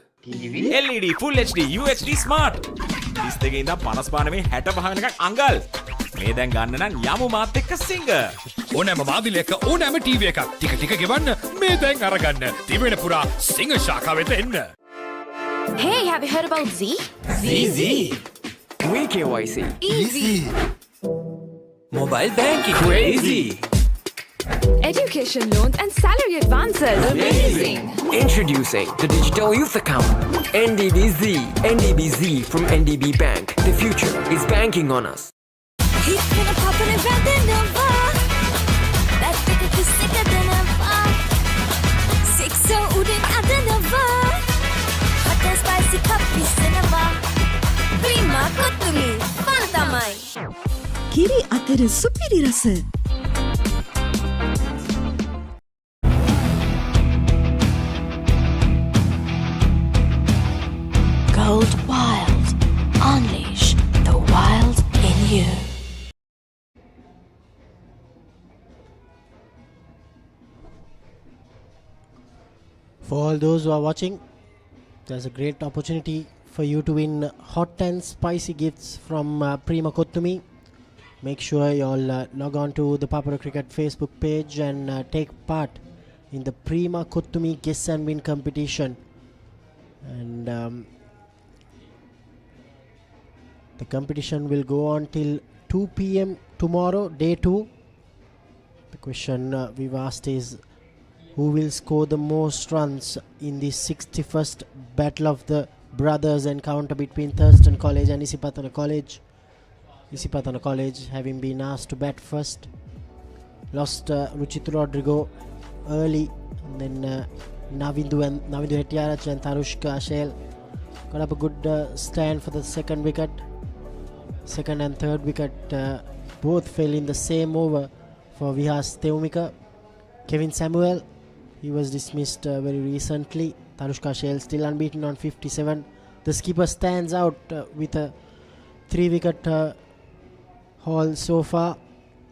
LED Full HD UHD Smart. 32 ඉඳන් 55 මේ 65 වෙනකන් අඟල්. මේ දැන් ගන්න නම් යමු මාත් එක්ක සිංග. ඕනෑම මාදිලයක ඕනෑම ටීවී එකක් ටික ගෙවන්න මේ දැන් අරගන්න. දිවෙන පුරා සිංහ ශාඛාව වෙත එන්න. Hey, have you heard about Z? ZZ. VKYC. Easy. Mobile banking. Crazy. Education loans and salary advances. Amazing. Introducing the Digital Youth Account. NDBZ. NDBZ from NDB Bank. The future is banking on us. He's gonna pop an event in the bar. That ticket is sicker than ever. Six so udin adanava. Hot and spicy puppy cinema. Prima kotumi. Fantamai. කිරි අතර සුපිරි රස. Gold Wild. Unleash the wild in you. For all those who are watching, there's a great opportunity for you to win hot and spicy gifts from Prima Kottumi. Make sure you all log on to the Papare Cricket Facebook page and take part in the Prima Kottumi Guess and Win competition. And the competition will go on till 2 p.m. tomorrow, day 2. The question we've asked is, who will score the most runs in the 61st Battle of the Brothers encounter between Thurstan College and Isipathana College? Isipathana College, having been asked to bat first, lost Ruchitu Rodrigo early, and then Navindu Hettiarach and Tarushka Shale got up a good stand for the second wicket. Second and third wicket both fell in the same over for Vihas Theumika. Kevin Samuel, he was dismissed very recently. Tarushka Shale still unbeaten on 57. The skipper stands out with a 3-wicket haul so far.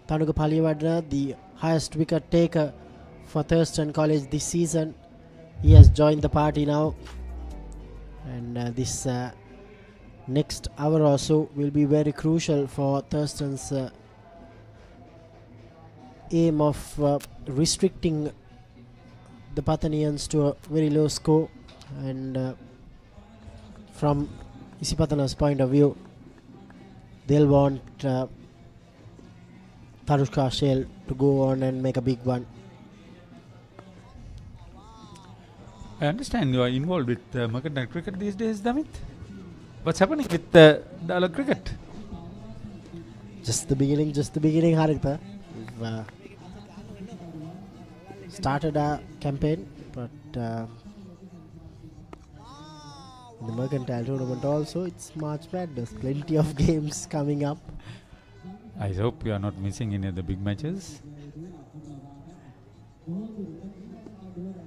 Tanuka Wijewardena, the highest wicket taker for Thurstan College this season, he has joined the party now, and this next hour or so will be very crucial for Thurston's aim of restricting the Pathanians to a very low score. And from Isipathana's point of view, they'll want Tarushka Shale to go on and make a big one. I understand you are involved with Mercantile Cricket these days, Damit. What's happening with Dialog Cricket? Just the beginning, Haritha. We've started our campaign, but in the Mercantile tournament also, it's March Madness. Plenty of games coming up. I hope you are not missing any of the big matches.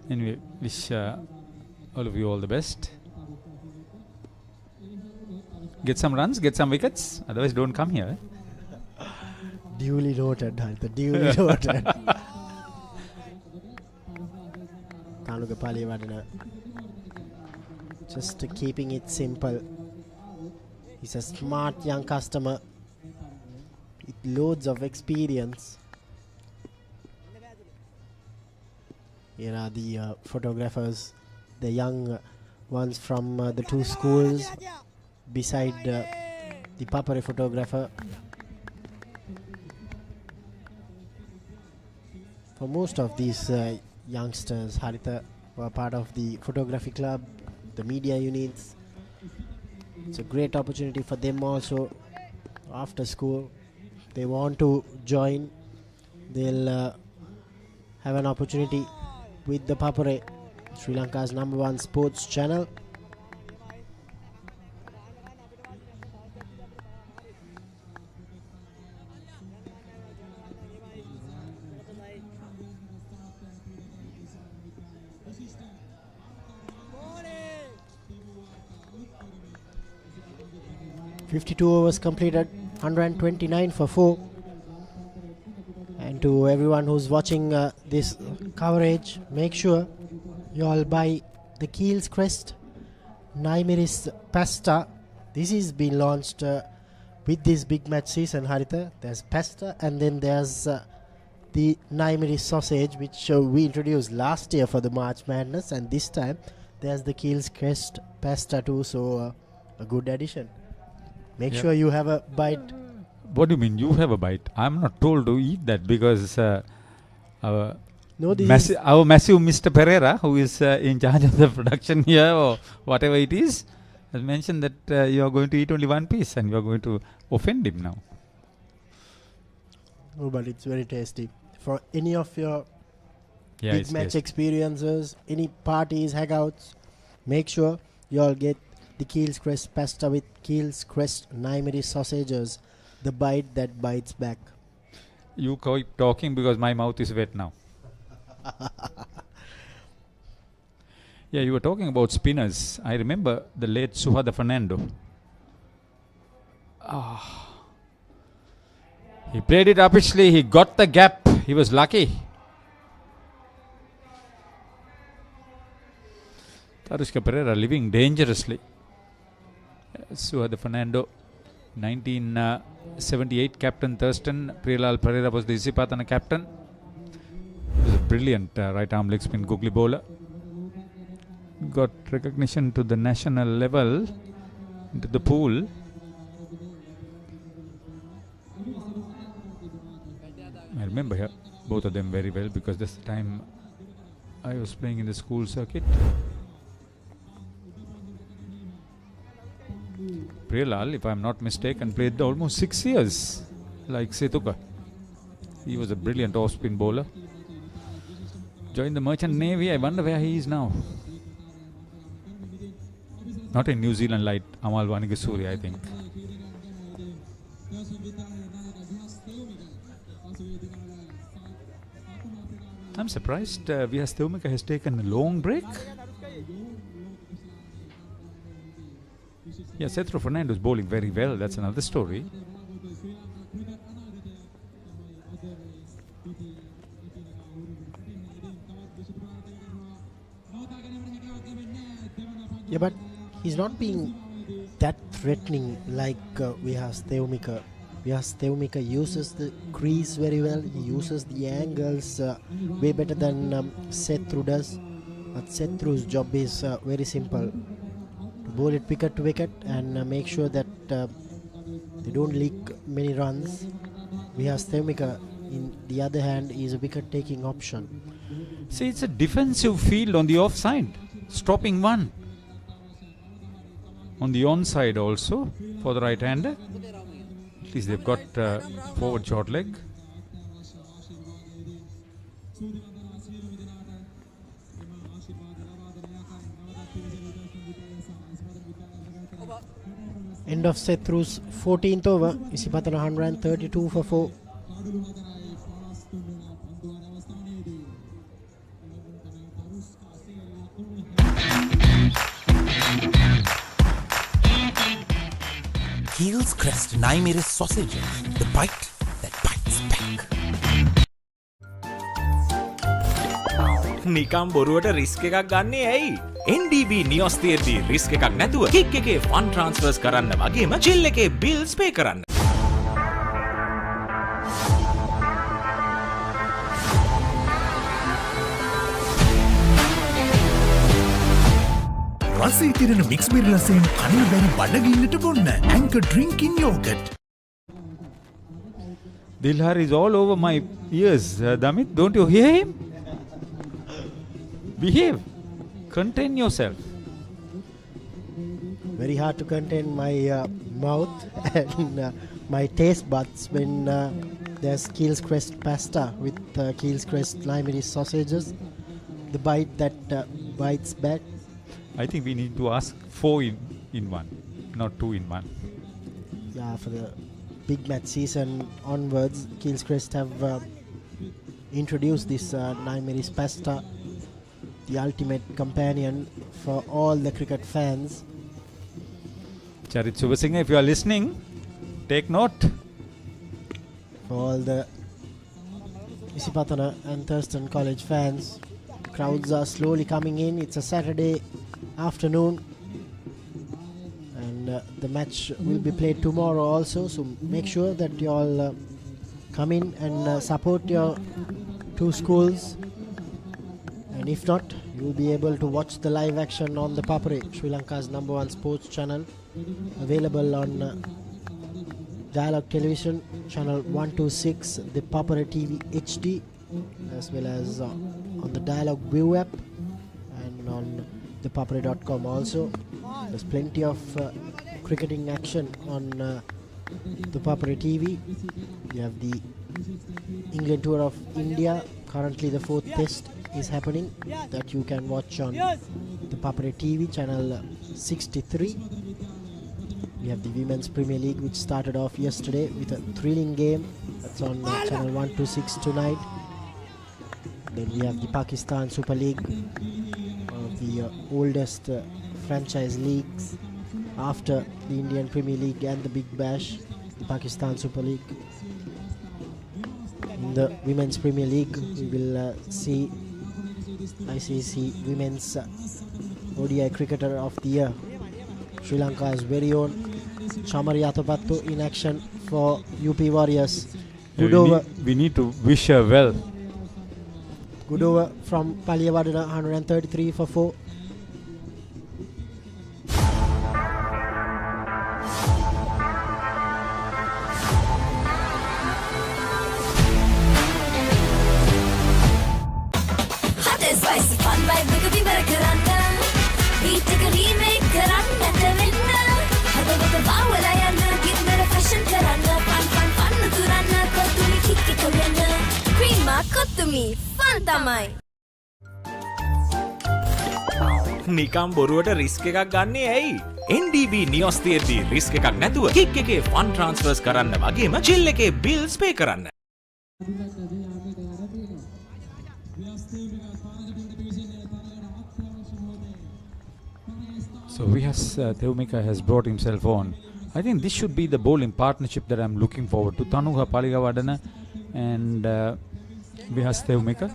Anyway, wish all of you all the best. Get some runs, get some wickets. Otherwise, don't come here. Duly noted, Haritha. Duly noted. Tanuka Wijewardena, just keeping it simple. He's a smart young customer with loads of experience. Here are the photographers, the young ones from the two schools beside the Papare photographer. For most of these youngsters, Haritha, were part of the photography club, the media units. It's a great opportunity for them also after school. They want to join, they'll have an opportunity with the Papare, Sri Lanka's #1 sports channel. .52 overs completed, 129 for 4. And to everyone who's watching this coverage, make sure you all buy the Keel's Crest Naimiris pasta. This is being launched with this big match season, Haritha. There's pasta and then there's the Naimiris sausage, which we introduced last year for the March Madness, and this time there's the Keel's Crest pasta too, so a good addition. Make sure you have a bite. What do you mean you have a bite? I'm not told to eat that because our massive Mr. Pereira, who is in charge of the production here or whatever it is, has mentioned that you are going to eat only one piece and you are going to offend him now. Oh, but it's very tasty. For any of your Yeah, big it's match tasty. experiences, any parties, hangouts, make sure you all get the Keel's Crest pasta with Keel's Crest Naimiri sausages, the bite that bites back. You keep talking because my mouth is wet now. Yeah, you were talking about spinners. I remember the late Suhada Fernando. He played it upishly. He got the gap. He was lucky. Tarushka Pereira living dangerously. Suhada Fernando, 1978 captain Thurstan. Priyalal Pereira was the Isipathana captain. He was a brilliant right arm leg spin googly bowler. Got recognition to the national level, into the pool. I remember both of them very well because that's the time I was playing in the school circuit. Priyalal, if I'm not mistaken, played almost 6 years like Setuka. He was a brilliant off-spin bowler. Joined the Merchant Navy. I wonder where he is now. Not in New Zealand like Amal Vanigasuri, I think. I'm surprised Vyas Theumika has taken a long break. Yeah, Setro Fernando is bowling very well. That's another story. Yeah, but he's not being that threatening like Vyas Theumika. Vyas Theumika uses the crease very well. He uses the angles way better than Setru does. But Setru's job is very simple. To bowl it wicket to wicket and make sure that they don't leak many runs. Vyas Theumika, in the other hand, is a wicket-taking option. See, it's a defensive field on the offside. Stopping one. On the onside also for the right-hander. At least they've got forward short leg. End of Setru's 14th over. Isipathana 132 for 4. Keel's Crest Naimiri sausages, the bite that bites back. නිකම් බොරුවට risk එකක් ගන්නේ ඇයි? NDB නියොස් තියෙද්දි risk එකක් නැතුව kick එකේ fun ට්‍රාන්ස්ෆර්ස් කරන්න වගේම චිල් එකේ බිල්ස් පේ කරන්න. රසී තිරෙන මික්ස් බෙරි රසයෙන් කන්න බැරි බඩගින්නට බොන්න Anchor Drinking Yogurt. Dilhar is all over my ears. Damit, don't you hear him? Behave. Contain yourself. Very hard to contain my mouth and my taste buds when there's Keel's Crest pasta with Keel's Crest Naimiri sausages. The bite that bites back. I think we need to ask 4 in 1, not 2 in 1. Yeah, for the big match season onwards, Keel's Crest have introduced this Naimiri's pasta, the ultimate companion for all the cricket fans. Charit Subasinghe, if you are listening, take note. For all the Isipathana and Thurstan College fans, crowds are slowly coming in. It's a Saturday afternoon and the match will be played tomorrow also, so make sure that you all come in and support your two schools And if not, you will be able to watch the live action on the Papare, Sri Lanka's #1 sports channel, available on Dialog Television Channel 126, the Papare TV HD, as well as on the Dialog ViU app and on ThePapare.com also. There's plenty of cricketing action on the Papare TV. You have the England tour of India. Currently the 4th test is happening that you can watch on the Papare TV channel 63. We have the Women's Premier League, which started off yesterday with a thrilling game. That's on channel 126 tonight. Then we have the Pakistan Super League, one of the oldest franchise leagues after the Indian Premier League and the Big Bash, the Pakistan Super League. In the Women's Premier League, we will see ICC Women's ODI Cricketer of the Year, Sri Lanka's very own Chamari Athapattu, in action for UP Warriors. Good over. We need to wish her well. Good over from Wijewardena, 133 for 4. නිකම් බොරුවට risk එකක් ගන්නේ ඇයි? NDB නියොස් තියෙද්දි risk එකක් නැතුව kick එකේ fun ට්‍රාන්ස්ෆර්ස් කරන්න වගේම චිල් එකේ බිල්ස් පේ කරන්න. So Theumika has brought himself on. I think this should be the bowling partnership that I'm looking forward to. Tanuha Wijewardena and Vihas Theumika.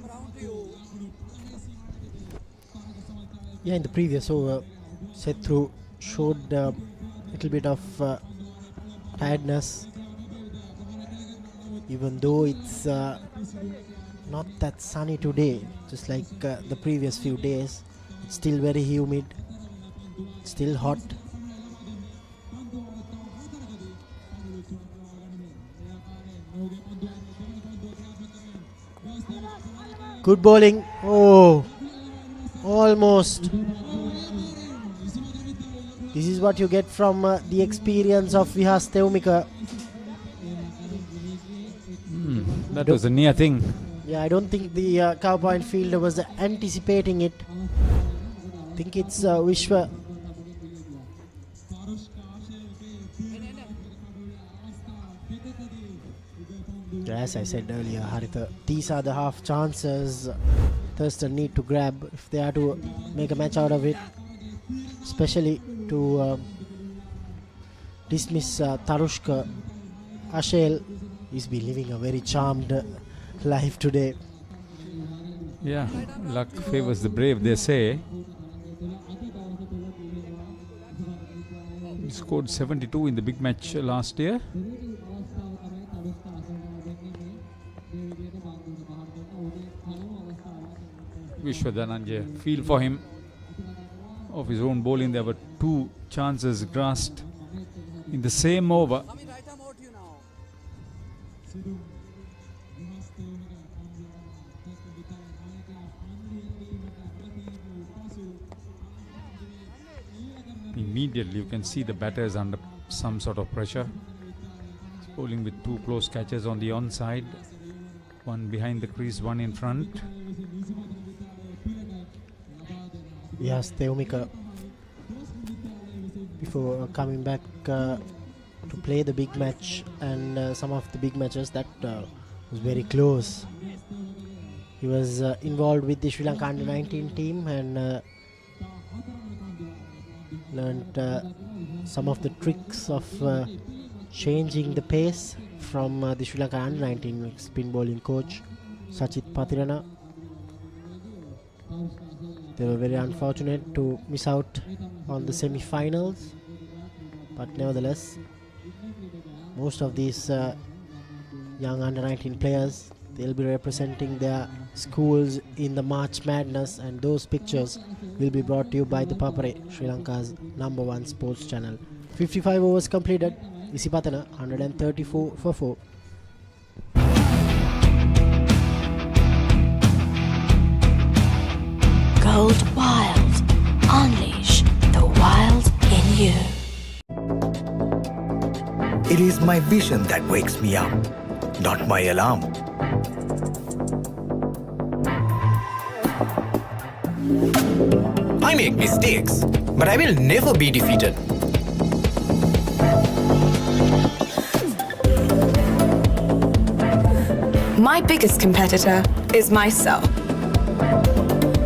Yeah, in the previous over, Sethu showed a little bit of tiredness. Even though it's not that sunny today, just like the previous few days, it's still very humid, still hot. Good bowling. Oh, almost. This is what you get from the experience of Vihas Theumika. That was a near thing. Yeah, I don't think the cow point fielder was anticipating it. I think it's Vishwa. As I said earlier, Haritha, these are the half chances Thurstan need to grab if they are to make a match out of it, especially to dismiss Tarushka. Ashel is been living a very charmed life today. Yeah, luck favors the brave, they say. He scored 72 in the big match last year. Vishwadhananjay, feel for him. Of his own bowling, there were 2 chances grasped in the same over. Immediately you can see the batter is under some sort of pressure. He's bowling with 2 close catches on the onside, one behind the crease, one in front. Yes, Theumika, before coming back to play the big match and some of the big matches that was very close. He was involved with the Sri Lanka under-19 team and learned some of the tricks of changing the pace from the Sri Lanka under-19 spin bowling coach Isipathana. They were very unfortunate to miss out on the semi-finals, but nevertheless, most of these young under-19 players They'll be representing their schools in the March Madness, and those pictures will be brought to you by the Papare, Sri Lanka's #1 sports channel. 55 overs completed. Isipathana 134 for 4. Gold Wild. Unleash the wild in you. It is my vision that wakes me up, not my alarm. I make mistakes, but I will never be defeated. My biggest competitor is myself.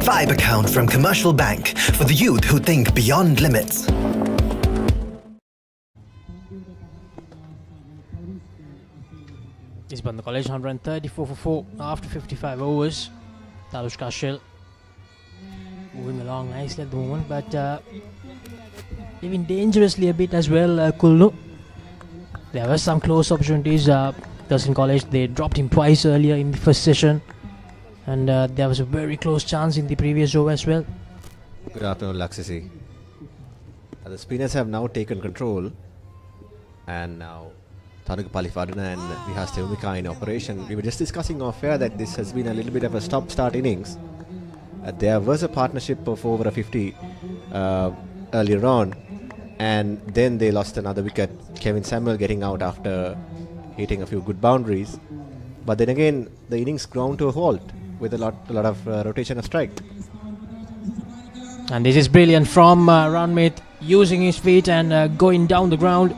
5 account from Commercial Bank for the youth who think beyond limits. Isipathana College 134 for 4 after 55 overs. Talushka Shell moving along nicely at the moment, but even dangerously a bit as well. Kulnu. There were some close opportunities. Thurstan College, they dropped him twice earlier in the first session, and there was a very close chance in the previous over as well. Good afternoon, Laksisi. The spinners have now taken control, and now Dialog Wijewardena and Tevumika in operation. We were just discussing off air that this has been a little bit of a stop-start innings. There was a partnership of over a 50 earlier on, and then they lost another wicket. Kevin Samuel getting out after hitting a few good boundaries, but then again the innings ground to a halt with a lot of rotation of strike. And this is brilliant from Ranmit, using his feet and going down the ground.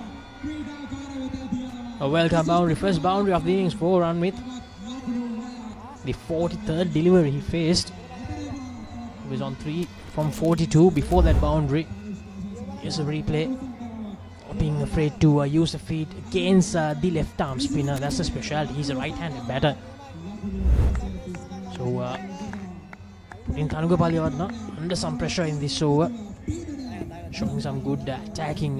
A welcome boundary, first boundary of the innings for Ranmit. The 43rd delivery he faced. He was on 3 from 42 before that boundary. Here's a replay. Being afraid to use the feet against the left arm spinner. That's a specialty. He's a right-handed batter. So putting Dialog Wijewardena under some pressure in this over. Showing some good attacking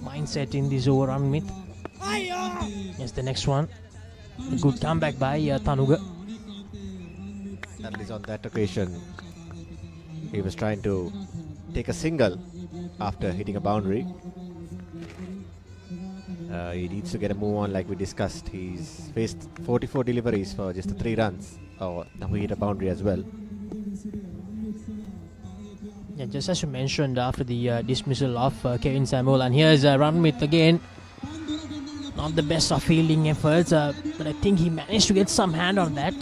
mindset in this over on mid. Yes, the next one. A good comeback by Dialog. At least on that occasion, he was trying to take a single after hitting a boundary. He needs to get a move on, like we discussed. He's faced 44 deliveries for just 3 runs. Oh, now he hit a boundary as well. Yeah, just as you mentioned, after the dismissal of Kevin Samuel, and here's Ranmit again. Not the best of fielding efforts, but I think he managed to get some hand on that.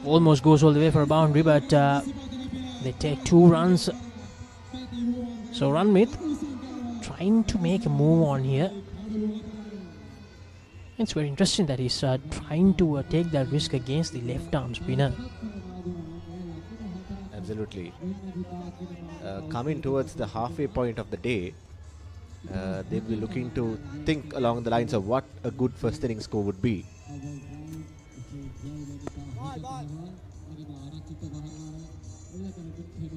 Almost goes all the way for a boundary, but they take 2 runs. So Ranmit trying to make a move on here. It's very interesting that he's trying to take that risk against the left arm spinner. Absolutely. Coming towards the halfway point of the day, they'll be looking to think along the lines of what a good first inning score would be.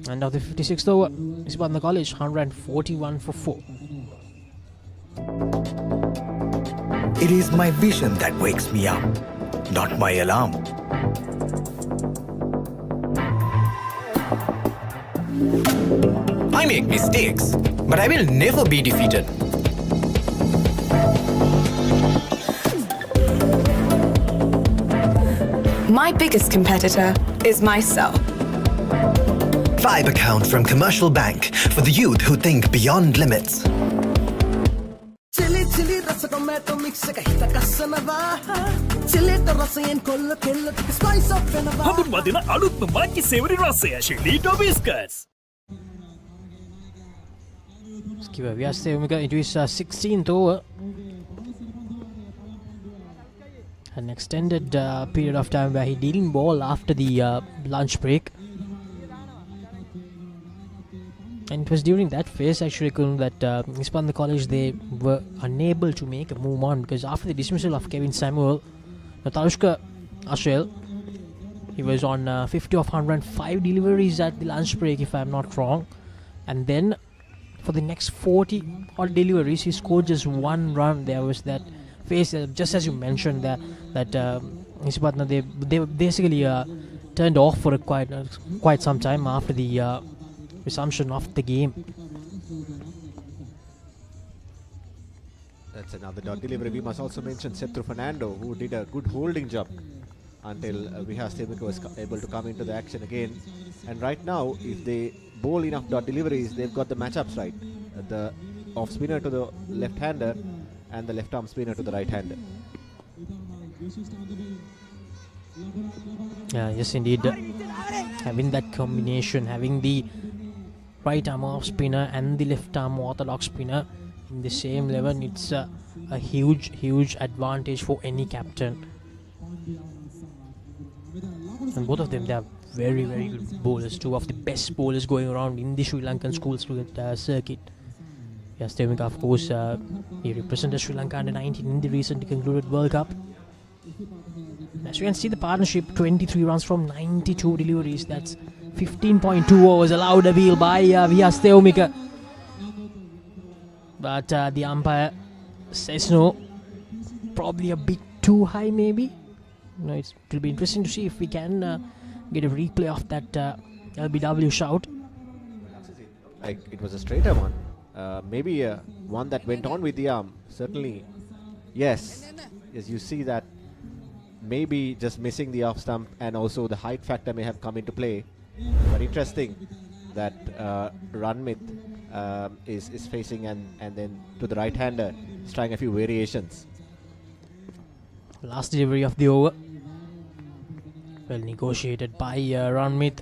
And now the 56th over. Isipathana College 141 for 4. It is my vision that wakes me up, not my alarm. I make mistakes, but I will never be defeated. My biggest competitor is myself. 5 account from Commercial Bank for the youth who think beyond limits. Chili chili rasa tomato mix ka hita kasanawa. Chili to rasa yen kollo kello to spice up venawa. Habun wadena alutma maki savory rasaya chili biscuits. Skipper Vyastevumika into his 16th over. An extended period of time where he didn't bowl after the lunch break. And it was during that phase actually that Isipathana College, they were unable to make a move on, because after the dismissal of Kevin Samuel, Talushka Ashel, he was on 50 of 105 deliveries at the lunch break, if I'm not wrong. And then for the next 40 odd deliveries, he scored just 1 run. There was that phase, just as you mentioned, that Isipathana, they basically turned off for quite some time after the resumption of the game. That's another dot delivery. We must also mention Setru Fernando, who did a good holding job until Vihas Tevmika was able to come into the action again. And right now, if they bowl enough dot deliveries, they've got the matchups right. The off spinner to the left-hander and the left-arm spinner to the right-hander. Yes, indeed. Having that combination, having the right-arm off spinner and the left-arm orthodox spinner in the same level, it's a huge advantage for any captain. And both of them, they are very good bowlers. Two of the best bowlers going around in the Sri Lankan schools circuit. Yes, Tevmika, of course, he represented Sri Lanka under 19 in the recently concluded World Cup. As you can see, the partnership, 23 runs from 92 deliveries. That's 15.2 overs allowed a wheel by Vihas Tevmika. But the umpire says no. Probably a bit too high, maybe. No, it will be interesting to see if we can get a replay of that LBW shout. Like it was a straighter one. Maybe one that went on with the arm. Certainly, yes. Yes, you see that maybe just missing the off stump, and also the height factor may have come into play. But interesting that Ranmit is facing and then to the right hander, he's trying a few variations. Last delivery of the over. Well negotiated by Ranmit.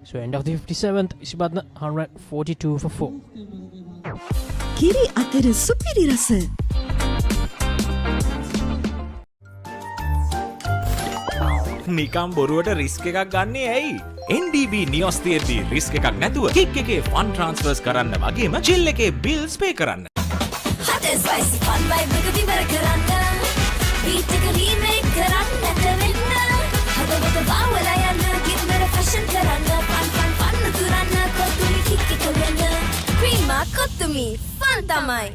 So end of the 57th, Isipathana 142 for 4. Kiri atara supiri rasa. නිකම් බොරුවට risk එකක් ගන්නේ ඇයි? NDB නියොස් තියෙද්දි risk එකක් නැතුව kick එකේ fun ට්‍රාන්ස්ෆර්ස් කරන්න වගේම චිල් එකේ බිල්ස් පේ කරන්න. Hot and spicy fun vibe එක විවර කරන්න. Beat එක remake කරන්න නැතෙන්න. හදවත බාවලා යන්න ගින්නර fashion කරන්න. Fun කරන්න කොතුමි කික් එක වෙන්න. Prima කොතුමි fun තමයි.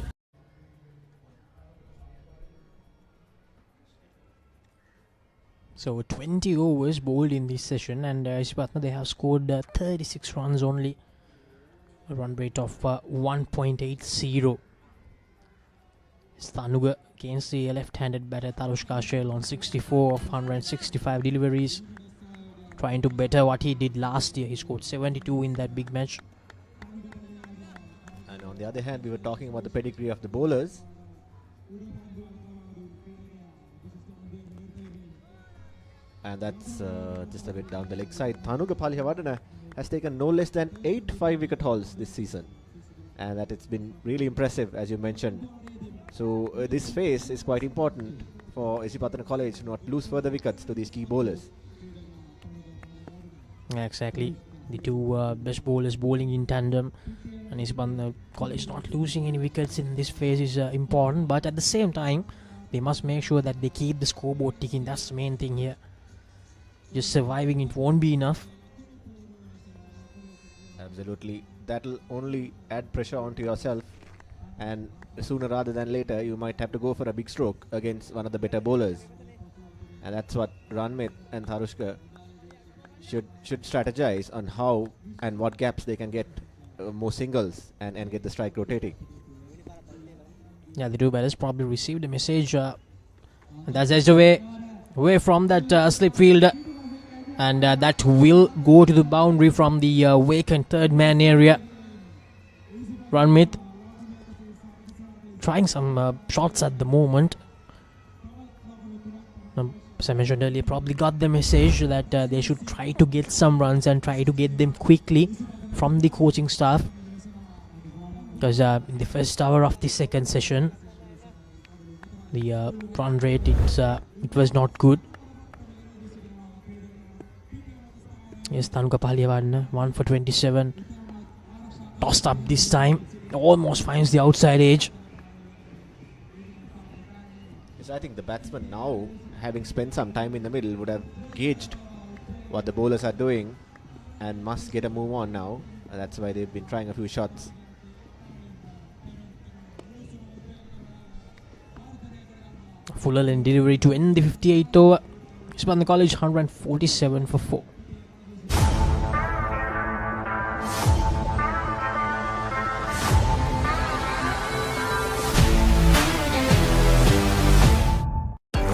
So 20 overs bowled in this session, and Isipathana, they have scored 36 runs only. A run rate of 1.80. Stanuga against the left-handed batter Tarushka Shell on 64 of 165 deliveries. Trying to better what he did last year. He scored 72 in that big match. And on the other hand, we were talking about the pedigree of the bowlers. And that's just a bit down the leg side. Thanuka Wijewardena has taken no less than 8 5-wicket hauls this season. And that it's been really impressive, as you mentioned. So this phase is quite important for Isipathana College to not lose further wickets to these key bowlers. Yeah, exactly. The two best bowlers bowling in tandem. And Isipathana College not losing any wickets in this phase is important. But at the same time, they must make sure that they keep the scoreboard ticking. That's the main thing here. Just surviving it won't be enough. Absolutely. That'll only add pressure onto yourself, and sooner rather than later you might have to go for a big stroke against one of the better bowlers. And that's what Ranmit and Tharushka should strategize on how and what gaps they can get more singles and get the strike rotating. Yeah, the two batters probably received a message. And that's just away from that slip field. And that will go to the boundary from the vacant third man area. Ranmit trying some shots at the moment. As I mentioned earlier, probably got the message that they should try to get some runs and try to get them quickly from the coaching staff. Because in the first hour of the second session, the run rate, it was not good. Yes, Thanuka Wijewardena, 1 for 27. Tossed up this time. Almost finds the outside edge. Yes, I think the batsman now, having spent some time in the middle, would have gauged what the bowlers are doing and must get a move on now. And that's why they've been trying a few shots. Fuller and delivery to end the 58th over. Isipathana College 147 for 4.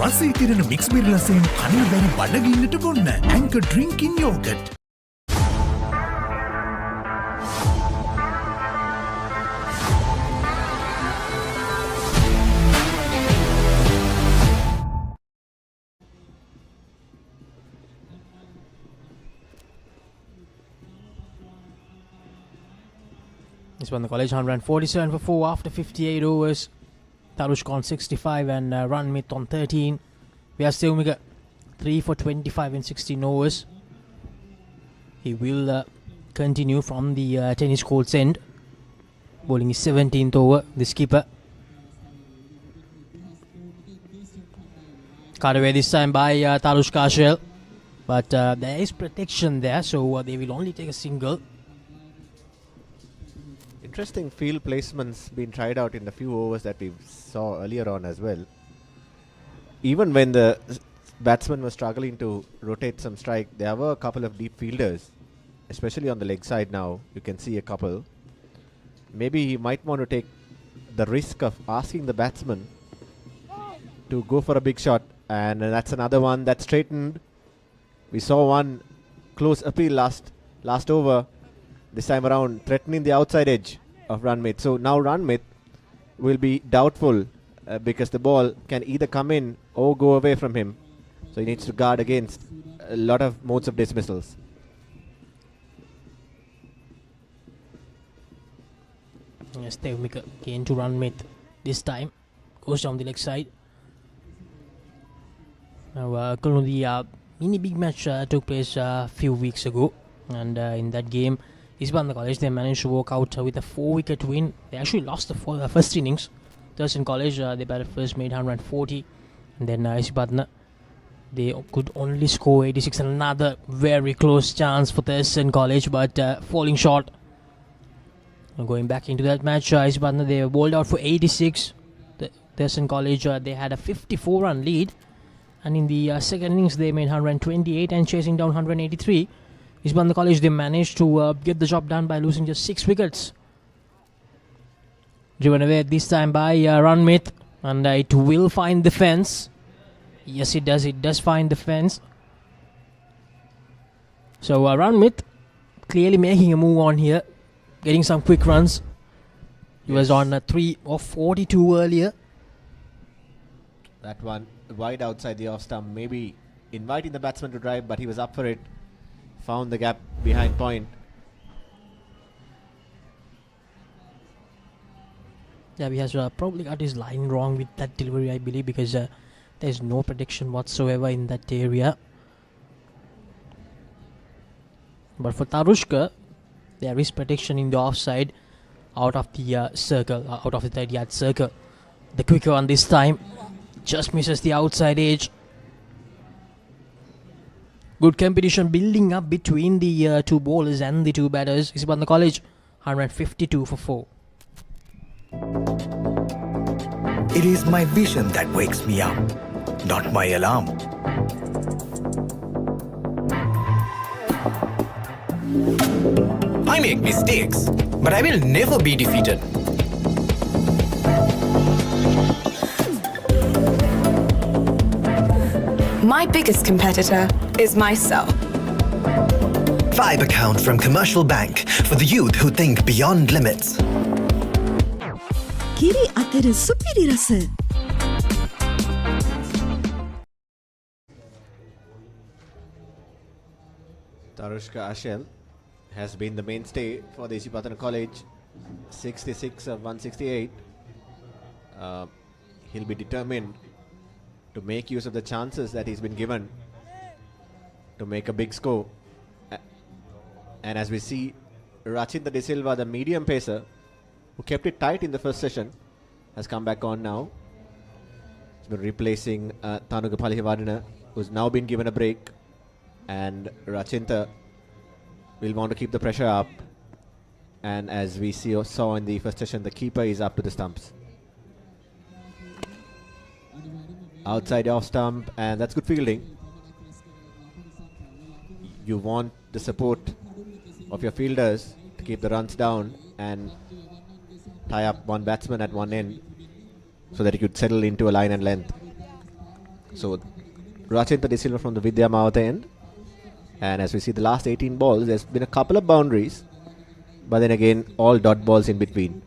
රසී තිරෙන mix berry රසයෙන් කන්න බැරි බඩගින්නට බොන්න Anchor Drinking Yogurt. Isipathana College 147 for 4 after 58 overs. Tarushka on 65 and Ranmit on 13. Vyastevmika 3 for 25 in 16 overs. He will continue from the tennis court's end. Bowling his 17th over, the skipper. Cut away this time by Tarushka Ashel. But there is protection there, so they will only take a single. Interesting field placements been tried out in the few overs that we saw earlier on as well. Even when the batsman was struggling to rotate some strike, there were a couple of deep fielders, especially on the leg side now. You can see a couple. Maybe he might want to take the risk of asking the batsman to go for a big shot, and that's another one that straightened. We saw one close appeal last over. This time around, threatening the outside edge of Ranmit. So now Ranmit will be doubtful because the ball can either come in or go away from him. So he needs to guard against a lot of modes of dismissals. Yes, Tevmika again to Ranmit. This time goes down the leg side. Now, the mini big match took place a few weeks ago, and in that game, Isipathana College, they managed to walk out with a 4-wicket win. They actually lost the first innings. Thurstan College, they batted first, made 140. And then Isipathana, they could only score 86. Another very close chance for Thurstan College, but falling short. And going back into that match, Isipathana, they bowled out for 86. Thurstan College, they had a 54-run lead. And in the second innings, they made 128 and chasing down 183. Isipathana College, they managed to get the job done by losing just 6 wickets. Driven away this time by Ranmit, and it will find the fence. Yes, it does. It does find the fence. So Ranmit clearly making a move on here, getting some quick runs. He was on 3 of 42 earlier. That one wide outside the off stump, maybe inviting the batsman to drive, but he was up for it. Found the gap behind point. Yeah, he has probably got his line wrong with that delivery, I believe, because there's no protection whatsoever in that area. But for Tarushka, there is protection in the offside, out of the circle, out of the 30-yard circle. The quicker one this time just misses the outside edge. Good competition building up between the two bowlers and the two batters. Isipathana College 152 for 4. It is my vision that wakes me up, not my alarm. I make mistakes, but I will never be defeated. My biggest competitor is myself. Vibe account from Commercial Bank for the youth who think beyond limits. Kiri අතර සුපිරි රස. Tarushka Ashel has been the mainstay for the Isipathana College. 66 of 168. He'll be determined to make use of the chances that he's been given to make a big score. And as we see, Rachinta De Silva, the medium pacer, who kept it tight in the first session, has come back on now. He's been replacing Thanuka Wijewardena, who's now been given a break. And Rachinta will want to keep the pressure up. And as we saw in the first session, the keeper is up to the stumps. Outside off stump, and that's good fielding. you want the support of your fielders to keep the runs down and tie up one batsman at one end so that he could settle into a line and length. So Rachinta De Silva from the Vidya Mawatha end, and as we see the last 18 balls, there's been a couple of boundaries, but then again all dot balls in between.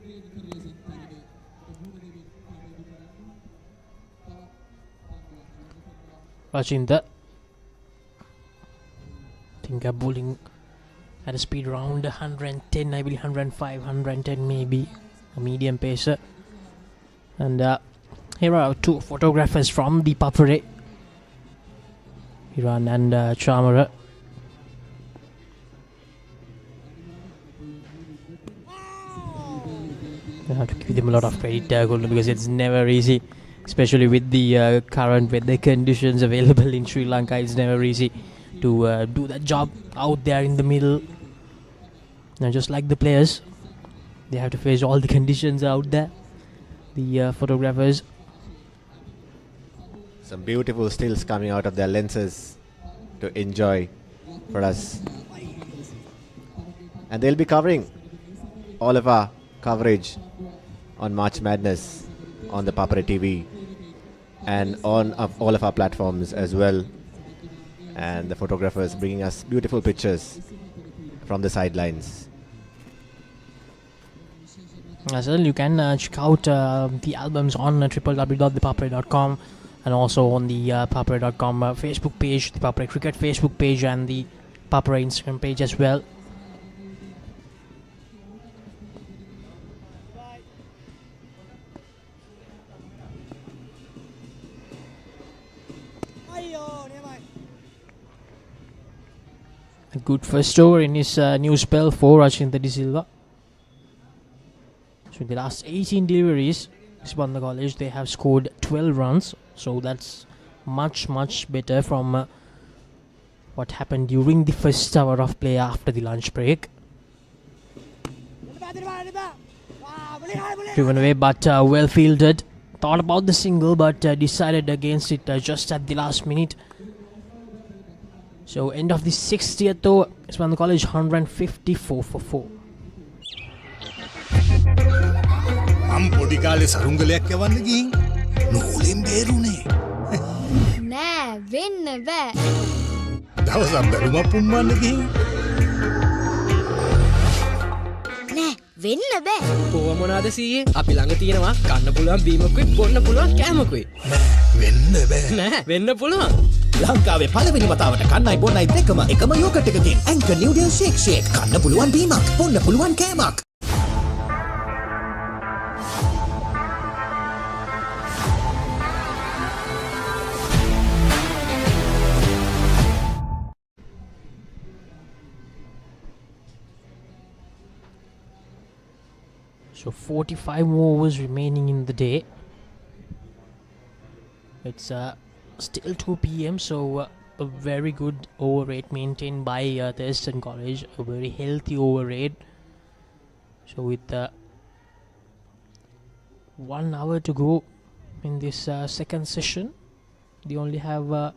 Rachinta, I think bowling at a speed around 110, I believe 105, 110 maybe, a medium pacer. And here are two photographers from the Papare, Iran and Chamara. I have to give them a lot of credit, Golden, because it's never easy, especially with the current weather conditions available in Sri Lanka. It's never easy to do that job out there in the middle. And just like the players, they have to face all the conditions out there. The photographers. Some beautiful stills coming out of their lenses to enjoy for us. And they'll be covering all of our coverage on March Madness on the Papare TV and on all of our platforms as well. And the photographers bringing us beautiful pictures from the sidelines. As well, you can check out the albums on www.thepapare.com and also on the papare.com Facebook page, the Papare Cricket Facebook page, and the Papare Instagram page as well. A good first over in his new spell for Rachinta De Silva. So in the last 18 deliveries, Isipathana College, they have scored 12 runs. So that's much better from what happened during the first hour of play after the lunch break. Driven away, but well fielded. Thought about the single, but decided against it just at the last minute. So end of the 60th over, Isipathana College 154 for 4. මම පොඩි කාලේ සරුංගලයක් යවන්න ගිහින් නූලෙන් බේරුනේ. නෑ වෙන්න බෑ. දවසක් බැලුමක් පුම්බන්න ගිහින්. නෑ වෙන්න බෑ. කොහොම මොනවාද සීයේ? අපි ළඟ තියෙනවා කන්න පුළුවන් බීමකුයි බොන්න පුළුවන් කෑමකුයි. වෙන්න බෑ. නෑ වෙන්න පුළුවන්. ලංකාවේ පළවෙනි වතාවට කන්නයි බොන්නයි දෙකම එකම යෝගට් එකකින් ඇන්කර් නිව්ඩල් ෂේක් කන්න පුළුවන් බීමක් බොන්න පුළුවන් කෑමක්. So 45 more overs remaining in the day. It's still 2 p.m. so a very good over rate maintained by Thurstan College, a very healthy over rate. So with 1 hour to go in this second session, they only have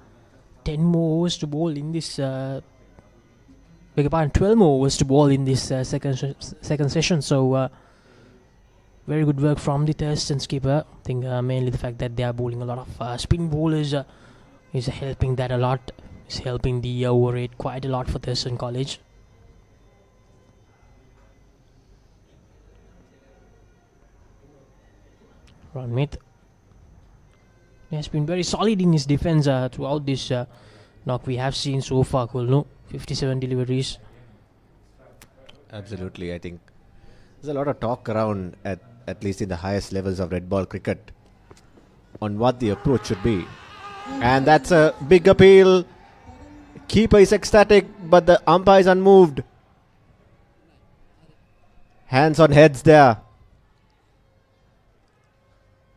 10 more overs to bowl in this 12 more overs to bowl in this second session. So very good work from the Thurstan skipper. I think mainly the fact that they are bowling a lot of spin bowlers is helping that a lot. Is helping the over rate quite a lot for Thurstan College. Ranmith has been very solid in his defense throughout this knock we have seen so far. Kulnu 57 deliveries. Absolutely, I think there's a lot of talk around at least in the highest levels of red ball cricket on what the approach should be. And that's a big appeal. Keeper is ecstatic, but the umpire is unmoved. Hands on heads there.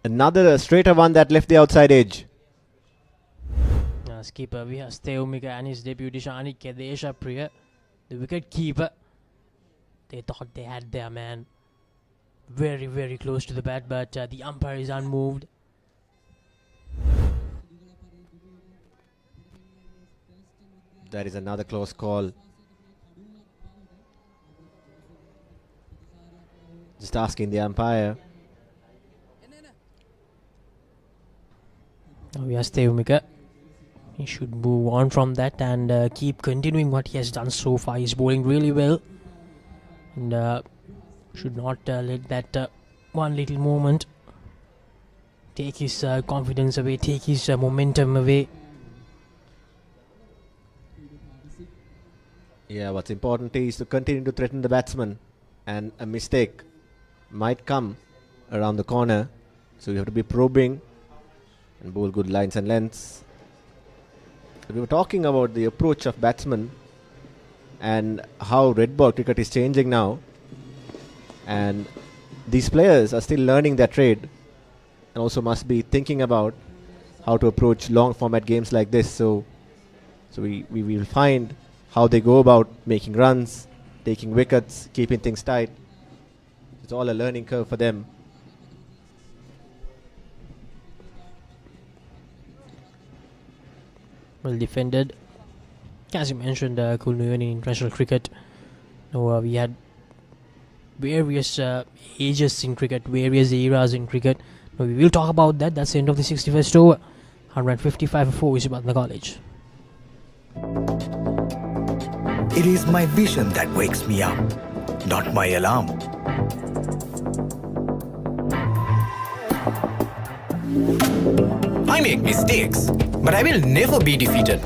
Another straighter one that left the outside edge. Skipper Vihastevmika and his deputy Shani Kedesha Priya, the wicket keeper. They thought they had their man very close to the bat, but the umpire is unmoved. That is another close call. Just asking the umpire. Now yes, Devmika. He should move on from that and keep continuing what he has done so far. He's bowling really well. And should not let that one little moment take his confidence away, take his momentum away. Yeah, what's important is to continue to threaten the batsman, and a mistake might come around the corner, so you have to be probing and bowl good lines and lengths. We were talking about the approach of batsmen and how red ball cricket is changing now, and these players are still learning their trade and also must be thinking about how to approach long format games like this. So we will find how they go about making runs, taking wickets, keeping things tight. It's all a learning curve for them. Well defended. As you mentioned, Kulnu in international cricket. Now, we had various ages in cricket, various eras in cricket. Now, we will talk about that. That's the end of the 61st over. 155 for Isipathana College. It is my vision that wakes me up, not my alarm. I make mistakes, but I will never be defeated.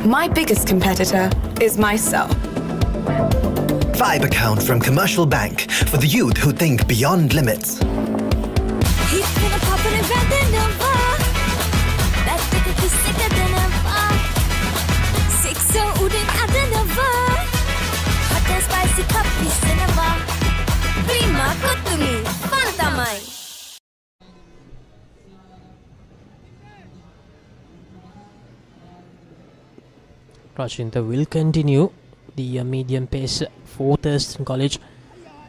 My biggest competitor is myself. Vibe account from Commercial Bank for the youth who think beyond limits. He's gonna pop an event in the bar. That ticket is sicker than ever. Six so udin adanava. Hot and spicy cup is cinema. Prima kotumi. Fantamai. Rajendra will continue the medium pace for Thurstan College.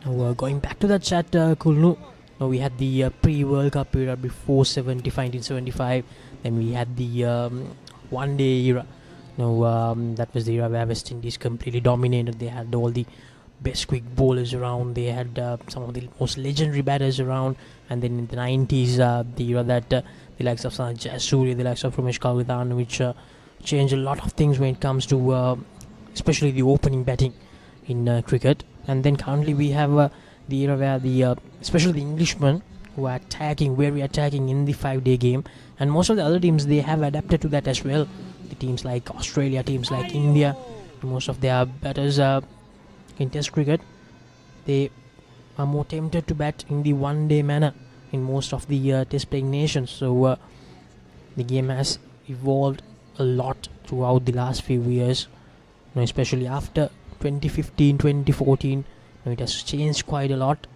Now going back to that chat, Kulnu. Now we had the pre-World Cup era before 1975. Then we had the one-day era. Now that was the era where West Indies completely dominated. They had all the best quick bowlers around. They had some of the most legendary batters around. And then in the 90s, the era that the likes of Sanjay Jasuri, the likes of Ramesh Kalvidan, which changed a lot of things when it comes to especially the opening batting in cricket. And then currently we have the era where especially the Englishmen who are very attacking in the 5-day game, and most of the other teams, they have adapted to that as well. The teams like Australia, teams like India, most of their batters in Test cricket, they are more tempted to bat in the one-day manner in most of the Test playing nations. So the game has evolved a lot throughout the last few years, especially after 2015, 2014. It has changed quite a lot.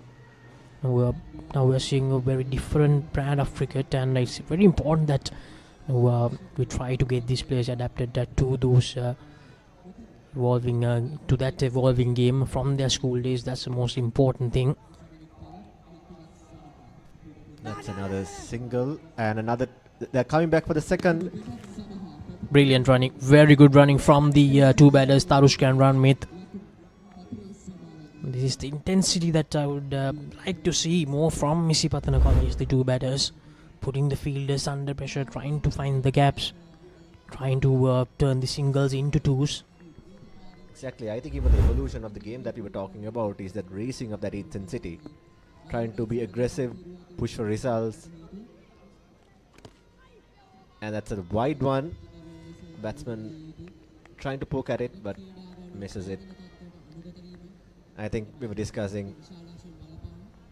Now we're seeing a very different brand of cricket, and it's very important that we try to get these players adapted to those evolving game from their school days. That's the most important thing. That's another single, and another. They're coming back for the second. Brilliant running, very good running from the two batters, Tarushka and Ranmit. This is the intensity that I would like to see more from Isipathana College. The two batters putting the fielders under pressure, trying to find the gaps, trying to turn the singles into twos. Exactly. I think even the evolution of the game that we were talking about is that racing of that intensity, trying to be aggressive, push for results. And that's a wide one. Batsman trying to poke at it but misses it. I think we were discussing,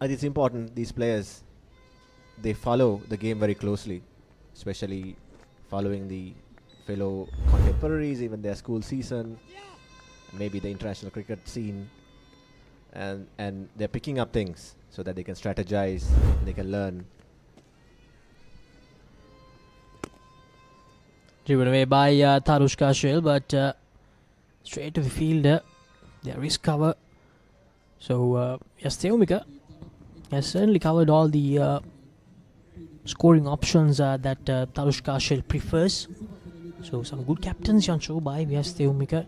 and it's important, these players, they follow the game very closely, especially following the fellow contemporaries, even their school season, maybe the international cricket scene, and they're picking up things so that they can strategize, they can learn. Driven away by Tarushka Shell, but straight to the fielder. There is cover. So yes, Theomika has certainly covered all the scoring options that Tarushka Shell prefers. So some good captains on show by Vyas Theumika.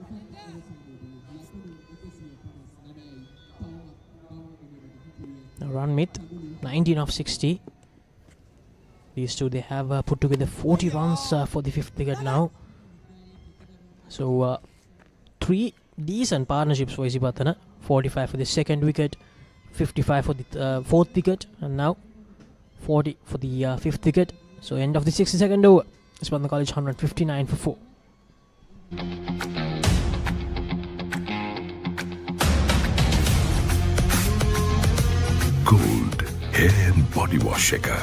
Run with 19 of 60. These two, they have put together 40 runs for the 5th wicket now. So 3 decent partnerships for Isipathana. 45 for the 2nd wicket, 55 for the 4th wicket, and now 40 for the 5th wicket. So end of the 62nd over. Isipathana College 159 for 4. Gold hair and body wash shaker.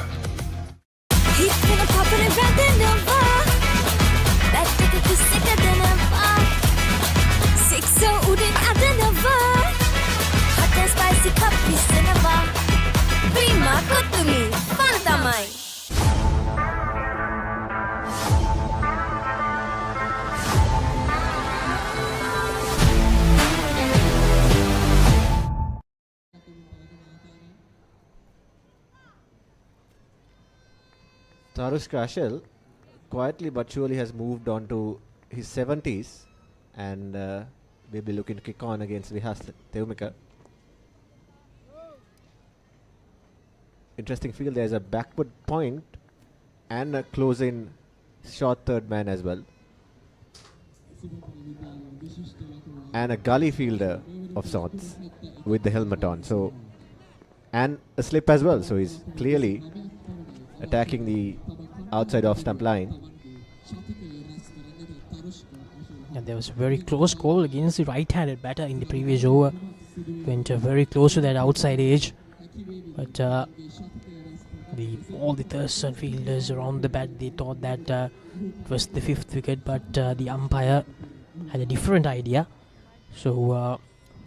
He's gonna pop it around the Nova. That ticket is sicker than ever. 6 so udin ada Nova. Hot and spicy cup is cinema. Prima kutumi. Pantamai. Tarushka Ashel quietly but surely has moved on to his 70s, and will be looking to kick on against Vyas Theumika. Interesting field. There's a backward point and a close-in short third man as well, and a gully fielder of sorts with the helmet on. So, and a slip as well. So he's clearly attacking the outside off stump line. And there was a very close call against the right-handed batter in the previous over. Went very close to that outside edge, but all the Thurstan fielders around the bat, they thought that it was the 5th wicket, but the umpire had a different idea. So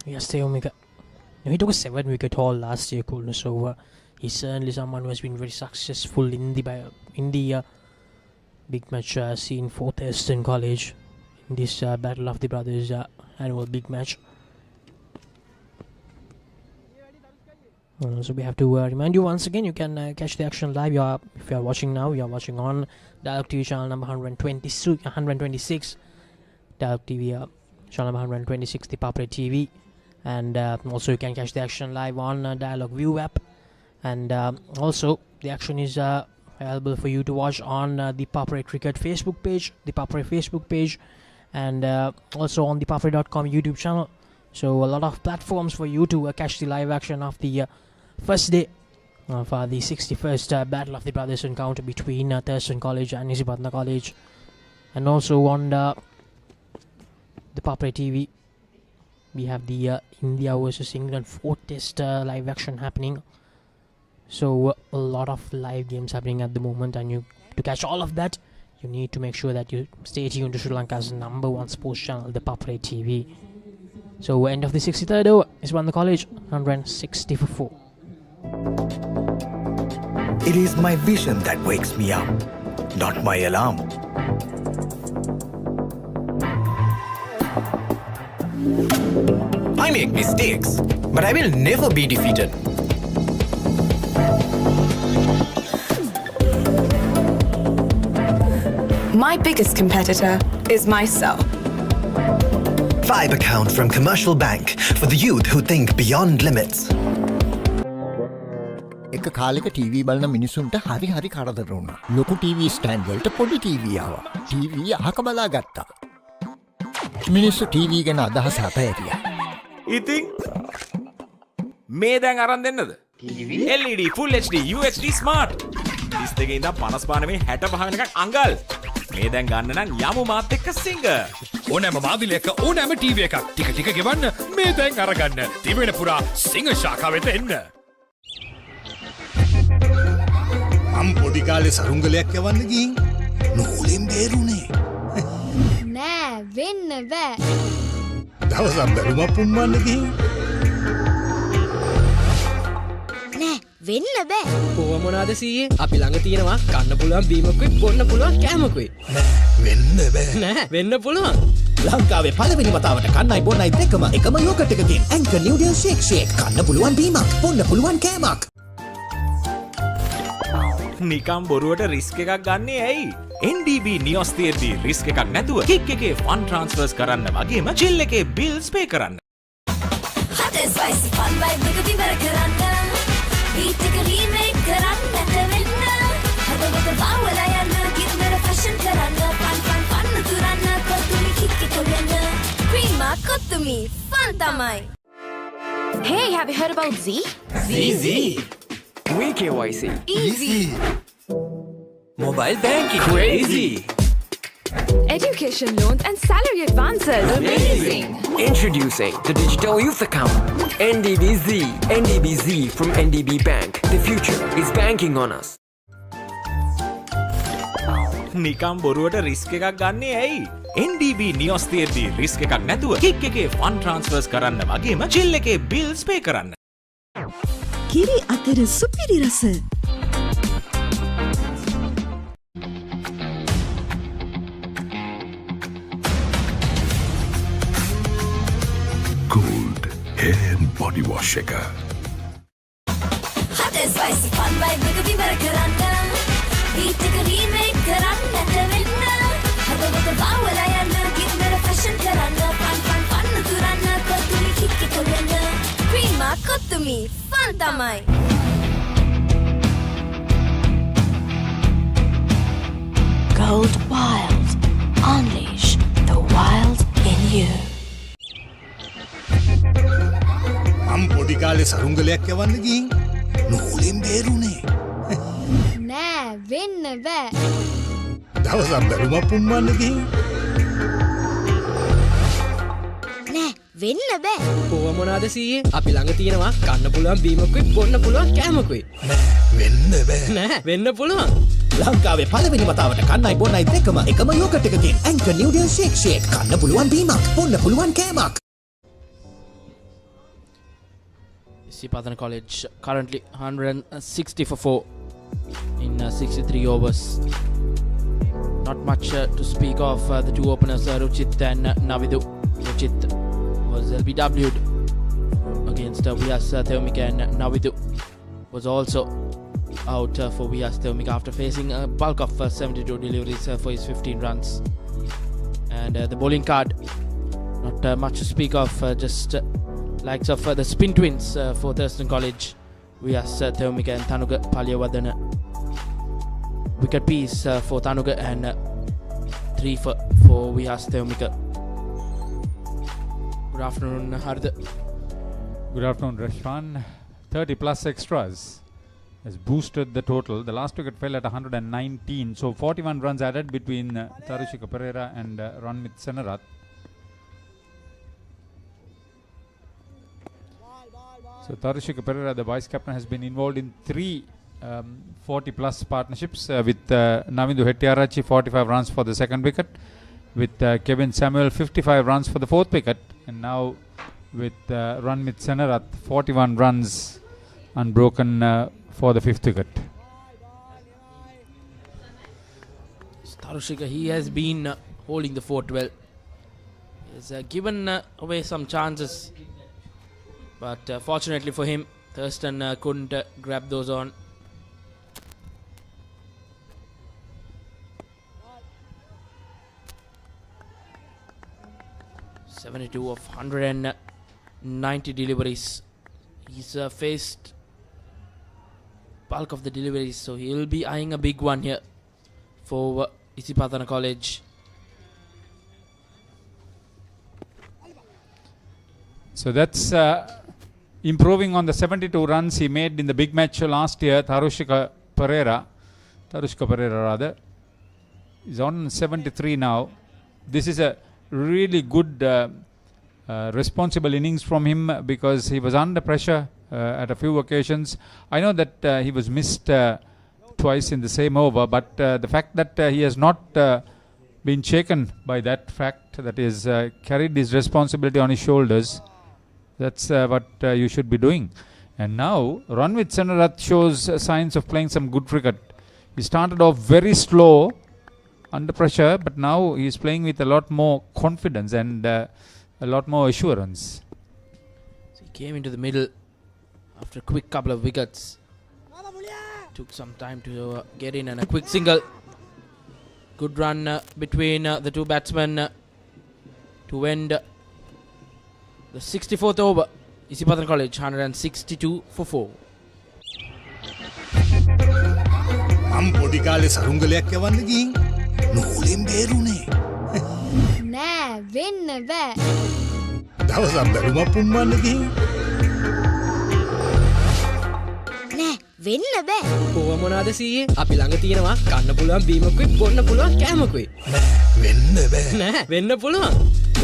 yes, Theumika, he took a 7-wicket haul last year, so he's certainly someone who has been very successful in the big match scene for Thurstan College in this Battle of the Brothers annual big match. So we have to remind you once again, you can catch the action live. If you are watching now, you are watching on Dialog TV channel number 126, Dialog TV channel number 126, ThePapare TV, and also you can catch the action live on Dialog ViU app. And also the action is available for you to watch on the Papare Cricket Facebook page, the Papare Facebook page, and also on the papare.com YouTube channel. So a lot of platforms for you to catch the live action of the first day of the 61st Battle of the Brothers encounter between Thurstan College and Isipathana College. And also on the Papare TV, we have the India versus England 4th test live action happening. So a lot of live games happening at the moment, and to catch all of that, you need to make sure that you stay tuned to Sri Lanka's number 1 sports channel, the Papare TV. So end of the 63rd over, Isipathana College 160 for 4. It is my vision that wakes me up, not my alarm. I make mistakes, but I will never be defeated. My biggest competitor is myself. Vibe account from Commercial Bank for the youth who think beyond limits. එක කාලෙක TV බලන මිනිසුන්ට හරි කරදර වුණා. ලොකු TV stand වලට පොඩි ටීවී ආවා. ටීවී අහක බලා ගත්තා. මිනිස්සු ටීවී ගැන අදහස අතහැරියා. ඉතින් මේ දැන් අරන් දෙන්නද? LED Full HD UHD Smart. 32 ඉඳන් 55 මේ 65 වෙනකන් අඟල්. මේ දැන් ගන්න නම් යමු මාත් එක්ක සිංග. ඕනෑම මාදිලයක ඕනෑම ටීවී එකක් ටික ටික ගෙවන්න මේ දැන් අරගන්න. තිබෙන පුරා සිංහ ශාඛාවට එන්න. මම පොඩි කාලේ සරුංගලයක් යවන්න ගිහින් නූලෙන් බේරුනේ. නෑ වෙන්න බෑ. දවසක් බැලුමක් පුම්බන්න ගිහින් නෑ වෙන්න බෑ. කොහොම මොනවාද සීයේ? අපි ළඟ තියෙනවා කන්න පුළුවන් බීමකුයි බොන්න පුළුවන් කෑමකුයි. නෑ වෙන්න බෑ. නෑ වෙන්න පුළුවන්. ලංකාවේ පළවෙනි වතාවට කන්නයි බොන්නයි දෙකම එකම යෝගට් එකකින් ඇන්කර් නිව්ඩල් ෂේක් කන්න පුළුවන් බීමක් බොන්න පුළුවන් කෑමක්. නිකම් බොරුවට රිස්ක් එකක් ගන්නේ ඇයි? NDB නියොස් තියෙද්දි රිස්ක් එකක් නැතුව කික් එකේ ෆන් ට්‍රාන්ස්ෆර්ස් කරන්න වගේම චිල් එකේ බිල්ස් පේ කරන්න. Hot and spicy fun vibe එක විවර කරන්න. beat එක remake කරන්නට වෙන්න. හදවත බාවලා යන්න කිරිමර fashion කරන්න. fun තුරන්න කොතුමි කික් එක වෙන්න. ප්‍රීමා කොතුමි fun තමයි. Hey, have you heard about Z? ZZ. WeKYC. Easy. Mobile banking. Crazy. Education loans and salary advances. Amazing. Introducing the digital youth account. NDBZ. NDBZ from NDB Bank. The future is banking on us. නිකම් බොරුවට risk එකක් ගන්නේ ඇයි? NDB නියොස් තියෙද්දි risk එකක් නැතුව kick එකේ fun ට්‍රාන්ස්ෆර්ස් කරන්න වගේම චිල් එකේ බිල්ස් පේ කරන්න. කිරි අතර සුපිරි රස. Gold hair and body wash එක. Hot and spicy fun vibe එක විවර කරන්න. beat එක remake කරන්නට වෙන්න. හදවත බාවලා යන්න කිරිමර fashion කරන්න. fun තුරන්න කොතුමි කික් එක වෙන්න. ප්‍රීමා කොතුමි fun තමයි. Gold Wild. Unleash the wild in you. මම පොඩි කාලේ සරුංගලයක් යවන්න ගිහින් නූලෙන් බේරුනේ. නෑ වෙන්න බෑ. දවසක් බැලුමක් පුම්මන්න ගිහින් නෑ වෙන්න බෑ. කොව මොනාද සීයේ? අපි ළඟ තියෙනවා කන්න පුළුවන් බීමකුයි බොන්න පුළුවන් කෑමකුයි. වෙන්න බෑ. නෑ වෙන්න පුළුවන්. ලංකාවේ පළවෙනි වතාවට කන්නයි බොන්නයි දෙකම එකම යෝගට් එකකින් ඇන්කර් නිව්ඩල් ෂේක් ෂේක් කන්න පුළුවන් බීමක් බොන්න පුළුවන් කෑමක්. Isipathana College currently 160 for 4 in 63 overs. Not much to speak of. The two openers, Ruchit and Navidu. Ruchit was LBW'd against Vyas Theomika, and Navidu was also out for Vyas Theomika after facing a bulk of 72 deliveries for his 15 runs. And the bowling card, not much to speak of, just likes of the spin twins for Thurstan College, Vyas Theomika and Thanuka Wijewardena. Wicket piece for Thanuka and 3 for Vyas Theomika. Good afternoon, Harda. Good afternoon, Rashwan. 30 plus extras has boosted the total. The last wicket fell at 119, so 41 runs added between Tharushika Perera and Ranmit Senarath. So Tharushika Perera, the vice captain, has been involved in 3 40 plus partnerships with Navindu Hettiarachchi 45 runs for the second wicket, with Kevin Samuel 55 runs for the fourth wicket, and now with Ranmit Senarath 41 runs unbroken for the fifth wicket. Tharushika, he has been holding the fort well. He has given away some chances, but fortunately for him, Thurstan couldn't grab those on. .72 of 190 deliveries. He's faced bulk of the deliveries, so he'll be eyeing a big one here for Isipathana College. So that's improving on the 72 runs he made in the big match last year. Tharushika Perera is on 73 now. This is a really good responsible innings from him, because he was under pressure at a few occasions. I know that he was missed twice in the same over, but the fact that he has not been shaken by that fact, that he has carried his responsibility on his shoulders, that's what you should be doing. And now Ranmit Senarath shows signs of playing some good cricket. He started off very slow under pressure, but now he is playing with a lot more confidence and a lot more assurance. So he came into the middle after a quick couple of wickets. Took some time to get in, and a quick single. Good run between the two batsmen to end the 64th over. Isipathana College 162 for 4. මම පොඩි කාලේ සරුංගලයක් යවන්න ගිහින් නූලෙන් බේරුනේ. නෑ වෙන්න බෑ. දවසක් බැලුමක් පුම්බන්න ගිහින් නෑ වෙන්න බෑ. කොහොම මොනවාද සීයේ? අපි ළඟ තියෙනවා කන්න පුළුවන් බීමකුයි බොන්න පුළුවන් කෑමකුයි. වෙන්න බෑ. නෑ වෙන්න පුළුවන්.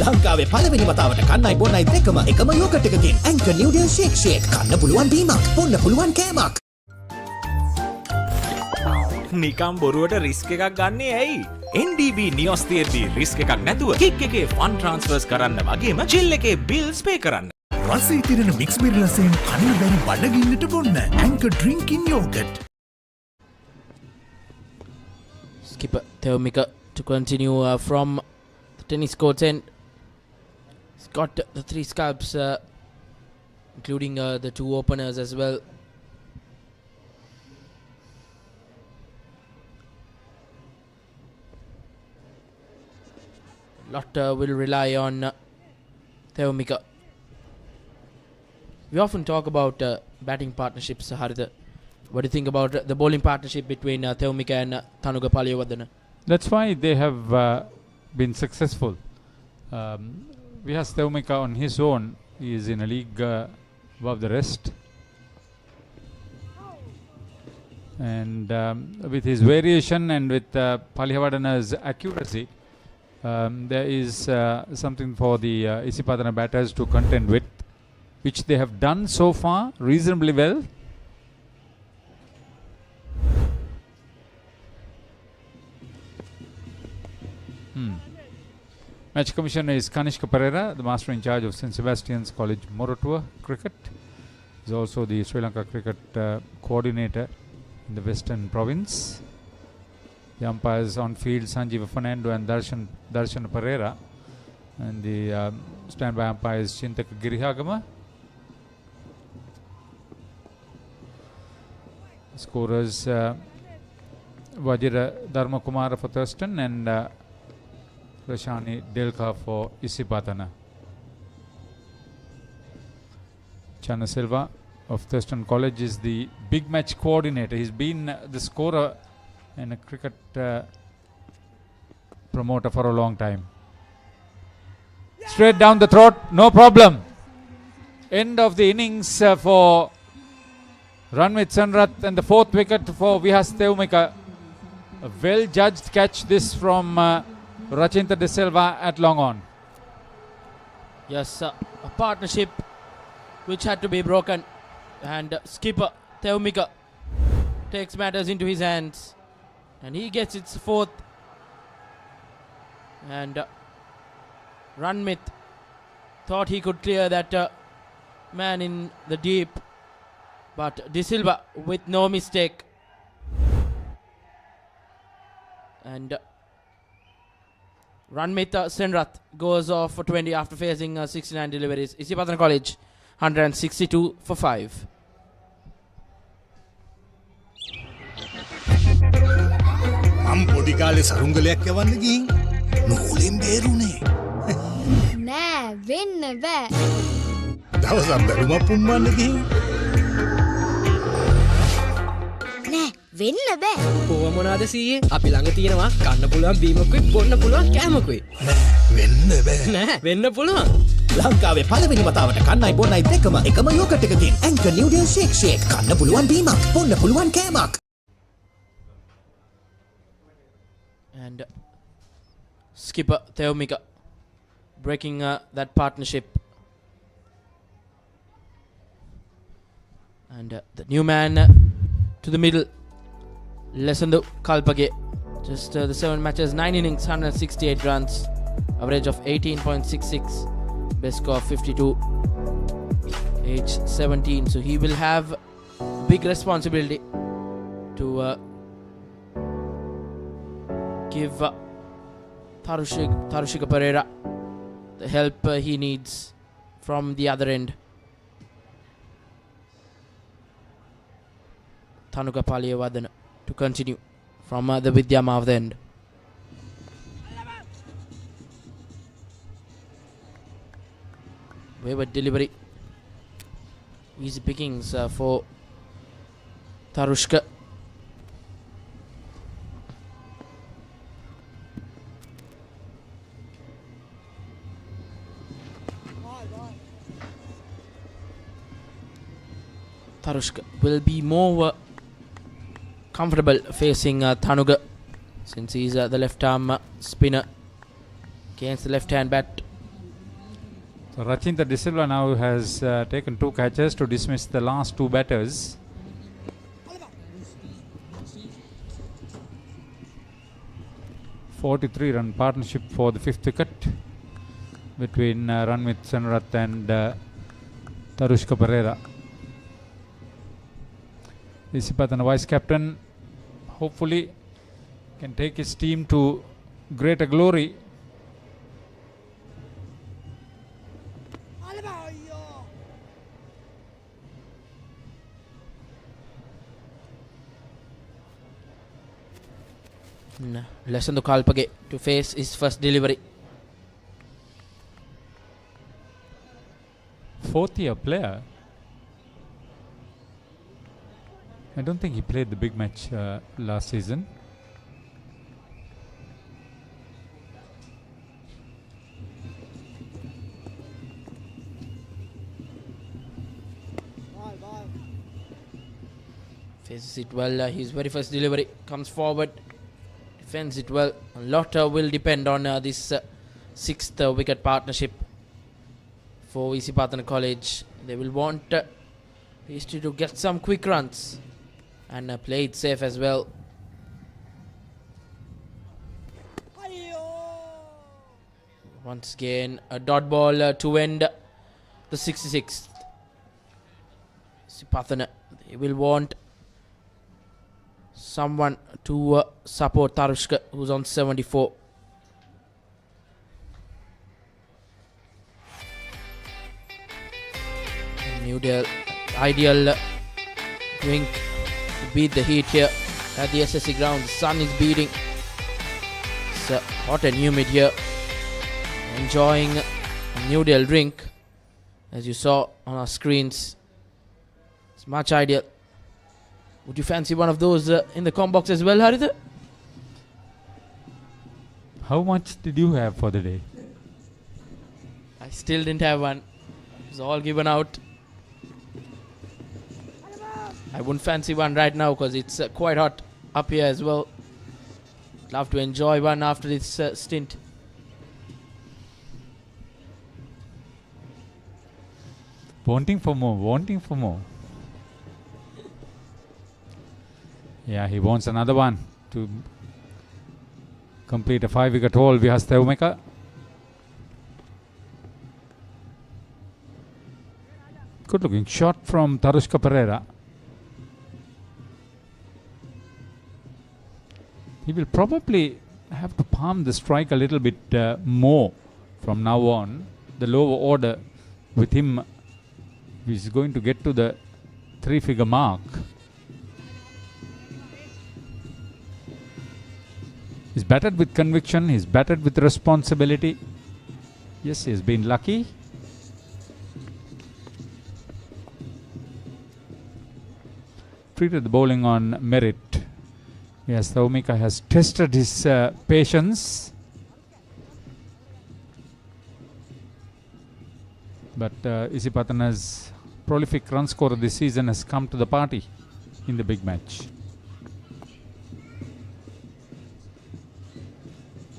ලංකාවේ පළවෙනි වතාවට කන්නයි බොන්නයි දෙකම එකම යෝගට් එකකින් ඇන්කර් නිව්ඩල් ෂේක් කන්න පුළුවන් බීමක් බොන්න පුළුවන් කෑමක්. නිකම් බොරුවට රිස්ක් එකක් ගන්නේ ඇයි? NDB නියොස් තියෙද්දි රිස්ක් එකක් නැතුව කික් එකේ ෆන් ට්‍රාන්ස්ෆර්ස් කරන්න වගේම චිල් එකේ බිල්ස් පේ කරන්න. රසී තිරෙන මික්ස් බෙරි රසයෙන් කන්න බැරි බඩගින්නට බොන්න Anchor drinking yoghurt. Skipper Theomika to continue from the tennis court's end. He's got the 3 scalps, including the 2 openers as well. Lot will rely on Theomika. We often talk about batting partnerships, Harida. What do you think about the bowling partnership between Theomika and Thanuka Wijewardena? That's why they have been successful. Vihas Theomika on his own is in a league above the rest. And with his variation and with Wijewardana's accuracy, there is something for the Isipathana batters to contend with, which they have done so far reasonably well. Match commissioner is Kanishka Pereira, the master in charge of St. Sebastian's College Moratuwa Cricket. He is also the Sri Lanka Cricket coordinator in the Western Province. The umpires on field Sanjeeva Fernando and Darshan Pereira, and the standby umpires Chintaka Girihagama. Scorers Vajira Dharmakumara for Thurstan and Rashani Delka for Isipathana. Chana Silva of Thurstan College is the big match coordinator. He's been the scorer and a cricket promoter for a long time. Straight down the throat, no problem. End of the innings for Ranvit Sanrath, and the 4th wicket for Vihas Theomika. A well judged catch this from Rachinta De Silva at long on. Yes, a partnership which had to be broken, and skipper Theomika takes matters into his hands, and he gets its 4th. And Ranmit thought he could clear that man in the deep, but De Silva with no mistake. And Ranmit Senrath goes off for 20 after facing 69 deliveries. Isipathana College 162 for 5. මම පොඩි කාලේ සරුංගලයක් යවන්න ගිහින් නූලෙන් බේරුනේ. නෑ වෙන්න බෑ. දවසක් බැලුමක් පුම්බන්න ගිහින් නෑ වෙන්න බෑ. කොහොම මොනවාද සීයේ? අපි ළඟ තියෙනවා කන්න පුළුවන් බීමකුයි බොන්න පුළුවන් කෑමකුයි. වෙන්න බෑ. නෑ වෙන්න පුළුවන්. ලංකාවේ පළවෙනි වතාවට කන්නයි බොන්නයි දෙකම එකම යෝගට් එකකින් ඇන්කර් නිව්ඩල් ෂේක් කන්න පුළුවන් බීමක් බොන්න පුළුවන් කෑමක්. And skipper Theomika breaking that partnership. And the new man to the middle, Lesandu Kalpage. Just the 7 matches, 9 innings, 168 runs, average of 18.66, best score 52, age 17. So he will have big responsibility to give Tharushika Pereira the help he needs from the other end. Thanuka Wijewardena to continue from the Vidya Mavda end. Wayward delivery. Easy pickings for Tarushka. Tarushka will be more comfortable facing Thanuga since he's the left arm spinner against the left hand bat. So Rachinta De Silva now has taken 2 catches to dismiss the last 2 batters. (43-run partnership for the 5th wicket between Ranmit Senarath and Tarushka Pereira. Isipathana vice captain hopefully can take his team to greater glory. Lesson to Kalpage to face his first delivery. 4th year player. I don't think he played the big match last season. Faces it well. His very first delivery comes forward. Defends it well. A lot will depend on this 6th wicket partnership for Isipathana College. They will want History to get some quick runs and play it safe as well. Once again, a dot ball to end the 66th. Isipathana, they will want someone to support Tarushka, who's on 74. New Delhi, ideal drink to beat the heat here at the SSC Grounds. The sun is beating. It's hot and humid here. Enjoying a New Delhi drink, as you saw on our screens. It's much ideal. Would you fancy one of those in the com box as well, Haritha? How much did you have for the day? I still didn't have one. It was all given out. I wouldn't fancy one right now because it's quite hot up here as well. Love to enjoy one after this stint. Wanting for more, wanting for more. Yeah, he wants another one to complete a 5-wicket haul. Vihastevmeka. Good looking shot from Tarushka Pereira. He will probably have to palm the strike a little bit more from now on. The lower order with him is going to get to the 3-figure mark. He's batted with conviction, he's batted with responsibility. Yes, he has been lucky. Treated the bowling on merit. Yes, Taumika has tested his patience. But Isipathana's prolific run scorer this season has come to the party in the big match.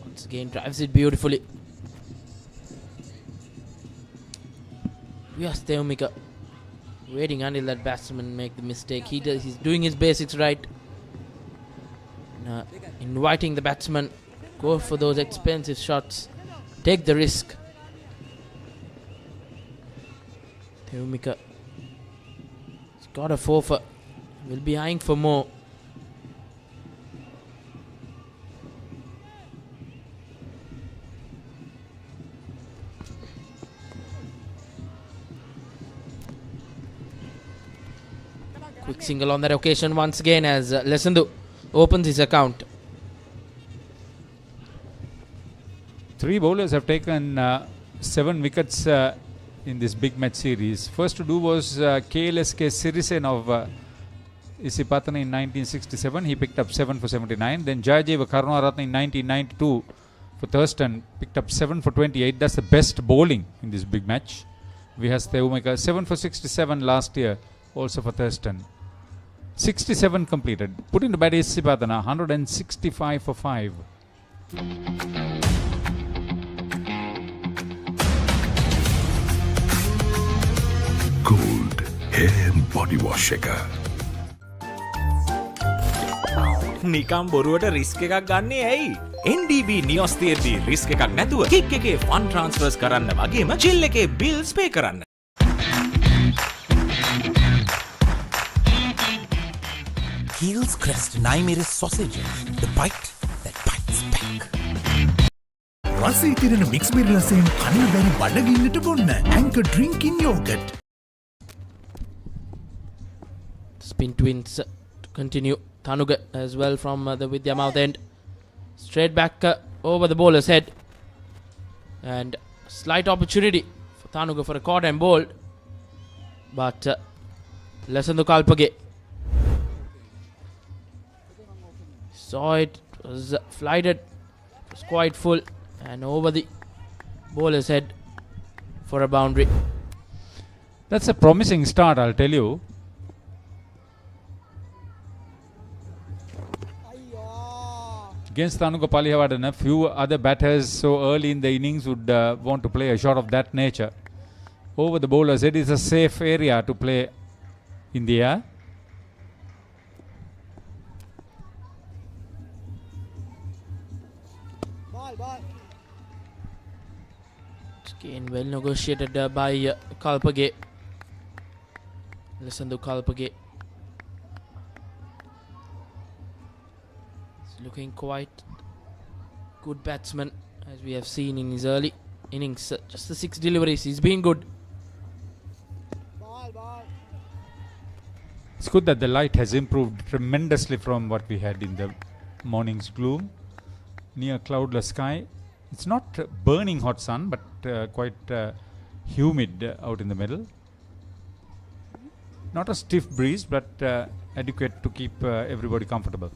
Once again, drives it beautifully. Yes, Taumika waiting until that batsman make the mistake. He's doing his basics right. Inviting the batsman, go for those expensive shots, take the risk. Theumika has got a 4 for, will be eyeing for more. Quick single on that occasion once again as Lesandu opens his account. 3 bowlers have taken 7 wickets in this big match series. First to do was KLSK Sirisen of Isipathana in 1967. He picked up 7 for 79. Then Jayajeva Karunaratne in 1992 for Thurstan picked up 7 for 28. That's the best bowling in this big match. Vihas Theumika 7 for 67 last year also for Thurstan. 67 completed. Put into bat Isipathana 165 for 5. Gold hair and body wash shaker. නිකම් බොරුවට risk එකක් ගන්නේ ඇයි? NDB නියොස් තියෙද්දි risk එකක් නැතුව kick එකේ fun ට්‍රාන්ස්ෆර්ස් කරන්න වගේම චිල් එකේ බිල්ස් පේ කරන්න. Heels Crest Naimeris sausages. The bite that bites back. රසී තිරෙන මික්ස් බෙරි රසයෙන් කන්න බැරි බඩගින්නට බොන්න. Anchor drinking yogurt. Spin twins to continue. Tanuga as well from the Vidya mouth end. Straight back over the bowler's head. And slight opportunity for Tanuga for a caught and bowled. But Lesandu Kalpage saw it, was flighted, it was quite full and over the bowler's head for a boundary. That's a promising start, I'll tell you. Against Thanuka Wijewardena, few other batters so early in the innings would want to play a shot of that nature. Over the bowler's head is a safe area to play in the air. Again, well negotiated by Kalpage. Lesandu Kalpage. Looking quite good batsman as we have seen in his early innings. Just the 6 deliveries, he's been good. It's good that the light has improved tremendously from what we had in the morning's gloom. Near cloudless sky. It's not burning hot sun, but quite humid out in the middle. Not a stiff breeze, but adequate to keep everybody comfortable.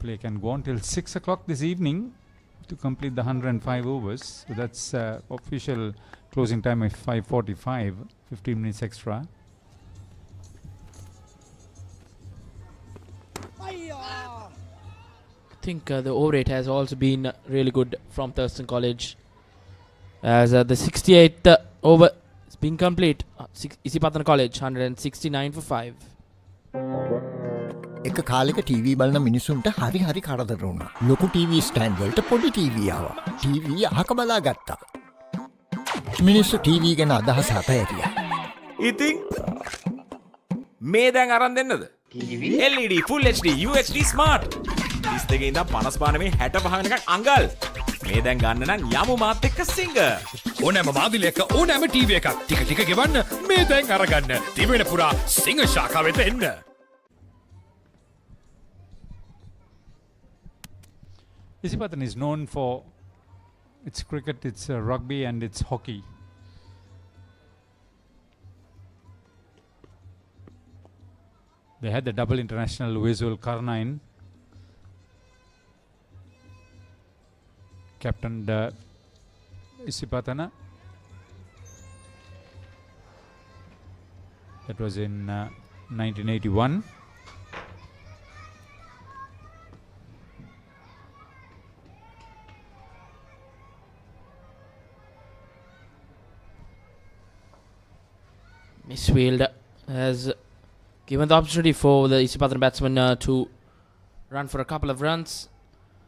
Play can go on till 6 o'clock this evening to complete the 105 overs. So that's official closing time of 5:45, 15 minutes extra. I think the over rate has also been really good from Thurstan College. As the 68th over has been complete. Isipathana College 169 for 5. එක කාලෙක TV බලන මිනිසුන්ට හරි හරි කරදර වුණා. ලොකු TV stand වලට පොඩි ටීවී ආවා. ටීවී අහක බලා ගත්තා. මිනිස්සු ටීවී ගැන අදහස අතහැරියා. ඉතින් මේ දැන් අරන් දෙන්නද? LED Full HD UHD Smart. 32 ඉඳන් 55 මේ 65 වෙනකන් අඟල්. මේ දැන් ගන්න නම් යමු මාත් එක්ක සිංග. ඕනෑම මාදිලයක ඕනෑම ටීවී එකක් ටික ටික ගෙවන්න මේ දැන් අරගන්න. දිවෙන පුරා සිංහ ශාඛාව වෙත එන්න. Isipathana is known for its cricket, its rugby and its hockey. They had the double international Visual Karnain, captained Isipathana. That was in 1981. Misfield has given the opportunity for the Isipathana batsman to run for a couple of runs.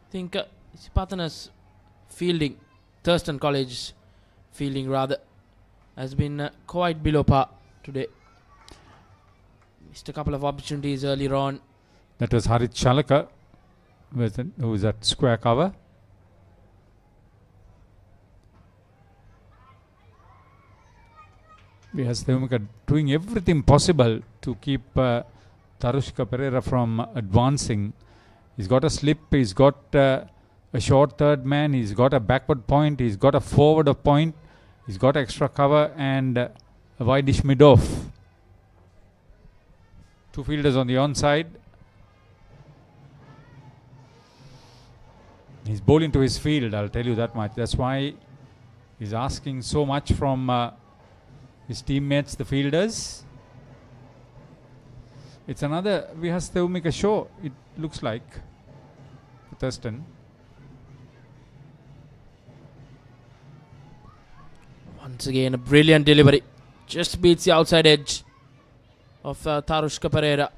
I think Isipathana's fielding, Thurstan College fielding rather, has been quite below par today. Missed a couple of opportunities earlier on. That was Harit Chalaka, who was at square cover. Vihas Thewumika doing everything possible to keep Tarushka Pereira from advancing. He's got a slip, he's got a short third man, he's got a backward point, he's got a forward of point, he's got extra cover and a wide-ish mid-off. Two fielders on the onside. He's bowling to his field, I'll tell you that much. That's why he's asking so much from his teammates, the fielders. It's another Vihas Thewumika show, it looks like, for Thurstan. Once again, a brilliant delivery. Just beats the outside edge of Tarushka Pereira.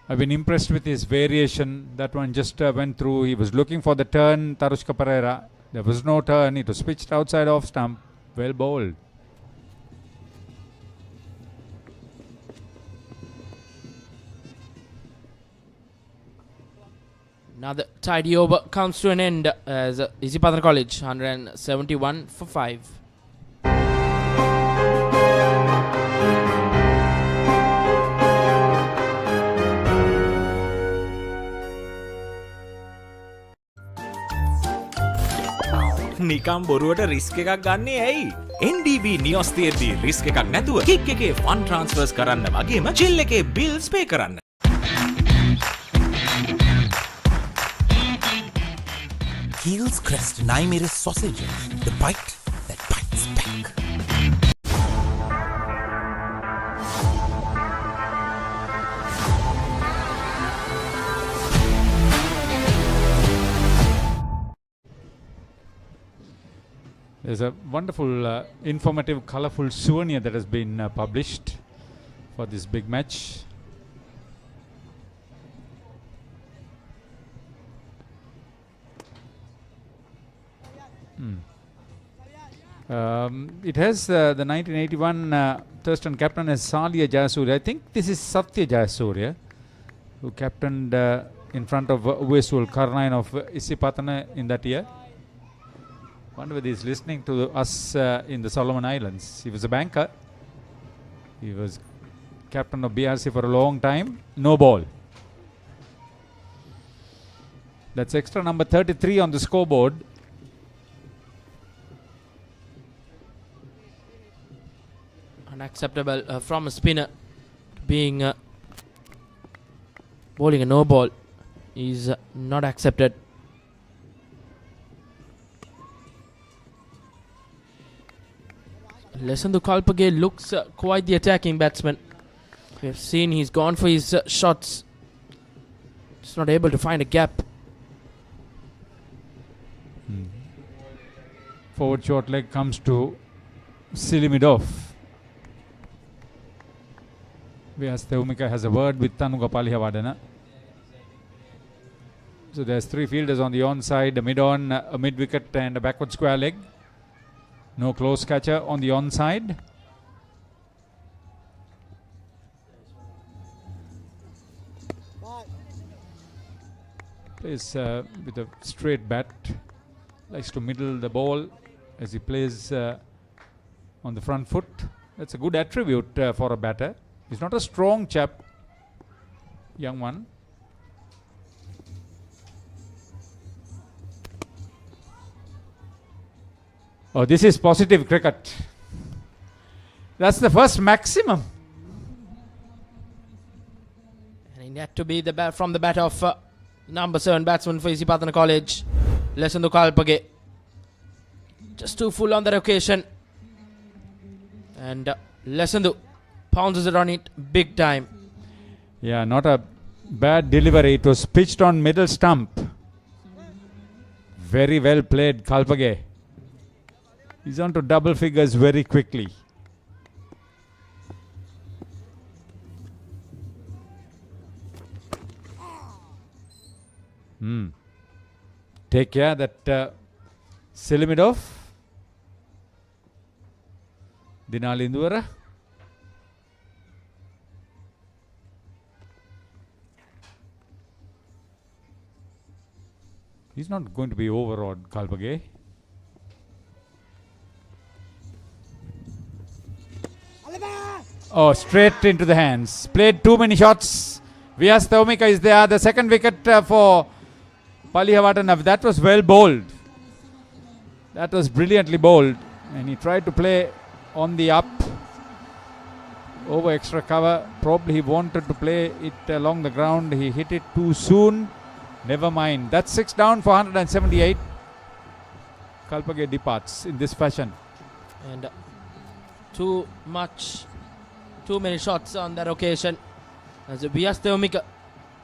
I've been impressed with his variation. That one just went through. He was looking for the turn, Tarushka Pereira. There was no turn. It was pitched outside off stump. Well bowled. Now the tidy over comes to an end as Isipathana College 171 for 5. නිකම් බොරුවට risk එකක් ගන්නේ ඇයි? NDB නියොස් තියෙද්දි risk එකක් නැතුව kick එකේ fun ට්‍රාන්ස්ෆර්ස් කරන්න වගේම චිල් එකේ බිල්ස් පේ කරන්න. Heels Crest Naimeris sausages. The bite that bites back. There's a wonderful, informative, colorful souvenir that has been published for this big match. It has the 1981 Thurstan captain as Salia Jayasuriya. I think this is Satya Jayasuriya, who captained in front of Uwesul Karnain of Isipathana in that year. Wonder whether he's listening to us in the Solomon Islands. He was a banker. He was captain of BRC for a long time. No ball. That's extra number 33 on the scoreboard. Unacceptable from a spinner being bowling a no ball is not accepted. Lesandu Kalpage looks quite the attacking batsman. We have seen he's gone for his shots. Just not able to find a gap. Forward short leg comes to silly mid-off. Vihas Thewumika has a word with Tanuka Wijewardena. So there's three fielders on the onside, a mid-on, a mid-wicket and a backward square leg. No close catcher on the onside. Plays with a straight bat. Likes to middle the ball as he plays on the front foot. That's a good attribute for a batter. He's not a strong chap, young one. Oh, this is positive cricket. That's the first maximum. And it had to be the bat from the bat of number 7 batsman for Isipathana College, Lesandu Kalpage. Just too full on that occasion. And Lesandu pounces it on it big time. Yeah, not a bad delivery. It was pitched on middle stump. Very well played, Kalpage. He's on to double figures very quickly. Take care that Silimidov, Dinalindura. He's not going to be overawed, Kalpage. Oh, straight into the hands. Played too many shots. Vyas Theumika is there. The second wicket for Wijewardena. That was well bowled. That was brilliantly bowled. And he tried to play on the up. Over extra cover. Probably he wanted to play it along the ground. He hit it too soon. Never mind. That's 6 down for 178. Kalpage departs in this fashion. And too many shots on that occasion. As Vyas Theumika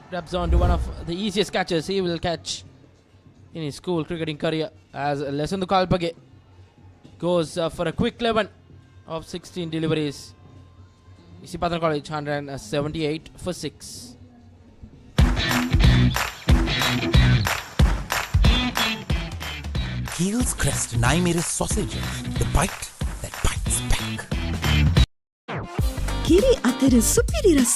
grabs on to one of the easiest catches he will catch in his school cricketing career, as Lesendu Kalpage goes for a quick 11 of 16 deliveries. Isipathana College 178 for 6. Heels Crest Naimir's sausages, the bite that bites back. කිරි අතර සුපිරි රස.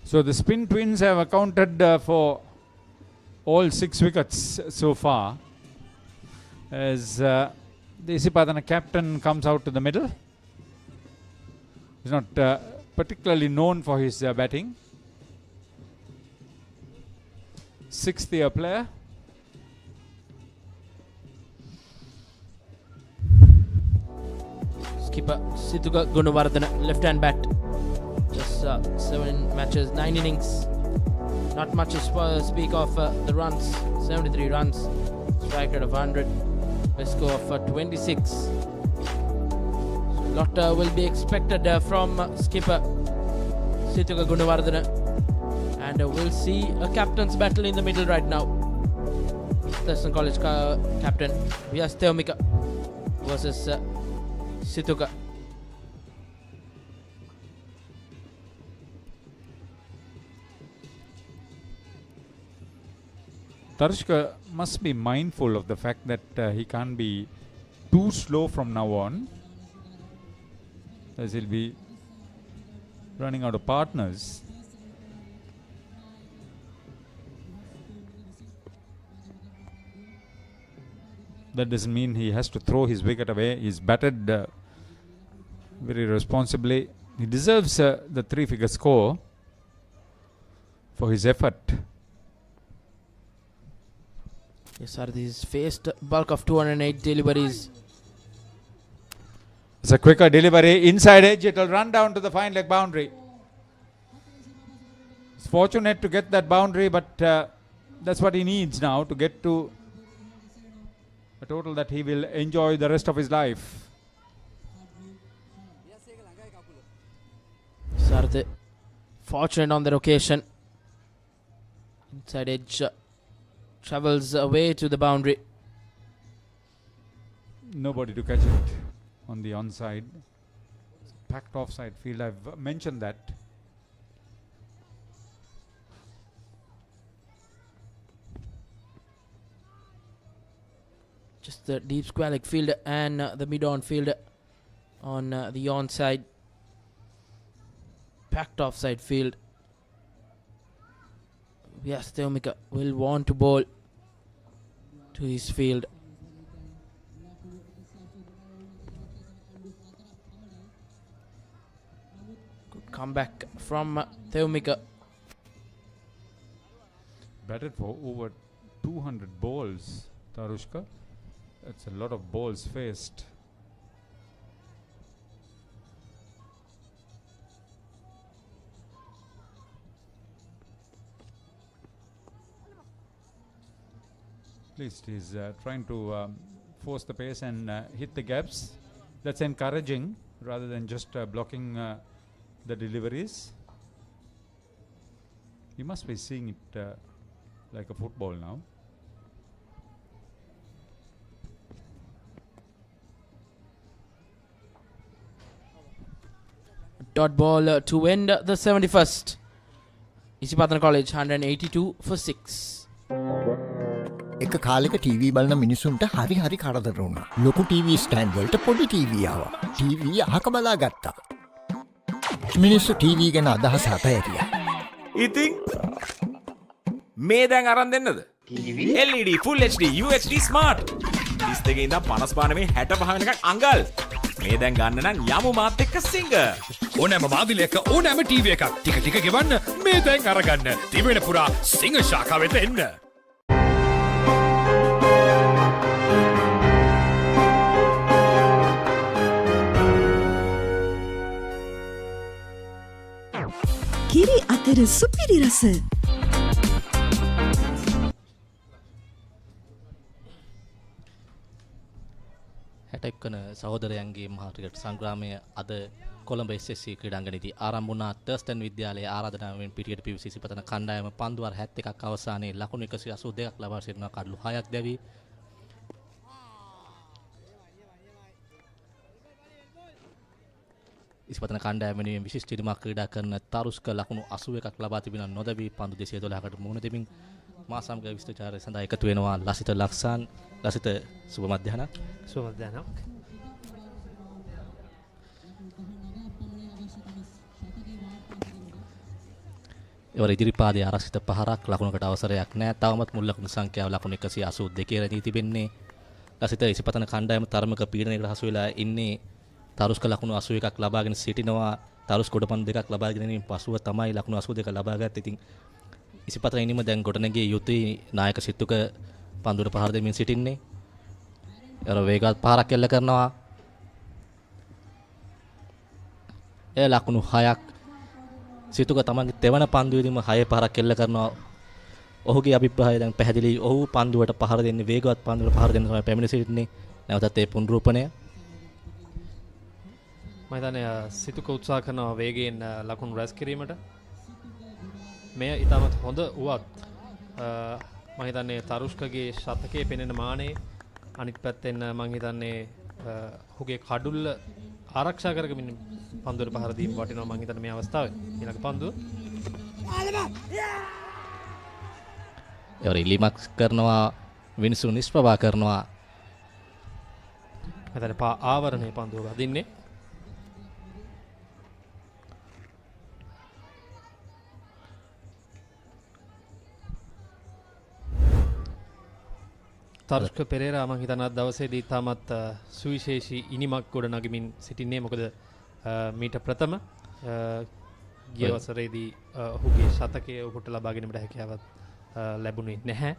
So the spin twins have accounted for all 6 wickets so far, as the Isipathana captain comes out to the middle. He's not particularly known for his batting. 6th year player. Skipper Situka Gunawardena, left hand bat. Just 7 matches, 9 innings. Not much to speak of the runs. 73 runs. Strike rate of 100. Best score of 26. A lot will be expected from skipper Situka Gunawardena. And we'll see a captain's battle in the middle right now. Thurstan College captain Vyas Theumika versus Situka. Tarishka must be mindful of the fact that he can't be too slow from now on, as he'll be running out of partners. That doesn't mean he has to throw his wicket away. He's batted very responsibly. He deserves the 3-figure score for his effort. Yes, sir. This faced bulk of 208 deliveries. It's a quicker delivery inside edge. It will run down to the fine leg boundary. It's fortunate to get that boundary, but that's what he needs now to get to a total that he will enjoy the rest of his life. Sarde fortunate on that occasion. Inside edge travels away to the boundary. Nobody to catch it on the onside. Packed offside field. I've mentioned that. Just the deep square leg field and the mid-on field on the onside. Packed offside field. Vyas Theumika will want to bowl to his field. Good comeback from Theumika. Batted for over 200 balls, Tarushka. That's a lot of balls faced. At least he's trying to force the pace and hit the gaps. That's encouraging rather than just blocking the deliveries. You must be seeing it like a football now. Dot ball to end the 71st. Isipathana College 182 for 6. එක කාලෙක TV බලන මිනිසුන්ට හරි කරදර වුණා. ලොකු TV stand වලට පොඩි ටීවී ආවා. ටීවී අහක බලා ගත්තා. මිනිස්සු ටීවී ගැන අදහස අතහැරියා. ඉතින් මේ දැන් අරන් දෙන්නද? LED Full HD UHD Smart 32 ඉඳන් 55 මේ 65 වෙනකන් අඟල්. මේ දැන් ගන්න නම් යමු මාත් එක්ක සිංග. ඕනෑම මාදිලයක ඕනෑම ටීවී එකක් ටික ටික ගෙවන්න මේ දැන් අරගන්න. තිබෙන පුරා සිංහ ශාඛාවට එන්න. කිරි අතර සුපිරි රස. හැටෙක්වන සහෝදරයන්ගේ මහා ක්‍රිකට් සංග්‍රාමය අද කොළඹ SSC ක්‍රීඩාංගණයේදී ආරම්භ වුණා. තර්ස්ටන් විද්‍යාලයේ ආරාධනාවෙන් පිටියට පිවිසි ඉසිපතන කණ්ඩායම පන්දු වාර 71ක් අවසානයේ ලකුණු 182ක් ලබා සිටිනවා. කඩලු 6ක් දැවි. ඉසිපතන කණ්ඩායම වෙනුවෙන් විශිෂ්ට ඉරිමක් ක්‍රීඩා කරන තරුස්ක ලකුණු 81ක් ලබා තිබෙන නොදැවි පන්දු 212කට මුහුණ දෙමින් මා සමග විශ්ලේෂණය සඳහා එකතු වෙනවා ලසිත ලක්සාන්. ලසිත සුබ මධ්‍යහ්නක්. සුබ මධ්‍යහ්නක්. ඒවර ඉදිරිපාදයේ ආරක්ෂිත පහරක් ලකුණකට අවසරයක් නැහැ. තවමත් මුල් ලකුණු සංඛ්‍යාව ලකුණු 182 රැඳී තිබෙන්නේ. ලසිත ඉසිපතන කණ්ඩායම තරමක පීඩනයකට හසු වෙලා ඉන්නේ. තරුස්ක ලකුණු 81ක් ලබාගෙන සිටිනවා. තරුස් කොටපන් දෙකක් ලබාගෙන ඉන්න පසුව තමයි ලකුණු 82 ලබාගත්තේ. ඉතින් ඉසිපතන ඉනිම දැන් ගොඩනැගිය යුතුයි. නායක සිතුක පන්දුවට පහර දෙමින් සිටින්නේ. ඒවර වේගවත් පහරක් එල්ල කරනවා. ඒ ලකුණු 6ක් සිතුක තමන්ගේ තෙවන පන්දුවේදීම 6 පහරක් එල්ල කරනවා. ඔහුගේ අභිප්‍රායය දැන් පැහැදිලි. ඔහු පන්දුවට පහර දෙන්නේ වේගවත් පන්දුවට පහර දෙන්න තමයි පැමිණ සිටින්නේ. නැවතත් ඒ පුනරූපණය. මම හිතන්නේ සිතුක උත්සාහ කරනවා වේගයෙන් ලකුණු රැස් කිරීමට. මෙය ඉතාමත් හොඳ වුවත් මම හිතන්නේ තරුෂ්කගේ ශතකයේ පෙනෙන මානේ අනිත් පැත්තෙන් මම හිතන්නේ ඔහුගේ කඩුල්ල ආරක්ෂා කරගමින් පන්දුවට පහර දීම වටිනවා මම හිතන්නේ මේ අවස්ථාවේ. ඊළඟ පන්දුව. ඒවර ඉලිමක් කරනවා විනිසු නිෂ්ප්‍රභා කරනවා. හිතන්නේ පා ආවරණේ පන්දුව වදින්නේ. තර්ෂ්ක පෙරේරා මම හිතන අද දවසේදී තාමත් සුවිශේෂී ඉනිමක් ගොඩ නගමින් සිටින්නේ. මොකද මීට ප්‍රථම ගිය වසරේදී ඔහුගේ ශතකය ඔහුට ලබා ගැනීමට හැකියාවක් ලැබුණේ නැහැ.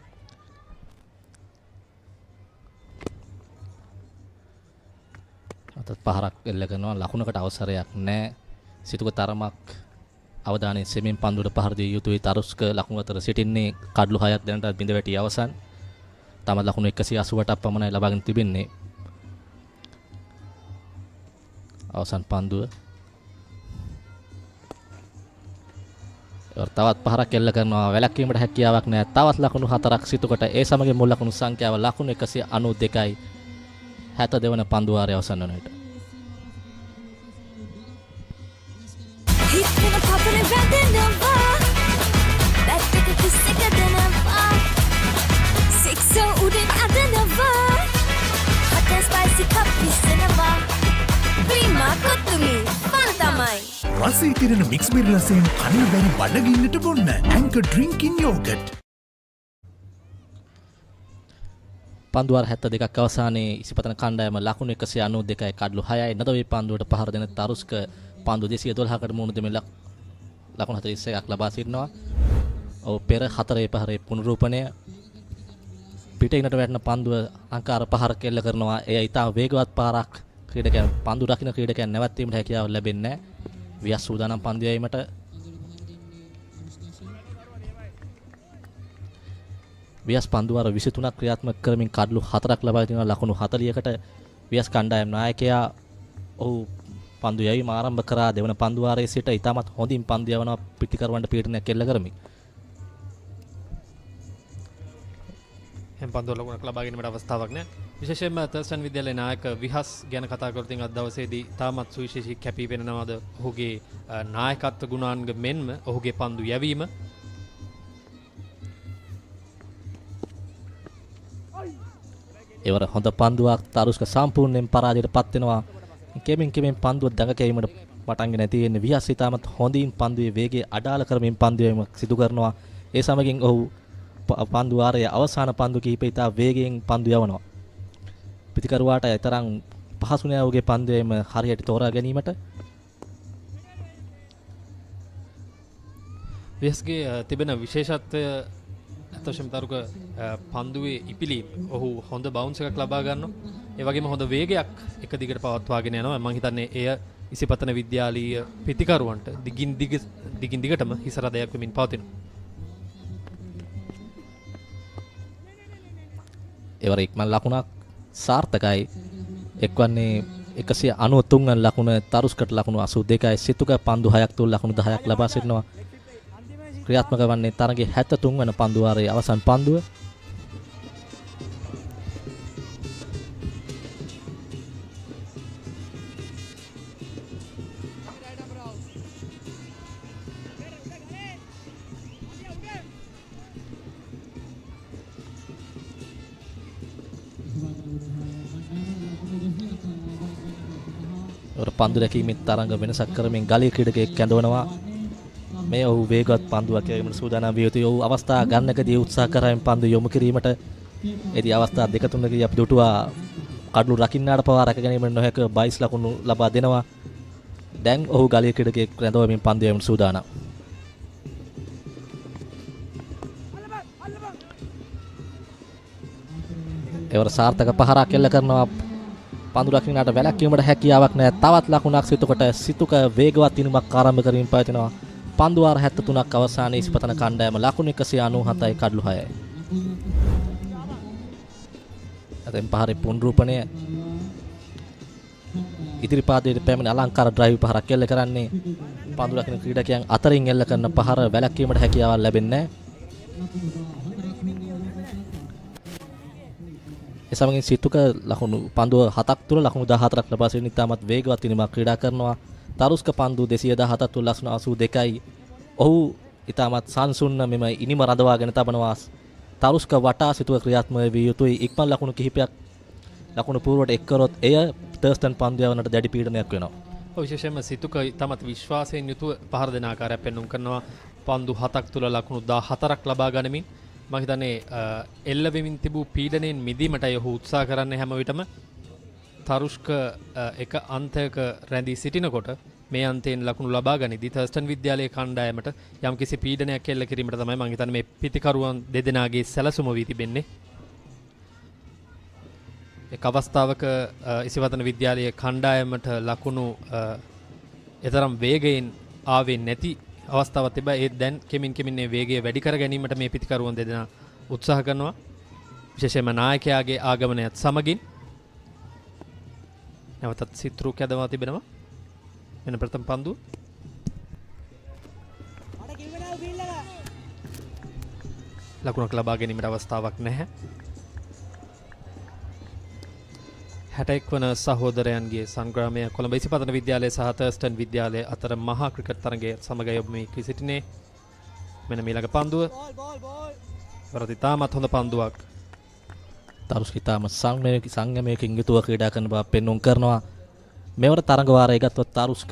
අතත් පහරක් එල්ල කරනවා. ලකුණකට අවසරයක් නැහැ. සිතුක තරමක් අවධානයෙන් සෙමින් පන්දුවට පහර දිය යුතුයි. තරුස්ක ලකුණු අතර සිටින්නේ. කඩලු 6ක් දැනට බිඳ වැටි අවසන්. තම ලකුණු 188ක් පමණයි ලබාගෙන තිබෙන්නේ. අවසන් පන්දුව. තවත් පහරක් එල්ල කරනවා. වැළැක්වීමට හැකියාවක් නැහැ. තවත් ලකුණු 4ක් සිතුකට. ඒ සමග මුල් ලකුණු සංඛ්‍යාව ලකුණු 192යි. 72 වන පන්දු වාරය අවසන් වන විට. හිතන පපරේ වැදෙනවා. බැට් එක කිස්සක දෙනවා. සික්සෝ උඩින් අදනවා. හොට ස්පයිසි කප් විසනවා. ප්‍රීමා කොතුමි පල් තමයි. රසී තිරෙන මික්ස් බෙරිලසෙන් කන්න බැරි බඩගින්නට බොන්න ඇන්කර් ඩ්‍රින්කින් යෝගට්. පන්දු වාර 72ක් අවසානයේ ඉසිපතන කණ්ඩායම ලකුණු 192යි කඩලු 6යි නදවේ පන්දුවට පහර දෙන තරුස්ක පන්දු 212කට මුහුණ දෙමින් ලකුණු 41ක් ලබා සිටිනවා. ඔව් පෙර 4 පහරේ පුනරූපණය. පිටිනට වැටෙන පන්දුව අංකාර පහරක් එල්ල කරනවා. එය ඉතා වේගවත් පාරක්. ක්‍රීඩකයන් පන්දු රකින්න ක්‍රීඩකයන් නැවැත්වීමට හැකියාව ලැබෙන්නේ නැහැ. වියස් සූදානම් පන්දු යැවීමට. වියස් පන්දු වාර 23ක් ක්‍රියාත්මක කරමින් කඩලු 4ක් ලබා දෙනවා. ලකුණු 40කට වියස් කණ්ඩායම් නායකයා ඔහු පන්දු යැවීම ආරම්භ කරා. දෙවන පන්දු වාරයේ සිට ඉතාමත් හොඳින් පන්දු යවනවා. පිටිකරවන්ට පීඩනයක් එල්ල කරමින්. හැම පන්දුව ලකුණක් ලබා ගැනීමට අවස්ථාවක් නැහැ. විශේෂයෙන්ම තර්ස්ටන් විද්‍යාලයේ නායක විහස් ගැන කතා කරලා තින් අද දවසේදී තාමත් සුවිශේෂී කැපී පෙනෙනවාද ඔහුගේ නායකත්ව ගුණාංග මෙන්ම ඔහුගේ පන්දු යැවීම. ඒවර හොඳ පන්දුවක් තරුස්ක සම්පූර්ණයෙන් පරාජයට පත් වෙනවා. කෙමින් පන්දුව දඟ කැවීමට පටන් ගෙන තියෙන්නේ. විහස් ඉතාමත් හොඳින් පන්දුවේ වේගය අඩාල කරමින් පන්දුවේම සිදු කරනවා. ඒ සමගින් ඔහු පන්දු වාරයේ අවසාන පන්දු කිහිප ඉතා වේගයෙන් පන්දු යවනවා. පිතිකරුවාට තරම් පහසු නෑ ඔහුගේ පන්දුවේම හරියට තෝරා ගැනීමට. විහස්ගේ තිබෙන විශේෂත්වය අතවශ්‍යම තරුක පන්දුවේ ඉපිලීම. ඔහු හොඳ බවුන්ස් එකක් ලබා ගන්නවා. ඒ වගේම හොඳ වේගයක් එක දිගට පවත්වාගෙන යනවා. මම හිතන්නේ එය ඉසිපතන විද්‍යාලීය පිතිකරුවන්ට දිගින් දිගටම හිසරදයක් වෙමින් පවතිනවා. ඒවර ඉක්මන් ලකුණක් සාර්ථකයි. එක්වන්නේ 193 වන ලකුණ තරුස්කට ලකුණු 82යි. සිතුක පන්දු 6ක් තුල ලකුණු 10ක් ලබා සිටිනවා. ක්‍රියාත්මක වන්නේ තරගයේ 73 වන පන්දු වාරයේ අවසන් පන්දුව. පන්දු රැකීමේ තරඟ වෙනසක් කරමින් ගලී ක්‍රීඩකයෙක් කැඳවනවා. මේ ඔහු වේගවත් පන්දුවක් යැවීමට සූදානම් විය යුතුයි. ඔහු අවස්ථා ගන්නකදී උත්සාහ කරමින් පන්දු යොමු කිරීමට එදී අවස්ථා දෙක තුනකදී අපි දුටුවා කඩළු රකින්නාට පවා රැක ගැනීමට නොහැක 22 ලකුණු ලබා දෙනවා. දැන් ඔහු ගලී ක්‍රීඩකයෙක් කැඳවමින් පන්දු යැවීමට සූදානම්. ඒවර සාර්ථක පහරක් එල්ල කරනවා. පන්දු රකින්නාට වැළැක්වීමට හැකියාවක් නැහැ. තවත් ලකුණක් සිතුකට සිතුක වේගවත් දිනුමක් ආරම්භ කරමින් පවතිනවා. පන්දු වාර 73ක් අවසානයේ ඉසිපතන කණ්ඩායම ලකුණු 197යි කඩළු 6යි. අතෙන් පහරේ පුනරූපණය ඉදිරි පාදයේ පැමිණ අලංකාර ඩ්‍රයිව් පහරක් එල්ල කරන්නේ. පන්දු රකින්න ක්‍රීඩකයන් අතරින් එල්ල කරන පහර වැළැක්වීමට හැකියාවක් ලැබෙන්නේ නැහැ. එසමගින් සිතුක ලකුණු පන්දුව 7ක් තුල ලකුණු 14ක් ලබා සිටින ඉතාමත් වේගවත් දිනමක් ක්‍රීඩා කරනවා. තරුස්ක පන්දු 217ක් තුල ලකුණු 82යි. ඔහු ඉතාමත් සංසුන්න මෙම ඉනිම රඳවාගෙන තබනවා. තරුස්ක වටා සිතුව ක්‍රියාත්මක විය යුතුයි. ඉක්මන් ලකුණු කිහිපයක් ලකුණු පූර්වට එක් කරොත් එය තර්ස්ටන් පන්දු යවන්නට දැඩි පීඩනයක් වෙනවා. විශේෂයෙන්ම සිතුක ඉතාමත් විශ්වාසයෙන් යුතුව පහර දෙන ආකාරයක් පෙන්වුම් කරනවා. පන්දු 7ක් තුල ලකුණු 14ක් ලබා ගනිමින් මම හිතන්නේ එල්ල වෙමින් තිබූ පීඩනයෙන් මිදීමටයි ඔහු උත්සාහ කරන්නේ හැම විටම. තරුෂ්ක එක අන්තයක රැඳී සිටිනකොට මේ අන්තයෙන් ලකුණු ලබා ගනිද්දී තර්ස්ටන් විද්‍යාලයේ කණ්ඩායමට යම්කිසි පීඩනයක් එල්ල කිරීමට තමයි මම හිතන්නේ මේ පිතිකරුවන් දෙදෙනාගේ සැලසුම වී තිබෙන්නේ. එක් අවස්ථාවක ඉසිපතන විද්‍යාලයේ කණ්ඩායමට ලකුණු එතරම් වේගයෙන් ආවේ නැති අවස්ථාවක් තිබා. ඒ දැන් කෙමින් මේ වේගය වැඩි කර ගැනීමට මේ පිතිකරුවන් දෙදෙනා උත්සාහ කරනවා. විශේෂයෙන්ම නායකයාගේ ආගමනයත් සමගින් නැවතත් සිත්රු කැදවා තිබෙනවා. මෙන්න ප්‍රථම පන්දුව. ලකුණක් ලබා ගැනීමට අවස්ථාවක් නැහැ. 61 වන සහෝදරයන්ගේ සංග්‍රාමය කොළඹ ඉසිපතන විද්‍යාලය සහ තර්ස්ටන් විද්‍යාලය අතර මහා ක්‍රිකට් තරගයේ සමග යොමුවී සිටිනේ. මෙන්න ඊළඟ පන්දුව. වරදි තාමත් හොඳ පන්දුවක්. තරුස්ක තාම සංයමයකින් යුතුව ක්‍රීඩා කරන බව පෙන්වුම් කරනවා. මෙවර තරඟ වාරය ගත්තොත් තරුස්ක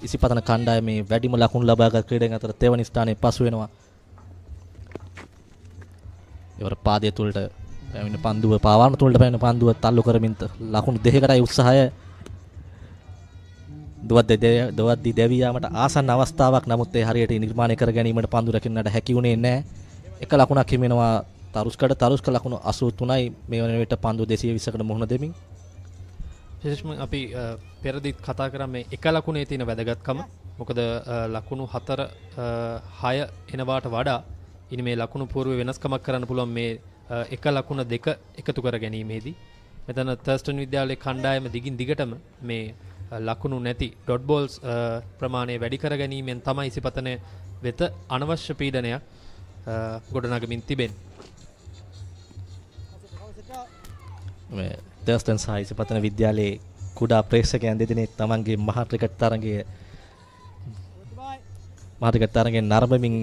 ඉසිපතන කණ්ඩායමේ වැඩිම ලකුණු ලබාගත් ක්‍රීඩකයන් අතර තෙවැනි ස්ථානයේ පසු වෙනවා. ඒවර පාදයේ තුලට පැමිණ පන්දුව පාවාන තුලට පැමිණ පන්දුව තල්ලු කරමින් ලකුණු දෙකකටයි උත්සාහය. දුවද්දී දෙවි යාමට ආසන්න අවස්ථාවක්. නමුත් ඒ හරියට නිර්මාණය කර ගැනීමට පන්දු රකින්නට හැකි වුණේ නැහැ. එක ලකුණක් හිමිනවා තරුස්ක ලකුණු 83යි මේ වන විට පන්දු 220කට මුහුණ දෙමින්. විශේෂයෙන්ම අපි පෙරදිත් කතා කරා මේ එක ලකුණේ තියෙන වැදගත්කම. මොකද ලකුණු 4 6 එනවාට වඩා ඉනි මේ ලකුණු පූර්ව වෙනස්කමක් කරන්න පුළුවන් මේ එක ලකුණ දෙක එකතු කර ගැනීමේදී. මෙතන තර්ස්ටන් විද්‍යාලයේ කණ්ඩායම දිගින් දිගටම මේ ලකුණු නැති ඩොට් බෝල්ස් ප්‍රමාණය වැඩි කර ගැනීමෙන් තමයි ඉසිපතන වෙත අනවශ්‍ය පීඩනයක් ගොඩනගමින් තිබෙන්නේ. මේ තර්ස්ටන් සහ ඉසිපතන විද්‍යාලයේ කුඩා ප්‍රේක්ෂකයන් දෙදෙනෙක් තමන්ගේ මහා ක්‍රිකට් තරගයේ නරඹමින්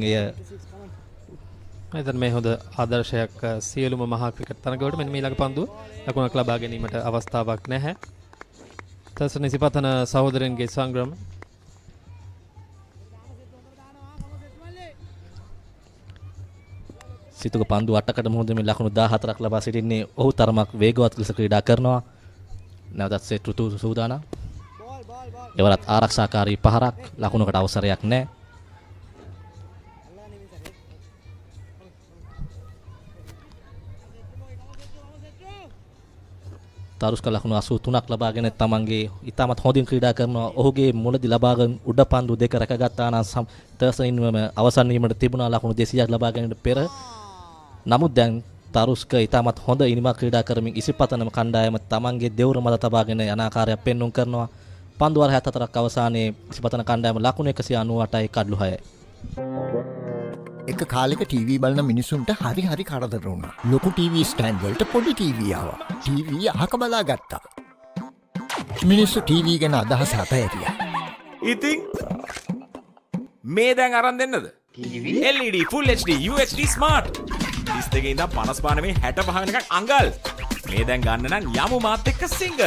එතන මේ හොඳ ආදර්ශයක් සියලුම මහා ක්‍රිකට් තරගවලට. මෙන්න මේ ළඟ පන්දුව ලකුණක් ලබා ගැනීමට අවස්ථාවක් නැහැ. තර්ස්ටන් ඉසිපතන සහෝදරයන්ගේ සංග්‍රාම සිතුක පන්දු 8කට මුහුණ දෙමින් ලකුණු 14ක් ලබා සිටින්නේ. ඔහු තරමක් වේගවත් ලෙස ක්‍රීඩා කරනවා. නැවතත් සෙට් ඍතු සූදානම්. එවරත් ආරක්ෂාකාරී පහරක් ලකුණකට අවසරයක් නැහැ. තරුස්ක ලකුණු 83ක් ලබාගෙන තමන්ගේ ඉතාමත් හොඳින් ක්‍රීඩා කරනවා. ඔහුගේ මුලදී ලබාගෙන උඩ පන්දු දෙක රැකගත්තා නම් තර්සන් අවසන් වීමට තිබුණා ලකුණු 200ක් ලබා ගැනීමට පෙර. නමුත් දැන් තරුස්ක ඉතාමත් හොඳ ඉනිමක් ක්‍රීඩා කරමින් ඉසිපතනම කණ්ඩායම තමන්ගේ දෙවුර මත තබාගෙන යන ආකාරයක් පෙන්වුම් කරනවා. පන්දු 74ක් අවසානයේ ඉසිපතන කණ්ඩායම ලකුණු 198යි කඩලු 6යි. එක කාලෙක ටීවී බලන මිනිසුන්ට හරි කරදර වුණා. ලොකු ටීවී ස්ටෑන්ඩ් වලට පොඩි ටීවී ආවා. ටීවී අහක බලා ගත්තා. මිනිස්සු ටීවී ගැන අදහස අතහැරියා. ඉතින් මේ දැන් අරන් දෙන්නද? LED Full HD UHD Smart 32 ඉඳන් 55 මේ 65 වෙනකන් අඟල්. මේ දැන් ගන්න නම් යමු මාත් එක්ක සිංග.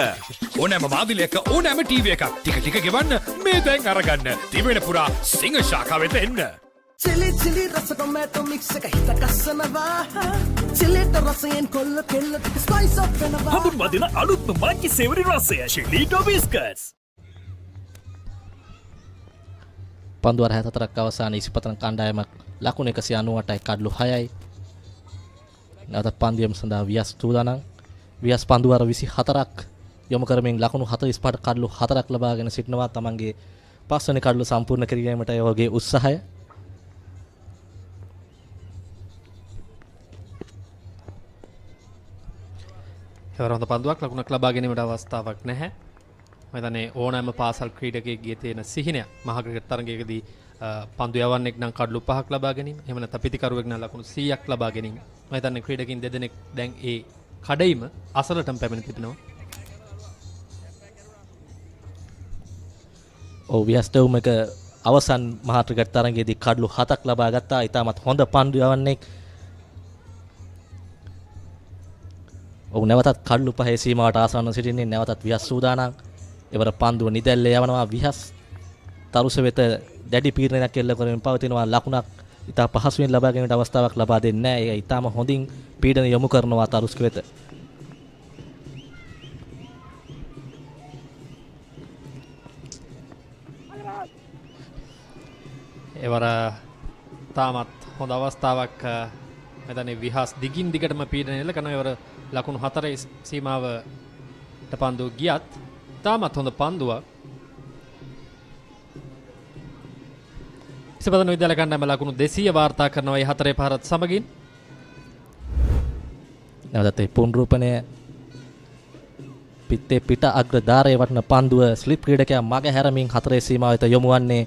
ඕනෑම මාදිලයක ඕනෑම ටීවී එකක් ටික ගෙවන්න මේ දැන් අරගන්න. තිබෙන පුරා සිංහ ශාඛාව වෙත එන්න. Chili chili rasa tomato mix එක හිත කස්සනවා. Chilliට රසයෙන් කොල්ල කෙල්ල ටික spice up වෙනවා. හඳුන් වදින අලුත්ම මාකි සේවරි රසය ශිලීටෝ බිස්කට්ස්. පන්දු 64ක් අවසානයේ ඉසිපතන කණ්ඩායම ලකුණු 198යි කඩලු 6යි. නැවත පන්දියම සඳහා වියස් සූදානම්. වියස් පන්දු 24ක් යොමු කරමින් ලකුණු 45ට කඩලු 4ක් ලබාගෙන සිටිනවා. තමන්ගේ පස්වෙනි කඩලු සම්පූර්ණ කිරීමට ඔහුගේ උත්සාහය. එවරන්ත පන්දුවක් ලකුණක් ලබා ගැනීමට අවස්ථාවක් නැහැ. මම හිතන්නේ ඕනෑම පාසල් ක්‍රීඩකයෙක්ගේ තියෙන සිහිනය මහා ක්‍රිකට් තරගයකදී පන්දු යවන්නෙක් නම් කඩලු 5ක් ලබා ගැනීම. එහෙම නැත්නම් පිටිකරුවෙක් නම් ලකුණු 100ක් ලබා ගැනීම. මම හිතන්නේ ක්‍රීඩකින් දෙදෙනෙක් දැන් ඒ කඩයිම අසලටම පැමිණ තිබෙනවා. වියස්ටවුමක අවසන් මහා ක්‍රිකට් තරගයේදී කඩලු 7ක් ලබා ගත්තා. ඉතාමත් හොඳ පන්දු යවන්නෙක්. ඔහු නැවතත් කඩලු 5 සීමාවට ආසන්න සිටින්නේ. නැවතත් වියස් සූදානම්. එවර පන්දුව නිදැල්ලේ යවනවා. වියස් තරුස වෙත දැඩි පීඩනයක් එල්ල කරමින් පවතිනවා. ලකුණක් ඉතා පහසුවෙන් ලබා ගැනීමට අවස්ථාවක් ලබා දෙන්නේ නැහැ. ඒක ඉතාම හොඳින් පීඩන යොමු කරනවා තරුස්ක වෙත. එවර තාමත් හොඳ අවස්ථාවක් මෙතන විහාස් දිගින් දිගටම පීඩනය එල්ල කරනවා. එවර ලකුණු 4 සීමාවට පන්දු ගියත් තාමත් හොඳ පන්දුවක්. ඉසිපතන විද්‍යාල කණ්ඩායම ලකුණු 200 වාර්තා කරනවා. ඒ 4 පහරත් සමගින් නැවතත් ඒ පුනරූපණය පිටේ පිට අග්‍රධාරයේ වටන පන්දුව ස්ලිප් ක්‍රීඩකයා මග හැරමින් 4 සීමාව වෙත යොමු වන්නේ.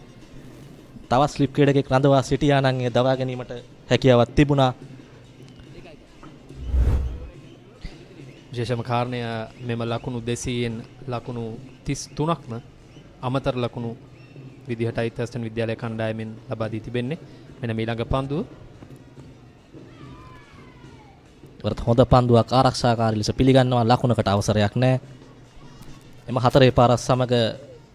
තවත් ස්ලිප් ක්‍රීඩකෙක් රඳවා සිටියා නම් ඒ දවා ගැනීමට හැකියාවක් තිබුණා. විශේෂම කාරණය මෙම ලකුණු 200න් ලකුණු 33ක්ම අමතර ලකුණු විදිහටයි තර්ස්ටන් විද්‍යාලය කණ්ඩායමෙන් ලබා දී තිබෙන්නේ. මෙන්න මේ ළඟ පන්දුව. වරත් හොඳ පන්දුවක් ආරක්ෂාකාරී ලෙස පිළිගන්නවා. ලකුණකට අවසරයක් නැහැ. එම 4 පාරස් සමග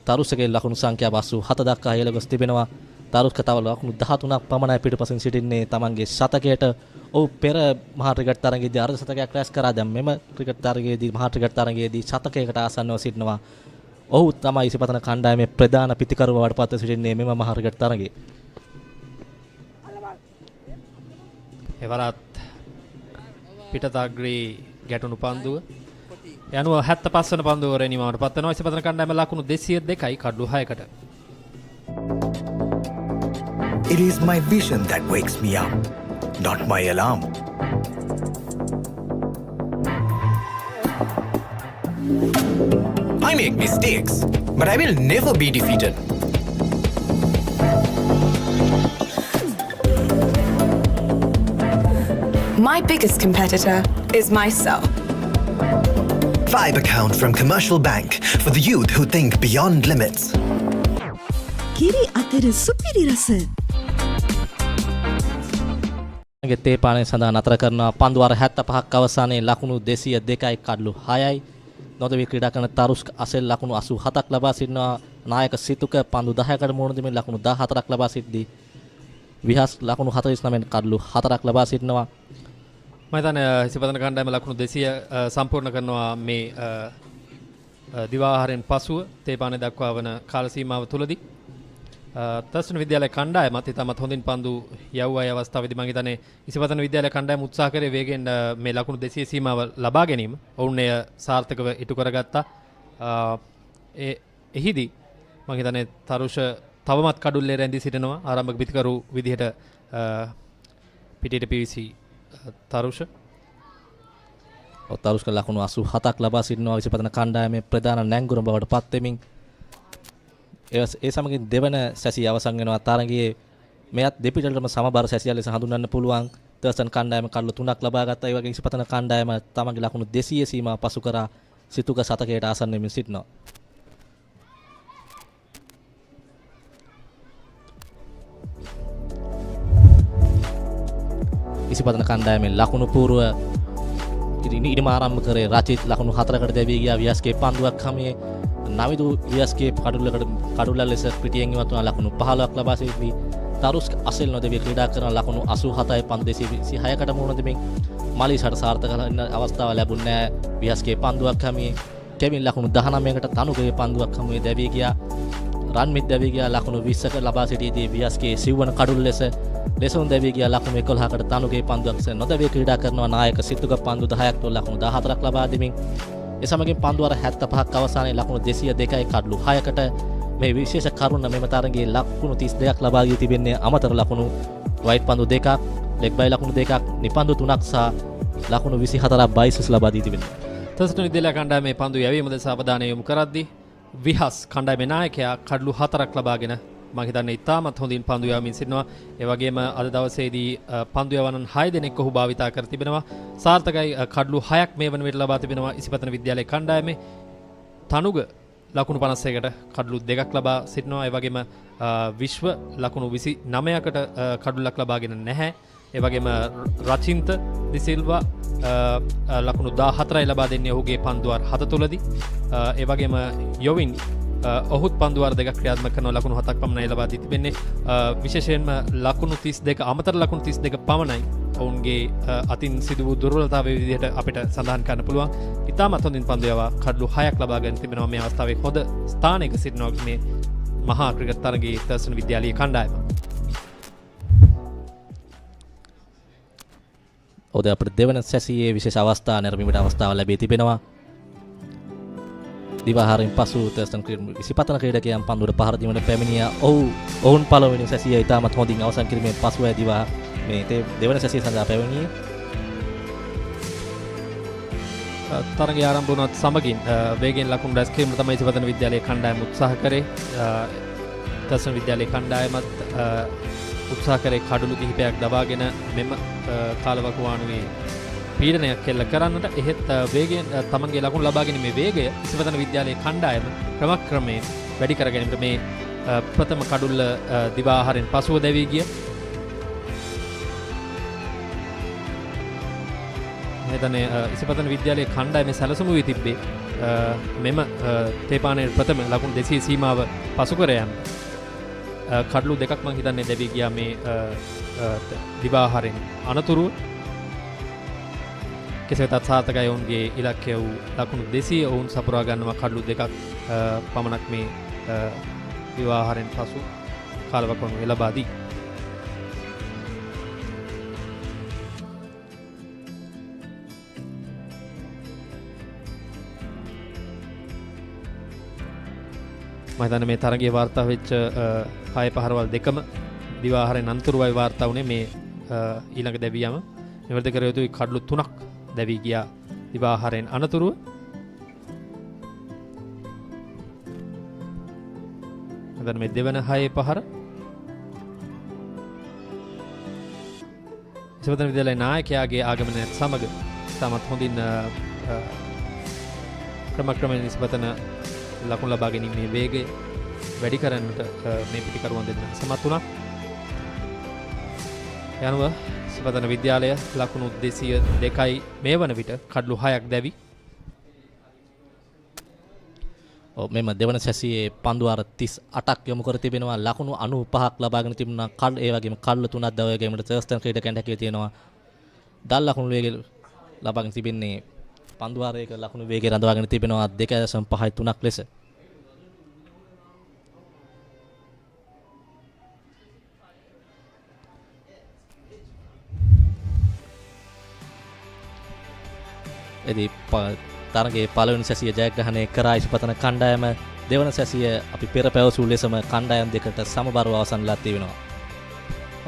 තරුස්කගේ ලකුණු සංඛ්‍යාව 87 දක්වා ඉහළ ගොස් තිබෙනවා. තරුස්ක තව ලකුණු 13ක් පමණයි පිටුපසින් සිටින්නේ තමන්ගේ ශතකයට. ඔහු පෙර මහා ක්‍රිකට් තරගයේදී අර්ධ ශතකයක් රැස් කරා. දැන් මෙම ක්‍රිකට් තරගයේදී මහා ක්‍රිකට් තරගයේදී ශතකයකට ආසන්නව සිටිනවා. ඔහු තමයි ඉසිපතන කණ්ඩායමේ ප්‍රධාන පිතිකරුව බවට පත් සිටින්නේ මෙම මහා ක්‍රිකට් තරගයේ. එවරත් පිටතග්‍රී ගැටුණු පන්දුව යනුව 75 වන පන්දුව රෙනිමාවට පත් වෙනවා. ඉසිපතන කණ්ඩායම ලකුණු 202යි කඩලු 6කට. It is my vision that wakes me up, not my alarm. I make mistakes, but I will never be defeated. My biggest competitor is myself. Vibe account from Commercial Bank for the youth who think beyond limits. Kiri අතර සුපිරි රස. තේ පානය සඳහා නතර කරනවා. පන්දු 75ක් අවසානයේ ලකුණු 202යි කඩලු 6යි. නොදවි ක්‍රීඩා කරන තරුස්ක අසෙල් ලකුණු 87ක් ලබා සිටිනවා. නායක සිතුක පන්දු 10කට මුහුණ දෙමින් ලකුණු 14ක් ලබා සිටදී විහස් ලකුණු 49 කඩලු 4ක් ලබා සිටිනවා. මම හිතන්නේ ඉසිපතන කණ්ඩායම ලකුණු 200 සම්පූර්ණ කරනවා මේ දිවාහාරයෙන් පසුව තේපානේ දක්වා වන කාල සීමාව තුලදී. තර්ස්ටන් විද්‍යාලය කණ්ඩායමත් ඉතාමත් හොඳින් පන්දු යවුවා ඒ අවස්ථාවේදී මම හිතන්නේ ඉසිපතන විද්‍යාලය කණ්ඩායම උත්සාහ කරේ වේගෙන් මේ ලකුණු 200 සීමාව ලබා ගැනීම. ඔවුන් එය සාර්ථකව ඉටු කරගත්තා. එහිදී මම හිතන්නේ තරුෂ තවමත් කඩුල්ලේ රැඳී සිටිනවා ආරම්භක පිතිකරු විදිහට පිටිට පිවිසි තරුෂ. තරුෂ්ක ලකුණු 87ක් ලබා සිටිනවා ඉසිපතන කණ්ඩායමේ ප්‍රධාන නැංගුරම බවට පත් වෙමින්. ඒ සමගින් දෙවන සැසිය අවසන් වෙනවා. තරගයේ මෙයත් දෙපිටටම සමබර සැසිය ලෙස හඳුන්වන්න පුළුවන්. තර්ස්ටන් කණ්ඩායම කඩලු 3ක් ලබා ගත්තා. ඒ වගේම ඉසිපතන කණ්ඩායම තමන්ගේ ලකුණු 200 සීමාව පසු කරා සිතුක සතකයට ආසන්න වෙමින් සිටිනවා. ඉසිපතන කණ්ඩායමේ ලකුණු පූර්ව ඉනිම ආරම්භ කරේ රචිත් ලකුණු 4කට දැවී ගියා. වියස්ගේ පන්දුවක් හැමේ නවිදු වියස්ගේ කඩුල්ල ලෙස පිටියෙන් ඉවත් වන ලකුණු 15ක් ලබා සිටි. තරුස්ක අසෙල් නොදෙවි ක්‍රීඩා කරන ලකුණු 87යි පන්දු 226කට මුහුණ දෙමින් මලීසට සාර්ථක කරන අවස්ථාව ලැබුණේ නැහැ. වියස්ගේ පන්දුවක් හැමේ කෙවින් ලකුණු 19කට තනුගේ පන්දුවක් හැමේ දැවී ගියා. රන්මිත් දැවී ගියා ලකුණු 20ක ලබා සිටියේදී වියස්ගේ සිව්වන කඩුල්ල ලෙස ලෙසුන් දැවී ගියා ලකුණු 11කට තනුගේ පන්දුවක් ලෙස නොදැවී ක්‍රීඩා කරනවා. නායක සිතුක පන්දු 10ක් තොල් ලකුණු 14ක් ලබා දෙමින් ඒ සමගින් පන්දුවර 75ක් අවසානයේ ලකුණු 202යි කඩලු 6කට මේ විශේෂ කරුණ මෙම තරගයේ ලකුණු 32ක් ලබා දී තිබෙන්නේ අමතර ලකුණු වයිට් පන්දු 2ක් ලෙග් බයි ලකුණු 2ක් නිපන්දු 3ක් සහ ලකුණු 24ක් බයිසස් ලබා දී තිබෙනවා. තර්ස්ටන් විද්‍යාලය කණ්ඩායමේ පන්දු යැවීම දෙස අවධානය යොමු කරද්දී විහස් කණ්ඩායමේ නායකයා කඩලු 4ක් ලබාගෙන මම හිතන්නේ ඉතාමත් හොඳින් පන්දු යවමින් සිටිනවා. ඒ වගේම අද දවසේදී පන්දු යවන්නන් 6 දෙනෙක් ඔහු භාවිතා කර තිබෙනවා. සාර්ථකයි කඩලු 6ක් මේ වන විට ලබා තිබෙනවා ඉසිපතන විද්‍යාලයේ කණ්ඩායමේ. තනුග ලකුණු 51කට කඩලු 2ක් ලබා සිටිනවා. ඒ වගේම විශ්ව ලකුණු 29කට කඩුල්ලක් ලබාගෙන නැහැ. ඒ වගේම රචින්ත දිසිල්වා ලකුණු 14යි ලබා දෙන්නේ ඔහුගේ පන්දුවර 7 තුලදී. ඒ වගේම යොවින් ඔහුත් පන්දුවර දෙකක් ක්‍රියාත්මක කරන ලකුණු 7ක් පමණයි ලබා දී තිබෙන්නේ. විශේෂයෙන්ම ලකුණු 32 අමතර ලකුණු 32 පමණයි ඔවුන්ගේ අතින් සිදු වූ දුර්වලතාවය විදිහට අපිට සඳහන් කරන්න පුළුවන්. ඉතාමත් හොඳින් පන්දු යවා කඩලු 6ක් ලබාගෙන තිබෙනවා මේ අවස්ථාවේ හොඳ ස්ථානයක සිටිනවා මේ මහා ක්‍රිකට් තරගයේ තර්ස්ටන් විද්‍යාලීය කණ්ඩායම. ඔද අපිට දෙවන සැසියේ විශේෂ අවස්ථා නැරඹීමට අවස්ථාව ලැබී තිබෙනවා. දිවාහාරයෙන් පසු තර්ස්ටන් ඉසිපතන ක්‍රීඩකයන් පන්දුවට පහර දීමට පැමිණියා. ඔවුන් පළවෙනි සැසිය ඉතාමත් හොඳින් අවසන් කිරීමෙන් පසුව දිවා මේ දෙවන සැසිය සඳහා පැමිණියේ. තරගය ආරම්භ වුණත් සමගින් වේගෙන් ලකුණු රැස් කිරීමට තමයි ඉසිපතන විද්‍යාලයේ කණ්ඩායම උත්සාහ කරේ. තර්ස්ටන් විද්‍යාලයේ කණ්ඩායමත් උත්සාහ කරේ කඩලු කිහිපයක් දබාගෙන මෙම කාලවකවානුවේ පීඩනයක් කෙල්ල කරන්නට. එහෙත් වේගයෙන් තමන්ගේ ලකුණු ලබා ගැනීමේ වේගය ඉසිපතන විද්‍යාලයේ කණ්ඩායම ක්‍රමක්‍රමයෙන් වැඩි කර ගැනීමට මේ ප්‍රථම කඩුල්ල දිවාහාරයෙන් පසුව දැවී ගිය. මෙතනේ ඉසිපතන විද්‍යාලයේ කණ්ඩායමේ සැලසුම වී තිබ්බේ මෙම තේපානේ ප්‍රථම ලකුණු 200 සීමාව පසු කර යන්න. කඩලු දෙකක් මම හිතන්නේ දැවී ගියා මේ දිවාහාරයෙන් අනතුරුව. කෙසේ වෙතත් සාර්ථකයි ඔවුන්ගේ ඉලක්කය වූ ලකුණු 200 ඔවුන් සපුරා ගන්නවා කඩලු දෙකක් පමණක් මේ විවාහාරයෙන් පසු කාලවකවානුවේ ලබා දී. මම හිතන්නේ මේ තරගයේ වාර්තා වෙච්ච 6 පහරවල් දෙකම දිවාහාරයෙන් අනතුරුවයි වාර්තා වුණේ. මේ ඊළඟ දැවියම නිවැරදි කර යුතුයි කඩලු 3ක් දැවී ගියා දිවාහාරයෙන් අනතුරුව. දැන් මේ දෙවන 6 පහර ඉසිපතන විද්‍යාලයේ නායකයාගේ ආගමනයත් සමග තමත් හොඳින් ක්‍රමක්‍රමයෙන් ඉසිපතන ලකුණු ලබා ගැනීමේ වේගය වැඩි කරන්නට මේ පිටිකරුවන් දෙන්න සමත් වුණා. යනුව ඉසිපතන විද්‍යාලය ලකුණු 202යි මේ වන විට කඩලු 6ක් දැවි මෙම දෙවන සැසියේ පන්දු අර 38ක් යොමු කර තිබෙනවා. ලකුණු 95ක් ලබාගෙන තිබුණා. ඒ වගේම කල්ල 3ක් දවය ගේමට තර්ස්ටන් ක්‍රීඩකයන්ට හැකියාව තියෙනවා. දල් ලකුණු වේගය ලබාගෙන තිබෙන්නේ පන්දු ආරයක ලකුණු වේගය රඳවාගෙන තිබෙනවා 2.5යි 3ක් ලෙස. එදී තරගයේ පළවෙනි සැසිය ජයග්‍රහණය කරා ඉසිපතන කණ්ඩායම. දෙවන සැසිය අපි පෙර පැවසූ ලෙසම කණ්ඩායම් දෙකට සමබරව අවසන්ලා තිබෙනවා.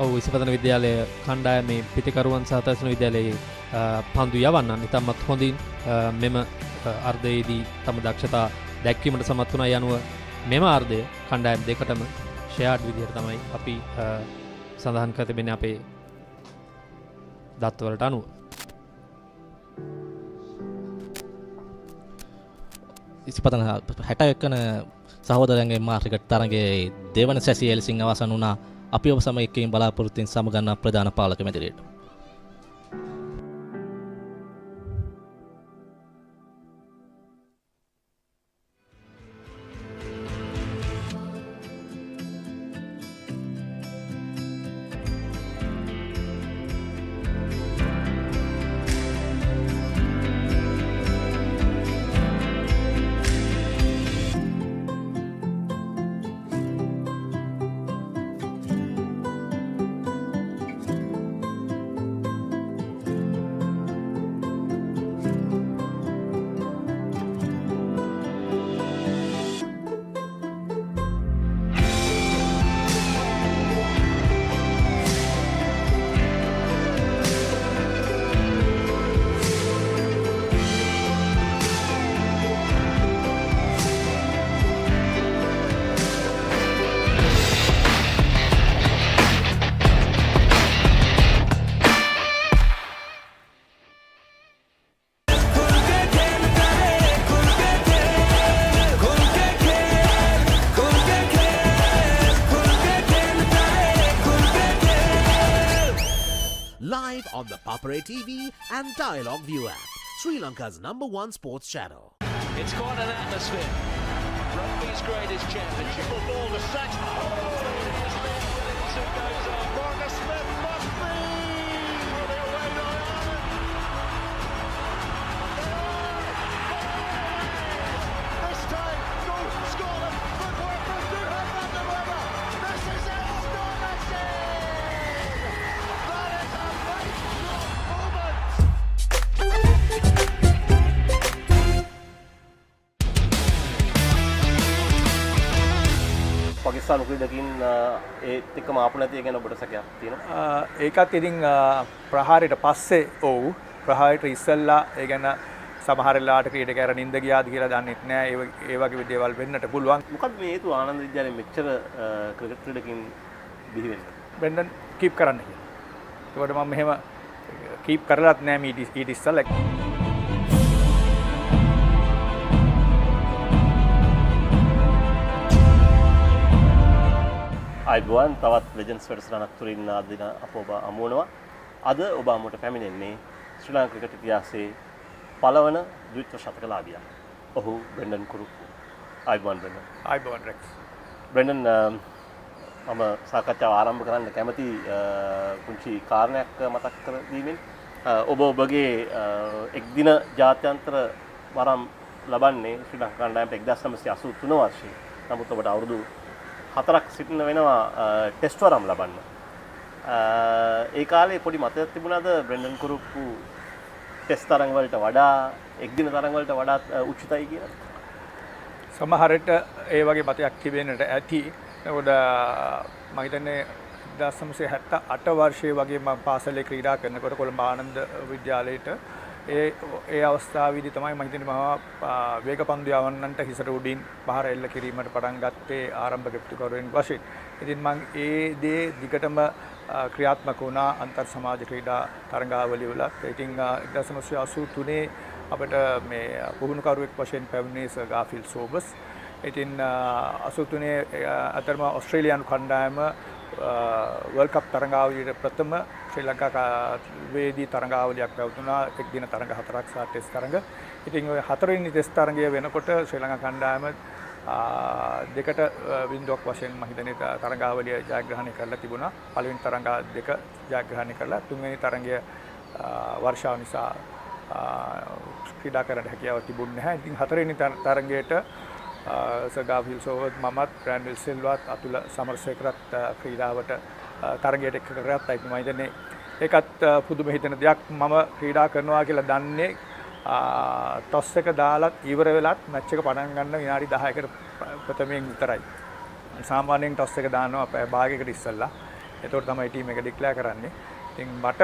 ඔව් ඉසිපතන විද්‍යාලයේ කණ්ඩායමේ පිටිකරුවන් සහ තර්ස්තන විද්‍යාලයේ පන්දු යවන්නන් ඉතාමත් හොඳින් මෙම අර්ධයේදී තම දක්ෂතා දැක්වීමට සමත් වුණා. යනුව මෙම අර්ධය කණ්ඩායම් දෙකටම ෂෙයාර්ඩ් විදිහට තමයි අපි සඳහන් කර තිබෙන්නේ අපේ දත්වලට අනුව. ඉසිපතන 61 වන සහෝදරයන්ගේ මාර්ගකට තරගයේ දෙවන සැසිය එලෙසින් අවසන් වුණා. අපි ඔබ සමග එක්වීම බලාපොරොත්තුෙන් සමගන්නා ප්‍රධාන පාලක මැදිරියට. Live on the Papare TV and Dialog ViU app, Sri Lanka's #1 sports channel. It's quite an atmosphere. Rugby's greatest championship. The ball to set. Two goes on. Marcus Smith must be for the away goal. This time, go Scotland. Good work from Durham and the winner. This is astonishing. That is a right moment. පාකිස්තානු ක්‍රීඩකින් ඒත් එක්කම ආපු නැති ගැන ඔබට සැකයක් තියෙනවා. ඒකත් ඉතින් ප්‍රහාරයට පස්සේ ඔව් ප්‍රහාරයට ඉස්සෙල්ලා ඒ ගැන සමහර වෙලාවට ක්‍රීඩකයර නිින්ද ගියාද කියලා දන්නෙත් නෑ. ඒ වගේ දේවල් වෙන්නට පුළුවන්. මොකද මේ හේතුව ආනන්ද විද්‍යාලයේ මෙච්චර ක්‍රිකට් ක්‍රීඩකින් බිහි වෙන්නේ? බෙන්ඩන් කීප් කරන්න කියලා. ඒකට මම මෙහෙම කීප් කරලත් නෑ මේ ඊට ඉස්සෙල්ලා. අයිබෝන් තවත් ලෙජන්ඩ්ස් වැඩසටහනක් තුලින් අදින අප ඔබ අමුණනවා. අද ඔබ අමුවට පැමිණෙන්නේ ශ්‍රී ලංකා ක්‍රිකට් ඉතිහාසයේ පළවන ද්විත්ව ශතකලාභියා. ඔහු බ්‍රෙන්ඩන් කුරුප්පු. අයිබෝන් බ්‍රෙන්ඩන්. අයිබෝන් රෙක්ස්. බ්‍රෙන්ඩන් මම සාකච්ඡාව ආරම්භ කරන්න කැමති පුංචි කාරණයක් මතක් කර දීමෙන් ඔබ ඔබගේ එක්දින ජාත්‍යන්තර වරම් ලබන්නේ ශ්‍රී ලංකා කණ්ඩායමට 1983 වර්ෂයේ. නමුත් ඔබට අවුරුදු 4ක් සිටින වෙනවා ටෙස්ට් වරම් ලබන්න. ඒ කාලේ පොඩි මතයක් තිබුණාද බ්‍රෙන්ඩන් කුරුප්පු ටෙස්ට් තරඟ වලට වඩා එක්දින තරඟ වලට වඩා උචිතයි කියලා? සමහරට ඒ වගේ මතයක් තිබෙන්නට ඇති. මොකද මම හිතන්නේ 1978 වර්ෂයේ වගේ මම පාසලේ ක්‍රීඩා කරනකොට කොළඹ ආනන්ද විද්‍යාලයට ඒ අවස්ථාවේදී තමයි මම හිතන්නේ මම වේග පන්දු යවන්නන්ට හිසට උඩින් පහර එල්ල කිරීමට පටන් ගත්තේ ආරම්භක පිටුකරුවෙන් වශයෙන්. ඉතින් මම ඒ දේ දිගටම ක්‍රියාත්මක වුණා අන්තර් සමාජ ක්‍රීඩා තරඟාවලිය වල. ඉතින් 1983 අපිට මේ පුහුණුකරුවෙක් වශයෙන් පැමිණේ සර් ගාෆිල් සෝබස්. ඉතින් 83 අතරම ඕස්ට්‍රේලියානු කණ්ඩායම වර්ල්ඩ් කප් තරඟාවලියට ප්‍රථම ශ්‍රී ලංකා වේදී තරඟාවලියක් පැවතුණා. එක් දින තරඟ 4ක් සහ ටෙස්ට් තරඟ. ඉතින් ඔය 4 වෙනි ටෙස්ට් තරඟය වෙනකොට ශ්‍රී ලංකා කණ්ඩායම 2-0ක් වශයෙන් මම හිතන්නේ තරඟාවලිය ජයග්‍රහණය කරලා තිබුණා. පළවෙනි තරඟ 2 ජයග්‍රහණය කරලා තුන්වෙනි තරඟය වර්ෂාව නිසා ක්‍රීඩා කරන්න හැකියාව තිබුණේ නැහැ. ඉතින් 4 වෙනි තරඟයට සර්ගාෆිල් සෝවත් මමත් ග්‍රෑන්ඩ්විල් සිල්වත් අතුල සමරසේකරත් ක්‍රීඩාවට තරගයට එක්ක කරගත්තා. ඉතින් මම හිතන්නේ ඒකත් පුදුම හිතෙන දෙයක්. මම ක්‍රීඩා කරනවා කියලා දන්නේ ටොස් එක දාලා ඉවර වෙලත් මැච් එක පටන් ගන්න විනාඩි 10කට ප්‍රථමයෙන් විතරයි. සාමාන්‍යයෙන් ටොස් එක දානවා පැය භාගයකට ඉස්සෙල්ලා. එතකොට තමයි ටීම් එක ඩික්ලෙයාර් කරන්නේ. ඉතින් මට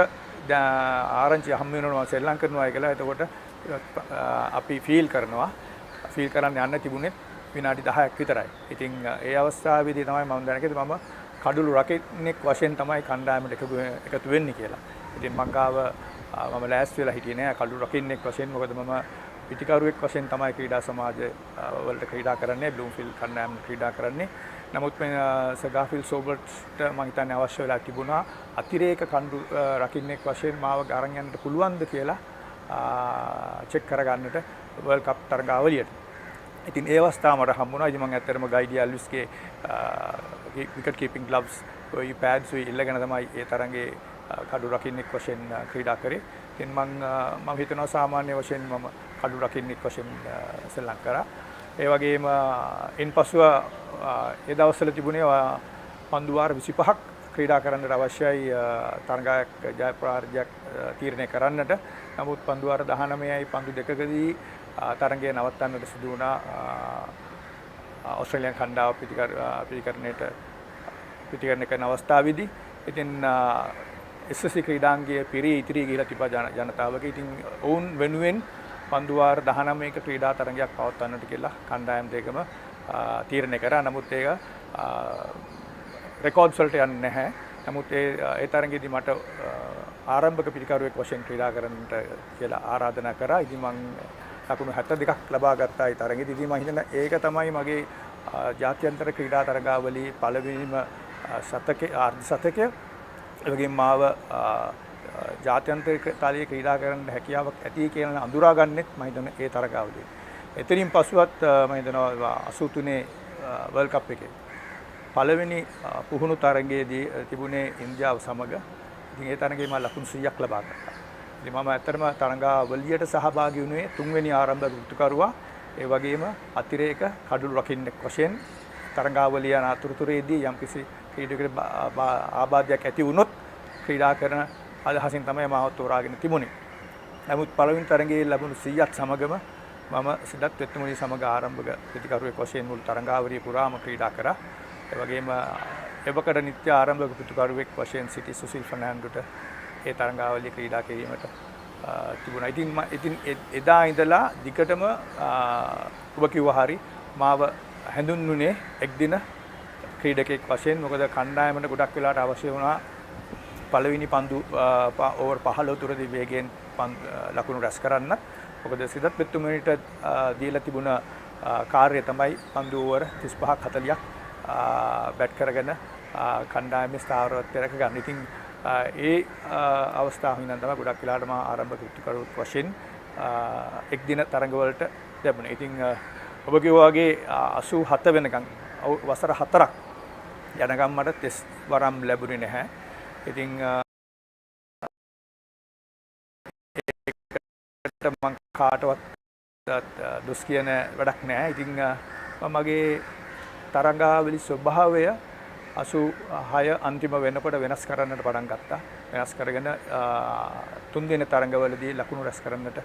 ආරංචි හම් වෙනවා ශ්‍රී ලංකා කරනවා කියලා. එතකොට අපි ෆීල් කරන්න යන්න තිබුණේ විනාඩි 10ක් විතරයි. ඉතින් ඒ අවස්ථාවේදී තමයි මම දැනගත්තේ මම කඩළු රකින්නෙක් වශයෙන් තමයි කණ්ඩායමට එකතු වෙන්නේ කියලා. ඉතින් මම ලෑස්ති වෙලා හිටියේ නෑ කඩළු රකින්නෙක් වශයෙන්. මොකද මම පිටිකරුවෙක් වශයෙන් තමයි ක්‍රීඩා සමාජය වලට ක්‍රීඩා කරන්නේ. බ්ලූම්ෆීල්ඩ් කණ්ඩායමට ක්‍රීඩා කරන්නේ. නමුත් මේ සර්ගාෆිල් සෝබර්ට්ට මම හිතන්නේ අවශ්‍ය වෙලා තිබුණා අතිරේක කඩළු රකින්නෙක් වශයෙන් මාව අරන් යන්නට පුළුවන්ද කියලා චෙක් කරගන්නට වර්ල්ඩ් කප් තරඟාවලියට. ඉතින් ඒ අවස්ථාව මට හම්බුණා. ඉතින් මම ඇත්තටම ගයිඩි ඇල්විස්ගේ විකට් කීපින් ග්ලව්ස් ඔය පෑඩ්ස් ඔය ඉල්ලගෙන තමයි ඒ තරඟේ කඩු රකින්නෙක් වශයෙන් ක්‍රීඩා කරේ. ඉතින් මම හිතනවා සාමාන්‍ය වශයෙන් මම කඩු රකින්නෙක් වශයෙන් ශ්‍රී ලංකාව. ඒ වගේම ඉන්පසුව ඒ දවස්වල තිබුණේ පන්දු වාර 25ක් ක්‍රීඩා කරන්නට අවශ්‍යයි තරඟයක් ජයප්‍රාර්ජයක් තීරණය කරන්නට. නමුත් පන්දු වාර 19යි පන්දු දෙකකදී තරඟය නවත්තන්නට සිදු වුණා ඕස්ට්‍රේලියානු කණ්ඩායම පිටිකරණය කරන අවස්ථාවේදී. ඉතින් SSC ක්‍රීඩාංගයේ පිරී ඉතිරී ගිහිලා තිබා ජනතාවගේ. ඉතින් ඔවුන් වෙනුවෙන් පන්දු වාර 19ක ක්‍රීඩා තරඟයක් පවත්වන්නට කියලා කණ්ඩායම් දෙකම තීරණය කරා. නමුත් ඒක රෙකෝඩ්ස් වලට යන්නේ නැහැ. නමුත් ඒ තරඟයේදී මට ආරම්භක පිටිකරුවෙක් වශයෙන් ක්‍රීඩා කරන්නට කියලා ආරාධනා කරා. ඉතින් මම ලකුණු 72ක් ලබා ගත්තා ඒ තරඟෙදී. ඉතින් මම හිතන්නේ ඒක තමයි මගේ ජාත්‍යන්තර ක්‍රීඩා තරඟාවලියේ පළවෙනිම අර්ධ ශතකය. ඒ වගේම මාව ජාත්‍යන්තර තලයේ ක්‍රීඩා කරන්න හැකියාවක් ඇති කියලා අඳුරාගන්නෙත් මම හිතන්නේ ඒ තරඟාවලියේ. එතනින් පසුවත් මම හිතනවා 83 වර්ල්ඩ් කප් එකේ පළවෙනි පුහුණු තරඟයේදී තිබුණේ ඉන්දියාව සමග. ඉතින් ඒ තරඟේ මම ලකුණු 100ක් ලබා ගත්තා. ඉතින් මම ඇත්තටම තරඟාවලියට සහභාගී වුණේ තුන්වෙනි ආරම්භක ඍතුකරුවා. ඒ වගේම අතිරේක කඩළු රකින්නෙක් වශයෙන් තරඟාවලිය අතරතුරේදී යම්කිසි ක්‍රීඩකයෙකුට ආබාධයක් ඇති වුණොත් ක්‍රීඩා කරන අදහසින් තමයි මාව තෝරාගෙන තිබුණේ. නමුත් පළවෙනි තරඟයේ ලැබුණු 100ත් සමගම මම සිද්ධාර්ථ වෙත්තුමුණි සමග ආරම්භක ප්‍රතිකරුවෙක් වශයෙන් මුළු තරඟාවලිය පුරාම ක්‍රීඩා කරා. ඒ වගේම එවකට නිත්‍ය ආරම්භක ප්‍රතිකරුවෙක් වශයෙන් සිටි සුසිල් ෆර්නෑන්ඩෝට ඒ තරඟාවලිය ක්‍රීඩා කිරීමට තිබුණා. ඉතින් එදා ඉඳලා දිගටම ඔබ කිව්වා හරි මාව හැඳුන්වුනේ එක්දින ක්‍රීඩකෙක් වශයෙන්. මොකද කණ්ඩායමට ගොඩක් වෙලාවට අවශ්‍ය වුණා පළවෙනි පන්දු ඕවර් 15 තුරදී වේගයෙන් ලකුණු රැස් කරන්න. මොකද සිද්ධාර්ථ වෙත්තුමුණිට දීලා තිබුණ කාර්යය තමයි පන්දු ඕවර් 35ක් 40ක් බැට් කරගෙන කණ්ඩායමේ ස්ථාවරත්වය රැක ගන්න. ඉතින් ඒ අවස්ථාවෙන් ඉඳන් තමයි ගොඩක් වෙලාවට මා ආරම්භක ක්‍රීඩකයෙක් වශයෙන් එක් දින තරඟවලට ලැබුණේ. ඉතින් ඔබ කිව්වා වගේ 87 වෙනකන් වසර 4ක් යනකම් මට ටෙස්ට් වරම් ලැබුණේ නැහැ. ඉතින් ඒකට මම කාටවත් දොස් කියන වැඩක් නැහැ. ඉතින් මගේ තරඟාවලි ස්වභාවය 86 අන්තිම වෙනකොට වෙනස් කරන්නට පටන් ගත්තා. වෙනස් කරගෙන තුන් දින තරඟවලදී ලකුණු රැස් කරන්නට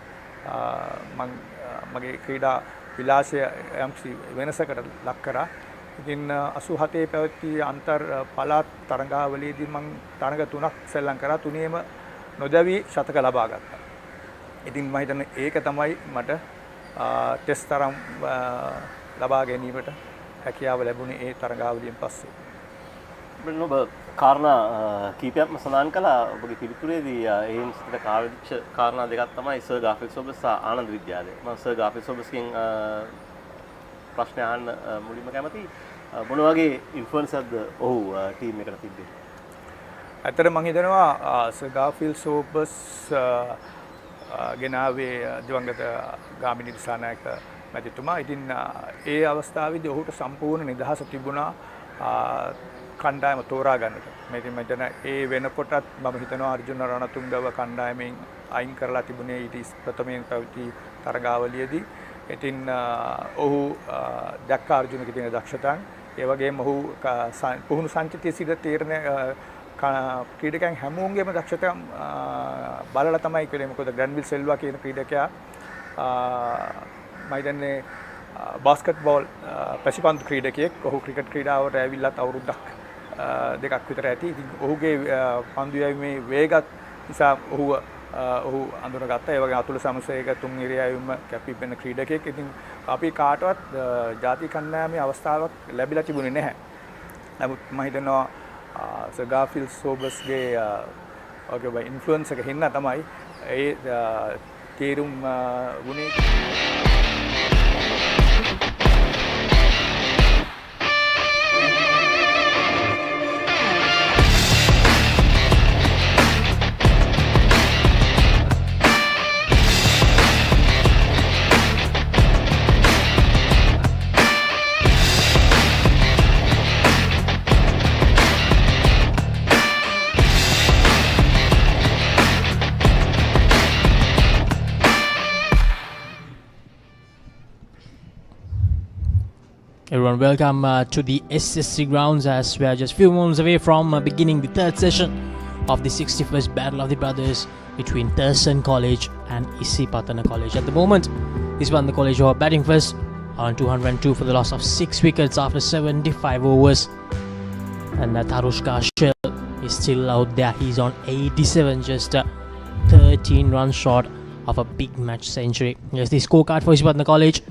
මගේ ක්‍රීඩා විලාසය යම්කිසි වෙනසකට ලක් කරා. ඉතින් 87 පැවති අන්තර් පළාත් තරඟාවලියේදී මම තරඟ 3ක් සෙල්ලම් කරා. තුනේම නොදැවි ශතක ලබා ගත්තා. ඉතින් මම හිතන්නේ ඒක තමයි මට ටෙස්ට් තරම් ලබා ගැනීමට හැකියාව ලැබුණේ ඒ තරඟාවලියෙන් පස්සේ. ඔබ කාරණා කීපයක්ම සඳහන් කළා ඔබගේ පිළිතුරේදී. එහෙන් සිට කාර්යදක්ෂ කාරණා දෙකක් තමයි සර් ගාෆිල් සොබස් සහ ආනන්ද විද්‍යාලය. මම සර් ගාෆිල් සොබස්ගෙන් ප්‍රශ්න අහන්න මුලින්ම කැමති මොන වගේ ඉන්ෆ්ලුවන්ස් එකක්ද ඔහු ටීම් එකට තිබ්බේ? ඇත්තට මම හිතනවා සර්ගාෆිල් සෝබස් ගෙනාවේ දිවංගත ගාමිණී දිසානායක මැතිතුමා. ඉතින් ඒ අවස්ථාවේදී ඔහුට සම්පූර්ණ නිදහස තිබුණා කණ්ඩායම තෝරා ගන්නට. මේ ඉතින් මම ඒ වෙනකොටත් මම හිතනවා අර්ජුන රණතුංගව කණ්ඩායමෙන් අයින් කරලා තිබුණේ ඊට ප්‍රථමයෙන් පැවති තරගාවලියේදී. ඉතින් ඔහු දැක්ක අර්ජුනගේ තියෙන දක්ෂතාවන්. ඒ වගේම ඔහු පුහුණු සංචිතයේ සිට තීරණ ක්‍රීඩකයන් හැමෝගෙම දක්ෂතාවම් බලලා තමයි කළේ. මොකද ග්‍රැන්විල් සෙල්වා කියන ක්‍රීඩකයා මම හිතන්නේ බාස්කට්බෝල් පැසිපන්දු ක්‍රීඩකයෙක්. ඔහු ක්‍රිකට් ක්‍රීඩාවට ඇවිල්ලත් අවුරුද්දක් දෙකක් විතර ඇති. ඉතින් ඔහුගේ පන්දු යැවීමේ වේගත් නිසා ඔහු අඳුනගත්තා. ඒ වගේ අතුල සමසේක තුන් ඉරියව්වෙම කැපී පෙනෙන ක්‍රීඩකයෙක්. ඉතින් අපි කාටවත් ජාතික කණ්ඩායමේ අවස්ථාවක් ලැබිලා තිබුණේ නැහැ. නමුත් මම හිතනවා සර්ගාෆිල් සෝබස්ගේ ඔගේ ඉන්ෆ්ලුවන්ස් එක හින්දා තමයි ඒ තීරුම් වුණේ. Everyone, welcome to the SSC Grounds as we are just few moments away from beginning the third session of the 61st Battle of the Brothers between Thurstan College and Isipathana College. At the moment, Isipathana College are batting first on 202 for the loss of 6 wickets after 75 overs. And Tarushka Shell is still out there. He's on 87, just 13 runs short of a big match century. Here's the scorecard for Isipathana College.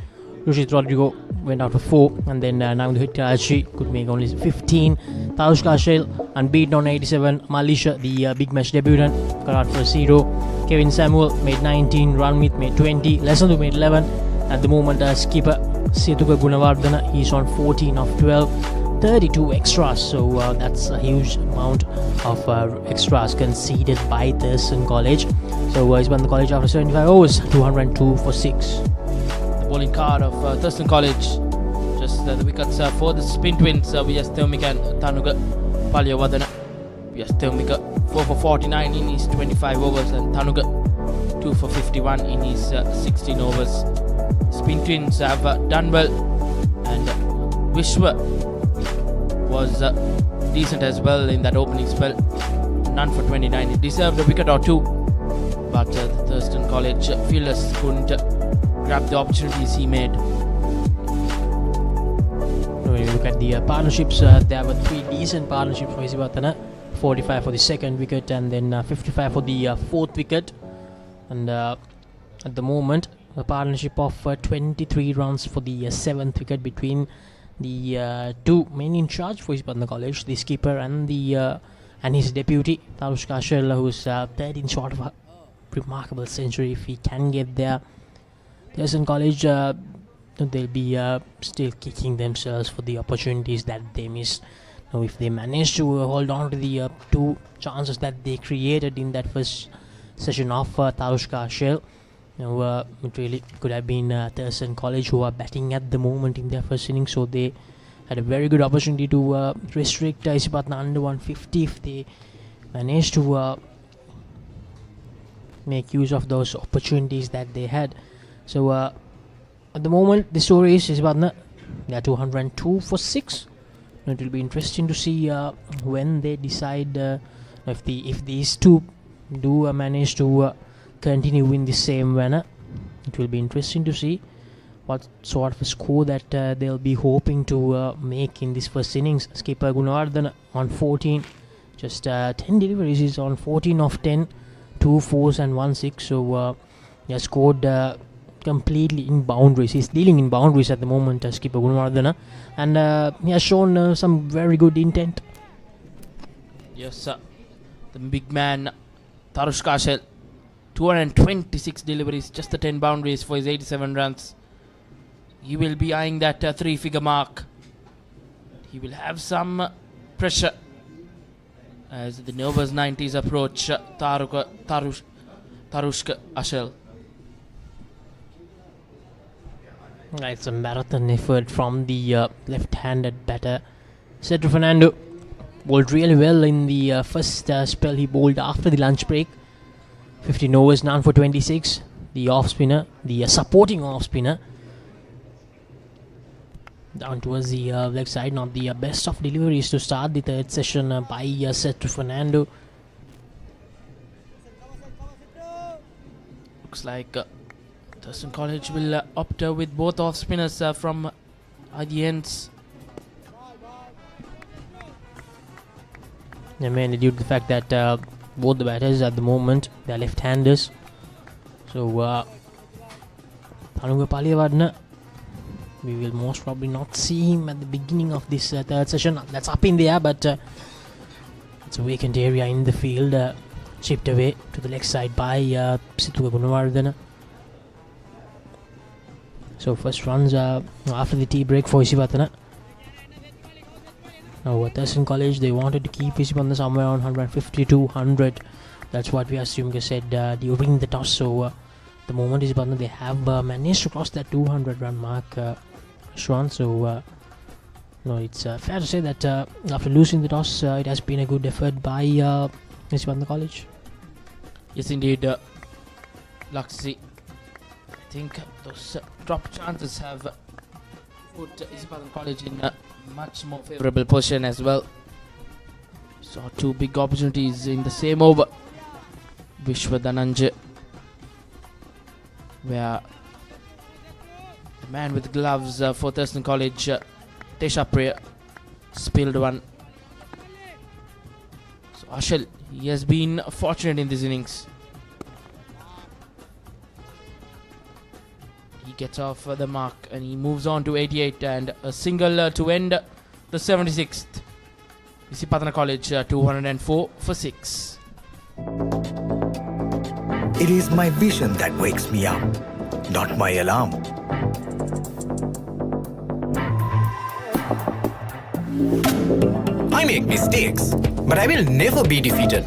Rushit Rodrigo went out for 4, and then Navindu Hitachi could make only 15. Tarushka Shell unbeaten on 87. Malisha, the big match debutant, got out for 0. Kevin Samuel made 19. Ranmit made 20. Lesandu made 11. At the moment, skipper Setuka Gunawardana, he's on 14 of 12. 32 extras, so that's a huge amount of extras conceded by Thurstan College. So he's won the college after 75 overs, 202 for 6. Bowling card of Thurstan College. Just the wickets for the spin twins. Vijay Thewmika and Tanuga Palyavadana. Vijay Thewmika 4 for 49 in his 25 overs, and Tanuga 2 for 51 in his 16 overs. Spin twins have done well, and Vishwa was decent as well in that opening spell. None for 29. He deserved a wicket or two, but the Thurstan College fielders couldn't grab the opportunities he made. When you look at the partnerships, there were 3 decent partnerships for Isipathana. 45 for the second wicket, and then 55 for the fourth wicket. And at the moment, a partnership of 23 runs for the 7th wicket between the 2 men in charge for Isipathana College, the skipper and his deputy Tarushka Shell, who's 13 short of a remarkable century. If he can get there, Thurstan College, they'll be still kicking themselves for the opportunities that they missed. Now, if they manage to hold on to the 2 chances that they created in that first session of Tarushka Shell, it really could have been Thurstan College who are batting at the moment in their first innings. So they had a very good opportunity to restrict Isipathana under 150 if they managed to make use of those opportunities that they had. So at the moment, the story is Isipathana, they are 202 for 6. It will be interesting to see when they decide if these 2 do manage to continue in the same manner. It will be interesting to see what sort of a score that they'll be hoping to make in this first innings. Skipper Gunawardana on 14, just 10 deliveries. He's on 14 of 10, 2 4s and 1 6. So he has scored completely in boundaries. He's dealing in boundaries at the moment, skipper Gunawardana, and he has shown some very good intent. Yes, sir. The big man Tarushka Shell, 226 deliveries, just the 10 boundaries for his 87 runs. He will be eyeing that 3-figure mark. He will have some pressure as the nervous 90s approach Tarushka Ashel. It's a marathon effort from the left-handed batter. Cedro Fernando bowled really well in the first spell he bowled after the lunch break. 15 overs, none for 26. The off-spinner, the supporting off-spinner, down towards the leg side. Not the best of deliveries to start the third session by Cedro Fernando. Looks like Thurstan College will opt with both off-spinners from the ends. Yeah, mainly due to the fact that both the batters at the moment, they are left-handers. So, Dialog Wijewardena, we will most probably not see him at the beginning of this third session. That's up in the air, but it's a vacant area in the field, chipped away to the leg side by Dialog Wijewardena. So first runs after the tea break for Isipathana. Now at Thurstan College, they wanted to keep Isipathana somewhere around 150-200. That's what we assume said during the toss. So the moment Isipathana, they have managed to cross that 200 run mark, Shwan. So no, it's fair to say that after losing the toss, it has been a good effort by Isipathana College. Yes, indeed, Laxi. I think those drop chances have put Isipathana College in a much more favourable position as well. Saw two big opportunities in the same over. Wijewardena, where the man with gloves for Thurstan College, ThePapare, spilled one. So Ashel, he has been fortunate in this innings. He gets off the mark and he moves on to 88 and a single to end the 76th. Isipathana College 204 for 6. It is my vision that wakes me up, not my alarm. I make mistakes, but I will never be defeated.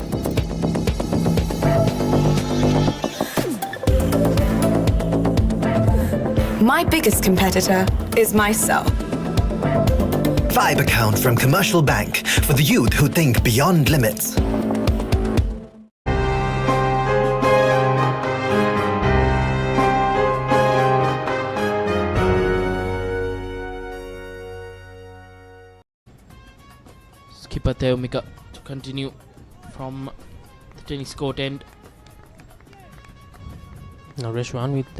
My biggest competitor is myself. 5 account from Commercial Bank for the youth who think beyond limits. Skipper Theomika to continue from the tennis court end. Now Reshwan with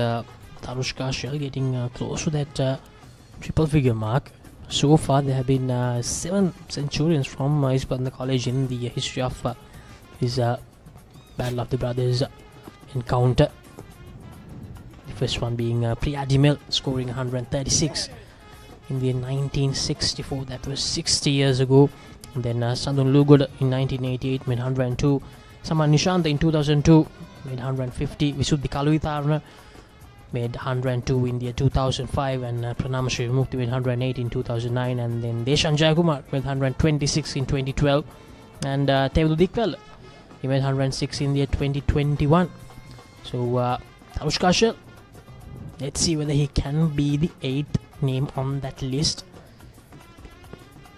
Tarushka Shell getting close to that triple figure mark. So far there have been 7 centurions from Isipathana College in the history of his Battle of the Brothers encounter. The first one being Priya Dimel scoring 136 in the 1964, that was 60 years ago. And then Sandun Lugod in 1988 made 102. Saman Nishant in 2002 made 150. Visuddhi Kaluwitharana made 102 in the year 2005, and Pranam Shri Mukti made 108 in 2009, and then Deshan Jayakumar made 126 in 2012, and Tevudu Dikwel, he made 106 in the year 2021. So Tarushka Shell, let's see whether he can be the 8th name on that list.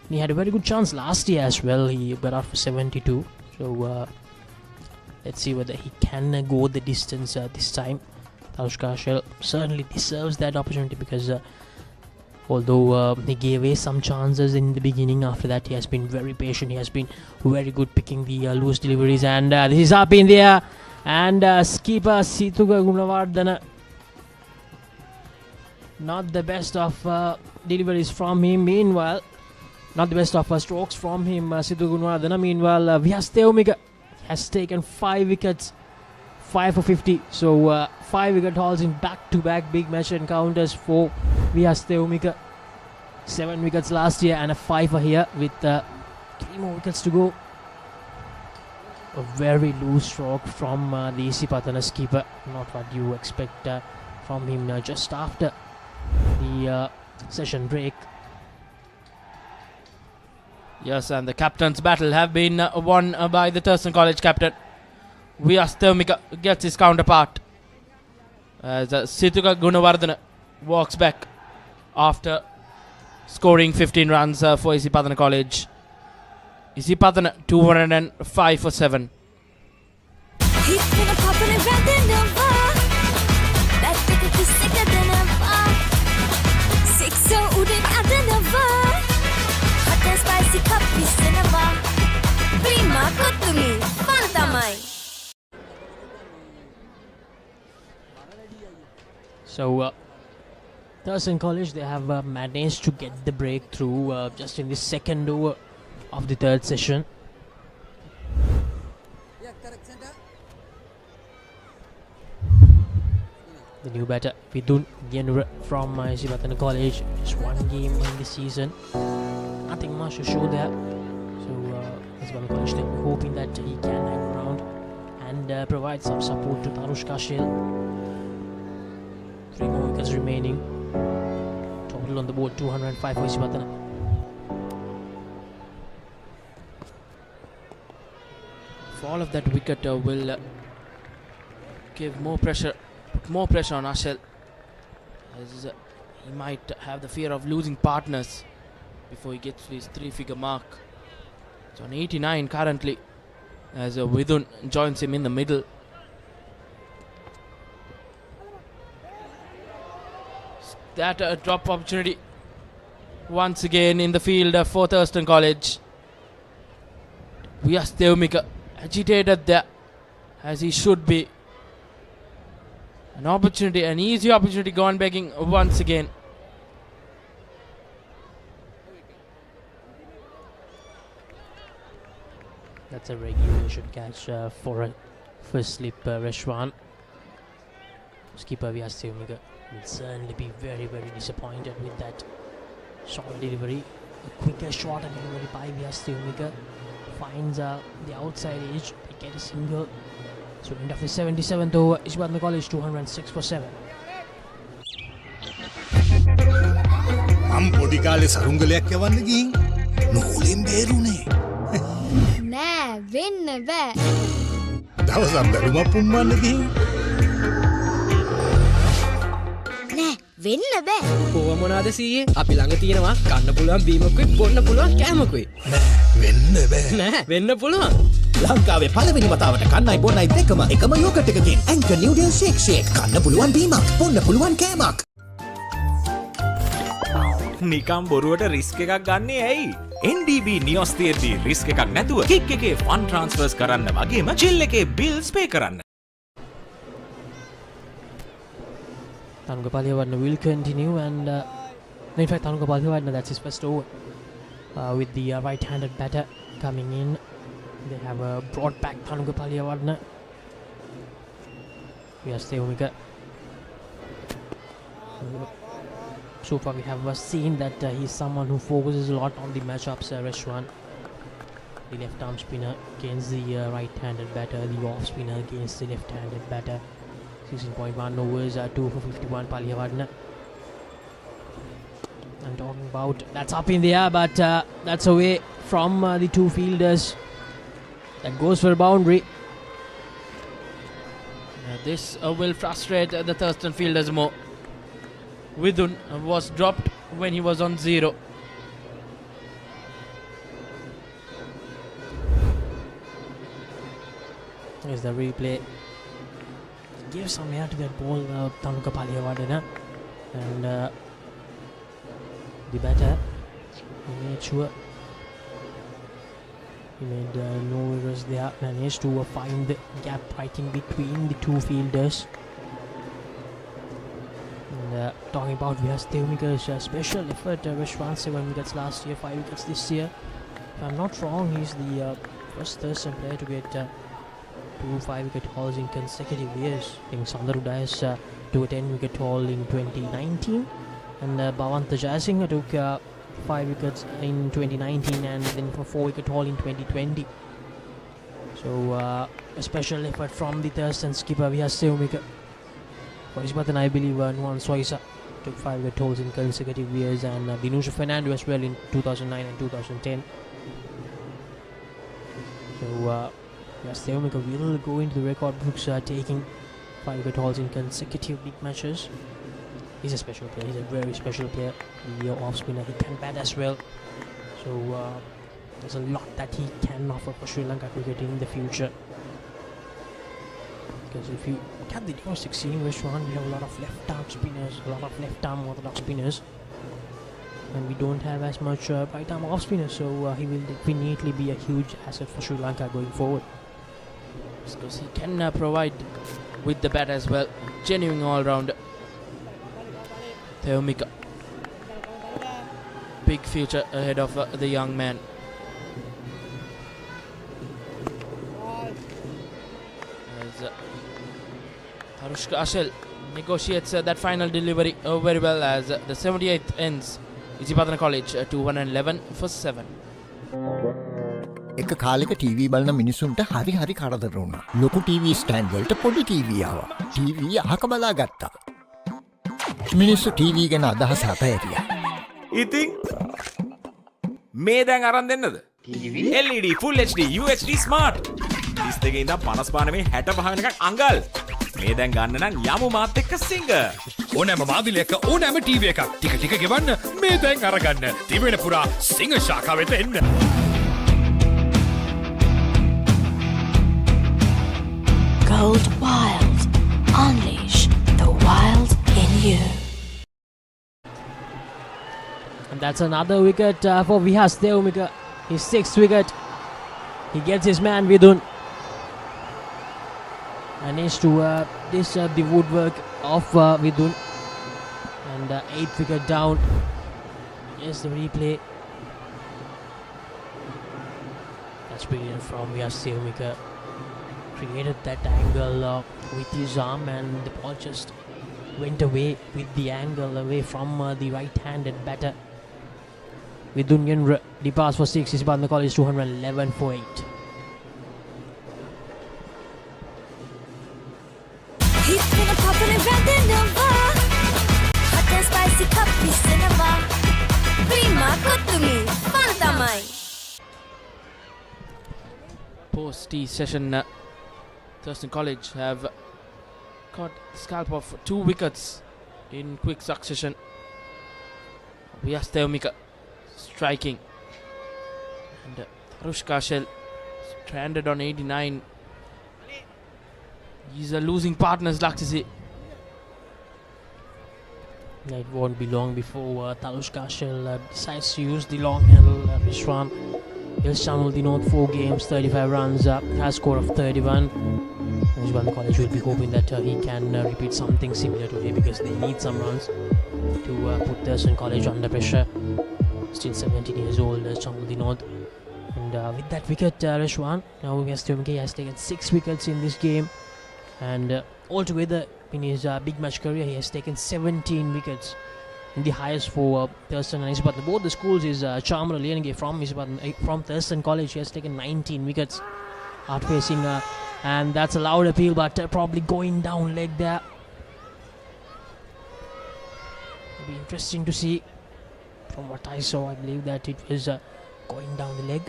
He had a very good chance last year as well. He got out for 72. So let's see whether he can go the distance this time. Tarushka Shell certainly deserves that opportunity because although he gave away some chances in the beginning, after that he has been very patient. He has been very good picking the loose deliveries, and this is up in the air, and skipper Dialog Wijewardena, not the best of deliveries from him. Meanwhile, not the best of strokes from him, Dialog Wijewardena. Meanwhile, Vyas has taken 5 wickets, 5 for 50. So 5 wicket hauls in back-to-back big match encounters for Vyas. 7 wickets last year and a 5 here with 3 more wickets to go. A very loose stroke from the Isipathana skipper. Not what you expect from him just after the session break. Yes, and the captain's battle have been won by the Thurstan College captain. Vyastamika gets his counterpart as Situka Gunawardena walks back after scoring 15 runs for Isipathana College. Isipathana 205 for 7. So Thurstan College, they have managed to get the breakthrough just in the second over of the third session. The new batter Vidun Yenura from Isipathana College. Just one game in the season, nothing much to show there. So Isipathana College, they'll be hoping that he can hang around and provide some support to Tarush Kashil. 3 more wickets remaining. Total on the board 205 for Isipathana. Fall of that wicket will give more pressure, put more pressure on Ashel, as he might have the fear of losing partners before he gets to his 3-figure mark. It's on 89 currently, as Vidun joins him in the middle. That drop opportunity once again in the field for Thurstan College. Vyastamika agitated there, as he should be. An opportunity, an easy opportunity gone begging once again. That's a regulation catch for a first slip Reshwan. Skipper Vyastamika will certainly be very, very disappointed with that short delivery. A quicker shot and delivery by Vyastamika finds the outside edge. They get a single. So end of the 77th over, Isipathana College 206 for 7. මම පොඩි කාලේ සරුංගලයක් යවන්න ගිහින් නූලෙන් බේරුනේ. නෑ වෙන්න බෑ. දවසක් බැලුමක් පුම්මන්න ගිහින් නෑ වෙන්න බෑ. කොහොම මොනවාද සීයේ? අපි ළඟ තියෙනවා කන්න පුළුවන් බීමකුයි බොන්න පුළුවන් කෑමකුයි. නෑ වෙන්න බෑ. නෑ වෙන්න පුළුවන්. ලංකාවේ පළවෙනි වතාවට කන්නයි බොන්නයි දෙකම එකම යෝගට් එකකින් ඇන්කර් නිව්ඩල් ෂේක් කන්න පුළුවන් බීමක් බොන්න පුළුවන් කෑමක්. නිකම් බොරුවට රිස්ක් එකක් ගන්නේ ඇයි? NDB නියොස් තියෙද්දී රිස්ක් එකක් නැතුව කික් එකේ ෆන් ට්‍රාන්ස්ෆර්ස් කරන්න වගේම චිල් එකේ බිල්ස් පේ කරන්න. Dialog Wijewardena will continue, and in fact Dialog Wijewardena, that's his first over with the right-handed batter coming in. They have brought back Dialog Wijewardena. Vyastamika. So far we have seen that he's someone who focuses a lot on the matchups. Reshwan, the left-arm spinner against the right-handed batter, the off spinner against the left-handed batter. 16.1 overs, 2 for 51 Wijewardena. I'm talking about, that's up in the air, but that's away from the two fielders. That goes for a boundary. This will frustrate the Thurstan fielders more. Vidun was dropped when he was on 0. Here's the replay. Gave some air to that ball, Dialog Wijewardena, and the batter, he made sure he made no errors there, managed to find the gap right in between the two fielders. And talking about Vyastamika's special effort, Reshwan 7 wickets last year, 5 wickets this year. If I'm not wrong, he's the first Thurstan player to get 2 5-wicket hauls in consecutive years. I think Sandar Udayas took a 10-wicket haul in 2019, and Bhavanta Jayasinghe took 5 wickets in 2019, and then for 4-wicket haul in 2020. So a special effort from the Thurstan skipper Vyastamika. For Isipathana, I believe Nuwan Soisa took 5 wicket hauls in consecutive years, and Dinusha Fernando as well in 2009 and 2010. So yes, Theomika will go into the record books taking 5 wicket hauls in consecutive big matches. He's a special player. He's a very special player. The off spinner, he can bat as well. So there's a lot that he can offer for Sri Lanka cricket in the future. Because if you look at the domestic scene, Vishwan, we have a lot of left-arm spinners, a lot of left-arm orthodox spinners, and we don't have as much right-arm off spinners. So he will definitely be a huge asset for Sri Lanka going forward. Because he can provide with the bat as well. Genuine all-rounder. Theomika. Big future ahead of the young man. As Harushka Ashel negotiates that final delivery very well as the 78th ends. Isipathana College 211 for 7. එක කාලෙක TV බලන මිනිසුන්ට හරි හරි කරදර වුණා. ලොකු TV stand වලට පොඩි ටීවී ආවා. ටීවී අහක බලා ගත්තා. මිනිස්සු ටීවී ගැන අදහස අතහැරියා. ඉතින් මේ දැන් අරන් දෙන්නද? LED Full HD UHD Smart 32 ඉඳන් 55 මේ 65 වෙනකන් අඟල්. මේ දැන් ගන්න නම් යමු මාත් එක්ක සිංග. ඕනෑම මාදිලයක ඕනෑම ටීවී එකක් ටික ටික ගෙවන්න මේ දැන් අරගන්න. දිවෙන පුරා සිංහ ශාඛාව වෙත එන්න. Gold Wild. Unleash the wild in you. And that's another wicket for Vihas Theomika. His 6th wicket. He gets his man Vidun. Managed to disturb the woodwork of Vidun. And 8th wicket down. Yes, the replay. That's brilliant from Vihas Theomika. Created that angle with his arm, and the ball just went away with the angle away from the right-handed batter. Vidun Yenra, the pass for 6. Isipathana College 211 for 8. He's gonna pop in Wijewardena Hot and spicy cup cinema. Prima Kutumi Fantamai. Post-tea session. Thurstan College have got the scalp of 2 wickets in quick succession. Vihas Theomika striking, and Harushka Ashel stranded on 89. He's losing partners, Laksisi. It won't be long before Tarushka Ashel decides to use the long handle. Vishwan will channel the North 4 games, 35 runs, has score of 31. Isipathana College will be hoping that he can repeat something similar today, because they need some runs to put Thurstan College under pressure. Still 17 years old, channel the North. And with that wicket, Rishwan, now Vihas Theomika has taken 6 wickets in this game. And altogether in his big match career, he has taken 17 wickets. In the highest for Thurstan and Isipathana. Both the schools is Chamra Lienage from Thurstan College. He has taken 19 wickets, outpacing, and that's a loud appeal, but probably going down leg there. It'll be interesting to see. From what I saw, I believe that it was going down the leg.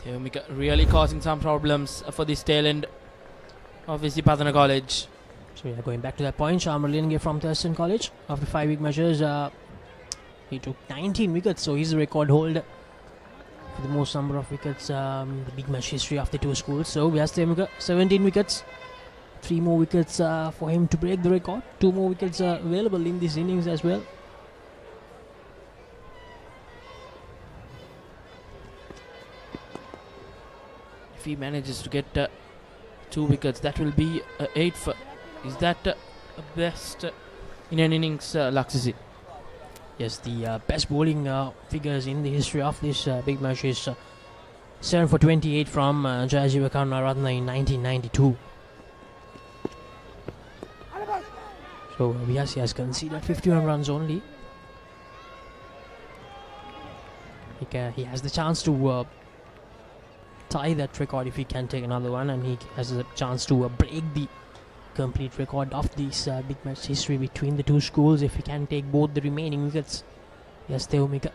Theomika really causing some problems for this tail end of Isipathana College. So we are going back to that point. Chamra Lienage from Thurstan College. After 5 week measures, he took 19 wickets, so he's the record holder for the most number of wickets in the big match history of the 2 schools. So Vihas Theomika, 17 wickets. 3 more wickets for him to break the record. 2 more wickets available in this innings as well. If he manages to get 2 wickets, that will be 8 for. Is that best in an innings, Laksisi? Yes, the best bowling figures in the history of this big match is 7 for 28 from Wijewardena Trophy in 1992. So Vihas has conceded 51 runs only. He has the chance to tie that record if he can take another one, and he has a chance to break the complete record of this big match history between the two schools if he can take both the remaining wickets. Yes, Theumika.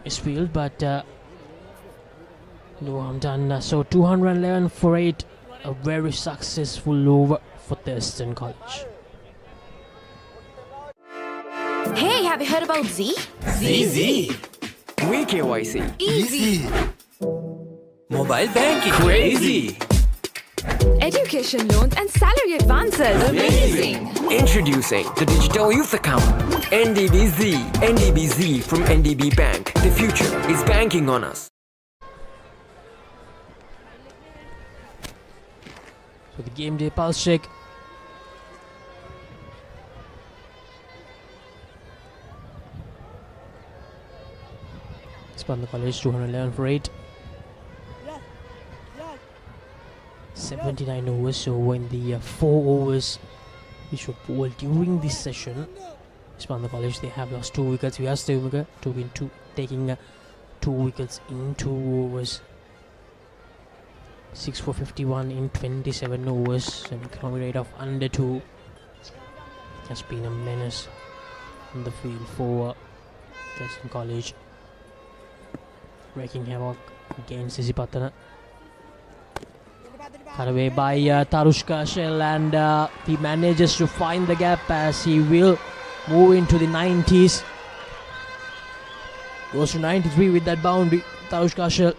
Misfield, but no harm done. So 211 for 8, a very successful over for Thurstan College. Hey, have you heard about Z? ZZ. We KYC. Easy. Mobile banking. Crazy. Education loans and salary advances. Amazing. Introducing the Digital Youth Account. NDBZ. NDBZ from NDB Bank. The future is banking on us. So the game day pulse check. Isipathana College 211 for 8. 79 overs, so in the 4 overs which were bowled during this session, Isipathana College, they have lost 2 wickets. We are still taking 2 wickets in 2 overs. 6 for 51 in 27 overs, an economic rate of under 2. Has been a menace on the field for Thurstan College, wreaking havoc against Isipathana. Cut away by Tarushka Shell, and he manages to find the gap as he will move into the 90s. Goes to 93 with that boundary, Tarushka Shell.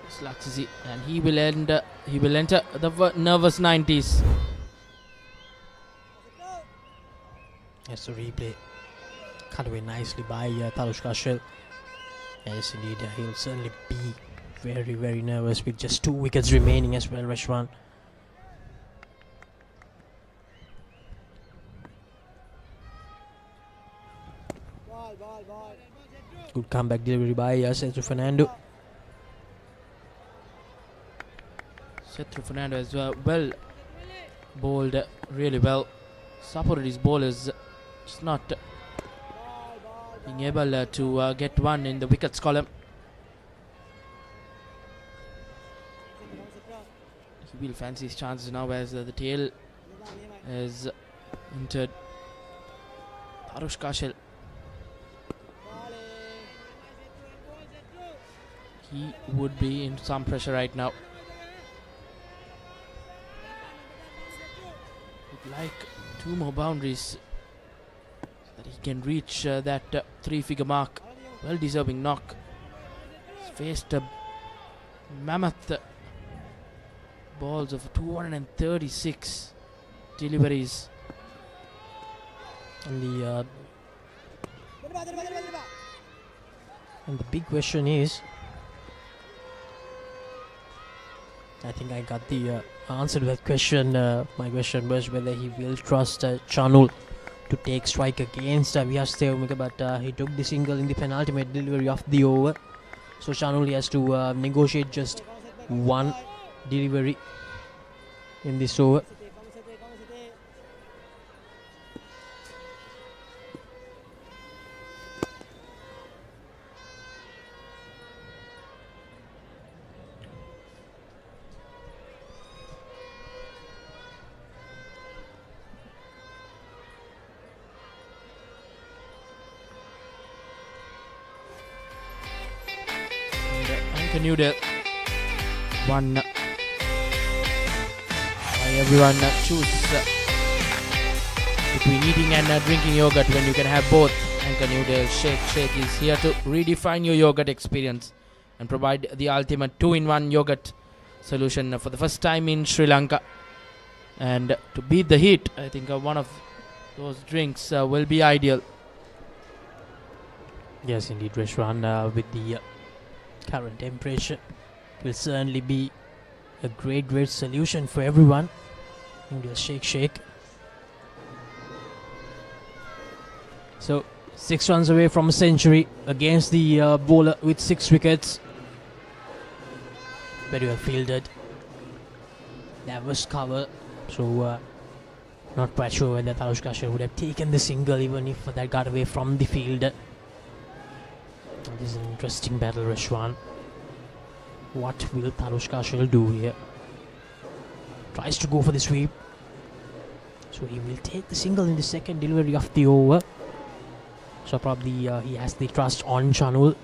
Slaxy, and he will enter the nervous 90s. Yes, the replay cut away nicely by Tarushka Shell. Yes, indeed, he'll certainly be very, very nervous with just 2 wickets remaining as well, Rashwan. Good comeback delivery by Sethu Fernando. Sethu Fernando as well bowled really well. Supported his bowlers, just not being able to get one in the wickets column. He will fancy his chances now as the tail is entered. Tarushka Shell. He would be in some pressure right now. Would like 2 more boundaries so that he can reach that 3-figure mark. Well deserving knock. He's faced a mammoth balls of 236 deliveries. And the big question is, I think I got the answer to that question. My question was whether he will trust Chanul to take strike against Vyas Theumika, but he took the single in the penultimate delivery of the over. So Chanul has to negotiate just 1 delivery in this over. Continued one. Everyone choose between eating and drinking yogurt when you can have both. Anchor Noodle Shake is here to redefine your yogurt experience and provide the ultimate 2-in-1 yogurt solution for the first time in Sri Lanka. And to beat the heat, I think one of those drinks will be ideal. Yes, indeed, Rashwan, with the current temperature, will certainly be a great solution for everyone. Noodle Shake. So 6 runs away from a century against the bowler with 6 wickets. Very well fielded. That was cover So not quite sure whether Tarush Kashal would have taken the single even if that got away from the field. This is an interesting battle, Rashwan. What will Tarush Kashal do here? Tries to go for the sweep. So he will take the single in the second delivery of the over. So probably he has the trust on Chanul.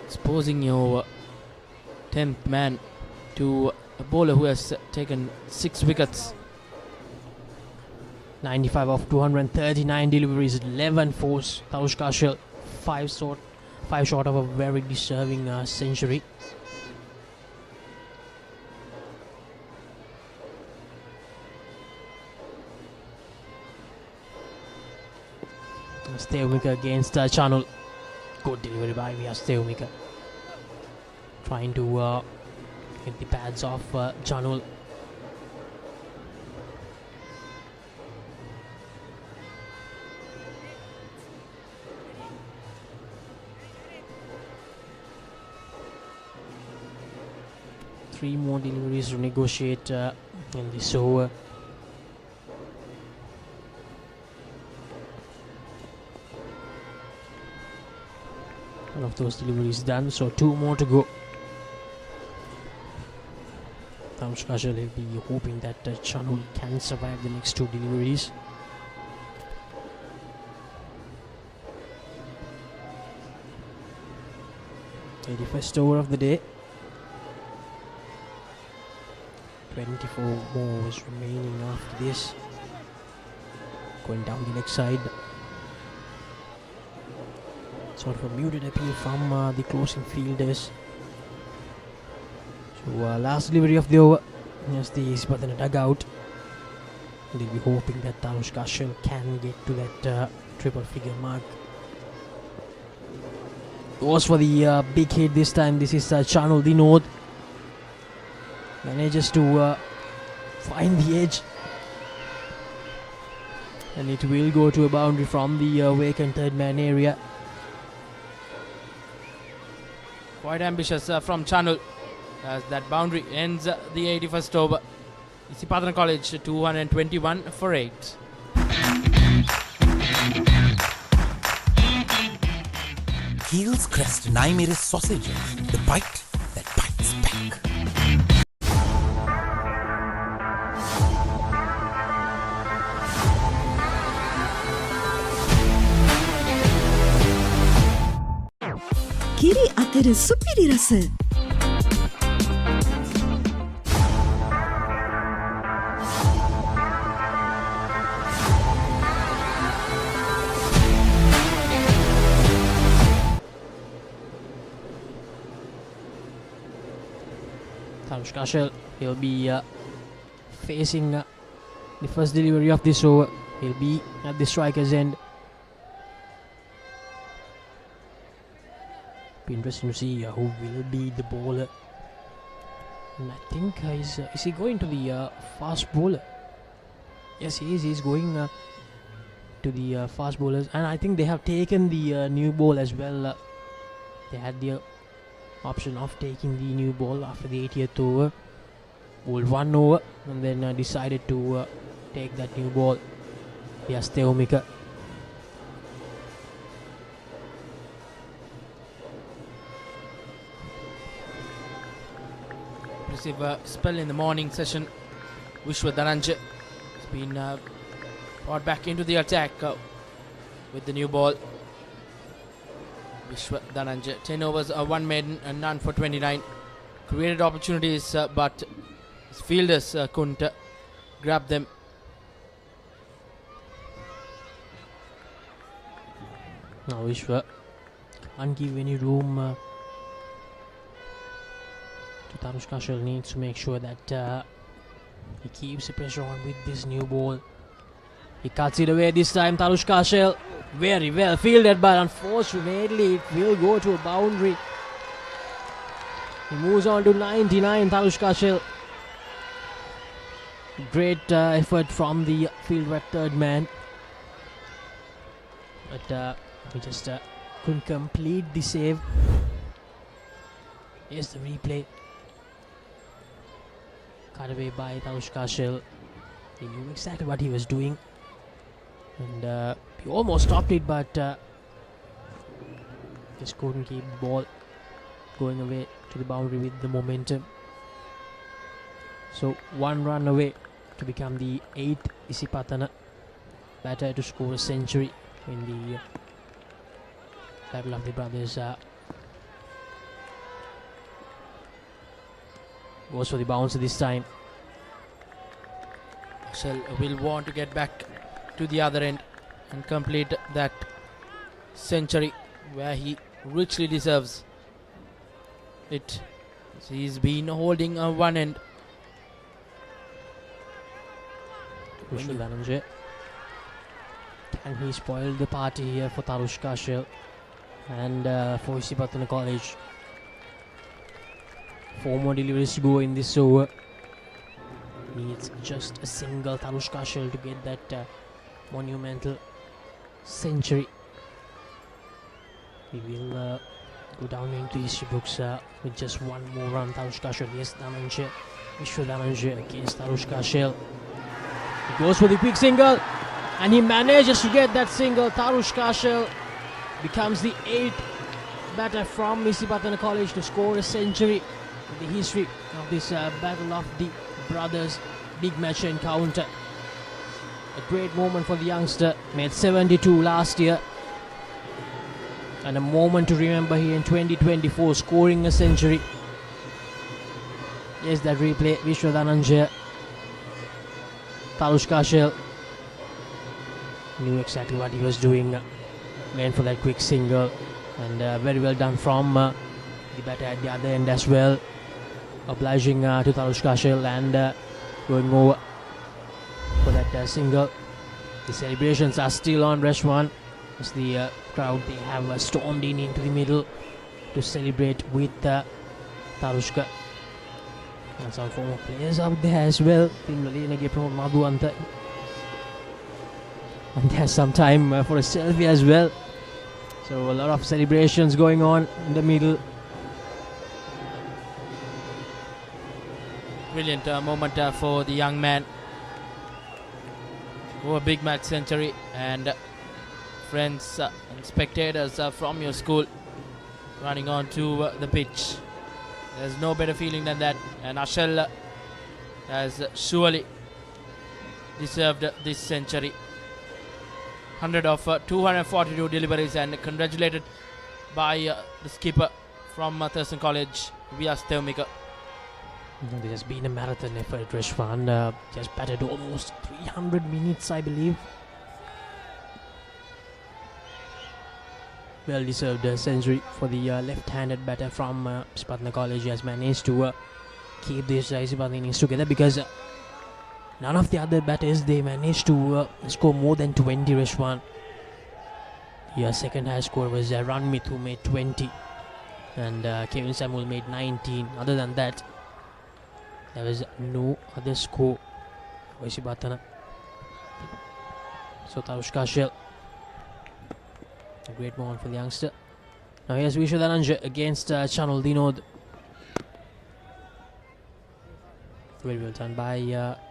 Exposing your 10th man to a bowler who has taken 6 wickets. 95 of 239 deliveries, 11 fours. Tarush Kashal, 5 short of a very deserving century. Stevmika against Chanul. Good delivery by Stevmika. Trying to get the pads off Chanul. Three more deliveries to negotiate in this over. One of those deliveries done, so 2 more to go. Tarush Kashal will be hoping that Chanul can survive the next 2 deliveries. The first over of the day. 24 more is remaining after this. Going down the leg side. Sort of a muted appeal from the closing fielders. So last delivery of the over. Here's the Isipathana dugout. They'll be hoping that Tarush Kashal can get to that triple figure mark. Goes for the big hit this time. This is Chanul Dinod. Manages to find the edge. And it will go to a boundary from the vacant third man area. Quite ambitious from Chanul as that boundary ends the 81st over. Isipathana College 221 for 8. Heels Crest Naimeris sausages, the bite that bites back. කිරි අතර සුපිරි රස Tarush Kashal, he'll be facing the first delivery of this over. He'll be at the striker's end. Be interesting to see who will be the bowler. And I think is he going to the fast bowler? Yes, he is. He's going to the fast bowlers, and I think they have taken the new ball as well. They had the option of taking the new ball after the 80th over. Bowled 1 over and then decided to take that new ball. Yes, Theomika. Impressive spell in the morning session. Wijewardena has been brought back into the attack with the new ball. Wijewardena 10 overs, 1 maiden and none for 29. Created opportunities but his fielders couldn't grab them. Now Vishwa can't give any room to Tarush Kashal. Needs to make sure that he keeps the pressure on with this new ball. He cuts it away this time. Tarush Kashal very well fielded, but unfortunately it will go to a boundary. He moves on to 99. Tarush Kashal. Great effort from the field rep third man, but he just couldn't complete the save. Here's the replay. cut away by Tanushka Shell. He knew exactly what he was doing. And he almost stopped it, but just couldn't keep the ball going away to the boundary with the momentum. So 1 run away to become the 8th Isipathana batter to score a century in the Battle of the Brothers. Goes for the bounce this time. Shell will want to get back to the other end and complete that century where he richly deserves it. He's been holding one end. Wijewardena. Can he spoil the party here for Tanushka Shell and for Isipathana College? 4 more deliveries to go in this over. Needs just a single Tanushka Shell to get that monumental century. He will go down into history books with just 1 more run. Tanushka Shell, yes, Wijewardena against Tanushka Shell. He goes for the quick single and he manages to get that single. Tanushka Shell becomes the 8th batter from Isipathana College to score a century in the history of this Battle of the Brothers big match encounter. A great moment for the youngster, made 72 last year, and a moment to remember here in 2024, scoring a century. Yes, that replay, Wijewardena, Tanushka Shell knew exactly what he was doing, went for that quick single, and very well done from the batter at the other end as well, obliging to Tanushka Shell and going over for that single. The celebrations are still on, Reshwan, as the crowd, they have stormed in into the middle to celebrate with Tanushka. And some former players out there as well. And there's some time for a selfie as well. So a lot of celebrations going on in the middle. Brilliant moment for the young man. Oh, a big match century, and friends and spectators from your school running on to the pitch. There's no better feeling than that, and Ashel has surely deserved this century. 100 of 242 deliveries, and congratulated by the skipper from Thurstan College, Vias Theumika. This has been a marathon effort, Reshwan. He has batted almost 300 minutes, I believe. Well deserved century for the left-handed batter from Isipathana College. He has managed to keep this Isipathana innings together, because none of the other batters, they managed to score more than 20, Reshwan. The second highest score was Ranmith, who made 20, and Kevin Samuel made 19. Other than that, there was no other score for Isipathana. So Tanushka Shell, a great moment for the youngster. Now here's Wijewardena against Chanul Dinod. Very well done by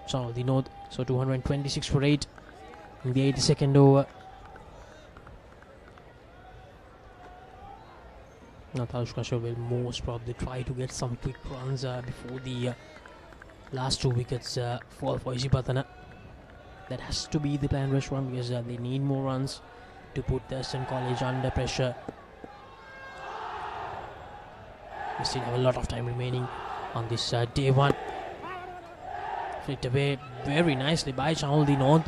Chanul Dinod. So 226 for 8 in the 82nd over. Now Tanushka Shell will most probably try to get some quick runs before the last 2 wickets fall for Isipathana. That has to be the plan, Reshwan, because they need more runs to put Thurstan College under pressure. We still have a lot of time remaining on this day one. Flicked away very nicely by Chanul Dinod.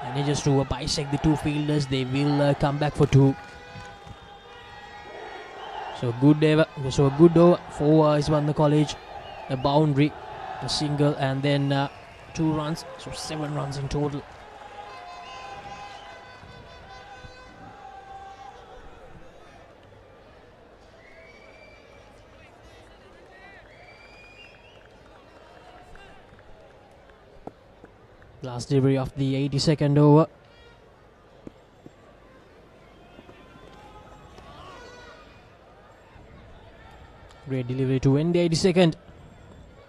Manages to bisect the 2 fielders. They will come back for 2. So a good over for Isipathana College. A boundary, a single, and then 2 runs. So 7 runs in total. Last delivery of the 82nd over. Great delivery to end the 82nd.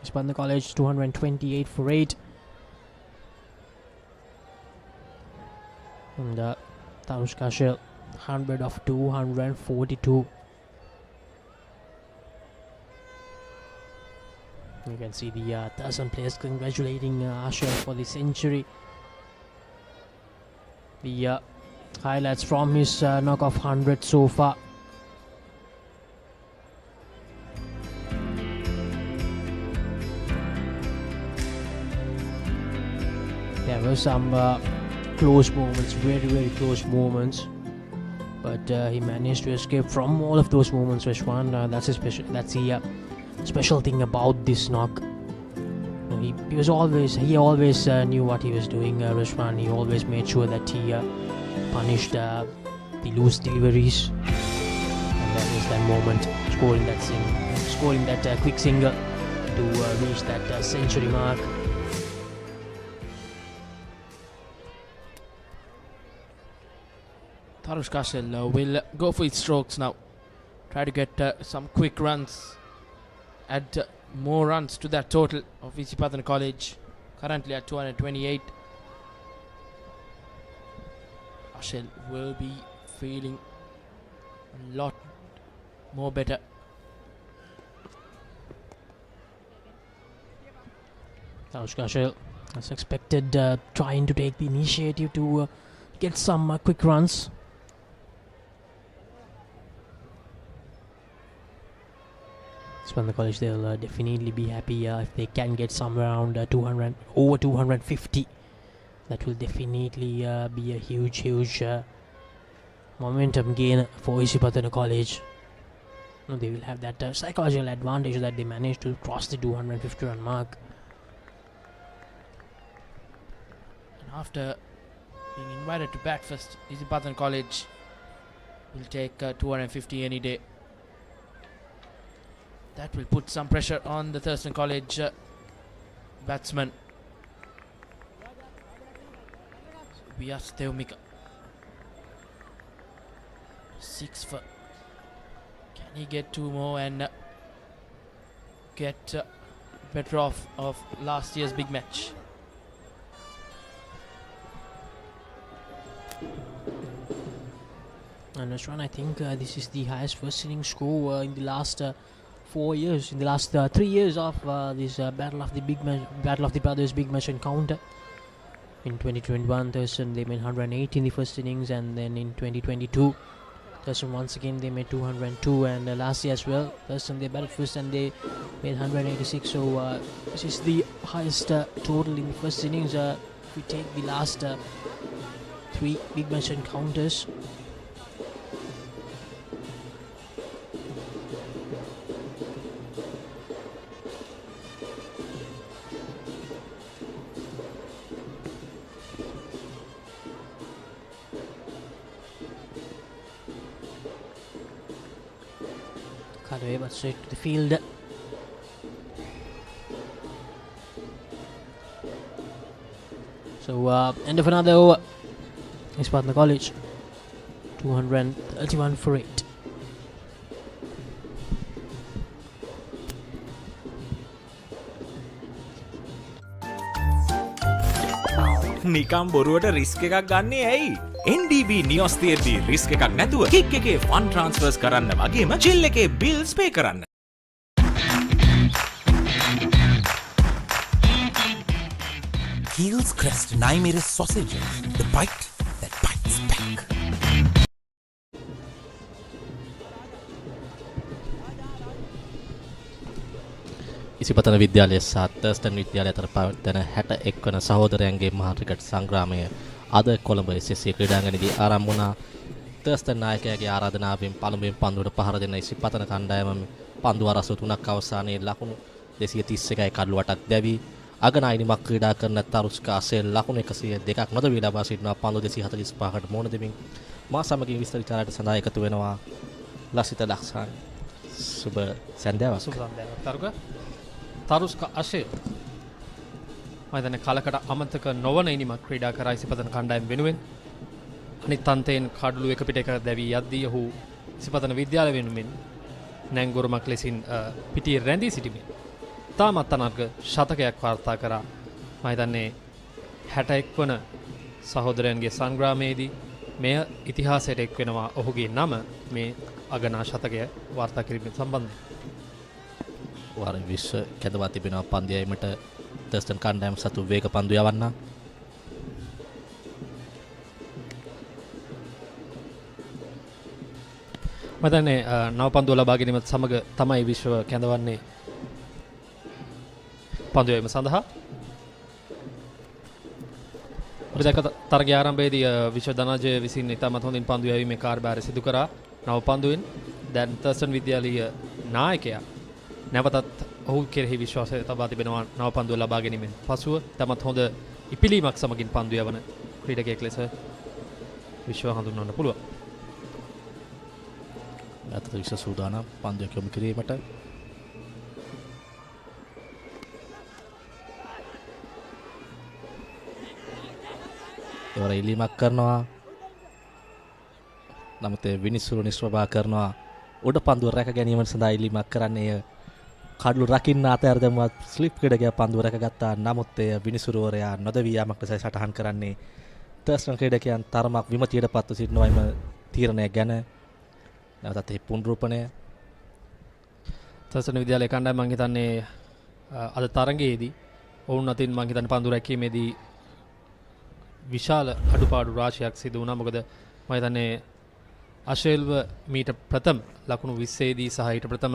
Isipathana College 228 for 8. And Tarushka Shell 100 of 242. You can see the Thurstan players congratulating Ashel for the century. The highlights from his knockoff 100 so far. There were some close moments, very close moments, but he managed to escape from all of those moments. Rishwan, that's the special thing about this knock. He always knew what he was doing. Rishwan, he always made sure that he punished the loose deliveries, and that was that moment, scoring that quick single to reach that century mark. Tarushka Shell will go for his strokes now. Try to get some quick runs. Add more runs to that total of Isipathana College. Currently at 228. Ashel will be feeling a lot more better. Tarushka Shell, as expected, trying to take the initiative to get some quick runs. Isipathana College, they'll definitely be happy if they can get somewhere around over 250. That will definitely be a huge momentum gain for Isipathana College. They will have that psychological advantage that they managed to cross the 250 run mark. And after being invited to bat first, Isipathana College will take 250 any day. That will put some pressure on the Thurstan College batsman. Vyas Theumika. 6 for. Can he get 2 more and get better off of last year's big match? And Rashwan, I think this is the highest first inning score in the last 4 years, in the last 3 years of this Battle of the Brothers Big Match encounter. In 2021, Thurstan they made 108 in the first innings, and then in 2022, Thurstan once again they made 202, and last year as well, Thurstan they batted first and they made 186. So this is the highest total in the first innings. If we take the last 3 big match encounters. Away, but straight to the field. So end of another over. Isipathana College 231 for 8. නිකම් බොරුවට risk එකක් ගන්නේ ඇයි? NDB නියොස් තියෙද්දි risk එකක් නැතුව kick එකේ fun ට්‍රාන්ස්ෆර්ස් කරන්න වගේම චිල් එකේ බිල්ස් පේ කරන්න. Heels Crest Naimeris sausages, the bite that bites back. Isipatana විද්‍යාලය සහ තර්ස්ටන් විද්‍යාලය අතර පවත්වන 61 වන සහෝදරයන්ගේ මහා ක්‍රිකට් සංග්‍රාමය අද කොළඹ SSC ක්‍රීඩාංගණයේදී ආරම්භ වුණා. තර්ස්ටන් නායකයාගේ ආරාධනාවෙන් පළමුවෙන් පන්දුවට පහර දෙන ඉසිපතන කණ්ඩායම පන්දු අරසු 3ක් අවසානයේ ලකුණු 231යි කඩලු 8ක් දැවි අගනායිනිමක් ක්‍රීඩා කරන තරුස්කා සෙල් ලකුණු 102ක් නොදවි ලබා සිටිනවා. පන්දු 245කට මුහුණ දෙමින් මා සමගින් විස්තර විචාරයට සඳහා එකතු වෙනවා ලසිත ලක්ෂාන්. සුබ සන්ධ්‍යාවක්. සුබ සන්ධ්‍යාවක්. තරුස්කා අශේ මම කලකට අමතක නොවන ඉනිමක් ක්‍රීඩා කරා ඉසිපතන කණ්ඩායම වෙනුවෙන්. අනිත් අන්තයෙන් කඩලු එක පිට එක දැවි යද්දී ඔහු ඉසිපතන විද්‍යාලය වෙනුවෙන් නැංගුරමක් ලෙසින් පිටියේ රැඳී සිටිමින් තාමත් අනර්ග ශතකයක් වාර්තා කරා. මම හිතන්නේ 61 වන සහෝදරයන්ගේ සංග්‍රාමයේදී මෙය ඉතිහාසයට එක් වෙනවා ඔහුගේ නම මේ අගනා ශතකය වාර්තා කිරීම සම්බන්ධයෙන්. වාර විශ්ව කැඳවා තිබෙනවා පන්දියීමට තර්ස්ටන් කණ්ඩායම සතු වේග පන්දු යවන්න. මතන්නේ නව පන්දුව ලබා ගැනීමත් සමග තමයි විශ්ව කැඳවන්නේ පන්දු යවීම සඳහා. ප්‍රදේශ තරගයේ ආරම්භයේදී විශ්ව ධනාජය විසින් ඉතාමත් හොඳින් පන්දු යැවීමේ කාර්යභාරය සිදු කරා. නව පන්දුවෙන් දැන් තර්ස්ටන් විද්‍යාලීය නායකයා නැවතත් ඔහු කෙරෙහි විශ්වාසය තබා තිබෙනවා නව පන්දුව ලබා ගැනීමෙන් පසුව තමත් හොඳ ඉපිලීමක් සමගින් පන්දු යවන ක්‍රීඩකයෙක් ලෙස විශ්ව හඳුන්වන්න පුළුවන්. අතට විශ්ව සූදානම් පන්දුවක් යොමු කිරීමට. ඒවර ඉල්ලීමක් කරනවා. නමුත් විනිසුරු නිෂ්ප්‍රභා කරනවා. උඩ පන්දුව රැක ගැනීම සඳහා ඉල්ලීමක් කරන්නේ කඩලු රකින්න අතර දැමුවත් ස්ලිප් ක්‍රීඩකයා පන්දුව රැකගත්තා. නමුත් එය විනිසුරුවරයා නොදවී යාමක් ලෙස සටහන් කරන්නේ තර්ස්ටන් ක්‍රීඩකයන් තරමක් විමතියට පත්ව සිටිනවා එම තීරණය ගැන. නැවතත් ඒ පුනරුපණය තර්ස්ටන් විද්‍යාලයේ කණ්ඩායම මම හිතන්නේ අද තරගයේදී ඔවුන් අතින් මම හිතන්නේ පන්දු රැකීමේදී විශාල අඩුපාඩු රාශියක් සිදු වුණා. මොකද මම හිතන්නේ අශේල්ව මීට ප්‍රථම ලකුණු 20 දී සහ ඊට ප්‍රථම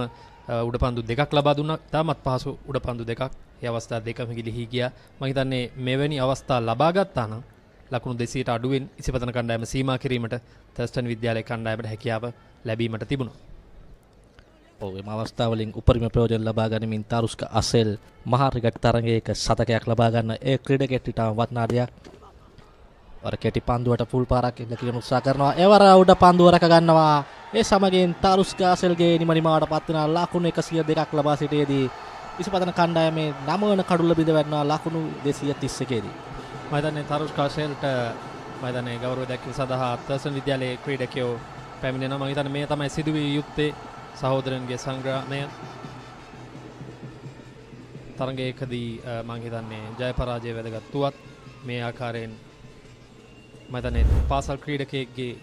උඩපන්දු දෙකක් ලබා දුන්නා. තාමත් පහසු උඩපන්දු දෙකක්. ඒ අවස්ථා දෙකම ගිලිහි ගියා. මම හිතන්නේ මෙවැනි අවස්ථා ලබා ගත්තා නම් ලකුණු 200ට අඩුවෙන් ඉසිපතන කණ්ඩායම සීමා කිරීමට තර්ස්ටන් විද්‍යාලයේ කණ්ඩායමට හැකියාව ලැබීමට තිබුණා. ඔව් එම අවස්ථාවලින් උපරිම ප්‍රයෝජන ලබා ගනිමින් තරුස්ක අසෙල් මහාරිගට් තරගයක සතකයක් ලබා ගන්න ඒ ක්‍රීඩකයෙක්ට ඉතාම වටිනා දෙයක්. වර කෙටි පන්දුවට ෆුල් පාරක් එල්ල කිරීම උත්සාහ කරනවා. එවර උඩ පන්දුව රැක ගන්නවා. ඒ සමගින් තරුස්ක අසෙල්ගේ නිමනිමාවට පත් වෙන ලකුණු 102ක් ලබා සිටියේදී ඉසිපතන කණ්ඩායමේ 9 වන කඩුල්ල බිඳ වැටෙනවා ලකුණු 231ේදී. මම හිතන්නේ තරුස්ක අසෙල්ට මම හිතන්නේ ගෞරවය දැක්වීම සඳහා තර්ස්ටන් විද්‍යාලයේ ක්‍රීඩකයෝ පැමිණෙනවා. මම හිතන්නේ මේ තමයි සිදුවිය යුත්තේ සහෝදරන්ගේ සංග්‍රාමය. තරගයකදී මම හිතන්නේ ජය පරාජය වැදගත් තුවත් මේ ආකාරයෙන් මම හිතන්නේ පාසල් ක්‍රීඩකයෙක්ගේ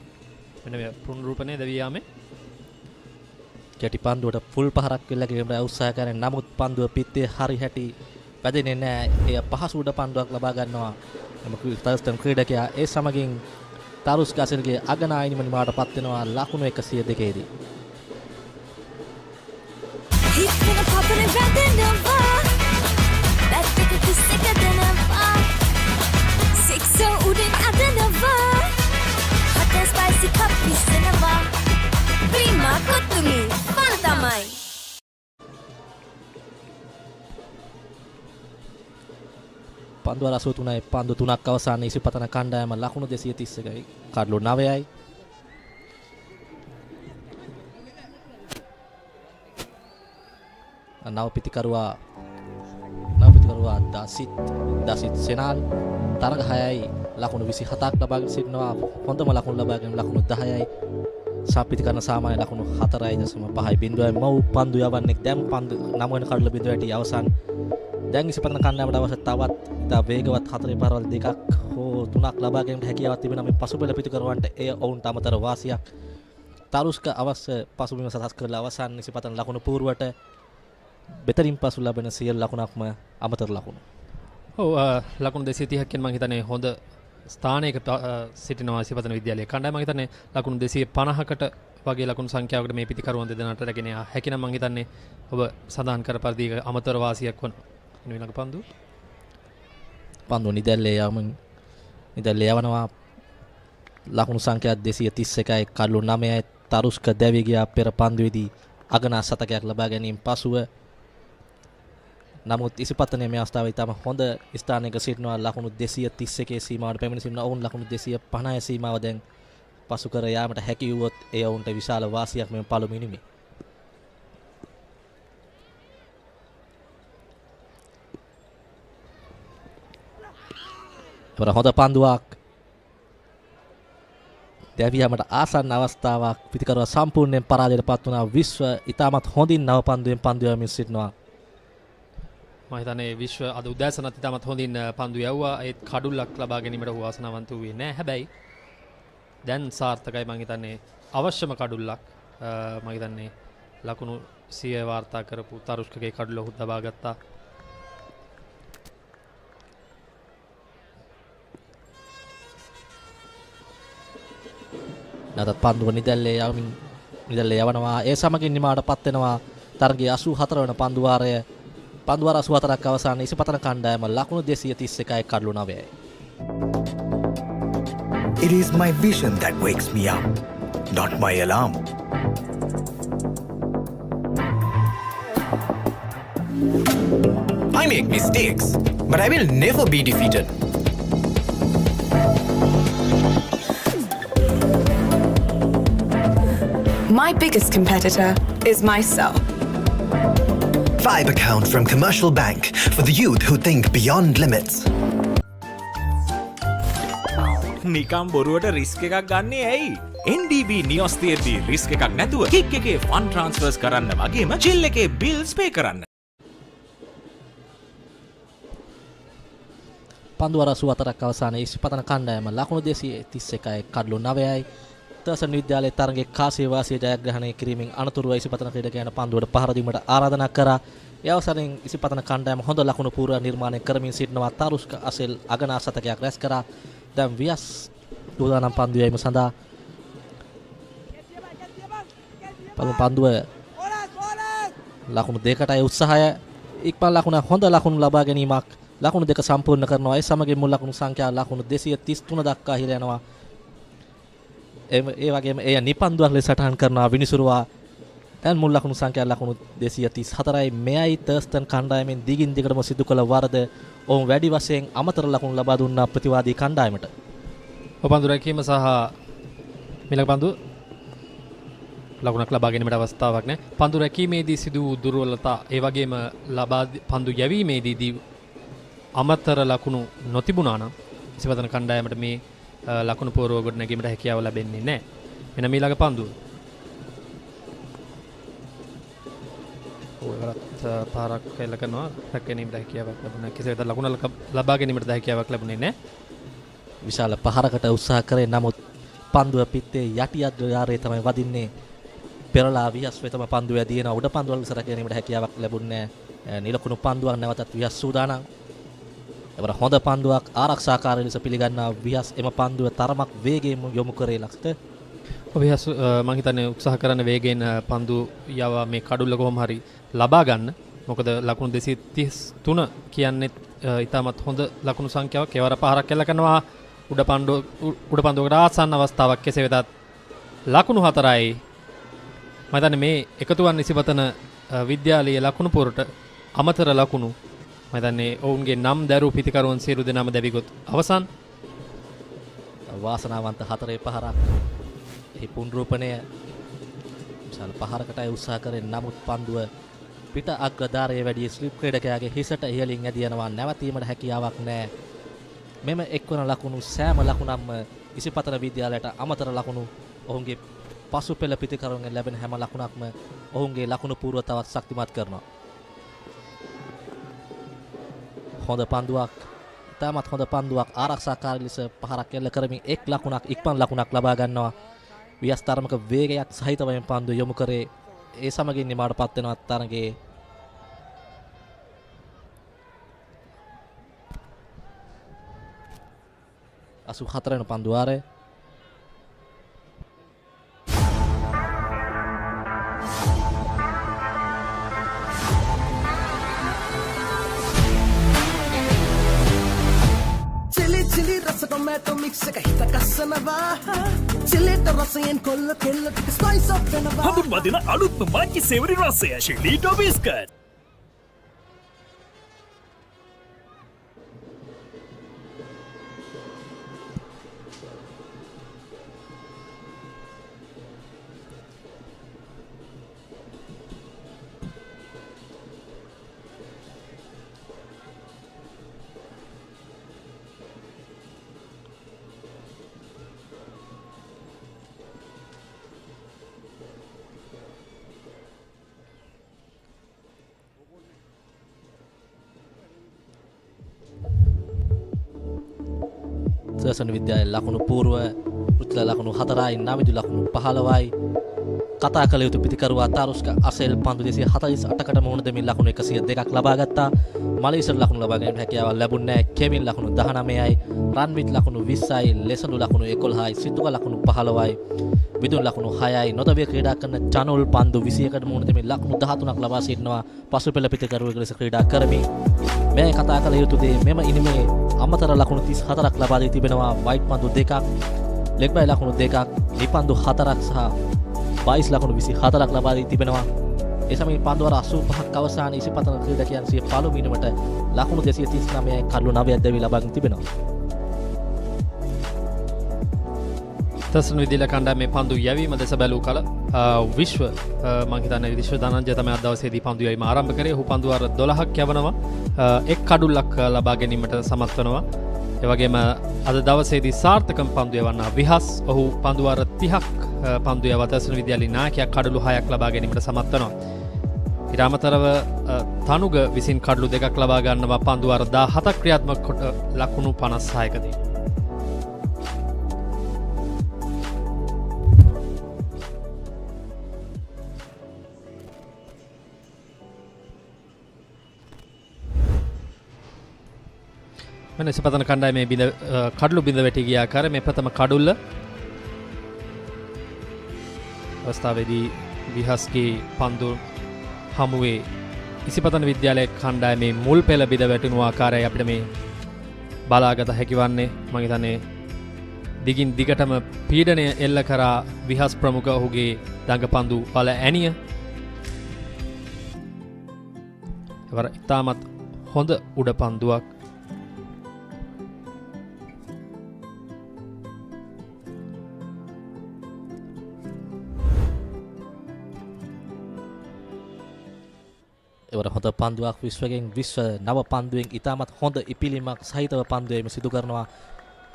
මෙන්න මේ පුනරුපණය දෙවී යාමේ කෙටි පන්දුවට ෆුල් පහරක් වෙලා ගෙවීමට උත්සාහ කරන නමුත් පන්දුව පිත්තේ හරි හැටි වැදෙන්නේ නැහැ. එය පහසු උඩ පන්දුවක් ලබා ගන්නවා එම තර්ස්ටන් ක්‍රීඩකයා. ඒ සමගින් තරුස්ක අසෙල්ගේ අගනායිනිම නිමාවට පත් වෙනවා ලකුණු 102ේදී. He's gonna pop in and grab the number. That ticket is sicker than ever. Six so udin at the number. Hot and spicy cup is cinema. Prima kutumi. Fantamai. පන්දුව 83යි පන්දු 3ක් අවසානයේ ඉසිපතන කණ්ඩායම ලකුණු 231යි කඩලු 9යි. නව පිතිකරුවා දසිත් සෙනාල් තරග 6යි ලකුණු 27ක් ලබාගෙන සිටිනවා. හොඳම ලකුණු ලබාගෙන ලකුණු 10යි. සාපිතිකරන සාමාන්‍ය ලකුණු 4.5යි බිඳුවයි මව් පන්දු යවන්නේ දැන් පන්දු 9 වෙනි කඩල බිඳුව ඇටි අවසන්. දැන් ඉසිපතන කණ්ඩායමට අවශ්‍ය තවත් ඉතා වේගවත් 4 පාරවල් දෙකක් හෝ 3ක් ලබා ගැනීමට හැකියාවක් තිබෙනවා මේ පසුබිම පිතිකරුවන්ට. එය ඔවුන්ට අමතර වාසියක්. තරුස්ක අවශ්‍ය පසුබිම සකස් කරලා අවසන් ඉසිපතන ලකුණු පූර්වට බෙතරින් පසු ලැබෙන සියලු ලකුණක්ම අමතර ලකුණු. ඔව් ලකුණු 230කින් මම හිතන්නේ හොඳ ස්ථානයක සිටිනවා ඉසිපතන විද්‍යාලයේ කණ්ඩායම. මම හිතන්නේ ලකුණු 250කට වගේ ලකුණු සංඛ්‍යාවකට මේ පිතිකරුවන් දෙදෙනාට රැගෙන යා හැකිනම් මම හිතන්නේ ඔබ සඳහන් කර පරිදි අමතර වාසියක් වන ඊළඟ පන්දු නිදැල්ලේ යවනවා ලකුණු සංඛ්‍යා 231යි කඩලු 9යි. තරුස්ක දැවි ගියා පෙර පන්දුවේදී අගනා සතකයක් ලබා ගැනීම පසුව. නමුත් ඉසිපතනේ මේ අවස්ථාවේ ඉතාම හොඳ ස්ථානයක සිටිනවා ලකුණු 231 සීමාවට පැමිණ සිටින ඔවුන් ලකුණු 250 සීමාව දැන් පසු කර යාමට හැකි වුවොත් එය ඔවුන්ට විශාල වාසියක් මෙම පළමු ඉනිමේ. හොඳ පන්දුවක් දැවියාමට ආසන්න අවස්ථාවක් පිතිකරුවා සම්පූර්ණයෙන් පරාජයට පත් වුණා. විශ්ව ඉතාමත් හොඳින් නව පන්දුවෙන් පන්දු යවමින් සිටිනවා. මම හිතන්නේ විශ්ව අද උදෑසනත් ඉතාමත් හොඳින් පන්දු යවුවා. ඒත් කඩුල්ලක් ලබා ගැනීමට වාසනාවන්ත වුණේ නැහැ. හැබැයි දැන් සාර්ථකයි මම හිතන්නේ අවශ්‍යම කඩුල්ලක් මම හිතන්නේ ලකුණු 100 වාර්තා කරපු තරුෂ්කගේ කඩුල්ල ඔහු දබා ගත්තා. නැතත් පන්දුව නිදැල්ලේ යවනවා. ඒ සමගින් නිමාවටපත් වෙනවා තරගයේ 84 වන පන්දුවාරය. පන්දුවාර 84ක් අවසාන ඉසිපතන කණ්ඩායම ලකුණු 231යි කඩලු 9යි. It is my vision that wakes me up, not my alarm. I make mistakes, but I will never be defeated. My biggest competitor is myself. Vibe account from Commercial Bank for the youth who think beyond limits. නිකම් බොරුවට risk එකක් ගන්නේ ඇයි? NDB නියොස් තියෙද්දී risk එකක් නැතුව kick එකේ fun ට්‍රාන්ස්ෆර්ස් කරන්න වගේම චිල් එකේ බිල්ස් පේ කරන්න. පන්දුවාර 84ක් අවසාන ඉසිපතන කණ්ඩායම ලකුණු 231යි කඩලු 9යි. තර්ස්ටන් විද්‍යාලයේ තරගයේ කාසිය වාසිය ජයග්‍රහණය කිරීමෙන් අනතුරුව ඉසිපතන ක්‍රීඩකයන් පන්දුවට පහර දීමට ආරාධනා කරා. ඒ අවසරයෙන් ඉසිපතන කණ්ඩායම හොඳ ලකුණු පූර්ව නිර්මාණය කරමින් සිටිනවා. තරුෂ්ක අසෙල් අගනා සතකයක් රැස් කරා. දැන් වියස් දුදානම් පන්දු යැවීම සඳහා පන්දුව ලකුණු දෙකටයි උත්සාහය. ඉක්මන් ලකුණ හොඳ ලකුණු ලබා ගැනීමක් ලකුණු දෙක සම්පූර්ණ කරනවා. ඒ සමගින් මුල් ලකුණු සංඛ්‍යාව ලකුණු 233 දක්වා ඉහළ යනවා. ඒ වගේම එය නිපන්දුවක් ලෙස සටහන් කරනවා විනිසුරුවා. දැන් මුල් ලකුණු සංඛ්‍යාව ලකුණු 234යි. මෙයයි තර්ස්ටන් කණ්ඩායමෙන් දිගින් දිගටම සිදු කළ වරද. ඔවුන් වැඩි වශයෙන් අමතර ලකුණු ලබා දුන්නා ප්‍රතිවාදී කණ්ඩායමට. පන්දු රැකීම සහ මිලක පන්දු ලකුණක් ලබා ගැනීමට අවස්ථාවක් නැහැ. පන්දු රැකීමේදී සිදු වූ දුර්වලතා ඒ වගේම ලබා පන්දු යැවීමේදී අමතර ලකුණු නොතිබුණා නම් ඉසිපතන කණ්ඩායමට මේ ලකුණු පූර්ව ගොඩ නැගීමට හැකියාව ලැබෙන්නේ නැහැ. මෙන්න මීළඟ පන්දුව. ඔයගලත් පාරක් කැල කරනවා රැකගැනීමට හැකියාවක් ලැබුණා. කෙසේද ලකුණ ලබා ගැනීමට හැකියාවක් ලැබුණේ නැහැ. විශාල පහරකට උත්සාහ කරේ නමුත් පන්දුව පිත්තේ යටි අද්‍රාරයේ තමයි වදින්නේ. පෙරලා විහස් වෙතම පන්දුව ඇදීන උඩ පන්දුවල ඉස්සර ගැනීමට හැකියාවක් ලැබුණේ නැහැ. නිලකුණු පන්දුවක් නැවතත් විහස් සූදානම්. එවර හොඳ පන්දුවක් ආරක්ෂාකාරී ලෙස පිළිගන්නා විහස් එම පන්දුව තරමක් වේගයෙන් යොමු කරේ ලක්ෂිත. විහස් මම හිතන්නේ උත්සාහ කරන වේගයෙන් පන්දු යවා මේ කඩුල්ල කොහොම හරි ලබා ගන්න. මොකද ලකුණු 233 කියන්නේ ඉතාමත් හොඳ ලකුණු සංඛ්‍යාවක්. ඒවර පහරක් කෙල කරනවා උඩ පන්දුවකට ආසන්න අවස්ථාවක්. කෙසේ වෙතත් ලකුණු 4යි. මම හිතන්නේ මේ එකතුවන් ඉසිපතන විද්‍යාලයේ ලකුණු පුරට අමතර ලකුණු මම හිතන්නේ ඔවුන්ගේ නම් දරු පිතිකරුවන් සියලු දෙනාම දැවිගොත් අවසන්. වාසනාවන්ත 4 පහරක්. එහි පුනරූපණය විශාල පහරකටයි උත්සාහ කරේ. නමුත් පන්දුව පිට අග්‍රධාරයේ වැඩි ස්ලිප් ක්‍රීඩකයාගේ හිසට ඉහළින් ඇදියනවා. නැවතීමට හැකියාවක් නැහැ. මෙම එක්වන ලකුණු සෑම ලකුණක්ම ඉසිපතන විද්‍යාලයට අමතර ලකුණු. ඔවුන්ගේ පසු පෙළ පිතිකරුවන්ගෙන් ලැබෙන හැම ලකුණක්ම ඔවුන්ගේ ලකුණු පූර්ව තවත් ශක්තිමත් කරනවා. හොඳ පන්දුවක්. තාමත් හොඳ පන්දුවක් ආරක්ෂාකාරී ලෙස පහරක් එල්ල කරමින් එක් ලකුණක් ඉක්මන් ලකුණක් ලබා ගන්නවා. වියස්තරමක වේගයක් සහිතව මේ පන්දුව යොමු කරේ. ඒ සමගින් නිමාවටපත් වෙනවා තරගයේ. අසු 4 වෙනි පන්දුවාරය. chili rasa tomato mix එක හිත කස්සනවා chiliට රසයෙන් කොල්ල කෙල්ල ටික ස්පයිස් අප් වෙනවා හඳුන්වදින අලුත්ම මාච්චි සේවරි රසය ශිලී ඩොබිස්කට් Thurstan විද්‍යාලයේ ලකුණු පූර්ව පෘථිල ලකුණු 4යි නවිදු ලකුණු 15යි කතා කළ යුතු පිතිකරුවා තාරුස්ක අසෙල් පන්දු 248කට මුහුණ දෙමින් ලකුණු 102ක් ලබා ගත්තා. මලීසර් ලකුණු ලබා ගැනීමට හැකියාවක් ලැබුණේ නැහැ. කෙවින් ලකුණු 19යි, රන්විත් ලකුණු 20යි, ලෙසඳු ලකුණු 11යි, සිතුක ලකුණු 15යි, විදුන් ලකුණු 6යි. නොදවිය ක්‍රීඩා කරන චනුල් පන්දු 21කට මුහුණ දෙමින් ලකුණු 13ක් ලබා සිටිනවා. පසුපෙළ පිතිකරුවෙකු ලෙස ක්‍රීඩා කරමින් මේ කතා කළ යුතු දේ මෙම ඉනිමේ අමතර ලකුණු 34ක් ලබා දී තිබෙනවා. වයිට් පන්දු 2ක්, ලෙග් බයි ලකුණු 2ක්, නිපන්දු 4ක් සහ 22 ලකුණු 24ක් ලබා දී තිබෙනවා. ඒ සමගින් පන්දුවර 85ක් අවසාන ඉසිපතන ක්‍රීඩකයන් සිය පළමු ඉනිමට ලකුණු 239යි කඩලු 9ක් දැවි ලබාගෙන තිබෙනවා. තර්ස්ටන් විදිහට කණ්ඩායමේ පන්දු යැවීම දෙස බැලූ කල විශ්ව මම හිතන්නේ විශ්ව ධනංජය තමයි අද දවසේදී පන්දු යැවීම ආරම්භ කරේ. ඔහු පන්දුවර 12ක් යවනවා. එක් කඩුල්ලක් ලබා ගැනීමට සමත් වෙනවා. ඒ වගේම අද දවසේදී සාර්ථකම පන්දු යවන්න විහස් ඔහු පන්දුවර 30ක් පන්දු යව තර්ස්ටන් විද්‍යාලයේ නායකයා කඩලු 6ක් ලබා ගැනීමට සමත් වෙනවා. ඊට අමතරව තනුග විසින් කඩලු 2ක් ලබා ගන්නවා පන්දුවර 17ක් ක්‍රියාත්මක කොට ලකුණු 56කදී. මෙන්න ඉසිපතන කණ්ඩායමේ කඩලු බිඳ වැටි ගිය ආකාරය මේ ප්‍රථම කඩුල්ල අවස්ථාවේදී විහස්ගේ පන්දු හමුවේ ඉසිපතන විද්‍යාලයේ කණ්ඩායමේ මුල් පෙළ බිඳ වැටෙන ආකාරය අපිට මේ බලාගත හැකි වන්නේ. මම හිතන්නේ දිගින් දිගටම පීඩනය එල්ල කරා විහස් ප්‍රමුඛ ඔහුගේ දඟ පන්දු වල ඇණිය. එවර ඉතාමත් හොඳ උඩ පන්දුවක්. එවර හොඳ පන්දුවක් විශ්වගෙන් විශ්ව නව පන්දුවෙන් ඉතාමත් හොඳ ඉපිලීමක් සහිතව පන්දුවේම සිදු කරනවා.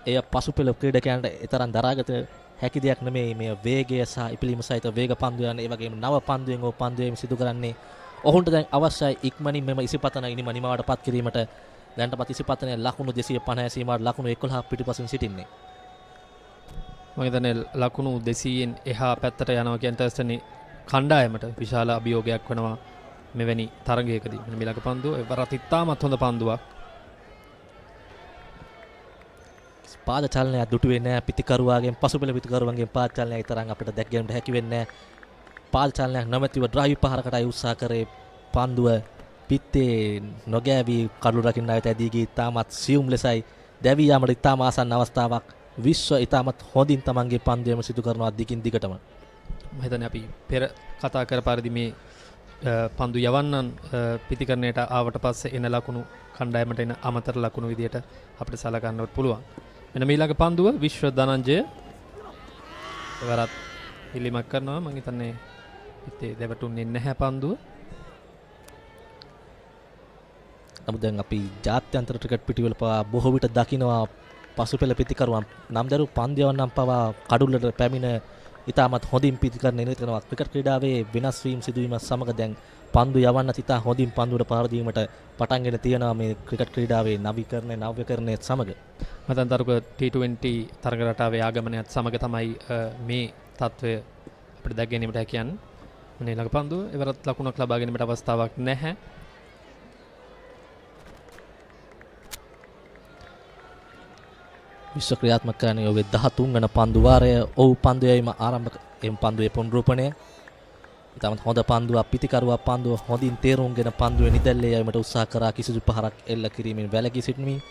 එය පසුපෙළ ක්‍රීඩකයන්ට එතරම් දරාගත හැකි දෙයක් නෙමෙයි. මේ වේගය සහ ඉපිලීම සහිත වේග පන්දු යන ඒ වගේම නව පන්දුවෙන් ඔහු පන්දුවේම සිදු කරන්නේ. ඔහුන්ට දැන් අවශ්‍යයි ඉක්මනින් මෙම ඉසිපතන ඉනිම නිමාවට පත් කිරීමට. දැනටමත් ඉසිපතනයේ ලකුණු 250 සීමාවට ලකුණු 11ක් පිටිපසින් සිටින්නේ. මම හිතන්නේ ලකුණු 200න් එහා පැත්තට යනවා කියන තර්ස්ටන් කණ්ඩායමට විශාල අභියෝගයක් වෙනවා. මෙවැනි තරගයකදී මෙන්න මිලක පන්දුව එවරත් ඉතාමත් හොඳ පන්දුවක්. පාද චලනය දුටුවේ නැහැ. පිතිකරුවාගෙන් පසුපෙළ පිතිකරුවන්ගෙන් පාද චලනය තරම් අපිට දැක් ගැනීමට හැකි වෙන්නේ නැහැ. පාද චලනයක් නැමැතිව ඩ්‍රයිව් පහරකටයි උත්සාහ කරේ. පන්දුව පිත්තේ නොගෑවි කඩලු රකින්න ආයත ඇදී ගිය ඉතාමත් සියුම් ලෙසයි දැවි යාමට ඉතාම ආසන්න අවස්ථාවක්. විශ්ව ඉතාමත් හොඳින් තමන්ගේ පන්දුවේම සිදු කරනවා දිගින් දිගටම. මම හිතන්නේ අපි පෙර කතා කර පරිදි මේ පන්දු යවන්නන් පිතිකරණයට ආවට පස්සේ එන ලකුණු කණ්ඩායමට එන අමතර ලකුණු විදියට අපිට සලකන්නවත් පුළුවන්. මෙන්න ඊළඟ පන්දුව විශ්ව ධනංජය එවරත් ඉල්ලීමක් කරනවා. මම හිතන්නේ පිටේ දෙවටුන්නේ නැහැ පන්දුව. නමුත් දැන් අපි ජාත්‍යන්තර ක්‍රිකට් පිටිවල පවා බොහෝ විට දකිනවා පසුපෙළ පිතිකරුවන් නම්දරු පන්දු යවන්නම් පවා කඩුල්ලට පැමිණ ඉතාමත් හොඳින් පිතිකරණය කරනවා. ක්‍රිකට් ක්‍රීඩාවේ වෙනස් වීම සිදුවීම සමග දැන් පන්දු යවන්න ඉතා හොඳින් පන්දුවට පාර දීමට පටන්ගෙන තියෙනවා මේ ක්‍රිකට් ක්‍රීඩාවේ නව්‍යකරණය සමග. මතන්තරුක T20 තරග රටාවේ ආගමනයත් සමග තමයි මේ තත්ත්වය අපිට දැක ගැනීමට හැකියන්නේ. මේ ළඟ පන්දුව එවරත් ලකුණක් ලබා ගැනීමට අවස්ථාවක් නැහැ. විශ්ව ක්‍රියාත්මක කරන්නේ ඔබේ 13 වන පන්දු වාරය. ඔව් පන්දු යැවීම ආරම්භ එම් පන්දුවේ පුනරුපණය. ඉතාමත් හොඳ පන්දුවක්. පිතිකරුවා පන්දුව හොඳින් තේරුම්ගෙන පන්දුවේ නිදැල්ලේ යෑමට උත්සාහ කරා. කිසිදු පහරක් එල්ල කිරීමෙන් වැළකී සිටිමින්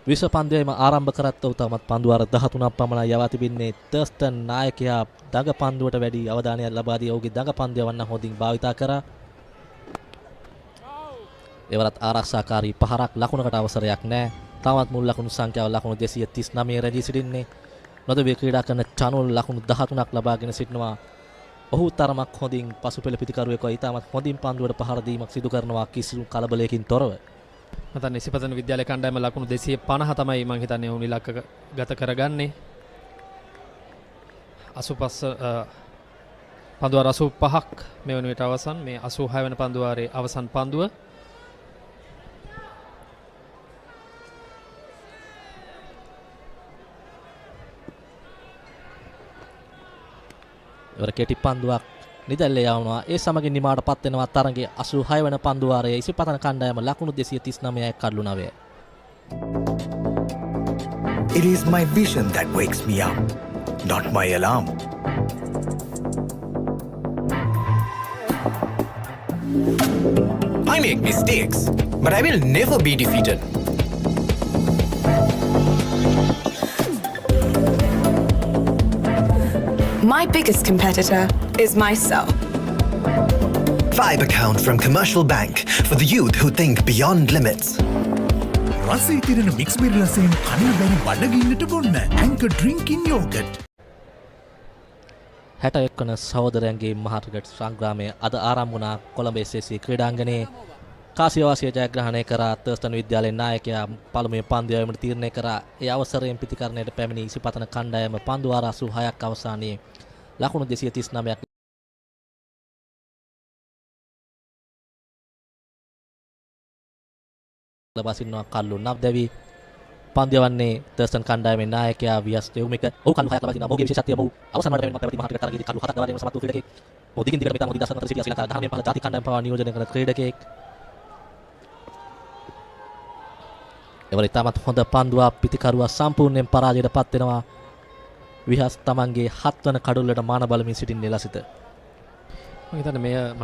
විශ්ව පන්දු යැවීම ආරම්භ කරත් ඔහු තවමත් පන්දු වාර 13ක් පමණ යවා තිබෙන්නේ. තර්ස්ටන් නායකයා දඟ පන්දුවට වැඩි අවධානයක් ලබා දී ඔහුගේ දඟ පන්දු යවන්න හොඳින් භාවිතා කරා. එවරත් ආරක්ෂාකාරී පහරක් ලකුණකට අවසරයක් නැහැ. තවත් මුල් ලකුණු සංඛ්‍යාව ලකුණු 239 රැඳී සිටින්නේ. නොදවිය ක්‍රීඩා කරන චනුල් ලකුණු 13ක් ලබාගෙන සිටිනවා. ඔහු තරමක් හොඳින් පසුපෙළ පිතිකරුවෙකු ඉතාමත් හොඳින් පන්දුවට පහර දීමක් සිදු කරනවා කිසිදු කලබලයකින් තොරව. මතන් ඉසිපතන විද්‍යාලය කණ්ඩායම ලකුණු 250 තමයි මම හිතන්නේ උන් ඉලක්ක ගත කරගන්නේ. 85 පන්දුවාර 85ක් මේ වන විට අවසන්. මේ 86 වෙනි පන්දුවාරේ අවසන් පන්දුව. එවර කෙටි පන්දුවක් නිදැල්ලේ යවනවා. ඒ සමගින් නිමාවට පත් වෙනවා තරඟයේ 86 වන පන්දු වාරයේ ඉසිපතන කණ්ඩායම ලකුණු 239යි කඩලු 9. It is my vision that wakes me up, not my alarm. I make mistakes, but I will never be defeated. My biggest competitor is myself. Vibe account from Commercial Bank for the youth who think beyond limits. රසී තිරෙන mix berry රසයෙන් කන්න බැරි බඩගින්නට බොන්න Anchor drinking yoghurt. 61 වන සහෝදරයන්ගේ මහාක්‍රිකට් සංග්‍රාමය අද ආරම්භ වුණා කොළඹ SSC ක්‍රීඩාංගණයේ. කාසියවාසිය ජයග්‍රහණය කරා තර්ස්ටන් විද්‍යාලයේ නායකයා පළමුව පන්දු යවීමට තීරණය කරා. ඒ අවසරයෙන් පිතිකරණයට පැමිණි ඉසිපතන කණ්ඩායම පන්දු වාර 86ක් අවසානයේ ලකුණු 239ක් ලබා සිටිනවා කල්ලු නවදැවි. පන්දු යවන්නේ තර්ස්ටන් කණ්ඩායමේ නායකයා වියස් දෙව්මික. ඔහු කල්ලු 6ක් ලබා සිටිනවා. ඔහුගේ විශේෂත්වය ඔහු අවසන් වරට පැමිණ පැවති මහාක්‍රිකට් තරගයේදී කල්ලු 7ක් ලබා ගැනීම සමත් වූ ක්‍රීඩකයෙක්. ඔහු දිගින් දිගට මෙතන මොහොත 2014 සිටිය ශ්‍රී ලංකා 10 පහළ ජාතික කණ්ඩායම පවා නියෝජනය කරන ක්‍රීඩකයෙක්. එවර ඉතාමත් හොඳ පන්දුවක් පිතිකරුවා සම්පූර්ණයෙන් පරාජයට පත් වෙනවා. විහස් තමන්ගේ 7 වන කඩුල්ලට මාන බලමින් සිටින ලසිත. මම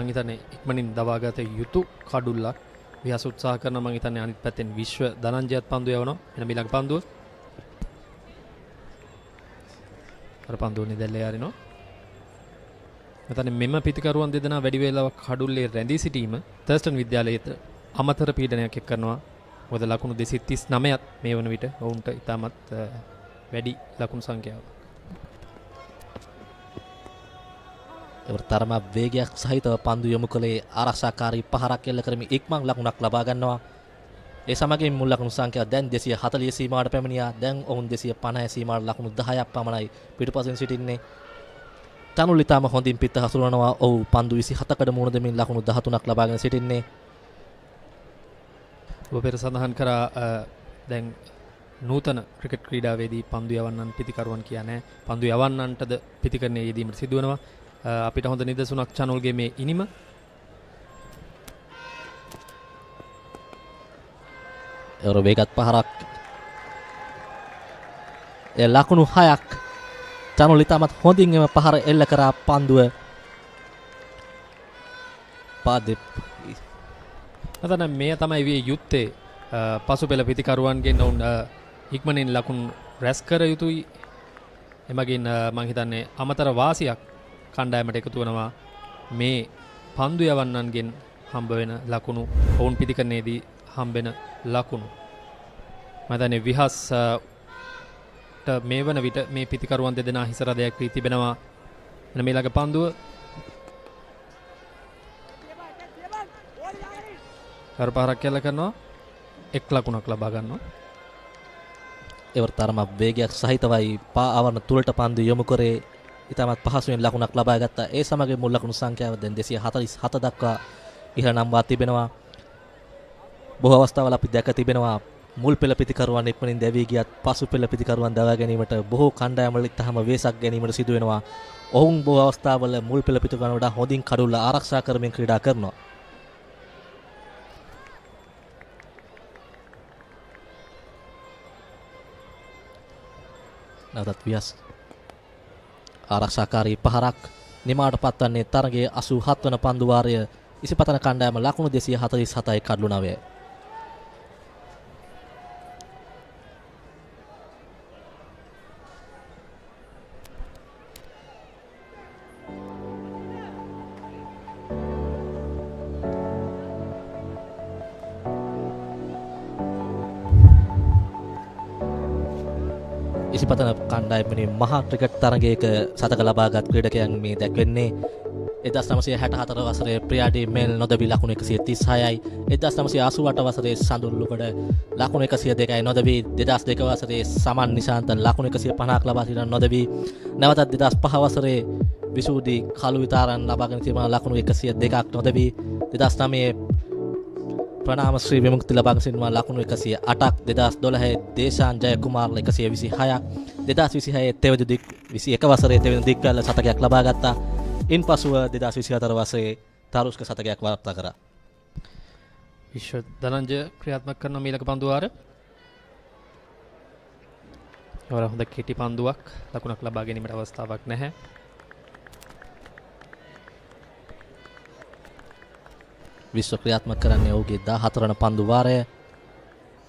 හිතන්නේ ඉක්මනින් දවාගත යුතු කඩුල්ලක්. විහස් උත්සාහ කරන මම හිතන්නේ අනිත් පැත්තෙන් විශ්ව ධනංජයත් පන්දු යවනවා. එන ඊළඟ පන්දුව. අර පන්දුව නිදැල්ලේ යරිනවා. මෙතන මෙම පිතිකරුවන් දෙදෙනා වැඩි වේලාවක් කඩුල්ලේ රැඳී සිටීම තර්ස්ටන් විද්‍යාලයට අමතර පීඩනයක් එක් කරනවා. මොකද ලකුණු 239ක් මේ වන විට ඔවුන්ට ඉතාමත් වැඩි ලකුණු සංඛ්‍යාවක්. එවර තරම වේගයක් සහිතව පන්දු යොමු කළේ ආරක්ෂාකාරී පහරක් එල්ල කරමින් ඉක්මන් ලකුණක් ලබා ගන්නවා. ඒ සමගින් මුල් ලකුණු සංඛ්‍යාව දැන් 240 සීමාවට පැමිණියා. දැන් ඔවුන් 250 සීමාවට ලකුණු 10ක් පමණයි පිටුපසින් සිටින්නේ. තනුලිතාම හොඳින් පිට හසුරවනවා. ඔහු පන්දු 27කට මුහුණ දෙමින් ලකුණු 13ක් ලබාගෙන සිටින්නේ. ඔබ පෙර සඳහන් කරා දැන් නූතන ක්‍රිකට් ක්‍රීඩාවේදී පන්දු යවන්නන් පිතිකරුවන් කියන්නේ පන්දු යවන්නන්ටද පිතිකරණයේ යෙදීමට සිදු වෙනවා. අපිට හොඳ නිදසුනක් චැනල්ගේ මේ ඉනිම එවර වේගත් පහරක් ඒ ලකුණු 6ක් චැනල් ඉතාමත් හොඳින් එම පහර එල්ල කරා පන්දුව පාදෙප් අතන මේ තමයි විය යුත්තේ පසුපෙළ පිතිකරුවන්ගෙන් ඔවුන් ඉක්මනින් ලකුණු රැස් කර යුතුයි. එමගින් මම හිතන්නේ අමතර වාසියක් කණ්ඩායමට එකතු වෙනවා මේ පන්දු යවන්නන්ගෙන් හම්බ වෙන ලකුණු ඔවුන් පිතිකරණයේදී හම්බෙන ලකුණු. මම හිතන්නේ විහස් මේ වන විට මේ පිතිකරුවන් දෙදෙනා හිස රදයක් වී තිබෙනවා. එන මේ ළඟ පන්දුව කරපාරක් කැල්ල කරනවා. එක් ලකුණක් ලබා ගන්නවා. එවර තරම වේගයක් සහිතවයි පා ආවරණ තුලට පන්දු යොමු කරේ. ඉතාමත් පහසුවෙන් ලකුණක් ලබා ගත්තා. ඒ සමගින් මුල් ලකුණු සංඛ්‍යාව දැන් 247 දක්වා ඉහළ නම්වා තිබෙනවා. බොහෝ අවස්ථාවල අපි දැක තිබෙනවා මුල් පෙළ පිතිකරුවන් ඉක්මනින් දැවී ගියත් පසු පෙළ පිතිකරුවන් දවා ගැනීමට බොහෝ කණ්ඩායම්වල ඉතාම වේසක් ගැනීමට සිදු වෙනවා. ඔවුන් බොහෝ අවස්ථාවල මුල් පෙළ පිතිකරුවන් වඩා හොඳින් කඩුල්ල ආරක්ෂා කරමින් ක්‍රීඩා කරනවා. නැවතත් වියස් ආරක්ෂාකාරී පහරක් නිමාවට පත්වන්නේ තරගයේ 87 වන පන්දු වාරය ඉසිපතන කණ්ඩායම ලකුණු 247යි කඩලු 9. ඉසිපතන කණ්ඩායමේ මහා ක්‍රිකට් තරගයක සතක ලබාගත් ක්‍රීඩකයන් මේ දැක්වෙන්නේ 1964 වසරේ ප්‍රියාඩි මෙල් නොදවි ලකුණු 136යි 1988 වසරේ සඳුල්ලුකඩ ලකුණු 102යි නොදවි 2002 වසරේ සමන් නිශාන්ත ලකුණු 150ක් ලබා සිටින නොදවි නැවතත් 2005 වසරේ විසුද්ධි කළු විතරන් ලබාගෙන තිබෙන ලකුණු 102ක් නොදවි 2009 ප්‍රනාම ශ්‍රී විමුක්ති ලබා සිටිනවා ලකුණු 108ක් 2012 දේශාන් ජයකුමාර් 126ක් 2026 තෙවැනි දික් 21 වසරේ තෙවැනි දික්වැල්ල සතකයක් ලබා ගත්තා. ඉන්පසුව 2024 වසරේ තාරුෂ්ක සතකයක් වාර්තා කරා. විශ්ව ධනංජය ක්‍රියාත්මක කරන මීලක පන්දුවාර. වර හොඳ කෙටි පන්දුවක් ලකුණක් ලබා ගැනීමට අවස්ථාවක් නැහැ. විශ්ව ක්‍රියාත්මක කරන්නේ ඔහුගේ 14 වන පන්දු වාරය.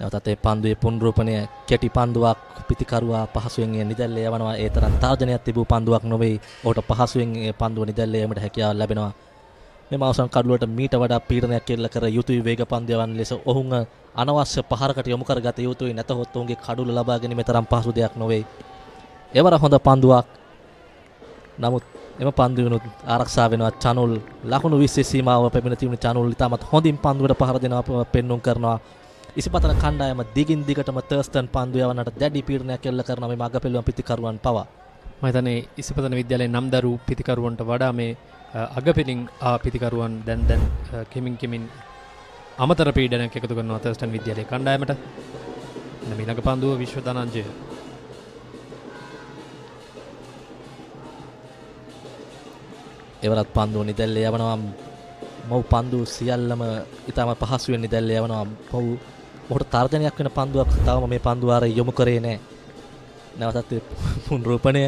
නැවතත් ඒ පන්දුවේ පුනරුපණය කෙටි පන්දුවක් පිතිකරුවා පහසුවෙන් නිදැල්ලේ යවනවා. ඒ තරම් තර්ජනයක් තිබූ පන්දුවක් නොවේ. ඔහුට පහසුවෙන් ඒ පන්දුව නිදැල්ලේ යෑමට හැකියාව ලැබෙනවා. මෙම අවසන් කඩුවට මීට වඩා පීඩනයක් කෙල්ල කර යුතුයි වේග පන්දයවන් ලෙස ඔහුම අනවශ්‍ය පහරකට යොමු කරගත යුතුයි. නැතහොත් ඔවුන්ගේ කඩුල ලබා ගැනීම තරම් පහසු දෙයක් නොවේ. එවර හොඳ පන්දුවක්. නමුත් එම පන්දුවනුත් ආරක්ෂා වෙනවා. චනුල් ලකුණු 20 සීමාව පැමිණ තිබුණු චනුල් ඉතාමත් හොඳින් පන්දුවට පහර දෙනවා පෙන්නුම් කරනවා. ඉසිපතන කණ්ඩායම දිගින් දිගටම තර්ස්ටන් පන්දු යවන්නට දැඩි පීඩනයක් කෙල්ල කරනවා මේ අගපෙළුවන් පිතිකරුවන් පවා. මම හිතන්නේ ඉසිපතන විද්‍යාලයේ නම් දරු පිතිකරුවන්ට වඩා මේ අගපෙලින් පිතිකරුවන් දැන් කෙමින් අමතර පීඩනයක් එකතු කරනවා තර්ස්ටන් විද්‍යාලයේ කණ්ඩායමට. ඊළඟ පන්දුව විශ්ව ධනංජය. එවරත් පන්දුව නිදැල්ලේ යවනවා. මොහු පන්දු සියල්ලම ඉතාම පහසුවෙන් නිදැල්ලේ යවනවා. මොහුට තර්ජනයක් වෙන පන්දුවක් තවම මේ පන්දු වාරය යොමු කරේ නැහැ. නැවතත් පුනරුපණය.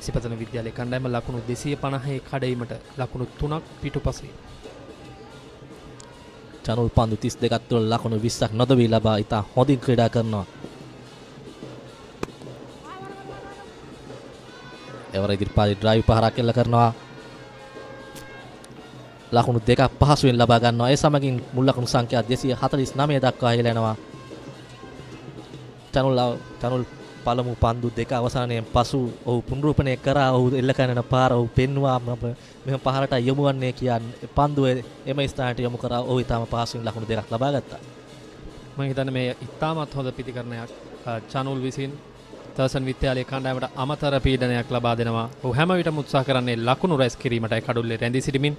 ඉසිපතන විද්‍යාලයේ කණ්ඩායම ලකුණු 250 කඩවීමට ලකුණු 3ක් පිටුපසේ. චනුල් පන්දු 32ක් තුළ ලකුණු 20ක් නොදවී ලබා ඉතා හොඳින් ක්‍රීඩා කරනවා. එවර ඉදිරිපාදී ඩ්‍රයිව් පහරක් එල්ල කරනවා. ලකුණු දෙකක් පහසුවෙන් ලබා ගන්නවා. ඒ සමගින් මුල් ලකුණු සංඛ්‍යා 249 දක්වා ඉහළ යනවා. චනුල් පළමු පන්දු දෙක අවසානයෙන් පසු ඔහු පුනරුපණය කරා. ඔහු එල්ල කරන පාර ඔහු පෙන්නවා මෙහෙම පහරට යොමු වන්නේ කියන්නේ පන්දුව එම ස්ථානයට යොමු කරා. ඔහු ඊටම පහසුවෙන් ලකුණු දෙකක් ලබා ගත්තා. මම හිතන්නේ මේ ඉතාමත් හොඳ පිතිකරණයක් චනුල් විසින් තර්ස්ටන් විද්‍යාලයේ කණ්ඩායමට අමතර පීඩනයක් ලබා දෙනවා. ඔහු හැම විටම උත්සාහ කරන්නේ ලකුණු රැස් කිරීමටයි කඩුල්ලේ රැඳී සිටිමින්.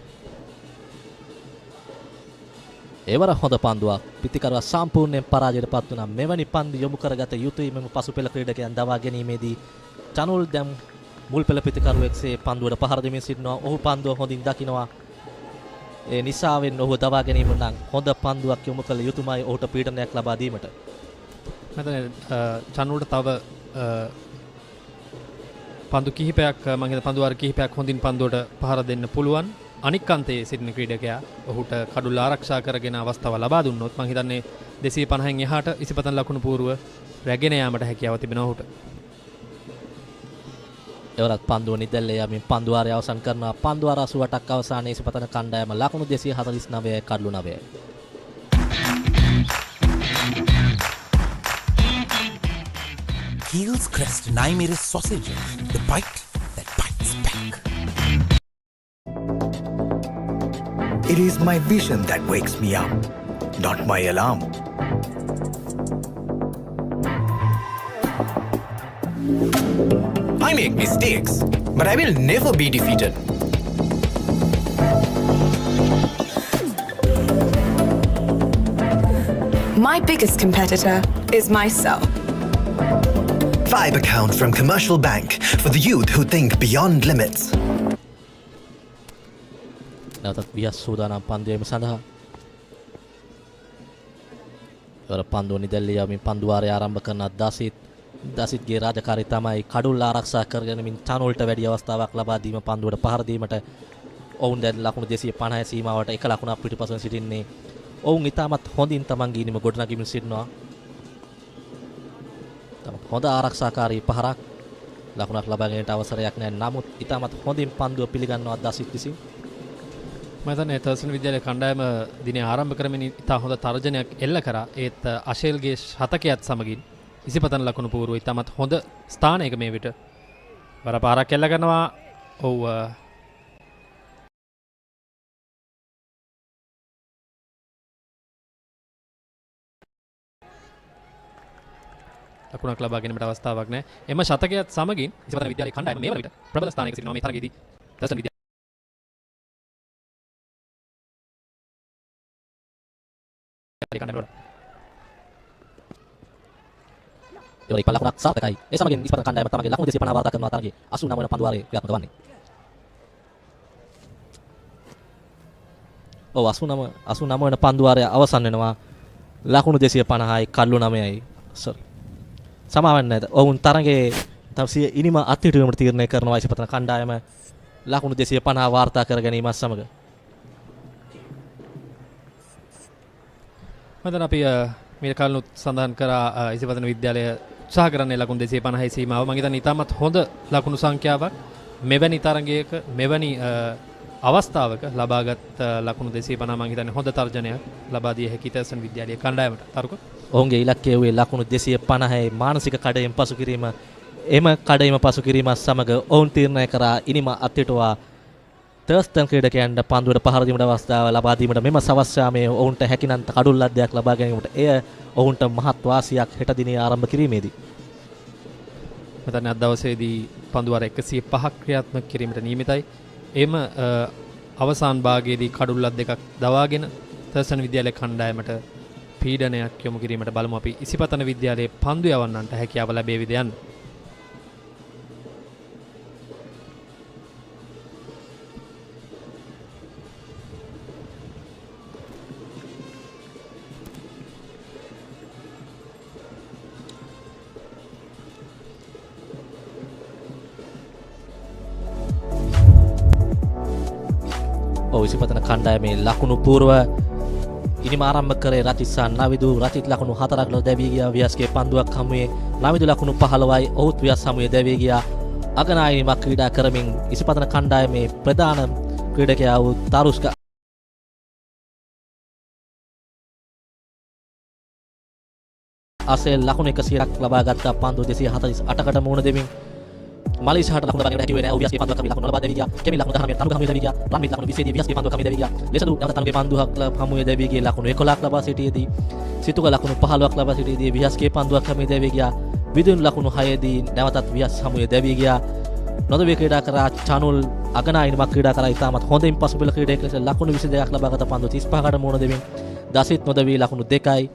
එවර හොඳ පන්දුවක්. පිතිකරුවා සම්පූර්ණයෙන් පරාජයට පත් වුණා. මෙවැනි පන්දු යොමු කරගත යුතුයි මෙම පසුපෙළ ක්‍රීඩකයන් දවා ගැනීමේදී. චනුල් දැන් මුල් පෙළ පිතිකරුවෙක්සේ පන්දුවට පහර දෙමින් සිටිනවා. ඔහු පන්දුව හොඳින් දකිනවා. ඒ නිසාවෙන් ඔහු දවා ගැනීම නම් හොඳ පන්දුවක් යොමු කළ යුතුමයි ඔහුට පීඩනයක් ලබා දීමට. මම චනුල්ට තව පන්දු කිහිපයක් මම හිතන පන්දු වාර කිහිපයක් හොඳින් පන්දුවට පහර දෙන්න පුළුවන්. අනික් අන්තයේ සිටින ක්‍රීඩකයා ඔහුට කඩුල ආරක්ෂා කරගෙන අවස්ථාව ලබා දුන්නොත් මම හිතන්නේ 250න් එහාට ඉසිපතන ලකුණු පූර්ව රැගෙන යාමට හැකියාව තිබෙනවා ඔහුට. එවරත් පන්දුව නිදැල්ලේ යමින් පන්දු වාරය අවසන් කරනවා. පන්දු වාර 88ක් අවසානයේ ඉසිපතන කණ්ඩායම ලකුණු 249 කඩලු 9. Heels Crest Naimeris sausages, the bite that bites back. It is my vision that wakes me up, not my alarm. I make mistakes, but I will never be defeated. My biggest competitor is myself. Vibe account from Commercial Bank for the youth who think beyond limits. නැවතත් විහස් සූදානම් පන්දුවේම සඳහා. එවර පන්දුව නිදැල්ලේ යමින් පන්දු වාරය ආරම්භ කරන දසිත්ගේ රාජකාරී තමයි කඩුල් ආරක්ෂා කරගෙනමින් චනුල්ට වැඩි අවස්ථාවක් ලබා දීම පන්දුවට පහර දීමට. ඔවුන් දැන් ලකුණු 250 සීමාවට එක ලකුණක් පිටුපසින් සිටින්නේ. ඔවුන් ඉතාමත් හොඳින් තමන්ගේ ඉනිම ගොඩනගමින් සිටිනවා. හොඳ ආරක්ෂාකාරී පහරක් ලකුණක් ලබා ගැනීමට අවසරයක් නැහැ. නමුත් ඉතාමත් හොඳින් පන්දුව පිළිගන්නවා දසිත් විසින්. මම හිතන්නේ තර්ස්ටන් විද්‍යාලයේ කණ්ඩායම දිනේ ආරම්භ කරමින් ඉතා හොඳ තර්ජනයක් එල්ල කරා. ඒත් අශේල්ගේ ශතකයත් සමගින් ඉසිපතන ලකුණු පූර්ව ඉතාමත් හොඳ ස්ථානයක මේ විට වර පාරක් එල්ල කරනවා. ඔව් ලකුණක් ලබා ගැනීමට අවස්ථාවක් නැහැ. එම ශතකයත් සමගින් ඉසිපතන විද්‍යාලයේ කණ්ඩායම මේ වන විට ප්‍රබල ස්ථානයක සිටිනවා මේ තරගයේදී. Thurstan විද්‍යාලය කණ්ඩායම ඒවල ඉපල ලකුණක් සාර්ථකයි. ඒ සමගින් ඉස්පතන කණ්ඩායම තමගේ ලකුණු 250 වාර්තා කරනවා තරගයේ 89 වන පන්දුවාරයේ ක්‍රියාත්මක වන්නේ. ඔව් 89 වන පන්දුවාරය අවසන් වෙනවා. ලකුණු 250යි කල්ලු 9යි. සෝරි. සමාවෙන්නේ නැත. ඔවුන් තරගයේ තවසිය ඉනිම අත්හිටුවීමට තීරණය කරනවා ඉස්පතන කණ්ඩායම ලකුණු 250 වාර්තා කර ගැනීමත් සමග. මම අපි මේ කලිනුත් සඳහන් කරා ඉසිපතන විද්‍යාලය උත්සාහ කරන්නේ ලකුණු 250යි සීමාව. මම හිතන්නේ ඉතාමත් හොඳ ලකුණු සංඛ්‍යාවක් මෙවැනි තරගයක මෙවැනි අවස්ථාවක ලබාගත් ලකුණු 250 මම හිතන්නේ හොඳ තර්ජනයක් ලබා දිය හැකි තර්ස්ටන් විද්‍යාලයේ කණ්ඩායමට. තරුක ඔවුන්ගේ ඉලක්කය වූයේ ලකුණු 250යි මානසික කඩයෙන් පසු කිරීම. එම කඩයිම පසු කිරීමත් සමග ඔවුන් තීරණය කරා ඉනිම අත්හිටුවා තර්ස්ටන් ක්‍රීඩකයන්ට පන්දුවට පහර දීමට අවස්ථාව ලබා දීමට මෙම සවස් යාමයේ ඔවුන්ට හැකිනම් කඩුල් ලද්දයක් ලබා ගැනීමට එය ඔවුන්ට මහත් වාසියක් හෙට දිනේ ආරම්භ කිරීමේදී. මෙතන අද දවසේදී පන්දුවාර 105ක් ක්‍රියාත්මක කිරීමට නියමිතයි. එම අවසාන භාගයේදී කඩුල් ලද්දයක් දවාගෙන තර්ස්ටන් විද්‍යාලයේ කණ්ඩායමට පීඩනයක් යොමු කිරීමට බලමු අපි ඉසිපතන විද්‍යාලයේ පන්දු යවන්නන්ට හැකියාව ලැබෙවිද යන්න. ඉසිපතන කණ්ඩායමේ ලකුණු පූර්ව ඉනිම ආරම්භ කරේ රතිස්සා නවිදු රතිත් ලකුණු 4ක් ලොව දැවී ගියා වියස්ගේ පන්දුවක් හමුවේ නවිදු ලකුණු 15යි ඔහුත් වියස් හමුවේ දැවී ගියා අගනායීමක් ක්‍රීඩා කරමින් ඉසිපතන කණ්ඩායමේ ප්‍රධාන ක්‍රීඩකයා වූ තරුස්ක අසෙල් ලකුණු 100ක් ලබා ගත්තා පන්දු 248කට මුහුණ දෙමින් මලේසියාට ලකුණු ලබා ගැනීමට හැකි වෙන්නේ නැහැ. ඔවියස්ගේ පන්දුවක් කමි ලකුණු ලබා දෙවි ගියා. කෙමි ලකුණු 10 තනුක හමුවේ දෙවි ගියා. රන්විත් ලකුණු 20 දී වියස්ගේ පන්දුවක් කමි දෙවි ගියා. ලෙසදු නැවත තනුගේ පන්දුවක් හමුවේ දෙවි ගියේ ලකුණු 11ක් ලබා සිටියේදී සිතුක ලකුණු 15ක් ලබා සිටියේදී වියස්ගේ පන්දුවක් කමි දෙවි ගියා. විදුන් ලකුණු 6 දී නැවතත් වියස් හමුවේ දෙවි ගියා. නොදවි ක්‍රීඩා කරා චනුල් අගනායනමක් ක්‍රීඩා කරා ඉතාමත් හොඳින් පසුබිල ක්‍රීඩකයෙක් ලෙස ලකුණු 22ක් ලබාගත පන්දු 35කට මුහුණ දෙමින් දසිත් නොදවි ලකුණු 2යි.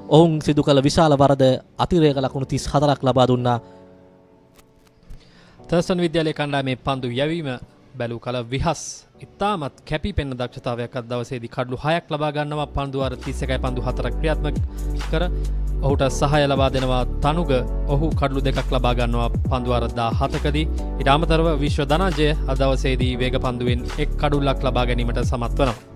ඔවුන් සිදු කළ විශාල වරද අතිරේක ලකුණු 34ක් ලබා දුන්නා. තර්ස්ටන් විද්‍යාලයේ කණ්ඩායමේ පන්දු යැවීම බැලූ කල විහස් ඉතාමත් කැපී පෙනෙන දක්ෂතාවයක් අද දවසේදී කඩලු 6ක් ලබා ගන්නවා. පන්දුවාර 31යි පන්දු 4ක් ක්‍රියාත්මක කර ඔහුට සහාය ලබා දෙනවා තනුග. ඔහු කඩලු 2ක් ලබා ගන්නවා පන්දුවාර 17කදී. ඊට අමතරව විශ්ව ධනජය අද දවසේදී වේග පන්දුවෙන් එක් කඩුල්ලක් ලබා ගැනීමට සමත් වෙනවා.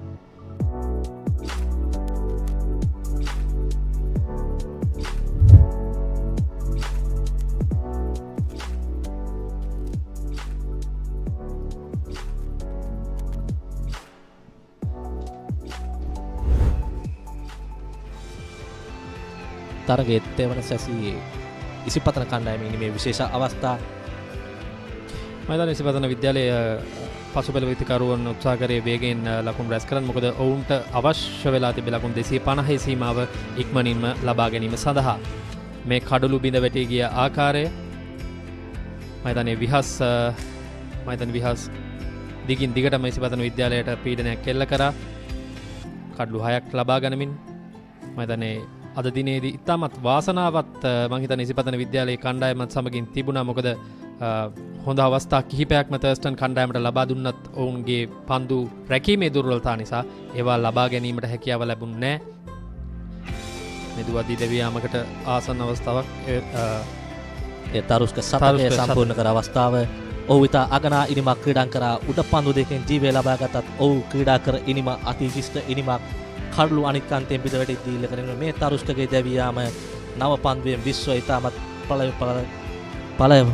තරගයේ තෙවන සැසියේ ඉසිපතන කණ්ඩායමේ මේ විශේෂ අවස්ථා මයිදාන ඉසිපතන විද්‍යාලයේ පසුබල වේදිකරුවන් උත්සාහ කරේ වේගයෙන් ලකුණු රැස් කරන්න. මොකද ඔවුන්ට අවශ්‍ය වෙලා තිබෙන ලකුණු 250 සීමාව ඉක්මනින්ම ලබා ගැනීම සඳහා මේ කඩළු බිඳ වැටී ගිය ආකාරය මයිදානයේ විහස් දිගින් දිගටම ඉසිපතන විද්‍යාලයට පීඩනයක් එල්ල කරා. කඩළු 6ක් ලබා ගනිමින් මයිදානයේ අද දිනේදී ඉතාමත් වාසනාවත් මම හිතන්නේ ඉසිපතන විද්‍යාලයේ කණ්ඩායමත් සමගින් තිබුණා. මොකද හොඳ අවස්ථා කිහිපයක්ම තර්ස්ටන් කණ්ඩායමට ලබා දුන්නත් ඔවුන්ගේ පන්දු රැකීමේ දුර්වලතා නිසා ඒවා ලබා ගැනීමට හැකියාව ලැබුණේ නැහැ. මෙදුවදී දෙවියාමකට ආසන්න අවස්ථාවක් ඒ තරුස්ක සතකය සම්පූර්ණ කර අවස්ථාව ඔහු ඉතා අගනා ඉනිමක් ක්‍රීඩා කරා. උඩ පන්දු දෙකෙන් ජීවය ලබා ගතත් ඔහු ක්‍රීඩා කර ඉනිම අතිවිශිෂ්ට ඉනිමක් කඩළු අනික් අන්තයෙන් පිටවැටි දීල කරගෙන මේ තරුස්කගේ දැවියාම නව පන්දුවෙන් විශ්ව ඉතාමත් පළ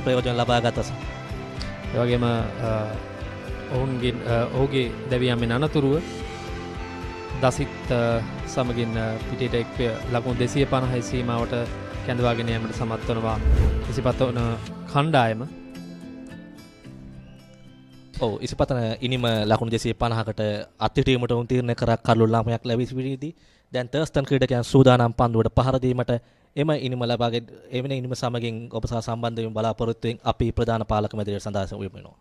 ප්‍රයෝජන ලබා ගතස. ඒ වගේම ඔහුගේ දැවියාමෙන් අනතුරුව දසිත් සමගින් පිටේට එක් ලකුණු 250 සීමාවට කැඳවාගෙන යාමට සමත් වනවා ඉසිපතන කණ්ඩායම. ඉසිපතන ඉනිම ලකුණු 250කට අත්හිටීමට උන් තීරණය කර කඩළු ලාභයක් ලැබී සිටියේදී දැන් තර්ස්ටන් ක්‍රීඩකයන් සූදානම් පන්දුවට පහර දීමට එම ඉනිම ලබාගෙන එවැනි ඉනිම සමගින් ඔබ සහ සම්බන්ධ වීම බලාපොරොත්තුෙන් අපි ප්‍රධාන පාලක මැදිරියට සඳහන් වෙනවා.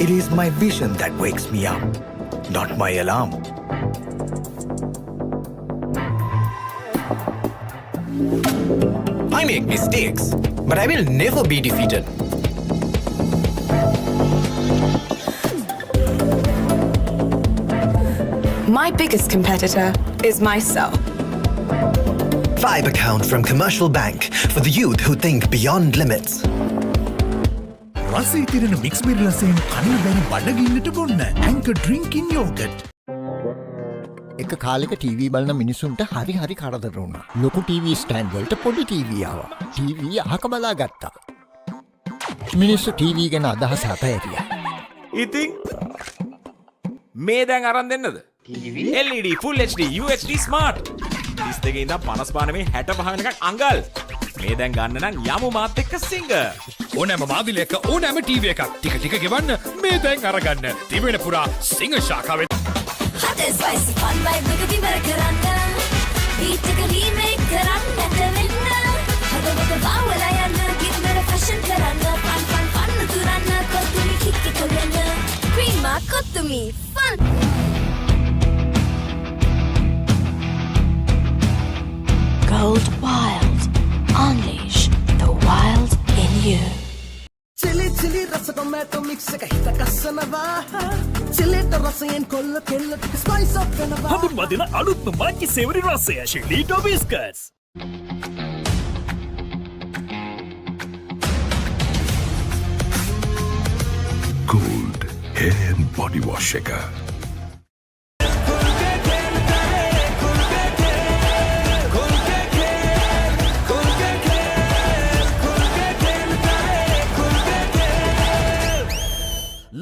It is my vision that wakes me up, not my alarm. I make mistakes, but I will never be defeated. My biggest competitor is myself. Vibe account from Commercial Bank for the youth who think beyond limits. රසී තිරෙන mix berry රසයෙන් කන්න බැරි බඩගින්නට බොන්න Anchor drinking yoghurt. එක කාලෙක TV බලන මිනිසුන්ට හරි හරි කරදර වුණා. ලොකු ටීවී ස්ටෑන්ඩ් වලට පොඩි ටීවී ආවා. ටීවී අහක බලා ගත්තා. මිනිස්සු ටීවී ගැන අදහස අතහැරියා. ඉතින් මේ දැන් අරන් දෙන්නද? LED Full HD UHD Smart 32 ඉඳන් 55 මේ 65 වෙනකන් අඟල්. මේ දැන් ගන්න නම් යමු මාත් එක්ක සිංග. ඕනෑම මාදිලයක ඕනෑම ටීවී එකක් ටික ටික ගෙවන්න මේ දැන් අරගන්න. තිබෙන පුරා සිංහ ශාඛාවෙන් Hot and spicy fun vibe එක විවර කරන්න. beat එක remake කරන්න නැතෙන්න. හදවත බාවලා යන්න කිව්වර fashion කරන්න. fun තුරන්න කොතුමි කික් කරන්න. cream කොතුමි fun. Gold Wild. Unleash the wild in you. Chili chili rasa tomato mix එක හිත කස්සනවා. chilliට රසයෙන් කොල්ල කෙල්ල ටික spice up වෙනවා. හඳුන්වදින අලුත්ම මච්චි සෙවරි රසය ශිලීටෝ බිස්කට්ස්. Gold hair and body wash එක.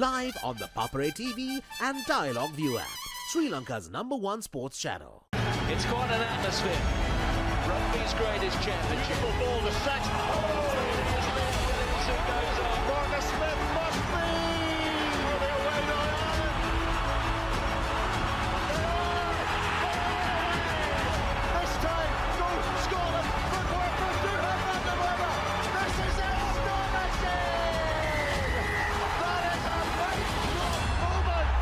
Live on the Papare TV and Dialog ViU app, Sri Lanka's #1 sports channel. It's quite an atmosphere. Rugby's greatest championship. Beautiful ball to set. Oh, it goes on. Marcus Smith must be. Oh, the away goal. This time, go, Scotland. Good work from Thurstan. This is astonishing. That is a moment.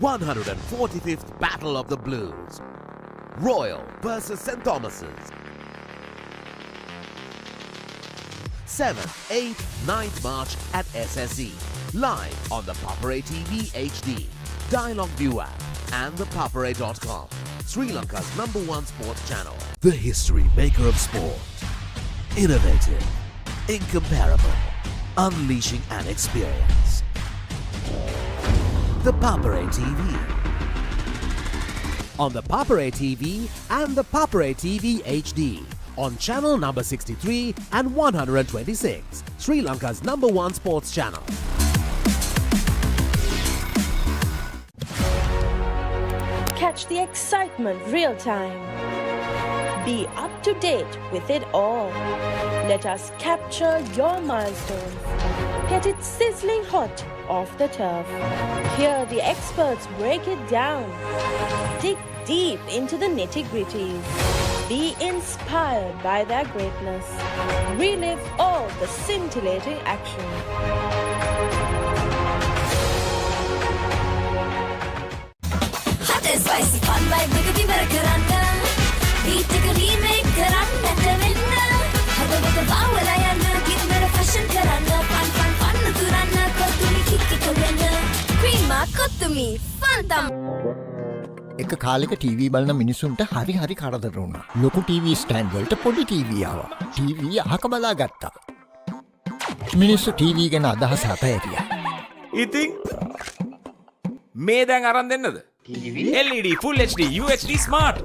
145th Battle of the Blues. Royal versus St. Thomas's. 7th, 8th, 9th March at SSC. Live on the Papare TV HD, Dialog ViU app and ThePapare.com. Sri Lanka's #1 sports channel. The history maker of sport. Innovative. Incomparable. Unleashing an experience. The Papare TV. On the Papare TV and the Papare TV HD. On channel number 63 and 126. Sri Lanka's #1 sports channel. Catch the excitement real time. Be up to date with it all. Let us capture your milestones. Get it sizzling hot off the turf. Hear the experts break it down. Dig deep into the nitty-gritties. Be inspired by their greatness. Relive all the scintillating action. Hot and spicy fun vibe එක විවර කරන්න. beat එක remake කරන්න නැතෙන්න. හදවත බාවලා යන්න කොත්තුමි ෆන්තම් එක කාලෙක TV බලන මිනිසුන්ට හරි හරි කරදර වුණා. ලොකු ටීවී ස්ටෑන්ඩ් වලට පොඩි ටීවී ආවා. ටීවී අහක බලා ගත්තා. මිනිස්සු ටීවී ගැන අදහස අතහැරියා. ඉතින් මේ දැන් අරන් දෙන්නද? LED Full HD UHD Smart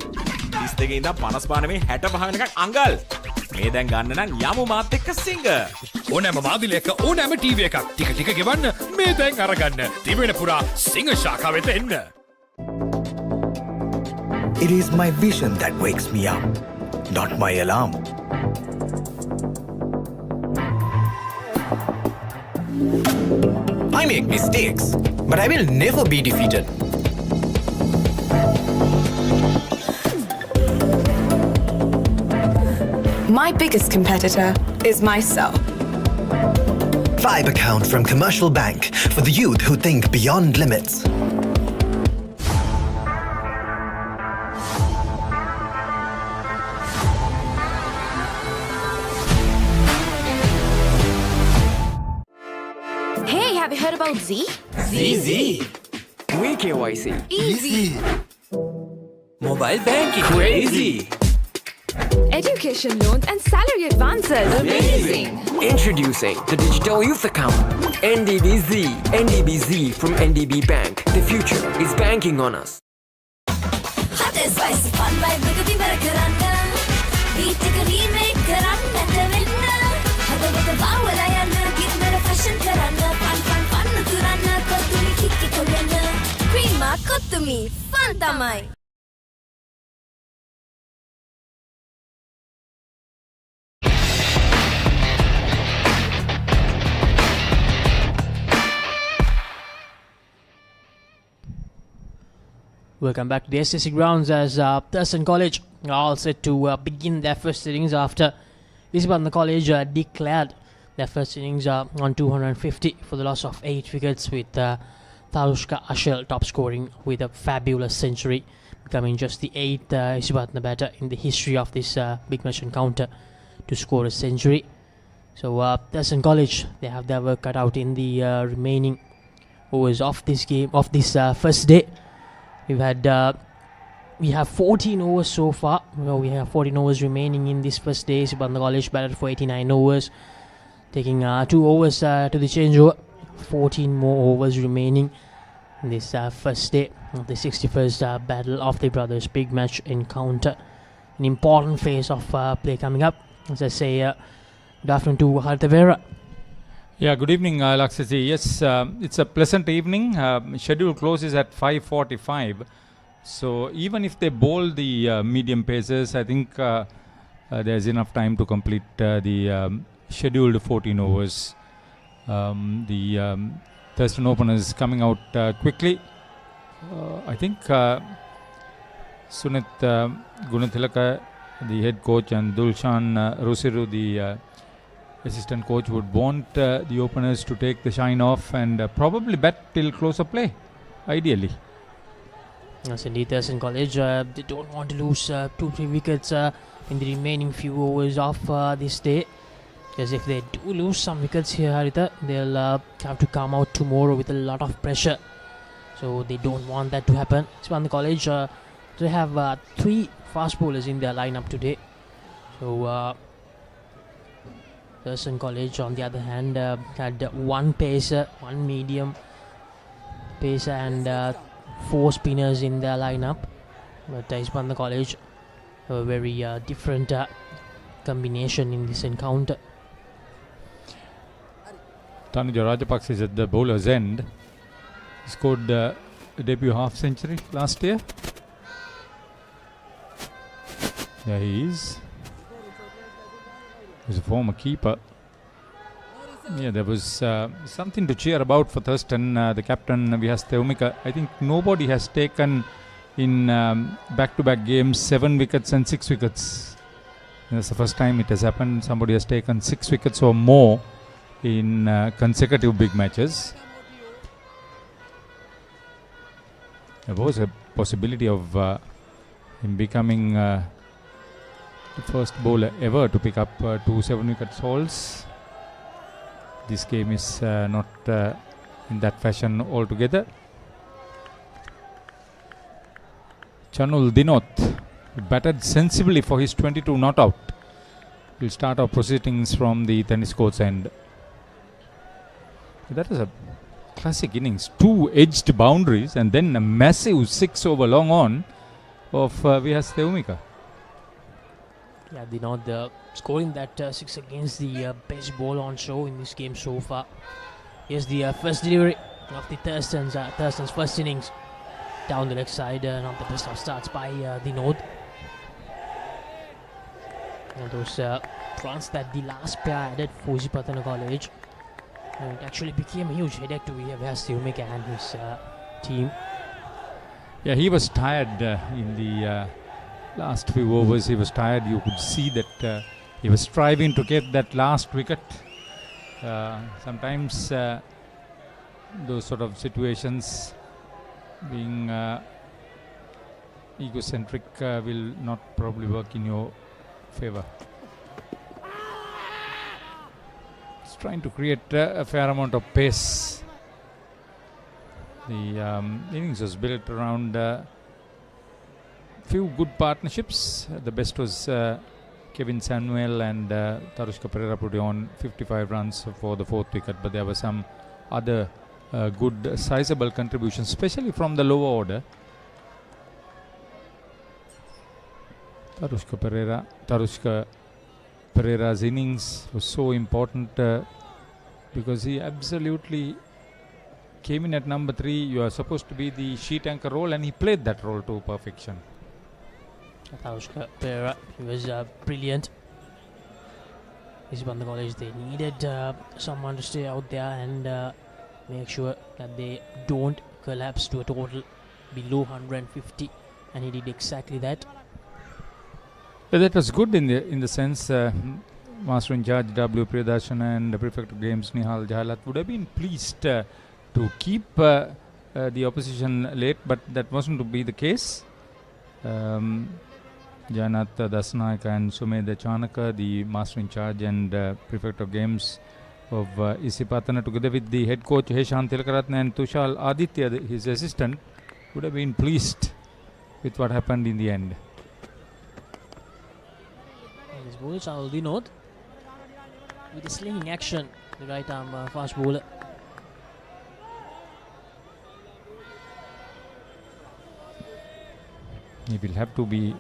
32 ඉඳන් 55 මේ 65 වෙනකන් අඟල්. මේ දැන් ගන්න නම් යමු මාත් එක්ක සිංග. ඕනෑම මාදිලයක ඕනෑම ටීවී එකක් ටික ටික ගෙවන්න මේ දැන් අරගන්න. තිබෙන පුරා සිංහ ශාඛාව වෙත එන්න. It is my vision that wakes me up, not my alarm. I make mistakes, but I will never be defeated. My biggest competitor is myself. Vibe account from Commercial Bank for the youth who think beyond limits. Hey, have you heard about Z? ZZ. VKYC. Easy. Mobile banking. Crazy. Education loans and salary advances. Amazing. Introducing the Digital Youth Account. NDBZ. NDBZ from NDB Bank. The future is banking on us. Hot and spicy fun vibe with the Barakaranda. Beat a remake Karanda Vinna. Hada with the Bawayana. Give me a fashion Karanda. Fun Turana. Kotumi Kiki Korana. Prima Kotumi. Fun Tamai. Welcome back to the SSC Grounds as Thurstan College are all set to begin their first innings after Isipathana College declared their first innings on 250 for the loss of 8 wickets with Tarushka Ashel top scoring with a fabulous century, becoming just the 8th Isipathana batter in the history of this big match encounter to score a century. So Thurstan College, they have their work cut out in the remaining overs of this game, of this first day. We have 14 overs so far. Well, we have 14 overs remaining in this first day. Isipathana College batted for 89 overs, taking 2 overs to the changeover. 14 more overs remaining in this first day of the 61st battle of the brothers big match encounter. An important phase of play coming up. As I say, good afternoon to Hartavera. Yeah, good evening, Laksasi. Yes, it's a pleasant evening. Schedule closes at 5:45. So even if they bowl the medium paces, I think there's enough time to complete the scheduled 14 overs. The Thurstan openers coming out quickly. I think Sunit Gunathilaka, the head coach, and Dulshan Rusiru, the assistant coach, would want the openers to take the shine off and probably bat till close of play, ideally. Yes, indeed, Thurstan College, they don't want to lose 2-3 wickets in the remaining few overs of this day. Because if they do lose some wickets here, Harita, they'll have to come out tomorrow with a lot of pressure. So they don't want that to happen. Isipathana College, they have 3 fast bowlers in their lineup today. So Thurstan College, on the other hand, had 1 pacer, 1 medium pacer and 4 spinners in their lineup. But Isipathana College, a very different combination in this encounter. Tanuja Rajapaksa is at the bowler's end. He scored a debut half century last year. There he is. He's a former keeper. Yeah, there was something to cheer about for Thurstan. The captain, Vihas Theumika. I think nobody has taken in back-to-back games 7 wickets and 6 wickets. That's the first time it has happened. Somebody has taken 6 wickets or more in consecutive big matches. There was a possibility of him becoming the first bowler ever to pick up 2 7-wicket hauls. This game is not in that fashion altogether. Chanul Dinoth batted sensibly for his 22 not out. We'll start our proceedings from the tennis court's end. That is a classic innings. 2 edged boundaries and then a massive 6 over long on of Vihas Theumika. Yeah, Dinoth scoring that 6 against the best ball on show in this game so far. Here's the first delivery of the Thurstan's first innings. Down the left side, not the best of starts by Dinoth. And those runs that the last pair added for Isipathana College, it actually became a huge headache to Vihas Theumika and his team. Yeah, he was tired in the last few overs. He was tired. You could see that he was striving to get that last wicket. Sometimes those sort of situations, being egocentric, will not probably work in your favor. He's trying to create a fair amount of pace. The innings was built around few good partnerships. The best was Kevin Samuel and Tarushka Pereira put on 55 runs for the 4th wicket, but there were some other good sizable contributions, especially from the lower order. Tarushka Pereira's innings was so important because he absolutely came in at number 3. You are supposed to be the sheet anchor role, and he played that role to perfection. Tarushka Pereira, he was brilliant. Isipathana College, they needed someone to stay out there and make sure that they don't collapse to a total below 150, and he did exactly that. That was good in the sense Master in Charge W. Priyadarshan and the Prefect of Games Nihal Jahalat would have been pleased to keep the opposition late, but that wasn't to be the case. Janat Dasnaik and Sumedha Chanaka, the Master in Charge and Prefect of Games of Isipathana, together with the head coach Heshan Tilakaratne and Tushal Aditya, his assistant, would have been pleased with what happened in the end. This bowler Chanul Dinoth with the slinging action, the right arm fast bowler. He will have to be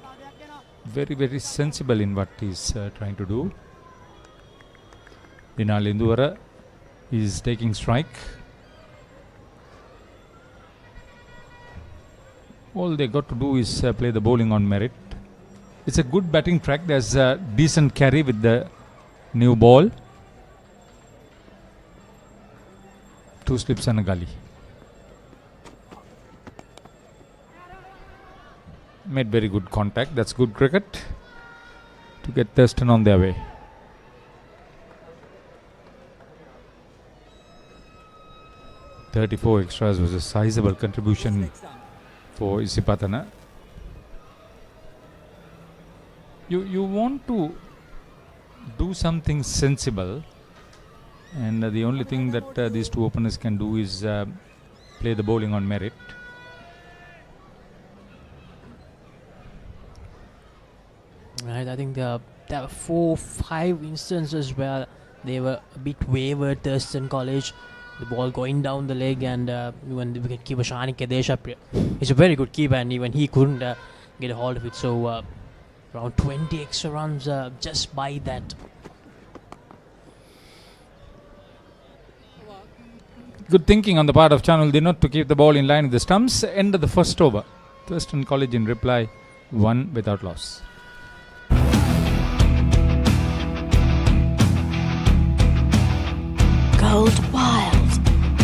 very, very sensible in what he's trying to do. Dinal Induvara is taking strike. All they got to do is play the bowling on merit. It's a good batting track. There's a decent carry with the new ball. 2 slips and a gully. Made very good contact. That's good cricket to get Thurstan on their way. $34 extras was a sizable contribution for Isipathana. You want to do something sensible, and the only thing that these two openers can do is play the bowling on merit. Right, I think there were 4 or 5 instances where they were a bit wavered. Thurstan College, the ball going down the leg, and even the wicket keeper Shani Kadesha, he's a very good keeper, and even he couldn't get a hold of it. So around 20 extra runs just by that. Good thinking on the part of Chanul Dinoth to keep the ball in line with the stumps. End of the first over. Thurstan College in reply, 1 without loss. Gold Wild.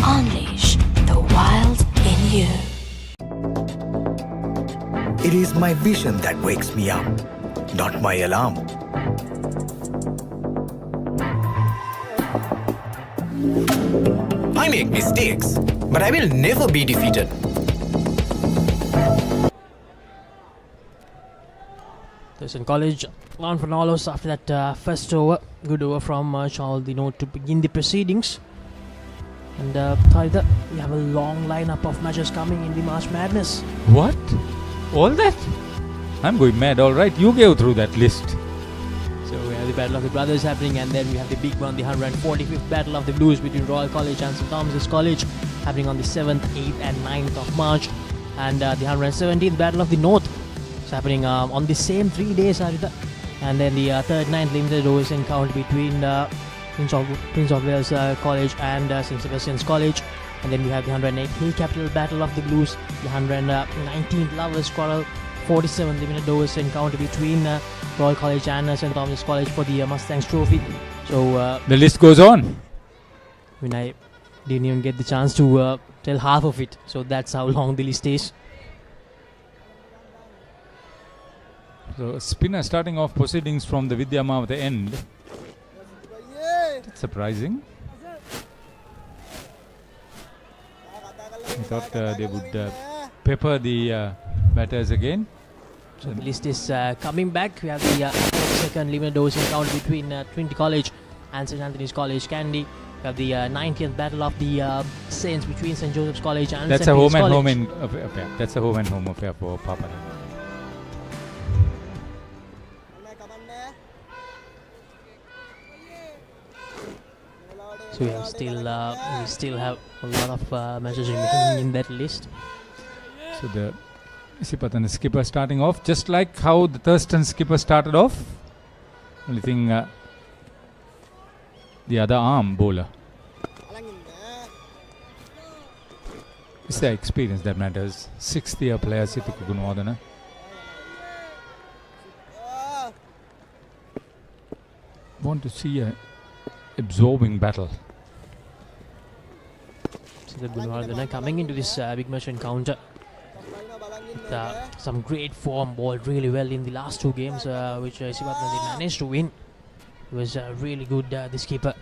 Unleash the wild in you. It is my vision that wakes me up, not my alarm. I make mistakes, but I will never be defeated. Thurstan College on for Nolos after that first over. Good over from Chanul Dinoth to begin the proceedings. And Thaida, we have a long lineup of matches coming in the March Madness. What? All that? I'm going mad. All right, you go through that list. So we have the Battle of the Brothers happening, and then we have the big one, the 145th Battle of the Blues between Royal College and St. Thomas's College, happening on the 7th, 8th and 9th of March. And the 117th Battle of the North is happening on the same 3 days, Arita. And then the 3rd, 9th limited overs encounter between Prince of Wales College and St. Sebastian's College. And then we have the 108th Hill Capital Battle of the Blues, the 119th Lovers Quarrel, 47th limited overs encounter between Royal College and St. Thomas's College for the Mustangs Trophy. So the list goes on. I mean, I didn't even get the chance to tell half of it. So that's how long the list is. So spinner starting off proceedings from the Vidyama at the end. That's surprising. I thought they would pepper the batters again. So the list is coming back. We have the second limited overs encounter between Trinity College and St. Anthony's College Candy. We have the 90th Battle of the Saints between St. Joseph's College and That's St. a Peter's home College. affair. That's a home and home affair for Papare. So we still have a lot of matches remaining in that list. So the Isipathana skipper starting off just like how the Thurstan skipper started off. Only thing the other arm bowler. It's the experience that matters. 6th year player Sithuku Gunawardena. Want to see a absorbing battle. So the Gunawardena coming into this big match encounter with some great form, bowled really well in the last 2 games, which Isipathana they managed to win. It was really good, this keeper.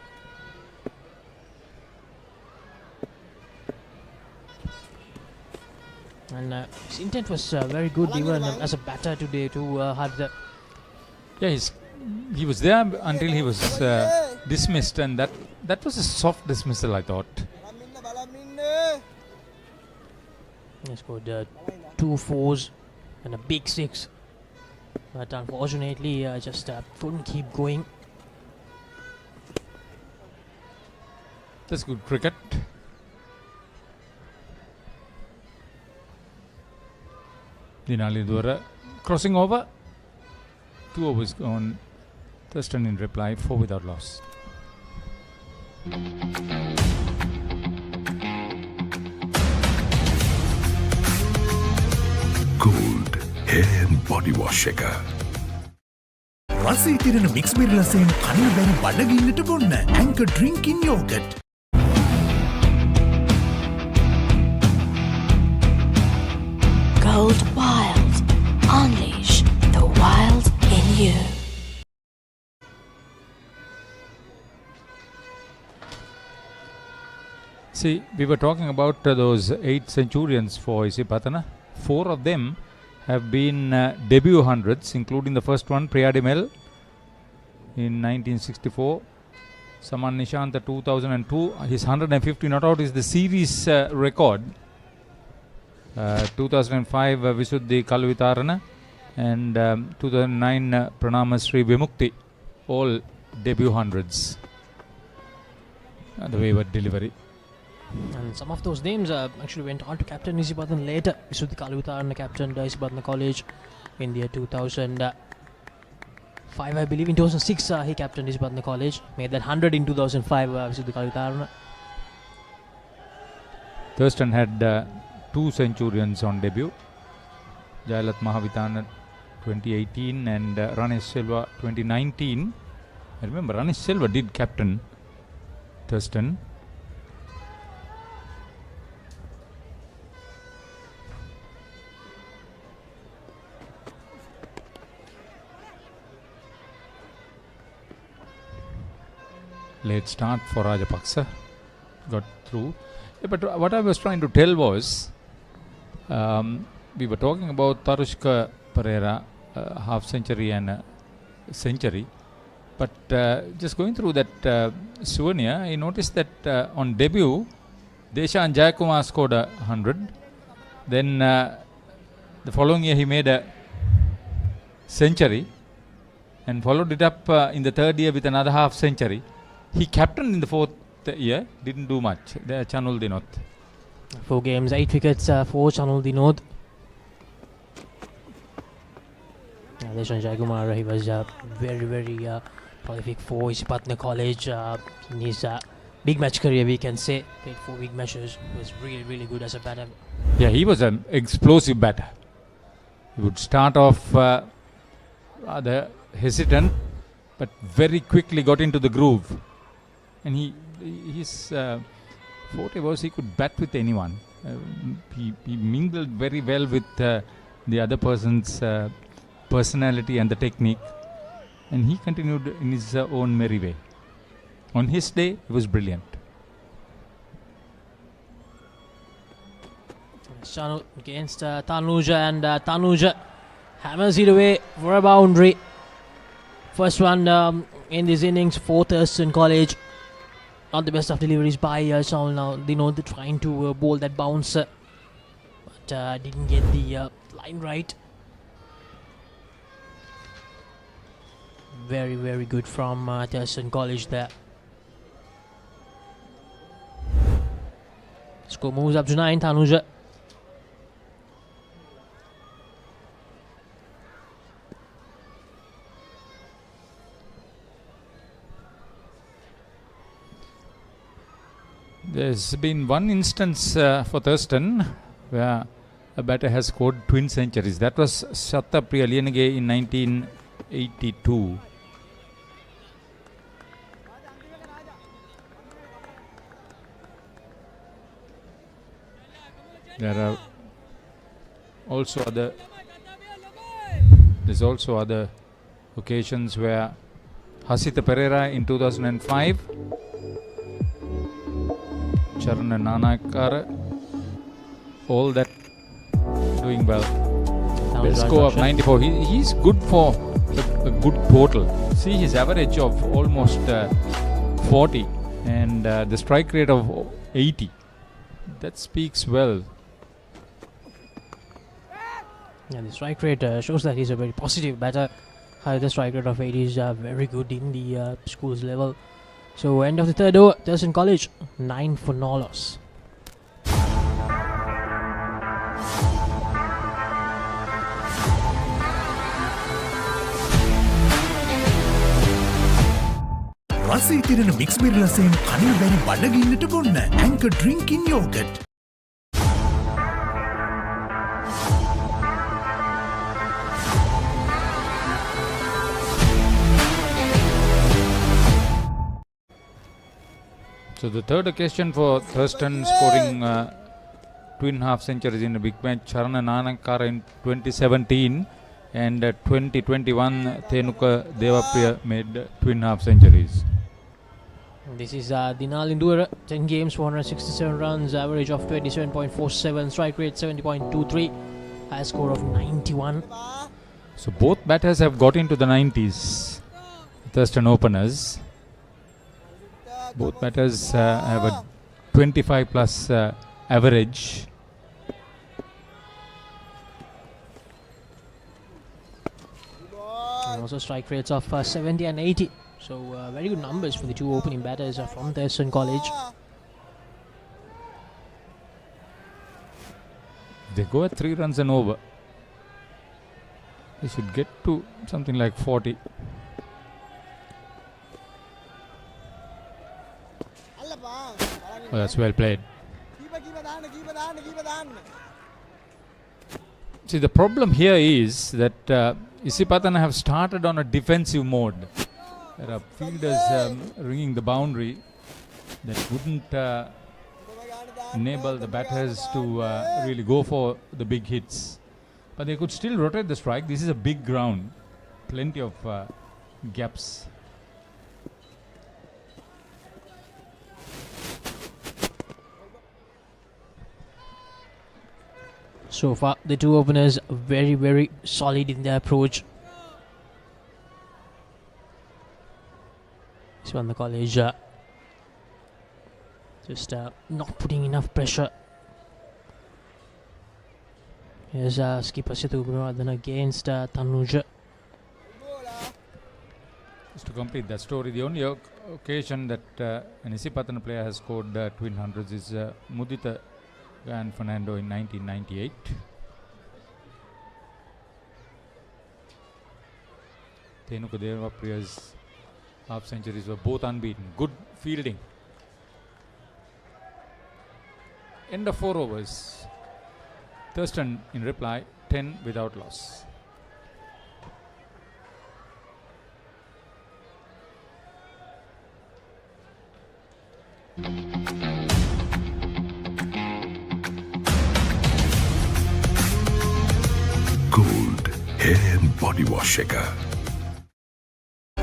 And his intent was very good even as a batter today to have the... Yeah, he was there until he was dismissed, and that was a soft dismissal, I thought. He scored 2 fours and a big 6, but unfortunately just couldn't keep going. That's good cricket. Dinali Dwara crossing over. 2 overs gone. Thurstan in reply, 4 without loss. Gold hair and body wash එක. රසී තිරෙන mix berry රසයෙන් කන්න බැරි බඩගින්නට බොන්න Anchor drinking yogurt. Gold Wild. Unleash the wild in you. See, we were talking about those 8 centurions for Isipathana. 4 of them have been debut hundreds, including the first one, Priyadimel in 1964. Saman Nishant 2002. His 150 not out is the series record. 2005 Visuddhi Kalvitarana and 2009 Pranama Sri Vimukti. All debut hundreds. The wayward delivery. And some of those names actually went on to captain Isipathana later. Visuddhi Kalvitarana captained Isipathana College in the year 2005, I believe. In 2006 he captained Isipathana College. Made that 100 in 2005, Visuddhi Kalvitarana. Thurstan had 2 centurions on debut. Jayalat Mahavitana 2018 and Ranesh Silva 2019. I remember Ranesh Silva did captain Thurstan. Late start for Rajapaksa. Got through. Yeah, but what I was trying to tell was, we were talking about Tarushka Pereira, half century and century. But just going through that souvenir, I noticed that on debut, Deshan Jayakumar scored 100. Then The following year he made a century and followed it up in the third year with another half century. He captained in the fourth year, didn't do much. The Chanul Dinot. 4 games, 8 wickets for Chanul Dinot. Deshan Jaykumar, he was very, very prolific for Isipathana College in his big match career, we can say. Played 4 big matches, was really, really good as a batter. Yeah, he was an explosive batter. He would start off rather hesitant, but very quickly got into the groove. And his forte was he could bat with anyone. He mingled very well with the other person's personality and the technique. And he continued in his own merry way. On his day, he was brilliant. Chanul against Tanuja, and Tanuja hammers it away for a boundary. First one in this innings for Thurstan College. Not the best of deliveries by Chanul now. They know they're trying to bowl that bouncer, but didn't get the line right. Very, very good from Thurstan College there. Score moves up to 9, Tanuja. There's been one instance for Thurstan where a batter has scored twin centuries. That was Shattapriya Lienage in 1982. There are also other occasions where Hasita Pereira in 2005, Charana Nanakara, all that doing well. Best score of 94. He's good for a good total. See his average of almost 40 and the strike rate of 80. That speaks well. Yeah, the strike rate shows that he's a very positive batter. The strike rate of 80 is very good in the schools level. So end of the third over, Thurstan College 9 for no loss. රසී තිරෙන mix berry රසයෙන් කනින් බැරි බඩගින්නට බොන්න Anchor Drinking Yogurt. So the third occasion for Thurstan scoring twin half centuries in a big match, Charana Nanakara in 2017 and 2021 Thenuka Devapriya made twin half centuries. This is Dinal Indura, 10 games, 467 runs, average of 27.47, strike rate 70.23, high score of 91. So both batters have got into the 90s, Thurstan openers. Both batters have a 25 plus average. And also strike rates of 70 and 80. So very good numbers for the two opening batters from Thurstan College. They go at 3 runs and over. They should get to something like 40. Oh, that's well played. See, the problem here is that Isipathana have started on a defensive mode. There are fielders ringing the boundary that wouldn't enable the batters to really go for the big hits. But they could still rotate the strike. This is a big ground. Plenty of gaps. So far, the two openers very, very solid in their approach. This one, the College just not putting enough pressure. Here's skipper Situ Gunawardena against Tanuja. Just to complete that story, the only occasion that an Isipathana player has scored twin hundreds is Mudita and Fernando in 1998. Thenuka Devapriya's half centuries were both unbeaten. Good fielding. End of 4 overs. Thurstan in reply, 10 without loss. Gold hair and body wash එක.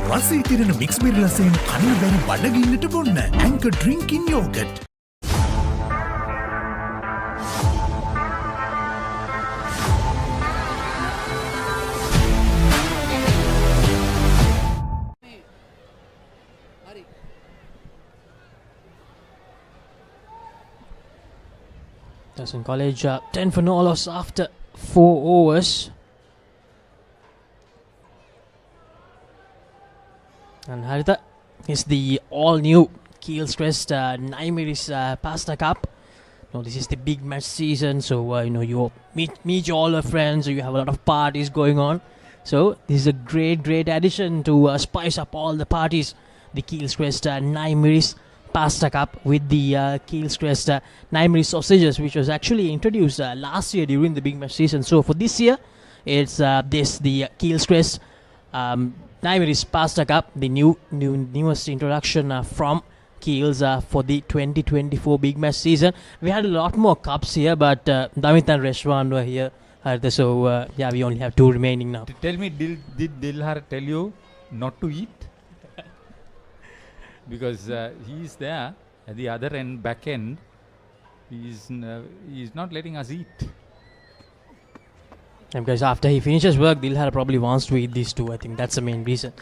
රසී තිරෙන mix berry රසයෙන් කන්න බැරි බඩගින්නට බොන්න Anchor drinking yogurt. Thurstan College 10 for no loss after 4 overs. And Haritha is the all-new Keels Crest Naimeris Pasta Cup. Now this is the big match season, so you meet all your friends, so you have a lot of parties going on. So this is a great addition to spice up all the parties. The Keels Crest Naimeris Pasta Cup with the Keels Crest Naimeris sausages, which was actually introduced last year during the big match season. So for this year, it's the Keels Crest Naimeris Pasta Cup, the newest introduction from Keels for the 2024 big match season. We had a lot more cups here, but Damit and Reshwan were here. So we only have 2 remaining now. Tell me, did Dilhar tell you not to eat? Because he's there at the other end, back end. He's not letting us eat. And because after he finishes work, Dilhar probably wants to eat these 2. I think that's the main reason.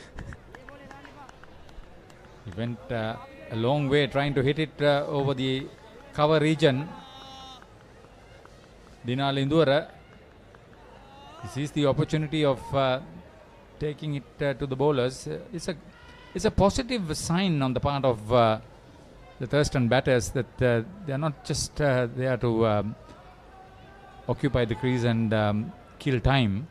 He went a long way trying to hit it over the cover region. Dinal Indura. He sees the opportunity of taking it to the bowlers. It's a positive sign on the part of the Thurstan batters that they are not just there to occupy the crease and kill time.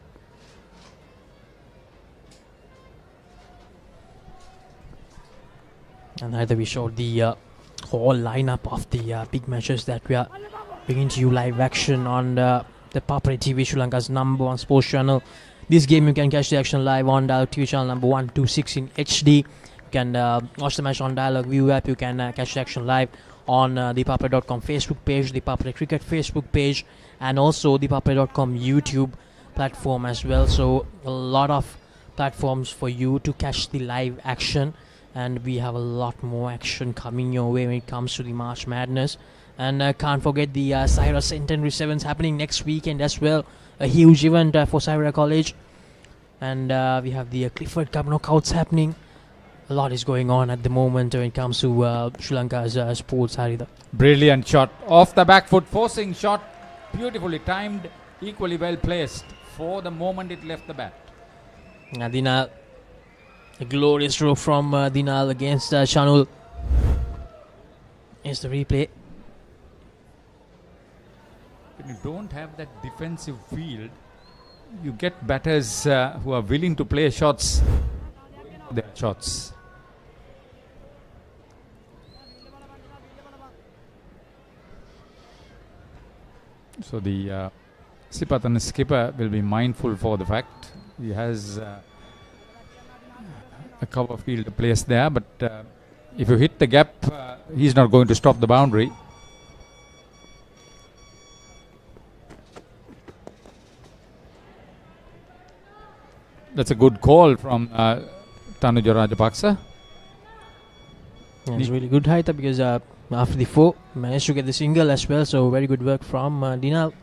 And either we showed the whole lineup of the big matches that we are bringing to you live action on the Papare TV, Sri Lanka's #1 sports channel. This game you can catch the action live on Dialog TV channel number 126 in HD. You can watch the match on Dialog ViU app. You can catch the action live on ThePapare.com Facebook page, the Papare Cricket Facebook page, and also the ThePapare.com YouTube platform as well. So a lot of platforms for you to catch the live action, and we have a lot more action coming your way when it comes to the March Madness. And can't forget the Saira Centenary Sevens happening next weekend as well. A huge event for Saira College. And we have the Clifford Cup knockouts happening. A lot is going on at the moment when it comes to Sri Lanka's sports, Harida. Brilliant shot off the back foot, forcing shot, beautifully timed, equally well placed for the moment it left the bat. Dinal, a glorious throw from Dinal against Shanul. Here's the replay. When you don't have that defensive field, you get batters who are willing to play shots. Their shots. So the Isipathana skipper will be mindful for the fact he has a cover field placed there, but if you hit the gap, he's not going to stop the boundary. That's a good call from Tanuja Rajapaksa. It's really good height because after the 4 managed to get the single as well, so very good work from Dinal.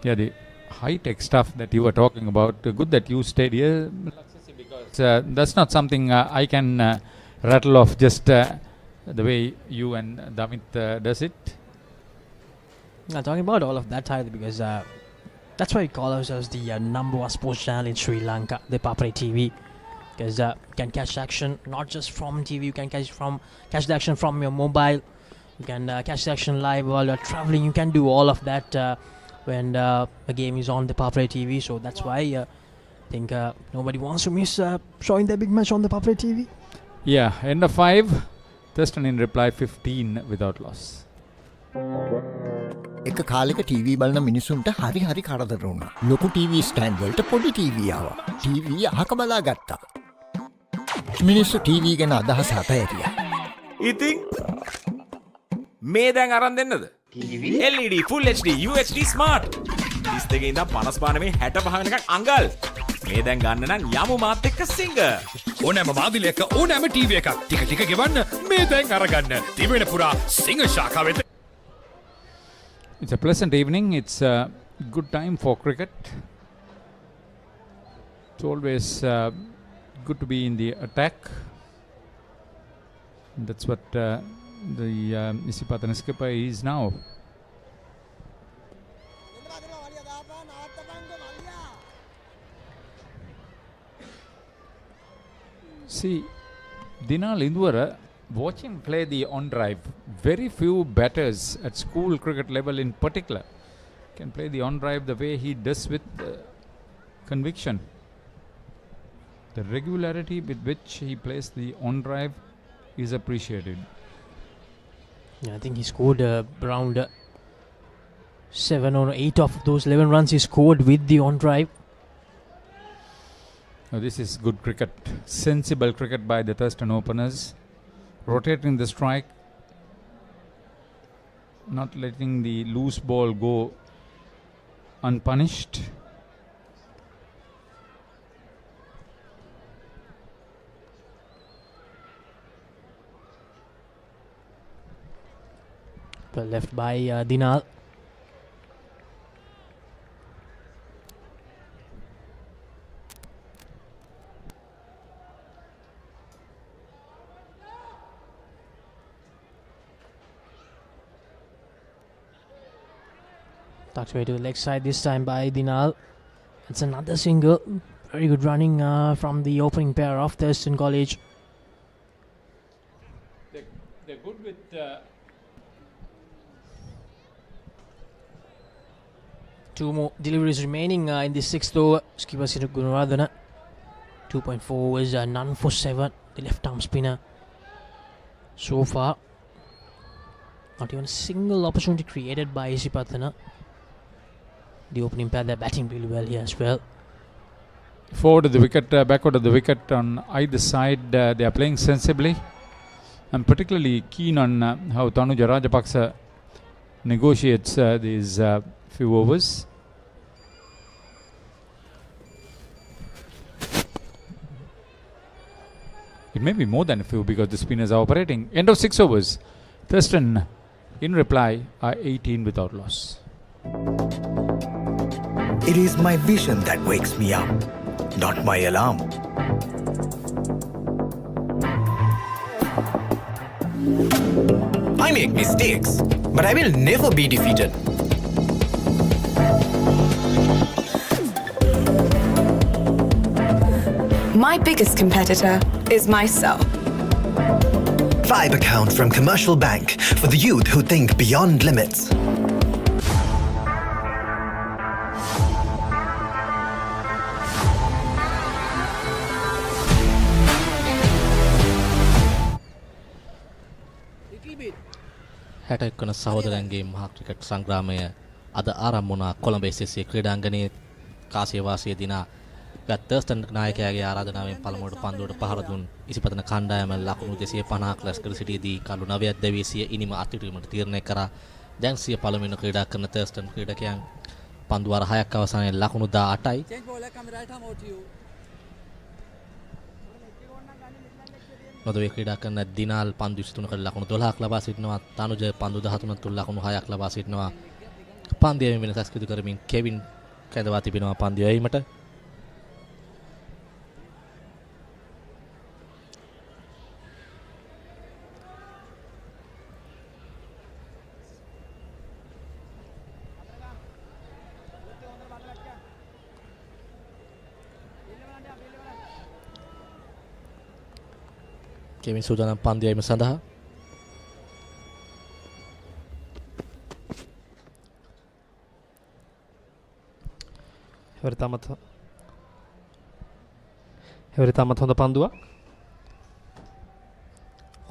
Yeah, the high-tech stuff that you were talking about, good that you stayed here, because that's not something I can rattle off just the way you and Damit does it. Not talking about all of that either, because that's why we call ourselves the number one sports channel in Sri Lanka, the Papare TV. Because you can catch action not just from TV, you can catch the action from your mobile. You can catch the action live while you're traveling. You can do all of that when a game is on the Papare TV. So that's why I think nobody wants to miss showing their big match on the Papare TV. Yeah, end of 5. Thurstan in reply 15 without loss. එක කාලෙක TV බලන මිනිසුන්ට හරි හරි කරදර වුණා. ලොකු TV stand වලට පොඩි ටීවී ආවා. ටීවී අහක බලා ගත්තා. මිනිස්සු ටීවී ගැන අදහස අතහැරියා. ඉතින් මේ දැන් අරන් දෙන්නද? LED Full HD UHD Smart 32 ඉඳන් 55 මේ 65 වෙනකන් අඟල්. මේ දැන් ගන්න නම් යමු මාත් එක්ක සිංග. ඕනෑම මාදිලයක ඕනෑම ටීවී එකක් ටික ටික ගෙවන්න මේ දැන් අරගන්න. දිවෙන පුරා සිංහ ශාඛාව වෙත. It's a pleasant evening. It's a good time for cricket. It's always good to be in the attack. That's what the Isipathana skipper is now. See, Dinal Indwara, watch him play the on-drive. Very few batters at school cricket level in particular can play the on-drive the way he does with conviction. The regularity with which he plays the on-drive is appreciated. Yeah, I think he scored around 7 or 8 of those 11 runs he scored with the on-drive. Now this is good cricket, sensible cricket by the Thurstan openers. Rotating the strike, not letting the loose ball go unpunished. Well left by Dinal. Tucked away to the leg side this time by Dinal. It's another single. Very good running from the opening pair of Thurstan College. They're good with... Two more deliveries remaining in the 6th over. Skipper Wijewardena 2.4 is none for 7. The left arm spinner. So far, not even a single opportunity created by Isipathana. The opening pair, they're batting really well here as well. Forward of the wicket, backward of the wicket on either side, they are playing sensibly. I'm particularly keen on how Tanuja Rajapaksa negotiates these few overs. It may be more than a few because the spinners are operating. End of 6 overs. Thurstan, in reply, are 18 without loss. It is my vision that wakes me up, not my alarm. I make mistakes, but I will never be defeated. My biggest competitor is myself. 5 account from Commercial Bank for the youth who think beyond limits. හැටක්වන සහෝදරන්ගේ මහා cricket සංග්‍රාමය අද ආරම්භ වුණා Colombo SSC ක්‍රීඩාංගණයේ කාසිය වාසිය දිනා Thurstan නායකයාගේ ආරාධනාවෙන් පළමුවට පන්දුවට පහර දුන් ඉසිපතන කණ්ඩායම ලකුණු 250ක් රැස් කර සිටියේදී කළු 9ක් දැවී සිය ඉනිම අත්විඳීමට තීරණය කරා. දැන් සිය පළමුවෙනි ක්‍රීඩා කරන Thurstan ක්‍රීඩකයන් පන්දු වාර 6ක් අවසානයේ ලකුණු 18යි. නොදවේ ක්‍රීඩා කරන දිනාල් පන්දු 23කට ලකුණු 12ක් ලබා සිටිනවා. තනුජ පන්දු 13 තුන් ලකුණු 6ක් ලබා සිටිනවා. පන්දියේ වෙනසක් සිදු කරමින් කෙවින් කැඳවා තිබෙනවා පන්දු යැවීමට. කෙවින් සූදානම් පන්දු යැවීම සඳහා. එවරිතාමත් හොඳ පන්දුවක්.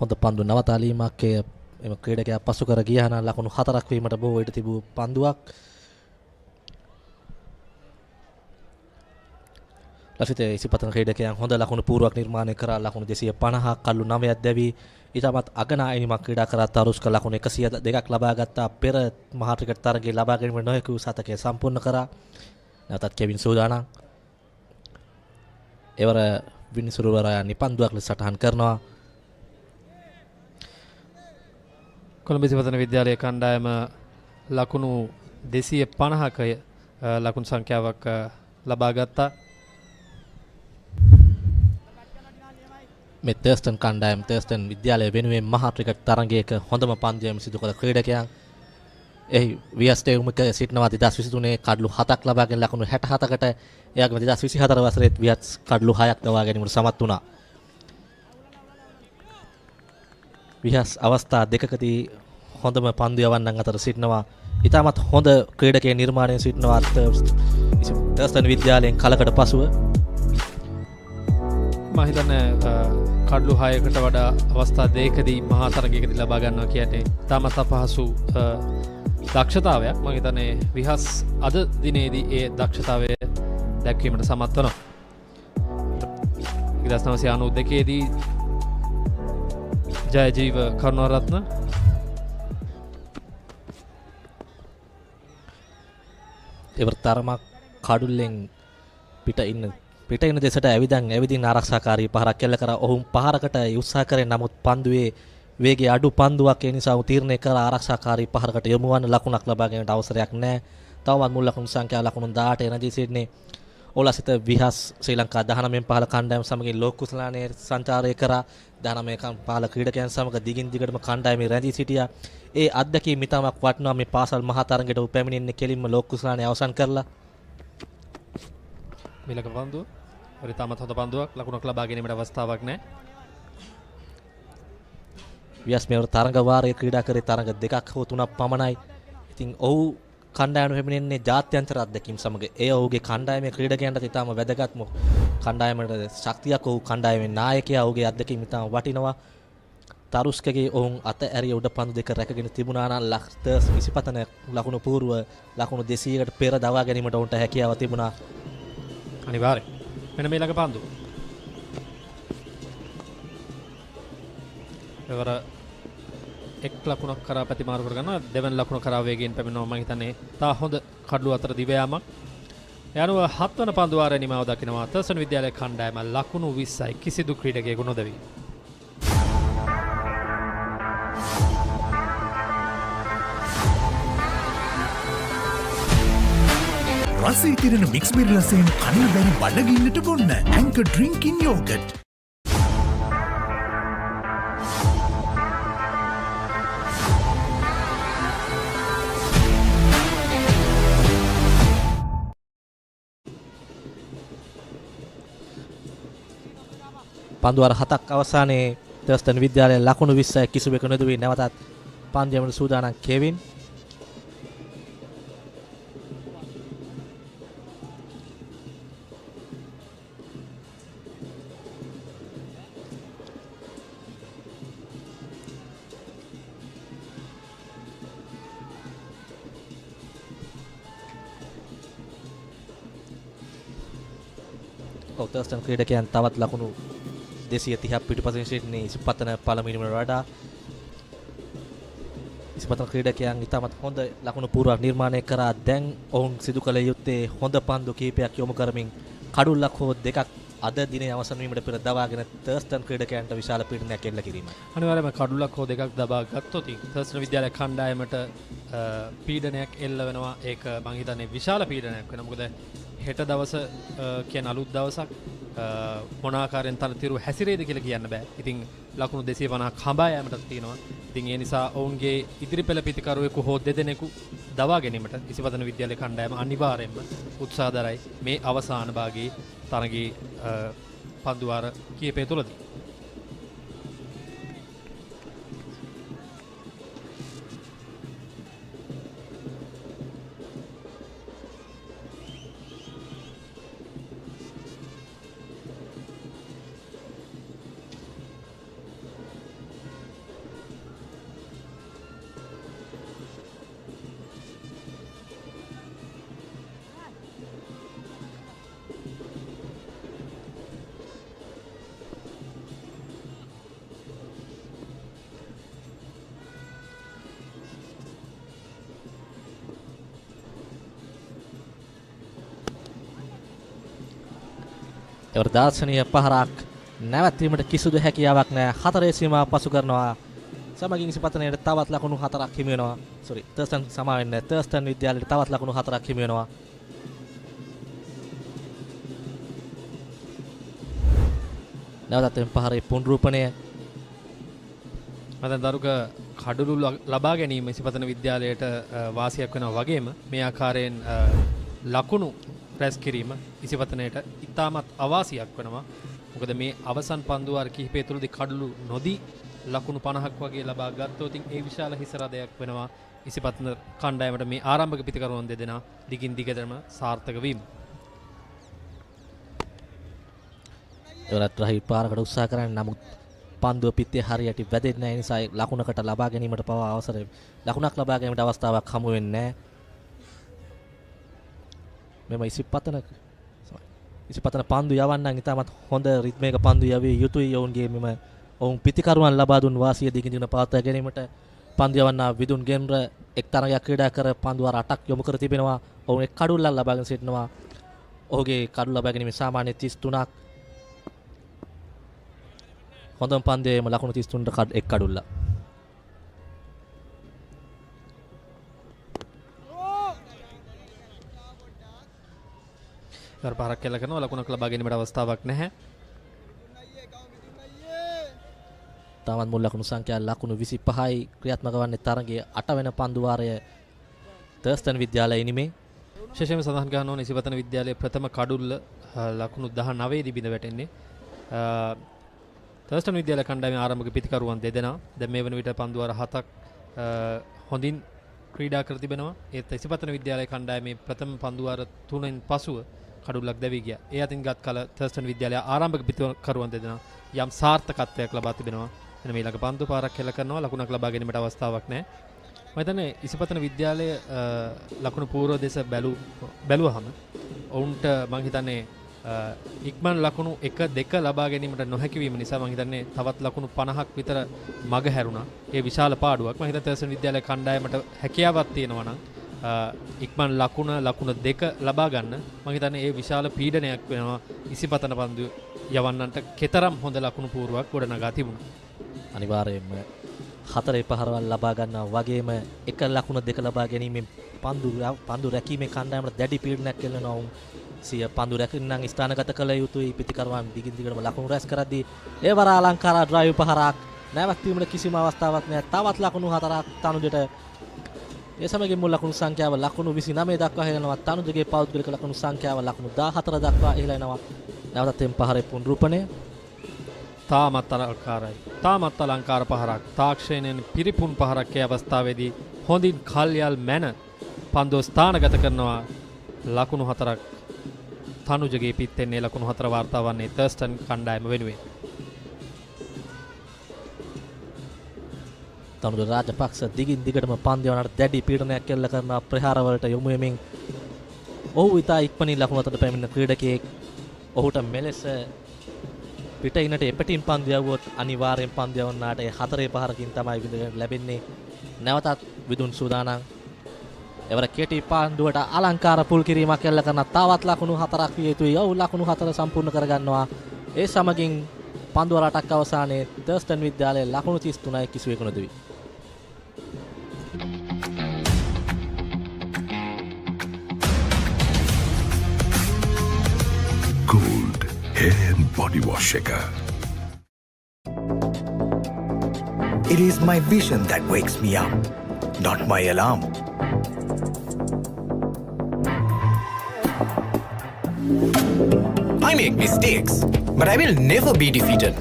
හොඳ පන්දු නවතාලීමක් එම ක්‍රීඩකයා පසු කර ගියා නම් ලකුණු 4ක් වීමට බොහෝ ඉඩ තිබූ පන්දුවක්. ලසිත ඉසිපතන ක්‍රීඩකයන් හොඳ ලකුණු පූර්වක් නිර්මාණය කරා ලකුණු 250ක් කල්ලු 9ක් දැවි ඊටමත් අගනායනිමක් ක්‍රීඩා කරා තරුස්ක ලකුණු 102ක් ලබා ගත්තා. පෙර මහා ක්‍රිකට් තරගයේ ලබා ගැනීමට නොහැකි වූ සතකය සම්පූර්ණ කරා. නැවතත් කෙවින් සූදානම්. එවර විනිසුරුවරයා නිපන්දුවක් ලෙස සටහන් කරනවා. කොළඹ ඉසිපතන විද්‍යාලයේ කණ්ඩායම ලකුණු 250ක ලකුණු සංඛ්‍යාවක් ලබා ගත්තා. මේ තර්ස්ටන් කණ්ඩායම තර්ස්ටන් විද්‍යාලය වෙනුවෙන් මහා ක්‍රිකට් තරගයක හොඳම පන්දුයම සිදු කළ ක්‍රීඩකයන්. එහි වියස්ටේවුමක සිටිනවා 2023 කඩලු 7ක් ලබාගෙන ලකුණු 67කට එයාගම 2024 වසරේත් වියස් කඩලු 6ක් ලබා ගැනීමට සමත් වුණා. විහස් අවස්ථා දෙකකදී හොඳම පන්දු යවන්නන් අතර සිටිනවා. ඉතාමත් හොඳ ක්‍රීඩකයේ නිර්මාණය සිටිනවා තර්ස්ටන් විද්‍යාලයෙන් කලකට පසුව. මම හිතන්නේ කඩලු 6කට වඩා අවස්ථා දෙකකදී මහා තරගයකදී ලබා ගන්නවා කියන්නේ ඉතාමත් අපහසු දක්ෂතාවයක්. මම හිතන්නේ විහස් අද දිනේදී ඒ දක්ෂතාවය දැක්වීමට සමත් වෙනවා. 1992 දී ජයජීව කරුණාරත්න එවර්තරමක් කඩුල්ලෙන් පිට ඉන්න දෙසට ඇවිදින් ආරක්ෂාකාරී පහරක් කෙල්ල කරා. ඔහු පහරකට උත්සාහ කරේ නමුත් පන්දුවේ වේගයේ අඩු පන්දුවක් ඒ නිසා තීරණය කර ආරක්ෂාකාරී පහරකට යොමු වන්න ලකුණක් ලබා ගැනීමට අවසරයක් නැහැ. තවමත් මුල් ලකුණු සංඛ්‍යාව ලකුණු 18 රැඳී සිටින්නේ. ඕලාසිත විහස් ශ්‍රී ලංකා 19 15 කණ්ඩායම සමගින් ලෝක කුසලානයේ සංචාරය කරා. 19 15 ක්‍රීඩකයන් සමග දිගින් දිගටම කණ්ඩායමේ රැඳී සිටියා. ඒ අත්දැකීම් ඉතාමත් වටිනවා. මේ පාසල් මහා තරඟයට උපැමිණෙන්නේ කෙලින්ම ලෝක කුසලානයේ අවසන් කරලා. මිලක පන්දුව ඉතාමත් හොඳ පන්දුවක් ලකුණක් ලබා ගැනීමට අවස්ථාවක් නැහැ. වියස් මෙවර තරඟ වාරයේ ක්‍රීඩා කරේ තරඟ දෙකක් හෝ තුනක් පමණයි. ඉතින් ඔහු කණ්ඩායම හැමිනෙන්නේ ජාත්‍යන්තර අත්දැකීම් සමග. ඒ ඔහුගේ කණ්ඩායමේ ක්‍රීඩකයන්ට ඉතාම වැදගත්ම කණ්ඩායමට ශක්තියක්. ඔහු කණ්ඩායමේ නායකයා. ඔහුගේ අත්දැකීම් ඉතාම වටිනවා. තරුස්කගේ ඔවුන් අත ඇරිය උඩ පන්දු දෙක රැකගෙන තිබුණා නම් ලක්තර්ස් ඉසිපතන ලකුණු පූර්ව ලකුණු 200කට පෙර දවා ගැනීමට ඔවුන්ට හැකියාව තිබුණා. අනිවාර්යයෙන්. මෙන්න මේ ළඟ පන්දු. එවර එක් ලකුණක් කරා ප්‍රතිමාරු කරගන්නවා. දෙවන ලකුණ කරා වේගයෙන් පැමිණෙනවා. මම හිතන්නේ තා හොඳ කඩලු අතර දිව යාමක්. යනුව 7 වන පන්දු වාරයේ නිමාව දකිනවා. තර්ස්ටන් විද්‍යාලයේ කණ්ඩායම ලකුණු 20යි කිසිදු ක්‍රීඩකයෙකු නොදවි. රසී තිරෙන මික්ස් බෙරි රසයෙන් කන්න බැරි බඩගින්නට බොන්න ඇන්කර් ඩ්‍රින්කින් යෝගට්. පන්දුවර 7ක් අවසානයේ තර්ස්ටන් විද්‍යාලයේ ලකුණු 20යි කිසිවෙකු නොදවි. නැවතත් පන්දුවමට සූදානම් කෙවින්. තර්ස්ටන් ක්‍රීඩකයන් තවත් ලකුණු 230ක් පිටුපසින් සිටින ඉසිපතන පළමුවෙනිමට වඩා. ඉසිපතන ක්‍රීඩකයන් ඉතාමත් හොඳ ලකුණු පූර්වක් නිර්මාණය කරා. දැන් ඔවුන් සිදු කළ යුත්තේ හොඳ පන්දු කීපයක් යොමු කරමින් කඩුල්ලක් හෝ දෙකක් අද දිනේ අවසන් වීමට පෙර දවාගෙන තර්ස්ටන් ක්‍රීඩකයන්ට විශාල පීඩනයක් එල්ල කිරීමයි. අනිවාර්යයෙන්ම කඩුල්ලක් හෝ දෙකක් දබා ගත්තොත් තර්ස්ටන් විද්‍යාලය කණ්ඩායමට පීඩනයක් එල්ල වෙනවා. ඒක මම හිතන්නේ විශාල පීඩනයක් වෙනවා. මොකද හෙට දවස කියන අලුත් දවසක් මොන ආකාරයෙන් තනතිරු හැසිරෙයිද කියලා කියන්න බෑ. ඉතින් ලකුණු 250ක් හඹා යෑමටත් තියෙනවා. ඉතින් ඒ නිසා ඔවුන්ගේ ඉදිරිපෙළ පිතිකරුවෙකු හෝ දෙදෙනෙකු දවා ගැනීමට ඉසිපතන විද්‍යාලයේ කණ්ඩායම අනිවාර්යයෙන්ම උත්සාහ දරයි මේ අවසාන භාගයේ තරගයේ පන්දුවාර කීපය තුලදී. එවර දාර්ශනීය පහරක් නැවැත්වීමට කිසිදු හැකියාවක් නැහැ. 4 සීමාව පසු කරනවා. සමගින් ඉසිපතනයට තවත් ලකුණු 4ක් හිමි වෙනවා. තර්ස්ටන් සමා වෙන්නේ. තර්ස්ටන් විද්‍යාලයට තවත් ලකුණු 4ක් හිමි වෙනවා. නැවතත් පහරේ පුනරූපණය. මම දරුක කඩළු ලබා ගැනීම ඉසිපතන විද්‍යාලයට වාසියක් වෙනවා වගේම මේ ආකාරයෙන් ලකුණු රැස් කිරීම ඉසිපතනයට ඉතාමත් අවාසියක් වෙනවා. මොකද මේ අවසන් පන්දු වාර කිහිපය තුළදී කඩළු නොදී ලකුණු 50ක් වගේ ලබා ගත්තොත් ඒ විශාල හිසරදයක් වෙනවා ඉසිපතන කණ්ඩායමට මේ ආරම්භක පිතිකරුවන් දෙදෙනා දිගින් දිගටම සාර්ථක වීම. එවරත් රහි පාරකට උත්සාහ කරන්නේ නමුත් පන්දුව පිටේ හරියට වැදෙන්නේ නැහැ නිසා ලකුණකට ලබා ගැනීමට පවා අවසරයි. ලකුණක් ලබා ගැනීමට අවස්ථාවක් හමු වෙන්නේ නැහැ. මෙම ඉසිපතන පන්දු යවන්නන් ඉතාමත් හොඳ රිද්මයක පන්දු යවිය යුතුයි. ඔවුන්ගේ මෙම ඔවුන් පිතිකරුවන් ලබා දුන් වාසිය දිගින් දිගට පවත්වා ගැනීමට පන්දු යවන්නා විදුන් ගෙන්ර එක් තරගයක් ක්‍රීඩා කර පන්දු වාර 8ක් යොමු කර තිබෙනවා. ඔවුන් එක් කඩුල්ලක් ලබාගෙන සිටිනවා. ඔහුගේ කඩුල්ල ලබා ගැනීම සාමාන්‍ය 33ක්. හොඳම පන්දුවේම ලකුණු 33ට එක් කඩුල්ල. පාරක් කෙල කරනවා ලකුණක් ලබා ගැනීමට අවස්ථාවක් නැහැ. තාමත් මුල් ලකුණු සංඛ්‍යාව ලකුණු 25යි ක්‍රියාත්මක වන්නේ තරගයේ 8 වෙනි පන්දු වාරය තර්ස්ටන් විද්‍යාලයේ ඉනිමේ. විශේෂයෙන්ම සඳහන් කරන්න ඕනේ ඉසිපතන විද්‍යාලයේ ප්‍රථම කඩුල්ල ලකුණු 19 දී බිඳ වැටෙන්නේ. තර්ස්ටන් විද්‍යාල කණ්ඩායමේ ආරම්භක පිතිකරුවන් දෙදෙනා දැන් මේ වන විට පන්දු වාර 7ක් හොඳින් ක්‍රීඩා කර තිබෙනවා. ඒත් ඉසිපතන විද්‍යාලයේ කණ්ඩායමේ ප්‍රථම පන්දු වාර 3න් පසුව කඩුල්ලක් දැවී ගියා. ඒ අතින් ගත් කල තර්ස්ටන් විද්‍යාලයේ ආරම්භක පිතිකරුවන් දෙදෙනා යම් සාර්ථකත්වයක් ලබා තිබෙනවා. එන මේ ළඟ පන්දු පාරක් කෙල කරනවා ලකුණක් ලබා ගැනීමට අවස්ථාවක් නැහැ. මම හිතන්නේ ඉසිපතන විද්‍යාලය ලකුණු පූර්ව දෙස බැලුවහම ඔවුන්ට මම හිතන්නේ ඉක්මන් ලකුණු 1-2 ලබා ගැනීමට නොහැකි වීම නිසා මම හිතන්නේ තවත් ලකුණු 50ක් විතර මග හැරුණා. ඒ විශාල පාඩුවක්. මම හිතන්නේ තර්ස්ටන් විද්‍යාලයේ කණ්ඩායමට හැකියාවක් තියෙනවා නම් ඉක්මන් ලකුණ 2 ලබා ගන්න මම හිතන්නේ ඒ විශාල පීඩනයක් වෙනවා ඉසිපතන පන්දු යවන්නන්ට කෙතරම් හොඳ ලකුණු පූර්වක් ගොඩනගා තිබුණා. අනිවාර්යයෙන්ම 4 පහරවල් ලබා ගන්නවා වගේම එක ලකුණ 2 ලබා ගැනීමෙන් පන්දු රැකීමේ කණ්ඩායමට දැඩි පීඩනයක් එල්ලනවා. වුන් සිය පන්දු රැකින්නම් ස්ථානගත කළ යුතුයි. පිතිකරුවන් දිගින් දිගටම ලකුණු රැස් කරද්දී ඒවර අලංකාර ඩ්‍රයිව් පහරක් නැවැත්වීමට කිසිම අවස්ථාවක් නැහැ. තවත් ලකුණු 4ක් තනුජට. ඒ සමගින් මුල් ලකුණු සංඛ්‍යාව ලකුණු 29 දක්වා හෙළනවා. තනුජගේ පෞද්ගලික ලකුණු සංඛ්‍යාව ලකුණු 14 දක්වා ඉහළ එනවා. නැවතත් එම් පහරේ පුනරූපණය. තාමත් අලංකාර පහරක් තාක්ෂණයෙන් පිරිපුන් පහරක් ඒ අවස්ථාවේදී හොඳින් කල්යල් මැන පන්දුව ස්ථානගත කරනවා. ලකුණු 4ක් තනුජගේ පිටෙන්නේ ලකුණු 4 වාර්තා වන්නේ තර්ස්ටන් කණ්ඩායම වෙනුවෙන්. තනුජ රාජපක්ෂ දිගින් දිගටම පන්දු යවනට දැඩි පීඩනයක් එල්ල කරන ප්‍රහාරවලට යොමු වෙමින් ඔහු ඉතා ඉක්මනින් ලකුණු අතට පැමිණෙන ක්‍රීඩකයෙක්. ඔහුට මෙලෙස පිටිනට එපටින් පන්දු යවුවොත් අනිවාර්යෙන් පන්දු යවන්නාට ඒ 4 පහරකින් තමයි විඳගෙන ලැබෙන්නේ. නැවතත් විදුන් සූදානම්. එවර කෙටි පන්දුවට අලංකාර පුල් කිරීමක් එල්ල කරන තවත් ලකුණු 4ක් විය යුතුයි. ඔව් ලකුණු 4 සම්පූර්ණ කරගන්නවා. ඒ සමගින් පන්දුව රටක් අවසානයේ තර්ස්ටන් විද්‍යාලයේ ලකුණු 33යි කිසිවෙකු නොදෙවි. Gold hair and body wash එක. It is my vision that wakes me up, not my alarm. I make mistakes, but I will never be defeated.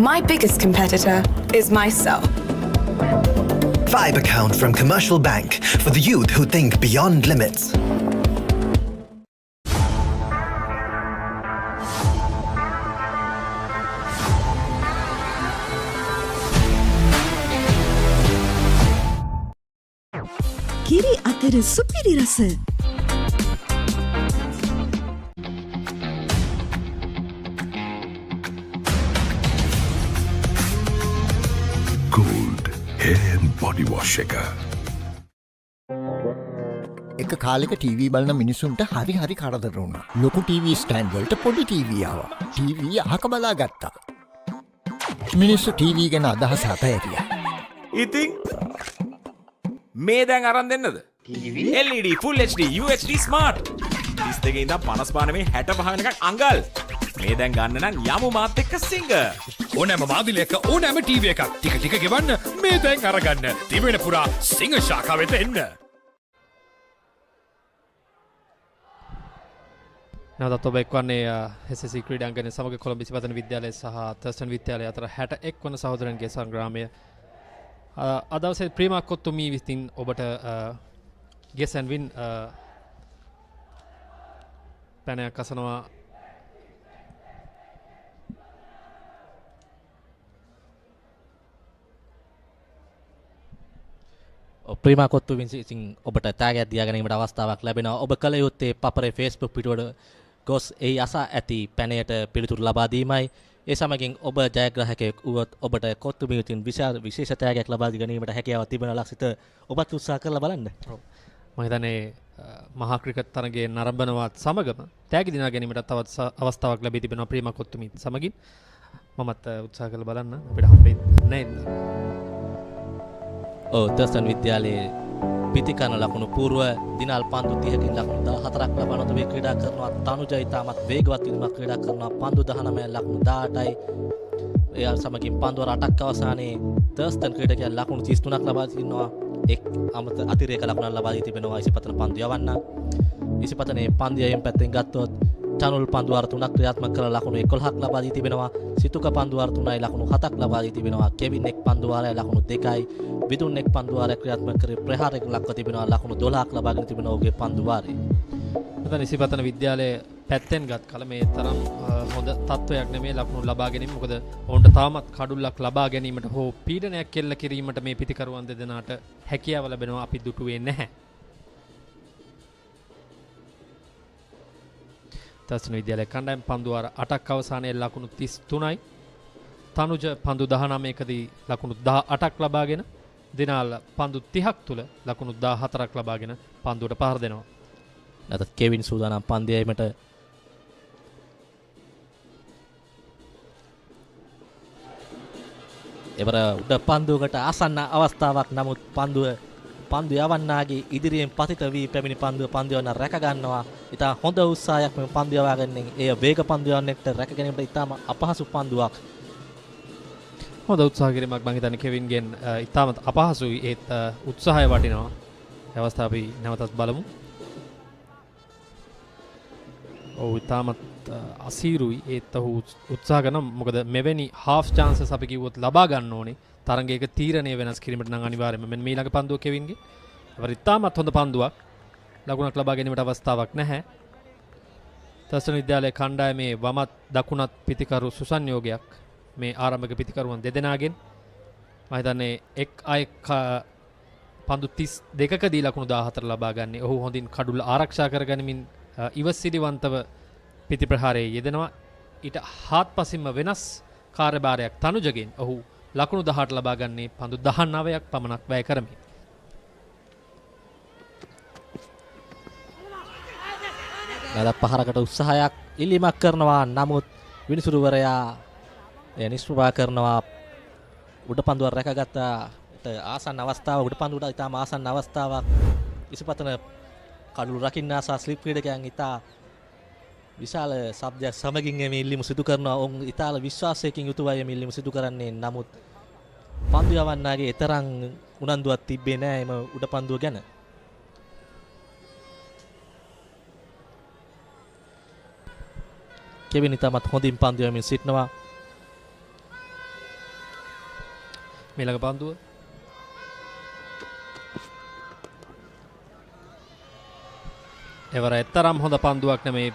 My biggest competitor is myself. 5 account from Commercial Bank for the youth who think beyond limits. කිරි අතර සුපිරි රස. Gold hair and body wash එක. එක කාලෙක TV බලන මිනිසුන්ට හරි හරි කරදර වුණා. ලොකු ටීවී ස්ටෑන්ඩ් වලට පොඩි ටීවී ආවා. ටීවී අහක බලා ගත්තා. මිනිස්සු ටීවී ගැන අදහස අතහැරියා. ඉතින් මේ දැන් අරන් දෙන්නද? LED Full HD UHD Smart 32 ඉඳන් 55 මේ 65 වෙනකන් අඟල්. මේ දැන් ගන්න නම් යමු මාත් එක්ක සිංග. ඕනෑම මාදිලයක ඕනෑම ටීවී එකක් ටික ටික ගෙවන්න මේ දැන් අරගන්න. තිබෙන පුරා සිංහ ශාඛාවට එන්න. නැවතත් ඔබ එක්වන්නේ SSC ක්‍රීඩාංගණය සමග කොළඹ ඉසිපතන විද්‍යාලය සහ තර්ස්ටන් විද්‍යාලය අතර 61 වන සහෝදරන්ගේ සංග්‍රාමය. අද දවසේ ප්‍රීමා කොත්තුමී විසින් ඔබට ගෙස් ඇන්ඩ් වින් පැනයක් අසනවා. ප්‍රීමා කොත්තු විසින් ඔබට ටැගයක් දියා ගැනීමට අවස්ථාවක් ලැබෙනවා. ඔබ කල යුත්තේ පපරේ Facebook පිටුවට ගොස් ඒ අසා ඇති පැනයට පිළිතුරු ලබා දීමයි. ඒ සමගින් ඔබ ජයග්‍රාහකයෙක් වුවොත් ඔබට කොත්තුමී විසින් විශේෂ ටැගයක් ලබා දී ගැනීමට හැකියාවක් තිබෙන ලක්ෂිත ඔබත් උත්සාහ කරලා බලන්න. මම හිතන්නේ මහා ක්‍රිකට් තරගයේ නරඹනවත් සමගම ටැග් දිනා ගැනීමට තවත් අවස්ථාවක් ලැබී තිබෙනවා ප්‍රීමා කොත්තුමී සමගින්. මමත් උත්සාහ කරලා බලන්න අපිට හම්බෙන්නේ නැහැ. තර්ස්ටන් විද්‍යාලයේ පිතිකන ලකුණු పూర్ව දිනල් පන්දු 30කින් ලකුණු 14ක් ලබන ඔබේ ක්‍රීඩා කරනවා. තනුජ ඉතාමත් වේගවත් විදිහට ක්‍රීඩා කරනවා. පන්දු 19 ලකුණු 18යි. ඒ සමගින් පන්දු 8ක් අවසානයේ තර්ස්ටන් ක්‍රීඩකයන් ලකුණු 33ක් ලබා තිනවා. එක් අතිරේක ලකුණක් ලබා දී තිබෙනවා ඉසිපතන පන්දු යවන්න. ඉසිපතනේ පන්දියෙන් පැත්තෙන් ගත්තොත් චනුල් පන්දුවාර 3ක් ක්‍රියාත්මක කරලා ලකුණු 11ක් ලබා දී තිබෙනවා. සිතුක පන්දුවාර 3යි ලකුණු 7ක් ලබා දී තිබෙනවා. කෙවින් එක් පන්දුවාරය ලකුණු 2යි. විදුන් එක් පන්දුවාරය ක්‍රියාත්මක කරේ ප්‍රහාරයක ලක්ව තිබෙනවා. ලකුණු 12ක් ලබාගෙන තිබෙනවා ඔහුගේ පන්දුවාරේ. මෙතන ඉසිපතන විද්‍යාලයේ පැත්තෙන් ගත් කල මේ තරම් හොඳ තත්වයක් නෙමේ ලකුණු ලබා ගැනීම. මොකද ඔවුන්ට තාමත් කඩුල්ලක් ලබා ගැනීමට හෝ පීඩනයක් කෙල්ල කිරීමට මේ පිතිකරුවන් දෙදෙනාට හැකියාව ලැබෙනවා. අපි දුටුවේ නැහැ. තර්ස්ටන් විද්‍යාලයේ කණ්ඩායම් පන්දුවාර 8ක් අවසානයේ ලකුණු 33යි. තනුජ පන්දු 19කදී ලකුණු 18ක් ලබාගෙන දිනාල් පන්දු 30ක් තුල ලකුණු 14ක් ලබාගෙන පන්දුවට පහර දෙනවා. නැතත් කෙවින් සූදානම් පන්දියීමට එවර උඩ පන්දුවකට ආසන්න අවස්ථාවක්. නමුත් පන්දු යවන්නාගේ ඉදිරියෙන් පතිත වී පැමිණි පන්දු යවන්න රැක ගන්නවා. ඉතා හොඳ උත්සාහයක් මේ පන්දු යවා ගැනීමෙන්. එය වේග පන්දු යවන්නට රැක ගැනීමට ඉතාම අපහසු පන්දුවක්. හොඳ උත්සාහ කිරීමක් මම හිතන්නේ කෙවින්ගෙන් ඉතාමත් අපහසුයි. ඒත් උත්සාහය වටිනවා. ඒ අවස්ථාව අපි නැවතත් බලමු. ඔව් ඉතාමත් අසීරුයි. ඒත් ඔහු උත්සාහ කරන මොකද මෙවැනි half chances අපි කිව්වොත් ලබා ගන්න ඕනේ. තරගයක තීරණය වෙනස් කිරීමට නම් අනිවාර්යයෙන්ම මෙන්න ඊළඟ පන්දුව කෙවින්ගේ. ඒවර ඉතාමත් හොඳ පන්දුවක්. ලකුණක් ලබා ගැනීමට අවස්ථාවක් නැහැ. තර්ස්ටන් විද්‍යාලයේ කණ්ඩායමේ වමත් දකුණත් පිතිකරු සුසංයෝගයක් මේ ආරම්භක පිතිකරුවන් දෙදෙනාගෙන්. මම හිතන්නේ එක් අයෙක් පන්දු 32කදී ලකුණු 14 ලබා ගන්නේ. ඔහු හොඳින් කඩුල්ල ආරක්ෂා කරගනිමින් ඉවසිලිවන්තව පිතිප්‍රහාරයේ යෙදෙනවා. ඊට හාත්පසින්ම වෙනස් කාර්යභාරයක් තනුජගෙන් ඔහු ලකුණු 18 ලබා ගන්නේ පන්දු 19ක් පමණක් වැය කරමින්. නැවත පහරකට උත්සාහයක් ඉල්ලීමක් කරනවා. නමුත් විනිසුරුවරයා නිෂ්ප්‍රභා කරනවා. උඩ පන්දුව රැකගත්ත ආසන්න අවස්ථාව. උඩ පන්දුවට ඉතාම ආසන්න අවස්ථාවක්. ඉසිපතන කඩුළු රකින්න ආසා ස්ලිප් ක්‍රීඩකයන් ඉතා විශාල ශබ්දයක් සමගින් මේ ඉල්ලීම සිදු කරනවා. ඔවුන් ඉතාල විශ්වාසයකින් යුතුවයි මේ ඉල්ලීම සිදු කරන්නේ. නමුත් පන්දු යවන්නාගේ තරම් උනන්දුවක් තිබ්බේ නෑ එම උඩ පන්දුව ගැන. කෙවින් ඉතාමත් හොඳින් පන්දු යවමින් සිටිනවා. මේලක පන්දුව එවර එතරම් හොඳ පන්දුවක් නෙමේ.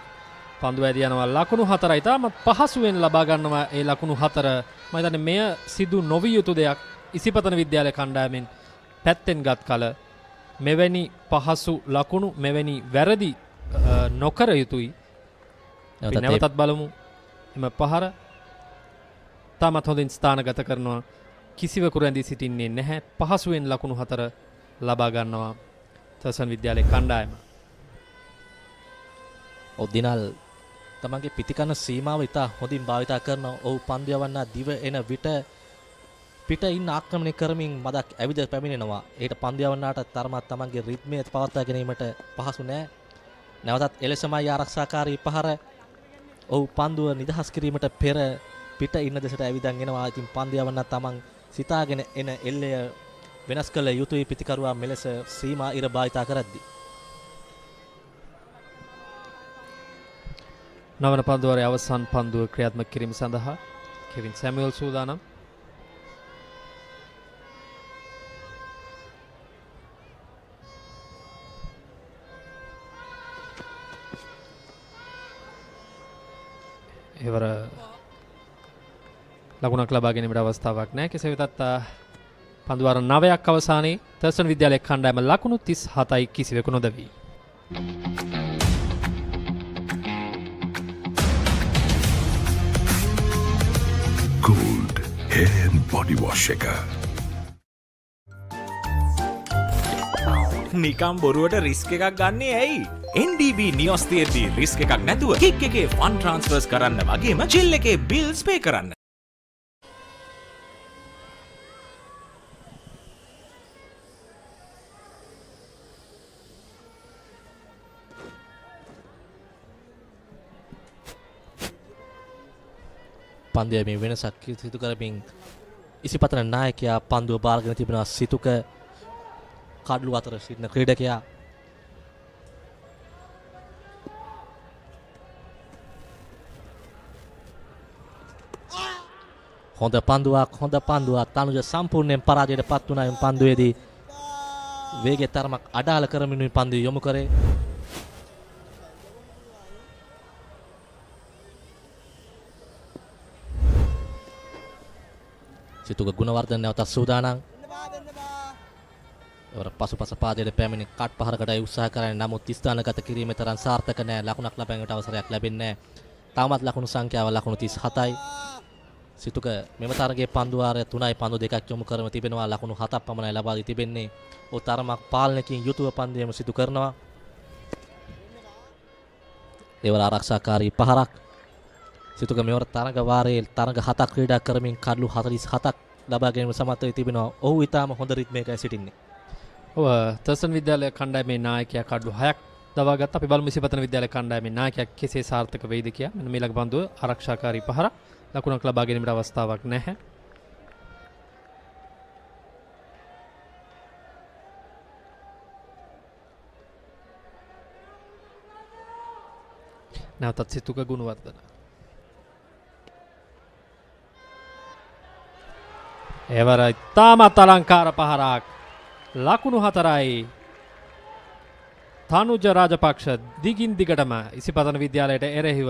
පන්දුව ඇදී යනවා ලකුණු 4යි. තාමත් පහසුවෙන් ලබා ගන්නවා ඒ ලකුණු 4. මම හිතන්නේ මෙය සිදු නොවිය යුතු දෙයක්. ඉසිපතන විද්‍යාලය කණ්ඩායමෙන් පැත්තෙන් ගත් කල මෙවැනි පහසු ලකුණු මෙවැනි වැරදි නොකර යුතුයි. නැවතත් බලමු එම පහර. තාමත් හොඳින් ස්ථානගත කරනවා. කිසිවකු රැඳී සිටින්නේ නැහැ. පහසුවෙන් ලකුණු 4 ලබා ගන්නවා තර්සන් විද්‍යාලයේ කණ්ඩායම. දිනල් තමන්ගේ පිටිකන සීමාව ඉතා හොඳින් භාවිතා කරන ඔහු පන්දු යවන්නා දිව එන විට පිට ඉන්න ආක්‍රමණය කරමින් මදක් ඇවිද පැමිණෙනවා. ඒට පන්දු යවන්නාට තරමක් තමන්ගේ රිද්මය පවත්වා ගැනීමට පහසු නෑ. නැවතත් එලෙසමයි ආරක්ෂාකාරී පහර ඔහු පන්දුව නිදහස් කිරීමට පෙර පිට ඉන්න දෙසට ඇවිදන් එනවා. ඉතින් පන්දු යවන්නා තමන් සිතාගෙන එන එල්ලය වෙනස් කළ යුතුයි පිටිකරුවා මෙලෙස සීමා ඉර භාවිතා කරද්දී. නවන පන්දුවරේ අවසන් පන්දුව ක්‍රියාත්මක කිරීම සඳහා කෙවින් සැමුවෙල් සූදානම්. එවර ලකුණක් ලබා ගැනීමට අවස්ථාවක් නැහැ. කෙසේ වෙතත් පන්දුවර 9ක් අවසානයේ තර්සන් විද්‍යාලයේ කණ්ඩායම ලකුණු 37යි කිසිවෙකු නොදවි. Gold hair and body wash එක. නිකම් බොරුවට රිස්ක් එකක් ගන්නේ ඇයි? NDB නියොස් තියෙද්දී රිස්ක් එකක් නැතුව කික් එකේ ෆන් ට්‍රාන්ස්ෆර්ස් කරන්න වගේම ජිල් එකේ බිල්ස් පේ කරන්න. පන්දුවේ මේ වෙනසක් සිදු කරමින් ඉසිපතන නායකයා පන්දුව බාරගෙන තිබෙනවා සිතුක කඩළු අතර සිටින ක්‍රීඩකයා. හොඳ පන්දුවක් තනුජ සම්පූර්ණයෙන් පරාජයට පත් වුණා. මේ පන්දුවේදී වේගය තරමක් අඩාල කරමින් පන්දුව යොමු කරේ. සිතුක ගුණවර්ධන නැවතත් සූදානම්. එවර පසුපස පාදයට පැමිණි කට් පහරකට උත්සාහ කරන්නේ. නමුත් ස්ථානගත කිරීමේ තරම් සාර්ථක නැහැ. ලකුණක් ලබන්නට අවසරයක් ලැබෙන්නේ නැහැ. තාමත් ලකුණු සංඛ්‍යාව ලකුණු 37යි. සිතුක මෙම තරගයේ පන්දු වාරය 3යි පන්දු 2ක් යොමු කරම තිබෙනවා. ලකුණු 7ක් පමණයි ලබා දී තිබෙන්නේ. ඔහු තරමක් පාලනයකින් යුතුව පන්දුවේම සිදු කරනවා. එවර ආරක්ෂාකාරී පහරක්. සිතුක මෙවර තරග වාරයේ තරග 7ක් ක්‍රීඩා කරමින් කඩළු 47ක් ලබා ගැනීම සමත් වී තිබෙනවා. ඔහු ඊටාම හොඳ රිද්මයකයි සිටින්නේ. ඔව් තර්සන් විද්‍යාලයේ කණ්ඩායමේ නායකයා කඩළු 6ක් දවාගත්තා. අපි බලමු ඉසිපතන විද්‍යාලයේ කණ්ඩායමේ නායකයා කෙසේ සාර්ථක වෙයිද කියලා. මෙන්න මේ ළඟ පන්දුව ආරක්ෂාකාරී පහරක්. ලකුණක් ලබා ගැනීමට අවස්ථාවක් නැහැ. නැවතත් සිතුක ගුණවර්ධන. එවරයි තාමත් අලංකාර පහරක්. ලකුණු 4යි. තනුජ රාජපක්ෂ දිගින් දිගටම ඉසිපතන විද්‍යාලයට එරෙහිව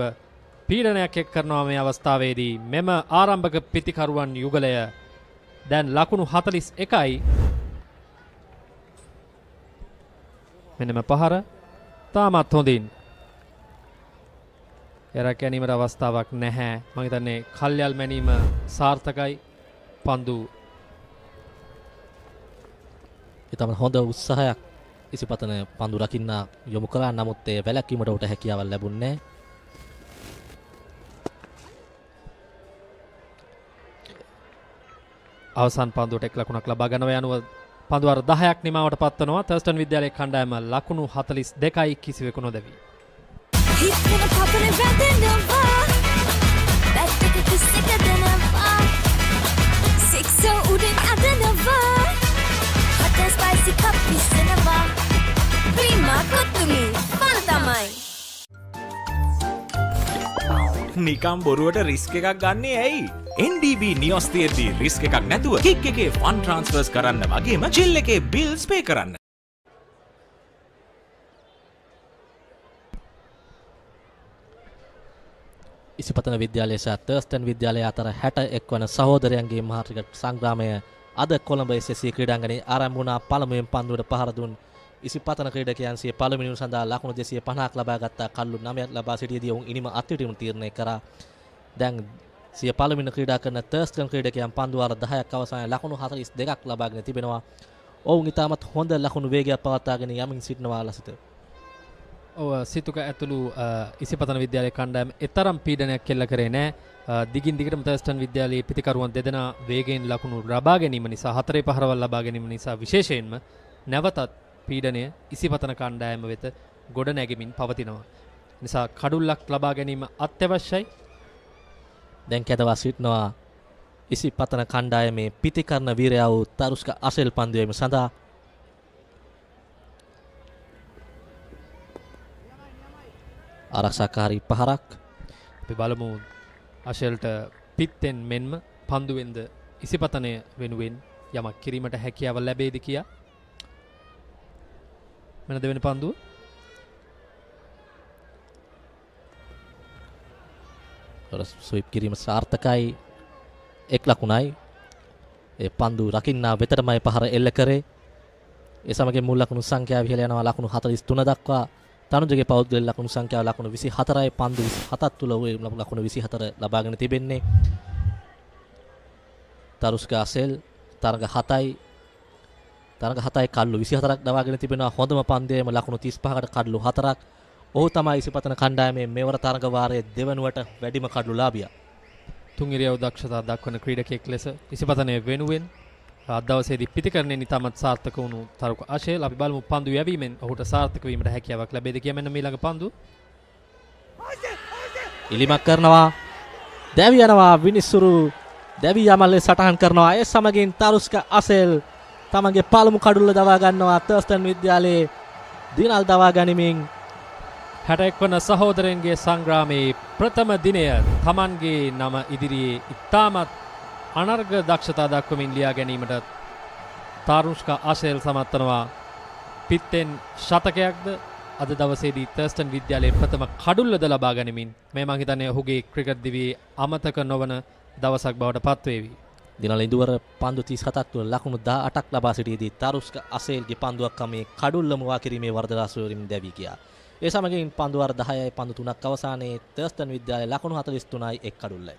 පීඩනයක් එක් කරනවා මේ අවස්ථාවේදී. මෙම ආරම්භක පිතිකරුවන් යුගලය දැන් ලකුණු 41යි. මෙන්නම පහර තාමත් හොඳින්. එරක් ගැනීමට අවස්ථාවක් නැහැ. මම හිතන්නේ කල්යල් මැනීම සාර්ථකයි. පන්දු ඊටම හොඳ උත්සාහයක් ඉසිපතන පන්දු රකින්න යොමු කළා. නමුත් ඒ වැළැක්වීමට උට හැකියාවක් ලැබුණේ නැහැ. අවසන් පන්දුවට එක් ලකුණක් ලබා ගන්නවා. යනුව පන්දුවර 10ක් නිමාවට පත්වනවා. තර්ස්ටන් විද්‍යාලයේ කණ්ඩායම ලකුණු 42යි කිසිවෙකු නොදැවි. He's gonna pop it and then that ticket is sicker than ever. Six so uden adanava. Hot and spicy cup is cinema. Prima kotumi. Panatamai. නිකම් බොරුවට රිස්ක් එකක් ගන්නේ ඇයි? NDB නියොස් තියෙද්දී රිස්ක් එකක් නැතුව කික් එකේ ෆන් ට්‍රාන්ස්ෆර්ස් කරන්න වගේම ජිල් එකේ බිල්ස් පේ කරන්න. ඉසිපතන විද්‍යාලය සහ තර්ස්ටන් විද්‍යාලය අතර 61 වන සහෝදරයන්ගේ මහාක්‍රිකට් සංග්‍රාමය අද කොළඹ SSC ක්‍රීඩාංගණයේ ආරම්භ වුණා. පළමුවෙන් පන්දුවට පහර දුන් ඉසිපතන ක්‍රීඩකයන් සිය පළමුවෙනි සඳහා ලකුණු 250ක් ලබා ගත්තා. කල්ලු 9ක් ලබා සිටියදී ඔවුන් ඉනිම අත්විඳීම තීරණය කරා. දැන් සිය පළමුවෙනි ක්‍රීඩා කරන තර්ස්ටන් ක්‍රීඩකයන් පන්දු වාර 10ක් අවසානයේ ලකුණු 42ක් ලබාගෙන තිබෙනවා. ඔවුන් ඉතාමත් හොඳ ලකුණු වේගයක් පවත්වාගෙන යමින් සිටිනවා ලසිත. ඔව් සිතුක ඇතුළු ඉසිපතන විද්‍යාලයේ කණ්ඩායම එතරම් පීඩනයක් කෙල්ල කරේ නැහැ. දිගින් දිගටම තර්ස්ටන් විද්‍යාලයේ පිතිකරුවන් දෙදෙනා වේගයෙන් ලකුණු ලබා ගැනීම නිසා 4 පහරවල් ලබා ගැනීම නිසා විශේෂයෙන්ම නැවතත් පීඩනය ඉසිපතන කණ්ඩායම වෙත ගොඩ නැගෙමින් පවතිනවා. නිසා කඩුල්ලක් ලබා ගැනීම අත්‍යවශ්‍යයි. දැන් කැදවා සිටිනවා ඉසිපතන කණ්ඩායමේ පිතිකරන වීරයා වූ තරුස්ක අසෙල් පන්දුවීම සඳහා. ආරක්ෂාකාරී පහරක්. අපි බලමු අශෙල්ට පිත්තෙන් මෙන්ම පන්දුවෙන්ද ඉසිපතනය වෙනුවෙන් යමක් කිරීමට හැකියාව ලැබෙයිද කියා. මෙන්න දෙවෙනි පන්දුව. ස්විප් කිරීම සාර්ථකයි. එක් ලකුණයි. ඒ පන්දු රකින්නා වෙතටමයි පහර එල්ල කරේ. ඒ සමගින් මුල් ලකුණු සංඛ්‍යාව ඉහළ යනවා ලකුණු 43 දක්වා. තනුජගේ පෞද්ගලික ලකුණු සංඛ්‍යාව ලකුණු 24යි පන්දු 27ක් තුල ওই ලකුණු 24 ලබාගෙන තිබෙන්නේ. තරුස්ක අසෙල් තරඟ 7යි කඩලු 24ක් දවාගෙන තිබෙනවා. හොඳම පන්දයේම ලකුණු 35කට කඩලු 4ක්. ඔහු තමයි ඉසිපතන කණ්ඩායමේ මෙවර තරඟ වාරයේ දෙවනුවට වැඩිම කඩලු ලාභියා. තුන් ඉරියව් දක්ෂතා දක්වන ක්‍රීඩකයෙක් ලෙස ඉසිපතනයේ වෙනුවෙන් අද දවසේදී පිටිකරණයෙන් ඉතාමත් සාර්ථක වුණු තරුක අශේල් අපි බලමු පන්දු යැවීමෙන් ඔහුට සාර්ථක වීමට හැකියාවක් ලැබෙයිද කියලා. මෙන්න ඊළඟ පන්දු. ඉලිමක් කරනවා. දැවි යනවා විනිසුරු. දැවි යමල්ලේ සටහන් කරනවා. ඒ සමගින් තරුස්ක අසෙල් තමගේ පළමු කඩුල්ල දවා ගන්නවා. තර්ස්ටන් විද්‍යාලයේ දිනල් දවා ගනිමින් 61 වන සහෝදරයන්ගේ සංග්‍රාමයේ ප්‍රථම දිනය තමන්ගේ නම ඉදිරියේ ඉතාමත් අනර්ග දක්ෂතා දක්වමින් ලියා ගැනීමට තරුස්ක අශේල් සමත් වෙනවා. පිත්තෙන් ශතකයක්ද අද දවසේදී තර්ස්ටන් විද්‍යාලයේ ප්‍රථම කඩුල්ලද ලබා ගැනීමෙන් මේ මං හිතන්නේ ඔහුගේ ක්‍රිකට් දිවියේ අමතක නොවන දවසක් බවට පත්වේවි. දිනල ඉඳුවර පන්දු 37ක් තුළ ලකුණු 18ක් ලබා සිටියේදී තරුස්ක අසේල්ගේ පන්දුවක් කමේ කඩුල්ලම වා කිරීමේ වර්ධදාසුවරින් දැවි ගියා. ඒ සමගින් පන්දු වාර 10යි පන්දු 3ක් අවසානයේ තර්ස්ටන් විද්‍යාලයේ ලකුණු 43යි එක් කඩුල්ලයි.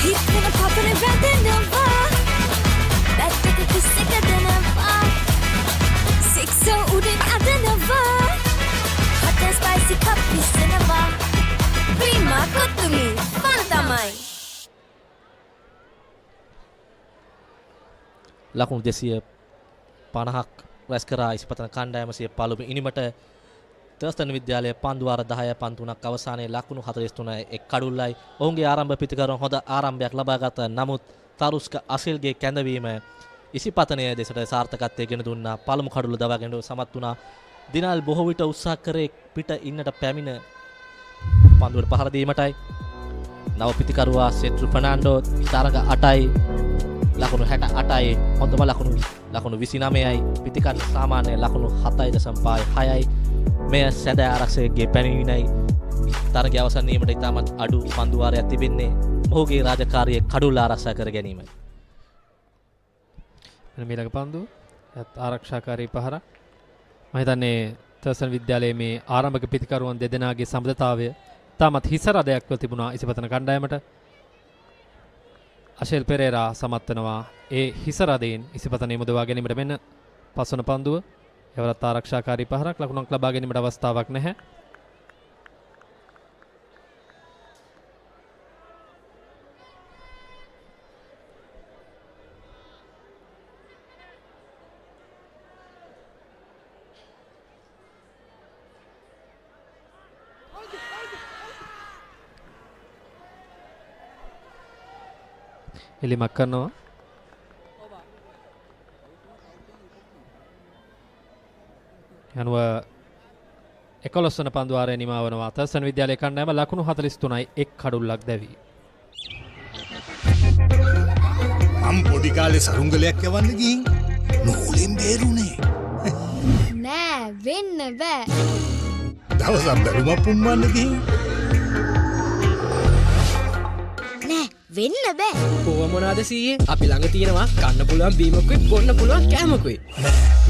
He's gonna pop in and grab in the bar. That nigga is sicker than a bar. Six so udin adanava. Hot and spicy cup is in a bar. Prima kotumi, fantamai. ලකුණු 250ක් රැස් කරා ඉසිපතන කණ්ඩායම සිය පළමු ඉනිමට. Thurstan විද්‍යාලයේ පන්දු වාර 10යි පන්දු 3ක් අවසානයේ ලකුණු 43යි එක් කඩුල්ලයි. ඔවුන්ගේ ආරම්භ පිතිකරුවන් හොඳ ආරම්භයක් ලබා ගත. නමුත් තරුස්ක අසිල්ගේ කැඳවීම ඉසිපතනයේ දෙසට සාර්ථකත්වයේ ගෙන දුන්නා. පළමු කඩුල්ල දවා ගැනීමට සමත් වුණා. දිනල් බොහෝ විට උත්සාහ කරේ පිට ඉන්නට පැමිණ පන්දුවට පහර දීමටයි. නව පිතිකරුවා සෙට්රු ෆර්නෑන්ඩෝ තරඟ 8යි ලකුණු 68යි හොඳම ලකුණු 29යි පිතිකරන සාමාන්‍ය ලකුණු 7.6යි. මෙය සැදෑ ආරක්ෂකගේ පැමිණීමයි තරගය අවසන් වීමට ඉතාමත් අඩු පන්දු වාරයක් තිබෙන්නේ. මොහුගේ රාජකාරිය කඩුල්ල ආරක්ෂා කර ගැනීමයි. ඊළඟ පන්දුව ආරක්ෂාකාරී පහරක්. මම හිතන්නේ තර්ස්ටන් විද්‍යාලයේ මේ ආරම්භක පිතිකරුවන් දෙදෙනාගේ සම්බන්ධතාවය තාමත් හිසරදයක්ව තිබුණා ඉසිපතන කණ්ඩායමට. අශේල් පෙරේරා සමත් වෙනවා ඒ හිසරදයෙන් ඉසිපතනේ මුදවා ගැනීමට. මෙන්න පස්වන පන්දුව. එවරත් ආරක්ෂාකාරී පහරක් ලකුණක් ලබා ගැනීමට අවස්ථාවක් නැහැ. එලිමක් කරනවා. යනුව 11 වන පන්දු වාරයේ නිමා වනවා. තර්ස්ටන් විද්‍යාලයේ කණ්ඩායම ලකුණු 43යි එක් කඩුල්ලක් දැවි. මම පොඩි කාලේ සරුංගලයක් යවන්න ගිහින් නූලෙන් බේරුනේ. නෑ වෙන්න බෑ. දවසක් බැලුමක් පුම්මන්න ගිහින් නෑ වෙන්න බෑ. කොහොම මොනවාද සීයේ? අපි ළඟ තියෙනවා කන්න පුළුවන් බීමකුයි බොන්න පුළුවන් කෑමකුයි.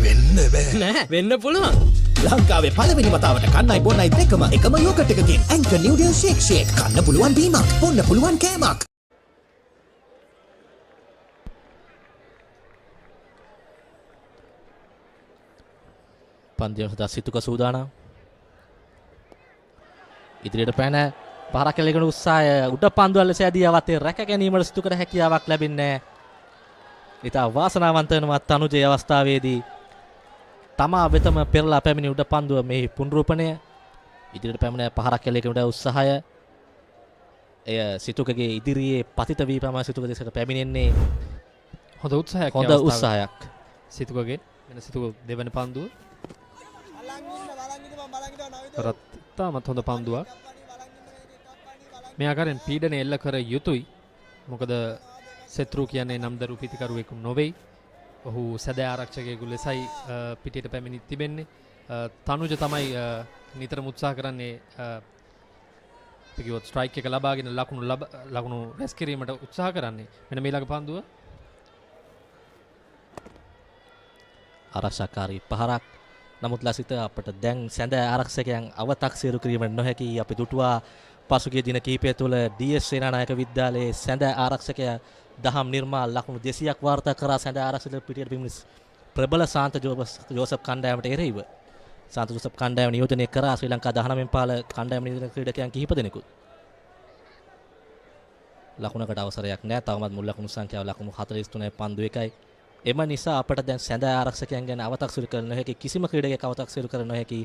වෙන්න බෑ. නෑ වෙන්න පුළුවන්. ලංකාවේ පළවෙනි වතාවට කන්නයි බොන්නයි දෙකම එකම යෝගට් එකකින් ඇන්කර් නිව්ඩල් ෂේක් කන්න පුළුවන් බීමක් බොන්න පුළුවන් කෑමක්. පන්දියම සදා සිතුක සූදානම්. ඉදිරියට පැන පහරක් කෙලගෙන උත්සාහය උඩ පන්දුවල ලෙස ඇදී අවතේ රැක ගැනීමට සිදු කර හැකියාවක් ලැබෙන්නේ නැහැ. ඉතා වාසනාවන්ත වෙනවා තනුජේ අවස්ථාවේදී තමා වෙතම පෙරලා පැමිණි උඩ පන්දුව මේ පුනරූපණය ඉදිරියට පැමිණ පහරක් කෙලගෙන උත්සාහය එය සිතුකගේ ඉදිරියේ පතිත වී පමණ සිතුක දෙසට පැමිණෙන්නේ. හොඳ උත්සාහයක්. හොඳ උත්සාහයක් සිතුකගෙන් වෙන සිතුක දෙවන පන්දුව තාමත් හොඳ පන්දුවක්. මේ ආකාරයෙන් පීඩනය එල්ල කර යුතුයි. මොකද සෙත්රු කියන්නේ නම්දරු පිතිකරුවෙකු නොවේ. ඔහු සැදෑ ආරක්ෂකයෙකු ලෙසයි පිටියට පැමිණි තිබෙන්නේ. තනුජ තමයි නිතරම උත්සාහ කරන්නේ පිටියොත් ස්ට්‍රයික් එක ලබාගෙන ලකුණු රැස් කිරීමට උත්සාහ කරන්නේ. මෙන්න මේ ළඟ පන්දුව ආරක්ෂාකාරී පහරක්. නමුත් ලසිත අපට දැන් සැඳෑ ආරක්ෂකයන් අව탁සීරු කිරීමට නොහැකි. අපි දුටුවා පසුගිය දින කිහිපය තුළ DS සේනානායක විද්‍යාලයේ සැඳෑ ආරක්ෂකයා දහම් නිර්මාල් ලකුණු 200ක් වාර්තා කරා සැඳෑ ආරක්ෂක පිටියට පිමිනිස් ප්‍රබල සාන්ත ජෝසප් කණ්ඩායමට එරෙහිව. සාන්ත ජෝසප් කණ්ඩායම නියෝජනය කරා ශ්‍රී ලංකා 19 පාල කණ්ඩායම නියෝජන ක්‍රීඩකයන් කිහිප දෙනෙකුත්. ලකුණකට අවසරයක් නැහැ. තවමත් මුල් ලකුණු සංඛ්‍යාව ලකුණු 43යි පන්දු 1යි. එම නිසා අපට දැන් සැඳෑ ආරක්ෂකයන් ගැන අව탁සිරු කර නොහැකි කිසිම ක්‍රීඩකයෙක් අව탁සිරු කර නොහැකි.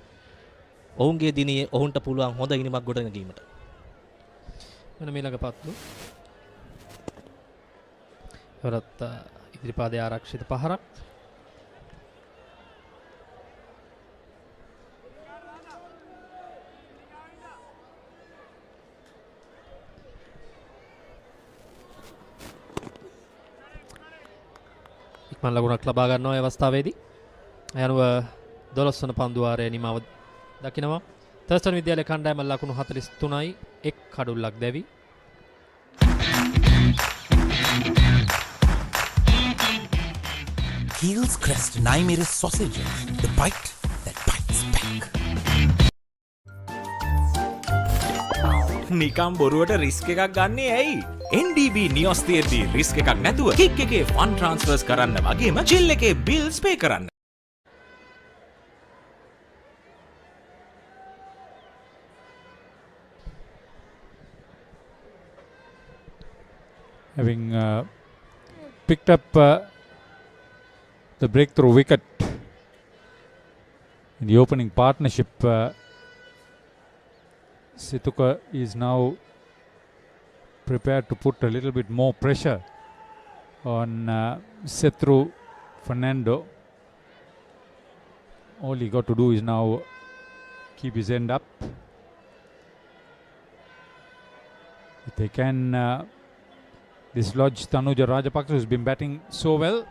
ඔවුන්ගේ දිනේ ඔවුන්ට පුළුවන් හොඳ ඉනිමක් ගොඩනැගීමට. මෙන්න මේ ළඟ පත්තු. වරත් ඉදිරිපාදයේ ආරක්ෂිත පහරක්. ඉක්මන් ලකුණක් ලබා ගන්නවා ඒ අවස්ථාවේදී. අයනුව 12 වන පන්දු වාරයේ නිමාව දකිනවා. තර්ස්ටන් විද්‍යාලය කණ්ඩායම ලකුණු 43යි 1 කඩුල්ලක් දැවි. Heels Crest Naimeris sausages, the bite that bites back. නිකම් බොරුවට රිස්ක් එකක් ගන්නේ ඇයි? NDB නියොස් තියෙද්දි රිස්ක් එකක් නැතුව කික් එකේ ෆන් ට්‍රාන්ස්ෆර්ස් කරන්න වගේම චිල් එකේ බිල්ස් පේ කරන්න. Having picked up the breakthrough wicket in the opening partnership, Situka is now prepared to put a little bit more pressure on Setru Fernando. All he got to do is now keep his end up. If they can dislodge Tanuja Rajapaksa, who's been batting so well,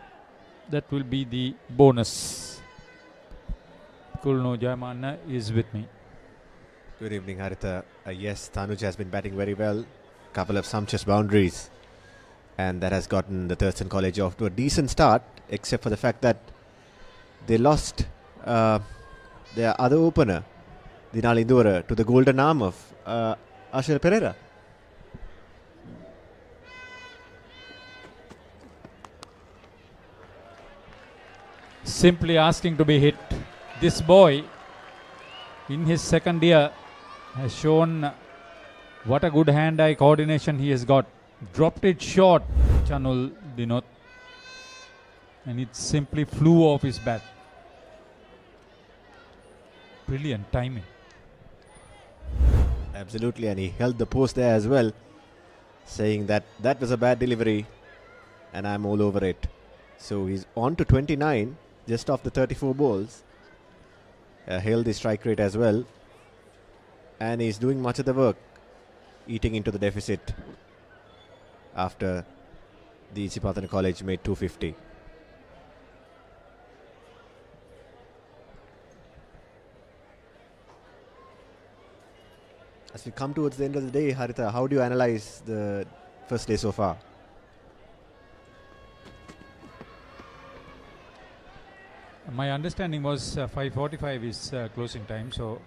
that will be the bonus. Kulno Jayamana is with me. Good evening, Haritha. Yes, Tanuja has been batting very well. Couple of sumptuous boundaries, and that has gotten the Thurstan College off to a decent start, except for the fact that they lost their other opener, Dinal Indura, to the golden arm of Ashil Pereira. Simply asking to be hit. This boy, in his second year, has shown what a good hand-eye coordination he has got. Dropped it short, Chanul Dinot, and it simply flew off his bat. Brilliant timing. Absolutely, and he held the post there as well, saying that that was a bad delivery and I'm all over it. So he's on to 29, just off the 34 balls. Held the strike rate as well, and he's doing much of the work, eating into the deficit after the Isipathana College made 250. As we come towards the end of the day, Haritha, how do you analyze the first day so far? My understanding was 5:45 is closing time, so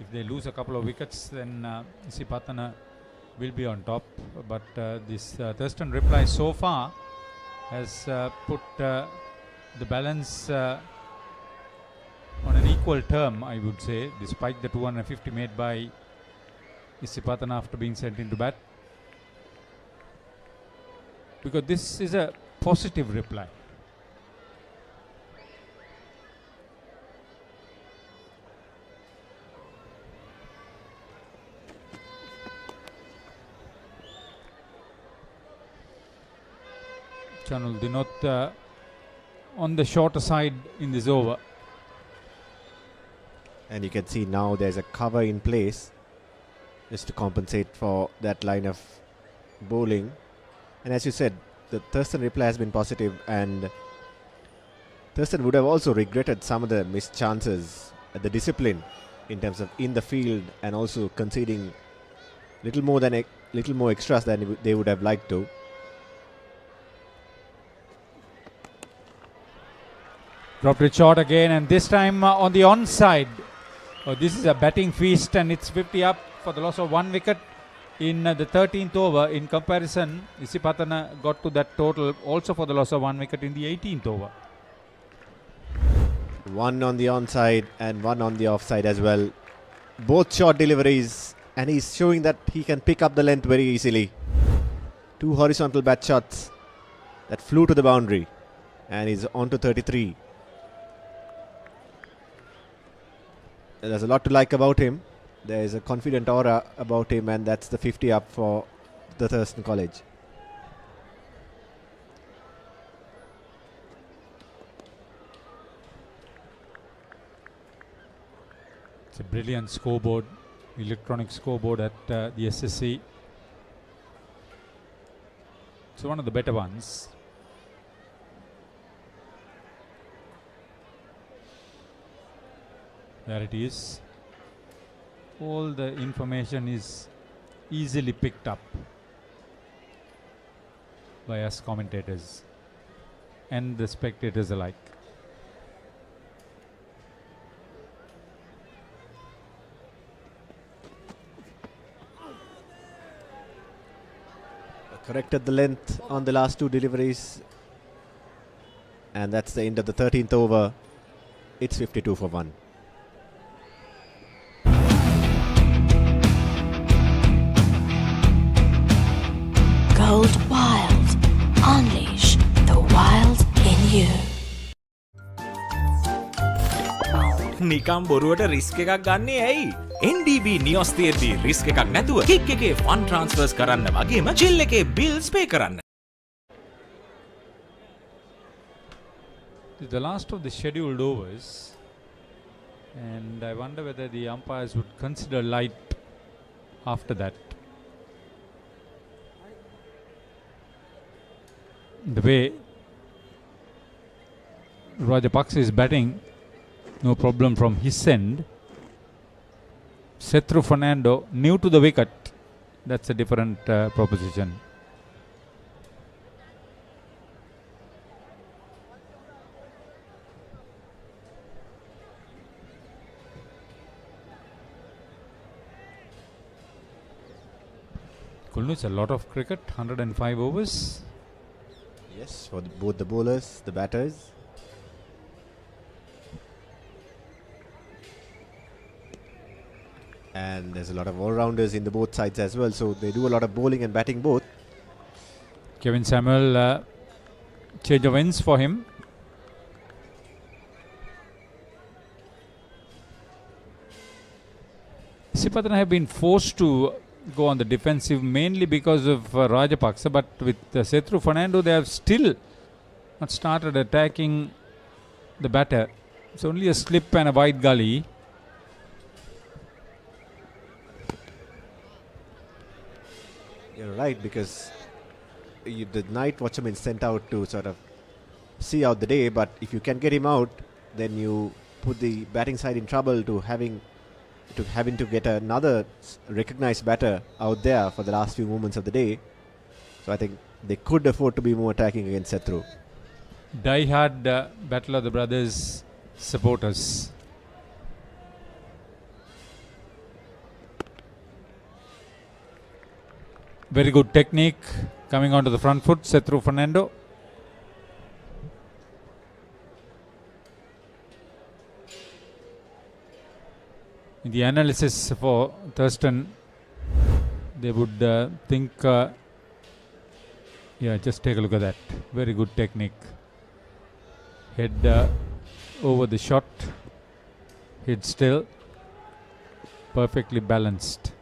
if they lose a couple of wickets, then Isipathana will be on top. But this Thurstan reply so far has put the balance on an equal equal term, I would say, despite the 250 made by Isipathana after being sent into bat. Because this is a positive reply. Channel Dinot on the shorter side in this over. And you can see now there's a cover in place just to compensate for that line of bowling. And as you said, the Thurstan reply has been positive, and Thurstan would have also regretted some of the missed chances at the discipline in terms of in the field and also conceding little more extras than they would have liked to. Dropped it short again, and this time on the onside. Oh, this is a batting feast, and it's 50 up for the loss of 1 wicket in the 13th over. In comparison, Isipathana got to that total also for the loss of 1 wicket in the 18th over. 1 on the onside and 1 on the offside as well. Both short deliveries, and he's showing that he can pick up the length very easily. 2 horizontal bat shots that flew to the boundary, and he's on to 33. There's a lot to like about him. There is a confident aura about him, and that's the 50 up for the Thurstan College. It's a brilliant scoreboard, electronic scoreboard at the SSC. It's one of the better ones. There it is. All the information is easily picked up by us commentators and the spectators alike. Corrected the length on the last 2 deliveries, and that's the end of the 13th over. It's 52 for 1. Gold Wild. Unleash the wild in you. නිකම් බොරුවට risk එකක් ගන්නේ ඇයි? NDB නියොස් තියෙද්දි risk එකක් නැතුව kick එකේ fun ට්‍රාන්ස්ෆර්ස් කරන්න වගේම චිල් එකේ බිල්ස් පේ කරන්න. The last of the scheduled overs, and I wonder whether the umpires would consider light after that. The way Rajapaksa is batting, no problem from his end. Sethu Fernando, new to the wicket, that's a different proposition. Kulnu, it's a lot of cricket, 105 overs. Yes, for both the bowlers, the batters. And there's a lot of all-rounders in the both sides as well, so they do a lot of bowling and batting both. Kevin Samuel, change of ends for him. Isipathana have been forced to go on the defensive mainly because of Rajapaksa, but with Sethu Fernando they have still not started attacking the batter. It's only a slip and a wide gully. You're right, because the night watchman is sent out to sort of see out the day, but if you can get him out, then you put the batting side in trouble to having to get another recognized batter out there for the last few moments of the day. So I think they could afford to be more attacking against Sethu. Die-hard Battle of the Brothers supporters. Very good technique coming onto the front foot, Sethu Fernando. in the analysis for Thurstan, they would think, yeah, just take a look at that. Very good technique. Head over the shot, head still, perfectly balanced.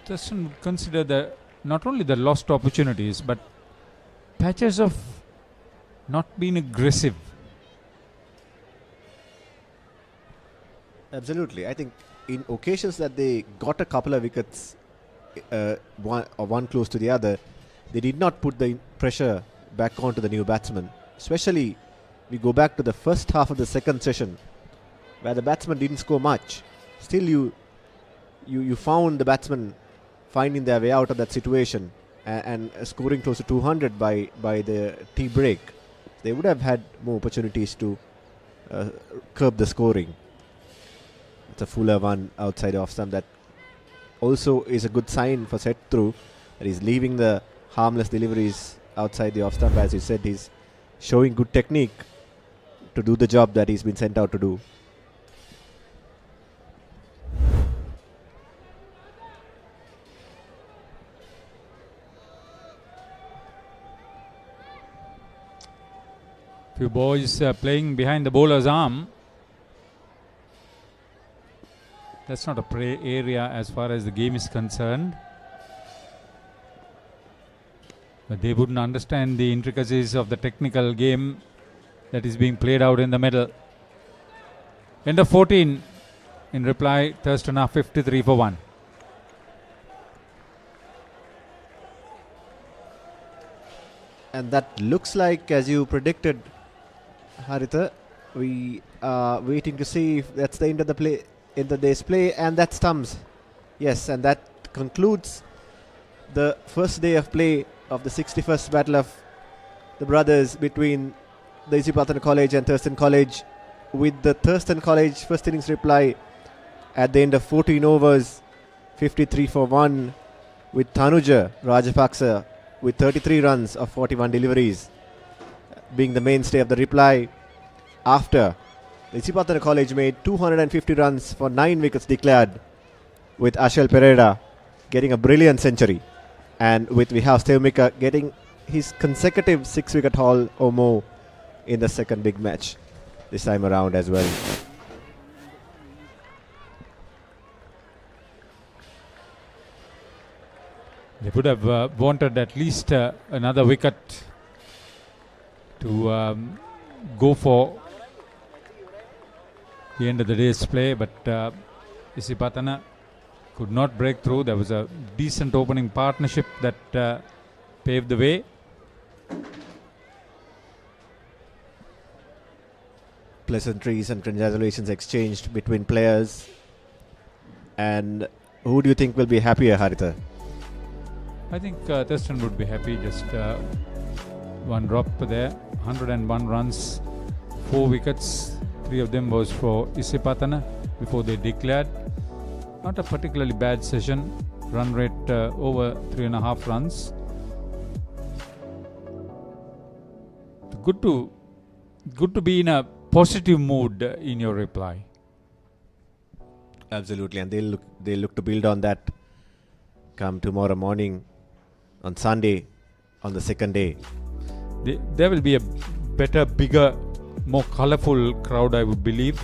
Thurstan would consider not only the lost opportunities, but patches of not being aggressive. Absolutely. I think in occasions that they got a couple of wickets, one close to the other, they did not put the pressure back onto the new batsman. Especially, we go back to the first half of the second session, where the batsman didn't score much. Still, you found the batsman finding their way out of that situation and scoring close to 200 by the tea break. They would have had more opportunities to curb the scoring. It's a fuller one outside the off stump. That also is a good sign for set through, that he's leaving the harmless deliveries outside the off stump. As you said, he's showing good technique to do the job that he's been sent out to do. Few boys playing behind the bowler's arm. That's not a prey area as far as the game is concerned. But they wouldn't understand the intricacies of the technical game that is being played out in the middle. End of 14. In reply, Thurstan are 53 for 1. And that looks like, as you predicted, Haritha, we are waiting to see if that's the end of the play, in the day's play, and that stumps. Yes, and that concludes the first day of play of the 61st Battle of the Brothers between the Isipathana College and Thurstan College, with the Thurstan College first innings reply at the end of 14 overs, 53 for 1, with Tanuja Rajapaksa with 33 runs of 41 deliveries being the mainstay of the reply, after the Isipathana College made 250 runs for 9 wickets declared, with Ashel Pereira getting a brilliant century, and with Vihav Stevmika getting his consecutive 6-wicket haul or more in the second big match this time around as well. They would have wanted at least another wicket to go for the end of the day's play, but Isipathana could not break through. There was a decent opening partnership that paved the way. Pleasantries and congratulations exchanged between players. And who do you think will be happier, Haritha? I think Thurstan would be happy. Just one drop there. 101 runs, 4 wickets. 3 of them was for Isipathana before they declared. Not a particularly bad session. Run rate over 3.5 runs. Good to be in a positive mood in your reply. Absolutely, and they'll look to build on that come tomorrow morning on Sunday on the second day. There will be a better, bigger, more colourful crowd, I would believe.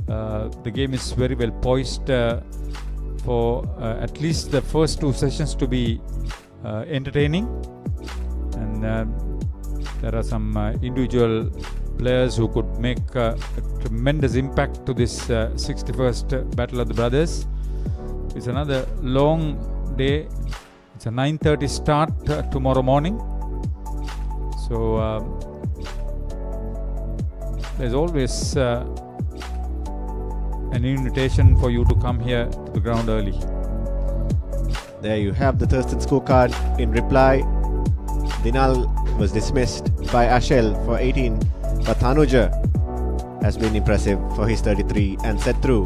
The game is very well poised for at least the first 2 sessions to be entertaining, and there are some individual players who could make a tremendous impact to this 61st Battle of the Brothers. It's another long day. It's a 9:30 start tomorrow morning. So there's always an invitation for you to come here to the ground early. There you have the Thurstan scorecard. In reply, Dinal was dismissed by Ashel for 18, but Tanuja has been impressive for his 33, and set through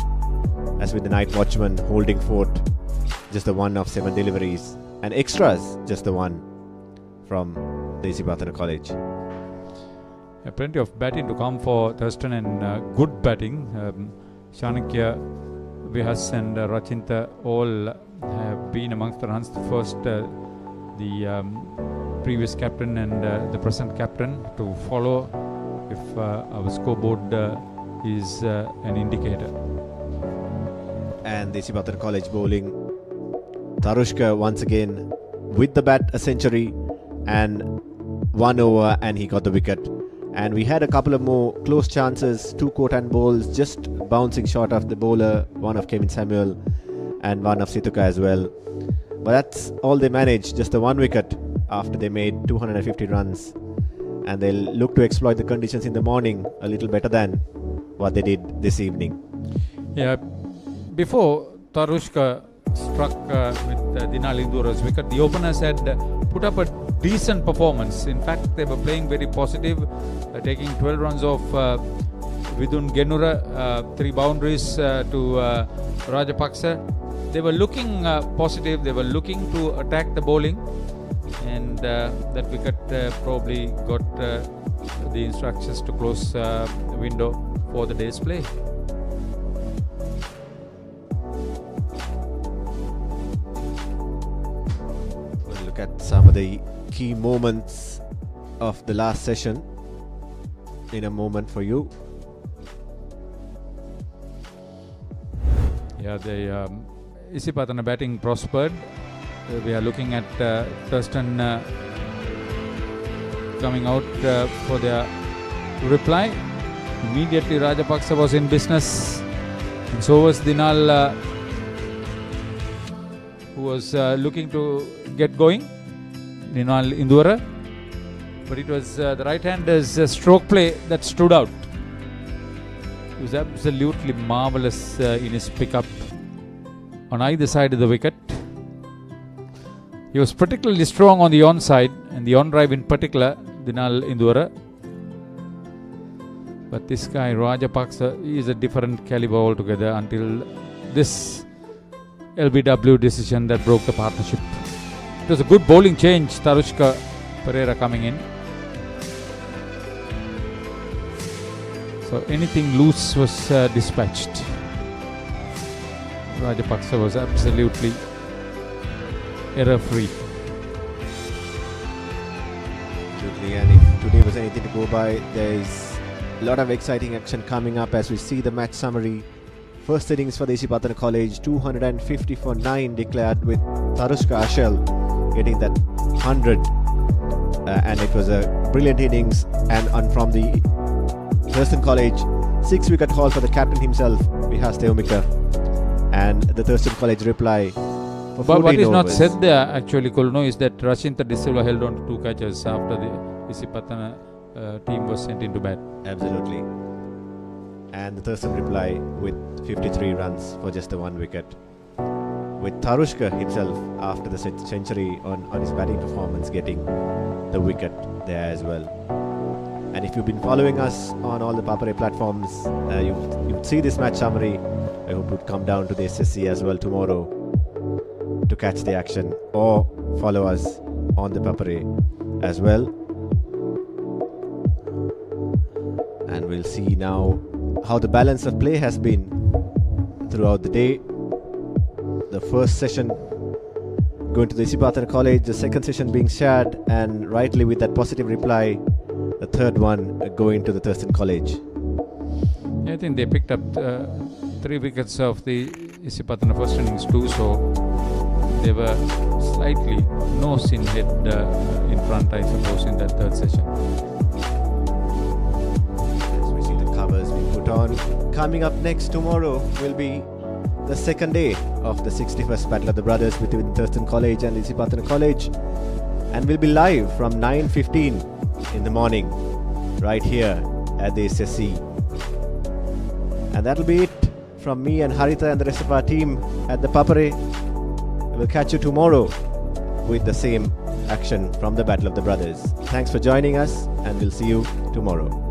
has been the night watchman holding fort, just the one of 7 deliveries, and extras just the one from the Isipathana College. Plenty of batting to come for Thurstan and good batting. Chanakya, Vihas and Rachinta all have been amongst the runs. First, the previous captain and the present captain to follow if our scoreboard is an indicator. And the Isipathana College bowling. Tarushka once again with the bat, a century and 1 over, and he got the wicket. And we had a couple of more close chances, 2 Kotan balls just bouncing short of the bowler, one of Kevin Samuel and one of Situka as well. But that's all they managed, just the 1 wicket after they made 250 runs. And they'll look to exploit the conditions in the morning a little better than what they did this evening. Yeah, before Tarushka struck with Dinal Indura's wicket, the openers had put up a decent performance. In fact, they were playing very positive, taking 12 runs off Vidun Genura, 3 boundaries to Rajapaksa. They were looking positive, they were looking to attack the bowling, and that wicket probably got the instructions to close the window for the day's play. We'll look at some of the key moments of the last session in a moment for you. Yeah, the Isipathana batting prospered. We are looking at Thurstan coming out for their reply. Immediately Rajapaksa was in business, and so was Dinal, who was looking to get going. Dinal Indura, but it was the right-hander's stroke play that stood out. He was absolutely marvellous in his pickup on either side of the wicket. He was particularly strong on the on-side and the on-drive in particular, Dinal Indura. But this guy, Rajapaksa, is a different caliber altogether until this LBW decision that broke the partnership. It was a good bowling change, Tarushka Pereira coming in. So anything loose was dispatched. Rajapaksa was absolutely error-free. Absolutely, and if today was anything to go by, there is a lot of exciting action coming up as we see the match summary. First innings for the Isipathana College, 250 for 9 declared, with Tarushka Ashel getting that 100, and it was a brilliant innings. And from the Thurstan College, 6-wicket haul for the captain himself, Vihas Theumika, and the Thurstan College reply for 14 But what is overs. not said there actually, Kulno, is that Rachinta De Silva held on to 2 catches after the Isipathana team was sent into bat. Absolutely. And the Thurstan reply with 53 runs for just the 1 wicket, with Tarushka himself after the century on his batting performance getting the wicket there as well. And if you've been following us on all the Papare platforms, you'd see this match summary. I hope you'd come down to the SSC as well tomorrow to catch the action, or follow us on the Papare as well. And we'll see now how the balance of play has been throughout the day. The first session going to the Isipathana College, the second session being shared, and rightly with that positive reply, the third one going to the Thurstan College. Yeah, I think they picked up 3 wickets of the Isipathana first innings too, so they were slightly nose in head in front, I suppose, in that third session. As we see the covers we put on. Coming up next tomorrow will be the second day of the 61st Battle of the Brothers between Thurstan College and Isipathana College, and we'll be live from 9:15 in the morning right here at the SSC. And that'll be it from me and Haritha and the rest of our team at the Papare. We'll catch you tomorrow with the same action from the Battle of the Brothers. Thanks for joining us, and we'll see you tomorrow.